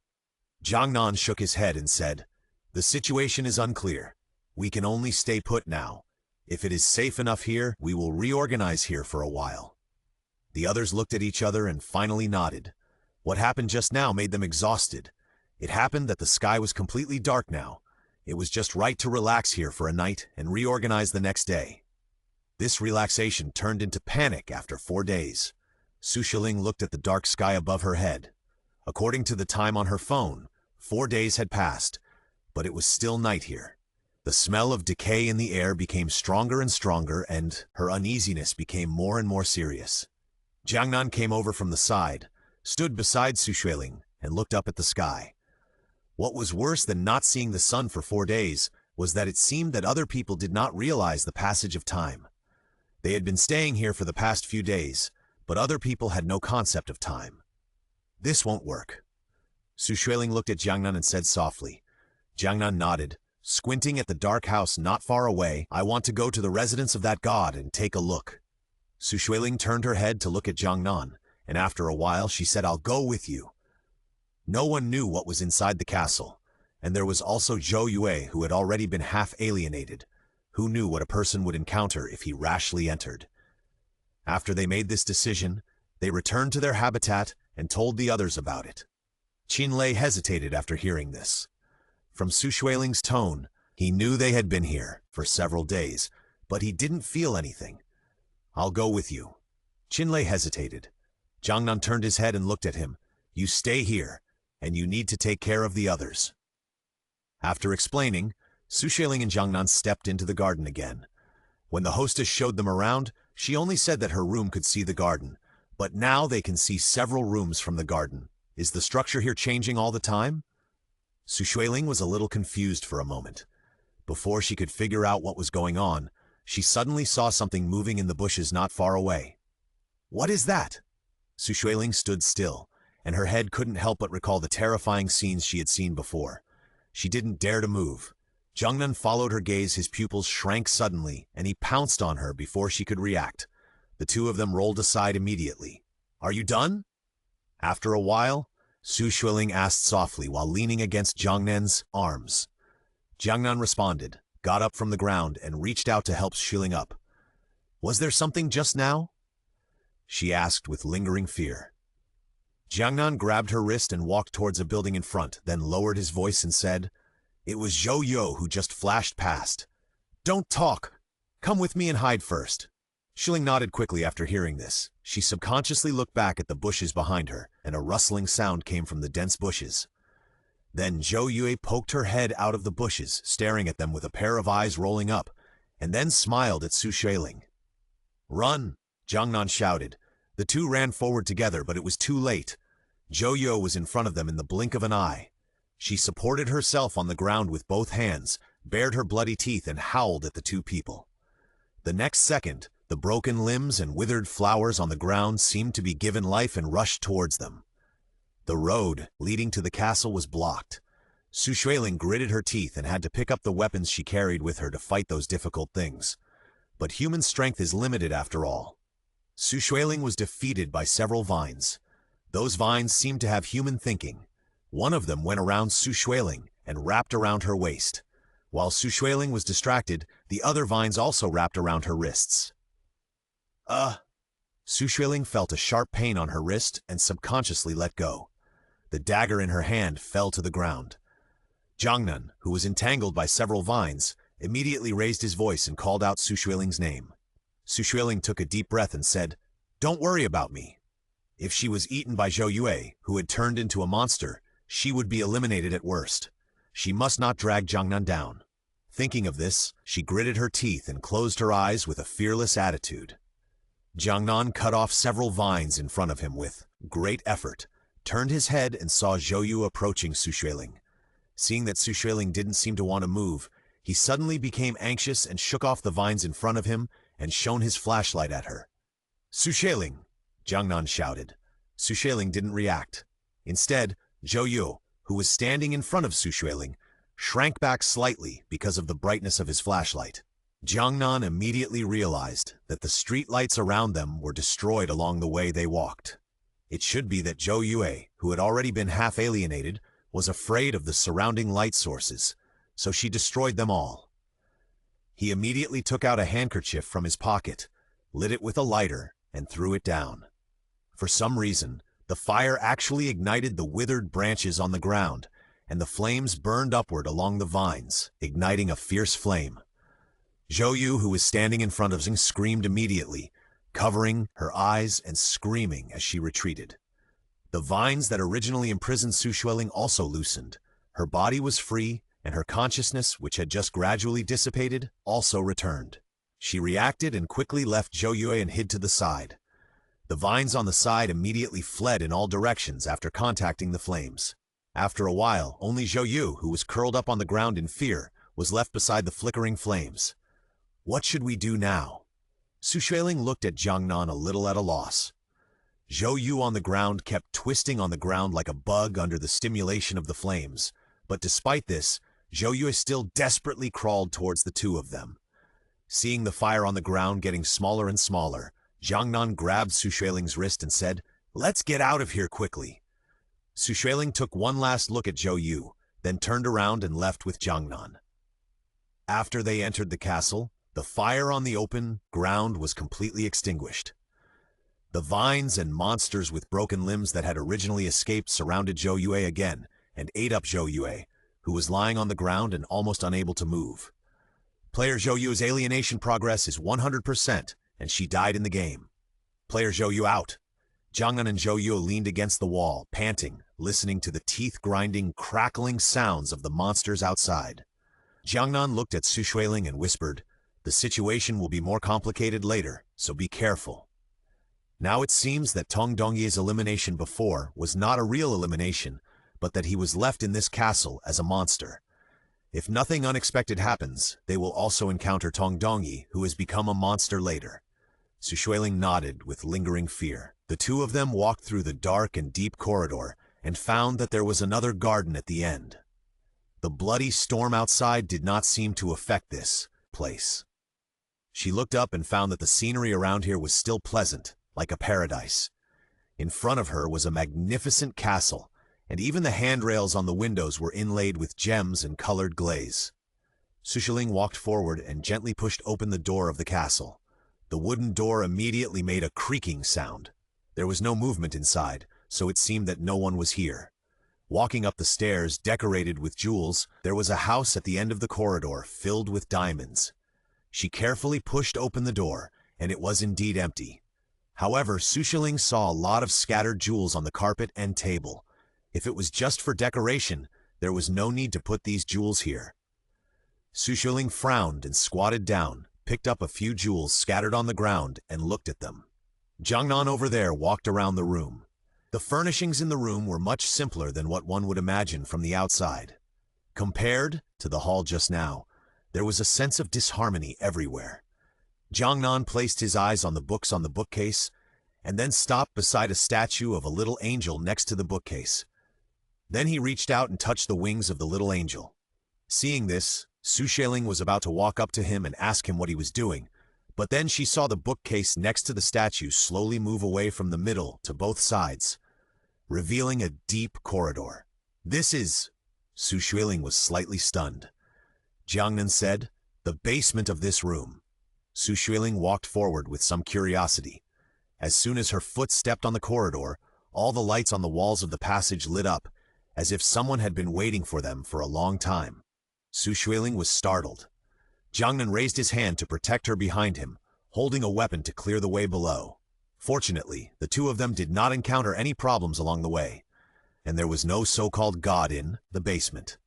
Jiangnan shook his head and said, "The situation is unclear. We can only stay put now. If it is safe enough here, we will reorganize here for a while." The others looked at each other and finally nodded. What happened just now made them exhausted. It happened that the sky was completely dark now. It was just right to relax here for a night and reorganize the next day. This relaxation turned into panic after 4 days. Xueling looked at the dark sky above her head. According to the time on her phone, 4 days had passed, but it was still night here. The smell of decay in the air became stronger and stronger, and her uneasiness became more and more serious. Jiangnan came over from the side, stood beside Xueling, and looked up at the sky. What was worse than not seeing the sun for 4 days was that it seemed that other people did not realize the passage of time. They had been staying here for the past few days, but other people had no concept of time. This won't work. Xueling looked at Jiangnan and said softly. Jiangnan nodded, squinting at the dark house not far away. "I want to go to the residence of that god and take a look." Xueling turned her head to look at Jiangnan, and after a while she said, "I'll go with you." No one knew what was inside the castle, and there was also Zhou Yue, who had already been half alienated. Who knew what a person would encounter if he rashly entered? After they made this decision, they returned to their habitat and told the others about it. Qinlei hesitated after hearing this. From Xueling's tone, he knew they had been here for several days, but he didn't feel anything. "I'll go with you." Qinlei hesitated. Jiangnan turned his head and looked at him. "You stay here, and you need to take care of the others." After explaining, Xueling and Jiangnan stepped into the garden again. When the hostess showed them around, she only said that her room could see the garden, but now they can see several rooms from the garden. Is the structure here changing all the time? Xueling was a little confused for a moment. Before she could figure out what was going on, she suddenly saw something moving in the bushes not far away. "What is that?" Xueling stood still, and her head couldn't help but recall the terrifying scenes she had seen before. She didn't dare to move. Jiangnan followed her gaze. His pupils shrank suddenly, and he pounced on her before she could react. The two of them rolled aside immediately. "Are you done?" After a while, Xueling asked softly while leaning against Jiangnan's arms. Jiangnan responded, got up from the ground, and reached out to help Xueling up. "Was there something just now?" she asked with lingering fear. Jiangnan grabbed her wrist and walked towards a building in front, then lowered his voice and said, "It was Zhou Yu who just flashed past. Don't talk. Come with me and hide first." Xueling nodded quickly after hearing this. She subconsciously looked back at the bushes behind her, and a rustling sound came from the dense bushes. Then Zhou Yu poked her head out of the bushes, staring at them with a pair of eyes rolling up, and then smiled at Xueling. "Run!" Jiangnan shouted. The two ran forward together, but it was too late. Zhou Yu was in front of them in the blink of an eye. She supported herself on the ground with both hands, bared her bloody teeth, and howled at the two people. The next second, the broken limbs and withered flowers on the ground seemed to be given life and rushed towards them. The road leading to the castle was blocked. Xueling gritted her teeth and had to pick up the weapons she carried with her to fight those difficult things. But human strength is limited after all. Xueling was defeated by several vines. Those vines seemed to have human thinking. One of them went around Xueling and wrapped around her waist. While Xueling was distracted, the other vines also wrapped around her wrists. Xueling felt a sharp pain on her wrist and subconsciously let go. The dagger in her hand fell to the ground. Jiangnan, who was entangled by several vines, immediately raised his voice and called out Xueling's name. Xueling took a deep breath and said, "Don't worry about me. If she was eaten by Zhou Yu, who had turned into a monster, she would be eliminated at worst. She must not drag Jiangnan down." Thinking of this, she gritted her teeth and closed her eyes with a fearless attitude. Jiangnan cut off several vines in front of him with great effort, turned his head and saw Zhou Yu approaching Xueling. Seeing that Xueling didn't seem to want to move, he suddenly became anxious and shook off the vines in front of him and shone his flashlight at her. "Xueling!" Jiangnan shouted. Xueling didn't react. Instead, Zhou Yu, who was standing in front of Xueling, shrank back slightly because of the brightness of his flashlight. Jiangnan immediately realized that the street lights around them were destroyed along the way they walked. It should be that Zhou Yu, who had already been half alienated, was afraid of the surrounding light sources, so she destroyed them all. He immediately took out a handkerchief from his pocket, lit it with a lighter, and threw it down. For some reason, the fire actually ignited the withered branches on the ground, and the flames burned upward along the vines, igniting a fierce flame. Zhou Yu, who was standing in front of him, screamed immediately, covering her eyes and screaming as she retreated. The vines that originally imprisoned Xueling also loosened. Her body was free, and her consciousness, which had just gradually dissipated, also returned. She reacted and quickly left Zhou Yu and hid to the side. The vines on the side immediately fled in all directions after contacting the flames. After a while, only Zhou Yu, who was curled up on the ground in fear, was left beside the flickering flames. What should we do now? Xueling looked at Jiangnan a little at a loss. Zhou Yu on the ground kept twisting on the ground like a bug under the stimulation of the flames, but despite this, Zhou Yu still desperately crawled towards the two of them. Seeing the fire on the ground getting smaller and smaller, Jiangnan grabbed Xueling's wrist and said, "Let's get out of here quickly." Xueling took one last look at Zhou Yu, then turned around and left with Jiangnan. After they entered the castle, the fire on the open ground was completely extinguished. The vines and monsters with broken limbs that had originally escaped surrounded Zhou Yu again and ate up Zhou Yu, who was lying on the ground and almost unable to move. Player Zhou Yu's alienation progress is 100%, and she died in the game. Player Zhou Yu out. Jiangnan and Zhou Yu leaned against the wall, panting, listening to the teeth-grinding, crackling sounds of the monsters outside. Jiangnan looked at Xueling and whispered, "The situation will be more complicated later, so be careful." Now it seems that Tong Dongye's elimination before was not a real elimination, but that he was left in this castle as a monster. If nothing unexpected happens, they will also encounter Tong Dongye, who has become a monster later. Xueling nodded with lingering fear. The two of them walked through the dark and deep corridor and found that there was another garden at the end. The bloody storm outside did not seem to affect this place. She looked up and found that the scenery around here was still pleasant, like a paradise. In front of her was a magnificent castle, and even the handrails on the windows were inlaid with gems and colored glaze. Xueling walked forward and gently pushed open the door of the castle. The wooden door immediately made a creaking sound. There was no movement inside, so it seemed that no one was here. Walking up the stairs decorated with jewels, there was a house at the end of the corridor filled with diamonds. She carefully pushed open the door, and it was indeed empty. However, Xueling saw a lot of scattered jewels on the carpet and table. If it was just for decoration, there was no need to put these jewels here. Xueling frowned and squatted down, picked up a few jewels scattered on the ground, and looked at them. Jiangnan over there walked around the room. The furnishings in the room were much simpler than what one would imagine from the outside. Compared to the hall just now, there was a sense of disharmony everywhere. Jiangnan placed his eyes on the books on the bookcase, and then stopped beside a statue of a little angel next to the bookcase. Then he reached out and touched the wings of the little angel. Seeing this, Xueling was about to walk up to him and ask him what he was doing, but then she saw the bookcase next to the statue slowly move away from the middle to both sides, revealing a deep corridor. "This is..." Xueling was slightly stunned. Jiangnan said, "The basement of this room." Xueling walked forward with some curiosity. As soon as her foot stepped on the corridor, all the lights on the walls of the passage lit up, as if someone had been waiting for them for a long time. Xueling was startled. Jiangnan raised his hand to protect her behind him, holding a weapon to clear the way below. Fortunately, the two of them did not encounter any problems along the way, and there was no so-called god in the basement.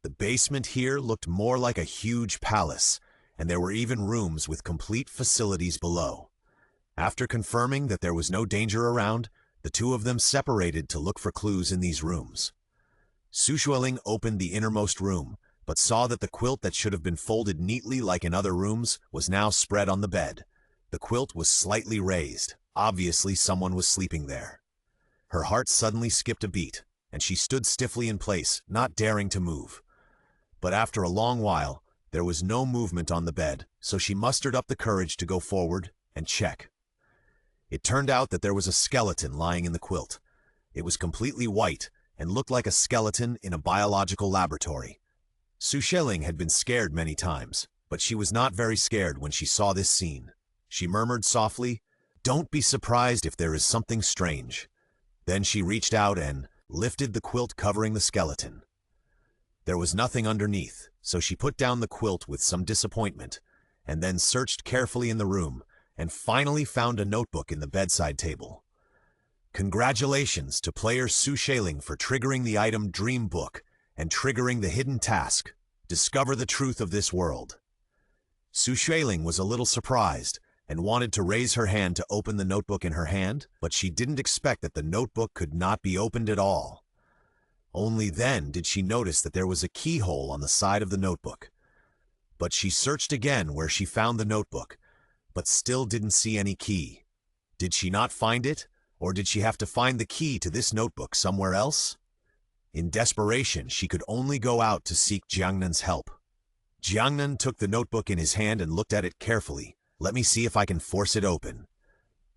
The basement here looked more like a huge palace, and there were even rooms with complete facilities below. After confirming that there was no danger around, the two of them separated to look for clues in these rooms. Xueling opened the innermost room, but saw that the quilt that should have been folded neatly like in other rooms was now spread on the bed. The quilt was slightly raised. Obviously, someone was sleeping there. Her heart suddenly skipped a beat, and she stood stiffly in place, not daring to move. But after a long while, there was no movement on the bed, so she mustered up the courage to go forward and check. It turned out that there was a skeleton lying in the quilt. It was completely white and looked like a skeleton in a biological laboratory. Xueling had been scared many times, but she was not very scared when she saw this scene. She murmured softly, "Don't be surprised if there is something strange." Then she reached out and lifted the quilt covering the skeleton. There was nothing underneath, so she put down the quilt with some disappointment, and then searched carefully in the room, and finally found a notebook in the bedside table. Congratulations to player Xueling for triggering the item Dream Book and triggering the hidden task, Discover the Truth of This World. Xueling was a little surprised and wanted to raise her hand to open the notebook in her hand, but she didn't expect that the notebook could not be opened at all. Only then did she notice that there was a keyhole on the side of the notebook. But she searched again where she found the notebook, but still didn't see any key. Did she not find it, or did she have to find the key to this notebook somewhere else? In desperation, she could only go out to seek Jiangnan's help. Jiangnan took the notebook in his hand and looked at it carefully. "Let me see if I can force it open."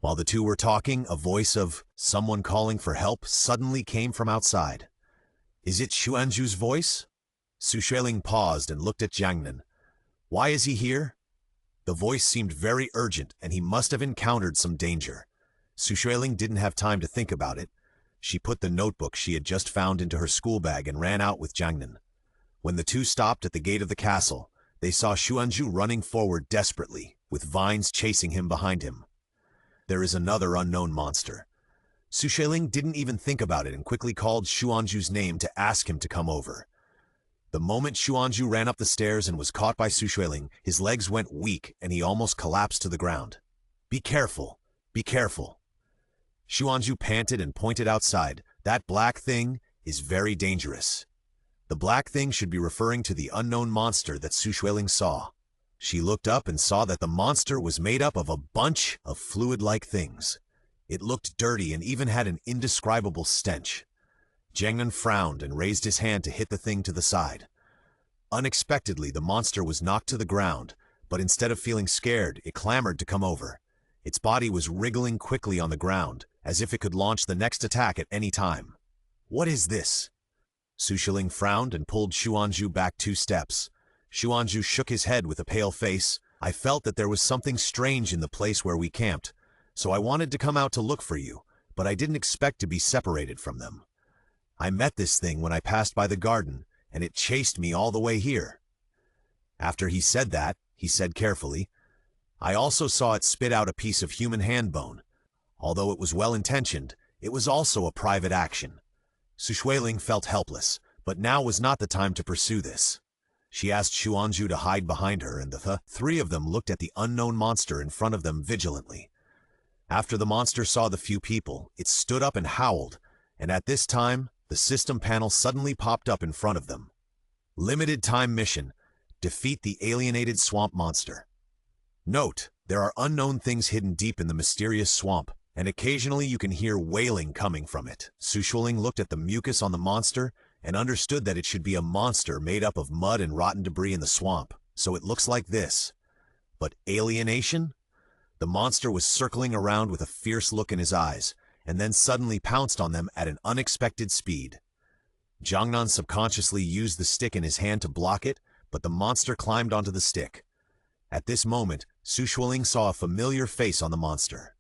While the two were talking, a voice of someone calling for help suddenly came from outside. "Is it Xuanzhu's voice?" Xueling paused and looked at Jiangnan. "Why is he here?" The voice seemed very urgent, and he must have encountered some danger. Xueling didn't have time to think about it. She put the notebook she had just found into her school bag and ran out with Jiangnan. When the two stopped at the gate of the castle, they saw Xuanzhu running forward desperately, with vines chasing him behind him. There is another unknown monster. Xueling didn't even think about it and quickly called Xuanzhu's name to ask him to come over. The moment Xuanzhu ran up the stairs and was caught by Xueling, his legs went weak and he almost collapsed to the ground. "Be careful, be careful." Xuanzhu panted and pointed outside. "That black thing is very dangerous." The black thing should be referring to the unknown monster that Xueling saw. She looked up and saw that the monster was made up of a bunch of fluid-like things. It looked dirty and even had an indescribable stench. Jiangnan frowned and raised his hand to hit the thing to the side. Unexpectedly, the monster was knocked to the ground, but instead of feeling scared, it clamored to come over. Its body was wriggling quickly on the ground, as if it could launch the next attack at any time. What is this? Xueling frowned and pulled Xuanzhu back 2 steps. Xuanzhu shook his head with a pale face. I felt that there was something strange in the place where we camped, so I wanted to come out to look for you, but I didn't expect to be separated from them. I met this thing when I passed by the garden, and it chased me all the way here. After he said that, he said carefully, I also saw it spit out a piece of human hand bone. Although it was well-intentioned, it was also a private action. Xueling felt helpless, but now was not the time to pursue this. She asked Xuanzhu to hide behind her, and the 3 of them looked at the unknown monster in front of them vigilantly. After the monster saw the few people, it stood up and howled, and at this time, the system panel suddenly popped up in front of them. Limited time mission: defeat the alienated swamp monster. Note, there are unknown things hidden deep in the mysterious swamp, and occasionally you can hear wailing coming from it. Xueling looked at the mucus on the monster and understood that it should be a monster made up of mud and rotten debris in the swamp, so it looks like this. But alienation? The monster was circling around with a fierce look in his eyes, and then suddenly pounced on them at an unexpected speed. Jiangnan subconsciously used the stick in his hand to block it, but the monster climbed onto the stick. At this moment, Xueling saw a familiar face on the monster.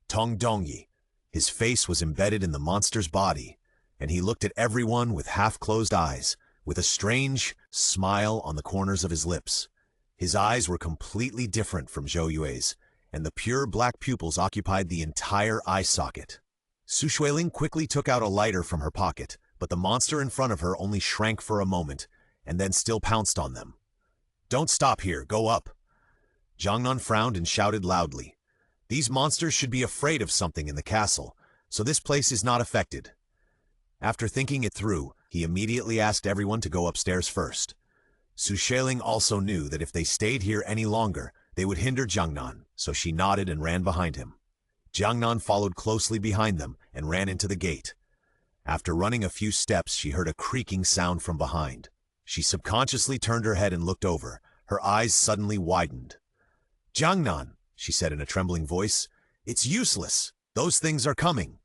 Tong Dongyi. His face was embedded in the monster's body, and he looked at everyone with half-closed eyes, with a strange smile on the corners of his lips. His eyes were completely different from Zhou Yue's, and the pure black pupils occupied the entire eye socket. Xueling quickly took out a lighter from her pocket, but the monster in front of her only shrank for a moment, and then still pounced on them. Don't stop here, go up. Jiangnan frowned and shouted loudly. These monsters should be afraid of something in the castle, so this place is not affected. After thinking it through, he immediately asked everyone to go upstairs first. Xueling also knew that if they stayed here any longer, they would hinder Jiangnan, so she nodded and ran behind him. Jiangnan followed closely behind them and ran into the gate. After running a few steps, she heard a creaking sound from behind. She subconsciously turned her head and looked over. Her eyes suddenly widened. Jiangnan, she said in a trembling voice, it's useless. Those things are coming.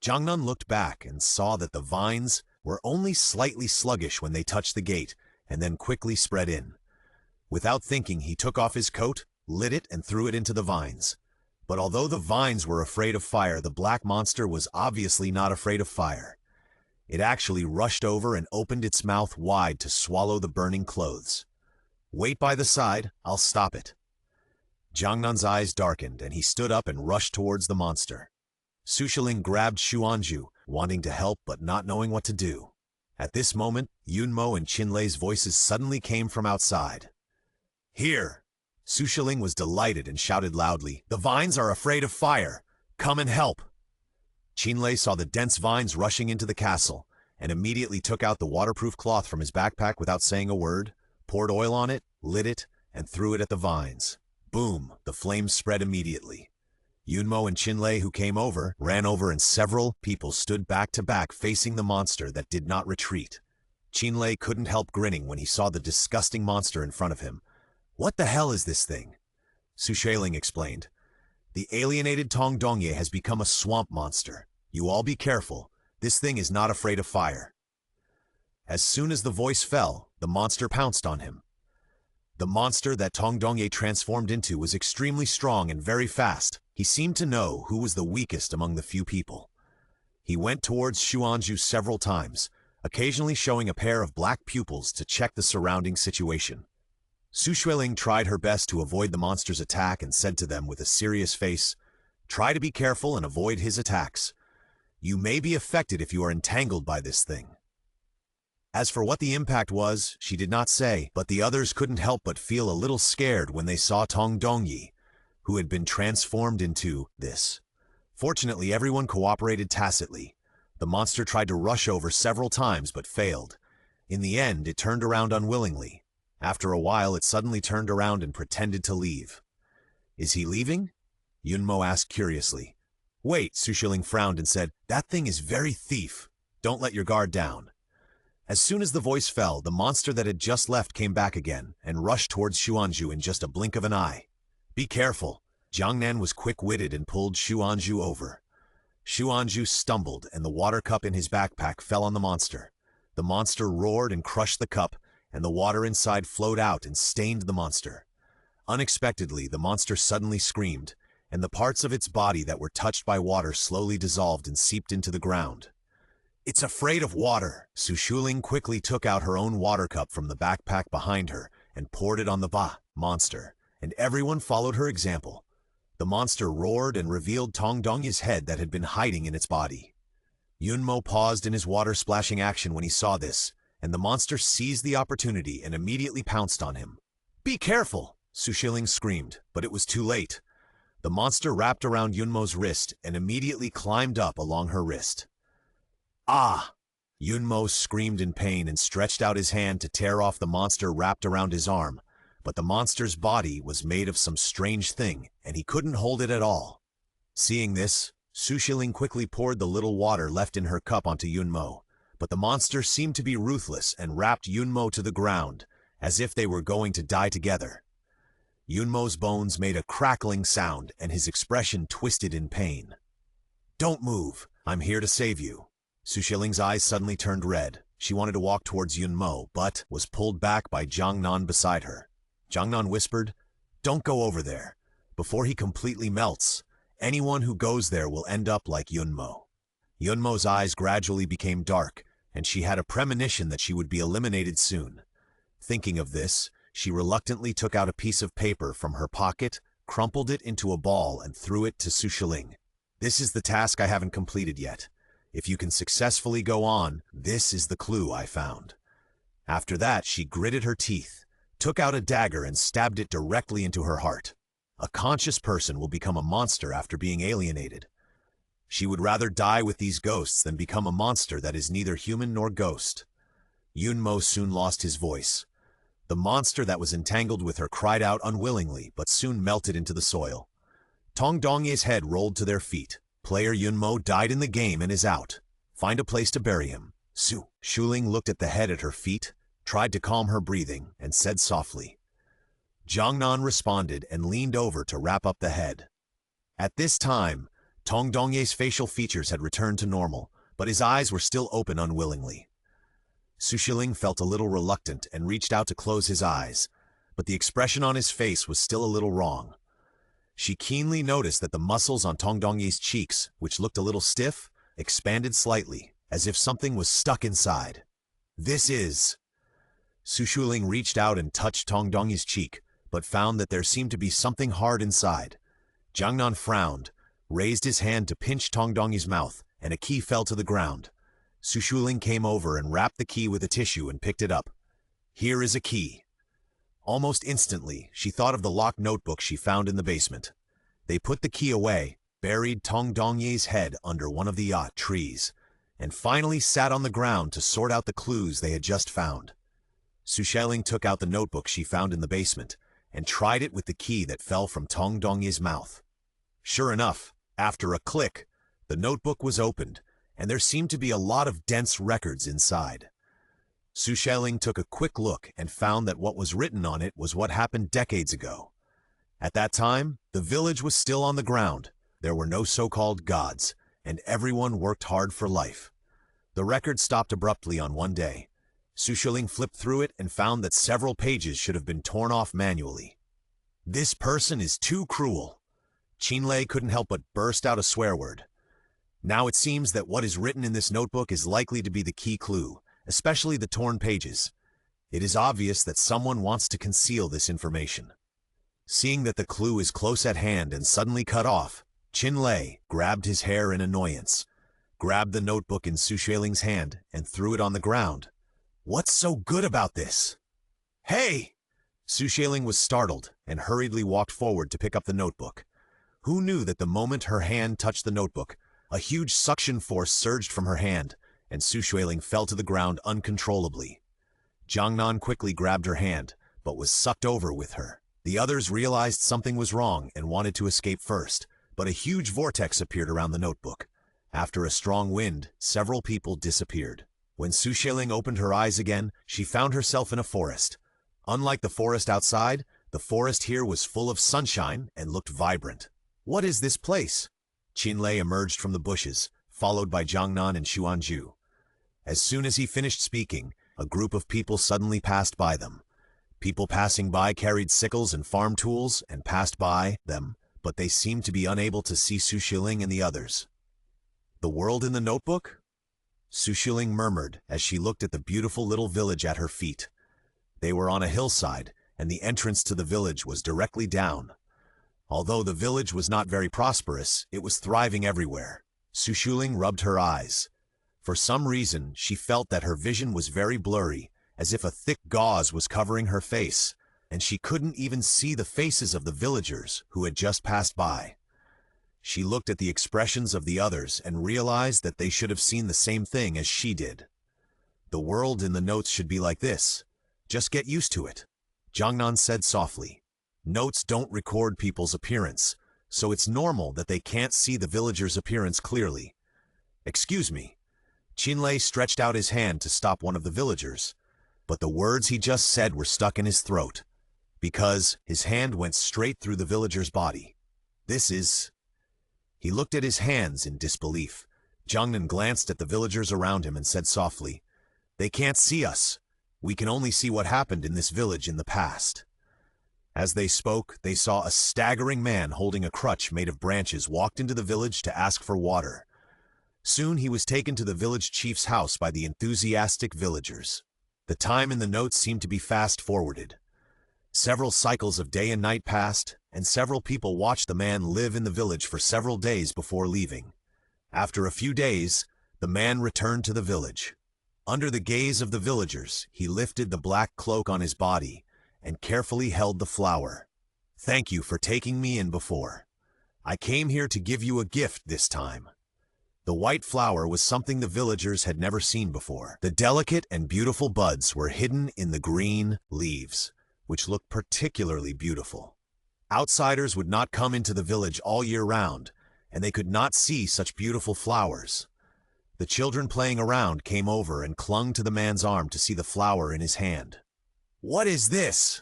Jiangnan looked back and saw that the vines were only slightly sluggish when they touched the gate, and then quickly spread in. Without thinking, he took off his coat, lit it, and threw it into the vines. But although the vines were afraid of fire, the black monster was obviously not afraid of fire. It actually rushed over and opened its mouth wide to swallow the burning clothes. Wait by the side, I'll stop it. Jiangnan's eyes darkened, and he stood up and rushed towards the monster. Xueling grabbed Xuanzhu, wanting to help but not knowing what to do. At this moment, Yunmo and Qinlei's voices suddenly came from outside. Here! Xueling was delighted and shouted loudly, the vines are afraid of fire! Come and help! Qinlei saw the dense vines rushing into the castle, and immediately took out the waterproof cloth from his backpack without saying a word, poured oil on it, lit it, and threw it at the vines. Boom! The flames spread immediately. Yunmo and Qinlei, who came over, ran over, and several people stood back to back facing the monster that did not retreat. Qinlei couldn't help grinning when he saw the disgusting monster in front of him. What the hell is this thing? Xueling explained. The alienated Tong Dongye has become a swamp monster. You all be careful. This thing is not afraid of fire. As soon as the voice fell, the monster pounced on him. The monster that Tong Dongye transformed into was extremely strong and very fast. He seemed to know who was the weakest among the few people. He went towards Xuanzhu several times, occasionally showing a pair of black pupils to check the surrounding situation. Xueling tried her best to avoid the monster's attack and said to them with a serious face, "Try to be careful and avoid his attacks. You may be affected if you are entangled by this thing." As for what the impact was, she did not say, but the others couldn't help but feel a little scared when they saw Tong Dongyi, who had been transformed into this. Fortunately, everyone cooperated tacitly. The monster tried to rush over several times but failed. In the end, it turned around unwillingly. After a while, it suddenly turned around and pretended to leave. "Is he leaving?" Yunmo asked curiously. "Wait," Xueling frowned and said, "That thing is very thief. Don't let your guard down." As soon as the voice fell, the monster that had just left came back again and rushed towards Xuanzhu in just a blink of an eye. "Be careful." Jiangnan was quick-witted and pulled Xuanzhu over. Xuanju stumbled and the water cup in his backpack fell on the monster. The monster roared and crushed the cup, and the water inside flowed out and stained the monster. Unexpectedly, the monster suddenly screamed, and the parts of its body that were touched by water slowly dissolved and seeped into the ground. "It's afraid of water." Xueling quickly took out her own water cup from the backpack behind her and poured it on the monster, and everyone followed her example. The monster roared and revealed Tongdong's head that had been hiding in its body. Yunmo paused in his water-splashing action when he saw this, and the monster seized the opportunity and immediately pounced on him. "Be careful!" Xueling screamed, but it was too late. The monster wrapped around Yunmo's wrist and immediately climbed up along her wrist. "Ah!" Yunmo screamed in pain and stretched out his hand to tear off the monster wrapped around his arm, but the monster's body was made of some strange thing, and he couldn't hold it at all. Seeing this, Xueling quickly poured the little water left in her cup onto Yunmo, but the monster seemed to be ruthless and wrapped Yunmo to the ground, as if they were going to die together. Yunmo's bones made a crackling sound, and his expression twisted in pain. "Don't move, I'm here to save you." Xueling's eyes suddenly turned red. She wanted to walk towards Yunmo, but was pulled back by Jiangnan beside her. Jiangnan whispered, "Don't go over there. Before he completely melts, anyone who goes there will end up like Yunmo." Yunmo's eyes gradually became dark, and she had a premonition that she would be eliminated soon. Thinking of this, she reluctantly took out a piece of paper from her pocket, crumpled it into a ball, and threw it to Xueling. "This is the task I haven't completed yet. If you can successfully go on, this is the clue I found." After that, she gritted her teeth, took out a dagger and stabbed it directly into her heart. A conscious person will become a monster after being alienated. She would rather die with these ghosts than become a monster that is neither human nor ghost. Yunmo soon lost his voice. The monster that was entangled with her cried out unwillingly, but soon melted into the soil. Tongdong's head rolled to their feet. "Player Yunmo died in the game and is out. Find a place to bury him." Xueling looked at the head at her feet, tried to calm her breathing, and said softly. Jiangnan responded and leaned over to wrap up the head. At this time, Tongdong's facial features had returned to normal, but his eyes were still open unwillingly. Xueling felt a little reluctant and reached out to close his eyes, but the expression on his face was still a little wrong. She keenly noticed that the muscles on Tongdong's cheeks, which looked a little stiff, expanded slightly, as if something was stuck inside. "This is..." Xueling reached out and touched Tongdong's cheek, but found that there seemed to be something hard inside. Jiangnan frowned, raised his hand to pinch Tongdong's mouth, and a key fell to the ground. Xueling came over and wrapped the key with a tissue and picked it up. "Here is a key." Almost instantly, she thought of the locked notebook she found in the basement. They put the key away, buried Tongdong's head under one of the yacht trees, and finally sat on the ground to sort out the clues they had just found. Xueling took out the notebook she found in the basement and tried it with the key that fell from Tongdong's mouth. Sure enough, after a click, the notebook was opened, and there seemed to be a lot of dense records inside. Xueling took a quick look and found that what was written on it was what happened decades ago. At that time, the village was still on the ground, there were no so-called gods, and everyone worked hard for life. The record stopped abruptly on one day. Xueling flipped through it and found that several pages should have been torn off manually. "This person is too cruel." Qinlei couldn't help but burst out a swear word. Now it seems that what is written in this notebook is likely to be the key clue, especially the torn pages. It is obvious that someone wants to conceal this information. Seeing that the clue is close at hand and suddenly cut off, Qinlei grabbed his hair in annoyance, grabbed the notebook in Xueling's hand, and threw it on the ground. "What's so good about this?" "Hey!" Xueling was startled and hurriedly walked forward to pick up the notebook. Who knew that the moment her hand touched the notebook, a huge suction force surged from her hand, and Xueling fell to the ground uncontrollably. Jiangnan quickly grabbed her hand, but was sucked over with her. The others realized something was wrong and wanted to escape first, but a huge vortex appeared around the notebook. After a strong wind, several people disappeared. When Xueling opened her eyes again, she found herself in a forest. Unlike the forest outside, the forest here was full of sunshine and looked vibrant. "What is this place?" Qinlei emerged from the bushes, followed by Jiangnan and Xuanju. As soon as he finished speaking, a group of people suddenly passed by them. People passing by carried sickles and farm tools and passed by them, but they seemed to be unable to see Xueling and the others. The world in the notebook? Xueling murmured as she looked at the beautiful little village at her feet. They were on a hillside, and the entrance to the village was directly down. Although the village was not very prosperous, it was thriving everywhere. Xueling rubbed her eyes. For some reason, she felt that her vision was very blurry, as if a thick gauze was covering her face, and she couldn't even see the faces of the villagers who had just passed by. She looked at the expressions of the others and realized that they should have seen the same thing as she did. The world in the notes should be like this. Just get used to it, Jiangnan said softly. Notes don't record people's appearance, so it's normal that they can't see the villagers' appearance clearly. Excuse me. Qinlei stretched out his hand to stop one of the villagers, but the words he just said were stuck in his throat, because his hand went straight through the villager's body. This is... He looked at his hands in disbelief. Jiangnan glanced at the villagers around him and said softly, "They can't see us. We can only see what happened in this village in the past." As they spoke, they saw a staggering man holding a crutch made of branches walked into the village to ask for water. Soon he was taken to the village chief's house by the enthusiastic villagers. The time in the notes seemed to be fast-forwarded. Several cycles of day and night passed, and several people watched the man live in the village for several days before leaving. After a few days, the man returned to the village. Under the gaze of the villagers, he lifted the black cloak on his body and carefully held the flower. "Thank you for taking me in before. I came here to give you a gift this time." The white flower was something the villagers had never seen before. The delicate and beautiful buds were hidden in the green leaves, which looked particularly beautiful. Outsiders would not come into the village all year round, and they could not see such beautiful flowers. The children playing around came over and clung to the man's arm to see the flower in his hand. "What is this?"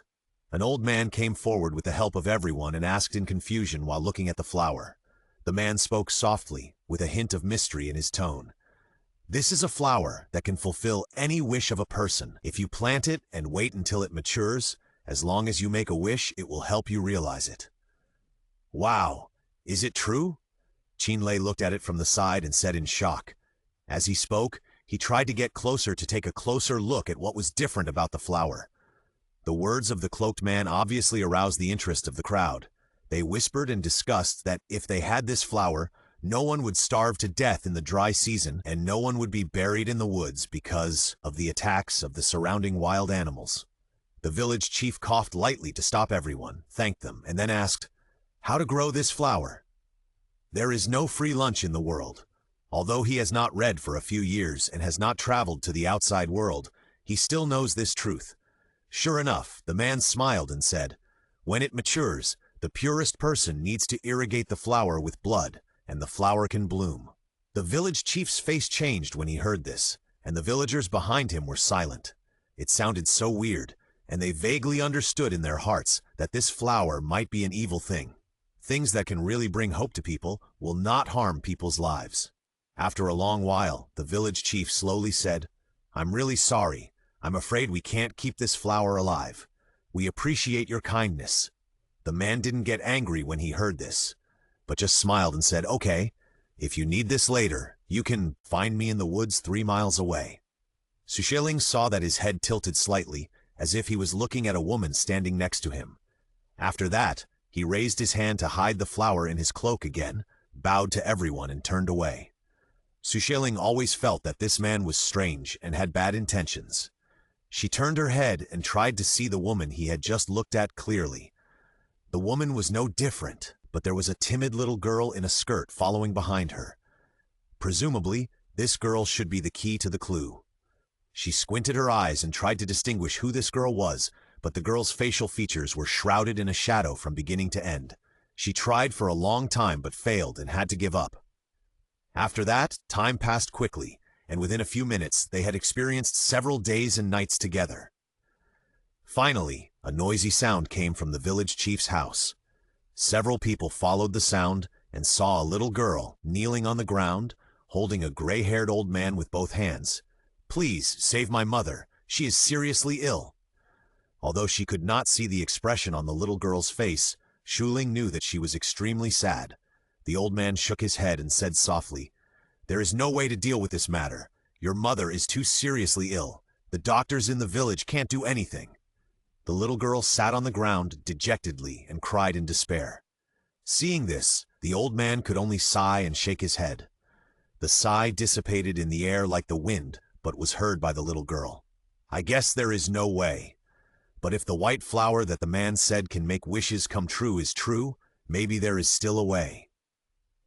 An old man came forward with the help of everyone and asked in confusion while looking at the flower. The man spoke softly, with a hint of mystery in his tone. "This is a flower that can fulfill any wish of a person. If you plant it and wait until it matures, as long as you make a wish, it will help you realize it." "Wow, is it true?" Qinlei looked at it from the side and said in shock. As he spoke, he tried to get closer to take a closer look at what was different about the flower. The words of the cloaked man obviously aroused the interest of the crowd. They whispered and discussed that if they had this flower, no one would starve to death in the dry season and no one would be buried in the woods because of the attacks of the surrounding wild animals. The village chief coughed lightly to stop everyone, thanked them, and then asked, "How to grow this flower?" There is no free lunch in the world. Although he has not read for a few years and has not traveled to the outside world, he still knows this truth. Sure enough, the man smiled and said, "When it matures, the purest person needs to irrigate the flower with blood, and the flower can bloom." The village chief's face changed when he heard this, and the villagers behind him were silent. It sounded so weird, and they vaguely understood in their hearts that this flower might be an evil thing. Things that can really bring hope to people will not harm people's lives. After a long while, the village chief slowly said, "I'm really sorry. I'm afraid we can't keep this flower alive. We appreciate your kindness." The man didn't get angry when he heard this, but just smiled and said, "Okay, if you need this later, you can find me in the woods 3 miles away." Xueling saw that his head tilted slightly, as if he was looking at a woman standing next to him. After that, he raised his hand to hide the flower in his cloak again, bowed to everyone and turned away. Xueling always felt that this man was strange and had bad intentions. She turned her head and tried to see the woman he had just looked at clearly. The woman was no different, but there was a timid little girl in a skirt following behind her. Presumably, this girl should be the key to the clue. She squinted her eyes and tried to distinguish who this girl was, but the girl's facial features were shrouded in a shadow from beginning to end. She tried for a long time but failed and had to give up. After that, time passed quickly, and within a few minutes they had experienced several days and nights together. Finally, a noisy sound came from the village chief's house. Several people followed the sound, and saw a little girl kneeling on the ground, holding a gray-haired old man with both hands. "Please, save my mother. She is seriously ill." Although she could not see the expression on the little girl's face, Xueling knew that she was extremely sad. The old man shook his head and said softly, "There is no way to deal with this matter. Your mother is too seriously ill. The doctors in the village can't do anything." The little girl sat on the ground dejectedly and cried in despair. Seeing this, the old man could only sigh and shake his head. The sigh dissipated in the air like the wind, but was heard by the little girl. "I guess there is no way. But if the white flower that the man said can make wishes come true is true, maybe there is still a way."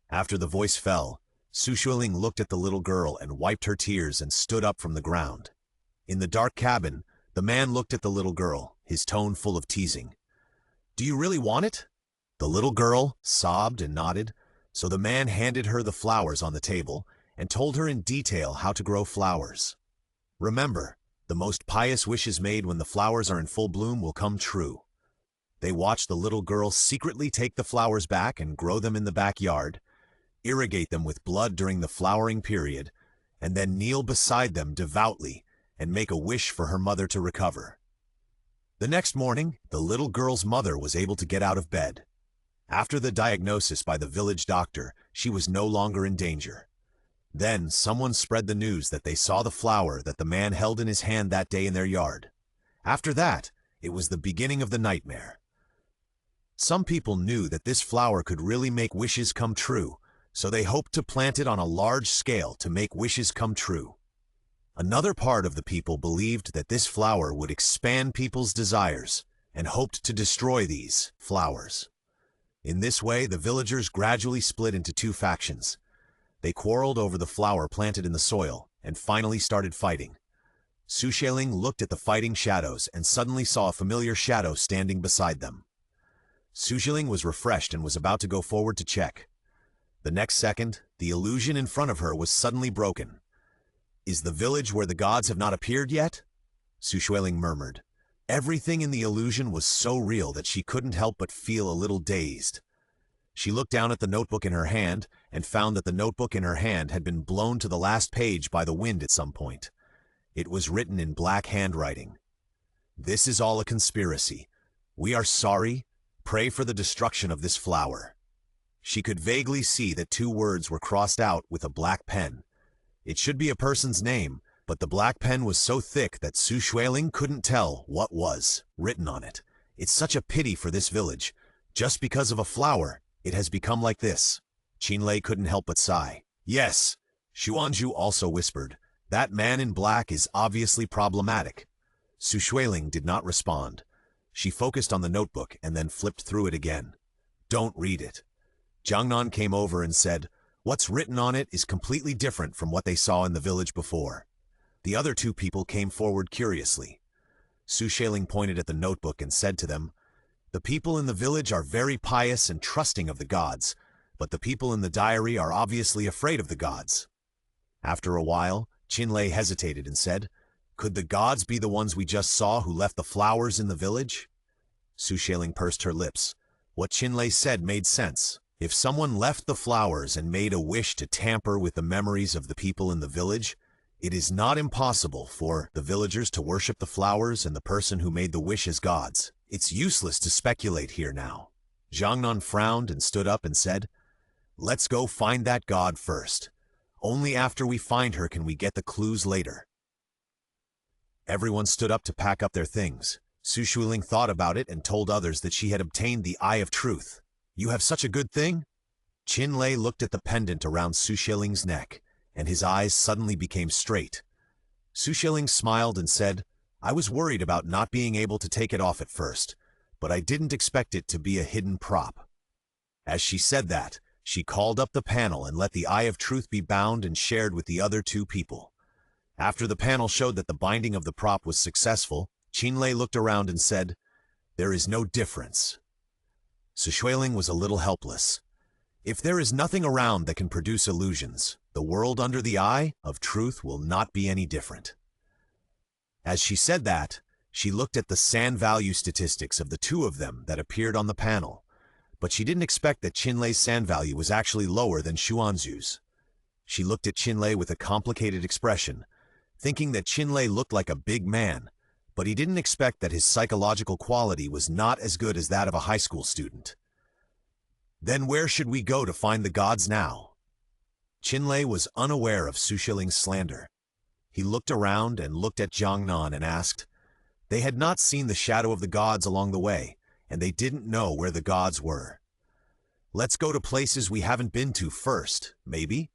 After the voice fell, Xueling looked at the little girl and wiped her tears and stood up from the ground. In the dark cabin, the man looked at the little girl, his tone full of teasing. "Do you really want it?" The little girl sobbed and nodded, so the man handed her the flowers on the table and told her in detail how to grow flowers. "Remember, the most pious wishes made when the flowers are in full bloom will come true." They watched the little girl secretly take the flowers back and grow them in the backyard, irrigate them with blood during the flowering period, and then kneel beside them devoutly and make a wish for her mother to recover. The next morning, the little girl's mother was able to get out of bed. After the diagnosis by the village doctor, she was no longer in danger. Then someone spread the news that they saw the flower that the man held in his hand that day in their yard. After that, it was the beginning of the nightmare. Some people knew that this flower could really make wishes come true, so they hoped to plant it on a large scale to make wishes come true. Another part of the people believed that this flower would expand people's desires and hoped to destroy these flowers. In this way, the villagers gradually split into two factions. They quarreled over the flower planted in the soil and finally started fighting. Xueling looked at the fighting shadows and suddenly saw a familiar shadow standing beside them. Xueling was refreshed and was about to go forward to check. The next second, the illusion in front of her was suddenly broken. "Is the village where the gods have not appeared yet?" Xueling murmured. Everything in the illusion was so real that she couldn't help but feel a little dazed. She looked down at the notebook in her hand and found that the notebook in her hand had been blown to the last page by the wind at some point. It was written in black handwriting. "This is all a conspiracy. We are sorry. Pray for the destruction of this flower." She could vaguely see that two words were crossed out with a black pen. It should be a person's name, but the black pen was so thick that Xueling couldn't tell what was written on it. It's such a pity for this village. Just because of a flower, it has become like this. Qinlei couldn't help but sigh. "Yes," Xuanzhu also whispered. "That man in black is obviously problematic." Xueling did not respond. She focused on the notebook and then flipped through it again. "Don't read it." Jiangnan came over and said, "What's written on it is completely different from what they saw in the village before." The other two people came forward curiously. Xueling pointed at the notebook and said to them, "The people in the village are very pious and trusting of the gods, but the people in the diary are obviously afraid of the gods." After a while, Qinlei hesitated and said, "Could the gods be the ones we just saw who left the flowers in the village?" Xueling pursed her lips. What Qinlei said made sense. If someone left the flowers and made a wish to tamper with the memories of the people in the village, it is not impossible for the villagers to worship the flowers and the person who made the wish as gods. It's useless to speculate here now. Jiangnan frowned and stood up and said, "Let's go find that god first. Only after we find her can we get the clues later." Everyone stood up to pack up their things. Xueling thought about it and told others that she had obtained the Eye of Truth. "You have such a good thing?" Qinlei looked at the pendant around Xueling's neck, and his eyes suddenly became straight. Xueling smiled and said, "I was worried about not being able to take it off at first, but I didn't expect it to be a hidden prop." As she said that, she called up the panel and let the Eye of Truth be bound and shared with the other two people. After the panel showed that the binding of the prop was successful, Qinlei looked around and said, "There is no difference." Xueling was a little helpless. If there is nothing around that can produce illusions, the world under the Eye of Truth will not be any different. As she said that, she looked at the sand value statistics of the two of them that appeared on the panel. but she didn't expect that Qinlei's sand value was actually lower than Xuanzhu's. She looked at Qinlei with a complicated expression, thinking that Qinlei looked like a big man, but he didn't expect that his psychological quality was not as good as that of a high school student. Then where should we go to find the gods now? Qinlei was unaware of Xueling's slander. He looked around and looked at Jiangnan and asked. They had not seen the shadow of the gods along the way, and they didn't know where the gods were. Let's go to places we haven't been to first, maybe?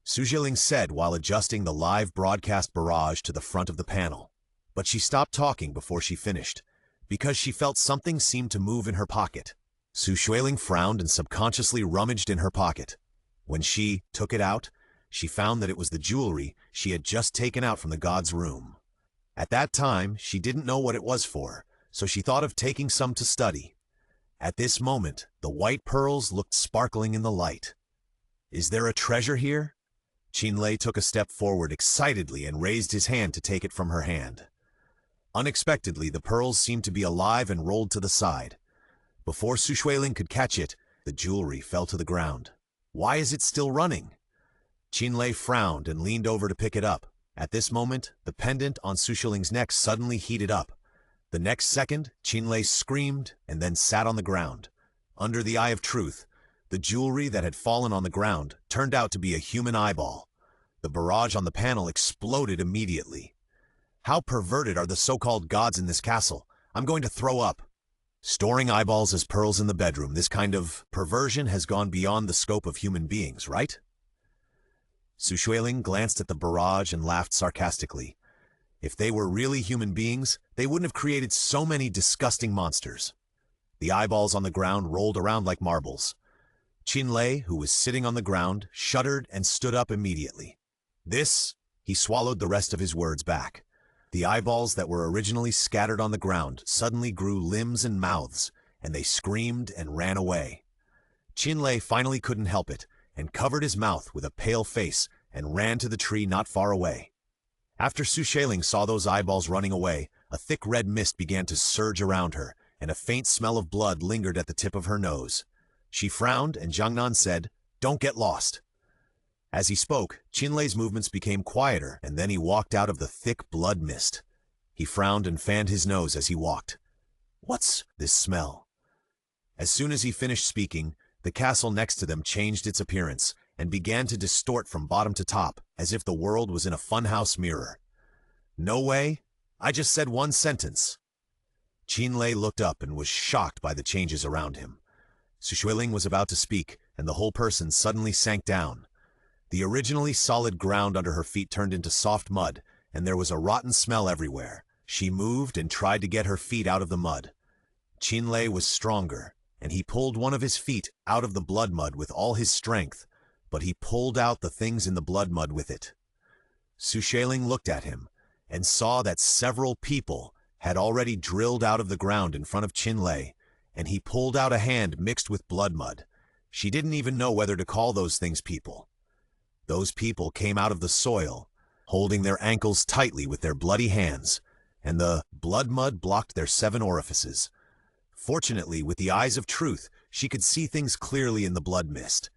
Xueling said while adjusting the live broadcast barrage to the front of the panel. But she stopped talking before she finished, because she felt something seemed to move in her pocket. Xueling frowned and subconsciously rummaged in her pocket. When she took it out, she found that it was the jewelry she had just taken out from the god's room. At that time, she didn't know what it was for, so she thought of taking some to study. At this moment, the white pearls looked sparkling in the light. Is there a treasure here? Qinlei took a step forward excitedly and raised his hand to take it from her hand. Unexpectedly, the pearls seemed to be alive and rolled to the side. Before Xueling could catch it, the jewelry fell to the ground. Why is it still running? Qinlei frowned and leaned over to pick it up. At this moment, the pendant on Xueling's neck suddenly heated up. The next second, Qinlei screamed and then sat on the ground. Under the eye of truth, the jewelry that had fallen on the ground turned out to be a human eyeball. The barrage on the panel exploded immediately. How perverted are the so-called gods in this castle? I'm going to throw up. Storing eyeballs as pearls in the bedroom, this kind of perversion has gone beyond the scope of human beings, right? Xueling glanced at the barrage and laughed sarcastically. If they were really human beings, they wouldn't have created so many disgusting monsters. The eyeballs on the ground rolled around like marbles. Qinlei, who was sitting on the ground, shuddered and stood up immediately. He swallowed the rest of his words back. The eyeballs that were originally scattered on the ground suddenly grew limbs and mouths, and they screamed and ran away. Qinlei finally couldn't help it, and covered his mouth with a pale face and ran to the tree not far away. After Xueling saw those eyeballs running away, a thick red mist began to surge around her, and a faint smell of blood lingered at the tip of her nose. She frowned, and Jiangnan said, "Don't get lost." As he spoke, Qinlei's movements became quieter, and then he walked out of the thick blood mist. He frowned and fanned his nose as he walked. What's this smell? As soon as he finished speaking, the castle next to them changed its appearance and began to distort from bottom to top, as if the world was in a funhouse mirror. No way. I just said one sentence. Qinlei looked up and was shocked by the changes around him. Xueling was about to speak, and the whole person suddenly sank down. The originally solid ground under her feet turned into soft mud, and there was a rotten smell everywhere. She moved and tried to get her feet out of the mud. Qinlei was stronger, and he pulled one of his feet out of the blood mud with all his strength, but he pulled out the things in the blood mud with it. Xueling looked at him and saw that several people had already drilled out of the ground in front of Qinlei, and he pulled out a hand mixed with blood mud. She didn't even know whether to call those things people. Those people came out of the soil, holding their ankles tightly with their bloody hands, and the blood mud blocked their 7 orifices. Fortunately, with the eyes of truth, she could see things clearly in the blood mist.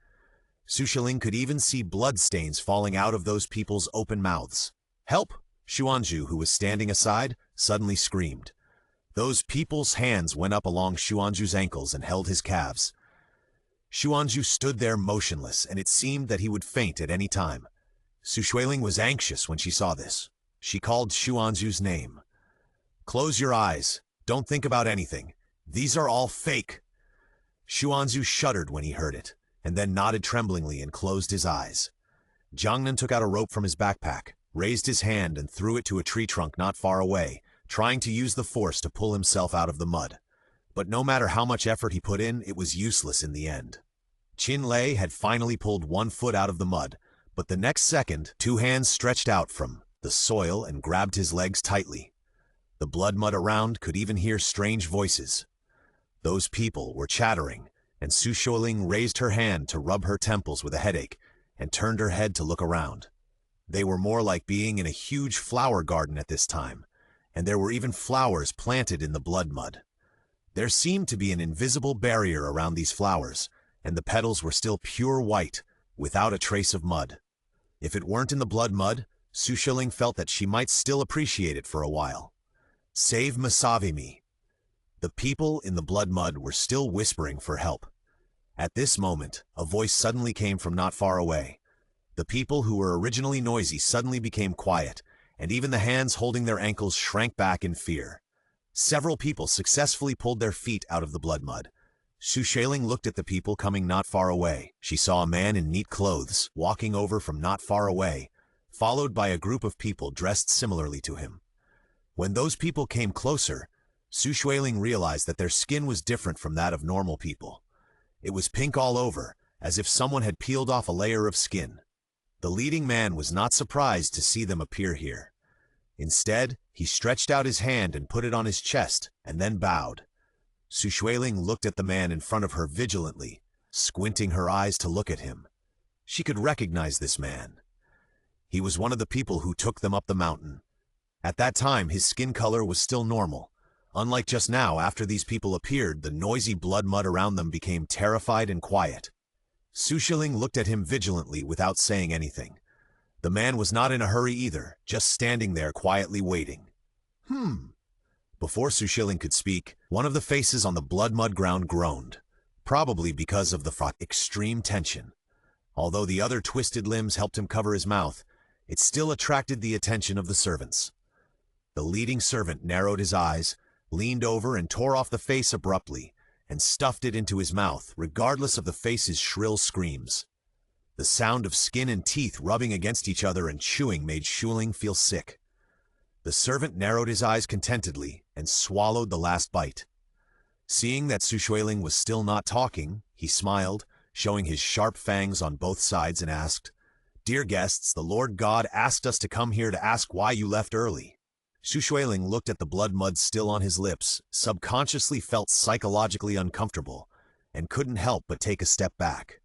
Xueling could even see blood stains falling out of those people's open mouths. "Help!" Xuanzhu, who was standing aside, suddenly screamed. Those people's hands went up along Xuanzhu's ankles and held his calves. Xuanzhu stood there motionless, and it seemed that he would faint at any time. Xueling was anxious when she saw this. She called Xuanzhu's name. "Close your eyes. Don't think about anything. These are all fake." Xuanzhu shuddered when he heard it, and then nodded tremblingly and closed his eyes. Jiangnan took out a rope from his backpack, raised his hand and threw it to a tree trunk not far away, trying to use the force to pull himself out of the mud. But no matter how much effort he put in, it was useless in the end. Qinlei had finally pulled one foot out of the mud, but the next second, 2 hands stretched out from the soil and grabbed his legs tightly. The blood mud around could even hear strange voices. Those people were chattering, and Xueling raised her hand to rub her temples with a headache and turned her head to look around. They were more like being in a huge flower garden at this time, and there were even flowers planted in the blood mud. There seemed to be an invisible barrier around these flowers, and the petals were still pure white, without a trace of mud. If it weren't in the blood mud, Xueling felt that she might still appreciate it for a while. Save Masavimi. The people in the blood mud were still whispering for help. At this moment, a voice suddenly came from not far away. The people who were originally noisy suddenly became quiet, and even the hands holding their ankles shrank back in fear. Several people successfully pulled their feet out of the blood mud. Xueling looked at the people coming not far away. She saw a man in neat clothes walking over from not far away, followed by a group of people dressed similarly to him. When those people came closer, Xueling realized that their skin was different from that of normal people. It was pink all over, as if someone had peeled off a layer of skin. The leading man was not surprised to see them appear here. Instead, he stretched out his hand and put it on his chest, and then bowed. Xueling looked at the man in front of her vigilantly, squinting her eyes to look at him. She could recognize this man. He was one of the people who took them up the mountain. At that time, his skin color was still normal. Unlike just now, after these people appeared, the noisy blood mud around them became terrified and quiet. Xueling looked at him vigilantly without saying anything. The man was not in a hurry either, just standing there quietly waiting. Before Xueling could speak, one of the faces on the blood mud ground groaned, probably because of the extreme tension. Although the other twisted limbs helped him cover his mouth, it still attracted the attention of the servants. The leading servant narrowed his eyes, leaned over and tore off the face abruptly, and stuffed it into his mouth, regardless of the face's shrill screams. The sound of skin and teeth rubbing against each other and chewing made Xueling feel sick. The servant narrowed his eyes contentedly and swallowed the last bite. Seeing that Xueling was still not talking, he smiled, showing his sharp fangs on both sides, and asked, "Dear guests, the Lord God asked us to come here to ask why you left early." Xueling looked at the blood mud still on his lips, subconsciously felt psychologically uncomfortable, and couldn't help but take a step back.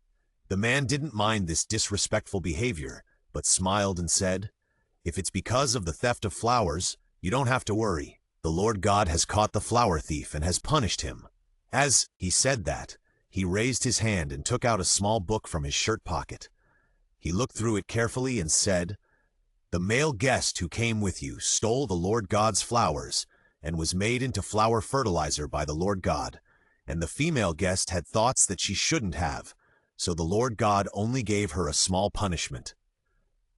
The man didn't mind this disrespectful behavior, but smiled and said, "If it's because of the theft of flowers, you don't have to worry. The Lord God has caught the flower thief and has punished him." As he said that, he raised his hand and took out a small book from his shirt pocket. He looked through it carefully and said, "The male guest who came with you stole the Lord God's flowers and was made into flower fertilizer by the Lord God, and the female guest had thoughts that she shouldn't have, so the Lord God only gave her a small punishment."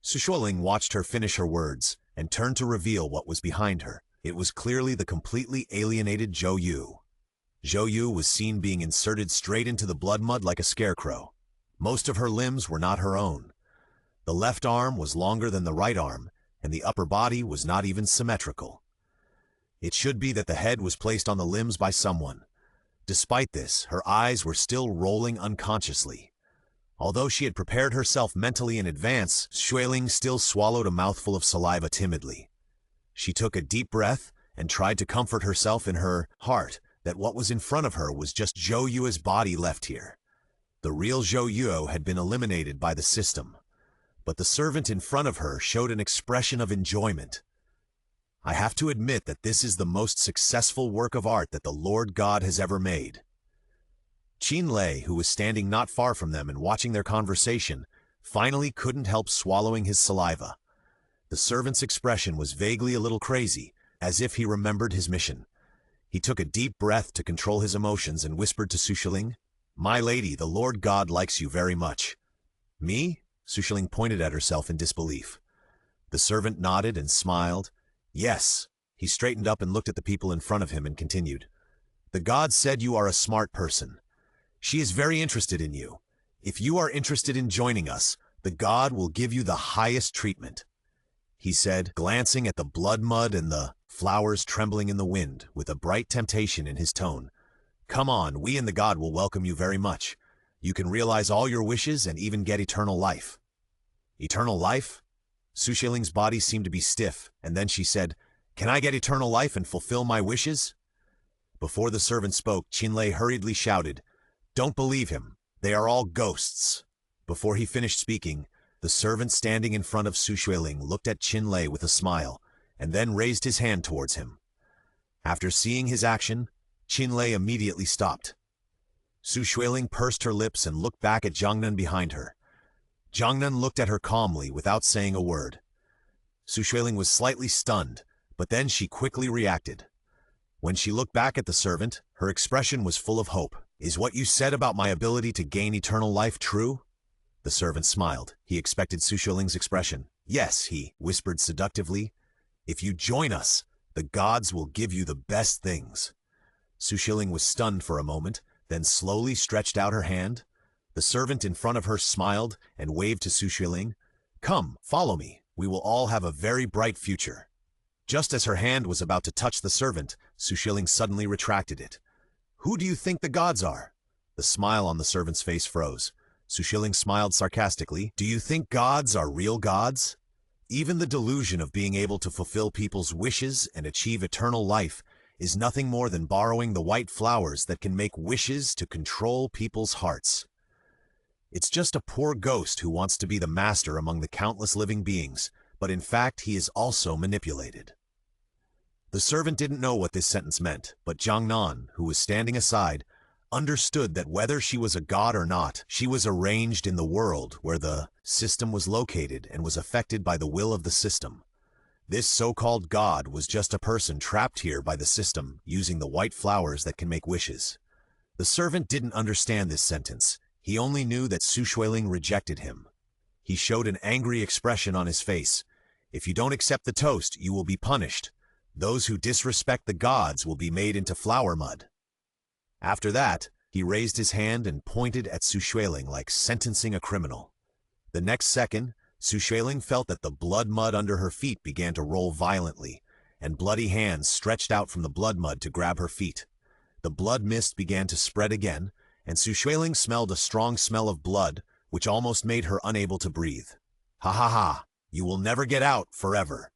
Xueling watched her finish her words and turned to reveal what was behind her. It was clearly the completely alienated Zhou Yu. Zhou Yu was seen being inserted straight into the blood mud like a scarecrow. Most of her limbs were not her own. The left arm was longer than the right arm, and the upper body was not even symmetrical. It should be that the head was placed on the limbs by someone. Despite this, her eyes were still rolling unconsciously. Although she had prepared herself mentally in advance, Xueling still swallowed a mouthful of saliva timidly. She took a deep breath and tried to comfort herself in her heart that what was in front of her was just Zhou Yu's body left here. The real Zhou Yu had been eliminated by the system. But the servant in front of her showed an expression of enjoyment. "I have to admit that this is the most successful work of art that the Lord God has ever made." Qin, who was standing not far from them and watching their conversation, finally couldn't help swallowing his saliva. The servant's expression was vaguely a little crazy, as if he remembered his mission. He took a deep breath to control his emotions and whispered to Xueling, "My lady, the Lord God likes you very much." "Me?" Xueling pointed at herself in disbelief. The servant nodded and smiled. "Yes." He straightened up and looked at the people in front of him and continued, "The God said you are a smart person. She is very interested in you. If you are interested in joining us, the God will give you the highest treatment," he said, glancing at the blood mud and the flowers trembling in the wind, with a bright temptation in his tone. "Come on, we and the God will welcome you very much. You can realize all your wishes and even get eternal life." "Eternal life?" Xueling's body seemed to be stiff, and then she said, "Can I get eternal life and fulfill my wishes?" Before the servant spoke, Qin hurriedly shouted, "Don't believe him. They are all ghosts." Before he finished speaking, the servant standing in front of Xueling looked at Qin with a smile, and then raised his hand towards him. After seeing his action, Xueling immediately stopped. Xueling pursed her lips and looked back at Jiangnan behind her. Jiangnan looked at her calmly without saying a word. Xueling was slightly stunned, but then she quickly reacted. When she looked back at the servant, her expression was full of hope. "Is what you said about my ability to gain eternal life true?" The servant smiled. He expected Xueling's expression. "Yes," he whispered seductively. "If you join us, the gods will give you the best things." Xueling was stunned for a moment, then slowly stretched out her hand. The servant in front of her smiled and waved to Xueling. "Come, follow me. We will all have a very bright future." Just as her hand was about to touch the servant, Xueling suddenly retracted it. "Who do you think the gods are?" The smile on the servant's face froze. Xueling smiled sarcastically. "Do you think gods are real gods? Even the delusion of being able to fulfill people's wishes and achieve eternal life is nothing more than borrowing the white flowers that can make wishes to control people's hearts. It's just a poor ghost who wants to be the master among the countless living beings, but in fact he is also manipulated." The servant didn't know what this sentence meant, but Jiangnan, who was standing aside, understood that whether she was a god or not, she was arranged in the world where the system was located and was affected by the will of the system. This so-called god was just a person trapped here by the system, using the white flowers that can make wishes. The servant didn't understand this sentence. He only knew that Xueling rejected him. He showed an angry expression on his face. "If you don't accept the toast, you will be punished. Those who disrespect the gods will be made into flower mud." After that, he raised his hand and pointed at Xueling like sentencing a criminal. The next second, Xueling felt that the blood mud under her feet began to roll violently, and bloody hands stretched out from the blood mud to grab her feet. The blood mist began to spread again, and Xueling smelled a strong smell of blood, which almost made her unable to breathe. "Ha ha ha! You will never get out forever.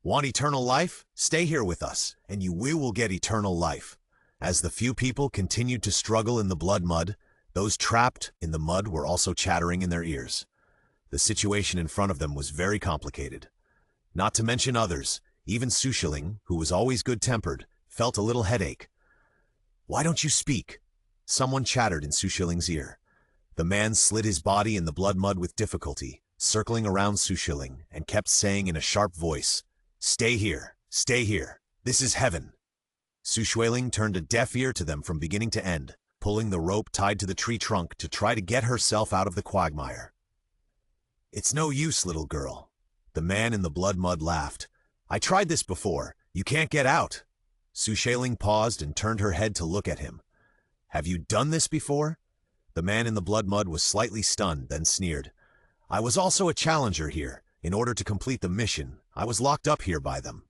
Want eternal life? Stay here with us, and you will get eternal life." As the few people continued to struggle in the blood mud, those trapped in the mud were also chattering in their ears. The situation in front of them was very complicated. Not to mention others, even Xueling, who was always good-tempered, felt a little headache. "Why don't you speak?" Someone chattered in Xueling's ear. The man slid his body in the blood mud with difficulty, circling around Xueling, and kept saying in a sharp voice, "Stay here, stay here. This is heaven." Xueling turned a deaf ear to them from beginning to end, pulling the rope tied to the tree trunk to try to get herself out of the quagmire. "It's no use, little girl." The man in the blood mud laughed. "I tried this before. You can't get out." Xueling paused and turned her head to look at him. "Have you done this before?" The man in the blood mud was slightly stunned, then sneered. "I was also a challenger here. In order to complete the mission, I was locked up here by them."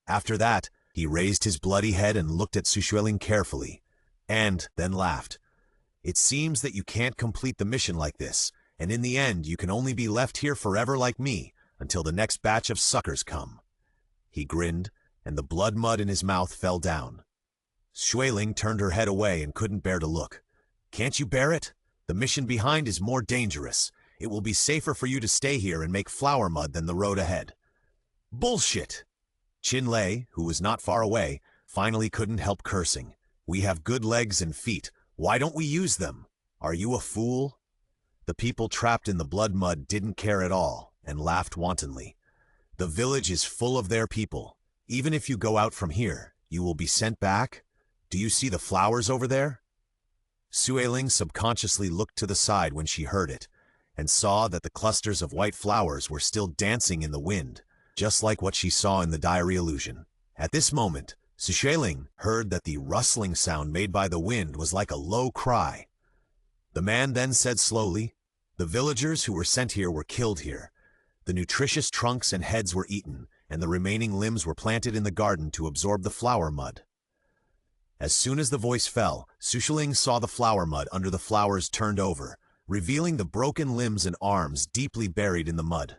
After that, he raised his bloody head and looked at Xueling carefully, and then laughed. "It seems that you can't complete the mission like this, and in the end you can only be left here forever like me, until the next batch of suckers come." He grinned, and the blood mud in his mouth fell down. Xueling turned her head away and couldn't bear to look. "Can't you bear it? The mission behind is more dangerous. It will be safer for you to stay here and make flower mud than the road ahead." "Bullshit!" Xueling, who was not far away, finally couldn't help cursing. "We have good legs and feet. Why don't we use them? Are you a fool?" The people trapped in the blood mud didn't care at all and laughed wantonly. "The village is full of their people. Even if you go out from here, you will be sent back. Do you see the flowers over there?" Xueling subconsciously looked to the side when she heard it, and saw that the clusters of white flowers were still dancing in the wind, just like what she saw in the diary illusion. At this moment, Xueling heard that the rustling sound made by the wind was like a low cry. The man then said slowly, "The villagers who were sent here were killed here. The nutritious trunks and heads were eaten, and the remaining limbs were planted in the garden to absorb the flower mud." As soon as the voice fell, Xueling saw the flower mud under the flowers turned over, revealing the broken limbs and arms deeply buried in the mud.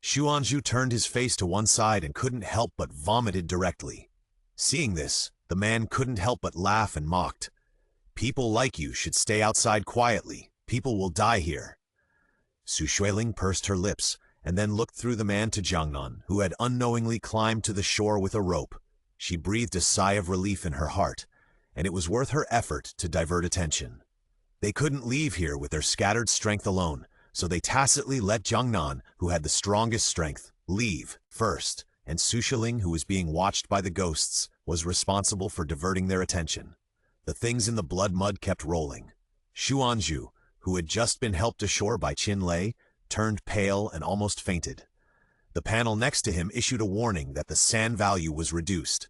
Xuanzhu turned his face to one side and couldn't help but vomited directly. Seeing this, the man couldn't help but laugh and mocked. "People like you should stay outside quietly. People will die here." Xueling pursed her lips, and then looked through the man to Jiangnan, who had unknowingly climbed to the shore with a rope. She breathed a sigh of relief in her heart, and it was worth her effort to divert attention. They couldn't leave here with their scattered strength alone, so they tacitly let Jiangnan, who had the strongest strength, leave first, and Xueling, who was being watched by the ghosts, was responsible for diverting their attention. The things in the blood mud kept rolling. Xuanzhu, who had just been helped ashore by Qin Lei, turned pale and almost fainted. The panel next to him issued a warning that the sand value was reduced.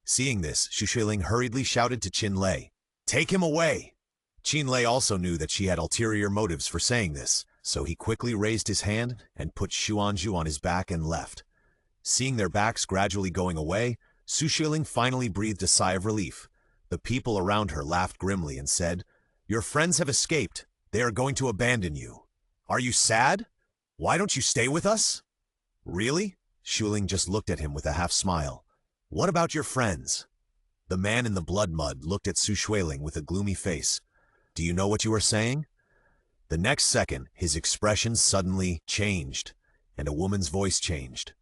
Seeing this, Xueling hurriedly shouted to Qin Lei, "Take him away!" Qin Lei also knew that she had ulterior motives for saying this, so he quickly raised his hand and put Xuanzhu on his back and left. Seeing their backs gradually going away, Xueling finally breathed a sigh of relief. The people around her laughed grimly and said, "Your friends have escaped. They are going to abandon you. Are you sad? Why don't you stay with us?" "Really?" Xueling just looked at him with a half-smile. "What about your friends?" The man in the blood mud looked at Xueling with a gloomy face. "Do you know what you are saying?" The next second, his expression suddenly changed, and a woman's voice changed.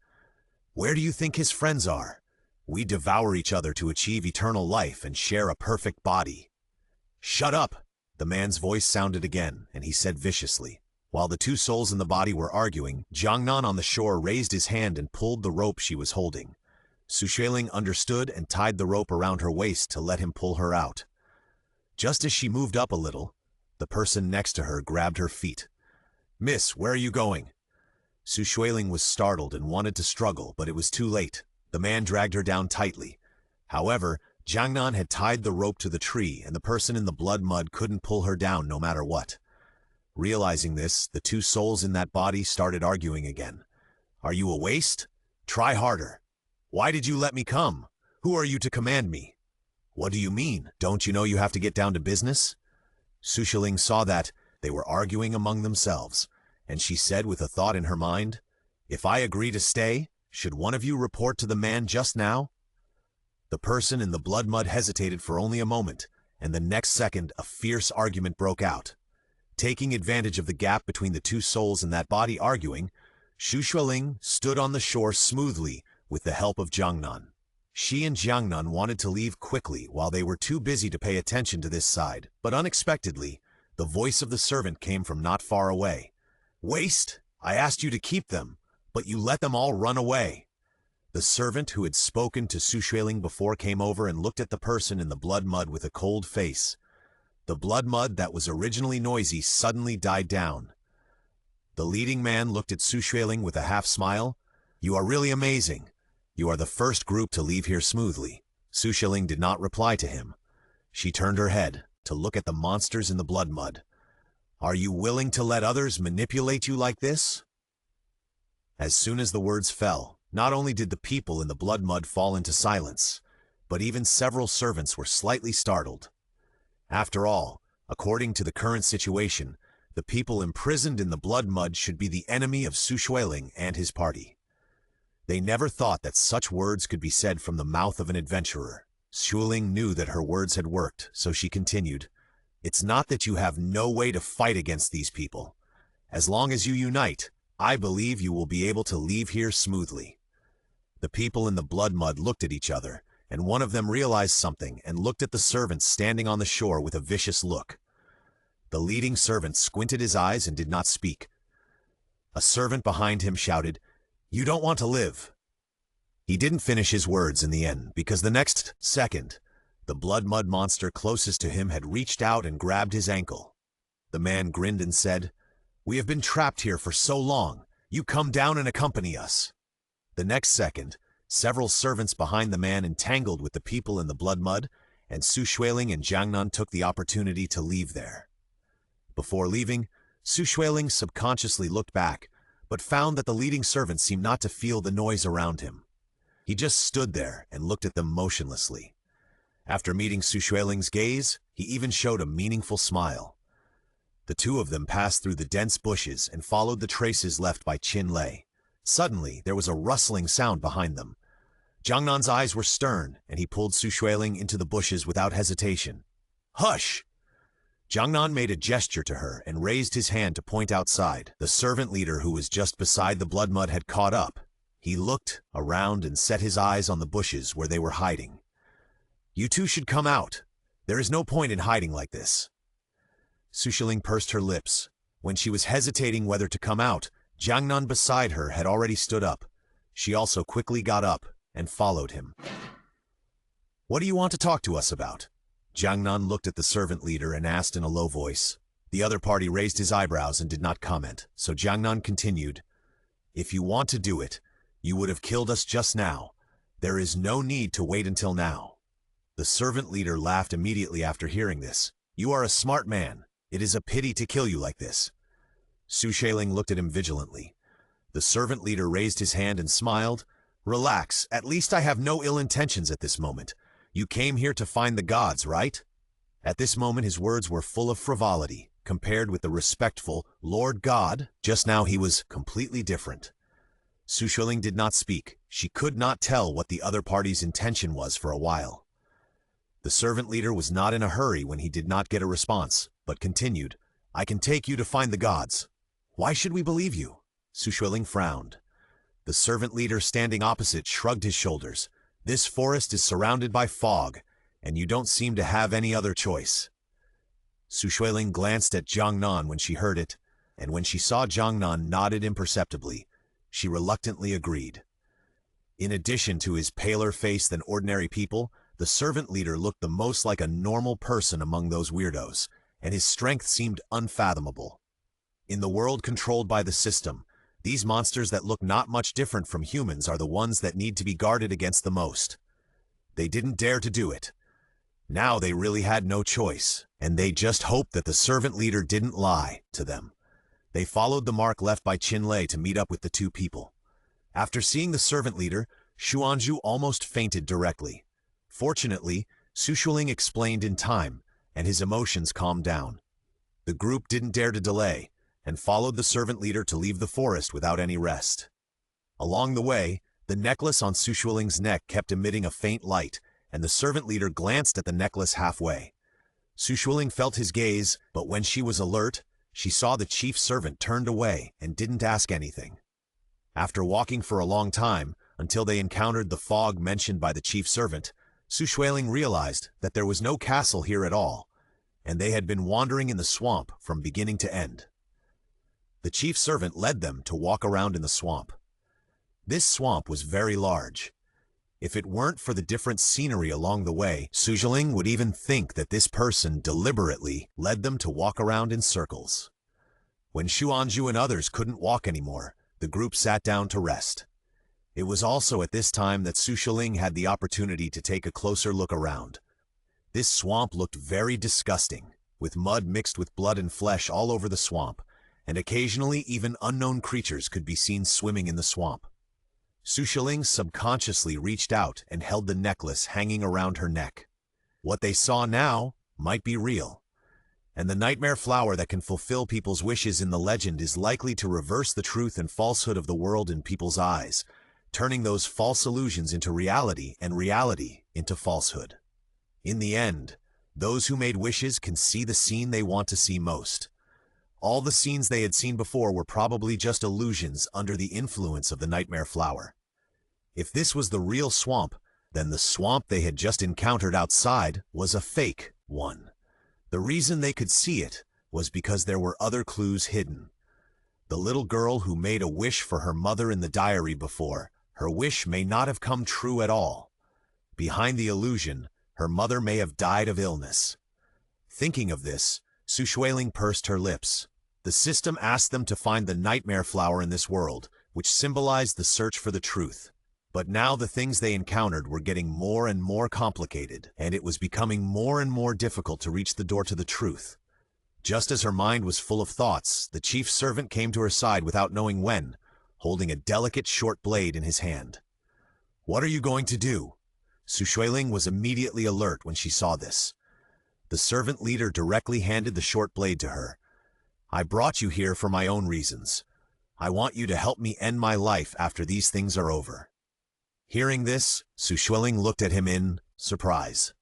"Where do you think his friends are? We devour each other to achieve eternal life and share a perfect body." "Shut up!" The man's voice sounded again, and he said viciously. While the two souls in the body were arguing, Jiangnan on the shore raised his hand and pulled the rope she was holding. Xueling understood and tied the rope around her waist to let him pull her out. Just as she moved up a little, the person next to her grabbed her feet. "Miss, where are you going?" Xueling was startled and wanted to struggle, but it was too late. The man dragged her down tightly. However, Jiangnan had tied the rope to the tree, and the person in the blood mud couldn't pull her down no matter what. Realizing this, the two souls in that body started arguing again. "Are you a waste? Try harder. Why did you let me come? Who are you to command me? What do you mean? Don't you know you have to get down to business?" Xueling saw that they were arguing among themselves, and she said with a thought in her mind, "If I agree to stay, should one of you report to the man just now?" The person in the blood mud hesitated for only a moment, and the next second a fierce argument broke out. Taking advantage of the gap between the two souls in that body arguing, Xueling stood on the shore smoothly with the help of Jiangnan. She and Jiangnan wanted to leave quickly while they were too busy to pay attention to this side, but unexpectedly, the voice of the servant came from not far away. "Waste! I asked you to keep them, but you let them all run away." The servant who had spoken to Xueling before came over and looked at the person in the blood mud with a cold face. The blood mud that was originally noisy suddenly died down. The leading man looked at Xueling with a half-smile. "You are really amazing. You are the first group to leave here smoothly." Xueling did not reply to him. She turned her head to look at the monsters in the blood mud. "Are you willing to let others manipulate you like this?" As soon as the words fell, not only did the people in the blood mud fall into silence, but even several servants were slightly startled. After all, according to the current situation, the people imprisoned in the blood mud should be the enemy of Xueling and his party. They never thought that such words could be said from the mouth of an adventurer. Xueling knew that her words had worked, so she continued, "It's not that you have no way to fight against these people. As long as you unite, I believe you will be able to leave here smoothly." The people in the blood mud looked at each other, and one of them realized something and looked at the servant standing on the shore with a vicious look. The leading servant squinted his eyes and did not speak. A servant behind him shouted, "You don't want to live." He didn't finish his words in the end, because the next second, the blood mud monster closest to him had reached out and grabbed his ankle. The man grinned and said, "We have been trapped here for so long. You come down and accompany us." The next second, several servants behind the man entangled with the people in the blood mud, and Xueling and Jiangnan took the opportunity to leave there. Before leaving, Xueling subconsciously looked back, but found that the leading servant seemed not to feel the noise around him. He just stood there and looked at them motionlessly. After meeting Xueling's gaze, he even showed a meaningful smile. The two of them passed through the dense bushes and followed the traces left by Qin Lei. Suddenly, there was a rustling sound behind them. Jiangnan's eyes were stern, and he pulled Xueling into the bushes without hesitation. "Hush!" Jiangnan made a gesture to her and raised his hand to point outside. The servant leader who was just beside the blood mud had caught up. He looked around and set his eyes on the bushes where they were hiding. "You two should come out. There is no point in hiding like this. Xueling pursed her lips. When she was hesitating whether to come out, Jiangnan beside her had already stood up. She also quickly got up and followed him. What do you want to talk to us about? Jiangnan looked at the servant leader and asked in a low voice. The other party raised his eyebrows and did not comment, so Jiangnan continued. If you want to do it, you would have killed us just now. There is no need to wait until now. The servant leader laughed immediately after hearing this. You are a smart man. It is a pity to kill you like this. Xueling looked at him vigilantly. The servant leader raised his hand and smiled. Relax, at least I have no ill intentions at this moment. You came here to find the gods, right? At this moment his words were full of frivolity. Compared with the respectful Lord God, just now he was completely different. Xueling did not speak. She could not tell what the other party's intention was for a while. The servant leader was not in a hurry when he did not get a response, but continued, I can take you to find the gods. Why should we believe you? Xueling frowned. The servant leader standing opposite shrugged his shoulders. This forest is surrounded by fog, and you don't seem to have any other choice. Xueling glanced at Jiangnan when she heard it, and when she saw Jiangnan nodded imperceptibly, she reluctantly agreed. In addition to his paler face than ordinary people, the servant leader looked the most like a normal person among those weirdos, and his strength seemed unfathomable. In the world controlled by the system, these monsters that look not much different from humans are the ones that need to be guarded against the most. They didn't dare to do it. Now they really had no choice, and they just hoped that the servant leader didn't lie to them. They followed the mark left by Qinlei to meet up with the two people. After seeing the servant leader, Xuanzhu almost fainted directly. Fortunately, Xueling explained in time, and his emotions calmed down. The group didn't dare to delay, and followed the servant leader to leave the forest without any rest. Along the way, the necklace on Xueling's neck kept emitting a faint light, and the servant leader glanced at the necklace halfway. Xueling felt his gaze, but when she was alert, she saw the chief servant turned away and didn't ask anything. After walking for a long time, until they encountered the fog mentioned by the chief servant, Xueling realized that there was no castle here at all, and they had been wandering in the swamp from beginning to end. The chief servant led them to walk around in the swamp. This swamp was very large. If it weren't for the different scenery along the way, Xueling would even think that this person deliberately led them to walk around in circles. When Xuanzhu and others couldn't walk anymore, the group sat down to rest. It was also at this time that Xueling had the opportunity to take a closer look around. This swamp looked very disgusting, with mud mixed with blood and flesh all over the swamp, and occasionally even unknown creatures could be seen swimming in the swamp. Xueling subconsciously reached out and held the necklace hanging around her neck. What they saw now might be real, and the nightmare flower that can fulfill people's wishes in the legend is likely to reverse the truth and falsehood of the world in people's eyes, turning those false illusions into reality and reality into falsehood. In the end, those who made wishes can see the scene they want to see most. All the scenes they had seen before were probably just illusions under the influence of the nightmare flower. If this was the real swamp, then the swamp they had just encountered outside was a fake one. The reason they could see it was because there were other clues hidden. The little girl who made a wish for her mother in the diary before, her wish may not have come true at all. Behind the illusion, her mother may have died of illness. Thinking of this, Xueling pursed her lips. The system asked them to find the nightmare flower in this world, which symbolized the search for the truth. But now the things they encountered were getting more and more complicated, and it was becoming more and more difficult to reach the door to the truth. Just as her mind was full of thoughts, the chief servant came to her side without knowing when, holding a delicate short blade in his hand. What are you going to do? Xueling was immediately alert when she saw this. The servant leader directly handed the short blade to her. I brought you here for my own reasons. I want you to help me end my life after these things are over. Hearing this, Xueling looked at him in surprise.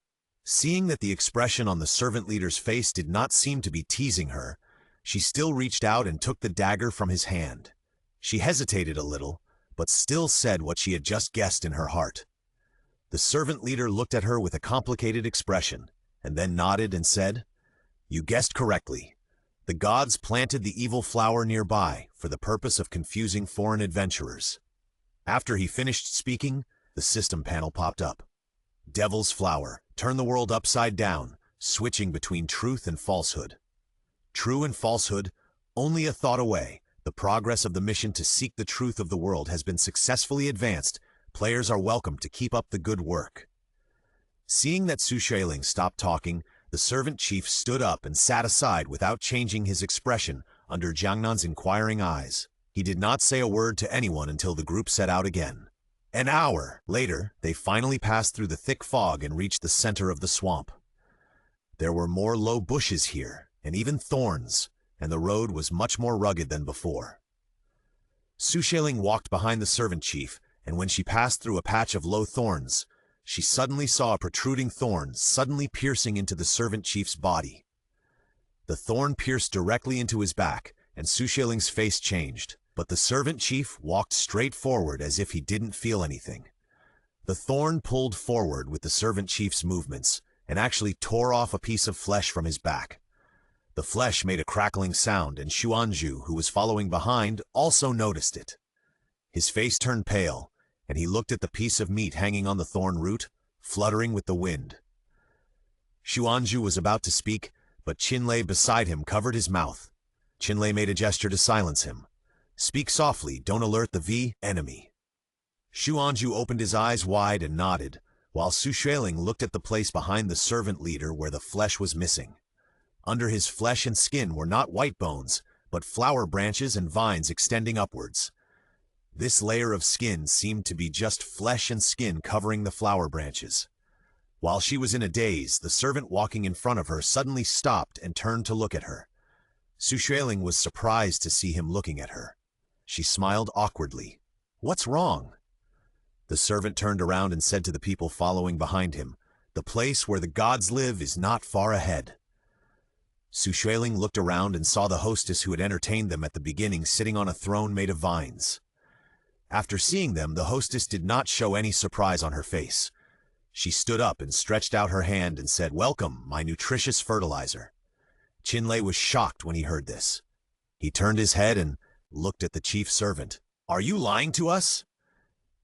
Seeing that the expression on the servant leader's face did not seem to be teasing her, she still reached out and took the dagger from his hand. She hesitated a little, but still said what she had just guessed in her heart. The servant leader looked at her with a complicated expression. and then nodded and said, "You guessed correctly. The gods planted the evil flower nearby for the purpose of confusing foreign adventurers." After he finished speaking, the system panel popped up. Devil's flower, turn the world upside down, switching between truth and falsehood. True and falsehood, only a thought away. The progress of the mission to seek the truth of the world has been successfully advanced. Players are welcome to keep up the good work. Seeing that Xueling stopped talking, the servant chief stood up and sat aside without changing his expression under Jiangnan's inquiring eyes. He did not say a word to anyone until the group set out again. An hour later, they finally passed through the thick fog and reached the center of the swamp. There were more low bushes here, and even thorns, and the road was much more rugged than before. Xueling walked behind the servant chief, and when she passed through a patch of low thorns, she suddenly saw a protruding thorn suddenly piercing into the servant chief's body. The thorn pierced directly into his back, and Xueling's face changed, but the servant chief walked straight forward as if he didn't feel anything. The thorn pulled forward with the servant chief's movements, and actually tore off a piece of flesh from his back. The flesh made a crackling sound, and Xuanzhu, who was following behind, also noticed it. His face turned pale, and he looked at the piece of meat hanging on the thorn root, fluttering with the wind. Xuanzhu was about to speak, but Qinlei beside him covered his mouth. Qinlei made a gesture to silence him. "Speak softly, don't alert the enemy." Xuanzhu opened his eyes wide and nodded, while Xueling looked at the place behind the servant leader where the flesh was missing. Under his flesh and skin were not white bones, but flower branches and vines extending upwards. This layer of skin seemed to be just flesh and skin covering the flower branches. While she was in a daze, the servant walking in front of her suddenly stopped and turned to look at her. Xueling was surprised to see him looking at her. She smiled awkwardly. "What's wrong?" The servant turned around and said to the people following behind him, "The place where the gods live is not far ahead." Xueling looked around and saw the hostess who had entertained them at the beginning sitting on a throne made of vines. After seeing them, the hostess did not show any surprise on her face. She stood up and stretched out her hand and said, "Welcome, my nutritious fertilizer." Qinlei was shocked when he heard this. He turned his head and looked at the chief servant. "Are you lying to us?"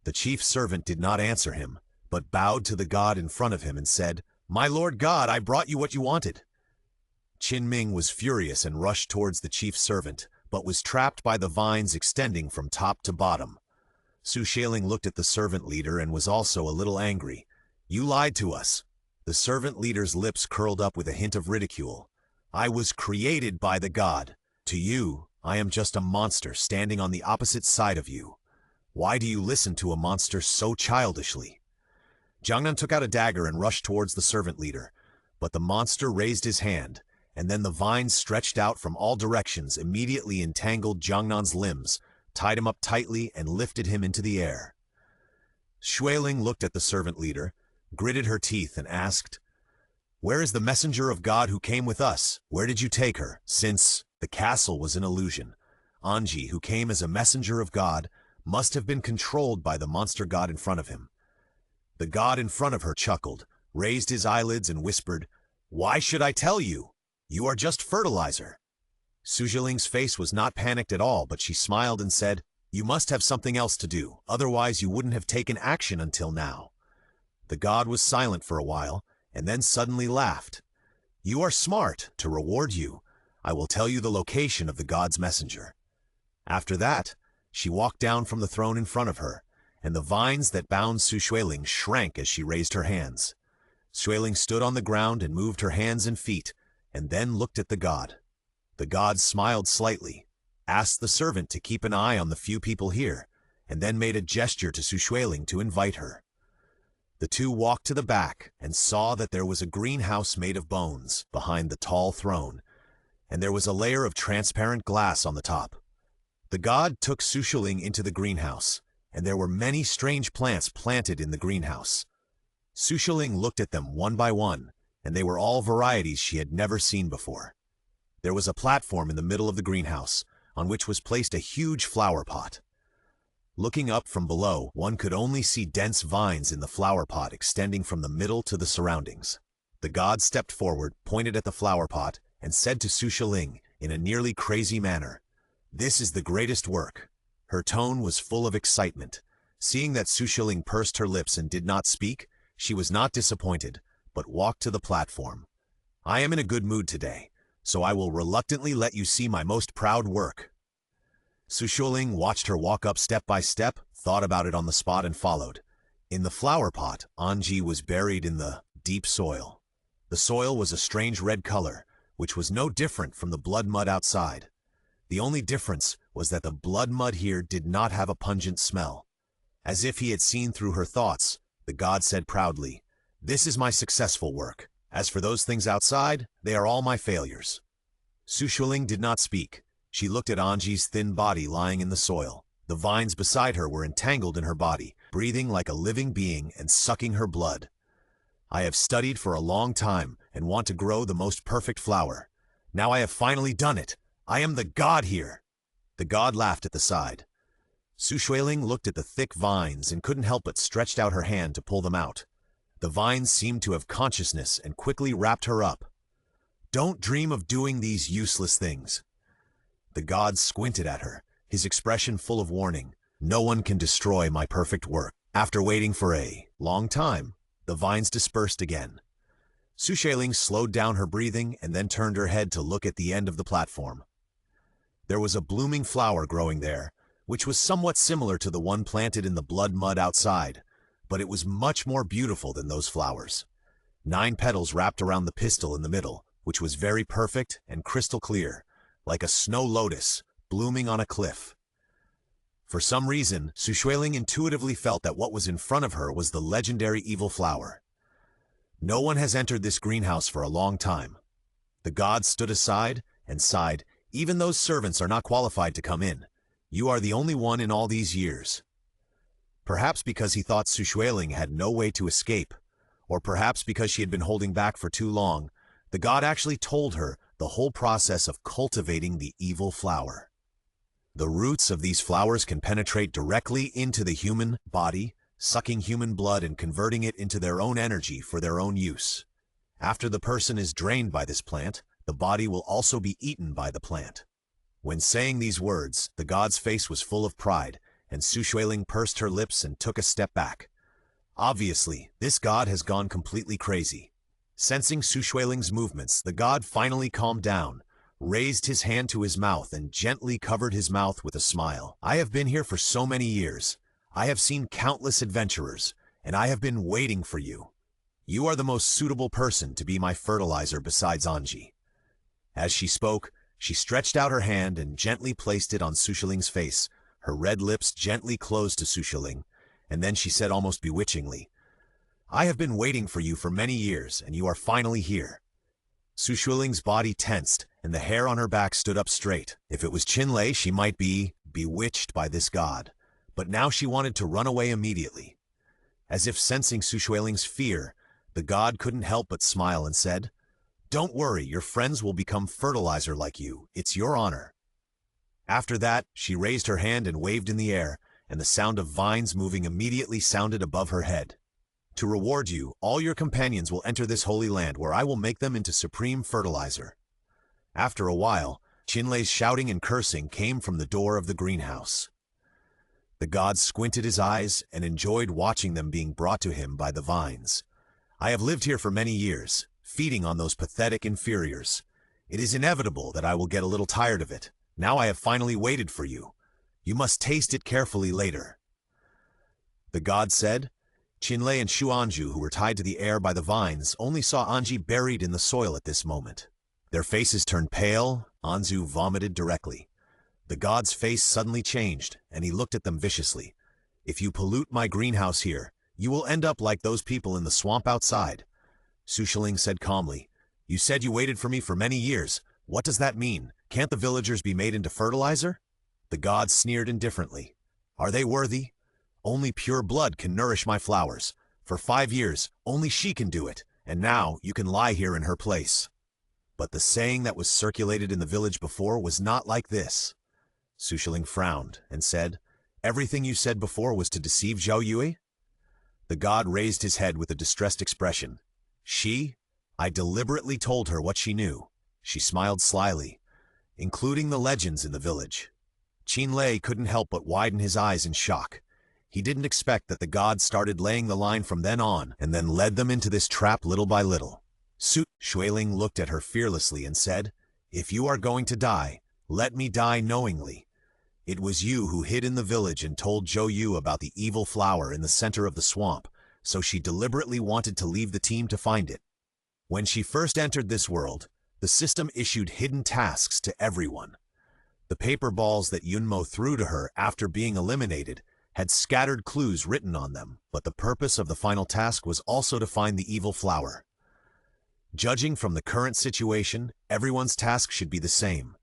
The chief servant did not answer him, but bowed to the god in front of him and said, "My lord god, I brought you what you wanted." Qin Ming was furious and rushed towards the chief servant, but was trapped by the vines extending from top to bottom. Xueling looked at the servant leader and was also a little angry. "You lied to us." The servant leader's lips curled up with a hint of ridicule. "I was created by the god. To you, I am just a monster standing on the opposite side of you. Why do you listen to a monster so childishly?" Jiangnan took out a dagger and rushed towards the servant leader, but the monster raised his hand, and then the vines stretched out from all directions, immediately entangled Jiangnan's limbs, tied him up tightly, and lifted him into the air. Xueling looked at the servant leader, gritted her teeth, and asked, "Where is the messenger of God who came with us? Where did you take her?" Since the castle was an illusion, Anji, who came as a messenger of God, must have been controlled by the monster god in front of him. The god in front of her chuckled, raised his eyelids, and whispered, "Why should I tell you? You are just fertilizer." Xueling's face was not panicked at all, but she smiled and said, "You must have something else to do, otherwise you wouldn't have taken action until now." The god was silent for a while, and then suddenly laughed. "You are smart. To reward you, I will tell you the location of the god's messenger." After that, she walked down from the throne in front of her, and the vines that bound Xueling shrank as she raised her hands. Xueling stood on the ground and moved her hands and feet, and then looked at the god. The god smiled slightly, asked the servant to keep an eye on the few people here, and then made a gesture to Xueling to invite her. The two walked to the back and saw that there was a greenhouse made of bones behind the tall throne, and there was a layer of transparent glass on the top. The god took Xueling into the greenhouse, and there were many strange plants planted in the greenhouse. Xueling looked at them one by one, and they were all varieties she had never seen before. There was a platform in the middle of the greenhouse, on which was placed a huge flower pot. Looking up from below, one could only see dense vines in the flower pot extending from the middle to the surroundings. The god stepped forward, pointed at the flower pot, and said to Xueling in a nearly crazy manner, "This is the greatest work." Her tone was full of excitement. Seeing that Xueling pursed her lips and did not speak, she was not disappointed, but walked to the platform. "I am in a good mood today, so I will reluctantly let you see my most proud work." Xueling watched her walk up step by step, thought about it on the spot, and followed. In the flower pot, Anji was buried in the deep soil. The soil was a strange red color, which was no different from the blood mud outside. The only difference was that the blood mud here did not have a pungent smell. As if he had seen through her thoughts, the god said proudly, "This is my successful work. As for those things outside, they are all my failures." Xueling did not speak. She looked at Anji's thin body lying in the soil. The vines beside her were entangled in her body, breathing like a living being and sucking her blood. "I have studied for a long time and want to grow the most perfect flower. Now I have finally done it. I am the god here." The god laughed at the side. Xueling looked at the thick vines and couldn't help but stretched out her hand to pull them out. The vines seemed to have consciousness and quickly wrapped her up. "Don't dream of doing these useless things." The god squinted at her, his expression full of warning. "No one can destroy my perfect work." After waiting for a long time, the vines dispersed again. Xueling slowed down her breathing and then turned her head to look at the end of the platform. There was a blooming flower growing there, which was somewhat similar to the one planted in the blood mud outside, but it was much more beautiful than those flowers. 9 petals wrapped around the pistil in the middle, which was very perfect and crystal clear, like a snow lotus blooming on a cliff. For some reason, Xueling intuitively felt that what was in front of her was the legendary evil flower. "No one has entered this greenhouse for a long time." The god stood aside and sighed. "Even those servants are not qualified to come in. You are the only one in all these years." Perhaps because he thought Xueling had no way to escape, or perhaps because she had been holding back for too long, the god actually told her the whole process of cultivating the evil flower. The roots of these flowers can penetrate directly into the human body, sucking human blood and converting it into their own energy for their own use. After the person is drained by this plant, the body will also be eaten by the plant. When saying these words, the god's face was full of pride, and Xueling pursed her lips and took a step back. Obviously, this god has gone completely crazy. Sensing Xueling's movements, the god finally calmed down, raised his hand to his mouth and gently covered his mouth with a smile. "I have been here for so many years. I have seen countless adventurers, and I have been waiting for you. You are the most suitable person to be my fertilizer besides Anji." As she spoke, she stretched out her hand and gently placed it on Xueling's face. Her red lips gently closed to Xueling, and then she said almost bewitchingly, "I have been waiting for you for many years, and you are finally here." Xueling's body tensed, and the hair on her back stood up straight. If it was Qinlei, she might be bewitched by this god, but now she wanted to run away immediately. As if sensing Xueling's fear, the god couldn't help but smile and said, "Don't worry, your friends will become fertilizer like you. It's your honor." After that, she raised her hand and waved in the air, and the sound of vines moving immediately sounded above her head. "To reward you, all your companions will enter this holy land where I will make them into supreme fertilizer." After a while, Qinlei's shouting and cursing came from the door of the greenhouse. The god squinted his eyes and enjoyed watching them being brought to him by the vines. "I have lived here for many years, feeding on those pathetic inferiors. It is inevitable that I will get a little tired of it. Now I have finally waited for you. You must taste it carefully later." The god said. Qinlei and Xuanju, who were tied to the air by the vines, only saw Anji buried in the soil at this moment. Their faces turned pale. Anzu vomited directly. The god's face suddenly changed, and he looked at them viciously. "If you pollute my greenhouse here, you will end up like those people in the swamp outside." Xueling said calmly, "You said you waited for me for many years. What does that mean? Can't the villagers be made into fertilizer?" The god sneered indifferently. "Are they worthy? Only pure blood can nourish my flowers. For 5 years, only she can do it, and now you can lie here in her place." But the saying that was circulated in the village before was not like this. Xueling frowned and said, "Everything you said before was to deceive Zhao Yue?" The god raised his head with a distressed expression. "She? I deliberately told her what she knew. She smiled slyly, including the legends in the village. Lei couldn't help but widen his eyes in shock. He didn't expect that the gods started laying the line from then on and then led them into this trap little by little. Xueling looked at her fearlessly and said, "If you are going to die, let me die knowingly. It was you who hid in the village and told Zhou Yu about the evil flower in the center of the swamp, so she deliberately wanted to leave the team to find it. When she first entered this world, the system issued hidden tasks to everyone. The paper balls that Yunmo threw to her after being eliminated had scattered clues written on them, but the purpose of the final task was also to find the evil flower. Judging from the current situation, everyone's task should be the same.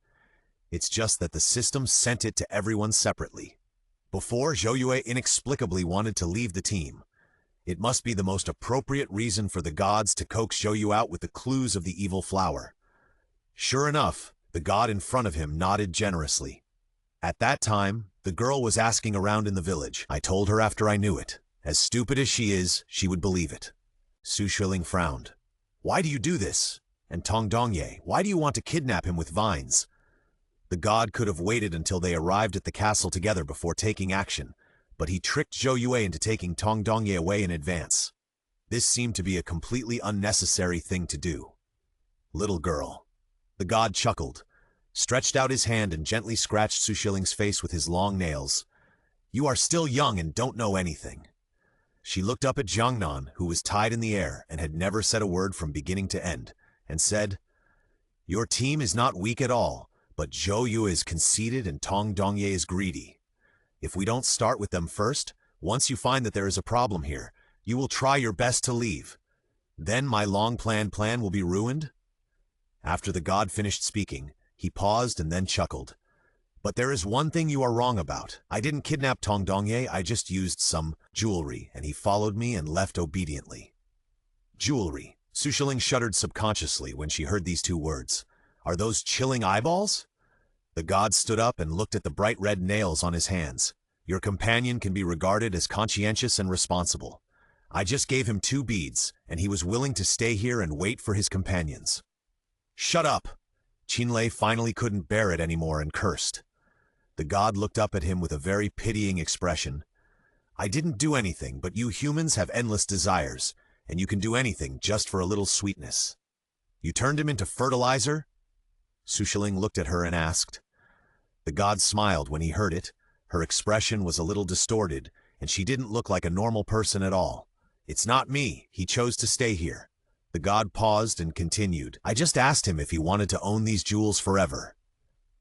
It's just that the system sent it to everyone separately. Before, Zhou Yue inexplicably wanted to leave the team. It must be the most appropriate reason for the gods to coax Zhou Yu out with the clues of the evil flower. Sure enough, the god in front of him nodded generously. At that time, the girl was asking around in the village. I told her after I knew it. As stupid as she is, she would believe it. Xueling frowned. Why do you do this? And Tong Dongye, why do you want to kidnap him with vines? The god could have waited until they arrived at the castle together before taking action, but he tricked Zhou Yue into taking Tong Dongye away in advance. This seemed to be a completely unnecessary thing to do. Little girl. The god chuckled, stretched out his hand and gently scratched Xueling's face with his long nails. You are still young and don't know anything. She looked up at Jiangnan, who was tied in the air and had never said a word from beginning to end, and said, Your team is not weak at all, but Zhou Yu is conceited and Tong Dongye is greedy. If we don't start with them first, once you find that there is a problem here, you will try your best to leave. Then my long-planned plan will be ruined? After the god finished speaking, he paused and then chuckled. But there is one thing you are wrong about. I didn't kidnap Tong Dongye, I just used some jewelry, and he followed me and left obediently. Jewelry. Xueling shuddered subconsciously when she heard these two words. Are those chilling eyeballs? The god stood up and looked at the bright red nails on his hands. Your companion can be regarded as conscientious and responsible. I just gave him 2 beads, and he was willing to stay here and wait for his companions. Shut up! Lei finally couldn't bear it anymore and cursed. The god looked up at him with a very pitying expression. I didn't do anything, but you humans have endless desires, and you can do anything just for a little sweetness. You turned him into fertilizer? Xueling looked at her and asked. The god smiled when he heard it. Her expression was a little distorted, and she didn't look like a normal person at all. It's not me. He chose to stay here. The god paused and continued. I just asked him if he wanted to own these jewels forever.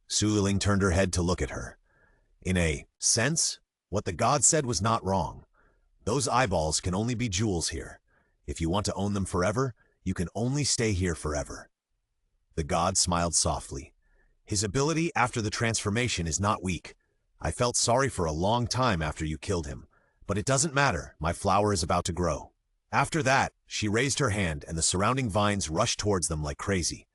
Xueling turned her head to look at her. In a sense, what the god said was not wrong. Those eyeballs can only be jewels here. If you want to own them forever, you can only stay here forever. The god smiled softly. His ability after the transformation is not weak. I felt sorry for a long time after you killed him, but it doesn't matter. My flower is about to grow. After that, she raised her hand and the surrounding vines rushed towards them like crazy.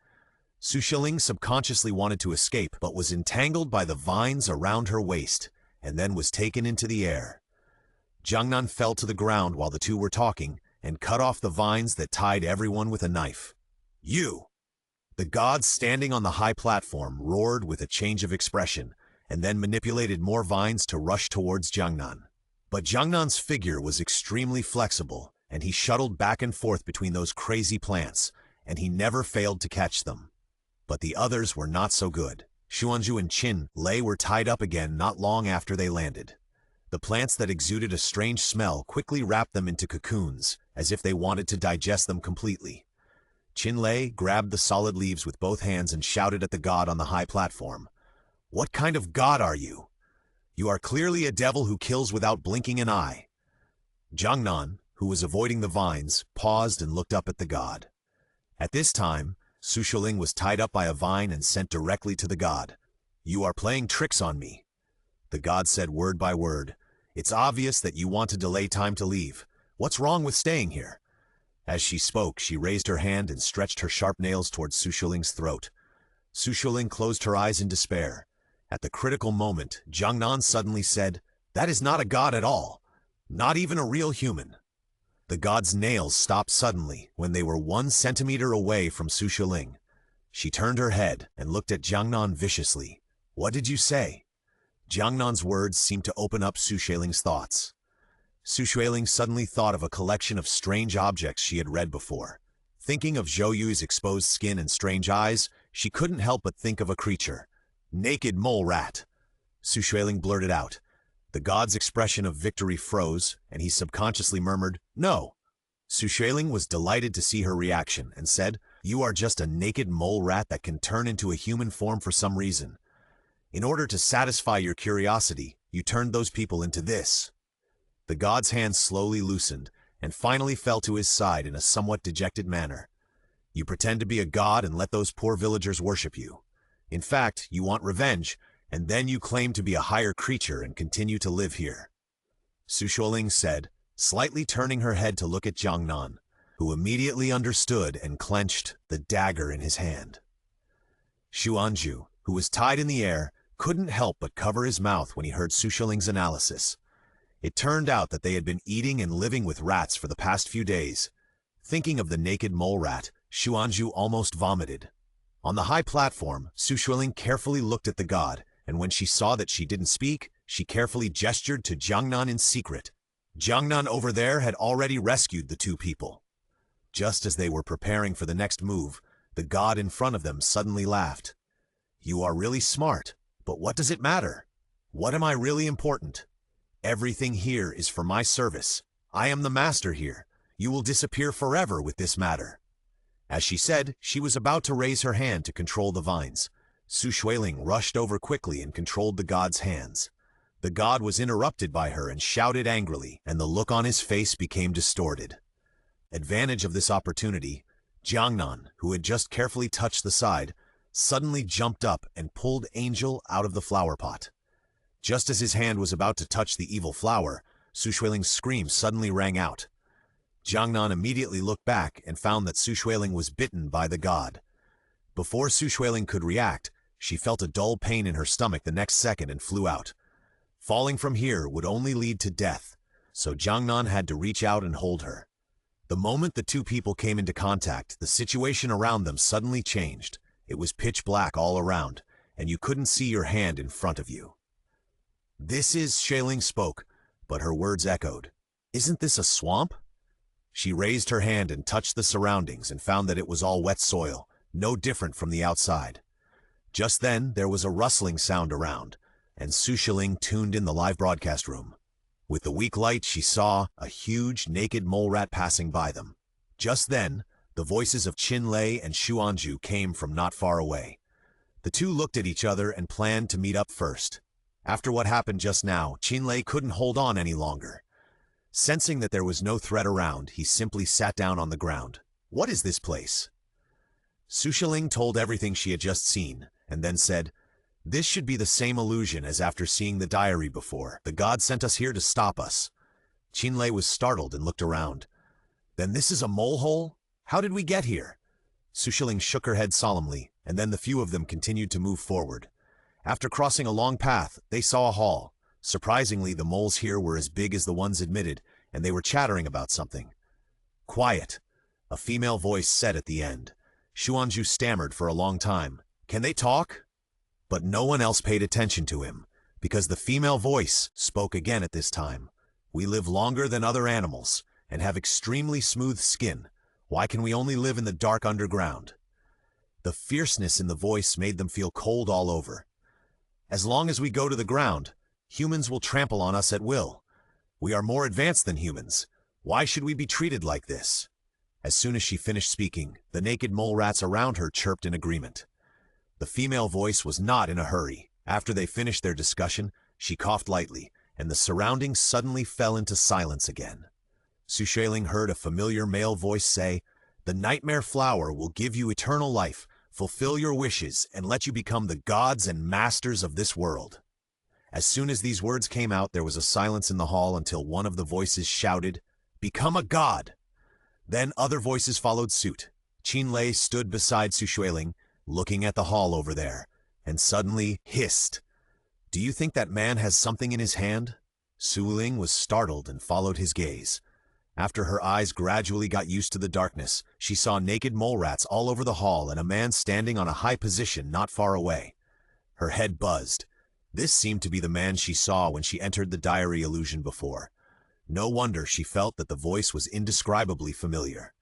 Xueling subconsciously wanted to escape, but was entangled by the vines around her waist, and then was taken into the air. Jiangnan fell to the ground while the two were talking, and cut off the vines that tied everyone with a knife. You! The god standing on the high platform roared with a change of expression, and then manipulated more vines to rush towards Jiangnan. But Jiangnan's figure was extremely flexible, and he shuttled back and forth between those crazy plants, and he never failed to catch them. But the others were not so good. Xuanzhu and Lei were tied up again not long after they landed. The plants that exuded a strange smell quickly wrapped them into cocoons, as if they wanted to digest them completely. Lei grabbed the solid leaves with both hands and shouted at the god on the high platform. What kind of god are you? You are clearly a devil who kills without blinking an eye. Jiangnan, who was avoiding the vines, paused and looked up at the god. At this time, Xueling was tied up by a vine and sent directly to the god. You are playing tricks on me. The god said word by word. It's obvious that you want to delay time to leave. What's wrong with staying here? As she spoke, she raised her hand and stretched her sharp nails towards Xueling's throat. Xueling closed her eyes in despair. At the critical moment, Jiangnan suddenly said, That is not a god at all. Not even a real human. The god's nails stopped suddenly when they were 1 centimeter away from Xueling. She turned her head and looked at Jiangnan viciously. "What did you say?" Jiangnan's words seemed to open up Xueling's thoughts. Xueling suddenly thought of a collection of strange objects she had read before. Thinking of Zhou Yu's exposed skin and strange eyes, she couldn't help but think of a creature. "Naked mole rat," Xueling blurted out. The god's expression of victory froze, and he subconsciously murmured, "No." Xueling was delighted to see her reaction and said, "You are just a naked mole rat that can turn into a human form for some reason. In order to satisfy your curiosity, you turned those people into this." The god's hand slowly loosened and finally fell to his side in a somewhat dejected manner. "You pretend to be a god and let those poor villagers worship you. In fact, you want revenge, and then you claim to be a higher creature and continue to live here," Xueling said, slightly turning her head to look at Jiangnan, who immediately understood and clenched the dagger in his hand. Xuanju, who was tied in the air, couldn't help but cover his mouth when he heard Xueling's analysis. It turned out that they had been eating and living with rats for the past few days. Thinking of the naked mole rat, Xuanju almost vomited. On the high platform, Xueling carefully looked at the god, and when she saw that she didn't speak, she carefully gestured to Jiangnan in secret. Jiangnan over there had already rescued the two people. Just as they were preparing for the next move, the god in front of them suddenly laughed. "You are really smart, but what does it matter? What am I really important? Everything here is for my service. I am the master here. You will disappear forever with this matter." As she said, she was about to raise her hand to control the vines. Xueling rushed over quickly and controlled the god's hands. The god was interrupted by her and shouted angrily, and the look on his face became distorted. Advantage of this opportunity, Jiangnan, who had just carefully touched the side, suddenly jumped up and pulled Angel out of the flower pot. Just as his hand was about to touch the evil flower, Xueling's scream suddenly rang out. Jiangnan immediately looked back and found that Xueling was bitten by the god. Before Xueling could react, she felt a dull pain in her stomach the next second and flew out. Falling from here would only lead to death, so Jiangnan had to reach out and hold her. The moment the two people came into contact, the situation around them suddenly changed. It was pitch black all around, and you couldn't see your hand in front of you. "This is," Xueling spoke, but her words echoed. "Isn't this a swamp?" She raised her hand and touched the surroundings and found that it was all wet soil, no different from the outside. Just then, there was a rustling sound around, and Xueling tuned in the live broadcast room. With the weak light, she saw a huge, naked mole rat passing by them. Just then, the voices of Qinlei and Xuanju came from not far away. The two looked at each other and planned to meet up first. After what happened just now, Qinlei couldn't hold on any longer. Sensing that there was no threat around, he simply sat down on the ground. "What is this place?" Xueling told everything she had just seen, and then said, "This should be the same illusion as after seeing the diary before. The god sent us here to stop us." Qinlei was startled and looked around. "Then this is a mole hole? How did we get here?" Xueling shook her head solemnly, and then the few of them continued to move forward. After crossing a long path, they saw a hall. Surprisingly, the moles here were as big as the ones admitted, and they were chattering about something. "Quiet," a female voice said at the end. Xuanju stammered for a long time. "Can they talk?" But no one else paid attention to him, because the female voice spoke again at this time. "We live longer than other animals, and have extremely smooth skin. Why can we only live in the dark underground?" The fierceness in the voice made them feel cold all over. "As long as we go to the ground, humans will trample on us at will. We are more advanced than humans. Why should we be treated like this?" As soon as she finished speaking, the naked mole rats around her chirped in agreement. The female voice was not in a hurry. After they finished their discussion, she coughed lightly, and the surroundings suddenly fell into silence again. Xueling heard a familiar male voice say, "The nightmare flower will give you eternal life, fulfill your wishes, and let you become the gods and masters of this world." As soon as these words came out, there was a silence in the hall until one of the voices shouted, "Become a god!" Then other voices followed suit. Qinlei stood beside Xueling, looking at the hall over there, and suddenly hissed, "Do you think that man has something in his hand?" Xueling was startled and followed his gaze. After her eyes gradually got used to the darkness, she saw naked mole rats all over the hall and a man standing on a high position not far away. Her head buzzed. This seemed to be the man she saw when she entered the diary illusion before. No wonder she felt that the voice was indescribably familiar.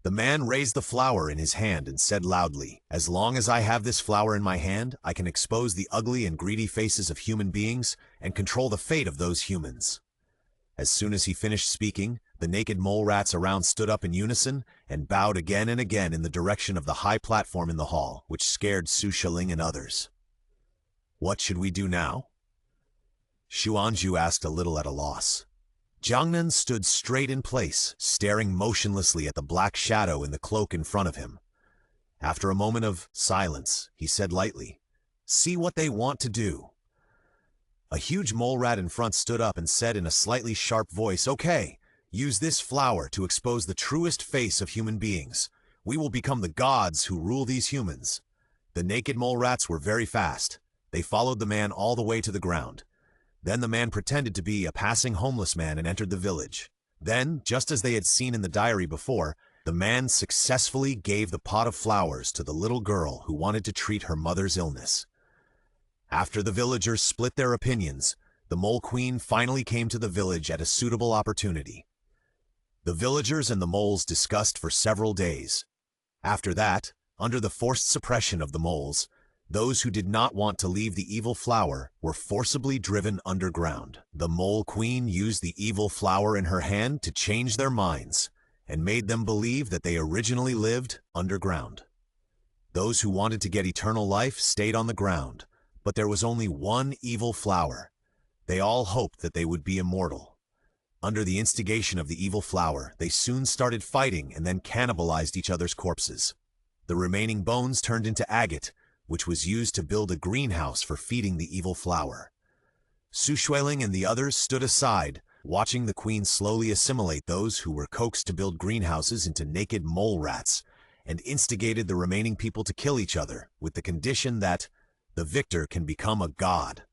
The man raised the flower in his hand and said loudly, "As long as I have this flower in my hand, I can expose the ugly and greedy faces of human beings and control the fate of those humans." As soon as he finished speaking, the naked mole rats around stood up in unison and bowed again and again in the direction of the high platform in the hall, which scared Xueling and others. "What should we do now?" Xuanzhu asked, a little at a loss. Jiangnan stood straight in place, staring motionlessly at the black shadow in the cloak in front of him. After a moment of silence, he said lightly, "See what they want to do." A huge mole rat in front stood up and said in a slightly sharp voice, "Okay, use this flower to expose the truest face of human beings. We will become the gods who rule these humans." The naked mole rats were very fast. They followed the man all the way to the ground. Then the man pretended to be a passing homeless man and entered the village. Then, just as they had seen in the diary before, the man successfully gave the pot of flowers to the little girl who wanted to treat her mother's illness. After the villagers split their opinions, the Mole Queen finally came to the village at a suitable opportunity. The villagers and the moles discussed for several days. After that, under the forced suppression of the moles, those who did not want to leave the evil flower were forcibly driven underground. The Mole Queen used the evil flower in her hand to change their minds and made them believe that they originally lived underground. Those who wanted to get eternal life stayed on the ground, but there was only one evil flower. They all hoped that they would be immortal. Under the instigation of the evil flower, they soon started fighting and then cannibalized each other's corpses. The remaining bones turned into agate, which was used to build a greenhouse for feeding the evil flower. Xueling and the others stood aside, watching the queen slowly assimilate those who were coaxed to build greenhouses into naked mole rats, and instigated the remaining people to kill each other, with the condition that the victor can become a god.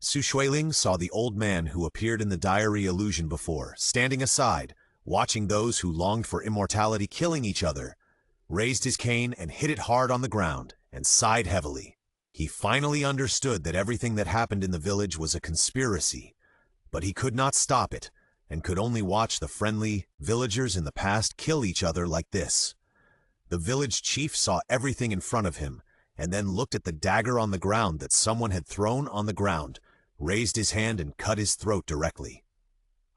Xueling saw the old man who appeared in the diary illusion before, standing aside, watching those who longed for immortality killing each other, raised his cane and hit it hard on the ground, and sighed heavily. He finally understood that everything that happened in the village was a conspiracy, but he could not stop it, and could only watch the friendly villagers in the past kill each other like this. The village chief saw everything in front of him, and then looked at the dagger on the ground that someone had thrown on the ground, raised his hand and cut his throat directly.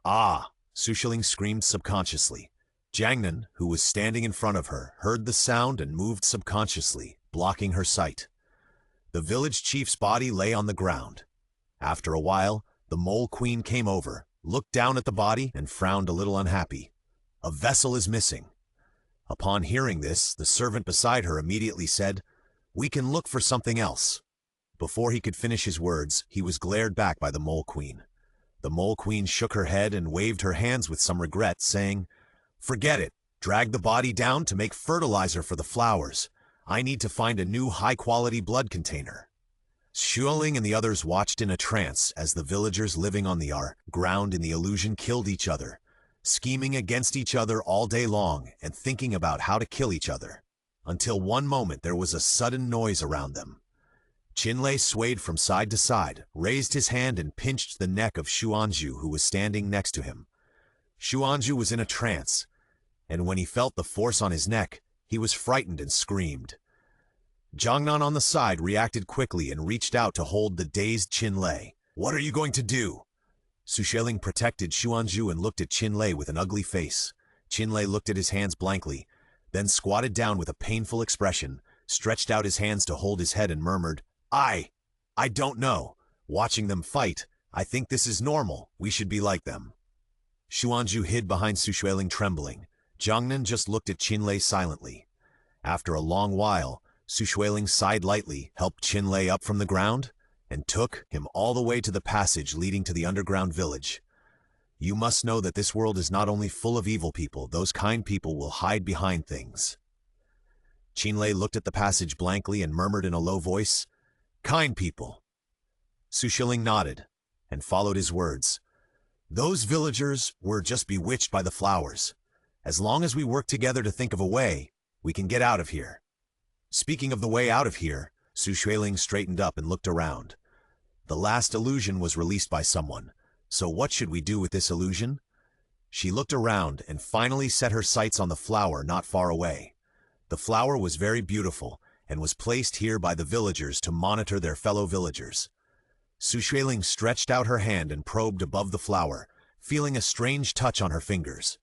"Ah!" Xueling screamed subconsciously. Jiangnan, who was standing in front of her, heard the sound and moved subconsciously, blocking her sight. The village chief's body lay on the ground. After a while, the Mole Queen came over, looked down at the body, and frowned a little unhappy. "A vessel is missing." Upon hearing this, the servant beside her immediately said, "We can look for something else." Before he could finish his words, he was glared back by the Mole Queen. The Mole Queen shook her head and waved her hands with some regret, saying, "Forget it. Drag the body down to make fertilizer for the flowers. I need to find a new high-quality blood container." Xueling and the others watched in a trance as the villagers living on the ground in the illusion killed each other, scheming against each other all day long and thinking about how to kill each other. Until one moment there was a sudden noise around them. Qinlei swayed from side to side, raised his hand and pinched the neck of Xuanzhu, who was standing next to him. Xuanzhu was in a trance, and when he felt the force on his neck, he was frightened and screamed. Jiangnan on the side reacted quickly and reached out to hold the dazed Qinlei. "What are you going to do?" Xueling protected Xuanzhu and looked at Qinlei with an ugly face. Qinlei looked at his hands blankly, then squatted down with a painful expression, stretched out his hands to hold his head and murmured, I don't know. Watching them fight, I think this is normal. We should be like them." Xuanzhu hid behind Xueling, trembling. Jiangnan just looked at Qinlei silently. After a long while, Xueling sighed lightly, helped Qinlei up from the ground, and took him all the way to the passage leading to the underground village. "You must know that this world is not only full of evil people, those kind people will hide behind things." Qinlei looked at the passage blankly and murmured in a low voice, "Kind people." Xueling nodded and followed his words. Those villagers were just bewitched by the flowers. As long as we work together to think of a way, we can get out of here. Speaking of the way out of here, Xueling straightened up and looked around. The last illusion was released by someone, so what should we do with this illusion? She looked around and finally set her sights on the flower not far away. The flower was very beautiful and was placed here by the villagers to monitor their fellow villagers. Xueling stretched out her hand and probed above the flower, feeling a strange touch on her fingers.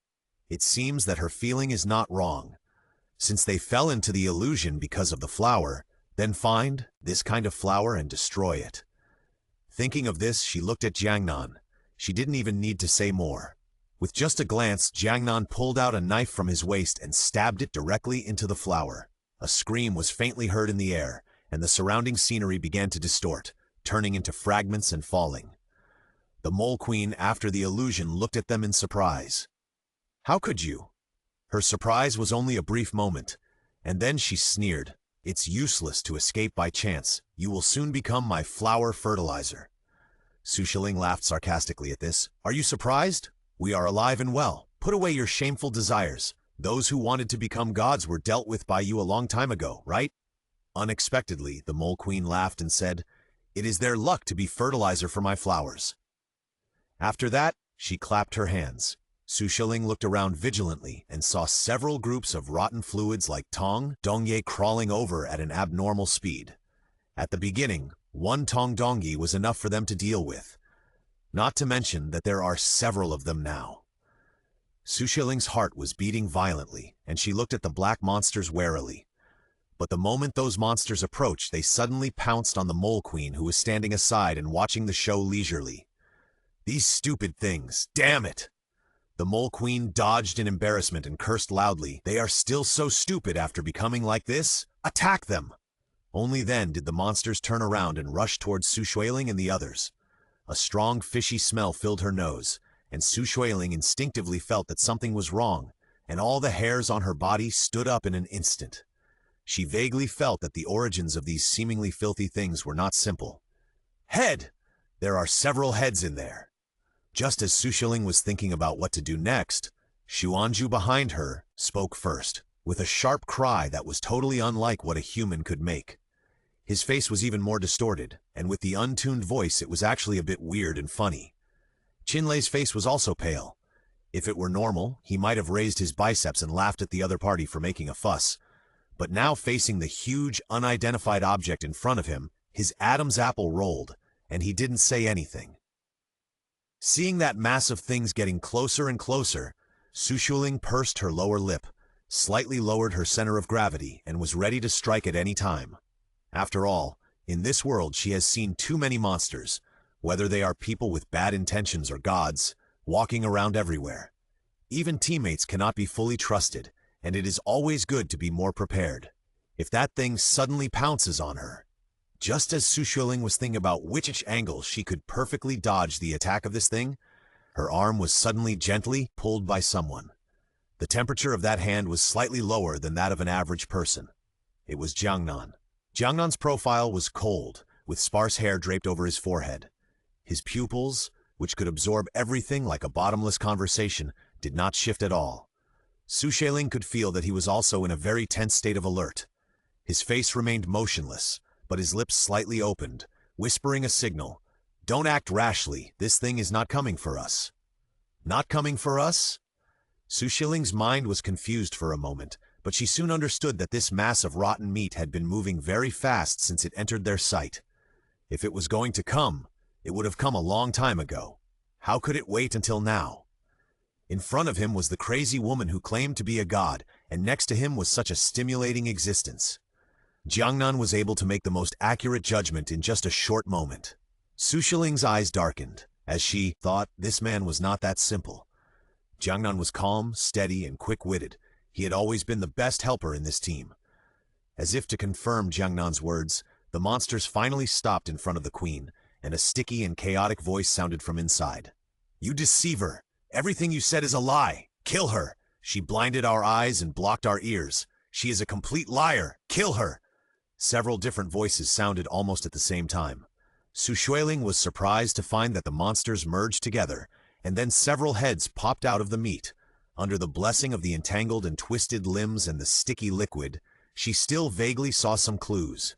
It seems that her feeling is not wrong. Since they fell into the illusion because of the flower, then find this kind of flower and destroy it. Thinking of this, she looked at Jiangnan. She didn't even need to say more. With just a glance, Jiangnan pulled out a knife from his waist and stabbed it directly into the flower. A scream was faintly heard in the air, and the surrounding scenery began to distort, turning into fragments and falling. The Mole Queen, after the illusion, looked at them in surprise. "How could you?" Her surprise was only a brief moment, and then she sneered. "It's useless to escape by chance. You will soon become my flower fertilizer." Xueling laughed sarcastically at this. "Are you surprised? We are alive and well. Put away your shameful desires. Those who wanted to become gods were dealt with by you a long time ago, right?" Unexpectedly, the Mole Queen laughed and said, "It is their luck to be fertilizer for my flowers." After that, she clapped her hands. Xueling looked around vigilantly and saw several groups of rotten fluids like tong dongye crawling over at an abnormal speed. At the beginning, one tong dongye was enough for them to deal with. Not to mention that there are several of them now. Xueling's heart was beating violently, and she looked at the black monsters warily. But the moment those monsters approached, they suddenly pounced on the Mole Queen, who was standing aside and watching the show leisurely. "These stupid things, damn it!" The Mole Queen dodged in embarrassment and cursed loudly. "They are still so stupid after becoming like this? Attack them!" Only then did the monsters turn around and rush towards Xueling and the others. A strong fishy smell filled her nose, and Xueling instinctively felt that something was wrong, and all the hairs on her body stood up in an instant. She vaguely felt that the origins of these seemingly filthy things were not simple. "Head! There are several heads in there." Just as Xueling was thinking about what to do next, Xuanju behind her spoke first, with a sharp cry that was totally unlike what a human could make. His face was even more distorted, and with the untuned voice it was actually a bit weird and funny. Qinlei's face was also pale. If it were normal, he might have raised his biceps and laughed at the other party for making a fuss. But now, facing the huge, unidentified object in front of him, his Adam's apple rolled, and he didn't say anything. Seeing that mass of things getting closer and closer, Xueling pursed her lower lip, slightly lowered her center of gravity, and was ready to strike at any time. After all, in this world she has seen too many monsters, whether they are people with bad intentions or gods, walking around everywhere. Even teammates cannot be fully trusted, and it is always good to be more prepared. If that thing suddenly pounces on her. Just as Xueling was thinking about which angle she could perfectly dodge the attack of this thing, her arm was suddenly gently pulled by someone. The temperature of that hand was slightly lower than that of an average person. It was Jiangnan. Jiangnan's profile was cold, with sparse hair draped over his forehead. His pupils, which could absorb everything like a bottomless conversation, did not shift at all. Xueling could feel that he was also in a very tense state of alert. His face remained motionless, but his lips slightly opened, whispering a signal. "Don't act rashly, this thing is not coming for us." "Not coming for us?" Xueling's mind was confused for a moment, but she soon understood that this mass of rotten meat had been moving very fast since it entered their sight. If it was going to come, it would have come a long time ago. How could it wait until now? In front of him was the crazy woman who claimed to be a god, and next to him was such a stimulating existence. Jiangnan was able to make the most accurate judgment in just a short moment. Xueling's eyes darkened, as she thought this man was not that simple. Jiangnan was calm, steady, and quick-witted. He had always been the best helper in this team. As if to confirm Jiangnan's words, the monsters finally stopped in front of the queen, and a sticky and chaotic voice sounded from inside. "You deceiver! Everything you said is a lie! Kill her! She blinded our eyes and blocked our ears. She is a complete liar! Kill her!" Several different voices sounded almost at the same time. Xueling was surprised to find that the monsters merged together, and then several heads popped out of the meat. Under the blessing of the entangled and twisted limbs and the sticky liquid, she still vaguely saw some clues.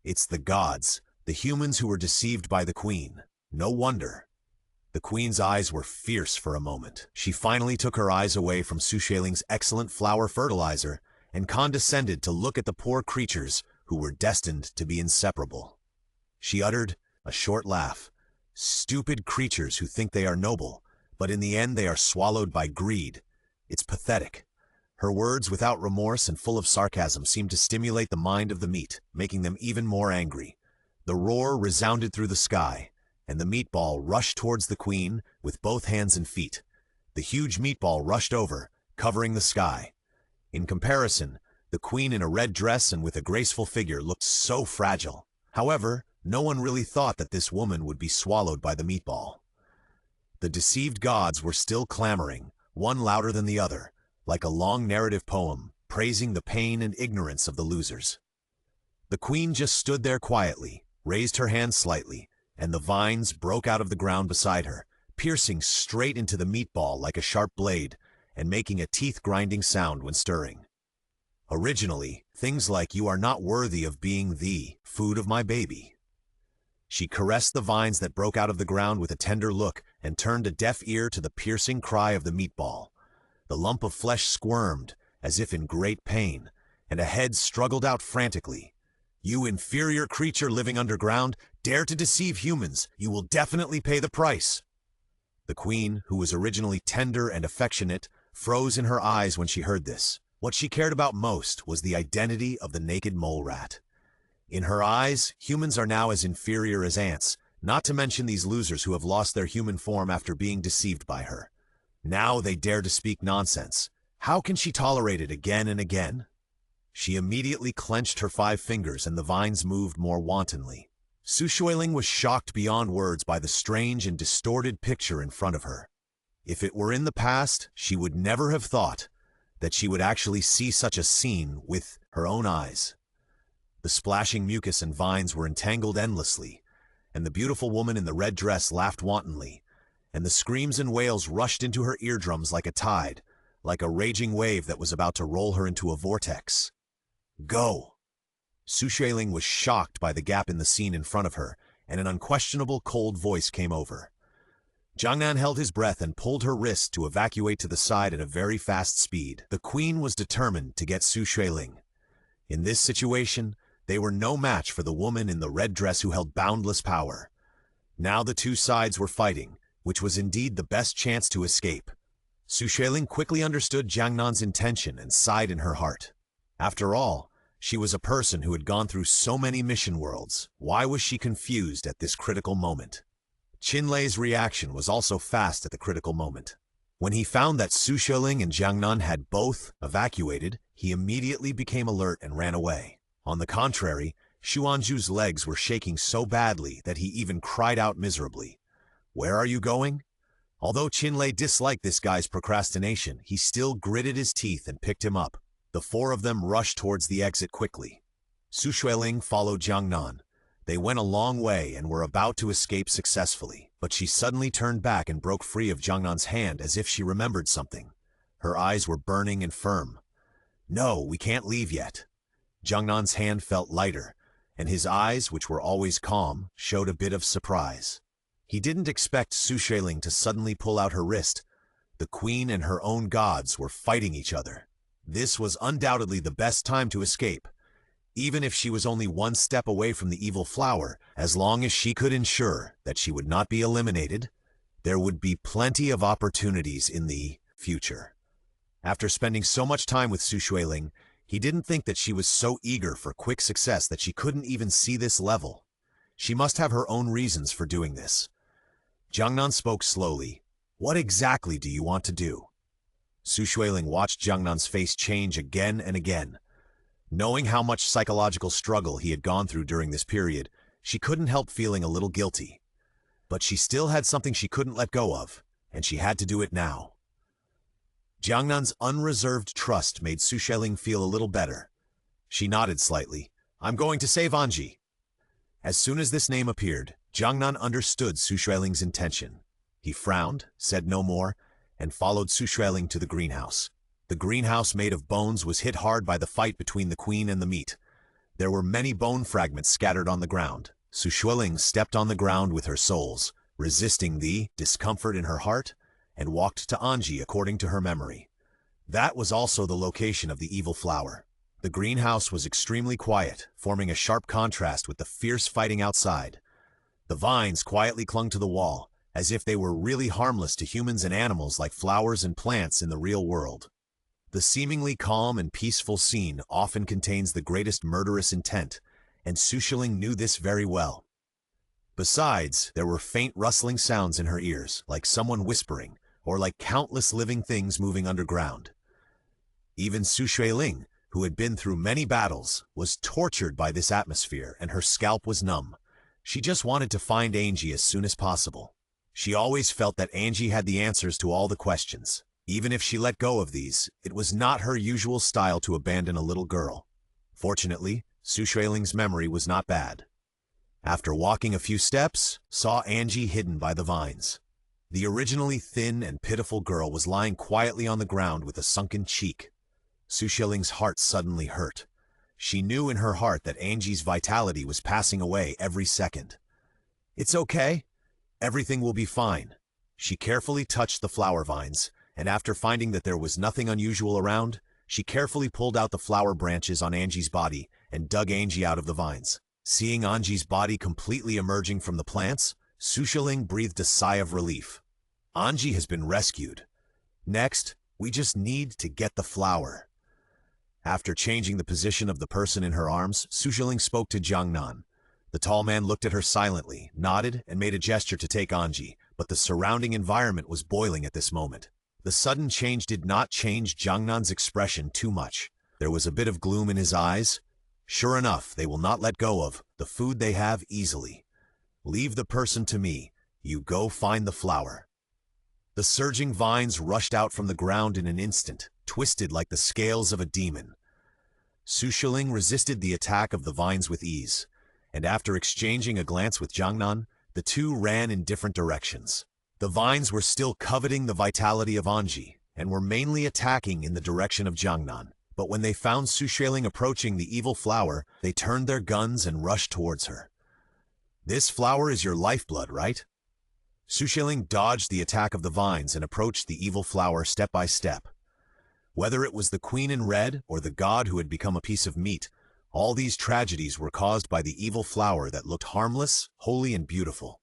It's the gods, the humans who were deceived by the queen. No wonder. The queen's eyes were fierce for a moment. She finally took her eyes away from Xueling's excellent flower fertilizer and condescended to look at the poor creatures who were destined to be inseparable. She uttered a short laugh. Stupid creatures who think they are noble, but in the end they are swallowed by greed. It's pathetic. Her words, without remorse and full of sarcasm, seemed to stimulate the mind of the meat, making them even more angry. The roar resounded through the sky, and the meatball rushed towards the queen with both hands and feet. The huge meatball rushed over, covering the sky. In comparison, the queen in a red dress and with a graceful figure looked so fragile. However, no one really thought that this woman would be swallowed by the meatball. The deceived gods were still clamoring, one louder than the other, like a long narrative poem, praising the pain and ignorance of the losers. The queen just stood there quietly, raised her hand slightly, and the vines broke out of the ground beside her, piercing straight into the meatball like a sharp blade, and making a teeth-grinding sound when stirring. Originally, things like "you are not worthy of being the food of my baby." She caressed the vines that broke out of the ground with a tender look and turned a deaf ear to the piercing cry of the meatball. The lump of flesh squirmed, as if in great pain, and a head struggled out frantically. "You inferior creature living underground, dare to deceive humans, you will definitely pay the price." The queen, who was originally tender and affectionate, froze in her eyes when she heard this. What she cared about most was the identity of the naked mole rat. In her eyes, humans are now as inferior as ants, not to mention these losers who have lost their human form after being deceived by her. Now they dare to speak nonsense. How can she tolerate it again and again? She immediately clenched her 5 fingers and the vines moved more wantonly. Xueling was shocked beyond words by the strange and distorted picture in front of her. If it were in the past, she would never have thought that she would actually see such a scene with her own eyes. The splashing mucus and vines were entangled endlessly, and the beautiful woman in the red dress laughed wantonly, and the screams and wails rushed into her eardrums like a tide, like a raging wave that was about to roll her into a vortex. "Go!" Xueling was shocked by the gap in the scene in front of her, and an unquestionable cold voice came over. Jiangnan held his breath and pulled her wrist to evacuate to the side at a very fast speed. The queen was determined to get Xueling. In this situation, they were no match for the woman in the red dress who held boundless power. Now the two sides were fighting, which was indeed the best chance to escape. Xueling quickly understood Jiangnan's intention and sighed in her heart. After all, she was a person who had gone through so many mission worlds. Why was she confused at this critical moment? Qinlei's reaction was also fast at the critical moment. When he found that Xueling and Jiangnan had both evacuated, he immediately became alert and ran away. On the contrary, Xuanzhu's legs were shaking so badly that he even cried out miserably. "Where are you going?" Although Qinlei disliked this guy's procrastination, he still gritted his teeth and picked him up. The 4 of them rushed towards the exit quickly. Xueling followed Jiangnan. They went a long way and were about to escape successfully, but she suddenly turned back and broke free of Jiangnan's hand as if she remembered something. Her eyes were burning and firm. "No, we can't leave yet." Jiangnan's hand felt lighter, and his eyes, which were always calm, showed a bit of surprise. He didn't expect Xueling to suddenly pull out her wrist. The queen and her own gods were fighting each other. This was undoubtedly the best time to escape. Even if she was only 1 step away from the evil flower, as long as she could ensure that she would not be eliminated, there would be plenty of opportunities in the future. After spending so much time with Xueling, he didn't think that she was so eager for quick success that she couldn't even see this level. She must have her own reasons for doing this. Jiangnan spoke slowly. "What exactly do you want to do?" Xueling watched Jiangnan's face change again and again. Knowing how much psychological struggle he had gone through during this period, she couldn't help feeling a little guilty. But she still had something she couldn't let go of, and she had to do it now. Jiangnan's unreserved trust made Xueling feel a little better. She nodded slightly. "I'm going to save Anji." As soon as this name appeared, Jiangnan understood Xueling's intention. He frowned, said no more, and followed Xueling to the greenhouse. The greenhouse made of bones was hit hard by the fight between the queen and the meat. There were many bone fragments scattered on the ground. Xueling stepped on the ground with her souls, resisting the discomfort in her heart, and walked to Anji according to her memory. That was also the location of the evil flower. The greenhouse was extremely quiet, forming a sharp contrast with the fierce fighting outside. The vines quietly clung to the wall, as if they were really harmless to humans and animals like flowers and plants in the real world. The seemingly calm and peaceful scene often contains the greatest murderous intent, and Xueling knew this very well. Besides, there were faint rustling sounds in her ears, like someone whispering, or like countless living things moving underground. Even Xueling, who had been through many battles, was tortured by this atmosphere, and her scalp was numb. She just wanted to find Anji as soon as possible. She always felt that Anji had the answers to all the questions. Even if she let go of these, it was not her usual style to abandon a little girl. Fortunately, Xueling's memory was not bad. After walking a few steps, saw Anji hidden by the vines. The originally thin and pitiful girl was lying quietly on the ground with a sunken cheek. Xueling's heart suddenly hurt. She knew in her heart that Anji's vitality was passing away every second. "It's okay. Everything will be fine." She carefully touched the flower vines, and after finding that there was nothing unusual around, she carefully pulled out the flower branches on Anji's body and dug Anji out of the vines. Seeing Anji's body completely emerging from the plants, Xueling breathed a sigh of relief. Anji has been rescued. Next, we just need to get the flower. After changing the position of the person in her arms, Xueling spoke to Jiangnan. The tall man looked at her silently, nodded, and made a gesture to take Anji, but the surrounding environment was boiling at this moment. The sudden change did not change Jiangnan's expression too much. There was a bit of gloom in his eyes. Sure enough, they will not let go of the food they have easily. Leave the person to me. You go find the flower. The surging vines rushed out from the ground in an instant, twisted like the scales of a demon. Xueling resisted the attack of the vines with ease, and after exchanging a glance with Jiangnan, the two ran in different directions. The vines were still coveting the vitality of Anji, and were mainly attacking in the direction of Jiangnan. But when they found Xueling approaching the evil flower, they turned their guns and rushed towards her. "This flower is your lifeblood, right?" Xueling dodged the attack of the vines and approached the evil flower step by step. Whether it was the queen in red or the god who had become a piece of meat, all these tragedies were caused by the evil flower that looked harmless, holy, and beautiful.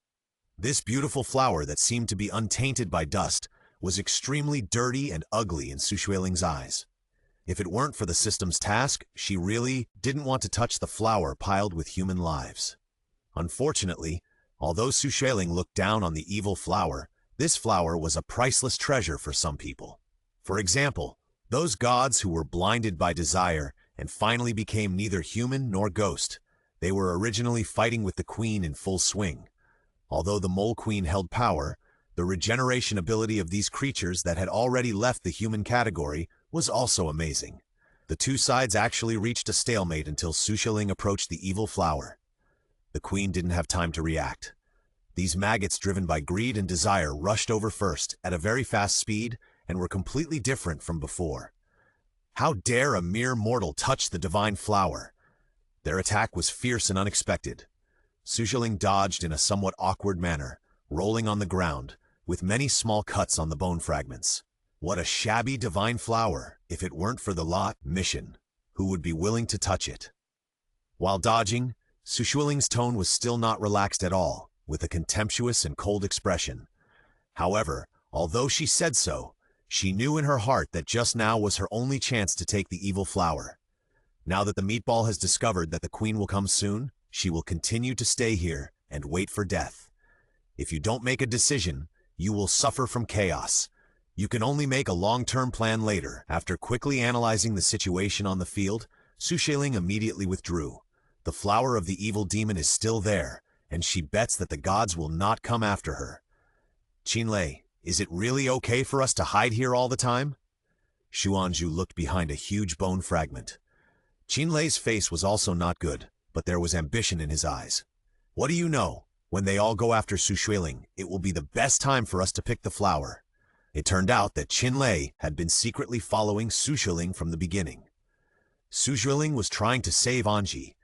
This beautiful flower that seemed to be untainted by dust was extremely dirty and ugly in Xueling's eyes. If it weren't for the system's task, she really didn't want to touch the flower piled with human lives. Unfortunately, although Xueling looked down on the evil flower, this flower was a priceless treasure for some people. For example, those gods who were blinded by desire and finally became neither human nor ghost. They were originally fighting with the queen in full swing. Although the mole queen held power, the regeneration ability of these creatures that had already left the human category was also amazing. The two sides actually reached a stalemate until Xueling approached the evil flower. The queen didn't have time to react. These maggots driven by greed and desire rushed over first at a very fast speed and were completely different from before. How dare a mere mortal touch the divine flower? Their attack was fierce and unexpected. Xueling dodged in a somewhat awkward manner, rolling on the ground, with many small cuts on the bone fragments. What a shabby divine flower, if it weren't for the lot mission. Who would be willing to touch it? While dodging, Xueling's tone was still not relaxed at all, with a contemptuous and cold expression. However, although she said so, she knew in her heart that just now was her only chance to take the evil flower. Now that the meatball has discovered that the queen will come soon, she will continue to stay here and wait for death. If you don't make a decision, you will suffer from chaos. You can only make a long-term plan later. After quickly analyzing the situation on the field, Xueling immediately withdrew. The flower of the evil demon is still there, and she bets that the gods will not come after her. "Qinlei, is it really okay for us to hide here all the time?" Xuanzhu looked behind a huge bone fragment. Qinlei's face was also not good, but there was ambition in his eyes. "What do you know? When they all go after Xueling, it will be the best time for us to pick the flower. It turned out that Lei had been secretly following Xueling from the beginning. Xueling was trying to save Anji,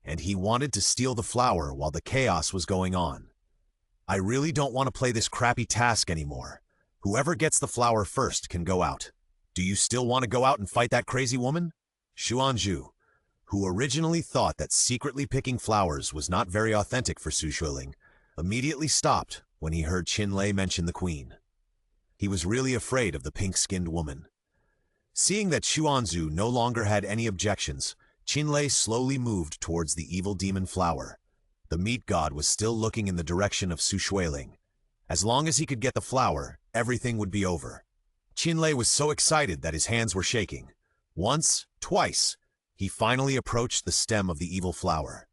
and he wanted to steal the flower while the chaos was going on. I really don't want to play this crappy task anymore. Whoever gets the flower first can go out. Do you still want to go out and fight that crazy woman? Xuanzhu, who originally thought that secretly picking flowers was not very authentic for Xueling, immediately stopped when he heard Lei mention the queen. He was really afraid of the pink-skinned woman. Seeing that Xuanzhu no longer had any objections, Lei slowly moved towards the evil demon flower. The meat god was still looking in the direction of Xueling. As long as he could get the flower, everything would be over. Lei was so excited that his hands were shaking. Once, twice, he finally approached the stem of the evil flower.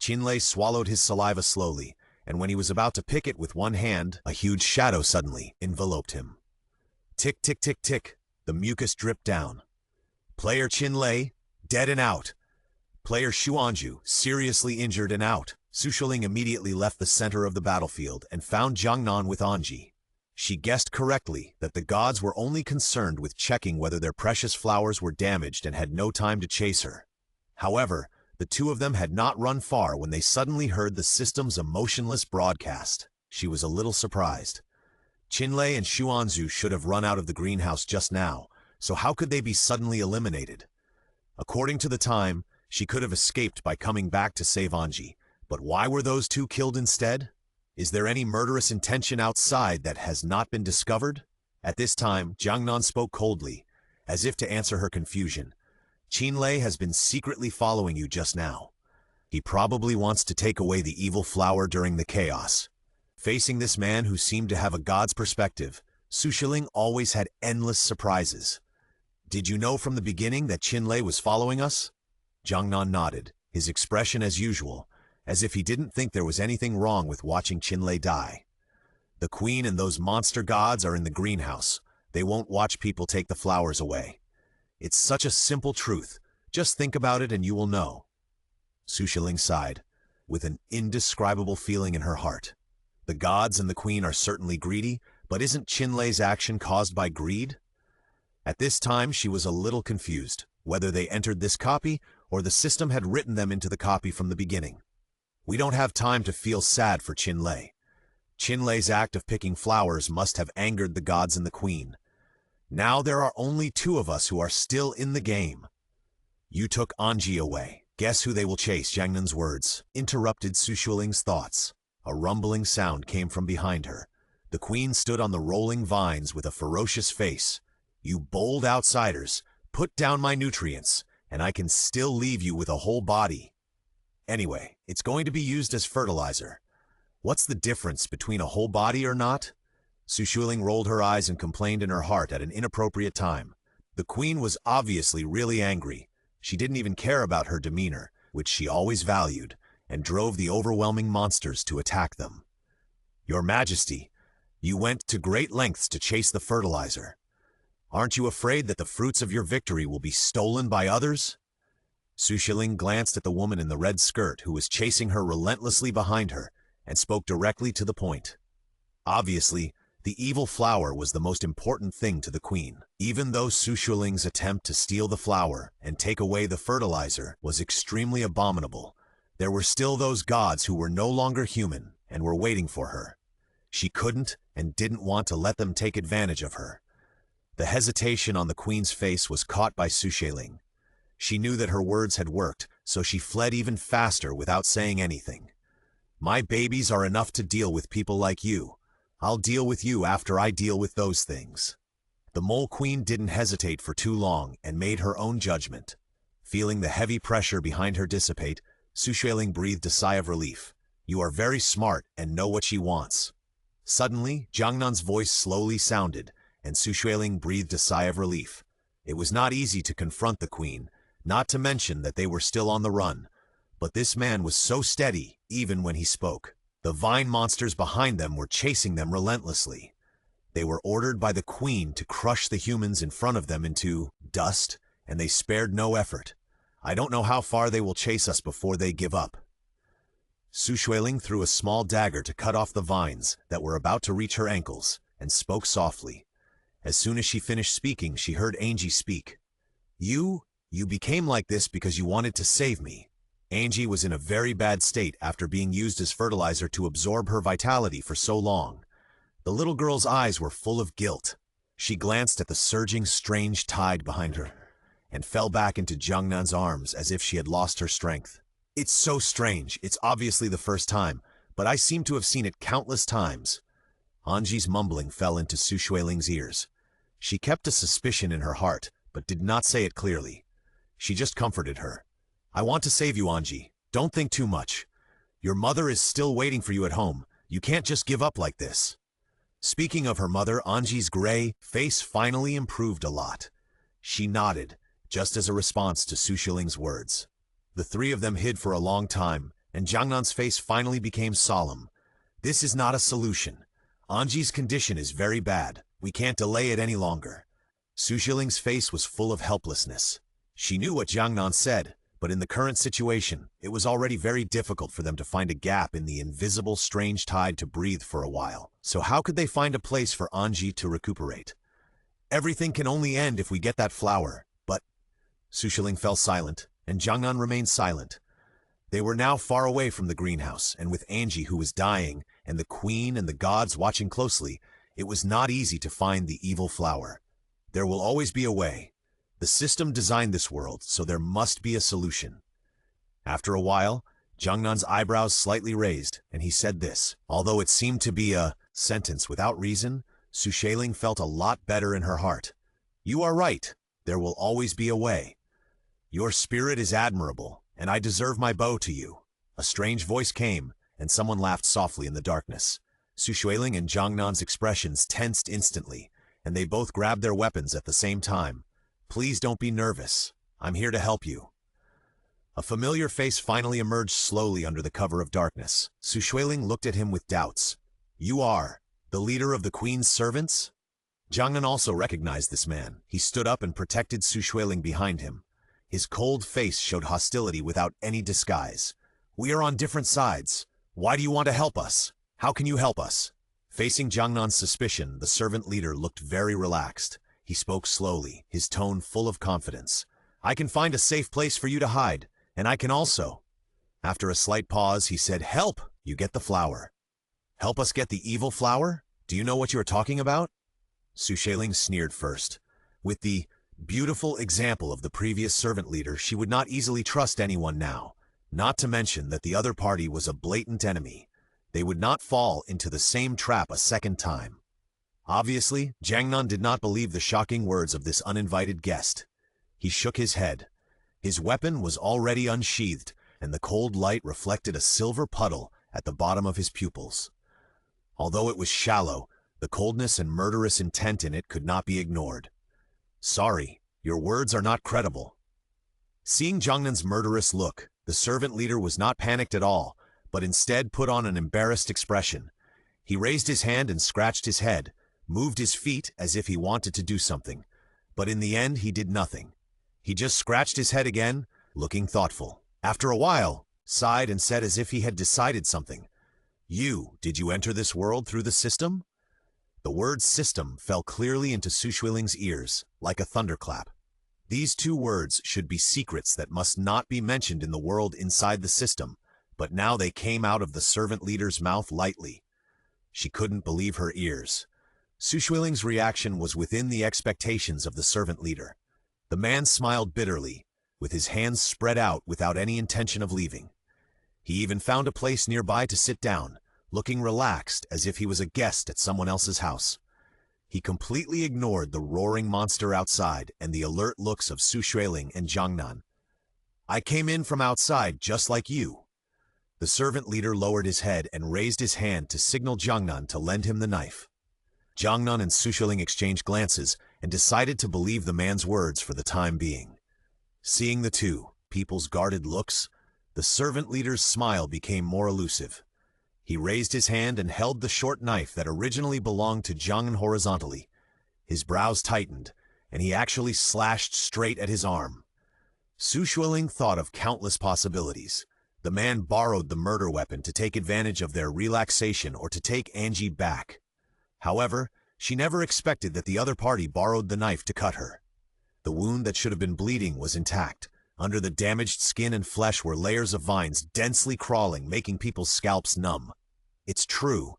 Lei swallowed his saliva slowly, and when he was about to pick it with one hand, a huge shadow suddenly enveloped him. Tick, tick, tick, tick, the mucus dripped down. Player Lei, dead and out. Player Xuanzhu, seriously injured and out. Xueling immediately left the center of the battlefield and found Jiangnan with Anji. She guessed correctly that the gods were only concerned with checking whether their precious flowers were damaged and had no time to chase her. However, the two of them had not run far when they suddenly heard the system's emotionless broadcast. She was a little surprised. Lei and Xuanzhu should have run out of the greenhouse just now, so how could they be suddenly eliminated? According to the time, she could have escaped by coming back to save Anji, but why were those two killed instead? Is there any murderous intention outside that has not been discovered? At this time, Jiangnan spoke coldly, as if to answer her confusion. Lei has been secretly following you just now. He probably wants to take away the evil flower during the chaos. Facing this man who seemed to have a god's perspective, Xueling always had endless surprises. Did you know from the beginning that Lei was following us? Jiangnan nodded, his expression as usual, as if he didn't think there was anything wrong with watching Lei die. The queen and those monster gods are in the greenhouse. They won't watch people take the flowers away. It's such a simple truth. Just think about it and you will know. Xueling sighed, with an indescribable feeling in her heart. The gods and the queen are certainly greedy, but isn't Lei's action caused by greed? At this time, she was a little confused, whether they entered this copy or the system had written them into the copy from the beginning. We don't have time to feel sad for Lei. Lei's act of picking flowers must have angered the gods and the queen. Now there are only two of us who are still in the game. You took Anji away. Guess who they will chase? Jiangnan's words interrupted Xueling's thoughts. A rumbling sound came from behind her. The queen stood on the rolling vines with a ferocious face. You bold outsiders, put down my nutrients, and I can still leave you with a whole body. Anyway, it's going to be used as fertilizer. What's the difference between a whole body or not? Xueling rolled her eyes and complained in her heart at an inappropriate time. The queen was obviously really angry. She didn't even care about her demeanor, which she always valued, and drove the overwhelming monsters to attack them. Your Majesty, you went to great lengths to chase the fertilizer. Aren't you afraid that the fruits of your victory will be stolen by others? Xueling glanced at the woman in the red skirt who was chasing her relentlessly behind her and spoke directly to the point. Obviously, the evil flower was the most important thing to the queen. Even though Xueling's attempt to steal the flower and take away the fertilizer was extremely abominable, there were still those gods who were no longer human and were waiting for her. She couldn't and didn't want to let them take advantage of her. The hesitation on the queen's face was caught by Xueling. She knew that her words had worked, so she fled even faster without saying anything. My babies are enough to deal with people like you. I'll deal with you after I deal with those things. The mole queen didn't hesitate for too long and made her own judgment. Feeling the heavy pressure behind her dissipate, Xueling breathed a sigh of relief. You are very smart and know what she wants. Suddenly, Jiangnan's voice slowly sounded, and Xueling breathed a sigh of relief. It was not easy to confront the queen, not to mention that they were still on the run. But this man was so steady, even when he spoke. The vine monsters behind them were chasing them relentlessly. They were ordered by the queen to crush the humans in front of them into dust, and they spared no effort. I don't know how far they will chase us before they give up. Xueling threw a small dagger to cut off the vines that were about to reach her ankles, and spoke softly. As soon as she finished speaking, she heard Angie speak. You became like this because you wanted to save me. Angie was in a very bad state after being used as fertilizer to absorb her vitality for so long. The little girl's eyes were full of guilt. She glanced at the surging, strange tide behind her, and fell back into Jiangnan's arms as if she had lost her strength. It's so strange. It's obviously the first time, but I seem to have seen it countless times. Angie's mumbling fell into Xueling's ears. She kept a suspicion in her heart, but did not say it clearly. She just comforted her. I want to save you, Angie. Don't think too much. Your mother is still waiting for you at home. You can't just give up like this. Speaking of her mother, Angie's gray face finally improved a lot. She nodded, just as a response to Xueling's words. The three of them hid for a long time, and Jiangnan's face finally became solemn. This is not a solution. Angie's condition is very bad. We can't delay it any longer. Xueling's face was full of helplessness. She knew what Jiangnan said, but in the current situation, it was already very difficult for them to find a gap in the invisible strange tide to breathe for a while. So how could they find a place for Angie to recuperate? Everything can only end if we get that flower, but... Xueling fell silent, and Jiangnan remained silent. They were now far away from the greenhouse, and with Angie who was dying, and the queen and the gods watching closely, it was not easy to find the evil flower. There will always be a way. The system designed this world, so there must be a solution. After a while, Jiangnan's eyebrows slightly raised, and he said this. Although it seemed to be a sentence without reason, Xueling felt a lot better in her heart. You are right. There will always be a way. Your spirit is admirable, and I deserve my bow to you. A strange voice came, and someone laughed softly in the darkness. Xueling and Jiangnan's expressions tensed instantly, and they both grabbed their weapons at the same time. Please don't be nervous. I'm here to help you. A familiar face finally emerged slowly under the cover of darkness. Xueling looked at him with doubts. You are the leader of the queen's servants? Jiangnan also recognized this man. He stood up and protected Xueling behind him. His cold face showed hostility without any disguise. We are on different sides. Why do you want to help us? How can you help us? Facing Jiangnan's suspicion, the servant leader looked very relaxed. He spoke slowly, his tone full of confidence. I can find a safe place for you to hide, and I can also... After a slight pause, he said, help, you get the flower. Help us get the evil flower? Do you know what you are talking about? Xueling sneered first. With the beautiful example of the previous servant leader, she would not easily trust anyone now. Not to mention that the other party was a blatant enemy. They would not fall into the same trap a second time. Obviously, Jiangnan did not believe the shocking words of this uninvited guest. He shook his head. His weapon was already unsheathed, and the cold light reflected a silver puddle at the bottom of his pupils. Although it was shallow, the coldness and murderous intent in it could not be ignored. Sorry, your words are not credible. Seeing Jiangnan's murderous look, the servant leader was not panicked at all, but instead put on an embarrassed expression. He raised his hand and scratched his head, moved his feet as if he wanted to do something, but in the end he did nothing. He just scratched his head again, looking thoughtful. After a while, sighed and said as if he had decided something. Did you enter this world through the system? The word system fell clearly into Xueling's ears, like a thunderclap. These two words should be secrets that must not be mentioned in the world inside the system, but now they came out of the servant leader's mouth lightly. She couldn't believe her ears. Xueling's reaction was within the expectations of the servant leader. The man smiled bitterly, with his hands spread out without any intention of leaving. He even found a place nearby to sit down, looking relaxed as if he was a guest at someone else's house. He completely ignored the roaring monster outside and the alert looks of Xueling and Jiangnan. I came in from outside just like you. The servant leader lowered his head and raised his hand to signal Jiangnan to lend him the knife. Jiangnan and Xueling exchanged glances and decided to believe the man's words for the time being. Seeing the two people's guarded looks, the servant leader's smile became more elusive. He raised his hand and held the short knife that originally belonged to Jiangnan horizontally. His brows tightened, and he actually slashed straight at his arm. Xueling thought of countless possibilities. The man borrowed the murder weapon to take advantage of their relaxation or to take Angie back. However, she never expected that the other party borrowed the knife to cut her. The wound that should have been bleeding was intact. Under the damaged skin and flesh were layers of vines densely crawling, making people's scalps numb. It's true.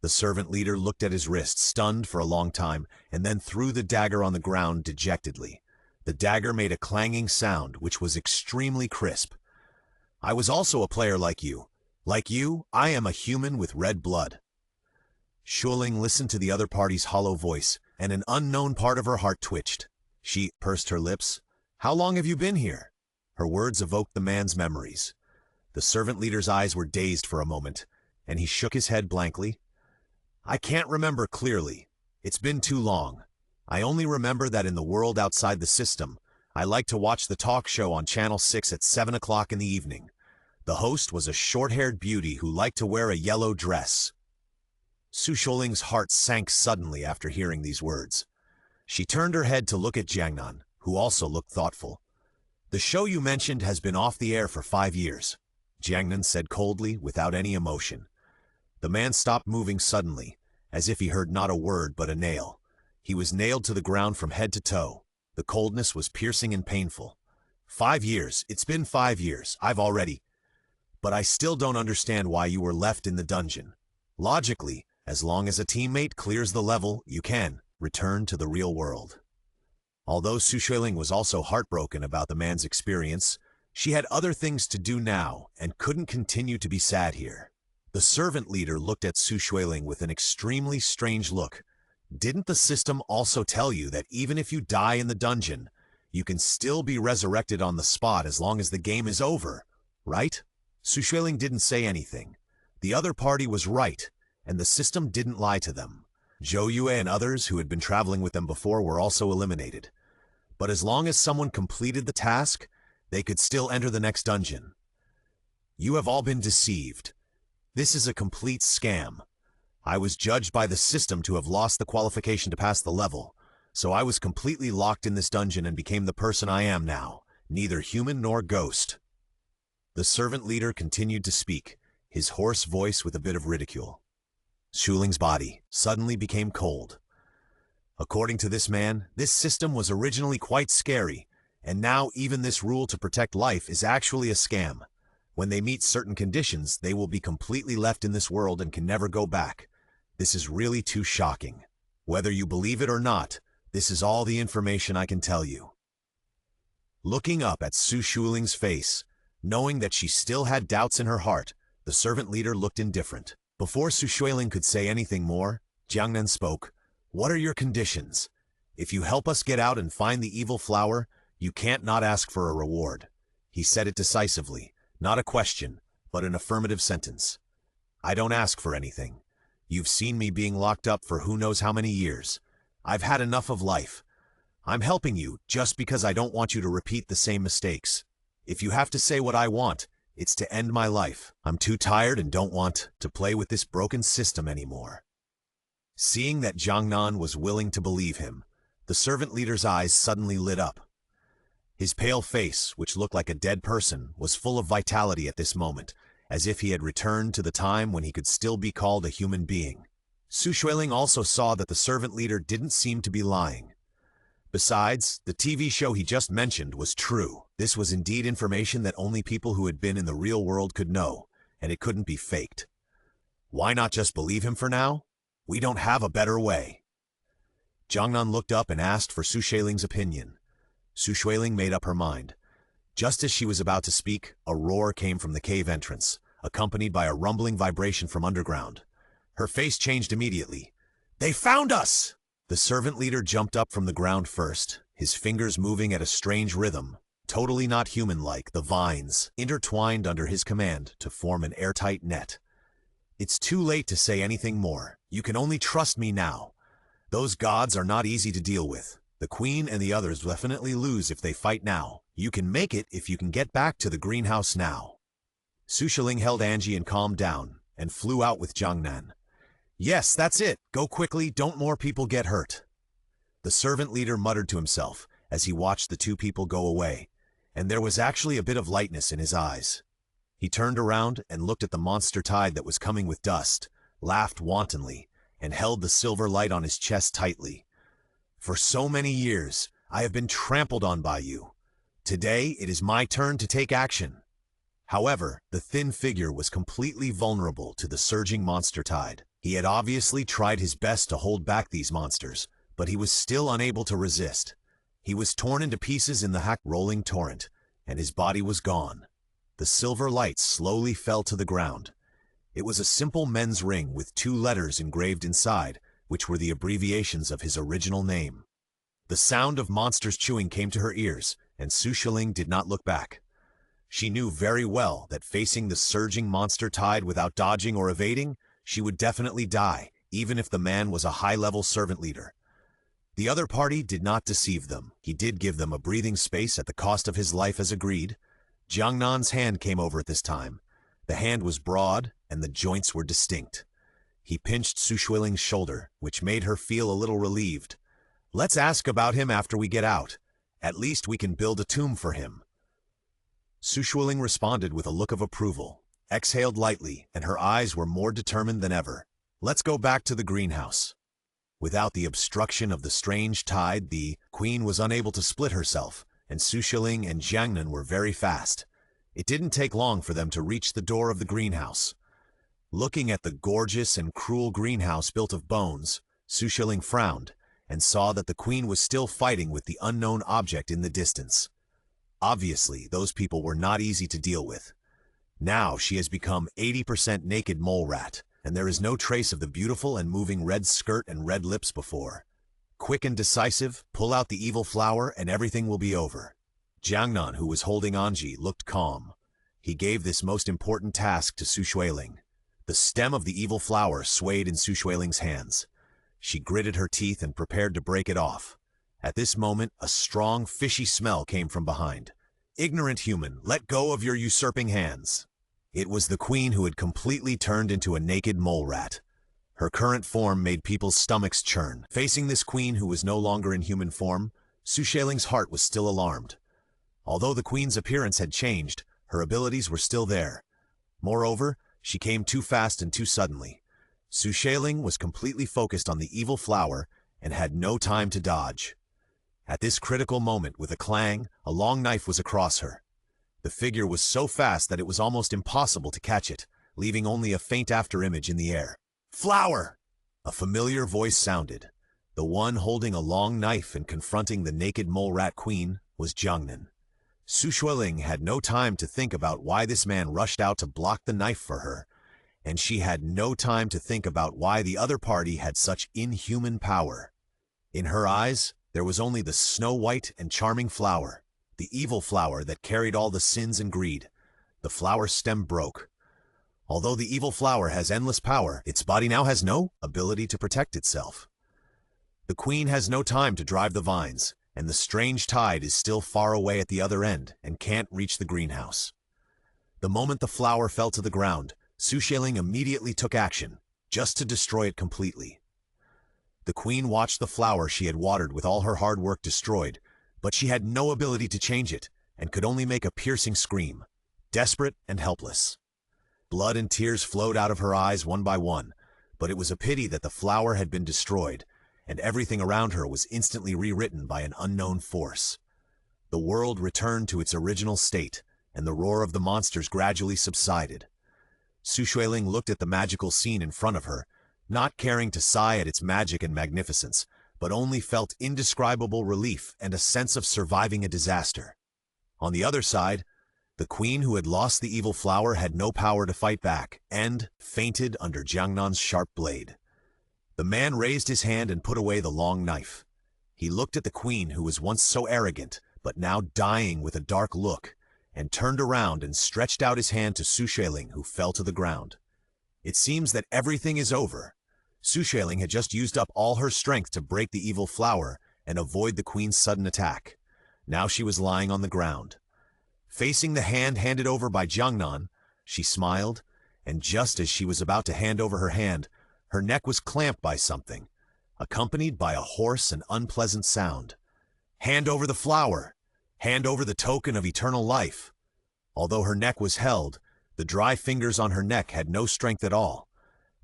The servant leader looked at his wrist, stunned for a long time, and then threw the dagger on the ground dejectedly. The dagger made a clanging sound, which was extremely crisp. I was also a player like you. Like you, I am a human with red blood. Xueling listened to the other party's hollow voice, and an unknown part of her heart twitched. She pursed her lips. How long have you been here? Her words evoked the man's memories. The servant leader's eyes were dazed for a moment, and he shook his head blankly. I can't remember clearly. It's been too long. I only remember that in the world outside the system, I liked to watch the talk show on Channel 6 at 7 o'clock in the evening. The host was a short-haired beauty who liked to wear a yellow dress. Xueling's heart sank suddenly after hearing these words. She turned her head to look at Jiangnan, who also looked thoughtful. The show you mentioned has been off the air for 5 years, Jiangnan said coldly, without any emotion. The man stopped moving suddenly, as if he heard not a word but a nail. He was nailed to the ground from head to toe. The coldness was piercing and painful. 5 years. It's been 5 years. But I still don't understand why you were left in the dungeon. Logically, as long as a teammate clears the level, you can return to the real world. Although Xueling was also heartbroken about the man's experience, she had other things to do now and couldn't continue to be sad here. The servant leader looked at Xueling with an extremely strange look. Didn't the system also tell you that even if you die in the dungeon, you can still be resurrected on the spot as long as the game is over, right? Xueling didn't say anything. The other party was right, and the system didn't lie to them. Zhou Yue and others who had been traveling with them before were also eliminated. But as long as someone completed the task, they could still enter the next dungeon. You have all been deceived. This is a complete scam. I was judged by the system to have lost the qualification to pass the level, so I was completely locked in this dungeon and became the person I am now, neither human nor ghost. The servant leader continued to speak, his hoarse voice with a bit of ridicule. Xueling's body suddenly became cold. According to this man, this system was originally quite scary, and now even this rule to protect life is actually a scam. When they meet certain conditions, they will be completely left in this world and can never go back. This is really too shocking. Whether you believe it or not, this is all the information I can tell you. Looking up at Xueling's face, knowing that she still had doubts in her heart, the servant leader looked indifferent. Before Xueling could say anything more, Jiangnan spoke. What are your conditions? If you help us get out and find the evil flower, you can't not ask for a reward. He said it decisively, not a question, but an affirmative sentence. I don't ask for anything. You've seen me being locked up for who knows how many years. I've had enough of life. I'm helping you just because I don't want you to repeat the same mistakes. If you have to say what I want, it's to end my life. I'm too tired and don't want to play with this broken system anymore. Seeing that Jiangnan was willing to believe him, the servant leader's eyes suddenly lit up. His pale face, which looked like a dead person, was full of vitality at this moment, as if he had returned to the time when he could still be called a human being. Xueling also saw that the servant leader didn't seem to be lying. Besides, the TV show he just mentioned was true. This was indeed information that only people who had been in the real world could know, and it couldn't be faked. Why not just believe him for now? We don't have a better way. Jiangnan looked up and asked for Xueling's opinion. Xueling made up her mind. Just as she was about to speak, a roar came from the cave entrance, accompanied by a rumbling vibration from underground. Her face changed immediately. They found us! The servant leader jumped up from the ground first, his fingers moving at a strange rhythm, totally not human-like, the vines intertwined under his command to form an airtight net. It's too late to say anything more. You can only trust me now. Those gods are not easy to deal with. The queen and the others definitely lose if they fight now. You can make it if you can get back to the greenhouse now. Xueling held Angie and calmed down, and flew out with Jiangnan. Yes, that's it. Go quickly, don't more people get hurt. The servant leader muttered to himself as he watched the two people go away, and there was actually a bit of lightness in his eyes. He turned around and looked at the monster tide that was coming with dust, laughed wantonly, and held the silver light on his chest tightly. For so many years, I have been trampled on by you. Today, it is my turn to take action. However, the thin figure was completely vulnerable to the surging monster tide. He had obviously tried his best to hold back these monsters, but he was still unable to resist. He was torn into pieces in the rolling torrent, and his body was gone. The silver light slowly fell to the ground. It was a simple men's ring with 2 letters engraved inside, which were the abbreviations of his original name. The sound of monsters chewing came to her ears, and Xueling did not look back. She knew very well that facing the surging monster tide without dodging or evading, she would definitely die, even if the man was a high-level servant leader. The other party did not deceive them. He did give them a breathing space at the cost of his life as agreed. Jiangnan's hand came over at this time. The hand was broad, and the joints were distinct. He pinched Xueling's shoulder, which made her feel a little relieved. "Let's ask about him after we get out. At least we can build a tomb for him." Xueling responded with a look of approval, exhaled lightly, and her eyes were more determined than ever. "Let's go back to the greenhouse." Without the obstruction of the strange tide, the queen was unable to split herself, and Xueling and Jiangnan were very fast. It didn't take long for them to reach the door of the greenhouse. Looking at the gorgeous and cruel greenhouse built of bones, Xueling frowned and saw that the queen was still fighting with the unknown object in the distance. Obviously, those people were not easy to deal with. Now she has become 80% naked mole rat, and there is no trace of the beautiful and moving red skirt and red lips before. Quick and decisive, pull out the evil flower and everything will be over. Jiangnan, who was holding Anji, looked calm. He gave this most important task to Xueling. The stem of the evil flower swayed in Xueling's hands. She gritted her teeth and prepared to break it off. At this moment, a strong, fishy smell came from behind. "Ignorant human, let go of your usurping hands." It was the queen who had completely turned into a naked mole rat. Her current form made people's stomachs churn. Facing this queen who was no longer in human form, Xueling's heart was still alarmed. Although the queen's appearance had changed, her abilities were still there. Moreover, she came too fast and too suddenly. Xueling was completely focused on the evil flower and had no time to dodge. At this critical moment, with a clang, a long knife was across her. The figure was so fast that it was almost impossible to catch it, leaving only a faint afterimage in the air. "Flower!" A familiar voice sounded. The one holding a long knife and confronting the naked mole rat queen was Jiangnan. Xueling had no time to think about why this man rushed out to block the knife for her, and she had no time to think about why the other party had such inhuman power. In her eyes, there was only the snow-white and charming flower, the evil flower that carried all the sins and greed. The flower stem broke. Although the evil flower has endless power, its body now has no ability to protect itself. The queen has no time to drive the vines, and the strange tide is still far away at the other end and can't reach the greenhouse. The moment the flower fell to the ground, Xueling immediately took action, just to destroy it completely. The queen watched the flower she had watered with all her hard work destroyed, but she had no ability to change it and could only make a piercing scream, desperate and helpless. Blood and tears flowed out of her eyes one by one, but it was a pity that the flower had been destroyed, and everything around her was instantly rewritten by an unknown force. The world returned to its original state, and the roar of the monsters gradually subsided. Xueling looked at the magical scene in front of her, not caring to sigh at its magic and magnificence, but only felt indescribable relief and a sense of surviving a disaster. On the other side, the queen who had lost the evil flower had no power to fight back, and fainted under Jiangnan's sharp blade. The man raised his hand and put away the long knife. He looked at the queen who was once so arrogant, but now dying with a dark look, and turned around and stretched out his hand to Xueling, who fell to the ground. It seems that everything is over. Xueling had just used up all her strength to break the evil flower and avoid the queen's sudden attack. Now she was lying on the ground. Facing the hand handed over by Jiangnan, she smiled, and just as she was about to hand over her hand, her neck was clamped by something, accompanied by a hoarse and unpleasant sound. "Hand over the flower! Hand over the token of eternal life!" Although her neck was held, The dry fingers on her neck had no strength at all.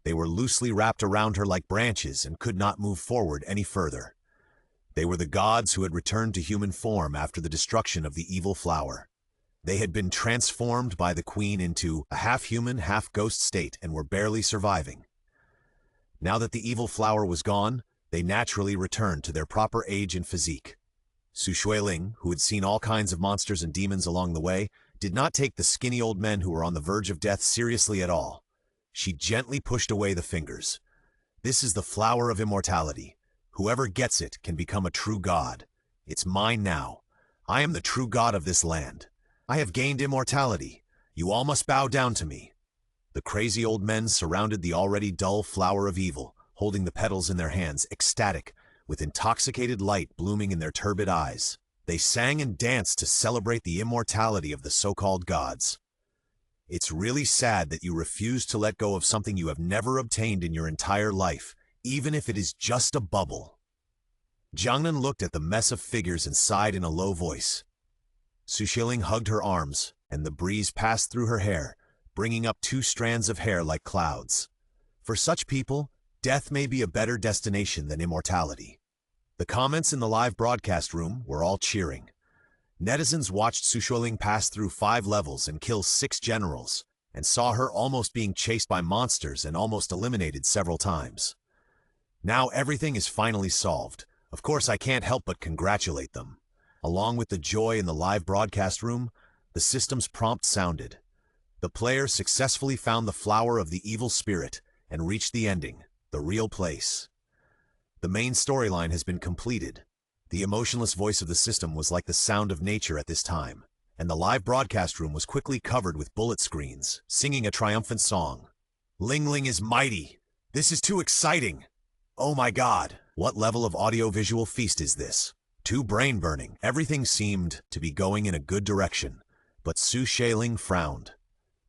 They were loosely wrapped around her like branches and could not move forward any further. They were the gods who had returned to human form after the destruction of the evil flower. They had been transformed by the queen into a half-human, half-ghost state and were barely surviving. Now that the evil flower was gone, they naturally returned to their proper age and physique. Xueling, who had seen all kinds of monsters and demons along the way, did not take the skinny old men who were on the verge of death seriously at all. She gently pushed away the fingers. This is the flower of immortality. Whoever gets it can become a true god. It's mine now. I am the true god of this land. I have gained immortality. You all must bow down to me. The crazy old men surrounded the already dull flower of evil, holding the petals in their hands, ecstatic, with intoxicated light blooming in their turbid eyes. They sang and danced to celebrate the immortality of the so-called gods. It's really sad that you refuse to let go of something you have never obtained in your entire life, even if it is just a bubble. Jiangnan looked at the mess of figures and sighed in a low voice. Xueling hugged her arms, and the breeze passed through her hair, bringing up 2 strands of hair like clouds. For such people, death may be a better destination than immortality. The comments in the live broadcast room were all cheering. Netizens watched Xueling pass through 5 levels and kill 6 generals, and saw her almost being chased by monsters and almost eliminated several times. Now everything is finally solved. Of course, I can't help but congratulate them. Along with the joy in the live broadcast room, the system's prompt sounded. The player successfully found the flower of the evil spirit and reached the ending, the real place. The main storyline has been completed. The emotionless voice of the system was like the sound of nature at this time, and the live broadcast room was quickly covered with bullet screens, singing a triumphant song. Ling Ling is mighty! This is too exciting! Oh my god, what level of audio-visual feast is this? Too brain-burning. Everything seemed to be going in a good direction, but Xueling frowned.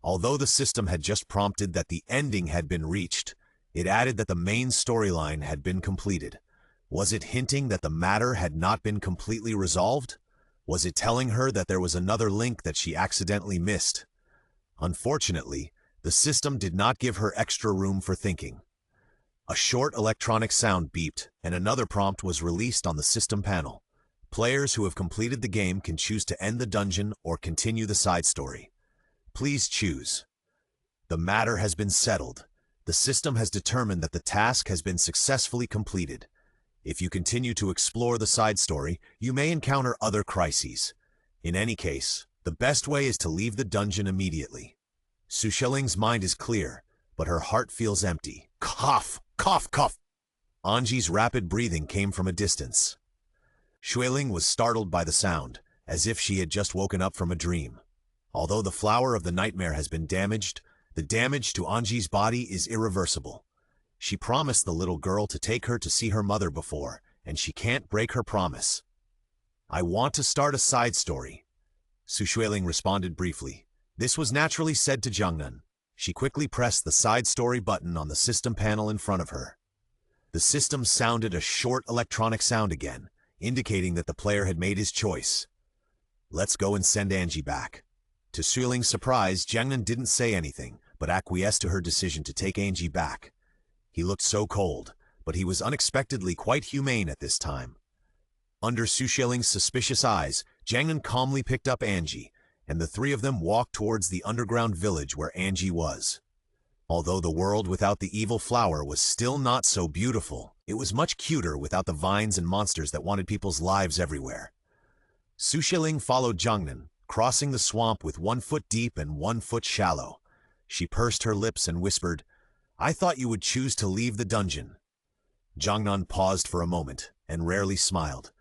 Although the system had just prompted that the ending had been reached, it added that the main storyline had been completed. Was it hinting that the matter had not been completely resolved? Was it telling her that there was another link that she accidentally missed? Unfortunately, the system did not give her extra room for thinking. A short electronic sound beeped, and another prompt was released on the system panel. Players who have completed the game can choose to end the dungeon or continue the side story. Please choose. The matter has been settled. The system has determined that the task has been successfully completed. If you continue to explore the side story, you may encounter other crises. In any case, the best way is to leave the dungeon immediately. Xueling's mind is clear, but her heart feels empty. Cough! Cough! Cough! Anji's rapid breathing came from a distance. Xueling was startled by the sound, as if she had just woken up from a dream. Although the flower of the nightmare has been damaged, the damage to Anji's body is irreversible. She promised the little girl to take her to see her mother before, and she can't break her promise. I want to start a side story. Xueling responded briefly. This was naturally said to Jiangnan. She quickly pressed the side story button on the system panel in front of her. The system sounded a short electronic sound again, indicating that the player had made his choice. Let's go and send Anji back. To Xueling's surprise, Jiangnan didn't say anything, but acquiesced to her decision to take Anji back. He looked so cold, but he was unexpectedly quite humane at this time. Under Xueling's suspicious eyes, Jiangnan calmly picked up Anji, and the 3 of them walked towards the underground village where Anji was. Although the world without the evil flower was still not so beautiful, it was much cuter without the vines and monsters that wanted people's lives everywhere. Xueling followed Jiangnan, crossing the swamp with 1 foot deep and 1 foot shallow. She pursed her lips and whispered, I thought you would choose to leave the dungeon. Jiangnan paused for a moment and rarely smiled.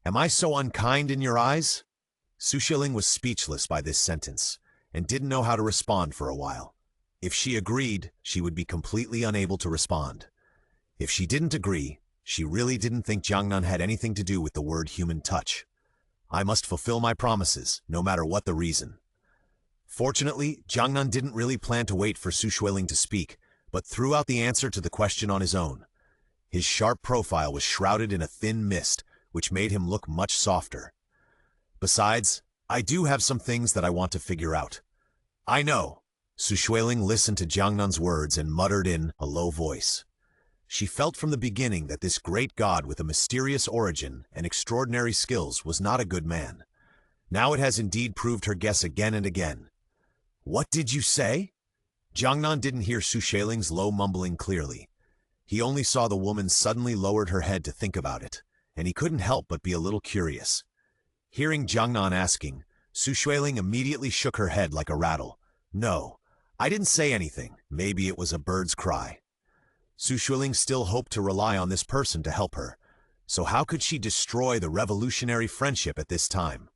Am I so unkind in your eyes? Xueling was speechless by this sentence and didn't know how to respond for a while. If she agreed, she would be completely unable to respond. If she didn't agree, she really didn't think Jiangnan had anything to do with the word human touch. I must fulfill my promises, no matter what the reason. Fortunately, Jiangnan didn't really plan to wait for Xueling to speak, but threw out the answer to the question on his own. His sharp profile was shrouded in a thin mist, which made him look much softer. Besides, I do have some things that I want to figure out. I know. Xueling listened to Jiangnan's words and muttered in a low voice. She felt from the beginning that this great god with a mysterious origin and extraordinary skills was not a good man. Now it has indeed proved her guess again and again. "What did you say?" Jiangnan didn't hear Xueling's low mumbling clearly. He only saw the woman suddenly lowered her head to think about it, and he couldn't help but be a little curious. Hearing Jiangnan asking, Xueling immediately shook her head like a rattle. "No, I didn't say anything. Maybe it was a bird's cry." Xueling still hoped to rely on this person to help her, so how could she destroy the revolutionary friendship at this time?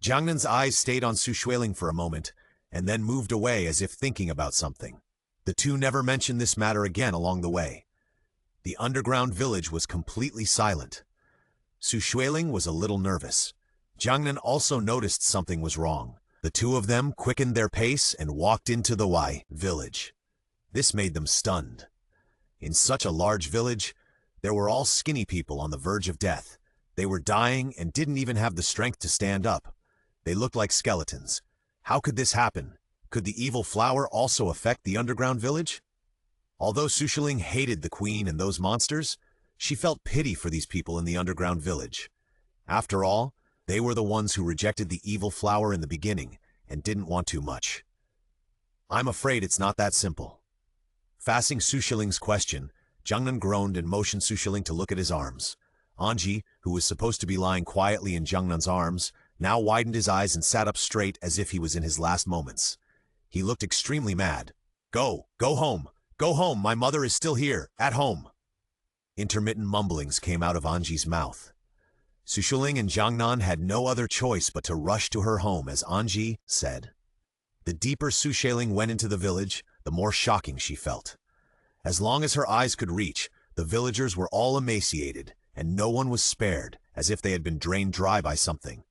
Jiangnan's eyes stayed on Xueling for a moment, and then moved away as if thinking about something. The two never mentioned this matter again along the way. The underground village was completely silent. Xueling was a little nervous. Jiangnan also noticed something was wrong. The two of them quickened their pace and walked into the village. This made them stunned. In such a large village, there were all skinny people on the verge of death. They were dying and didn't even have the strength to stand up. They looked like skeletons. How could this happen? Could the evil flower also affect the underground village? Although Xueling hated the queen and those monsters, she felt pity for these people in the underground village. After all, they were the ones who rejected the evil flower in the beginning and didn't want too much. "I'm afraid it's not that simple." Facing Xueling's question, Jiangnan groaned and motioned Xueling to look at his arms. Anji, who was supposed to be lying quietly in Jiangnan's arms, now widened his eyes and sat up straight as if he was in his last moments. He looked extremely mad. Go home. Go home, my mother is still here, at home." Intermittent mumblings came out of Anji's mouth. Xueling and Jiangnan had no other choice but to rush to her home, as Anji said. The deeper Xueling went into the village, the more shocking she felt. As long as her eyes could reach, the villagers were all emaciated, and no one was spared, as if they had been drained dry by something.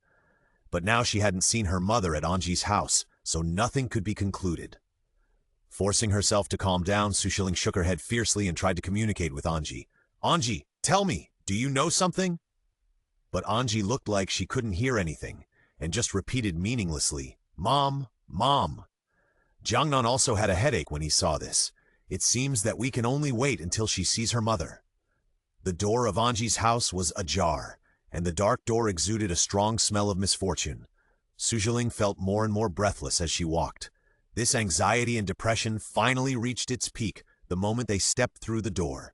But now she hadn't seen her mother at Anji's house, so nothing could be concluded. Forcing herself to calm down, Xueling shook her head fiercely and tried to communicate with Anji. "Anji, tell me, do you know something?" But Anji looked like she couldn't hear anything, and just repeated meaninglessly, "Mom, Mom." Jiangnan also had a headache when he saw this. It seems that we can only wait until she sees her mother. The door of Anji's house was ajar, and the dark door exuded a strong smell of misfortune. Xueling felt more and more breathless as she walked. This anxiety and depression finally reached its peak the moment they stepped through the door.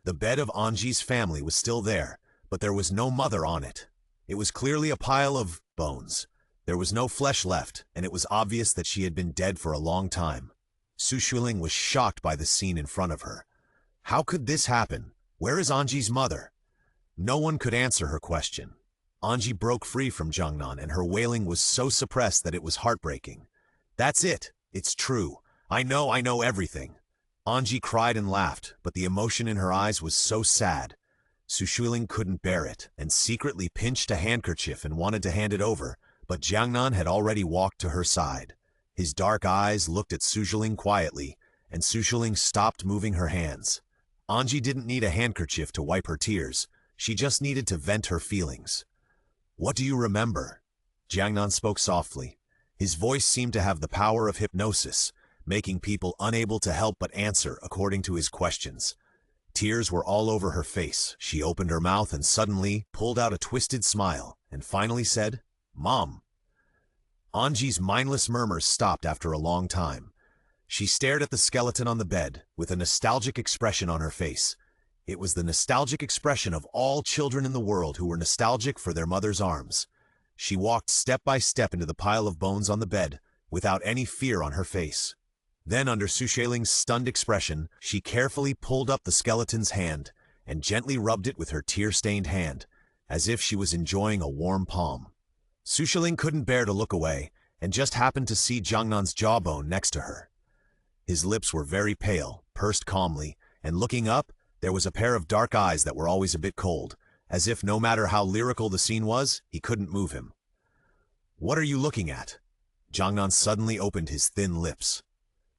The bed of Anji's family was still there, but there was no mother on it. It was clearly a pile of bones. There was no flesh left, and it was obvious that she had been dead for a long time. Xueling was shocked by the scene in front of her. How could this happen? Where is Anji's mother? No one could answer her question. Anji broke free from Jiangnan, and her wailing was so suppressed that it was heartbreaking. "That's it. It's true. I know everything." Anji cried and laughed, but the emotion in her eyes was so sad. Xueling couldn't bear it, and secretly pinched a handkerchief and wanted to hand it over, but Jiangnan had already walked to her side. His dark eyes looked at Xueling quietly, and Xueling stopped moving her hands. Anji didn't need a handkerchief to wipe her tears. She just needed to vent her feelings. "What do you remember?" Jiangnan spoke softly. His voice seemed to have the power of hypnosis, making people unable to help but answer according to his questions. Tears were all over her face. She opened her mouth and suddenly pulled out a twisted smile, and finally said, "Mom." Anji's mindless murmurs stopped after a long time. She stared at the skeleton on the bed, with a nostalgic expression on her face. It was the nostalgic expression of all children in the world who were nostalgic for their mother's arms. She walked step by step into the pile of bones on the bed, without any fear on her face. Then, under Xueling's stunned expression, she carefully pulled up the skeleton's hand, and gently rubbed it with her tear-stained hand, as if she was enjoying a warm palm. Xueling couldn't bear to look away, and just happened to see Jiangnan's jawbone next to her. His lips were very pale, pursed calmly, and looking up, there was a pair of dark eyes that were always a bit cold, as if no matter how lyrical the scene was, he couldn't move him. "What are you looking at?" Jiangnan suddenly opened his thin lips.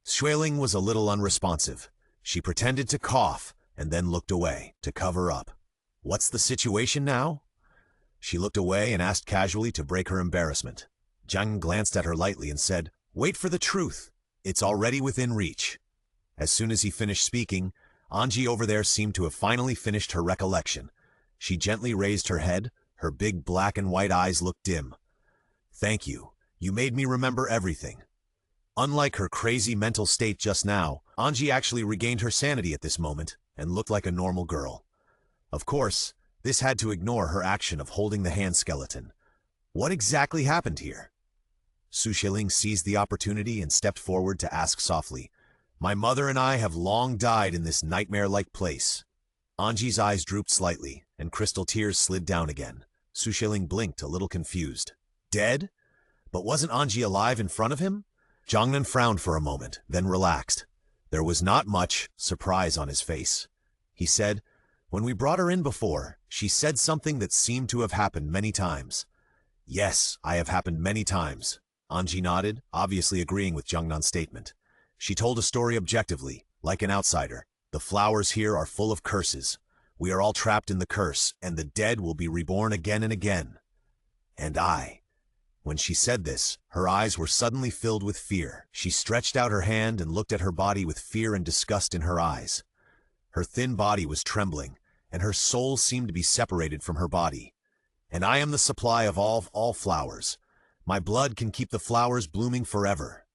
Xueling was a little unresponsive. She pretended to cough, and then looked away, to cover up. "What's the situation now?" She looked away and asked casually to break her embarrassment. Jiang glanced at her lightly and said, "Wait for the truth." It's already within reach. As soon as he finished speaking, Anji over there seemed to have finally finished her recollection. She gently raised her head, her big black and white eyes looked dim. Thank you. You made me remember everything. Unlike her crazy mental state just now, Anji actually regained her sanity at this moment and looked like a normal girl. Of course, this had to ignore her action of holding the hand skeleton. What exactly happened here? Xueling seized the opportunity and stepped forward to ask softly, "My mother and I have long died in this nightmare-like place." Anji's eyes drooped slightly, and crystal tears slid down again. Xueling blinked, a little confused. Dead? But wasn't Anji alive in front of him? Jiangnan frowned for a moment, then relaxed. There was not much surprise on his face. He said, "When we brought her in before, she said something that seemed to have happened many times." "Yes, I have happened many times." Anji nodded, obviously agreeing with Jiangnan's statement. She told a story objectively, like an outsider. "The flowers here are full of curses. We are all trapped in the curse, and the dead will be reborn again and again. And I." When she said this, her eyes were suddenly filled with fear. She stretched out her hand and looked at her body with fear and disgust in her eyes. Her thin body was trembling, and her soul seemed to be separated from her body. "And I am the supply of all flowers. My blood can keep the flowers blooming forever."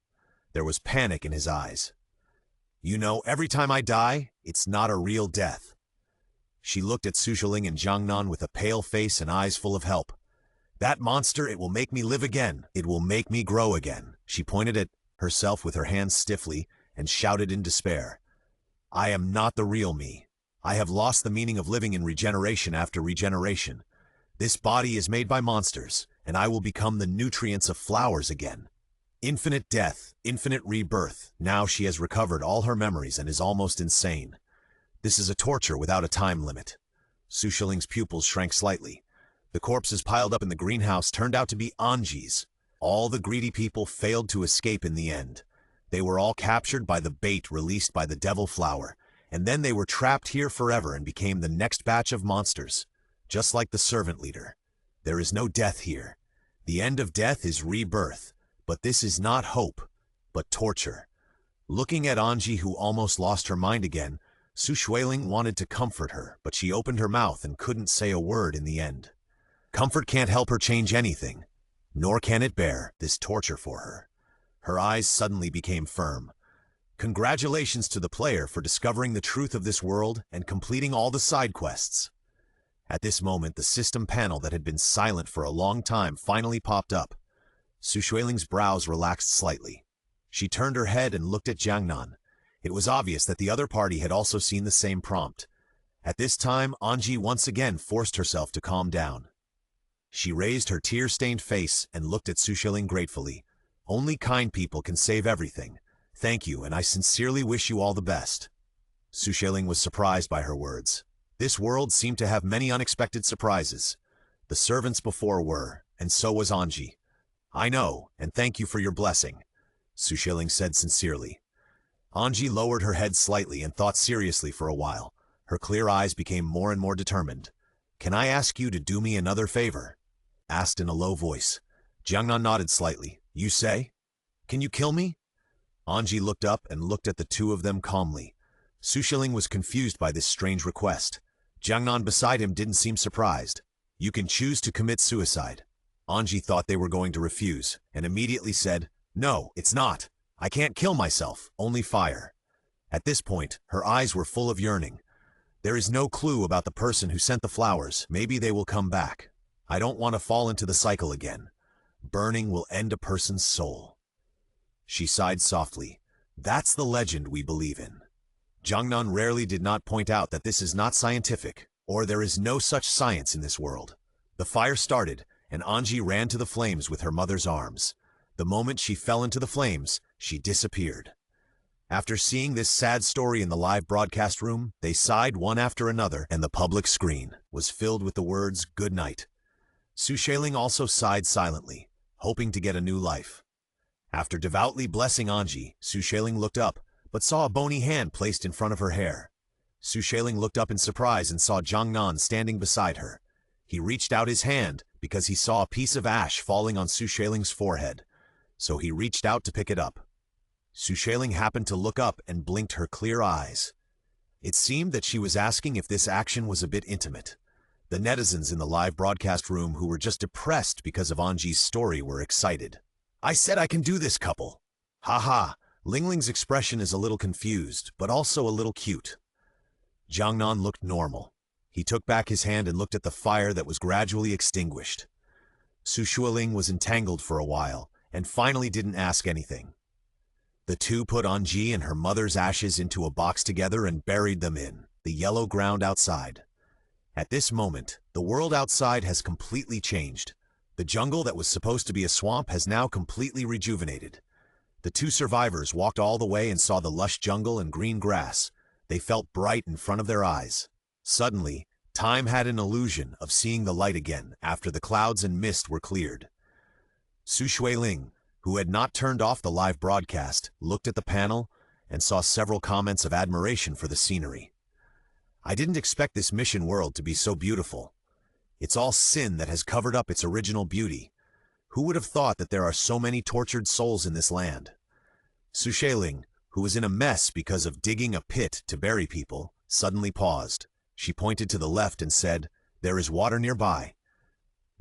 There was panic in his eyes. "You know, every time I die, it's not a real death." She looked at Xueling and Jiangnan with a pale face and eyes full of help. "That monster, it will make me live again. It will make me grow again." She pointed at herself with her hands stiffly and shouted in despair. "I am not the real me. I have lost the meaning of living in regeneration after regeneration. This body is made by monsters, and I will become the nutrients of flowers again. Infinite death, infinite rebirth. Now she has recovered all her memories and is almost insane. This is a torture without a time limit." Xueling's pupils shrank slightly. The corpses piled up in the greenhouse turned out to be Anji's. All the greedy people failed to escape in the end. They were all captured by the bait released by the devil flower, and then they were trapped here forever and became the next batch of monsters, just like the servant leader. There is no death here. The end of death is rebirth, but this is not hope, but torture. Looking at Anji, who almost lost her mind again, Xueling wanted to comfort her, but she opened her mouth and couldn't say a word in the end. Comfort can't help her change anything, nor can it bear this torture for her. Her eyes suddenly became firm. Congratulations to the player for discovering the truth of this world and completing all the side quests. At this moment, the system panel that had been silent for a long time finally popped up. Xueling's brows relaxed slightly. She turned her head and looked at Jiangnan. It was obvious that the other party had also seen the same prompt. At this time, Anji once again forced herself to calm down. She raised her tear-stained face and looked at Xueling gratefully. "Only kind people can save everything. Thank you, and I sincerely wish you all the best." Xueling was surprised by her words. This world seemed to have many unexpected surprises. The servants before were, and so was Anji. "I know, and thank you for your blessing," Xueling said sincerely. Anji lowered her head slightly and thought seriously for a while. Her clear eyes became more and more determined. "Can I ask you to do me another favor?" asked in a low voice. Jiangnan nodded slightly. "You say? Can you kill me?" Anji looked up and looked at the two of them calmly. Xueling was confused by this strange request. Jiangnan beside him didn't seem surprised. "You can choose to commit suicide." Anji thought they were going to refuse, and immediately said, "No, it's not. I can't kill myself, only fire." At this point, her eyes were full of yearning. "There is no clue about the person who sent the flowers. Maybe they will come back. I don't want to fall into the cycle again. Burning will end a person's soul." She sighed softly. "That's the legend we believe in." Jiangnan rarely did not point out that this is not scientific, or there is no such science in this world. The fire started, and Anji ran to the flames with her mother's arms. The moment she fell into the flames, she disappeared. After seeing this sad story in the live broadcast room, they sighed one after another, and the public screen was filled with the words, "Good night." Xueling also sighed silently, hoping to get a new life. After devoutly blessing Anji, Xueling looked up, but saw a bony hand placed in front of her hair. Xueling looked up in surprise and saw Jiangnan standing beside her. He reached out his hand because he saw a piece of ash falling on Xueling's forehead, so he reached out to pick it up. Xueling happened to look up and blinked her clear eyes. It seemed that she was asking if this action was a bit intimate. The netizens in the live broadcast room who were just depressed because of Anji's story were excited. "I said I can do this, couple." Haha, Lingling's expression is a little confused, but also a little cute. Jiangnan looked normal. He took back his hand and looked at the fire that was gradually extinguished. Xueling was entangled for a while, and finally didn't ask anything. The two put Anji and her mother's ashes into a box together and buried them in the yellow ground outside. At this moment, the world outside has completely changed. The jungle that was supposed to be a swamp has now completely rejuvenated. The two survivors walked all the way and saw the lush jungle and green grass. They felt bright in front of their eyes. Suddenly, time had an illusion of seeing the light again after the clouds and mist were cleared. Xueling, who had not turned off the live broadcast, looked at the panel and saw several comments of admiration for the scenery. "I didn't expect this mission world to be so beautiful. It's all sin that has covered up its original beauty. Who would have thought that there are so many tortured souls in this land?" Xueling, who was in a mess because of digging a pit to bury people, suddenly paused. She pointed to the left and said, "There is water nearby."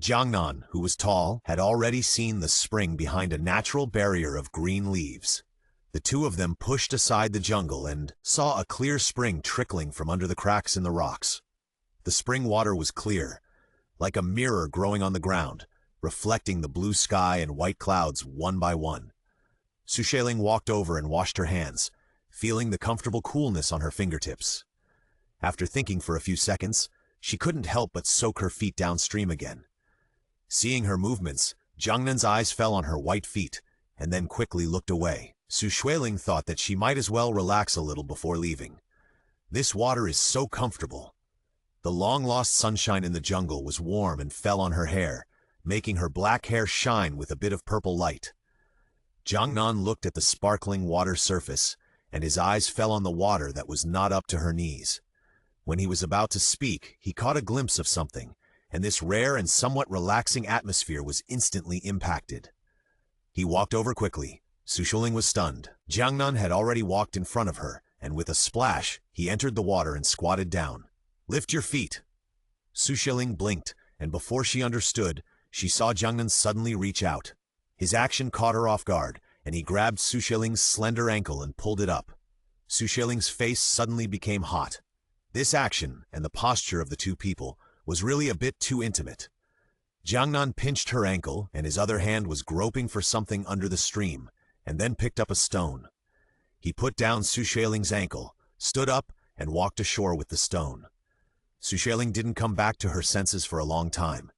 Jiangnan, who was tall, had already seen the spring behind a natural barrier of green leaves. The two of them pushed aside the jungle and saw a clear spring trickling from under the cracks in the rocks. The spring water was clear, like a mirror growing on the ground, reflecting the blue sky and white clouds one by one. Xueling walked over and washed her hands, feeling the comfortable coolness on her fingertips. After thinking for a few seconds, she couldn't help but soak her feet downstream again. Seeing her movements, Jiangnan's eyes fell on her white feet, and then quickly looked away. Xueling thought that she might as well relax a little before leaving. This water is so comfortable. The long-lost sunshine in the jungle was warm and fell on her hair, making her black hair shine with a bit of purple light. Jiangnan looked at the sparkling water surface, and his eyes fell on the water that was not up to her knees. When he was about to speak, he caught a glimpse of something, and this rare and somewhat relaxing atmosphere was instantly impacted. He walked over quickly. Xueling was stunned. Jiangnan had already walked in front of her, and with a splash, he entered the water and squatted down. "Lift your feet." Xueling blinked, and before she understood, she saw Jiangnan suddenly reach out. His action caught her off guard, and he grabbed Xueling's slender ankle and pulled it up. Xueling's face suddenly became hot. This action, and the posture of the two people, was really a bit too intimate. Jiangnan pinched her ankle, and his other hand was groping for something under the stream, and then picked up a stone. He put down Xueling's ankle, stood up, and walked ashore with the stone. Xueling didn't come back to her senses for a long time.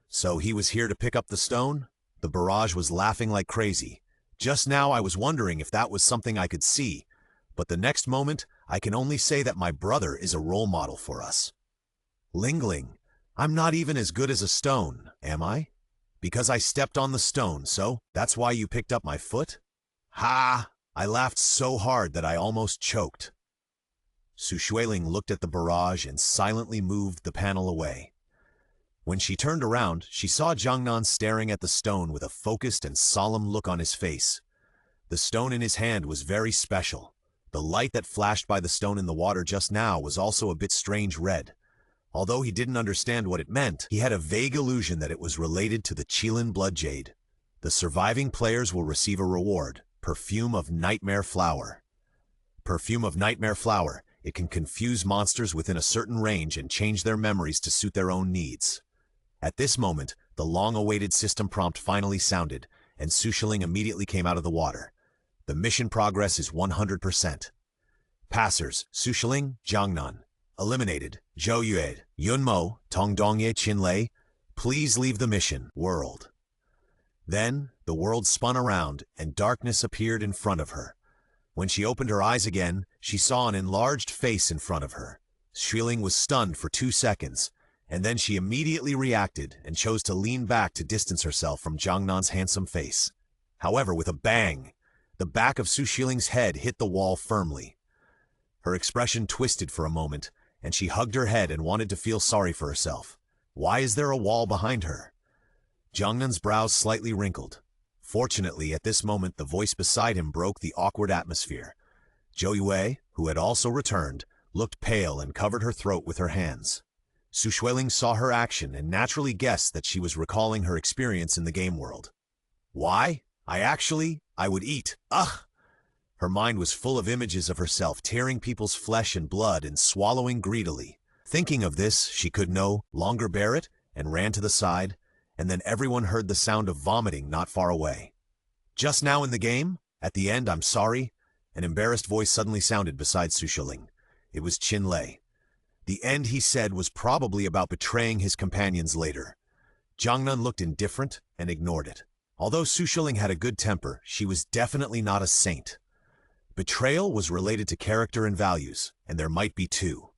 So he was here to pick up the stone? The barrage was laughing like crazy. Just now I was wondering if that was something I could see, but the next moment I can only say that my brother is a role model for us. Lingling, I'm not even as good as a stone, am I? Because I stepped on the stone, so that's why you picked up my foot? Ha! I laughed so hard that I almost choked. Xueling looked at the barrage and silently moved the panel away. When she turned around, she saw Jiangnan staring at the stone with a focused and solemn look on his face. The stone in his hand was very special. The light that flashed by the stone in the water just now was also a bit strange red. Although he didn't understand what it meant, he had a vague illusion that it was related to the Xueling blood jade. The surviving players will receive a reward, Perfume of Nightmare Flower. Perfume of Nightmare Flower. It can confuse monsters within a certain range and change their memories to suit their own needs. At this moment, the long-awaited system prompt finally sounded, and Xueling immediately came out of the water. The mission progress is 100%. Passers, Xueling, Jiangnan. Eliminated, Zhou Yue, Yunmo, Tongdongye Qinlei. Please leave the mission, world. Then, the world spun around, and darkness appeared in front of her. When she opened her eyes again, she saw an enlarged face in front of her. Xueling was stunned for 2 seconds, and then she immediately reacted and chose to lean back to distance herself from Jiangnan's handsome face. However, with a bang, the back of Xueling's head hit the wall firmly. Her expression twisted for a moment, and she hugged her head and wanted to feel sorry for herself. Why is there a wall behind her? Jiangnan's brows slightly wrinkled. Fortunately, at this moment, the voice beside him broke the awkward atmosphere. Zhou Yue, who had also returned, looked pale and covered her throat with her hands. Xueling saw her action and naturally guessed that she was recalling her experience in the game world. Why? I would eat. Ugh! Her mind was full of images of herself tearing people's flesh and blood and swallowing greedily. Thinking of this, she could no longer bear it and ran to the side, and then everyone heard the sound of vomiting not far away. Just now in the game? At the end, I'm sorry? An embarrassed voice suddenly sounded beside Xueling. It was Qin Lei. The end, he said, was probably about betraying his companions later. Jiangnan looked indifferent and ignored it. Although Xueling had a good temper, she was definitely not a saint. Betrayal was related to character and values, and there might be two.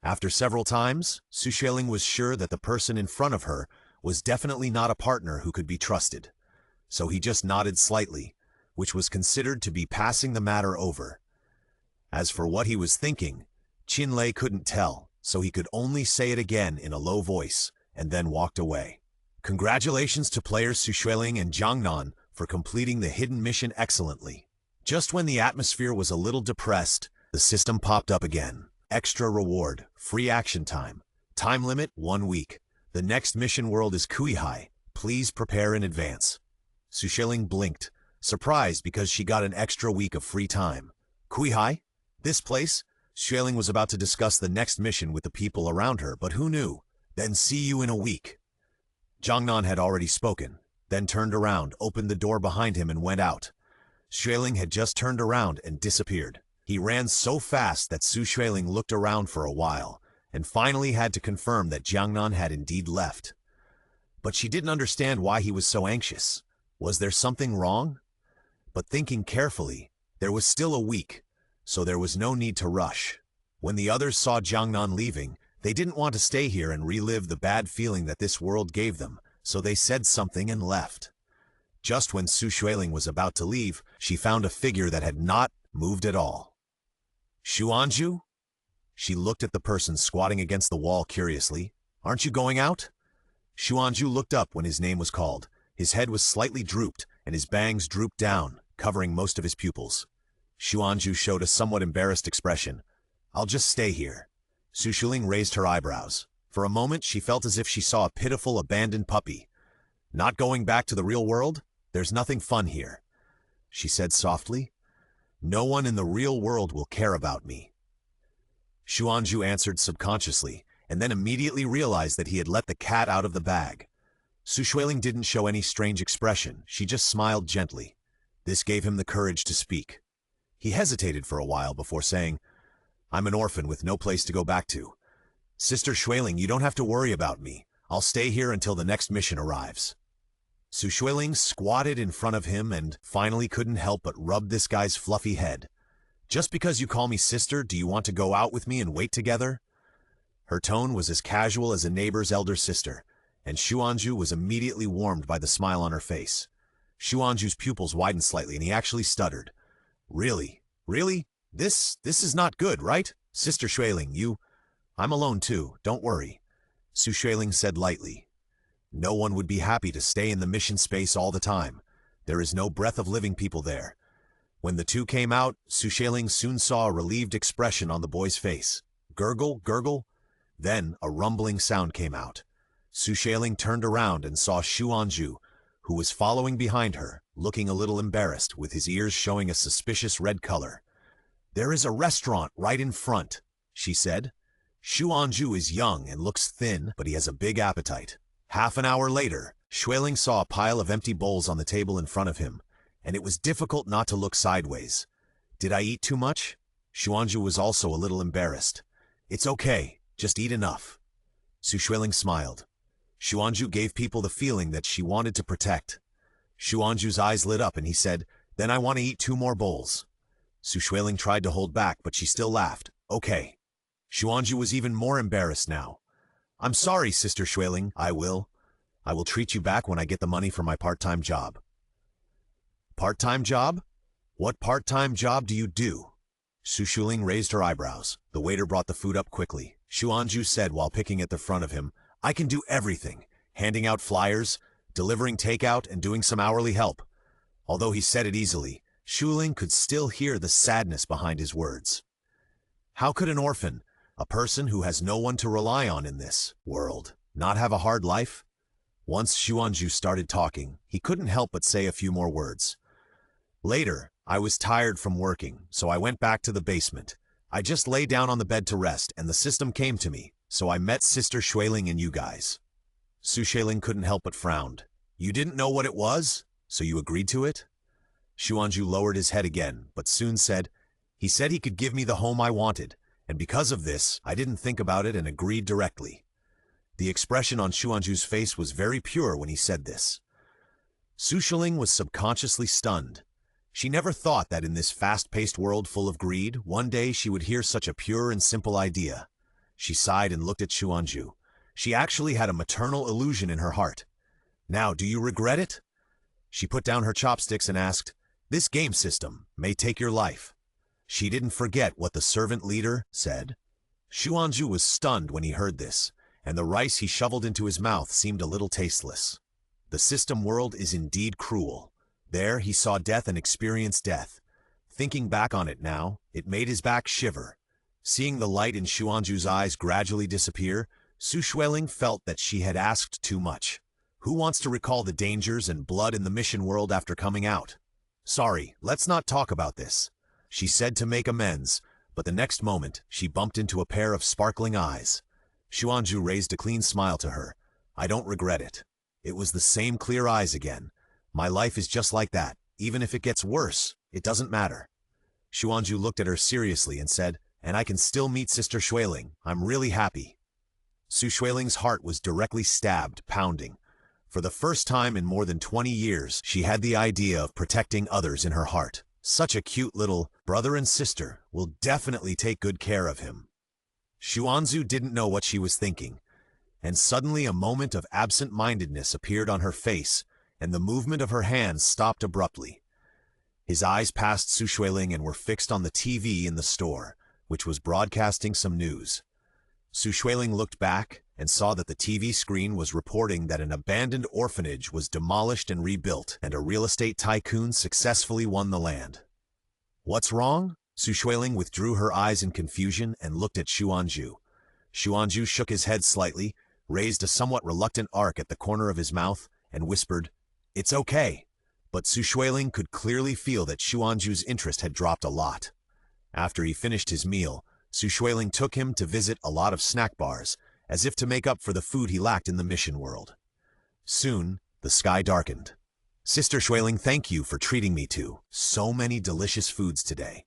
After several times, Xueling was sure that the person in front of her was definitely not a partner who could be trusted. So he just nodded slightly, which was considered to be passing the matter over. As for what he was thinking, Qin Lei couldn't tell, so he could only say it again in a low voice, and then walked away. Congratulations to players Xueling and Jiangnan for completing the hidden mission excellently. Just when the atmosphere was a little depressed, the system popped up again. Extra reward, free action time. Time limit, 1 week. The next mission world is Kuihai. Please prepare in advance. Xueling blinked, surprised because she got an extra week of free time. Kuihai? This place? Xueling was about to discuss the next mission with the people around her, but who knew? Then see you in a week. Jiangnan had already spoken, then turned around, opened the door behind him and went out. Xueling had just turned around and disappeared. He ran so fast that Xueling looked around for a while, and finally had to confirm that Jiangnan had indeed left. But she didn't understand why he was so anxious. Was there something wrong? But thinking carefully, there was still a week, so there was no need to rush. When the others saw Jiangnan leaving, they didn't want to stay here and relive the bad feeling that this world gave them, so they said something and left. Just when Xueling was about to leave, she found a figure that had not moved at all. Xuanju? She looked at the person squatting against the wall curiously. Aren't you going out? Xuanju looked up when his name was called. His head was slightly drooped, and his bangs drooped down, covering most of his pupils. Xuanju showed a somewhat embarrassed expression. I'll just stay here. Xueling raised her eyebrows. For a moment, she felt as if she saw a pitiful, abandoned puppy. Not going back to the real world? There's nothing fun here, she said softly. No one in the real world will care about me. Xuanju answered subconsciously, and then immediately realized that he had let the cat out of the bag. Xueling didn't show any strange expression, she just smiled gently. This gave him the courage to speak. He hesitated for a while before saying, I'm an orphan with no place to go back to. Sister Xueling, you don't have to worry about me. I'll stay here until the next mission arrives. Xueling squatted in front of him and finally couldn't help but rub this guy's fluffy head. Just because you call me sister, do you want to go out with me and wait together? Her tone was as casual as a neighbor's elder sister, and Xuanju was immediately warmed by the smile on her face. Xuanju's pupils widened slightly and he actually stuttered. Really? Really? This is not good, right? Sister Xueling, I'm alone too, don't worry. Xueling said lightly. No one would be happy to stay in the mission space all the time. There is no breath of living people there. When the two came out, Xueling soon saw a relieved expression on the boy's face. Gurgle, gurgle. Then a rumbling sound came out. Xueling turned around and saw Xuanju, who was following behind her, looking a little embarrassed, with his ears showing a suspicious red color. There is a restaurant right in front, she said. Xuanju is young and looks thin, but he has a big appetite. Half an hour later, Xueling saw a pile of empty bowls on the table in front of him, and it was difficult not to look sideways. Did I eat too much? Xuanju was also a little embarrassed. It's okay, just eat enough. Xueling smiled. Xuanju gave people the feeling that she wanted to protect. Xuanju's eyes lit up and he said, Then I want to eat 2 more bowls. Xueling tried to hold back, but she still laughed. Okay. Xuanju was even more embarrassed now. I'm sorry, Sister Xueling. I will treat you back when I get the money for my part-time job. Part-time job? What part-time job do you do? Xueling raised her eyebrows. The waiter brought the food up quickly. Xuanju said while picking at the front of him, I can do everything. Handing out flyers, delivering takeout, and doing some hourly help. Although he said it easily, Xueling could still hear the sadness behind his words. How could an orphan, a person who has no one to rely on in this world, not have a hard life? Once Xuanzhu started talking, he couldn't help but say a few more words. Later, I was tired from working, so I went back to the basement. I just lay down on the bed to rest, and the system came to me, so I met Sister Xueling and you guys. Xueling couldn't help but frowned. You didn't know what it was, so you agreed to it? Xuanzhu lowered his head again, but soon said, he said he could give me the home I wanted, and because of this, I didn't think about it and agreed directly. The expression on Xuanzhu's face was very pure when he said this. Xueling was subconsciously stunned. She never thought that in this fast-paced world full of greed, one day she would hear such a pure and simple idea. She sighed and looked at Xuanzhu. She actually had a maternal illusion in her heart. Now, do you regret it? She put down her chopsticks and asked, this game system may take your life. She didn't forget what the servant leader said. Xuanzhu was stunned when he heard this, and the rice he shoveled into his mouth seemed a little tasteless. The system world is indeed cruel. There he saw death and experienced death. Thinking back on it now, it made his back shiver. Seeing the light in Xuanzhu's eyes gradually disappear, Xueling felt that she had asked too much. Who wants to recall the dangers and blood in the mission world after coming out? Sorry, let's not talk about this, she said to make amends, but the next moment she bumped into a pair of sparkling eyes. Xuanzhu raised a clean smile to her. I don't regret it. It was the same clear eyes again. My life is just like that. Even if it gets worse, it doesn't matter. Xuanzhu looked at her seriously and said, and I can still meet Sister Xueling. I'm really happy. Xueling's heart was directly stabbed, pounding. For the first time in more than 20 years, she had the idea of protecting others in her heart. Such a cute little brother and sister will definitely take good care of him. Xuanzhu didn't know what she was thinking, and suddenly a moment of absent-mindedness appeared on her face, and the movement of her hands stopped abruptly. His eyes passed Xueling and were fixed on the TV in the store, which was broadcasting some news. Xueling looked back and saw that the TV screen was reporting that an abandoned orphanage was demolished and rebuilt, and a real estate tycoon successfully won the land. What's wrong? Xueling withdrew her eyes in confusion and looked at Xuanzhu. Xuanzhu shook his head slightly, raised a somewhat reluctant arc at the corner of his mouth, and whispered, it's okay. But Xueling could clearly feel that Xuanzhu's interest had dropped a lot. After he finished his meal, Xueling took him to visit a lot of snack bars, as if to make up for the food he lacked in the mission world. Soon, the sky darkened. Sister Xueling, thank you for treating me to so many delicious foods today.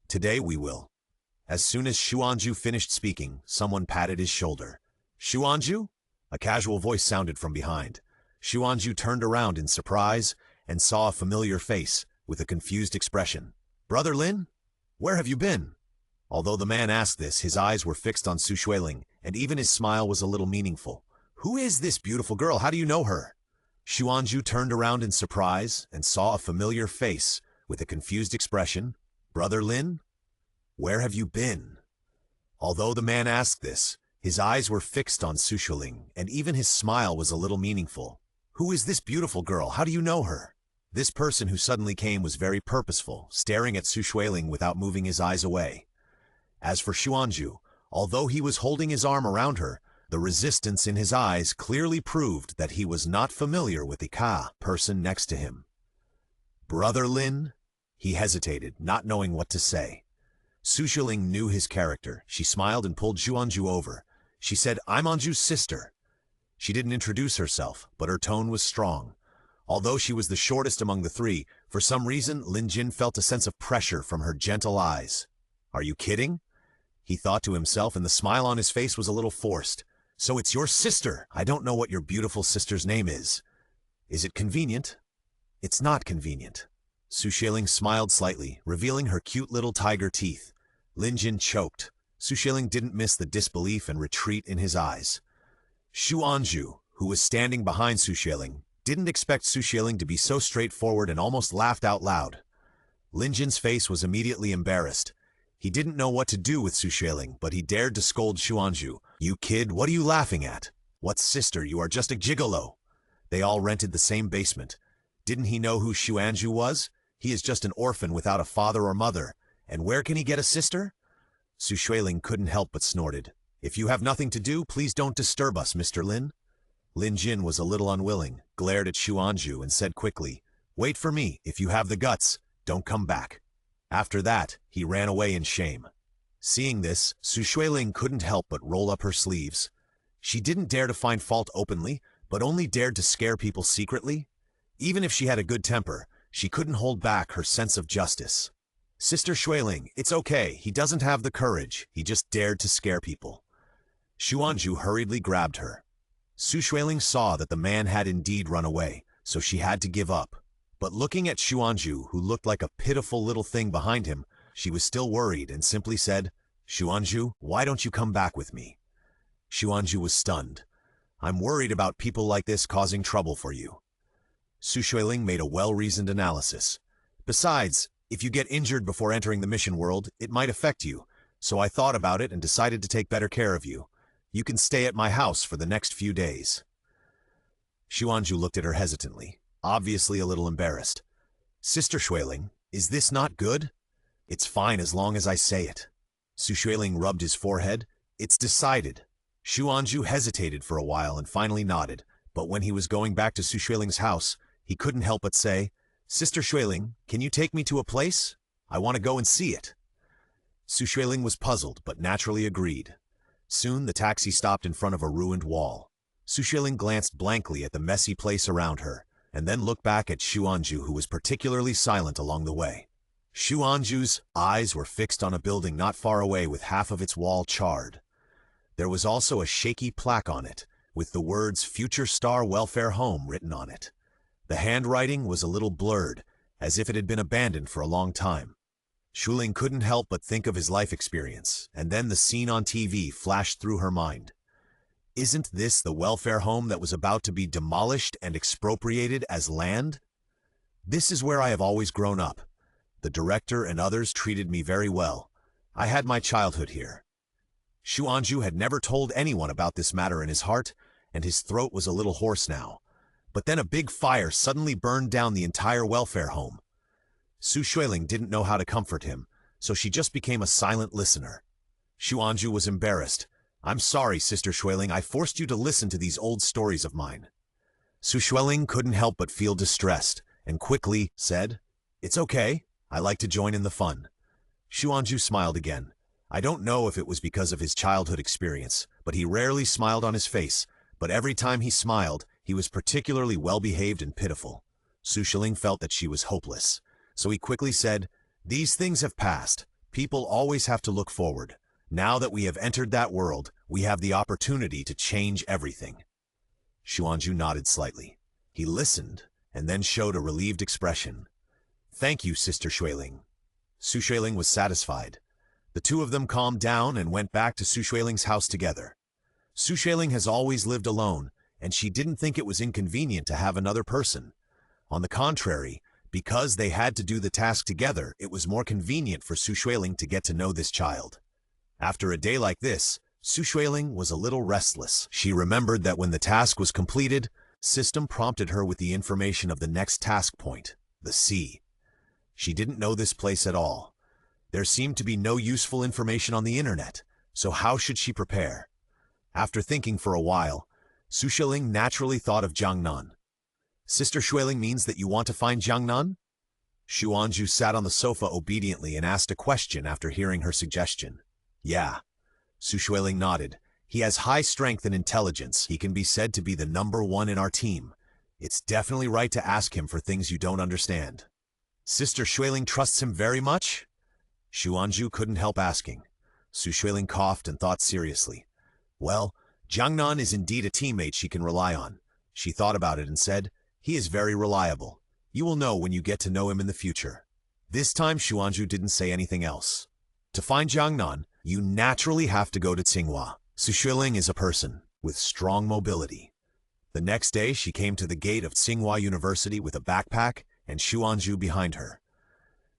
Today we will. As soon as Xuanzhu finished speaking, someone patted his shoulder. Xuanzhu? A casual voice sounded from behind. Xuanzhu turned around in surprise and saw a familiar face with a confused expression. Brother Lin? Where have you been? Although the man asked this, his eyes were fixed on Xueling, and even his smile was a little meaningful. Who is this beautiful girl? How do you know her? Xuanzhu turned around in surprise and saw a familiar face with a confused expression. Brother Lin? Where have you been? Although the man asked this, his eyes were fixed on Xueling, and even his smile was a little meaningful. Who is this beautiful girl? How do you know her? This person who suddenly came was very purposeful, staring at Xueling without moving his eyes away. As for Xuanzhu, although he was holding his arm around her, the resistance in his eyes clearly proved that he was not familiar with the person next to him. Brother Lin? He hesitated, not knowing what to say. Xueling knew his character. She smiled and pulled Xuanzhu over. She said, I'm Anju's sister. She didn't introduce herself, but her tone was strong. Although she was the shortest among the three, for some reason Lin Jin felt a sense of pressure from her gentle eyes. Are you kidding? He thought to himself, and the smile on his face was a little forced. So it's your sister. I don't know what your beautiful sister's name is. Is it convenient? It's not convenient. Xueling smiled slightly, revealing her cute little tiger teeth. Lin Jin choked. Xueling didn't miss the disbelief and retreat in his eyes. Xuanzhu, who was standing behind Xueling, didn't expect Xueling to be so straightforward and almost laughed out loud. Lin Jin's face was immediately embarrassed. He didn't know what to do with Xueling, but he dared to scold Xuanzhu. You kid, what are you laughing at? What sister? You are just a gigolo. They all rented the same basement. Didn't he know who Xuanzhu was? He is just an orphan without a father or mother. And where can he get a sister? Xueling couldn't help but snorted. If you have nothing to do, please don't disturb us, Mr. Lin. Lin Jin was a little unwilling, glared at Xuanzhu and said quickly, Wait for me. If you have the guts, don't come back. After that, he ran away in shame. Seeing this, Xueling couldn't help but roll up her sleeves. She didn't dare to find fault openly, but only dared to scare people secretly. Even if she had a good temper, she couldn't hold back her sense of justice. Sister Xueling, it's okay. He doesn't have the courage. He just dared to scare people. Xuanzhu hurriedly grabbed her. Xueling saw that the man had indeed run away, so she had to give up. But looking at Xuanzhu, who looked like a pitiful little thing behind him, she was still worried and simply said, Xuanzhu, why don't you come back with me? Xuanzhu was stunned. I'm worried about people like this causing trouble for you. Xueling made a well-reasoned analysis. Besides, if you get injured before entering the mission world, it might affect you, so I thought about it and decided to take better care of you. You can stay at my house for the next few days. Xuanzhu looked at her hesitantly, obviously a little embarrassed. Sister Xueling, is this not good? It's fine as long as I say it. Xueling rubbed his forehead. It's decided. Xuanzhu hesitated for a while and finally nodded, but when he was going back to Xueling's house, he couldn't help but say, Sister Xueling, can you take me to a place? I want to go and see it. Xueling was puzzled, but naturally agreed. Soon the taxi stopped in front of a ruined wall. Xueling glanced blankly at the messy place around her, and then looked back at Xuanzhu, who was particularly silent along the way. Xuanzhu's eyes were fixed on a building not far away with half of its wall charred. There was also a shaky plaque on it, with the words Future Star Welfare Home written on it. The handwriting was a little blurred, as if it had been abandoned for a long time. Xueling couldn't help but think of his life experience, and then the scene on TV flashed through her mind. Isn't this the welfare home that was about to be demolished and expropriated as land? This is where I have always grown up. The director and others treated me very well. I had my childhood here. Xuanzhu had never told anyone about this matter in his heart, and his throat was a little hoarse now. But then a big fire suddenly burned down the entire welfare home. Xueling didn't know how to comfort him, so she just became a silent listener. Xuanzhu was embarrassed. I'm sorry, Sister Xueling, I forced you to listen to these old stories of mine. Xueling couldn't help but feel distressed, and quickly said, It's okay, I like to join in the fun. Xuanzhu smiled again. I don't know if it was because of his childhood experience, but he rarely smiled on his face, but every time he smiled, he was particularly well-behaved and pitiful. Xueling felt that she was hopeless, so he quickly said, These things have passed. People always have to look forward. Now that we have entered that world, we have the opportunity to change everything. Xuanzhu nodded slightly. He listened, and then showed a relieved expression. Thank you, Sister Xueling. Xueling was satisfied. The two of them calmed down and went back to Xueling's house together. Xueling has always lived alone, and she didn't think it was inconvenient to have another person. On the contrary, because they had to do the task together, it was more convenient for Xueling to get to know this child. After a day like this, Xueling was a little restless. She remembered that when the task was completed, system prompted her with the information of the next task point, the sea. She didn't know this place at all. There seemed to be no useful information on the internet, so how should she prepare? After thinking for a while, Xueling naturally thought of Jiangnan. Sister Xueling means that you want to find Jiangnan? Xuanzhu sat on the sofa obediently and asked a question after hearing her suggestion. Yeah. Xueling nodded. He has high strength and intelligence. He can be said to be the #1 in our team. It's definitely right to ask him for things you don't understand. Sister Xueling trusts him very much? Xuanzhu couldn't help asking. Xueling coughed and thought seriously. Well, Jiangnan is indeed a teammate she can rely on. She thought about it and said, He is very reliable. You will know when you get to know him in the future. This time Xuanzhu didn't say anything else. To find Jiangnan, you naturally have to go to Tsinghua. Xueling is a person with strong mobility. The next day she came to the gate of Tsinghua University with a backpack and Xuanzhu behind her.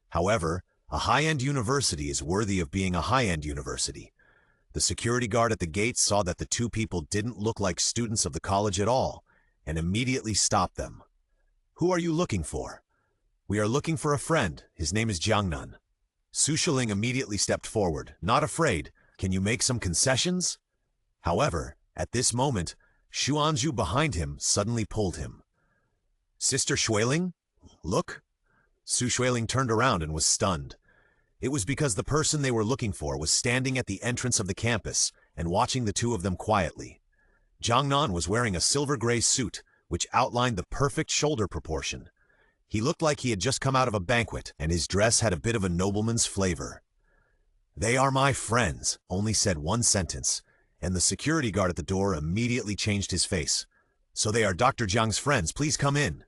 However, a high-end university is worthy of being a high-end university. The security guard at the gate saw that the two people didn't look like students of the college at all, and immediately stopped them. Who are you looking for? We are looking for a friend. His name is Jiangnan. Xueling immediately stepped forward, not afraid. Can you make some concessions? However, at this moment, Xuanzhu behind him suddenly pulled him. Sister Xueling? Look. Xueling turned around and was stunned. It was because the person they were looking for was standing at the entrance of the campus and watching the two of them quietly. Jiangnan was wearing a silver-gray suit, which outlined the perfect shoulder proportion. He looked like he had just come out of a banquet, and his dress had a bit of a nobleman's flavor. "They are my friends," only said one sentence, and the security guard at the door immediately changed his face. "So they are Dr. Jiang's friends. Please come in."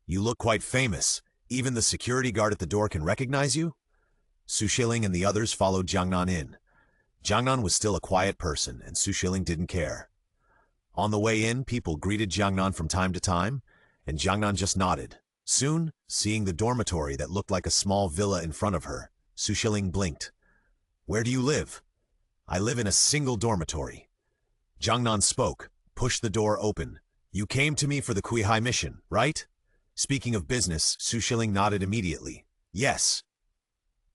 "You look quite famous. Even the security guard at the door can recognize you?" Xueling and the others followed Jiangnan in. Jiangnan was still a quiet person, and Xueling didn't care. On the way in, people greeted Jiangnan from time to time, and Jiangnan just nodded. Soon, seeing the dormitory that looked like a small villa in front of her, Xueling blinked. "Where do you live?" "I live in a single dormitory." Jiangnan spoke, pushed the door open. "You came to me for the Kuihai mission, right?" Speaking of business, Xueling nodded immediately. "Yes."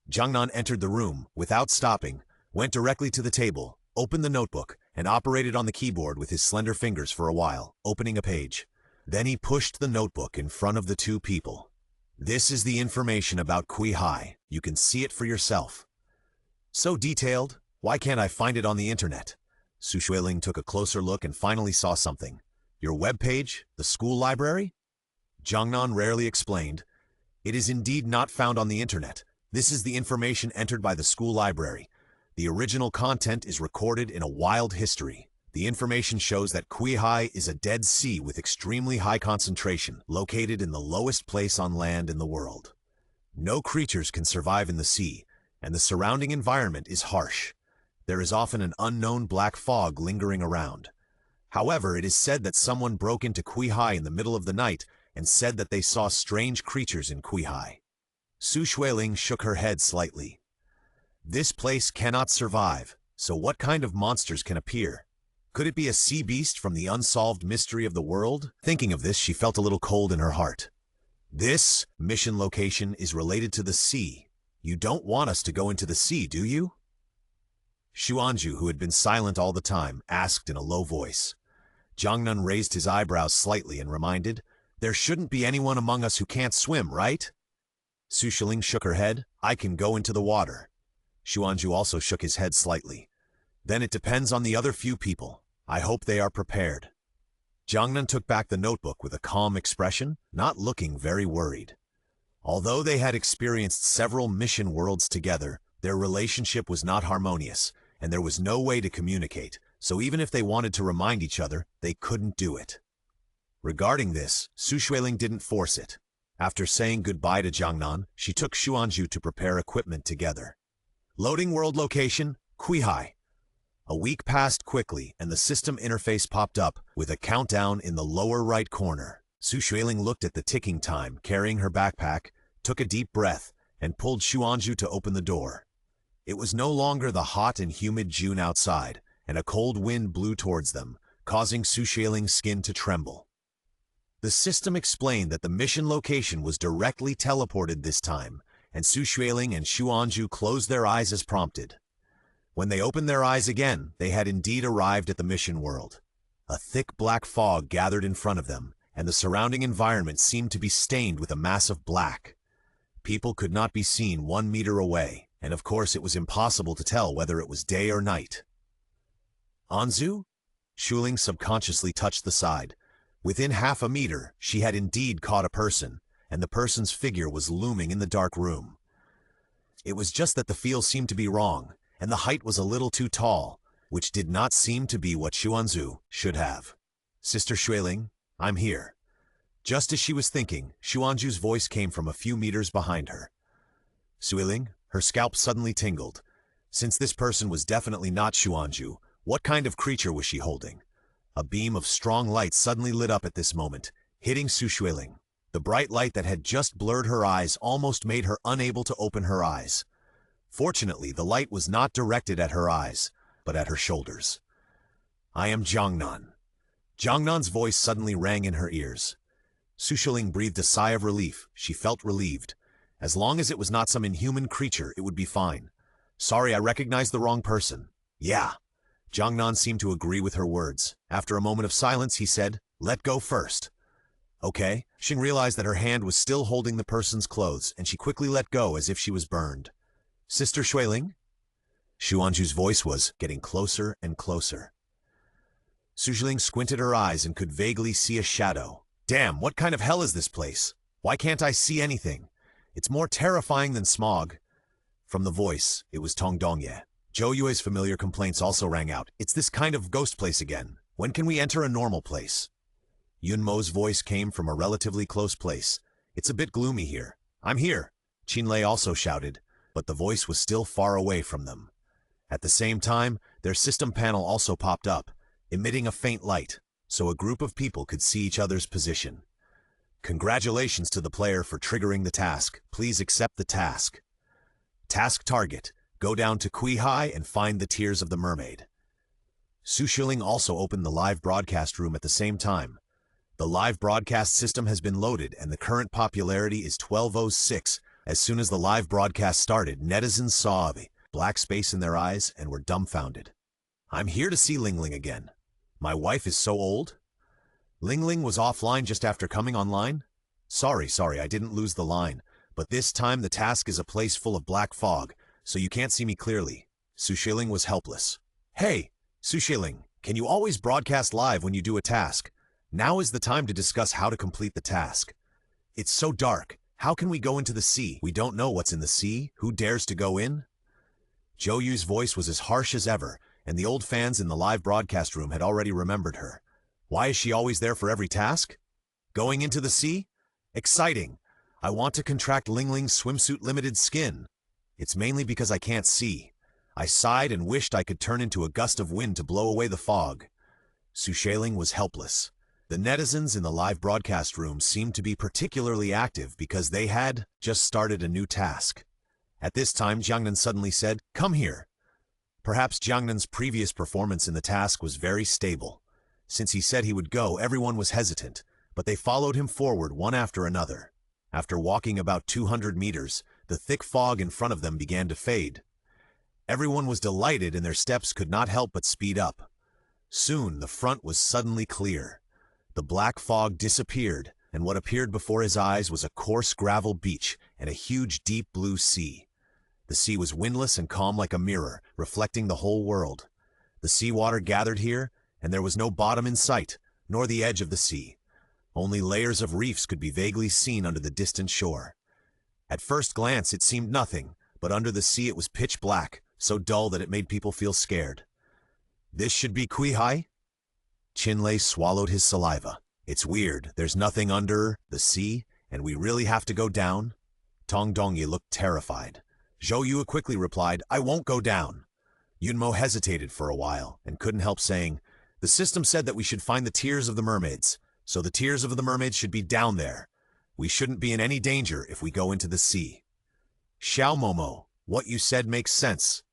Jiangnan entered the room, without stopping, went directly to the table, opened the notebook, and operated on the keyboard with his slender fingers for a while, opening a page. Then he pushed the notebook in front of the two people. "This is the information about Kuihai. You can see it for yourself." "So detailed. Why can't I find it on the internet?" Xueling took a closer look and finally saw something. "Your webpage? The school library?" Jiangnan rarely explained. "It is indeed not found on the internet. This is the information entered by the school library. The original content is recorded in a wild history. The information shows that Kuihai is a dead sea with extremely high concentration, located in the lowest place on land in the world. No creatures can survive in the sea, and the surrounding environment is harsh. There is often an unknown black fog lingering around. However, it is said that someone broke into Kuihai in the middle of the night and said that they saw strange creatures in Kuihai." Xueling shook her head slightly. "This place cannot survive, so what kind of monsters can appear? Could it be a sea beast from the unsolved mystery of the world?" Thinking of this, she felt a little cold in her heart. "This mission location is related to the sea. You don't want us to go into the sea, do you?" Xuanzhu, who had been silent all the time, asked in a low voice. Jiangnan raised his eyebrows slightly and reminded, "There shouldn't be anyone among us who can't swim, right?" Xueling shook her head. "I can go into the water." Xuanzhu also shook his head slightly. "Then it depends on the other few people. I hope they are prepared." Jiangnan took back the notebook with a calm expression, not looking very worried. Although they had experienced several mission worlds together, their relationship was not harmonious, and there was no way to communicate, so even if they wanted to remind each other, they couldn't do it. Regarding this, Xueling didn't force it. After saying goodbye to Jiangnan, she took Xuanzhu to prepare equipment together. Loading world location, Kuihai. A week passed quickly, and the system interface popped up with a countdown in the lower right corner. Xueling looked at the ticking time, carrying her backpack, took a deep breath, and pulled Xuanzhu to open the door. It was no longer the hot and humid June outside, and a cold wind blew towards them, causing Xueling's skin to tremble. The system explained that the mission location was directly teleported this time, and Xueling and Xuanzhu closed their eyes as prompted. When they opened their eyes again, they had indeed arrived at the mission world. A thick black fog gathered in front of them, and the surrounding environment seemed to be stained with a mass of black. People could not be seen 1 meter away, and of course it was impossible to tell whether it was day or night. "Anzu?" Xueling subconsciously touched the side. Within half a meter, she had indeed caught a person, and the person's figure was looming in the dark room. It was just that the feel seemed to be wrong, and the height was a little too tall, which did not seem to be what Xuanzhu should have. "Sister Xueling, I'm here." Just as she was thinking, Xuanzhu's voice came from a few meters behind her. Xueling, her scalp suddenly tingled. Since this person was definitely not Xuanzhu, what kind of creature was she holding? A beam of strong light suddenly lit up at this moment, hitting Xueling. The bright light that had just blurred her eyes almost made her unable to open her eyes. Fortunately, the light was not directed at her eyes, but at her shoulders. "I am Jiangnan." Jiangnan's voice suddenly rang in her ears. Xueling breathed a sigh of relief. She felt relieved. As long as it was not some inhuman creature, it would be fine. Sorry, I recognized the wrong person. Yeah. Jiangnan seemed to agree with her words. After a moment of silence, he said, let go first. Okay. Xing realized that her hand was still holding the person's clothes, and she quickly let go as if she was burned. Sister Xueling? Xuanju's voice was getting closer and closer. Xueling squinted her eyes and could vaguely see a shadow. Damn, what kind of hell is this place? Why can't I see anything? It's more terrifying than smog. From the voice, it was Tong Dongye. Zhou Yue's familiar complaints also rang out. It's this kind of ghost place again. When can we enter a normal place? Yun Mo's voice came from a relatively close place. It's a bit gloomy here. I'm here. Qin Lei also shouted, but the voice was still far away from them. At the same time, their system panel also popped up, emitting a faint light, so a group of people could see each other's position. Congratulations to the player for triggering the task. Please accept the task. Task target. Go down to Quihai and find the tears of the mermaid. Xueling also opened the live broadcast room at the same time. The live broadcast system has been loaded and the current popularity is 1206. As soon as the live broadcast started, netizens saw a black space in their eyes and were dumbfounded. I'm here to see Lingling again. My wife is so old? Lingling was offline just after coming online? Sorry, I didn't lose the line. But this time the task is a place full of black fog, so you can't see me clearly. Xueling was helpless. Hey, Xueling, can you always broadcast live when you do a task? Now is the time to discuss how to complete the task. It's so dark. How can we go into the sea? We don't know what's in the sea. Who dares to go in? Zhou Yu's voice was as harsh as ever, and the old fans in the live broadcast room had already remembered her. Why is she always there for every task? Going into the sea? Exciting. I want to contract Lingling's swimsuit limited skin. It's mainly because I can't see. I sighed and wished I could turn into a gust of wind to blow away the fog. Xueling was helpless. The netizens in the live broadcast room seemed to be particularly active because they had just started a new task. At this time, Jiangnan suddenly said, come here. Perhaps Jiangnan's previous performance in the task was very stable. Since he said he would go, everyone was hesitant, but they followed him forward one after another. After walking about 200 meters, the thick fog in front of them began to fade. Everyone was delighted and their steps could not help but speed up. Soon, the front was suddenly clear. The black fog disappeared, and what appeared before his eyes was a coarse gravel beach and a huge deep blue sea. The sea was windless and calm like a mirror, reflecting the whole world. The seawater gathered here, and there was no bottom in sight, nor the edge of the sea. Only layers of reefs could be vaguely seen under the distant shore. At first glance it seemed nothing, but under the sea it was pitch black, so dull that it made people feel scared. This should be Quihai? Qin Lei swallowed his saliva. It's weird, there's nothing under the sea, and we really have to go down? Tong Dongye looked terrified. Zhou Yu quickly replied, I won't go down. Yun Mo hesitated for a while, and couldn't help saying, the system said that we should find the tears of the mermaids, so the tears of the mermaids should be down there. We shouldn't be in any danger if we go into the sea. Xiao Momo, what you said makes sense.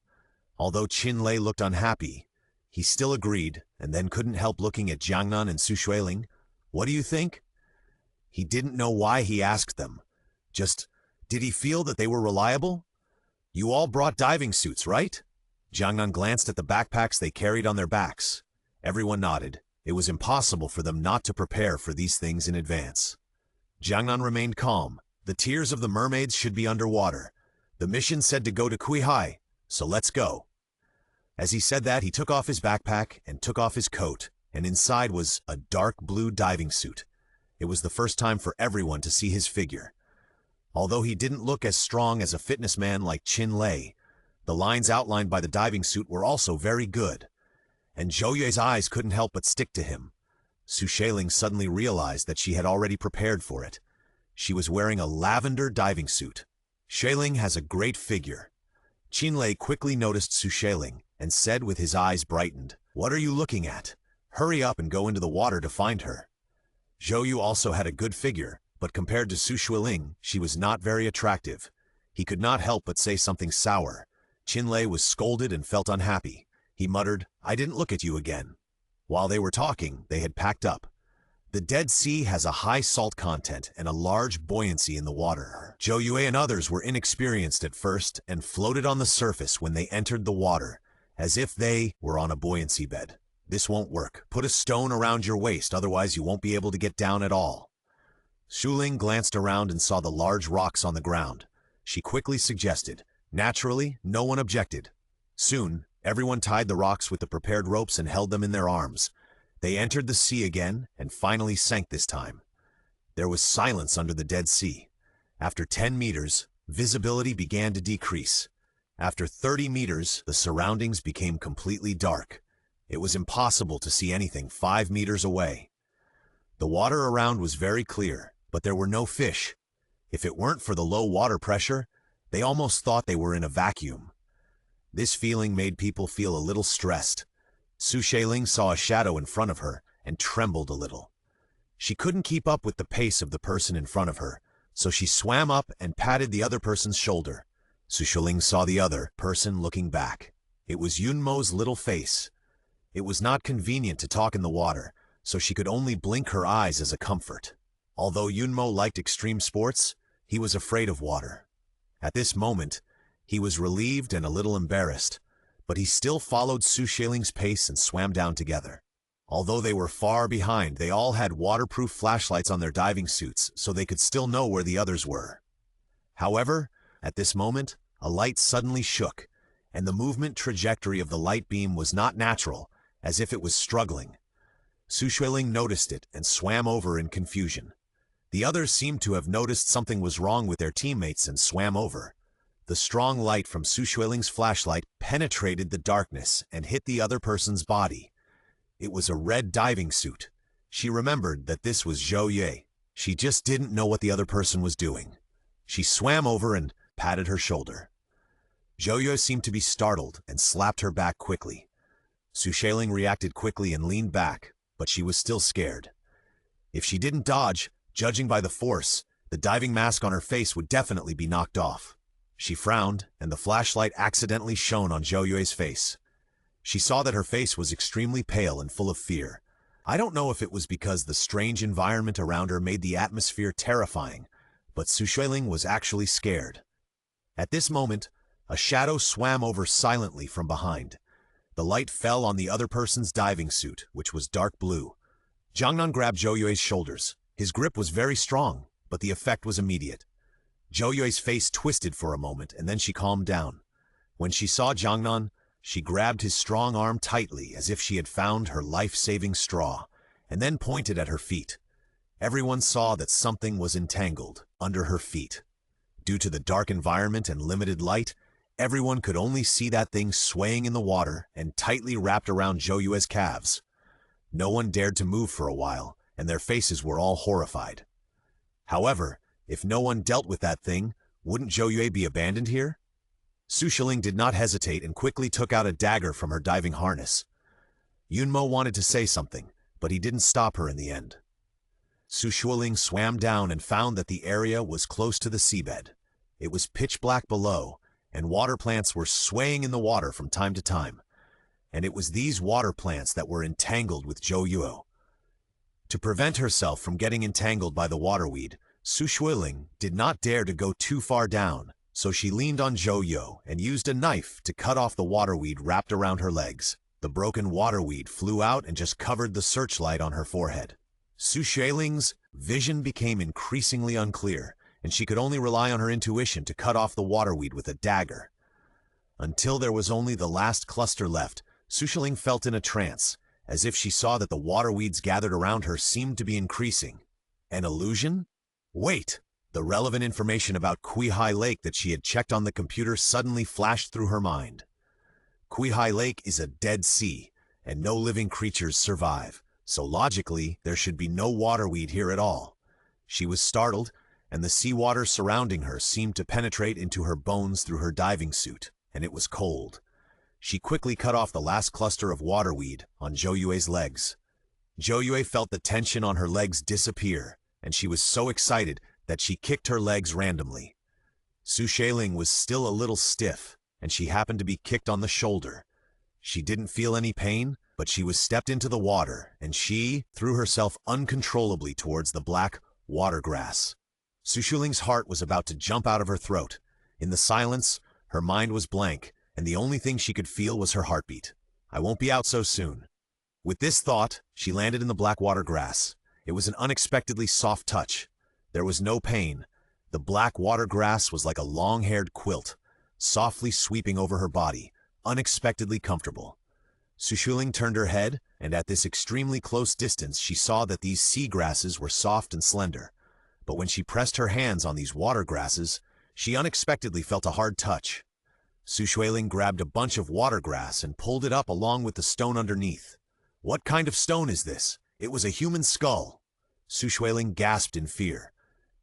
Although Qin Lei looked unhappy, he still agreed, and then couldn't help looking at Jiangnan and Xueling. What do you think? He didn't know why he asked them. Just, did he feel that they were reliable? You all brought diving suits, right? Jiangnan glanced at the backpacks they carried on their backs. Everyone nodded. It was impossible for them not to prepare for these things in advance. Jiangnan remained calm. The tears of the mermaids should be underwater. The mission said to go to Quihai, so let's go. As he said that, he took off his backpack and took off his coat, and inside was a dark blue diving suit. It was the first time for everyone to see his figure. Although he didn't look as strong as a fitness man like Qin Lei, the lines outlined by the diving suit were also very good. And Zhou Yue's eyes couldn't help but stick to him. Xueling suddenly realized that she had already prepared for it. She was wearing a lavender diving suit. Xueling has a great figure. Qin Lei quickly noticed Xueling and said with his eyes brightened, what are you looking at? Hurry up and go into the water to find her. Zhou Yu also had a good figure, but compared to Xueling, she was not very attractive. He could not help but say something sour. Qin Lei was scolded and felt unhappy. He muttered, I didn't look at you again. While they were talking, they had packed up. The Dead Sea has a high salt content and a large buoyancy in the water. Zhou Yue and others were inexperienced at first and floated on the surface when they entered the water, as if they were on a buoyancy bed. This won't work. Put a stone around your waist, otherwise you won't be able to get down at all. Xueling glanced around and saw the large rocks on the ground. She quickly suggested. Naturally, no one objected. Soon, everyone tied the rocks with the prepared ropes and held them in their arms. They entered the sea again and finally sank this time. There was silence under the Dead Sea. After 10 meters, visibility began to decrease. After 30 meters, the surroundings became completely dark. It was impossible to see anything 5 meters away. The water around was very clear, but there were no fish. If it weren't for the low water pressure, they almost thought they were in a vacuum. This feeling made people feel a little stressed. Xueling saw a shadow in front of her and trembled a little. She couldn't keep up with the pace of the person in front of her, so she swam up and patted the other person's shoulder. Xueling saw the other person looking back. It was Yunmo's little face. It was not convenient to talk in the water, so she could only blink her eyes as a comfort. Although Yunmo liked extreme sports, he was afraid of water. At this moment, he was relieved and a little embarrassed, but he still followed Xueling's pace and swam down together. Although they were far behind, they all had waterproof flashlights on their diving suits, so they could still know where the others were. However, at this moment, a light suddenly shook, and the movement trajectory of the light beam was not natural, as if it was struggling. Xueling noticed it and swam over in confusion. The others seemed to have noticed something was wrong with their teammates and swam over. The strong light from Xueling's flashlight penetrated the darkness and hit the other person's body. It was a red diving suit. She remembered that this was Zhou Yue. She just didn't know what the other person was doing. She swam over and patted her shoulder. Zhou Yue seemed to be startled and slapped her back quickly. Xueling reacted quickly and leaned back, but she was still scared. If she didn't dodge, judging by the force, the diving mask on her face would definitely be knocked off. She frowned, and the flashlight accidentally shone on Zhou Yue's face. She saw that her face was extremely pale and full of fear. I don't know if it was because the strange environment around her made the atmosphere terrifying, but Xueling was actually scared. At this moment, a shadow swam over silently from behind. The light fell on the other person's diving suit, which was dark blue. Jiangnan grabbed Zhou Yue's shoulders. His grip was very strong, but the effect was immediate. Zhou Yue's face twisted for a moment, and then she calmed down. When she saw Jiangnan, she grabbed his strong arm tightly as if she had found her life-saving straw, and then pointed at her feet. Everyone saw that something was entangled under her feet. Due to the dark environment and limited light, everyone could only see that thing swaying in the water and tightly wrapped around Zhou Yue's calves. No one dared to move for a while, and their faces were all horrified. However, if no one dealt with that thing, wouldn't Zhou Yue be abandoned here? Xueling did not hesitate and quickly took out a dagger from her diving harness. Yunmo wanted to say something, but he didn't stop her in the end. Xueling swam down and found that the area was close to the seabed. It was pitch black below, and water plants were swaying in the water from time to time. And it was these water plants that were entangled with Zhou Yue. To prevent herself from getting entangled by the waterweed, Xueling did not dare to go too far down, so she leaned on Zhou Yue and used a knife to cut off the waterweed wrapped around her legs. The broken waterweed flew out and just covered the searchlight on her forehead. Xueling's vision became increasingly unclear, and she could only rely on her intuition to cut off the waterweed with a dagger. Until there was only the last cluster left, Xueling felt in a trance, as if she saw that the waterweeds gathered around her seemed to be increasing. An illusion? Wait! The relevant information about Quihai Lake that she had checked on the computer suddenly flashed through her mind. Quihai Lake is a dead sea, and no living creatures survive, so logically, there should be no waterweed here at all. She was startled, and the seawater surrounding her seemed to penetrate into her bones through her diving suit, and it was cold. She quickly cut off the last cluster of waterweed on Zhou Yue's legs. Zhou Yue felt the tension on her legs disappear, and she was so excited that she kicked her legs randomly. Xueling was still a little stiff, and she happened to be kicked on the shoulder. She didn't feel any pain, But she was stepped into the water, and she threw herself uncontrollably towards the black water grass. Xueling's heart was about to jump out of her throat. In the silence, her mind was blank, and the only thing she could feel was her heartbeat. I won't be out so soon. With this thought, she landed in the black water grass. It was an unexpectedly soft touch. There was no pain. The black water grass was like a long-haired quilt, softly sweeping over her body, unexpectedly comfortable. Xueling turned her head, and at this extremely close distance she saw that these sea grasses were soft and slender. But when she pressed her hands on these water grasses, she unexpectedly felt a hard touch. Xueling grabbed a bunch of water grass and pulled it up along with the stone underneath. What kind of stone is this? It was a human skull. Xueling gasped in fear.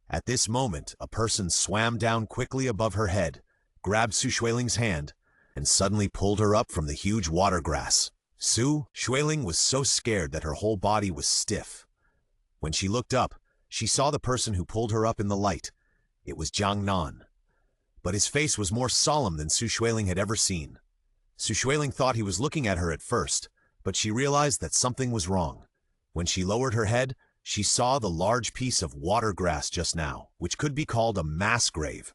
At this moment, a person swam down quickly above her head, grabbed Xueling's hand, and suddenly pulled her up from the huge water grass. Xueling was so scared that her whole body was stiff. When she looked up, she saw the person who pulled her up in the light. It was Jiangnan. But his face was more solemn than Xueling had ever seen. Xueling thought he was looking at her at first, but she realized that something was wrong. When she lowered her head, she saw the large piece of water grass just now, which could be called a mass grave.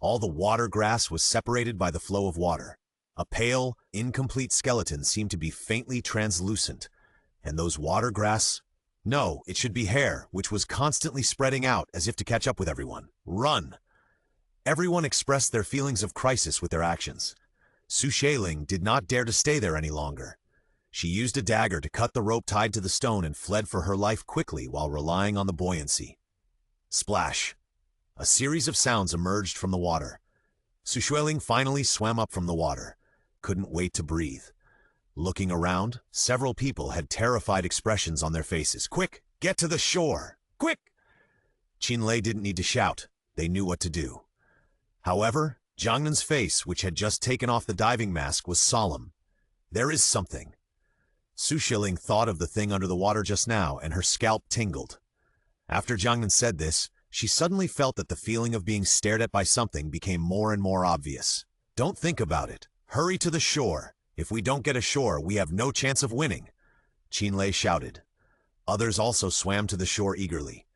All the water grass was separated by the flow of water. A pale, incomplete skeleton seemed to be faintly translucent. And those water grass? No, it should be hair, which was constantly spreading out as if to catch up with everyone. Run! Everyone expressed their feelings of crisis with their actions. Xueling did not dare to stay there any longer. She used a dagger to cut the rope tied to the stone and fled for her life quickly while relying on the buoyancy. Splash! A series of sounds emerged from the water. Xueling finally swam up from the water. Couldn't wait to breathe. Looking around, several people had terrified expressions on their faces. Quick! Get to the shore! Quick! Qinlei didn't need to shout. They knew what to do. However, Jiangnan's face, which had just taken off the diving mask, was solemn. There is something. Xueling thought of the thing under the water just now, and her scalp tingled. After Jiangnan said this, she suddenly felt that the feeling of being stared at by something became more and more obvious. Don't think about it. Hurry to the shore. If we don't get ashore, we have no chance of winning, Qinlei shouted. Others also swam to the shore eagerly.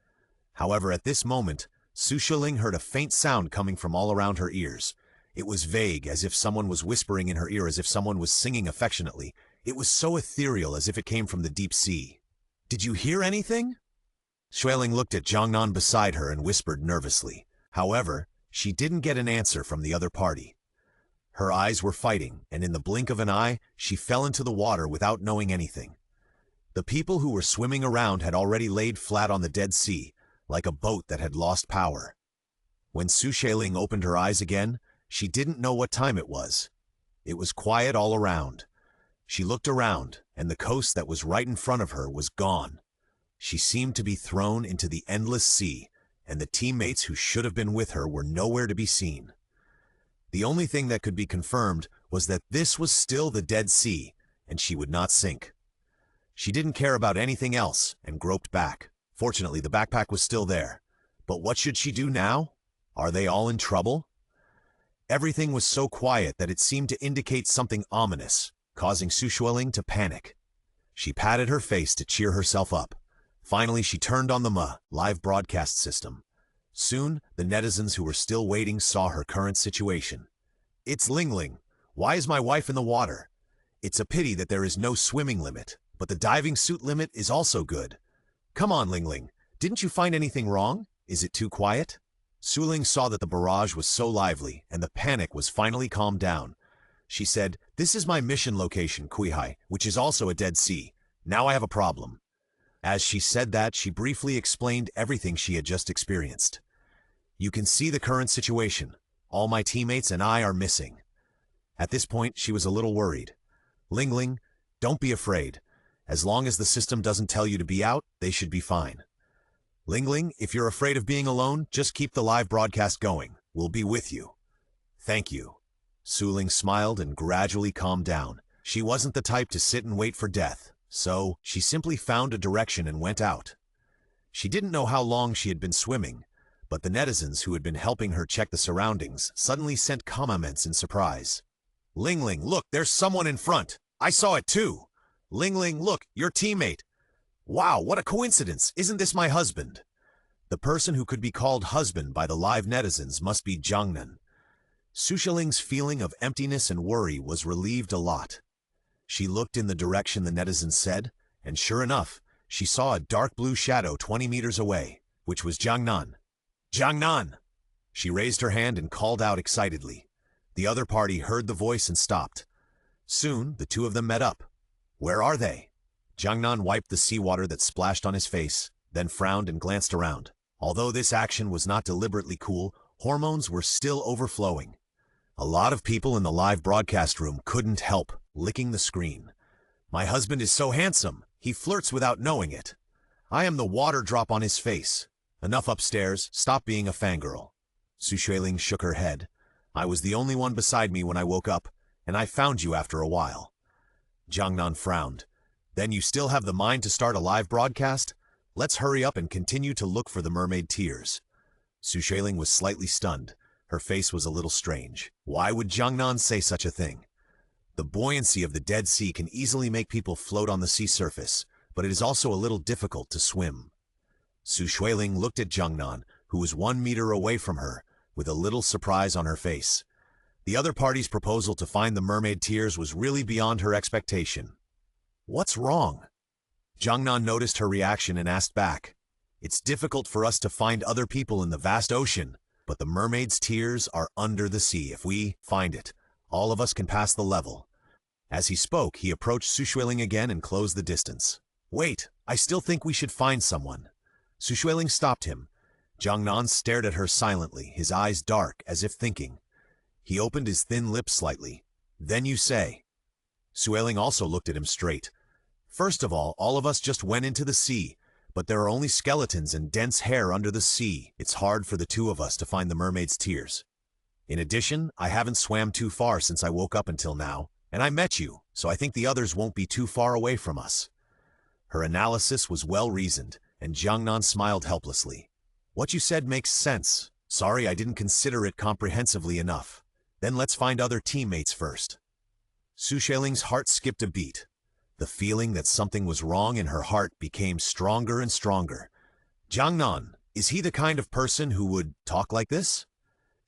However, at this moment, Xueling heard a faint sound coming from all around her ears. It was vague, as if someone was whispering in her ear, as if someone was singing affectionately. It was so ethereal, as if it came from the deep sea. Did you hear anything? Xueling looked at Jiangnan beside her and whispered nervously. However, she didn't get an answer from the other party. Her eyes were fighting, and in the blink of an eye, she fell into the water without knowing anything. The people who were swimming around had already laid flat on the Dead Sea, like a boat that had lost power. When Xueling opened her eyes again, she didn't know what time it was. It was quiet all around. She looked around, and the coast that was right in front of her was gone. She seemed to be thrown into the endless sea, and the teammates who should have been with her were nowhere to be seen. The only thing that could be confirmed was that this was still the Dead Sea, and she would not sink. She didn't care about anything else, and groped back. Fortunately, the backpack was still there. But what should she do now? Are they all in trouble? Everything was so quiet that it seemed to indicate something ominous, causing Xueling to panic. She patted her face to cheer herself up. Finally, she turned on the live broadcast system. Soon, the netizens who were still waiting saw her current situation. It's Ling. Why is my wife in the water? It's a pity that there is no swimming limit, but the diving suit limit is also good. Come on, Ling. Didn't you find anything wrong? Is it too quiet? Xueling saw that the barrage was so lively, and the panic was finally calmed down. She said, "This is my mission location, Kuihai, which is also a Dead Sea. Now I have a problem." As she said that, she briefly explained everything she had just experienced. You can see the current situation. All my teammates and I are missing. At this point, she was a little worried. Ling, don't be afraid. As long as the system doesn't tell you to be out, they should be fine. Ling, if you're afraid of being alone, just keep the live broadcast going. We'll be with you. Thank you. Xueling smiled and gradually calmed down. She wasn't the type to sit and wait for death, so she simply found a direction and went out. She didn't know how long she had been swimming, but the netizens who had been helping her check the surroundings suddenly sent comments in surprise. Ling, look, there's someone in front. I saw it too. Ling Ling, look, your teammate. Wow, what a coincidence. Isn't this my husband? The person who could be called husband by the live netizens must be Jiangnan. Xueling's feeling of emptiness and worry was relieved a lot. She looked in the direction the netizens said, and sure enough, she saw a dark blue shadow 20 meters away, which was Jiangnan. Jiangnan! She raised her hand and called out excitedly. The other party heard the voice and stopped. Soon, the two of them met up. Where are they? Jiangnan wiped the seawater that splashed on his face, then frowned and glanced around. Although this action was not deliberately cool, hormones were still overflowing. A lot of people in the live broadcast room couldn't help licking the screen. My husband is so handsome, he flirts without knowing it. I am the water drop on his face. Enough upstairs, stop being a fangirl. Xueling shook her head. I was the only one beside me when I woke up, and I found you after a while. Jiangnan frowned. Then you still have the mind to start a live broadcast? Let's hurry up and continue to look for the mermaid tears. Xueling was slightly stunned. Her face was a little strange. Why would Jiangnan say such a thing? The buoyancy of the Dead Sea can easily make people float on the sea surface, but it is also a little difficult to swim. Xueling looked at Jiangnan, who was 1 meter away from her, with a little surprise on her face. The other party's proposal to find the mermaid tears was really beyond her expectation. What's wrong? Jiangnan noticed her reaction and asked back. It's difficult for us to find other people in the vast ocean, but the mermaid's tears are under the sea. If we find it, all of us can pass the level. As he spoke, he approached Xueling again and closed the distance. Wait, I still think we should find someone. Xueling stopped him. Jiangnan stared at her silently, his eyes dark, as if thinking. He opened his thin lips slightly. Then you say. Xueling also looked at him straight. First of all of us just went into the sea, but there are only skeletons and dense hair under the sea. It's hard for the two of us to find the mermaid's tears. In addition, I haven't swam too far since I woke up until now, and I met you, so I think the others won't be too far away from us. Her analysis was well-reasoned, and Jiangnan smiled helplessly. What you said makes sense. Sorry I didn't consider it comprehensively enough. Then let's find other teammates first. Xueling's heart skipped a beat. The feeling that something was wrong in her heart became stronger and stronger. Jiangnan, is he the kind of person who would talk like this?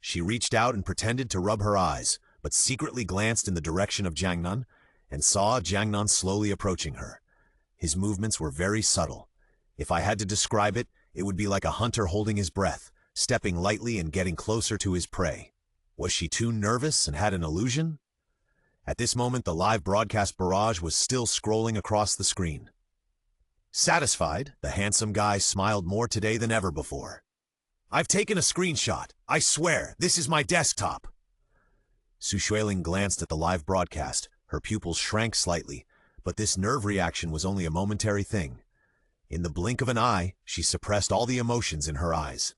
She reached out and pretended to rub her eyes, but secretly glanced in the direction of Jiangnan and saw Jiangnan slowly approaching her. His movements were very subtle. If I had to describe it, it would be like a hunter holding his breath, stepping lightly and getting closer to his prey. Was she too nervous and had an illusion? At this moment, the live broadcast barrage was still scrolling across the screen. Satisfied, the handsome guy smiled more today than ever before. I've taken a screenshot. I swear, this is my desktop. Xueling glanced at the live broadcast. Her pupils shrank slightly, but this nerve reaction was only a momentary thing. In the blink of an eye, she suppressed all the emotions in her eyes.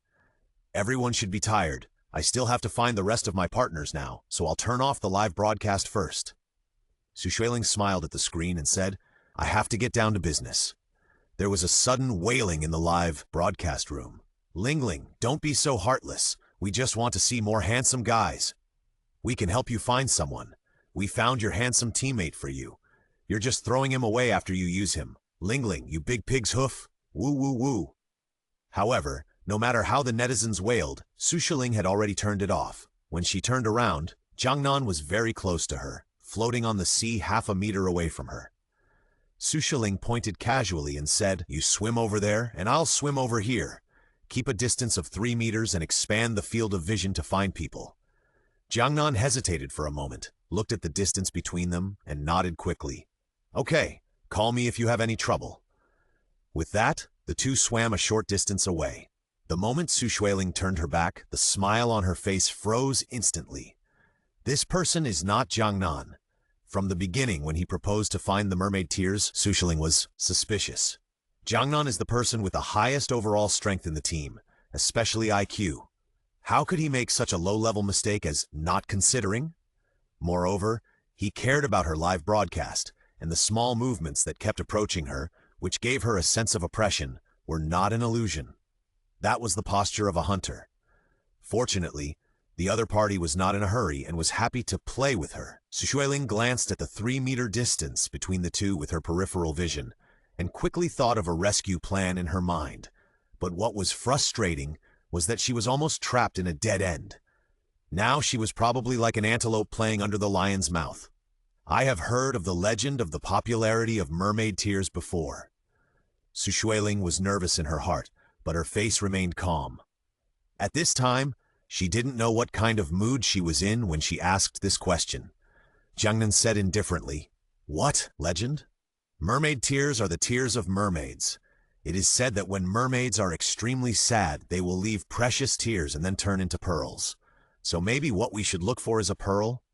Everyone should be tired. I still have to find the rest of my partners now, so I'll turn off the live broadcast first. Xueling smiled at the screen and said, I have to get down to business. There was a sudden wailing in the live broadcast room. Ling Ling, don't be so heartless. We just want to see more handsome guys. We can help you find someone. We found your handsome teammate for you. You're just throwing him away after you use him. Ling Ling, you big pig's hoof. Woo woo woo. However, no matter how the netizens wailed, Xueling had already turned it off. When she turned around, Jiangnan was very close to her, floating on the sea half a meter away from her. Xueling pointed casually and said, You swim over there, and I'll swim over here. Keep a distance of 3 meters and expand the field of vision to find people. Jiangnan hesitated for a moment, looked at the distance between them, and nodded quickly. Okay, call me if you have any trouble. With that, the two swam a short distance away. The moment Xueling turned her back, the smile on her face froze instantly. This person is not Jiangnan. From the beginning, when he proposed to find the mermaid tears, Xueling was suspicious. Jiangnan is the person with the highest overall strength in the team, especially IQ. How could he make such a low-level mistake as not considering? Moreover, he cared about her live broadcast, and the small movements that kept approaching her, which gave her a sense of oppression, were not an illusion. That was the posture of a hunter. Fortunately, The other party was not in a hurry and was happy to play with her. Xueling glanced at the 3-meter distance between the two with her peripheral vision and quickly thought of a rescue plan in her mind. But what was frustrating was that she was almost trapped in a dead end. Now she was probably like an antelope playing under the lion's mouth. I have heard of the legend of the popularity of mermaid tears before. Xueling was nervous in her heart, but her face remained calm. At this time, she didn't know what kind of mood she was in when she asked this question. Jiangnan said indifferently, "What, legend? Mermaid tears are the tears of mermaids. It is said that when mermaids are extremely sad, they will leave precious tears and then turn into pearls. So maybe what we should look for is a pearl?"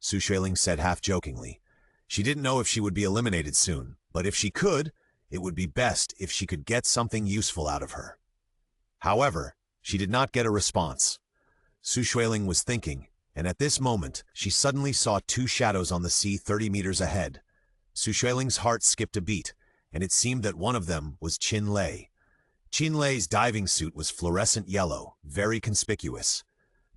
Xueling said half-jokingly. She didn't know if she would be eliminated soon, but if she could, it would be best if she could get something useful out of her. However, she did not get a response. Xueling was thinking, and at this moment, she suddenly saw 2 shadows on the sea 30 meters ahead. Xueling's heart skipped a beat, and it seemed that one of them was Qin Lei. Qin Lei's diving suit was fluorescent yellow, very conspicuous.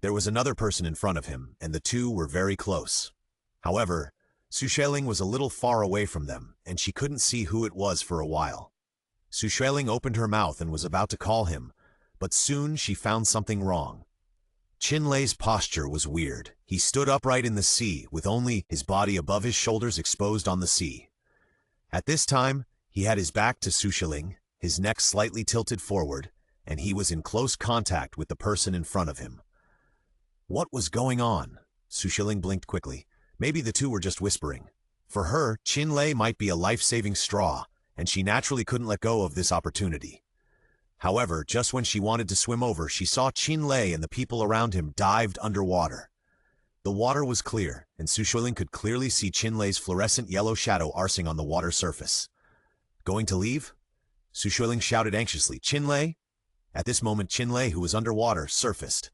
There was another person in front of him, and the two were very close. However, Xueling was a little far away from them, and she couldn't see who it was for a while. Xueling opened her mouth and was about to call him, but soon she found something wrong. Qin Lei's posture was weird. He stood upright in the sea, with only his body above his shoulders exposed on the sea. At this time, he had his back to Xueling, his neck slightly tilted forward, and he was in close contact with the person in front of him. What was going on? Xueling blinked quickly. Maybe the two were just whispering. For her, Qin Lei might be a life-saving straw, and she naturally couldn't let go of this opportunity. However, just when she wanted to swim over, she saw Qin Lei and the people around him dived underwater. The water was clear, and Xueling could clearly see Qin Lei's fluorescent yellow shadow arsing on the water surface. Going to leave? Xueling shouted anxiously, "Qin Lei?" At this moment, Qin Lei, who was underwater, surfaced.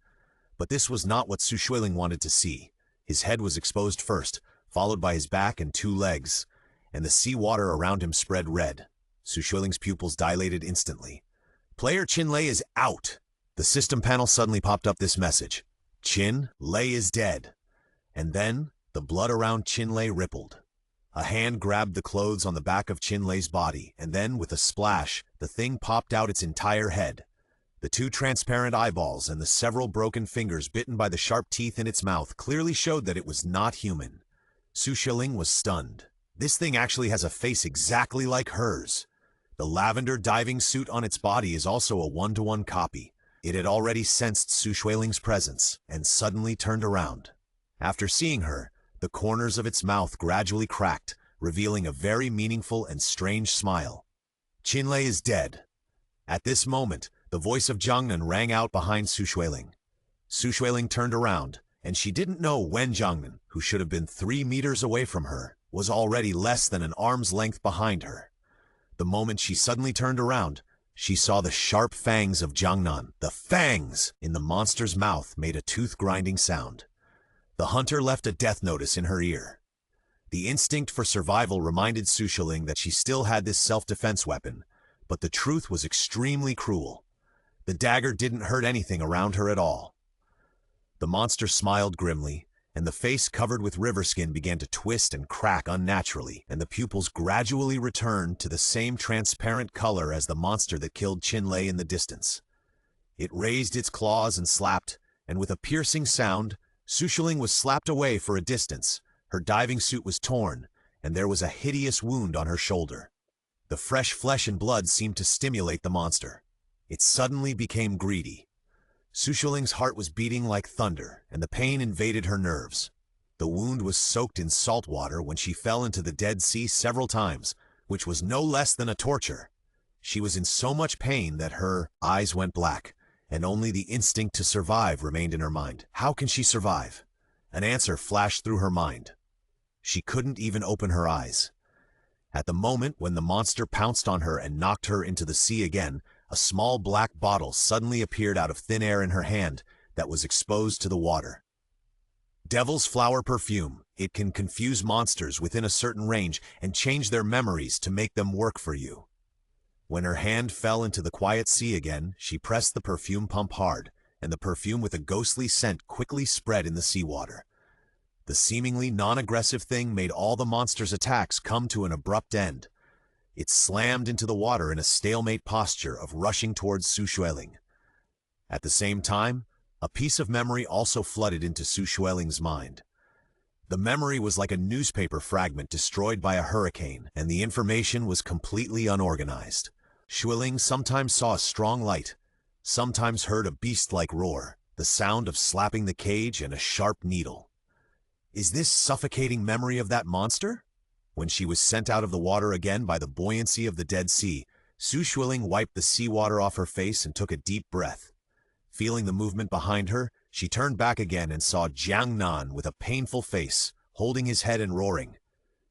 But this was not what Xueling wanted to see. His head was exposed first, followed by his back and 2 legs, and the sea water around him spread red. Xueling's pupils dilated instantly. "Player Qin Lei is out!" The system panel suddenly popped up this message. "Qin Lei is dead." And then, the blood around Qin Lei rippled. A hand grabbed the clothes on the back of Qin Lei's body, and then, with a splash, the thing popped out its entire head. The 2 transparent eyeballs and the several broken fingers bitten by the sharp teeth in its mouth clearly showed that it was not human. Xueling was stunned. This thing actually has a face exactly like hers. The lavender diving suit on its body is also a 1-to-1 copy. It had already sensed Xueling's presence and suddenly turned around. After seeing her, the corners of its mouth gradually cracked, revealing a very meaningful and strange smile. "Qin Lei is dead." At this moment, the voice of Jiangnan rang out behind Xueling. Xueling turned around, and she didn't know when Jiangnan, who should have been 3 meters away from her, was already less than an arm's length behind her. The moment she suddenly turned around, she saw the sharp fangs of Jiangnan. The fangs in the monster's mouth made a tooth-grinding sound. The hunter left a death notice in her ear. The instinct for survival reminded Xueling that she still had this self-defense weapon, but the truth was extremely cruel. The dagger didn't hurt anything around her at all. The monster smiled grimly, and the face covered with river skin began to twist and crack unnaturally, and the pupils gradually returned to the same transparent color as the monster that killed Qin Lei in the distance. It raised its claws and slapped, and with a piercing sound, Xueling was slapped away for a distance. Her diving suit was torn, and there was a hideous wound on her shoulder. The fresh flesh and blood seemed to stimulate the monster. It suddenly became greedy. Xueling's heart was beating like thunder, and the pain invaded her nerves. The wound was soaked in salt water when she fell into the Dead Sea several times, which was no less than a torture. She was in so much pain that her eyes went black, and only the instinct to survive remained in her mind. How can she survive? An answer flashed through her mind. She couldn't even open her eyes. At the moment when the monster pounced on her and knocked her into the sea again, a small black bottle suddenly appeared out of thin air in her hand that was exposed to the water. Devil's flower perfume. It can confuse monsters within a certain range and change their memories to make them work for you. When her hand fell into the quiet sea again, she pressed the perfume pump hard, and the perfume with a ghostly scent quickly spread in the seawater. The seemingly non-aggressive thing made all the monster's attacks come to an abrupt end. It slammed into the water in a stalemate posture of rushing towards Xueling. At the same time, a piece of memory also flooded into Xueling's mind. The memory was like a newspaper fragment destroyed by a hurricane, and the information was completely unorganized. Xueling sometimes saw a strong light, sometimes heard a beast-like roar, the sound of slapping the cage and a sharp needle. Is this suffocating memory of that monster? When she was sent out of the water again by the buoyancy of the Dead Sea, Xueling wiped the seawater off her face and took a deep breath. Feeling the movement behind her, she turned back again and saw Jiangnan with a painful face, holding his head and roaring,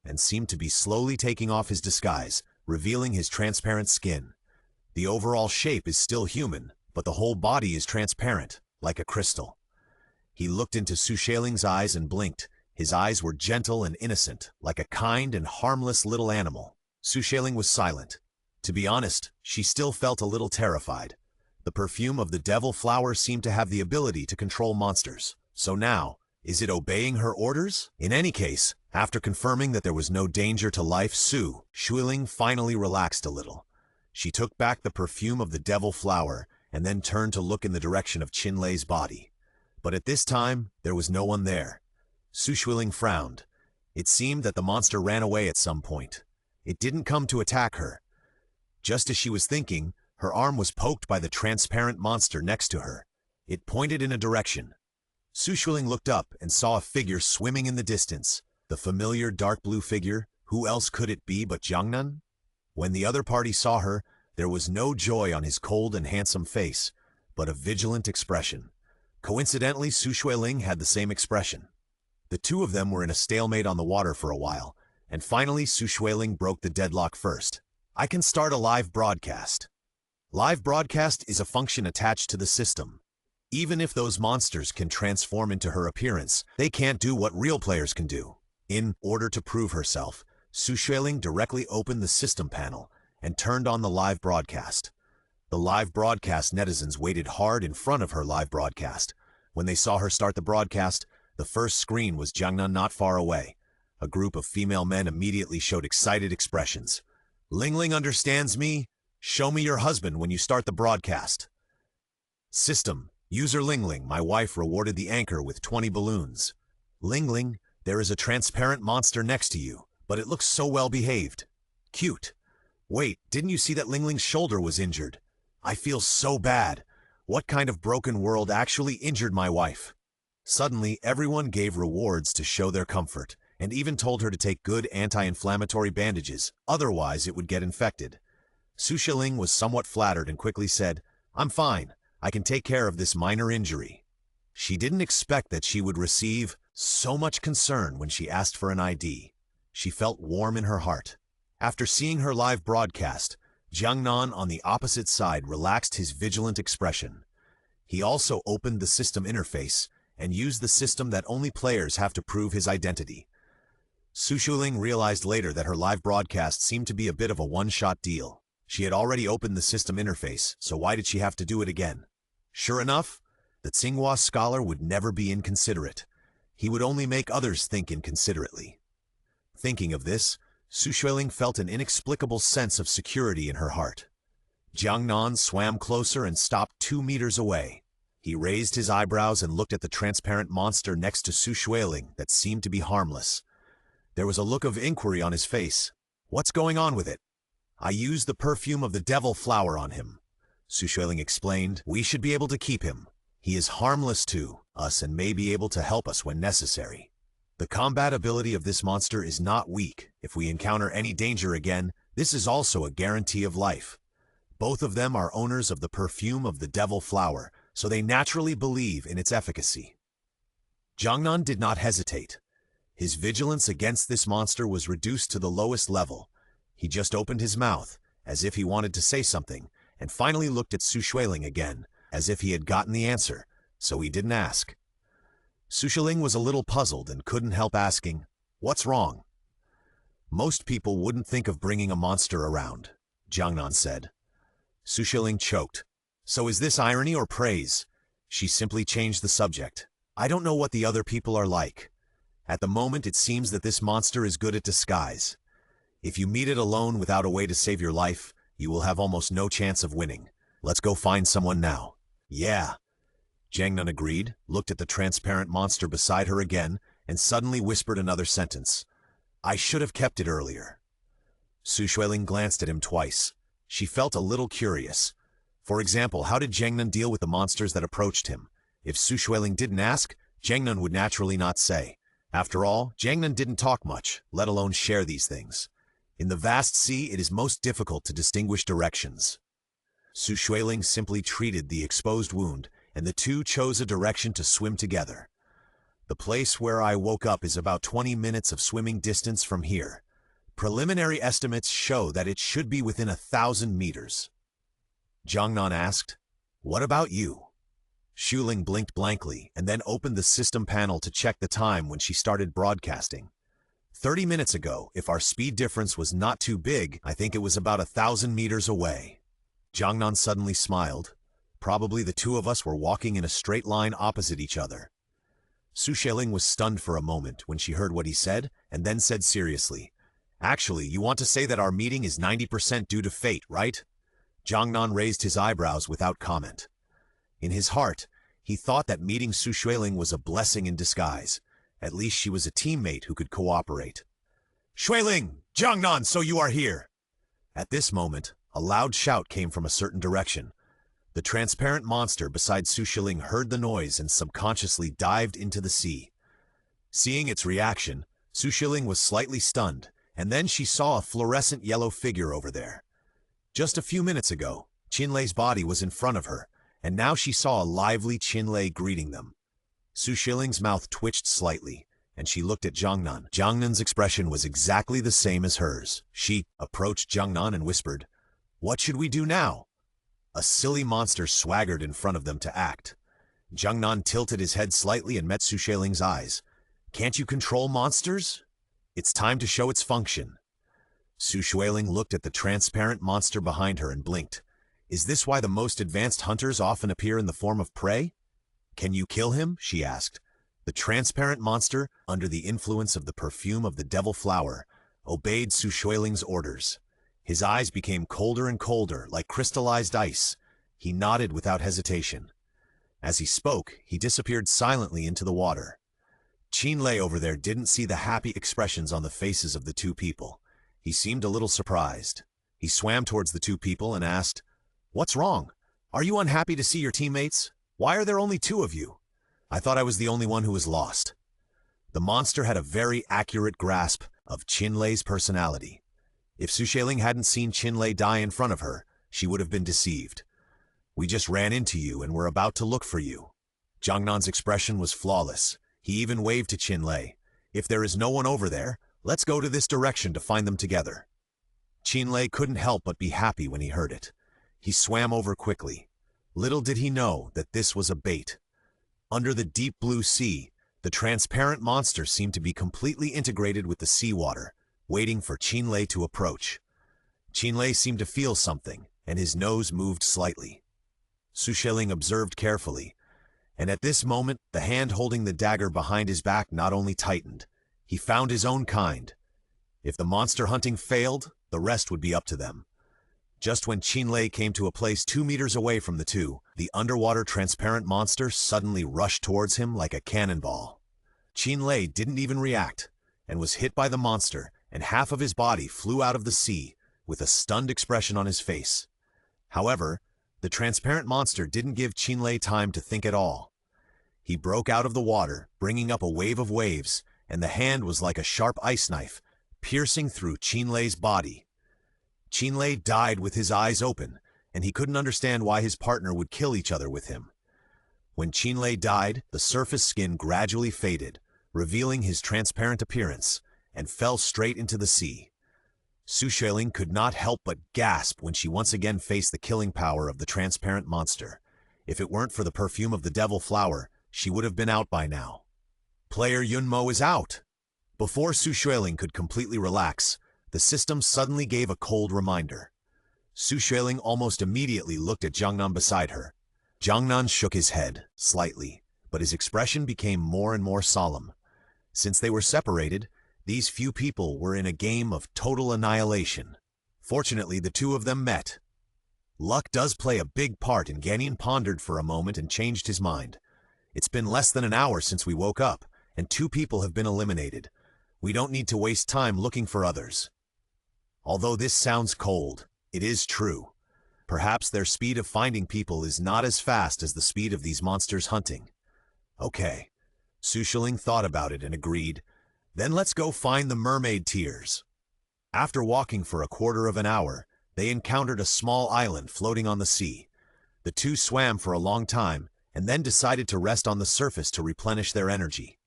and seemed to be slowly taking off his disguise, revealing his transparent skin. The overall shape is still human, but the whole body is transparent, like a crystal. He looked into Xueling's eyes and blinked. His eyes were gentle and innocent, like a kind and harmless little animal. Xueling was silent. To be honest, she still felt a little terrified. The perfume of the devil flower seemed to have the ability to control monsters. So now, is it obeying her orders? In any case, after confirming that there was no danger to life, Xueling finally relaxed a little. She took back the perfume of the devil flower and then turned to look in the direction of Qinlei's body. But at this time, there was no one there. Xueling frowned. It seemed that the monster ran away at some point. It didn't come to attack her. Just as she was thinking, her arm was poked by the transparent monster next to her. It pointed in a direction. Xueling looked up and saw a figure swimming in the distance. The familiar dark blue figure, who else could it be but Jiangnan? When the other party saw her, there was no joy on his cold and handsome face, but a vigilant expression. Coincidentally, Xueling had the same expression. The two of them were in a stalemate on the water for a while, and finally Xueling broke the deadlock first. I can start a live broadcast. Live broadcast is a function attached to the system. Even if those monsters can transform into her appearance, they can't do what real players can do. In order to prove herself, Xueling directly opened the system panel and turned on the live broadcast. The live broadcast netizens waited hard in front of her live broadcast. When they saw her start the broadcast, the first screen was Jiangnan not far away. A group of female men immediately showed excited expressions. Ling understands me. Show me your husband when you start the broadcast. System. User Ling, my wife rewarded the anchor with 20 balloons. Ling, there is a transparent monster next to you, but it looks so well behaved. Cute. Wait, didn't you see that Ling's shoulder was injured? I feel so bad. What kind of broken world actually injured my wife? Suddenly, everyone gave rewards to show their comfort, and even told her to take good anti-inflammatory bandages, otherwise it would get infected. Xueling was somewhat flattered and quickly said, I'm fine, I can take care of this minor injury. She didn't expect that she would receive so much concern when she asked for an ID. She felt warm in her heart. After seeing her live broadcast, Jiangnan on the opposite side relaxed his vigilant expression. He also opened the system interface and used the system that only players have to prove his identity. Xueling realized later that her live broadcast seemed to be a bit of a one-shot deal. She had already opened the system interface, so why did she have to do it again? Sure enough, the Tsinghua scholar would never be inconsiderate. He would only make others think inconsiderately. Thinking of this, Xueling felt an inexplicable sense of security in her heart. Jiangnan swam closer and stopped 2 meters away. He raised his eyebrows and looked at the transparent monster next to Xueling that seemed to be harmless. There was a look of inquiry on his face. What's going on with it? I used the perfume of the devil flower on him. Xueling explained, we should be able to keep him. He is harmless to us and may be able to help us when necessary. The combat ability of this monster is not weak. If we encounter any danger again, this is also a guarantee of life. Both of them are owners of the perfume of the devil flower, so they naturally believe in its efficacy. Jiangnan did not hesitate. His vigilance against this monster was reduced to the lowest level. He just opened his mouth, as if he wanted to say something, and finally looked at Xueling again, as if he had gotten the answer, so he didn't ask. Xueling was a little puzzled and couldn't help asking, what's wrong? Most people wouldn't think of bringing a monster around, Jiangnan said. Xueling choked. So is this irony or praise? She simply changed the subject. I don't know what the other people are like. At the moment, it seems that this monster is good at disguise. If you meet it alone without a way to save your life, you will have almost no chance of winning. Let's go find someone now. Yeah. Jiangnan agreed, looked at the transparent monster beside her again, and suddenly whispered another sentence. I should have kept it earlier. Xueling glanced at him twice. She felt a little curious. For example, how did Jiangnan deal with the monsters that approached him? If Xueling didn't ask, Jiangnan would naturally not say. After all, Jiangnan didn't talk much, let alone share these things. In the vast sea, it is most difficult to distinguish directions. Xueling simply treated the exposed wound, and the two chose a direction to swim together. The place where I woke up is about 20 minutes of swimming distance from here. Preliminary estimates show that it should be within 1,000 meters. Jiangnan asked, What about you? Xueling blinked blankly and then opened the system panel to check the time when she started broadcasting. 30 minutes ago, if our speed difference was not too big, I think it was about 1,000 meters away. Jiangnan suddenly smiled. Probably the two of us were walking in a straight line opposite each other. Xueling was stunned for a moment when she heard what he said, and then said seriously, Actually, you want to say that our meeting is 90% due to fate, right? Jiangnan raised his eyebrows without comment. In his heart, he thought that meeting Xueling was a blessing in disguise. At least she was a teammate who could cooperate. Xueling! Jiangnan, so you are here! At this moment, a loud shout came from a certain direction. The transparent monster beside Xueling heard the noise and subconsciously dived into the sea. Seeing its reaction, Xueling was slightly stunned, and then she saw a fluorescent yellow figure over there. Just a few minutes ago, Qinlei's body was in front of her, and now she saw a lively Qinlei greeting them. Xueling's mouth twitched slightly, and she looked at Jiangnan. Jiangnan's expression was exactly the same as hers. She approached Jiangnan and whispered, What should we do now? A silly monster swaggered in front of them to act. Jiangnan tilted his head slightly and met Xueling's eyes. Can't you control monsters? It's time to show its function. Xueling looked at the transparent monster behind her and blinked. Is this why the most advanced hunters often appear in the form of prey? Can you kill him? She asked. The transparent monster, under the influence of the perfume of the devil flower, obeyed Xueling's orders. His eyes became colder and colder, like crystallized ice. He nodded without hesitation. As he spoke, he disappeared silently into the water. Qinlei over there didn't see the happy expressions on the faces of the two people. He seemed a little surprised. He swam towards the two people and asked, What's wrong? Are you unhappy to see your teammates? Why are there only two of you? I thought I was the only one who was lost. The monster had a very accurate grasp of Qinlei's personality. If Xueling hadn't seen Qinlei die in front of her, she would have been deceived. We just ran into you and were about to look for you. Jiangnan's expression was flawless. He even waved to Qinlei. If there is no one over there, let's go to this direction to find them together. Qinlei couldn't help but be happy when he heard it. He swam over quickly. Little did he know that this was a bait. Under the deep blue sea, the transparent monster seemed to be completely integrated with the seawater, waiting for Qinlei to approach. Qinlei seemed to feel something, and his nose moved slightly. Xueling observed carefully, and at this moment, the hand holding the dagger behind his back not only tightened, he found his own kind. If the monster hunting failed, the rest would be up to them. Just when Qinlei came to a place 2 meters away from the two, the underwater transparent monster suddenly rushed towards him like a cannonball. Qinlei didn't even react, and was hit by the monster, and half of his body flew out of the sea, with a stunned expression on his face. However, the transparent monster didn't give Qinlei time to think at all. He broke out of the water, bringing up a wave of waves, and the hand was like a sharp ice knife, piercing through Qinlei's body. Qinlei died with his eyes open, and he couldn't understand why his partner would kill each other with him. When Qinlei died, the surface skin gradually faded, revealing his transparent appearance, and fell straight into the sea. Xueling could not help but gasp when she once again faced the killing power of the transparent monster. If it weren't for the perfume of the devil flower, she would have been out by now. Player Yunmo is out! Before Xueling could completely relax, the system suddenly gave a cold reminder. Xueling almost immediately looked at Jiangnan beside her. Jiangnan shook his head, slightly, but his expression became more and more solemn. Since they were separated, these few people were in a game of total annihilation. Fortunately, the two of them met. Luck does play a big part, and Jiangnan pondered for a moment and changed his mind. It's been less than an hour since we woke up, and 2 people have been eliminated. We don't need to waste time looking for others. Although this sounds cold, it is true. Perhaps their speed of finding people is not as fast as the speed of these monsters hunting. Okay. Xueling thought about it and agreed. Then let's go find the mermaid tears. After walking for a quarter of an hour, they encountered a small island floating on the sea. The two swam for a long time and then decided to rest on the surface to replenish their energy.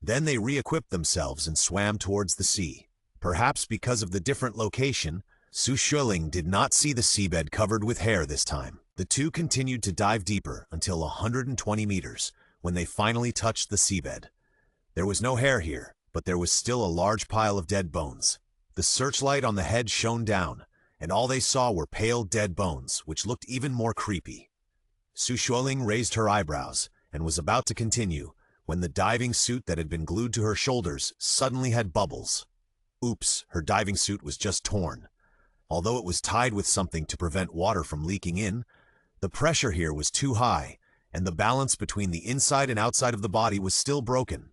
Then they re-equipped themselves and swam towards the sea. Perhaps because of the different location, Xueling did not see the seabed covered with hair this time. The two continued to dive deeper until 120 meters, when they finally touched the seabed. There was no hair here, but there was still a large pile of dead bones. The searchlight on the head shone down, and all they saw were pale dead bones, which looked even more creepy. Xueling raised her eyebrows and was about to continue when the diving suit that had been glued to her shoulders suddenly had bubbles. Oops, her diving suit was just torn. Although it was tied with something to prevent water from leaking in, the pressure here was too high, and the balance between the inside and outside of the body was still broken.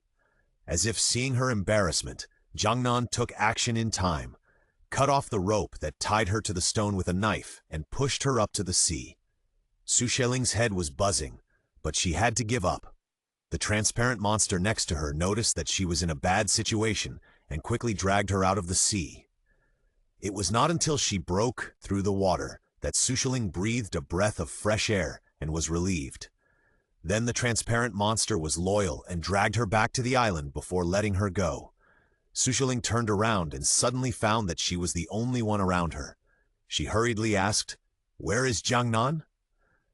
As if seeing her embarrassment, Jiangnan took action in time, cut off the rope that tied her to the stone with a knife, and pushed her up to the sea. Xueling's head was buzzing, but she had to give up. The transparent monster next to her noticed that she was in a bad situation and quickly dragged her out of the sea. It was not until she broke through the water that Xueling breathed a breath of fresh air and was relieved. Then the transparent monster was loyal and dragged her back to the island before letting her go. Xueling turned around and suddenly found that she was the only one around her. She hurriedly asked, "Where is Jiangnan?"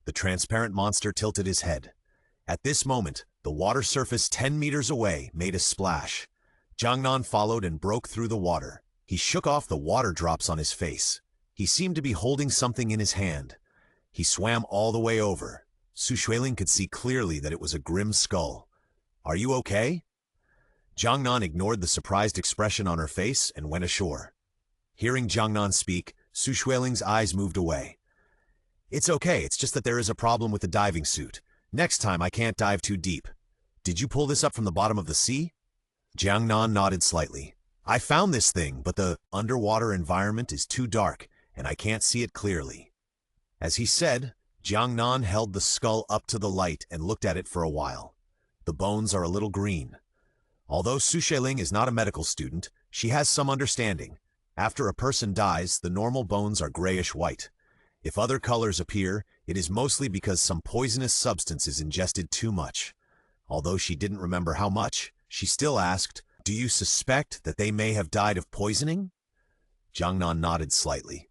The transparent monster tilted his head. At this moment, the water surface 10 meters away made a splash. Jiangnan followed and broke through the water. He shook off the water drops on his face. He seemed to be holding something in his hand. He swam all the way over. Xueling could see clearly that it was a grim skull. "Are you okay?" Jiangnan ignored the surprised expression on her face and went ashore. Hearing Jiangnan speak, Xueling's eyes moved away. "It's okay, it's just that there is a problem with the diving suit. Next time I can't dive too deep. Did you pull this up from the bottom of the sea?" Jiangnan nodded slightly. "I found this thing, but the underwater environment is too dark, and I can't see it clearly." As he said, Jiangnan held the skull up to the light and looked at it for a while. The bones are a little green. Although Xueling is not a medical student, she has some understanding. After a person dies, the normal bones are grayish-white. If other colors appear, it is mostly because some poisonous substance is ingested too much. Although she didn't remember how much, she still asked, "Do you suspect that they may have died of poisoning?" Jiangnan nodded slightly.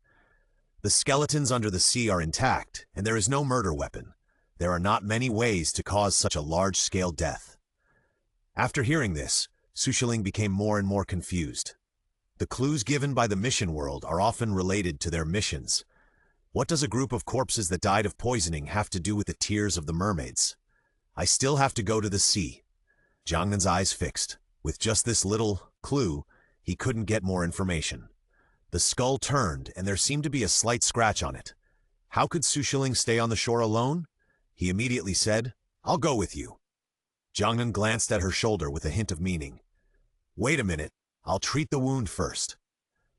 "The skeletons under the sea are intact, and there is no murder weapon. There are not many ways to cause such a large-scale death." After hearing this, Xueling became more and more confused. The clues given by the mission world are often related to their missions. What does a group of corpses that died of poisoning have to do with the tears of the mermaids? I still have to go to the sea. Jiangnan's eyes fixed. With just this little clue, he couldn't get more information. The skull turned, and there seemed to be a slight scratch on it. How could Xueling stay on the shore alone? He immediately said, "I'll go with you." Jiangnan glanced at her shoulder with a hint of meaning. "Wait a minute, I'll treat the wound first."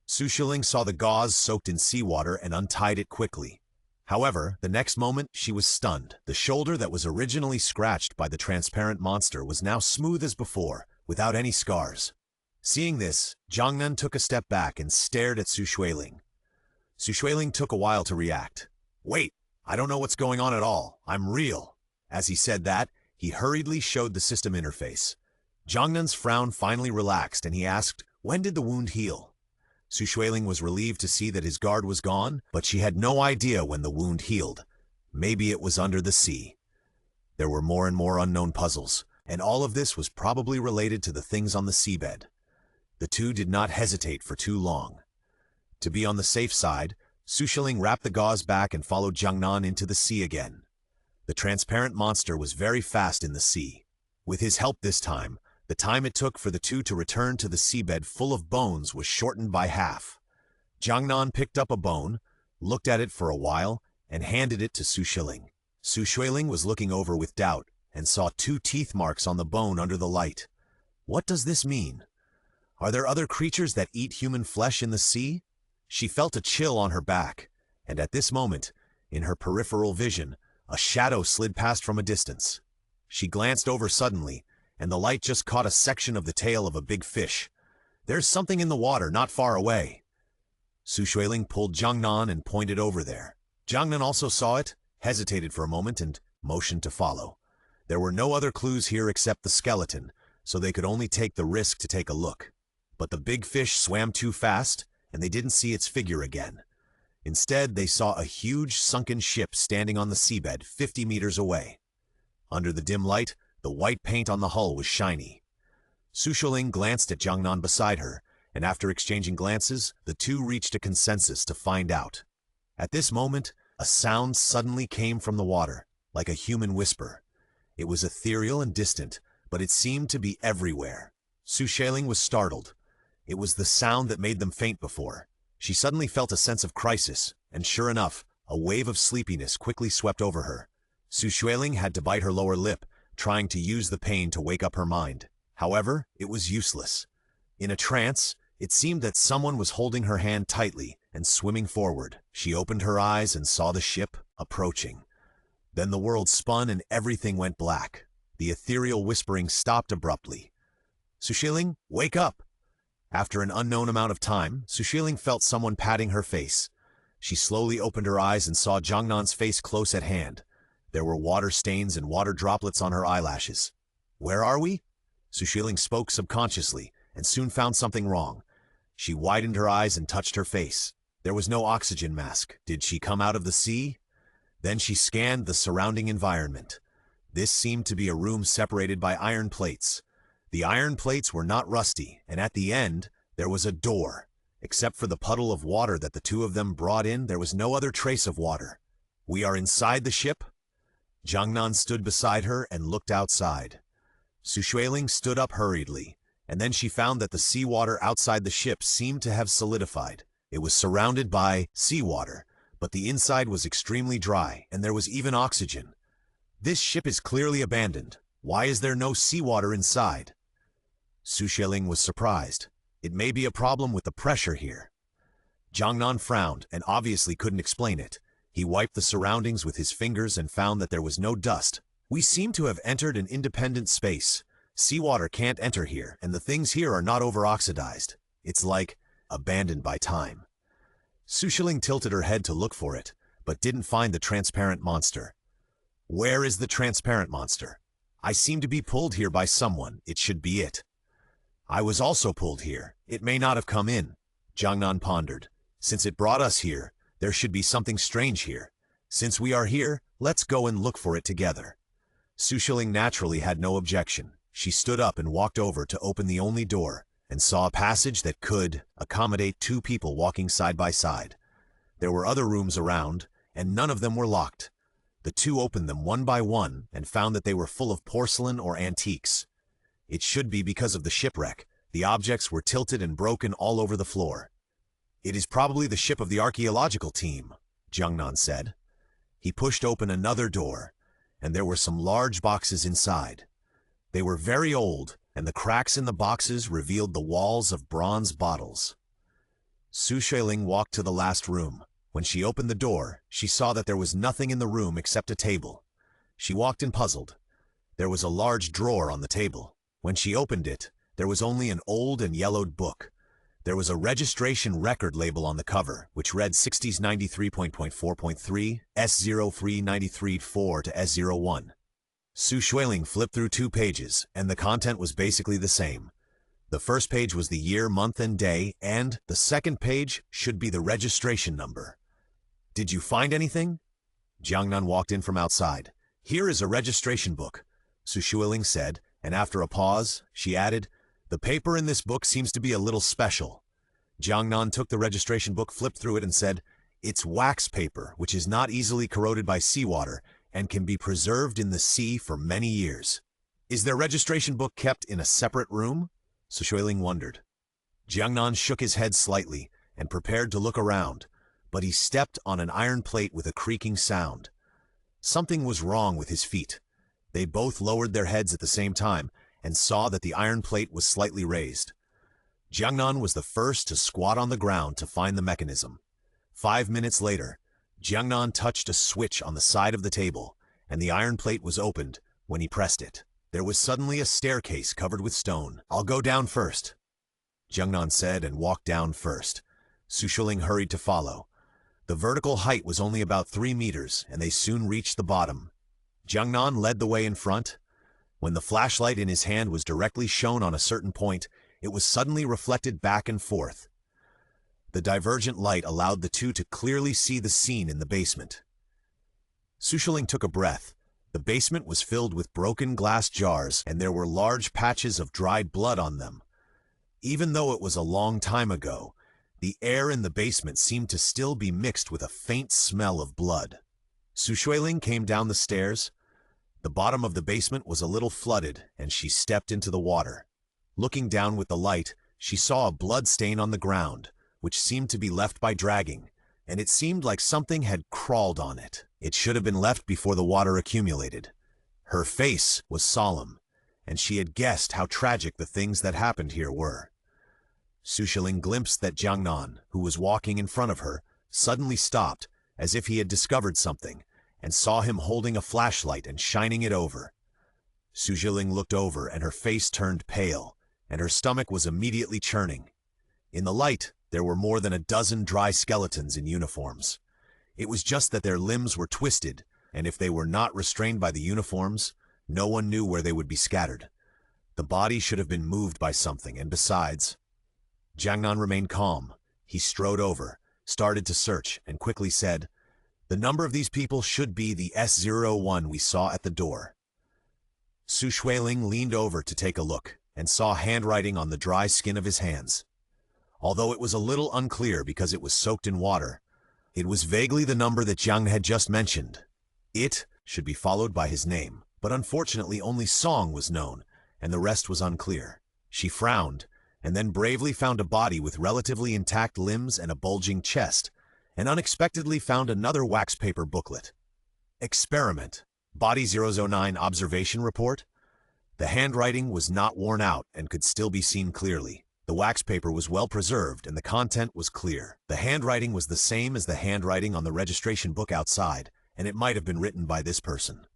Xueling saw the gauze soaked in seawater and untied it quickly. However, the next moment she was stunned. The shoulder that was originally scratched by the transparent monster was now smooth as before, without any scars. Seeing this, Jiangnan took a step back and stared at Xueling. Xueling took a while to react. "Wait, I don't know what's going on at all. I'm real." As he said that, he hurriedly showed the system interface. Jiangnan's frown finally relaxed and he asked, "When did the wound heal?" Xueling was relieved to see that his guard was gone, but she had no idea when the wound healed. Maybe it was under the sea. There were more and more unknown puzzles, and all of this was probably related to the things on the seabed. The two did not hesitate for too long. To be on the safe side, Xueling wrapped the gauze back and followed Jiangnan into the sea again. The transparent monster was very fast in the sea. With his help this time, the time it took for the two to return to the seabed full of bones was shortened by half. Jiangnan picked up a bone, looked at it for a while, and handed it to Xueling. Xueling was looking over with doubt and saw 2 teeth marks on the bone under the light. What does this mean? Are there other creatures that eat human flesh in the sea? She felt a chill on her back, and at this moment, in her peripheral vision, a shadow slid past from a distance. She glanced over suddenly, and the light just caught a section of the tail of a big fish. There's something in the water not far away. Xueling pulled Jiangnan and pointed over there. Jiangnan also saw it, hesitated for a moment, and motioned to follow. There were no other clues here except the skeleton, so they could only take the risk to take a look. But the big fish swam too fast, and they didn't see its figure again. Instead, they saw a huge sunken ship standing on the seabed 50 meters away. Under the dim light, the white paint on the hull was shiny. Xueling glanced at Jiangnan beside her, and after exchanging glances, the two reached a consensus to find out. At this moment, a sound suddenly came from the water, like a human whisper. It was ethereal and distant, but it seemed to be everywhere. Xueling was startled. It was the sound that made them faint before. She suddenly felt a sense of crisis, and sure enough, a wave of sleepiness quickly swept over her. Xueling had to bite her lower lip, trying to use the pain to wake up her mind. However, it was useless. In a trance, it seemed that someone was holding her hand tightly and swimming forward. She opened her eyes and saw the ship approaching. Then the world spun and everything went black. The ethereal whispering stopped abruptly. "Xueling, wake up!" After an unknown amount of time, Xueling felt someone patting her face. She slowly opened her eyes and saw Jiangnan's face close at hand. There were water stains and water droplets on her eyelashes. "Where are we?" Xueling spoke subconsciously, and soon found something wrong. She widened her eyes and touched her face. There was no oxygen mask. Did she come out of the sea? Then she scanned the surrounding environment. This seemed to be a room separated by iron plates. The iron plates were not rusty, and at the end, there was a door. Except for the puddle of water that the two of them brought in, there was no other trace of water. "We are inside the ship?" Jiangnan stood beside her and looked outside. Xueling stood up hurriedly, and then she found that the seawater outside the ship seemed to have solidified. It was surrounded by seawater, but the inside was extremely dry, and there was even oxygen. "This ship is clearly abandoned. Why is there no seawater inside?" Xueling was surprised. It may be a problem with the pressure here. Jiangnan frowned and obviously couldn't explain it. He wiped the surroundings with his fingers and found that there was no dust. "We seem to have entered an independent space. Seawater can't enter here, and the things here are not over-oxidized. It's like abandoned by time." Xueling tilted her head to look for it, but didn't find the transparent monster. "Where is the transparent monster? I seem to be pulled here by someone. It should be it." "I was also pulled here. It may not have come in," Jiangnan pondered. "Since it brought us here, there should be something strange here. Since we are here, let's go and look for it together." Xueling naturally had no objection. She stood up and walked over to open the only door, and saw a passage that could accommodate 2 people walking side by side. There were other rooms around, and none of them were locked. The two opened them one by one and found that they were full of porcelain or antiques. It should be because of the shipwreck. The objects were tilted and broken all over the floor. "It is probably the ship of the archaeological team," Jiangnan said. He pushed open another door, and there were some large boxes inside. They were very old, and the cracks in the boxes revealed the walls of bronze bottles. Xueling walked to the last room. When she opened the door, she saw that there was nothing in the room except a table. She walked in puzzled. There was a large drawer on the table. When she opened it, there was only an old and yellowed book. There was a registration record label on the cover, which read 60s 93.4.3, S03 93.4 to S01. Xueling flipped through 2 pages, and the content was basically the same. The first page was the year, month, and day, and the second page should be the registration number. "Did you find anything?" Jiangnan walked in from outside. "Here is a registration book," Xueling said, and after a pause, she added, "The paper in this book seems to be a little special." Jiangnan took the registration book, flipped through it, and said, "It's wax paper, which is not easily corroded by seawater, and can be preserved in the sea for many years. Is their registration book kept in a separate room? Xueling wondered. Jiangnan shook his head slightly and prepared to look around, but he stepped on an iron plate with a creaking sound. Something was wrong with his feet. They both lowered their heads at the same time and saw that the iron plate was slightly raised. Jiangnan was the first to squat on the ground to find the mechanism. 5 minutes later, Jiangnan touched a switch on the side of the table, and the iron plate was opened. When he pressed it, there was suddenly a staircase covered with stone. "I'll go down first," Jiangnan said and walked down first. Xueling hurried to follow. The vertical height was only about 3 meters, and they soon reached the bottom. Jiangnan led the way in front. When the flashlight in his hand was directly shown on a certain point, it was suddenly reflected back and forth. The divergent light allowed the two to clearly see the scene in the basement. Xueling took a breath. The basement was filled with broken glass jars, and there were large patches of dried blood on them. Even though it was a long time ago, the air in the basement seemed to still be mixed with a faint smell of blood. Xueling came down the stairs. The bottom of the basement was a little flooded, and she stepped into the water. Looking down with the light, she saw a blood stain on the ground, which seemed to be left by dragging, and it seemed like something had crawled on it. It should have been left before the water accumulated. Her face was solemn, and she had guessed how tragic the things that happened here were. Xueling glimpsed that Jiangnan, who was walking in front of her, suddenly stopped, as if he had discovered something, and saw him holding a flashlight and shining it over. Xueling looked over, and her face turned pale, and her stomach was immediately churning. In the light, there were more than a dozen dry skeletons in uniforms. It was just that their limbs were twisted, and if they were not restrained by the uniforms, no one knew where they would be scattered. The body should have been moved by something, and besides... Jiangnan remained calm. He strode over, started to search, and quickly said, "The number of these people should be the S01 we saw at the door." Xueling leaned over to take a look, and saw handwriting on the dry skin of his hands. Although it was a little unclear because it was soaked in water, it was vaguely the number that Jiang had just mentioned. It should be followed by his name, but unfortunately only Song was known, and the rest was unclear. She frowned, and then bravely found a body with relatively intact limbs and a bulging chest, and unexpectedly found another wax paper booklet. Experiment. Body 009 Observation Report. The handwriting was not worn out and could still be seen clearly. The wax paper was well preserved and the content was clear. The handwriting was the same as the handwriting on the registration book outside, and it might have been written by this person.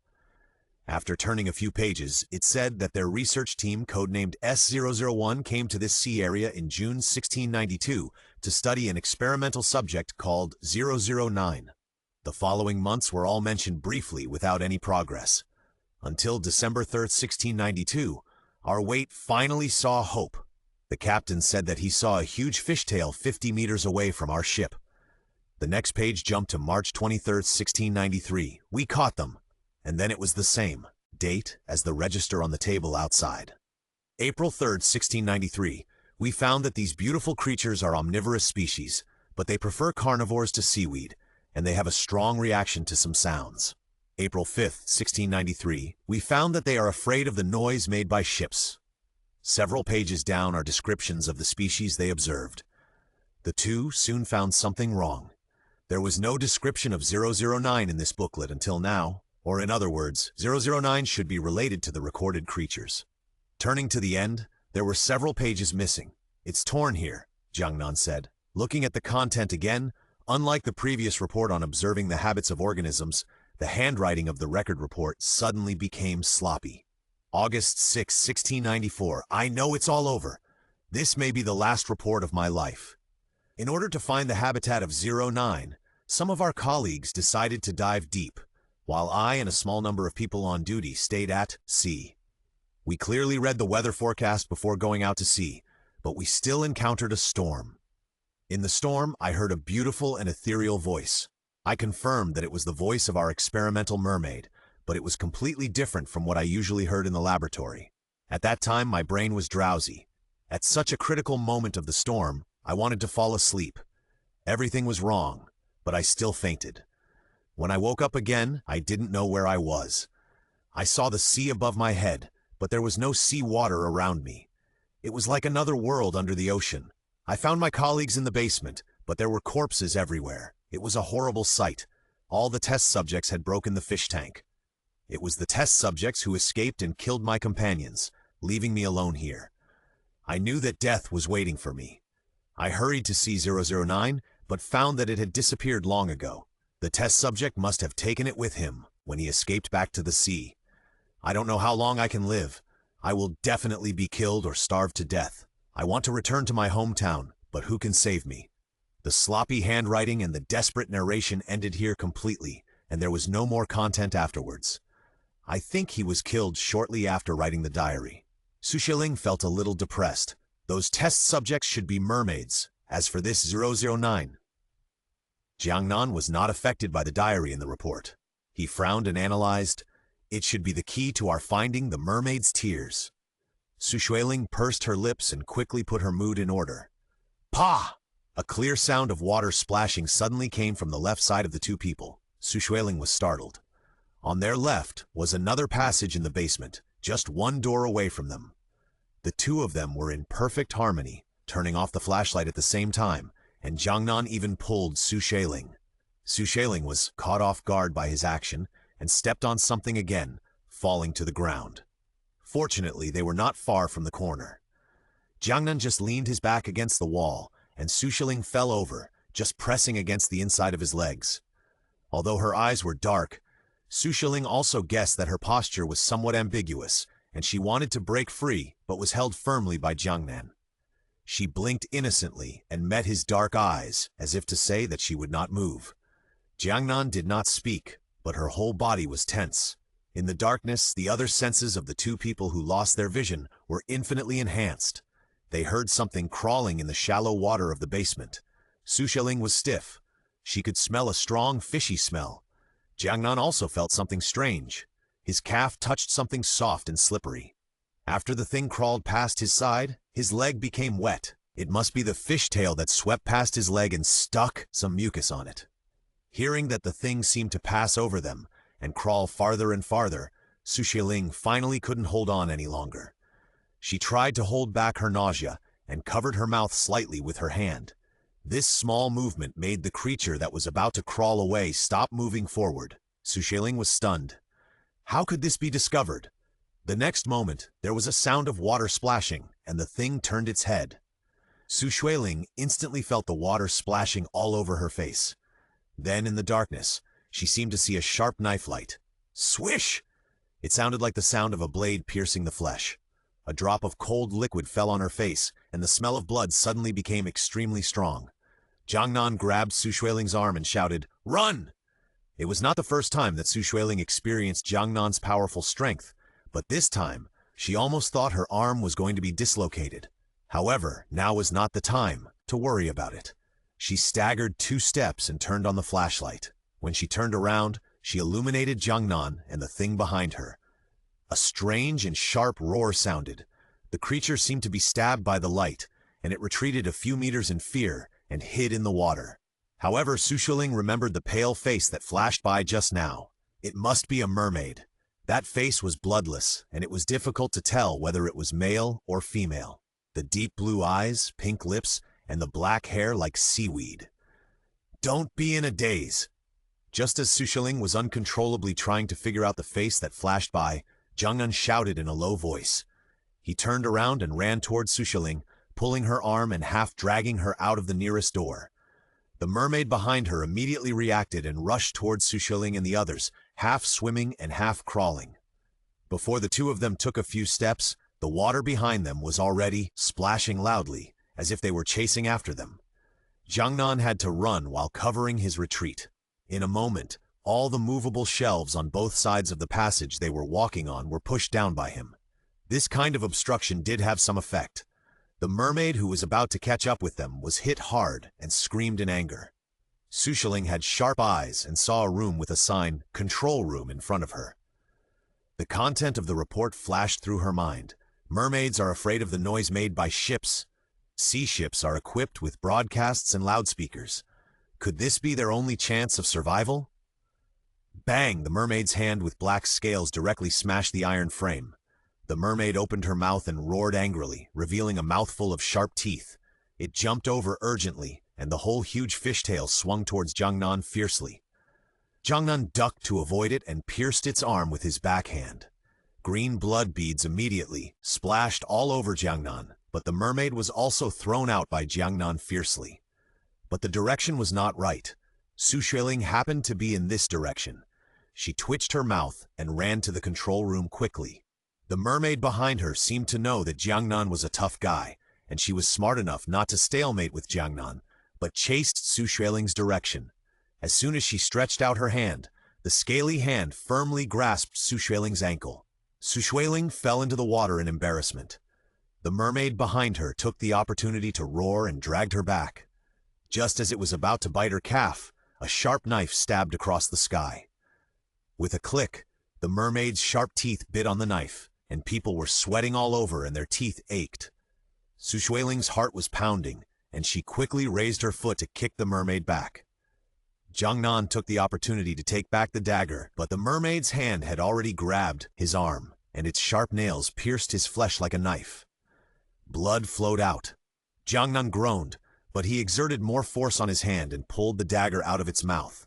After turning a few pages, it said that their research team, codenamed S001, came to this sea area in June 1692 to study an experimental subject called 009. The following months were all mentioned briefly without any progress. Until December 3rd, 1692, our wait finally saw hope. The captain said that he saw a huge fishtail 50 meters away from our ship. The next page jumped to March 23rd, 1693. We caught them. And then it was the same date as the register on the table outside. April 3rd, 1693, we found that these beautiful creatures are omnivorous species, but they prefer carnivores to seaweed, and they have a strong reaction to some sounds. April 5th, 1693, we found that they are afraid of the noise made by ships. Several pages down are descriptions of the species they observed. The two soon found something wrong. There was no description of 009 in this booklet until now. Or in other words, 009 should be related to the recorded creatures. Turning to the end, there were several pages missing. "It's torn here," Jiangnan said. Looking at the content again, unlike the previous report on observing the habits of organisms, the handwriting of the record report suddenly became sloppy. August 6, 1694. I know it's all over. This may be the last report of my life. In order to find the habitat of 09, some of our colleagues decided to dive deep, while I and a small number of people on duty stayed at sea. We clearly read the weather forecast before going out to sea, but we still encountered a storm. In the storm, I heard a beautiful and ethereal voice. I confirmed that it was the voice of our experimental mermaid, but it was completely different from what I usually heard in the laboratory. At that time, my brain was drowsy. At such a critical moment of the storm, I wanted to fall asleep. Everything was wrong, but I still fainted. When I woke up again, I didn't know where I was. I saw the sea above my head, but there was no sea water around me. It was like another world under the ocean. I found my colleagues in the basement, but there were corpses everywhere. It was a horrible sight. All the test subjects had broken the fish tank. It was the test subjects who escaped and killed my companions, leaving me alone here. I knew that death was waiting for me. I hurried to C009, but found that it had disappeared long ago. The test subject must have taken it with him when he escaped back to the sea. I don't know how long I can live. I will definitely be killed or starve to death. I want to return to my hometown, but who can save me? The sloppy handwriting and the desperate narration ended here completely, and there was no more content afterwards. I think he was killed shortly after writing the diary. Xueling felt a little depressed. Those test subjects should be mermaids. As for this 009, Jiangnan was not affected by the diary in the report. He frowned and analyzed. It should be the key to our finding the mermaid's tears. Xueling pursed her lips and quickly put her mood in order. Pa! A clear sound of water splashing suddenly came from the left side of the two people. Xueling was startled. On their left was another passage in the basement, just one door away from them. The two of them were in perfect harmony, turning off the flashlight at the same time, and Jiangnan even pulled Xueling. Xueling was caught off guard by his action and stepped on something again, falling to the ground. Fortunately, they were not far from the corner. Jiangnan just leaned his back against the wall, and Xueling fell over, just pressing against the inside of his legs. Although her eyes were dark, Xueling also guessed that her posture was somewhat ambiguous, and she wanted to break free, but was held firmly by Jiangnan. She blinked innocently and met his dark eyes, as if to say that she would not move. Jiangnan did not speak, but her whole body was tense. In the darkness, the other senses of the two people who lost their vision were infinitely enhanced. They heard something crawling in the shallow water of the basement. Xueling was stiff. She could smell a strong, fishy smell. Jiangnan also felt something strange. His calf touched something soft and slippery. After the thing crawled past his side, his leg became wet. It must be the fishtail that swept past his leg and stuck some mucus on it. Hearing that the thing seemed to pass over them and crawl farther and farther, Xueling finally couldn't hold on any longer. She tried to hold back her nausea and covered her mouth slightly with her hand. This small movement made the creature that was about to crawl away stop moving forward. Xueling was stunned. How could this be discovered? The next moment, there was a sound of water splashing, and the thing turned its head. Xueling instantly felt the water splashing all over her face. Then, in the darkness, she seemed to see a sharp knife light. Swish! It sounded like the sound of a blade piercing the flesh. A drop of cold liquid fell on her face, and the smell of blood suddenly became extremely strong. Jiangnan grabbed Xueling's arm and shouted, "Run!" It was not the first time that Xueling experienced Jiangnan's powerful strength, but this time, she almost thought her arm was going to be dislocated. However, now was not the time to worry about it. She staggered 2 steps and turned on the flashlight. When she turned around, she illuminated Jiangnan and the thing behind her. A strange and sharp roar sounded. The creature seemed to be stabbed by the light, and it retreated a few meters in fear and hid in the water. However, Xueling remembered the pale face that flashed by just now. It must be a mermaid. That face was bloodless, and it was difficult to tell whether it was male or female. The deep blue eyes, pink lips, and the black hair like seaweed. Don't be in a daze. Just as Xueling was uncontrollably trying to figure out the face that flashed by, Jiangnan shouted in a low voice. He turned around and ran towards Xueling, pulling her arm and half dragging her out of the nearest door. The mermaid behind her immediately reacted and rushed towards Xueling and the others, half swimming and half crawling. Before the two of them took a few steps, the water behind them was already splashing loudly, as if they were chasing after them. Jiangnan had to run while covering his retreat. In a moment, all the movable shelves on both sides of the passage they were walking on were pushed down by him. This kind of obstruction did have some effect. The mermaid who was about to catch up with them was hit hard and screamed in anger. Xueling had sharp eyes and saw a room with a sign, "Control Room," in front of her. The content of the report flashed through her mind. Mermaids are afraid of the noise made by ships. Sea ships are equipped with broadcasts and loudspeakers. Could this be their only chance of survival? Bang! The mermaid's hand with black scales directly smashed the iron frame. The mermaid opened her mouth and roared angrily, revealing a mouthful of sharp teeth. It jumped over urgently, and the whole huge fishtail swung towards Jiangnan fiercely. Jiangnan ducked to avoid it and pierced its arm with his backhand. Green blood beads immediately splashed all over Jiangnan, but the mermaid was also thrown out by Jiangnan fiercely. But the direction was not right. Xueling happened to be in this direction. She twitched her mouth and ran to the control room quickly. The mermaid behind her seemed to know that Jiangnan was a tough guy, and she was smart enough not to stalemate with Jiangnan, but chased Xueling's direction. As soon as she stretched out her hand, the scaly hand firmly grasped Xueling's ankle. Xueling fell into the water in embarrassment. The mermaid behind her took the opportunity to roar and dragged her back. Just as it was about to bite her calf, a sharp knife stabbed across the sky. With a click, the mermaid's sharp teeth bit on the knife, and people were sweating all over and their teeth ached. Xueling's heart was pounding, and she quickly raised her foot to kick the mermaid back. Jiangnan took the opportunity to take back the dagger, but the mermaid's hand had already grabbed his arm, and its sharp nails pierced his flesh like a knife. Blood flowed out. Jiangnan groaned, but he exerted more force on his hand and pulled the dagger out of its mouth.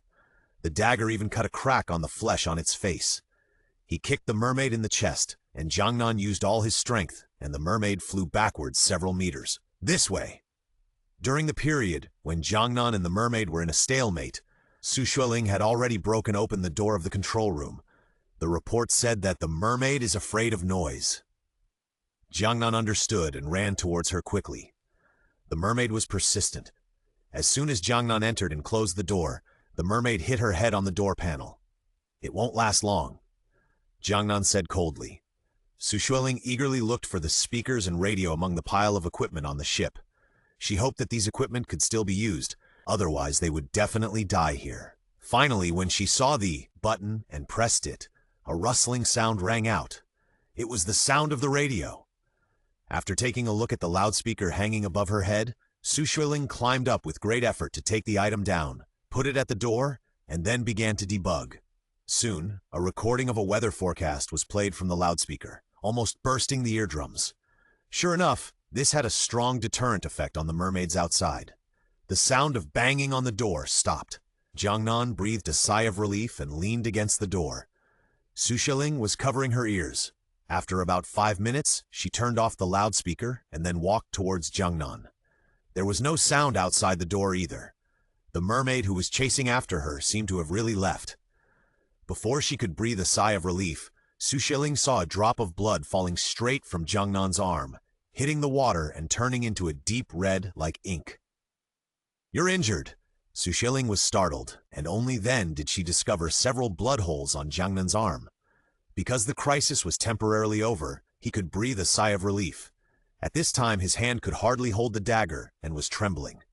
The dagger even cut a crack on the flesh on its face. He kicked the mermaid in the chest, and Jiangnan used all his strength, and the mermaid flew backwards several meters. This way! During the period when Jiangnan and the mermaid were in a stalemate, Xueling had already broken open the door of the control room. The report said that the mermaid is afraid of noise. Jiangnan understood and ran towards her quickly. The mermaid was persistent. As soon as Jiangnan entered and closed the door, the mermaid hit her head on the door panel. "It won't last long," Jiangnan said coldly. Xueling eagerly looked for the speakers and radio among the pile of equipment on the ship. She hoped that these equipment could still be used, otherwise they would definitely die here. Finally, when she saw the button and pressed it, a rustling sound rang out. It was the sound of the radio. After taking a look at the loudspeaker hanging above her head, Xueling climbed up with great effort to take the item down, put it at the door, and then began to debug. Soon, a recording of a weather forecast was played from the loudspeaker, almost bursting the eardrums. Sure enough, this had a strong deterrent effect on the mermaids outside. The sound of banging on the door stopped. Jiangnan breathed a sigh of relief and leaned against the door. Xueling was covering her ears. After about 5 minutes, she turned off the loudspeaker and then walked towards Jiangnan. There was no sound outside the door either. The mermaid who was chasing after her seemed to have really left. Before she could breathe a sigh of relief, Xueling saw a drop of blood falling straight from Jiangnan's arm, hitting the water and turning into a deep red like ink. "You're injured." Xueling was startled, and only then did she discover several blood holes on Jiangnan's arm. Because the crisis was temporarily over, he could breathe a sigh of relief. At this time, his hand could hardly hold the dagger and was trembling.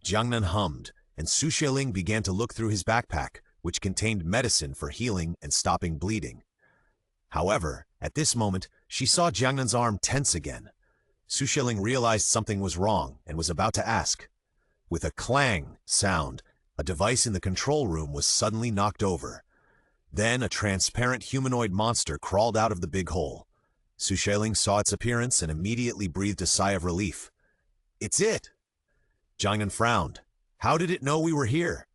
Jiangnan hummed, and Xueling began to look through his backpack, which contained medicine for healing and stopping bleeding. However, at this moment, she saw Jiangnan's arm tense again. Xueling realized something was wrong and was about to ask. With a clang sound, a device in the control room was suddenly knocked over. Then a transparent humanoid monster crawled out of the big hole. Xueling saw its appearance and immediately breathed a sigh of relief. "It's it!" Jiangnan frowned. "How did it know we were here?"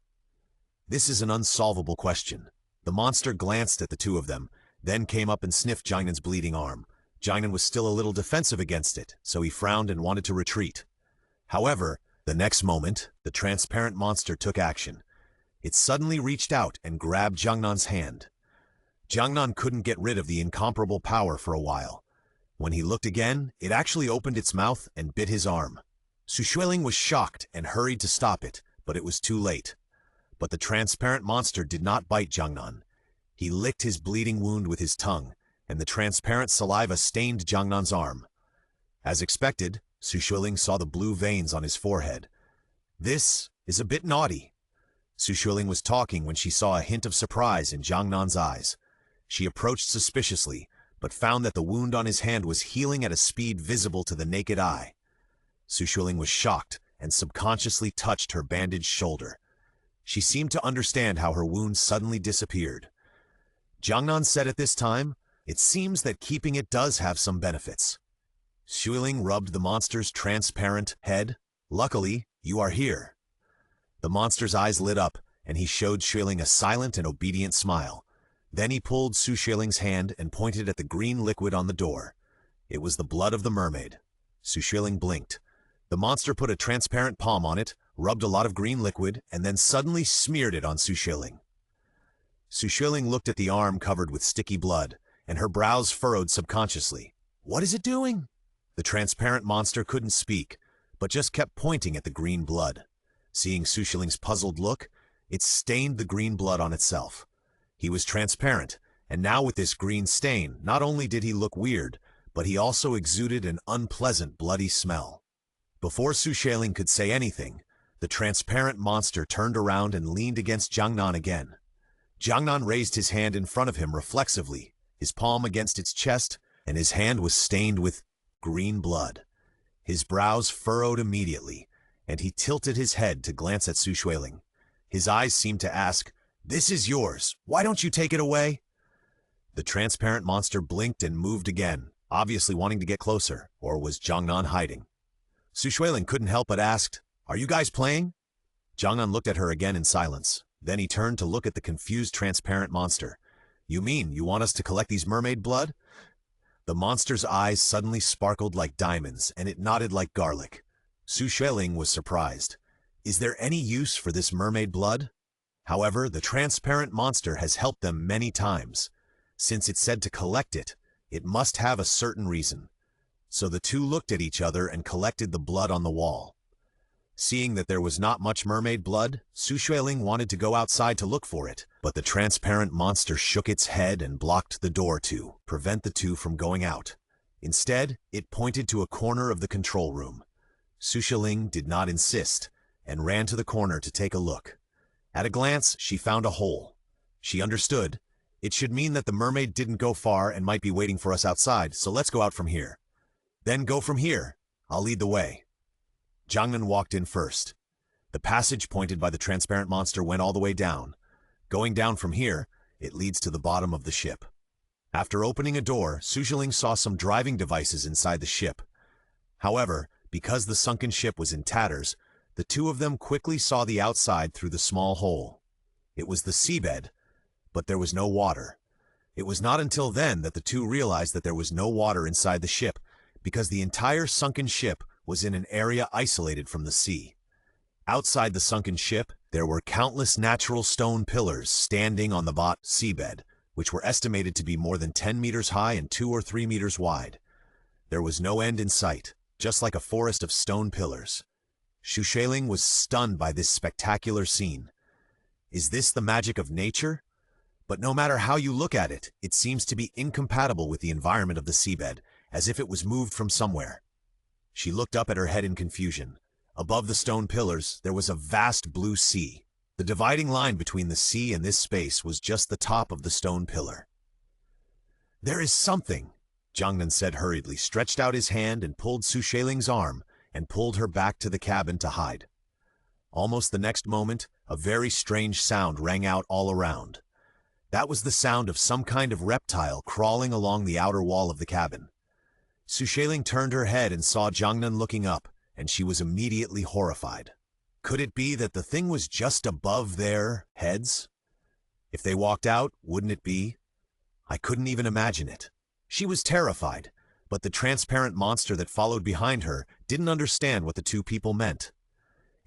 This is an unsolvable question. The monster glanced at the two of them, then came up and sniffed Jiangnan's bleeding arm. Jiangnan was still a little defensive against it, so he frowned and wanted to retreat. However, the next moment, the transparent monster took action. It suddenly reached out and grabbed Jiangnan's hand. Jiangnan couldn't get rid of the incomparable power for a while. When he looked again, it actually opened its mouth and bit his arm. Xueling was shocked and hurried to stop it, but it was too late. But the transparent monster did not bite Jiangnan. He licked his bleeding wound with his tongue, and the transparent saliva stained Jiangnan's arm. As expected, Xueling saw the blue veins on his forehead. "This is a bit naughty." Xueling was talking when she saw a hint of surprise in Jiangnan's eyes. She approached suspiciously, but found that the wound on his hand was healing at a speed visible to the naked eye. Xueling was shocked and subconsciously touched her bandaged shoulder. She seemed to understand how her wound suddenly disappeared. Jiangnan said at this time, "It seems that keeping it does have some benefits." Xueling rubbed the monster's transparent head. "Luckily, you are here." The monster's eyes lit up, and he showed Xueling a silent and obedient smile. Then he pulled Xueling's hand and pointed at the green liquid on the door. It was the blood of the mermaid. Xueling blinked. The monster put a transparent palm on it, rubbed a lot of green liquid, and then suddenly smeared it on Xueling. Xueling looked at the arm covered with sticky blood, and her brows furrowed subconsciously. "What is it doing?" The transparent monster couldn't speak, but just kept pointing at the green blood. Seeing Xueling's puzzled look, it stained the green blood on itself. He was transparent, and now with this green stain, not only did he look weird, but he also exuded an unpleasant bloody smell. Before Xueling could say anything, the transparent monster turned around and leaned against Jiangnan again. Jiangnan raised his hand in front of him reflexively, his palm against its chest, and his hand was stained with green blood. His brows furrowed immediately, and he tilted his head to glance at Xueling. His eyes seemed to ask, "This is yours. Why don't you take it away?" The transparent monster blinked and moved again, obviously wanting to get closer, or was Jiangnan hiding? Xueling couldn't help but asked, "Are you guys playing?" Jiangnan looked at her again in silence. Then he turned to look at the confused transparent monster. "You mean you want us to collect these mermaid blood?" The monster's eyes suddenly sparkled like diamonds, and it nodded like garlic. Xueling was surprised. Is there any use for this mermaid blood? However, the transparent monster has helped them many times. Since it said to collect it, it must have a certain reason. So the two looked at each other and collected the blood on the wall. Seeing that there was not much mermaid blood, Xueling wanted to go outside to look for it, but the transparent monster shook its head and blocked the door to prevent the two from going out. Instead, it pointed to a corner of the control room. Xueling did not insist, and ran to the corner to take a look. At a glance, she found a hole. She understood. It should mean that the mermaid didn't go far and might be waiting for us outside, so let's go out from here. Then go from here. I'll lead the way. Jiangnan walked in first. The passage pointed by the transparent monster went all the way down. Going down from here, it leads to the bottom of the ship. After opening a door, Xueling saw some driving devices inside the ship. However, because the sunken ship was in tatters, the two of them quickly saw the outside through the small hole. It was the seabed, but there was no water. It was not until then that the two realized that there was no water inside the ship, because the entire sunken ship was in an area isolated from the sea. Outside the sunken ship, there were countless natural stone pillars standing on the seabed, which were estimated to be more than 10 meters high and 2 or 3 meters wide. There was no end in sight, just like a forest of stone pillars. Xueling was stunned by this spectacular scene. Is this the magic of nature? But no matter how you look at it, it seems to be incompatible with the environment of the seabed, as if it was moved from somewhere. She looked up at her head in confusion. Above the stone pillars, there was a vast blue sea. The dividing line between the sea and this space was just the top of the stone pillar. "There is something," Jiangnan said hurriedly, stretched out his hand and pulled Xueling's arm and pulled her back to the cabin to hide. Almost the next moment, a very strange sound rang out all around. That was the sound of some kind of reptile crawling along the outer wall of the cabin. Xueling turned her head and saw Jiangnan looking up, and she was immediately horrified. Could it be that the thing was just above their heads? If they walked out, wouldn't it be? I couldn't even imagine it. She was terrified, but the transparent monster that followed behind her didn't understand what the two people meant.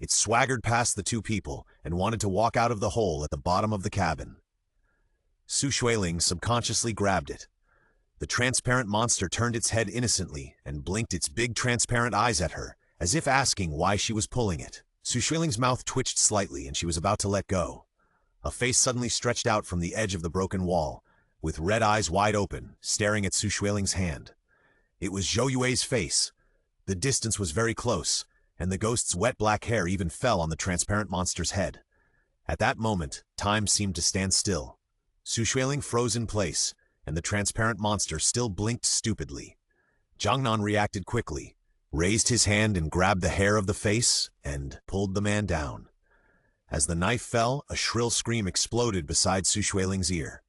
It swaggered past the two people and wanted to walk out of the hole at the bottom of the cabin. Xueling subconsciously grabbed it. The transparent monster turned its head innocently and blinked its big transparent eyes at her, as if asking why she was pulling it. Xueling's mouth twitched slightly and she was about to let go. A face suddenly stretched out from the edge of the broken wall, with red eyes wide open, staring at Xueling's hand. It was Zhou Yue's face. The distance was very close, and the ghost's wet black hair even fell on the transparent monster's head. At that moment, time seemed to stand still. Xueling froze in place, and the transparent monster still blinked stupidly. Jiangnan reacted quickly, raised his hand and grabbed the hair of the face, and pulled the man down. As the knife fell, a shrill scream exploded beside Su Xueling's ear.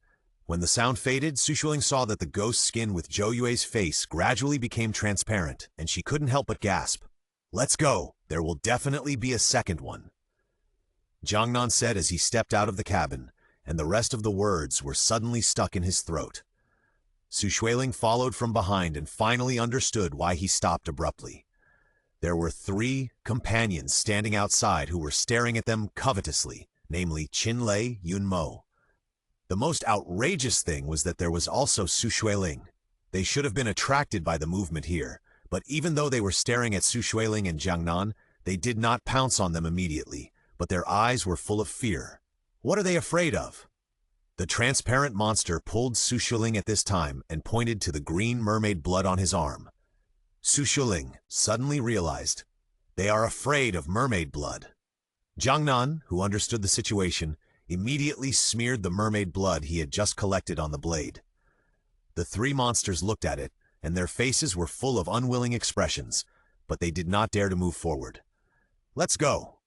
When the sound faded, Su Xueling saw that the ghost skin with Zhou Yue's face gradually became transparent, and she couldn't help but gasp. "Let's go! There will definitely be a second one," Jiangnan said as he stepped out of the cabin, and the rest of the words were suddenly stuck in his throat. Su Xueling followed from behind and finally understood why he stopped abruptly. There were 3 companions standing outside who were staring at them covetously, namely Qin Lei, Yun Mo. The most outrageous thing was that there was also Su Xueling. They should have been attracted by the movement here, but even though they were staring at Su Xueling and Jiangnan, they did not pounce on them immediately, but their eyes were full of fear. What are they afraid of? The transparent monster pulled Su Xueling at this time and pointed to the green mermaid blood on his arm. Su Xueling suddenly realized they are afraid of mermaid blood. Jiangnan, who understood the situation, immediately smeared the mermaid blood he had just collected on the blade. The 3 monsters looked at it, and their faces were full of unwilling expressions, but they did not dare to move forward. "Let's go."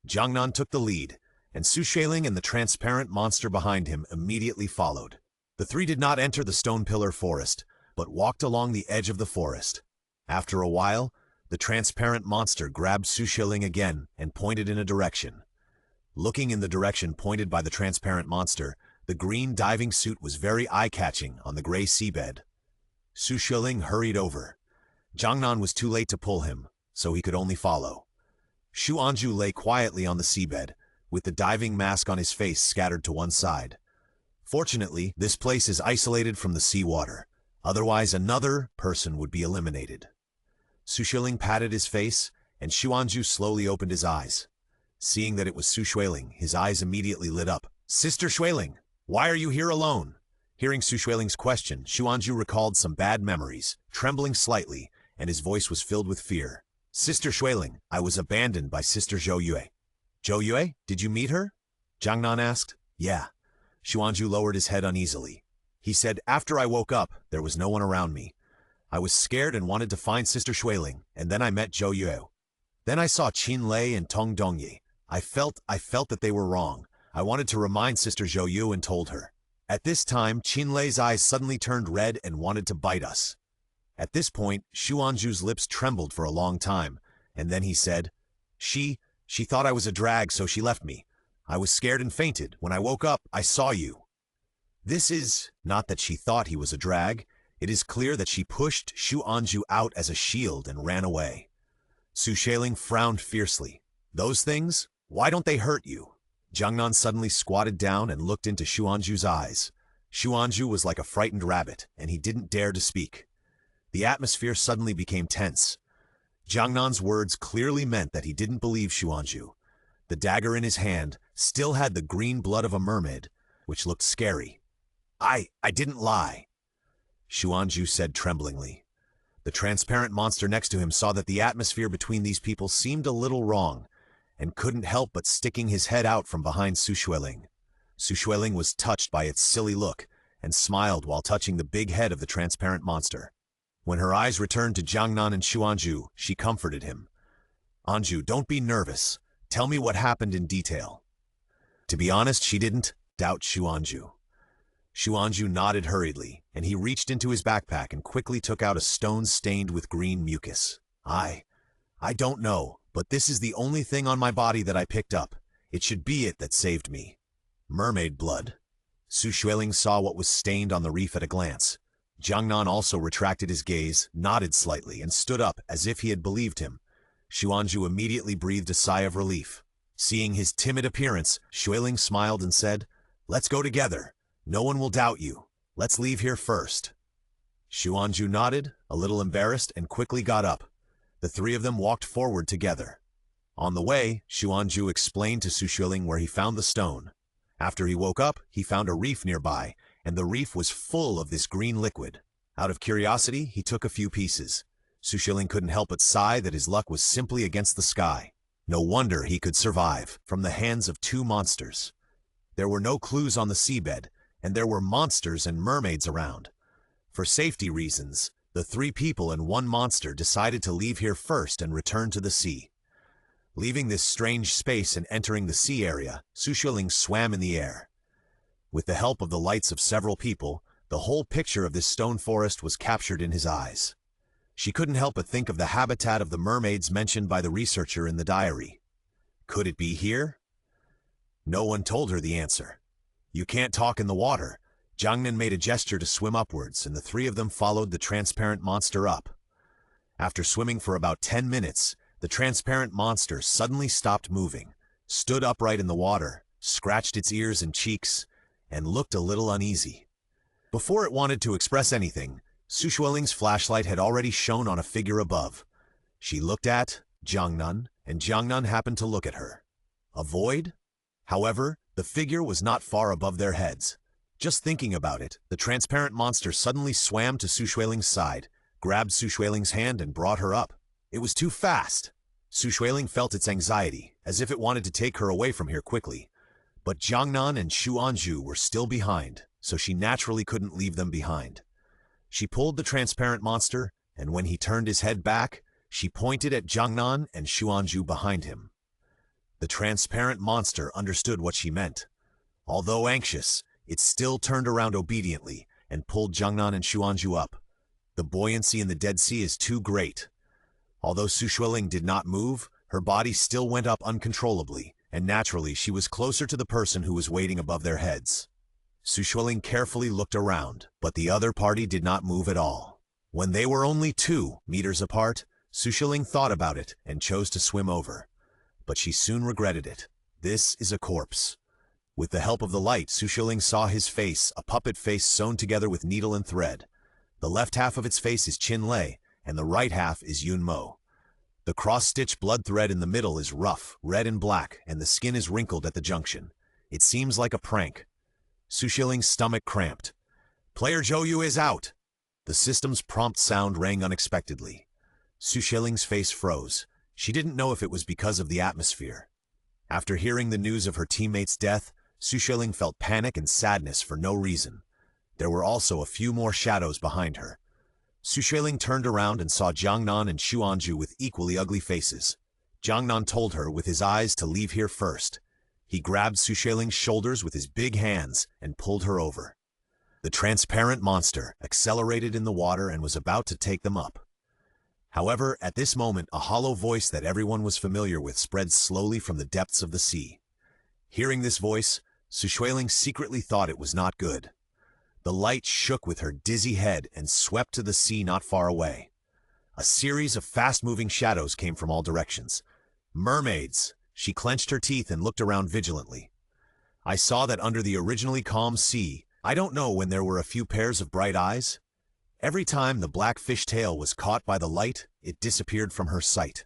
Jiangnan took the lead, and Su Xueling and the transparent monster behind him immediately followed. The 3 did not enter the stone pillar forest, but walked along the edge of the forest. After a while, the transparent monster grabbed Su Xueling again and pointed in a direction. Looking in the direction pointed by the transparent monster, the green diving suit was very eye-catching on the gray seabed. Su Xueling hurried over. Jiangnan was too late to pull him, so he could only follow. Xuanju lay quietly on the seabed, with the diving mask on his face scattered to one side. Fortunately, this place is isolated from the seawater. Otherwise, another person would be eliminated. Su Xueling patted his face, and Xuanju slowly opened his eyes. Seeing that it was Su Xueling, his eyes immediately lit up. "Sister Xueling, why are you here alone?" Hearing Su Xueling's question, Xuanju recalled some bad memories, trembling slightly, and his voice was filled with fear. "Sister Xueling, I was abandoned by Sister Zhou Yue." "Zhou Yue? Did you meet her?" Jiangnan asked. "Yeah." Xuanju lowered his head uneasily. He said, "After I woke up, there was no one around me. I was scared and wanted to find Sister Xueling, and then I met Zhou Yue. Then I saw Qin Lei and Tong Dongyi. I felt that they were wrong. I wanted to remind Sister Zhou Yue and told her. At this time, Qin Lei's eyes suddenly turned red and wanted to bite us." At this point, Xuanju's lips trembled for a long time, and then he said, She thought I was a drag, so she left me. I was scared and fainted. When I woke up, I saw you." This is not that she thought he was a drag. It is clear that she pushed Xuanju out as a shield and ran away. Su Xueling frowned fiercely. "Those things? Why don't they hurt you?" Jiangnan suddenly squatted down and looked into Xuanju's eyes. Xuanju was like a frightened rabbit, and he didn't dare to speak. The atmosphere suddenly became tense. Jiangnan's words clearly meant that he didn't believe Xuanju. The dagger in his hand still had the green blood of a mermaid, which looked scary. I didn't lie," Xuanju said tremblingly. The transparent monster next to him saw that the atmosphere between these people seemed a little wrong, and couldn't help but sticking his head out from behind Su Xueling. Su Xueling was touched by its silly look, and smiled while touching the big head of the transparent monster. When her eyes returned to Jiangnan and Xuanju, she comforted him. "Anju, don't be nervous. Tell me what happened in detail." To be honest, she didn't doubt Xuanju. Xuanju nodded hurriedly, and he reached into his backpack and quickly took out a stone stained with green mucus. I don't know, but this is the only thing on my body that I picked up. It should be it that saved me." Mermaid blood. Su Xueling saw what was stained on the reef at a glance. Jiangnan also retracted his gaze, nodded slightly, and stood up as if he had believed him. Xuanju immediately breathed a sigh of relief. Seeing his timid appearance, Xueling smiled and said, "Let's go together. No one will doubt you. Let's leave here first." Xuanju nodded, a little embarrassed, and quickly got up. The 3 of them walked forward together. On the way, Xuanju explained to Su Xueling where he found the stone. After he woke up, he found a reef nearby, and the reef was full of this green liquid. Out of curiosity, he took a few pieces. Su Xueling couldn't help but sigh that his luck was simply against the sky. No wonder he could survive from the hands of 2 monsters. There were no clues on the seabed, and there were monsters and mermaids around. For safety reasons, the 3 people and 1 monster decided to leave here first and return to the sea. Leaving this strange space and entering the sea area, Xueling swam in the air. With the help of the lights of several people, the whole picture of this stone forest was captured in his eyes. She couldn't help but think of the habitat of the mermaids mentioned by the researcher in the diary. Could it be here? No one told her the answer. You can't talk in the water. Jiangnan made a gesture to swim upwards, and the three of them followed the transparent monster up. After swimming for about 10 minutes, the transparent monster suddenly stopped moving, stood upright in the water, scratched its ears and cheeks, and looked a little uneasy. Before it wanted to express anything, Xueling's flashlight had already shone on a figure above. She looked at Jiangnan, and Jiangnan happened to look at her. A void? However, the figure was not far above their heads. Just thinking about it, the transparent monster suddenly swam to Xueling's side, grabbed Xueling's hand and brought her up. It was too fast. Xueling felt its anxiety, as if it wanted to take her away from here quickly. But Jiangnan and Xuanzhu were still behind, so she naturally couldn't leave them behind. She pulled the transparent monster, and when he turned his head back, she pointed at Jiangnan and Xuanzhu behind him. The transparent monster understood what she meant. Although anxious, it still turned around obediently and pulled Jiangnan and Xuanzhu up. The buoyancy in the Dead Sea is too great. Although Xueling did not move, her body still went up uncontrollably, and naturally she was closer to the person who was waiting above their heads. Xueling carefully looked around, but the other party did not move at all. When they were only 2 meters apart, Xueling thought about it and chose to swim over. But she soon regretted it. This is a corpse. With the help of the light, Xueling saw his face, a puppet face sewn together with needle and thread. The left half of its face is Qin Lei, and the right half is Yun Mo. The cross-stitched blood thread in the middle is rough, red and black, and the skin is wrinkled at the junction. It seems like a prank. Xueling's stomach cramped. Player Zhou is out! The system's prompt sound rang unexpectedly. Xueling's face froze. She didn't know if it was because of the atmosphere. After hearing the news of her teammate's death, Xueling felt panic and sadness for no reason. There were also a few more shadows behind her. Xueling turned around and saw Jiangnan and Xuanzhu with equally ugly faces. Jiangnan told her with his eyes to leave here first. He grabbed Xueling's shoulders with his big hands and pulled her over. The transparent monster accelerated in the water and was about to take them up. However, at this moment, a hollow voice that everyone was familiar with spread slowly from the depths of the sea. Hearing this voice, Xueling secretly thought it was not good. The light shook with her dizzy head and swept to the sea not far away. A series of fast-moving shadows came from all directions. Mermaids! She clenched her teeth and looked around vigilantly. I saw that under the originally calm sea, I don't know when there were a few pairs of bright eyes. Every time the black fish tail was caught by the light, it disappeared from her sight.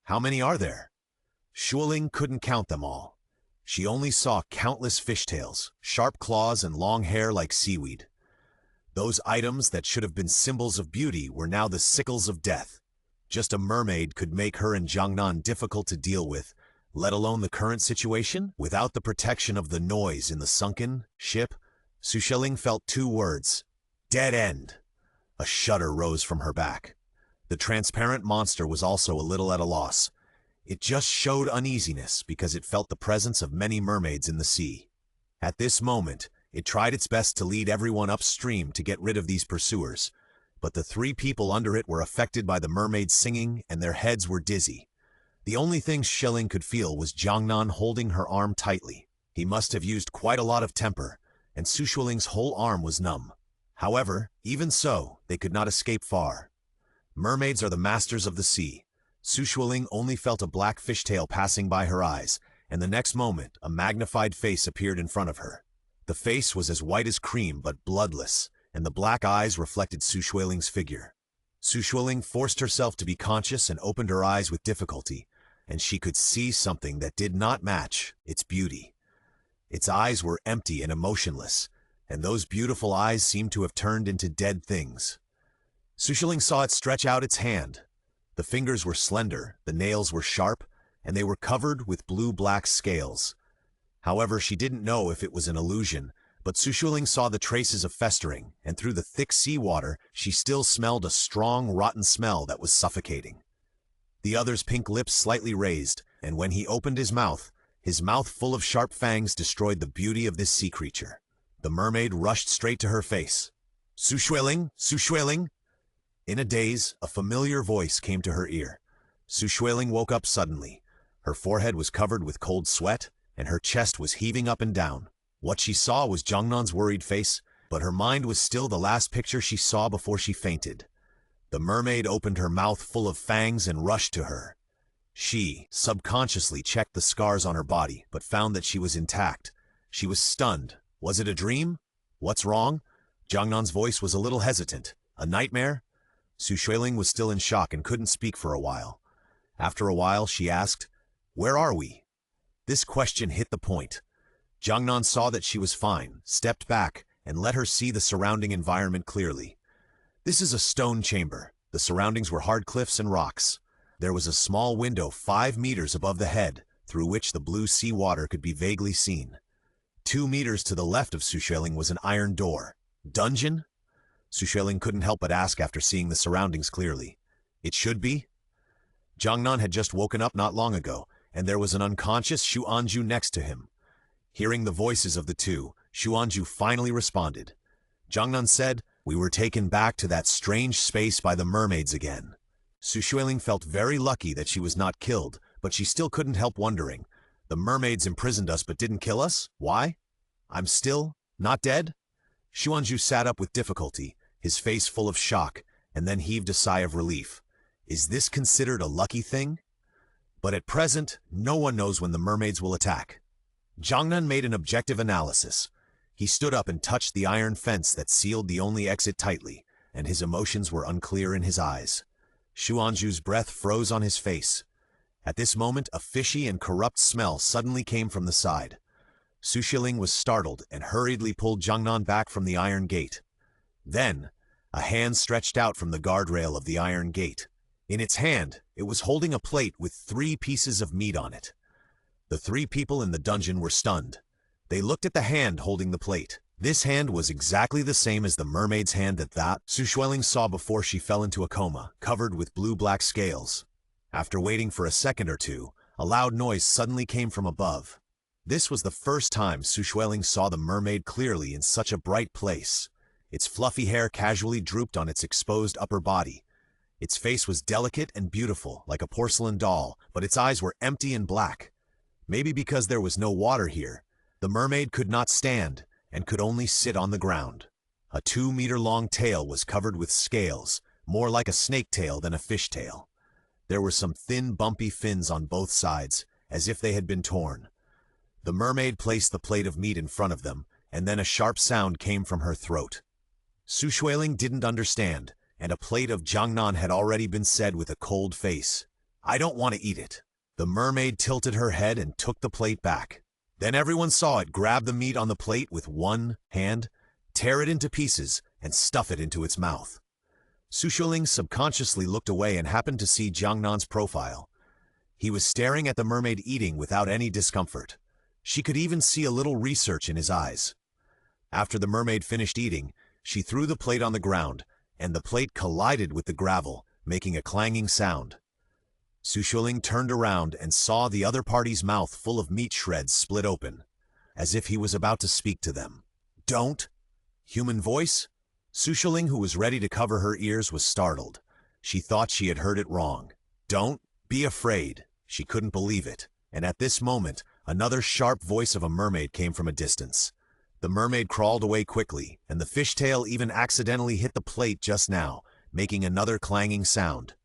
How many are there? Xueling couldn't count them all. She only saw countless fishtails, sharp claws and long hair like seaweed. Those items that should have been symbols of beauty were now the sickles of death. Just a mermaid could make her and Jiangnan difficult to deal with, let alone the current situation. Without the protection of the noise in the sunken ship, Xueling felt 2 words: dead end. A shudder rose from her back. The transparent monster was also a little at a loss. It just showed uneasiness because it felt the presence of many mermaids in the sea. At this moment, it tried its best to lead everyone upstream to get rid of these pursuers, but the 3 people under it were affected by the mermaids singing and their heads were dizzy. The only thing Xueling could feel was Jiangnan holding her arm tightly. He must have used quite a lot of temper, and Xueling's whole arm was numb. However, even so, they could not escape far. Mermaids are the masters of the sea. Xueling only felt a black fishtail passing by her eyes, and the next moment, a magnified face appeared in front of her. The face was as white as cream but bloodless, and the black eyes reflected Xueling's figure. Xueling forced herself to be conscious and opened her eyes with difficulty, and she could see something that did not match its beauty. Its eyes were empty and emotionless, and those beautiful eyes seemed to have turned into dead things. Xueling saw it stretch out its hand. The fingers were slender, the nails were sharp, and they were covered with blue-black scales. However, she didn't know if it was an illusion, but Xueling saw the traces of festering, and through the thick seawater, she still smelled a strong, rotten smell that was suffocating. The other's pink lips slightly raised, and when he opened his mouth full of sharp fangs destroyed the beauty of this sea creature. The mermaid rushed straight to her face. Xueling, Xueling! In a daze, a familiar voice came to her ear. Xueling woke up suddenly. Her forehead was covered with cold sweat, and her chest was heaving up and down. What she saw was Jiangnan's worried face, but her mind was still the last picture she saw before she fainted. The mermaid opened her mouth full of fangs and rushed to her. She subconsciously checked the scars on her body, but found that she was intact. She was stunned. Was it a dream? What's wrong? Jiangnan's voice was a little hesitant. A nightmare? Xueling was still in shock and couldn't speak for a while. After a while, she asked, "Where are we?" This question hit the point. Jiangnan saw that she was fine, stepped back, and let her see the surrounding environment clearly. This is a stone chamber. The surroundings were hard cliffs and rocks. There was a small window 5 meters above the head, through which the blue sea water could be vaguely seen. 2 meters to the left of Xueling was an iron door. Dungeon? Xueling couldn't help but ask after seeing the surroundings clearly. It should be? Jiangnan had just woken up not long ago, and there was an unconscious Xuanju next to him. Hearing the voices of the two, Xuanju finally responded. Jiangnan said, "We were taken back to that strange space by the mermaids again." Xueling felt very lucky that she was not killed, but she still couldn't help wondering. The mermaids imprisoned us but didn't kill us? Why? I'm still not dead? Xuanju sat up with difficulty, his face full of shock, and then heaved a sigh of relief. Is this considered a lucky thing? But at present, no one knows when the mermaids will attack. Jiangnan made an objective analysis. He stood up and touched the iron fence that sealed the only exit tightly, and his emotions were unclear in his eyes. Xuanju's breath froze on his face. At this moment, a fishy and corrupt smell suddenly came from the side. Xueling was startled and hurriedly pulled Jiangnan back from the iron gate. Then, a hand stretched out from the guardrail of the iron gate. In its hand, it was holding a plate with 3 pieces of meat on it. The 3 people in the dungeon were stunned. They looked at the hand holding the plate. This hand was exactly the same as the mermaid's hand that Xueling saw before she fell into a coma, covered with blue-black scales. After waiting for a second or two, a loud noise suddenly came from above. This was the first time Xueling saw the mermaid clearly in such a bright place. Its fluffy hair casually drooped on its exposed upper body. Its face was delicate and beautiful, like a porcelain doll, but its eyes were empty and black. Maybe because there was no water here, the mermaid could not stand and could only sit on the ground. A 2-meter-long tail was covered with scales, more like a snake tail than a fish tail. There were some thin, bumpy fins on both sides, as if they had been torn. The mermaid placed the plate of meat in front of them, and then a sharp sound came from her throat. Xueling didn't understand, and a plate of Jiangnan had already been said with a cold face. "I don't want to eat it." The mermaid tilted her head and took the plate back. Then everyone saw it grab the meat on the plate with one hand, tear it into pieces, and stuff it into its mouth. Xueling subconsciously looked away and happened to see Jiangnan's profile. He was staring at the mermaid eating without any discomfort. She could even see a little research in his eyes. After the mermaid finished eating, she threw the plate on the ground, and the plate collided with the gravel, making a clanging sound. Xueling turned around and saw the other party's mouth full of meat shreds split open, as if he was about to speak to them. "Don't!" Human voice? Xueling, who was ready to cover her ears, was startled. She thought she had heard it wrong. "Don't be afraid." She couldn't believe it, and at this moment, another sharp voice of a mermaid came from a distance. The mermaid crawled away quickly, and the fishtail even accidentally hit the plate just now, making another clanging sound.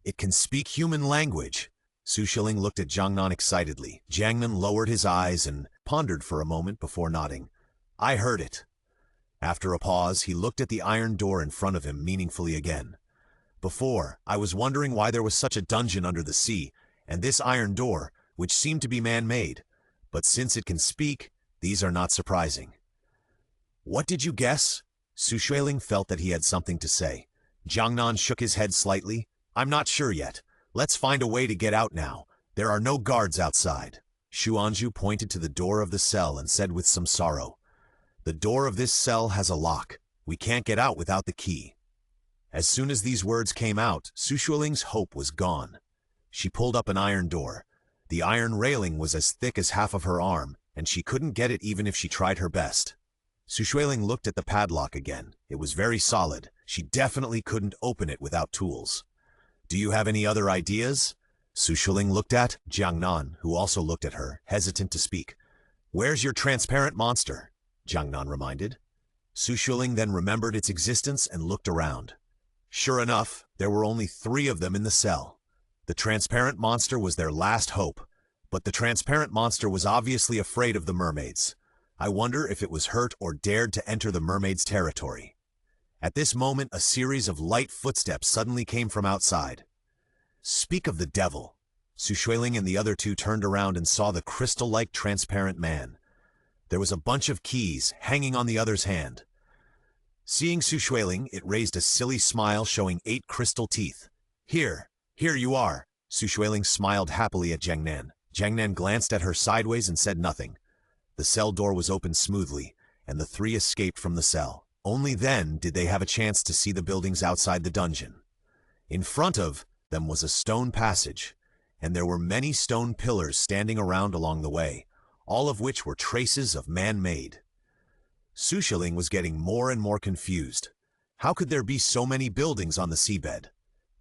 "It can speak human language." Xueling looked at Jiangnan excitedly. Jiangnan lowered his eyes and pondered for a moment before nodding. "I heard it." After a pause, he looked at the iron door in front of him meaningfully again. "Before, I was wondering why there was such a dungeon under the sea, and this iron door, which seemed to be man-made. But since it can speak, these are not surprising." "What did you guess?" Xueling felt that he had something to say. Jiangnan shook his head slightly. "I'm not sure yet. Let's find a way to get out now. There are no guards outside." Xuanju pointed to the door of the cell and said with some sorrow, "The door of this cell has a lock. We can't get out without the key." As soon as these words came out, Xueling's hope was gone. She pulled up an iron door. The iron railing was as thick as half of her arm, and she couldn't get it even if she tried her best. Xueling looked at the padlock again. It was very solid. She definitely couldn't open it without tools. "Do you have any other ideas?" Xueling looked at Jiangnan, who also looked at her, hesitant to speak. "Where's your transparent monster?" Jiangnan reminded. Xueling then remembered its existence and looked around. Sure enough, there were only 3 of them in the cell. The transparent monster was their last hope, but the transparent monster was obviously afraid of the mermaids. I wonder if it was hurt or dared to enter the mermaids' territory. At this moment, a series of light footsteps suddenly came from outside. "Speak of the devil!" Xueling and the other 2 turned around and saw the crystal-like transparent man. There was a bunch of keys hanging on the other's hand. Seeing Xueling, it raised a silly smile showing 8 crystal teeth. Here you are." Xueling smiled happily at Jiangnan. Jiangnan glanced at her sideways and said nothing. The cell door was opened smoothly, and the 3 escaped from the cell. Only then did they have a chance to see the buildings outside the dungeon. In front of them was a stone passage, and there were many stone pillars standing around along the way, all of which were traces of man-made. Xueling was getting more and more confused. How could there be so many buildings on the seabed?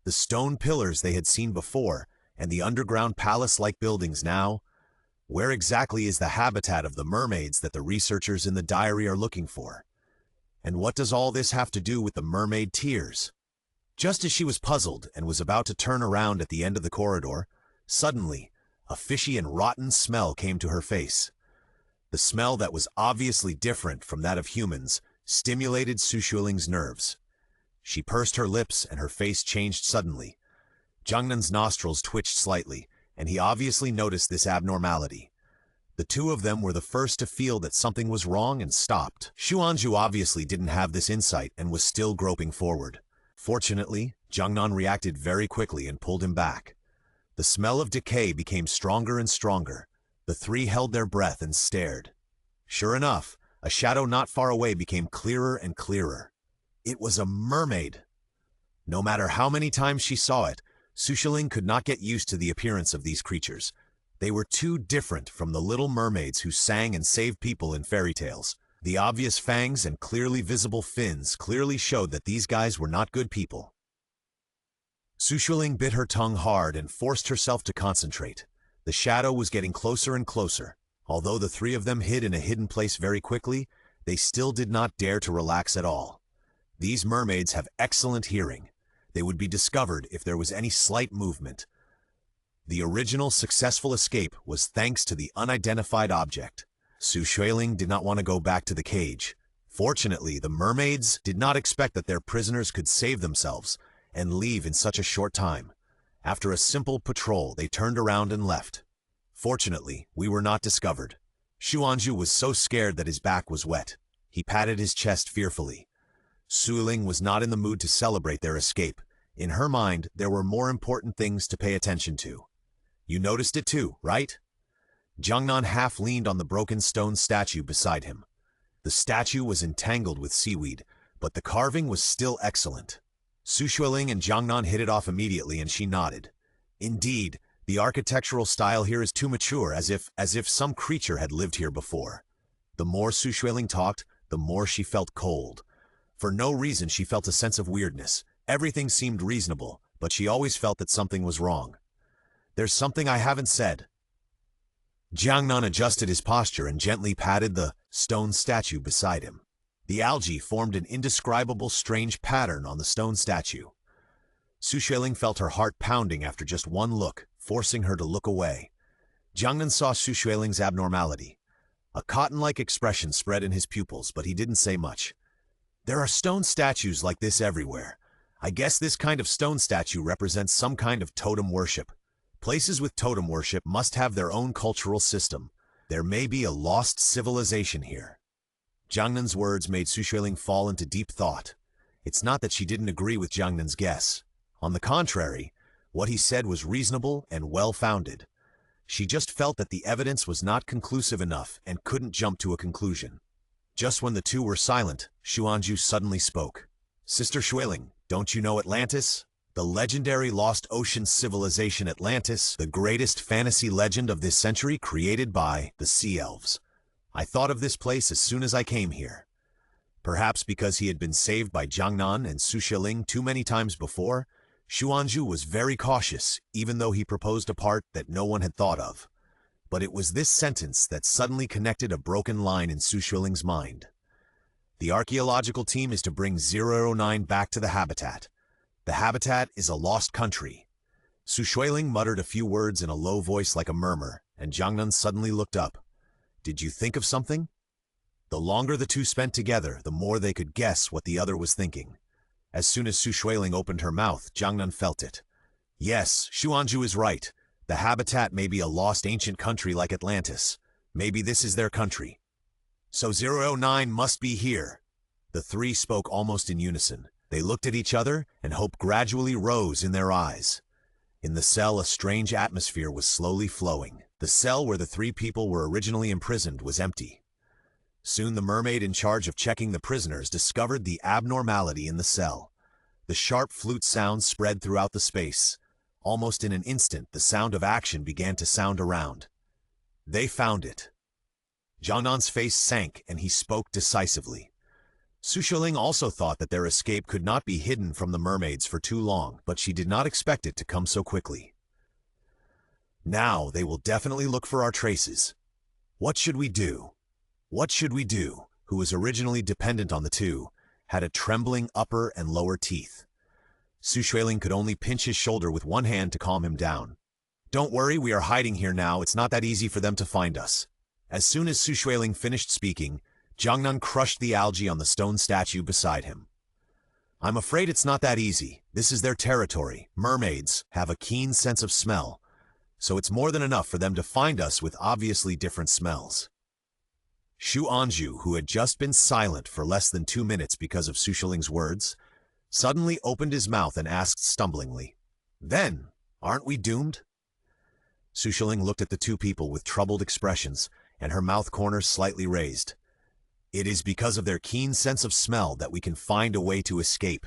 The stone pillars they had seen before, and the underground palace-like buildings now. Where exactly is the habitat of the mermaids that the researchers in the diary are looking for? And what does all this have to do with the mermaid tears? Just as she was puzzled and was about to turn around at the end of the corridor, suddenly, a fishy and rotten smell came to her face. The smell that was obviously different from that of humans stimulated Xueling's nerves. She pursed her lips and her face changed suddenly. Jiangnan's nostrils twitched slightly, and he obviously noticed this abnormality. The 2 of them were the first to feel that something was wrong and stopped. Xuanzhu obviously didn't have this insight and was still groping forward. Fortunately, Jiangnan reacted very quickly and pulled him back. The smell of decay became stronger and stronger. The 3 held their breath and stared. Sure enough, a shadow not far away became clearer and clearer. It was a mermaid. No matter how many times she saw it, Xueling could not get used to the appearance of these creatures. They were too different from the little mermaids who sang and saved people in fairy tales. The obvious fangs and clearly visible fins clearly showed that these guys were not good people. Xueling bit her tongue hard and forced herself to concentrate. The shadow was getting closer and closer. Although the 3 of them hid in a hidden place very quickly, they still did not dare to relax at all. These mermaids have excellent hearing. They would be discovered if there was any slight movement. The original successful escape was thanks to the unidentified object. Xueling did not want to go back to the cage. Fortunately, the mermaids did not expect that their prisoners could save themselves and leave in such a short time. After a simple patrol, they turned around and left. Fortunately, we were not discovered. Xuanzhu was so scared that his back was wet. He patted his chest fearfully. Xueling was not in the mood to celebrate their escape. In her mind, there were more important things to pay attention to. You noticed it too, right? Jiangnan half leaned on the broken stone statue beside him. The statue was entangled with seaweed, but the carving was still excellent. Xueling and Jiangnan hit it off immediately and she nodded. Indeed, the architectural style here is too mature, as if some creature had lived here before. The more Xueling talked, the more she felt cold. For no reason she felt a sense of weirdness. Everything seemed reasonable, but she always felt that something was wrong. "There's something I haven't said." Jiangnan adjusted his posture and gently patted the stone statue beside him. The algae formed an indescribable strange pattern on the stone statue. Xueling felt her heart pounding after just one look, forcing her to look away. Jiangnan saw Xueling's abnormality. A cotton-like expression spread in his pupils, but he didn't say much. "There are stone statues like this everywhere. I guess this kind of stone statue represents some kind of totem worship. Places with totem worship must have their own cultural system. There may be a lost civilization here." Jiangnan's words made Xueling fall into deep thought. It's not that she didn't agree with Jiangnan's guess. On the contrary, what he said was reasonable and well-founded. She just felt that the evidence was not conclusive enough and couldn't jump to a conclusion. Just when the 2 were silent, Xuanzhu suddenly spoke. "Sister Xueling, don't you know Atlantis? The legendary lost ocean civilization Atlantis, the greatest fantasy legend of this century created by the Sea Elves. I thought of this place as soon as I came here. Perhaps because he had been saved by Jiangnan and Xueling too many times before, Xuanzhu was very cautious, even though he proposed a part that no one had thought of. But it was this sentence that suddenly connected a broken line in Xueling's mind. The archaeological team is to bring 009 back to the habitat. The habitat is a lost country. Xueling muttered a few words in a low voice like a murmur, and Jiangnan suddenly looked up. Did you think of something? The longer the two spent together, the more they could guess what the other was thinking. As soon as Xueling opened her mouth, Jiangnan felt it. Yes, Xuanzhu is right. The habitat may be a lost ancient country like Atlantis. Maybe this is their country. So 009 must be here. The three spoke almost in unison. They looked at each other, and hope gradually rose in their eyes. In the cell, a strange atmosphere was slowly flowing. The cell where the three people were originally imprisoned was empty. Soon the mermaid in charge of checking the prisoners discovered the abnormality in the cell. The sharp flute sounds spread throughout the space. Almost in an instant, the sound of action began to sound around. They found it. Jiangnan's face sank, and he spoke decisively. Xueling also thought that their escape could not be hidden from the mermaids for too long, but she did not expect it to come so quickly. Now they will definitely look for our traces. What should we do? What should we do? Who was originally dependent on the two, had a trembling upper and lower teeth. Xueling could only pinch his shoulder with one hand to calm him down. Don't worry, we are hiding here now. It's not that easy for them to find us. As soon as Xueling finished speaking, Jiangnan crushed the algae on the stone statue beside him. I'm afraid it's not that easy. This is their territory. Mermaids have a keen sense of smell, so it's more than enough for them to find us with obviously different smells. Xuanzhu, who had just been silent for less than 2 minutes because of Xueling's words, suddenly opened his mouth and asked stumblingly, Then, aren't we doomed? Xueling looked at the two people with troubled expressions, and her mouth corners slightly raised. It is because of their keen sense of smell that we can find a way to escape.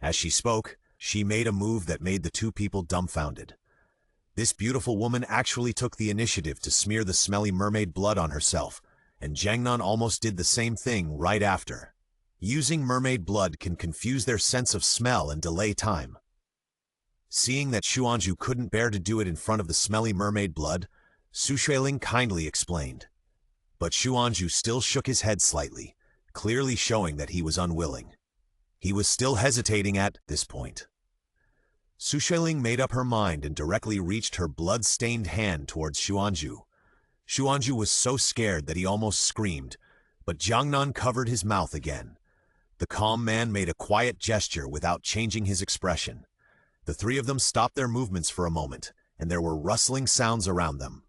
As she spoke, she made a move that made the two people dumbfounded. This beautiful woman actually took the initiative to smear the smelly mermaid blood on herself, and Jiangnan almost did the same thing right after. Using mermaid blood can confuse their sense of smell and delay time. Seeing that Xuanzhu couldn't bear to do it in front of the smelly mermaid blood, Xueling kindly explained. But Xuanzhu still shook his head slightly, clearly showing that he was unwilling. He was still hesitating at this point. Xueling made up her mind and directly reached her blood-stained hand towards Xuanzhu. Xuanzhu was so scared that he almost screamed, but Jiangnan covered his mouth again. The calm man made a quiet gesture without changing his expression. The three of them stopped their movements for a moment, and there were rustling sounds around them.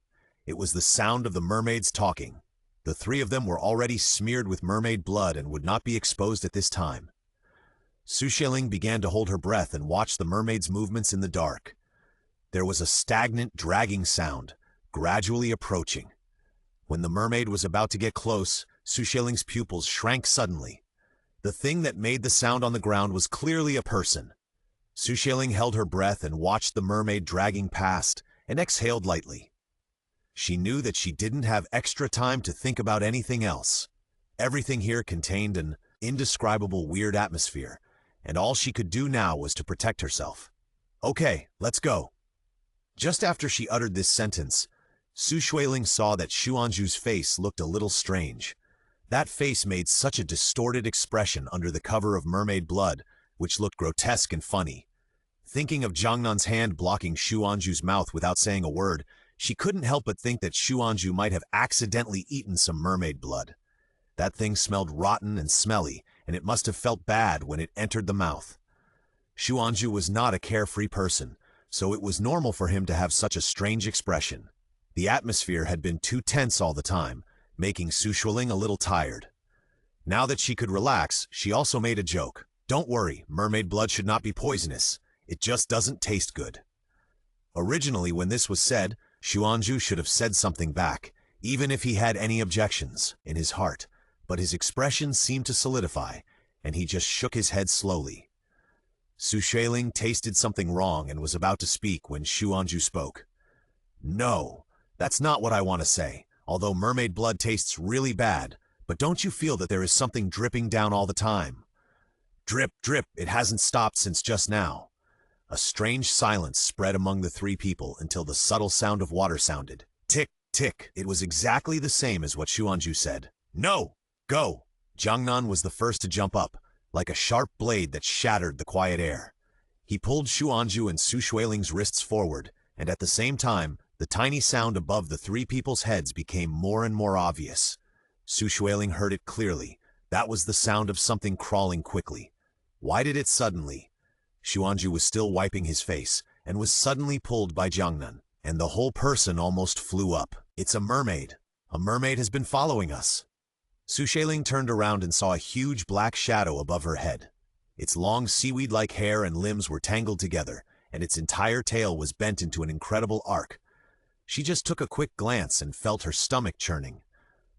It was the sound of the mermaids talking. The three of them were already smeared with mermaid blood and would not be exposed at this time. Xueling began to hold her breath and watch the mermaid's movements in the dark. There was a stagnant, dragging sound, gradually approaching. When the mermaid was about to get close, Xueling's pupils shrank suddenly. The thing that made the sound on the ground was clearly a person. Xueling held her breath and watched the mermaid dragging past and exhaled lightly. She knew that she didn't have extra time to think about anything else. Everything here contained an indescribable weird atmosphere, and all she could do now was to protect herself. Okay, let's go. Just after she uttered this sentence, Xueling saw that Xuanzhu's face looked a little strange. That face made such a distorted expression under the cover of mermaid blood, which looked grotesque and funny. Thinking of Jiangnan's hand blocking Xuanzhu's mouth without saying a word, she couldn't help but think that Xuanzhu might have accidentally eaten some mermaid blood. That thing smelled rotten and smelly, and it must have felt bad when it entered the mouth. Xuanzhu was not a carefree person, so it was normal for him to have such a strange expression. The atmosphere had been too tense all the time, making Xueling a little tired. Now that she could relax, she also made a joke. Don't worry, mermaid blood should not be poisonous. It just doesn't taste good. Originally, when this was said, Xuanzhu should have said something back, even if he had any objections in his heart, but his expression seemed to solidify, and he just shook his head slowly. Xueling tasted something wrong and was about to speak when Xuanju spoke. No, that's not what I want to say, although mermaid blood tastes really bad, but don't you feel that there is something dripping down all the time? Drip, drip, it hasn't stopped since just now. A strange silence spread among the three people until the subtle sound of water sounded. Tick, tick. It was exactly the same as what Xuanju said. No! Go! Jiangnan was the first to jump up, like a sharp blade that shattered the quiet air. He pulled Xuanju and Xueling's wrists forward, and at the same time, the tiny sound above the three people's heads became more and more obvious. Xueling heard it clearly. That was the sound of something crawling quickly. Why did it suddenly? Xuanju was still wiping his face, and was suddenly pulled by Jiangnan, and the whole person almost flew up. It's a mermaid. A mermaid has been following us. Xueling turned around and saw a huge black shadow above her head. Its long seaweed-like hair and limbs were tangled together, and its entire tail was bent into an incredible arc. She just took a quick glance and felt her stomach churning.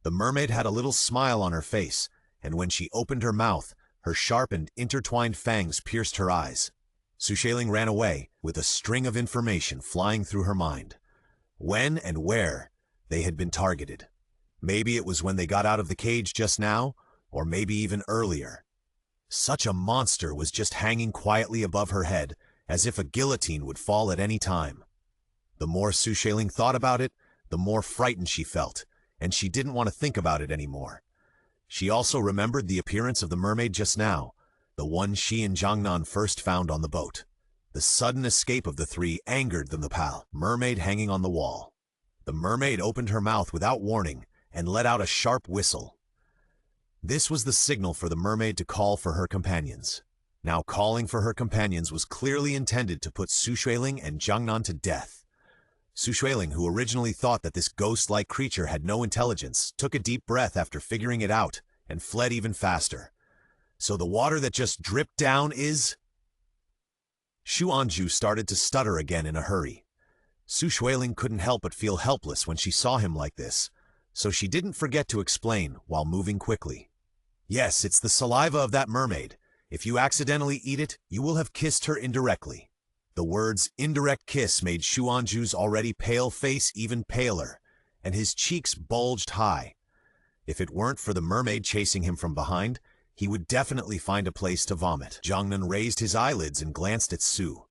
The mermaid had a little smile on her face, and when she opened her mouth, her sharp and intertwined fangs pierced her eyes. Xueling ran away, with a string of information flying through her mind. When and where they had been targeted. Maybe it was when they got out of the cage just now, or maybe even earlier. Such a monster was just hanging quietly above her head, as if a guillotine would fall at any time. The more Xueling thought about it, the more frightened she felt, and she didn't want to think about it anymore. She also remembered the appearance of the mermaid just now, the one she and Jiangnan first found on the boat. The sudden escape of the three angered the mermaid hanging on the wall. The mermaid opened her mouth without warning and let out a sharp whistle. This was the signal for the mermaid to call for her companions. Now calling for her companions was clearly intended to put Xueling and Jiangnan to death. Xueling, who originally thought that this ghost-like creature had no intelligence, took a deep breath after figuring it out and fled even faster. So the water that just dripped down is... Xuanju started to stutter again in a hurry. Xueling couldn't help but feel helpless when she saw him like this, so she didn't forget to explain while moving quickly. Yes, it's the saliva of that mermaid. If you accidentally eat it, you will have kissed her indirectly. The words indirect kiss made Xuanju's already pale face even paler, and his cheeks bulged high. If it weren't for the mermaid chasing him from behind, he would definitely find a place to vomit. Jiangnan raised his eyelids and glanced at Su.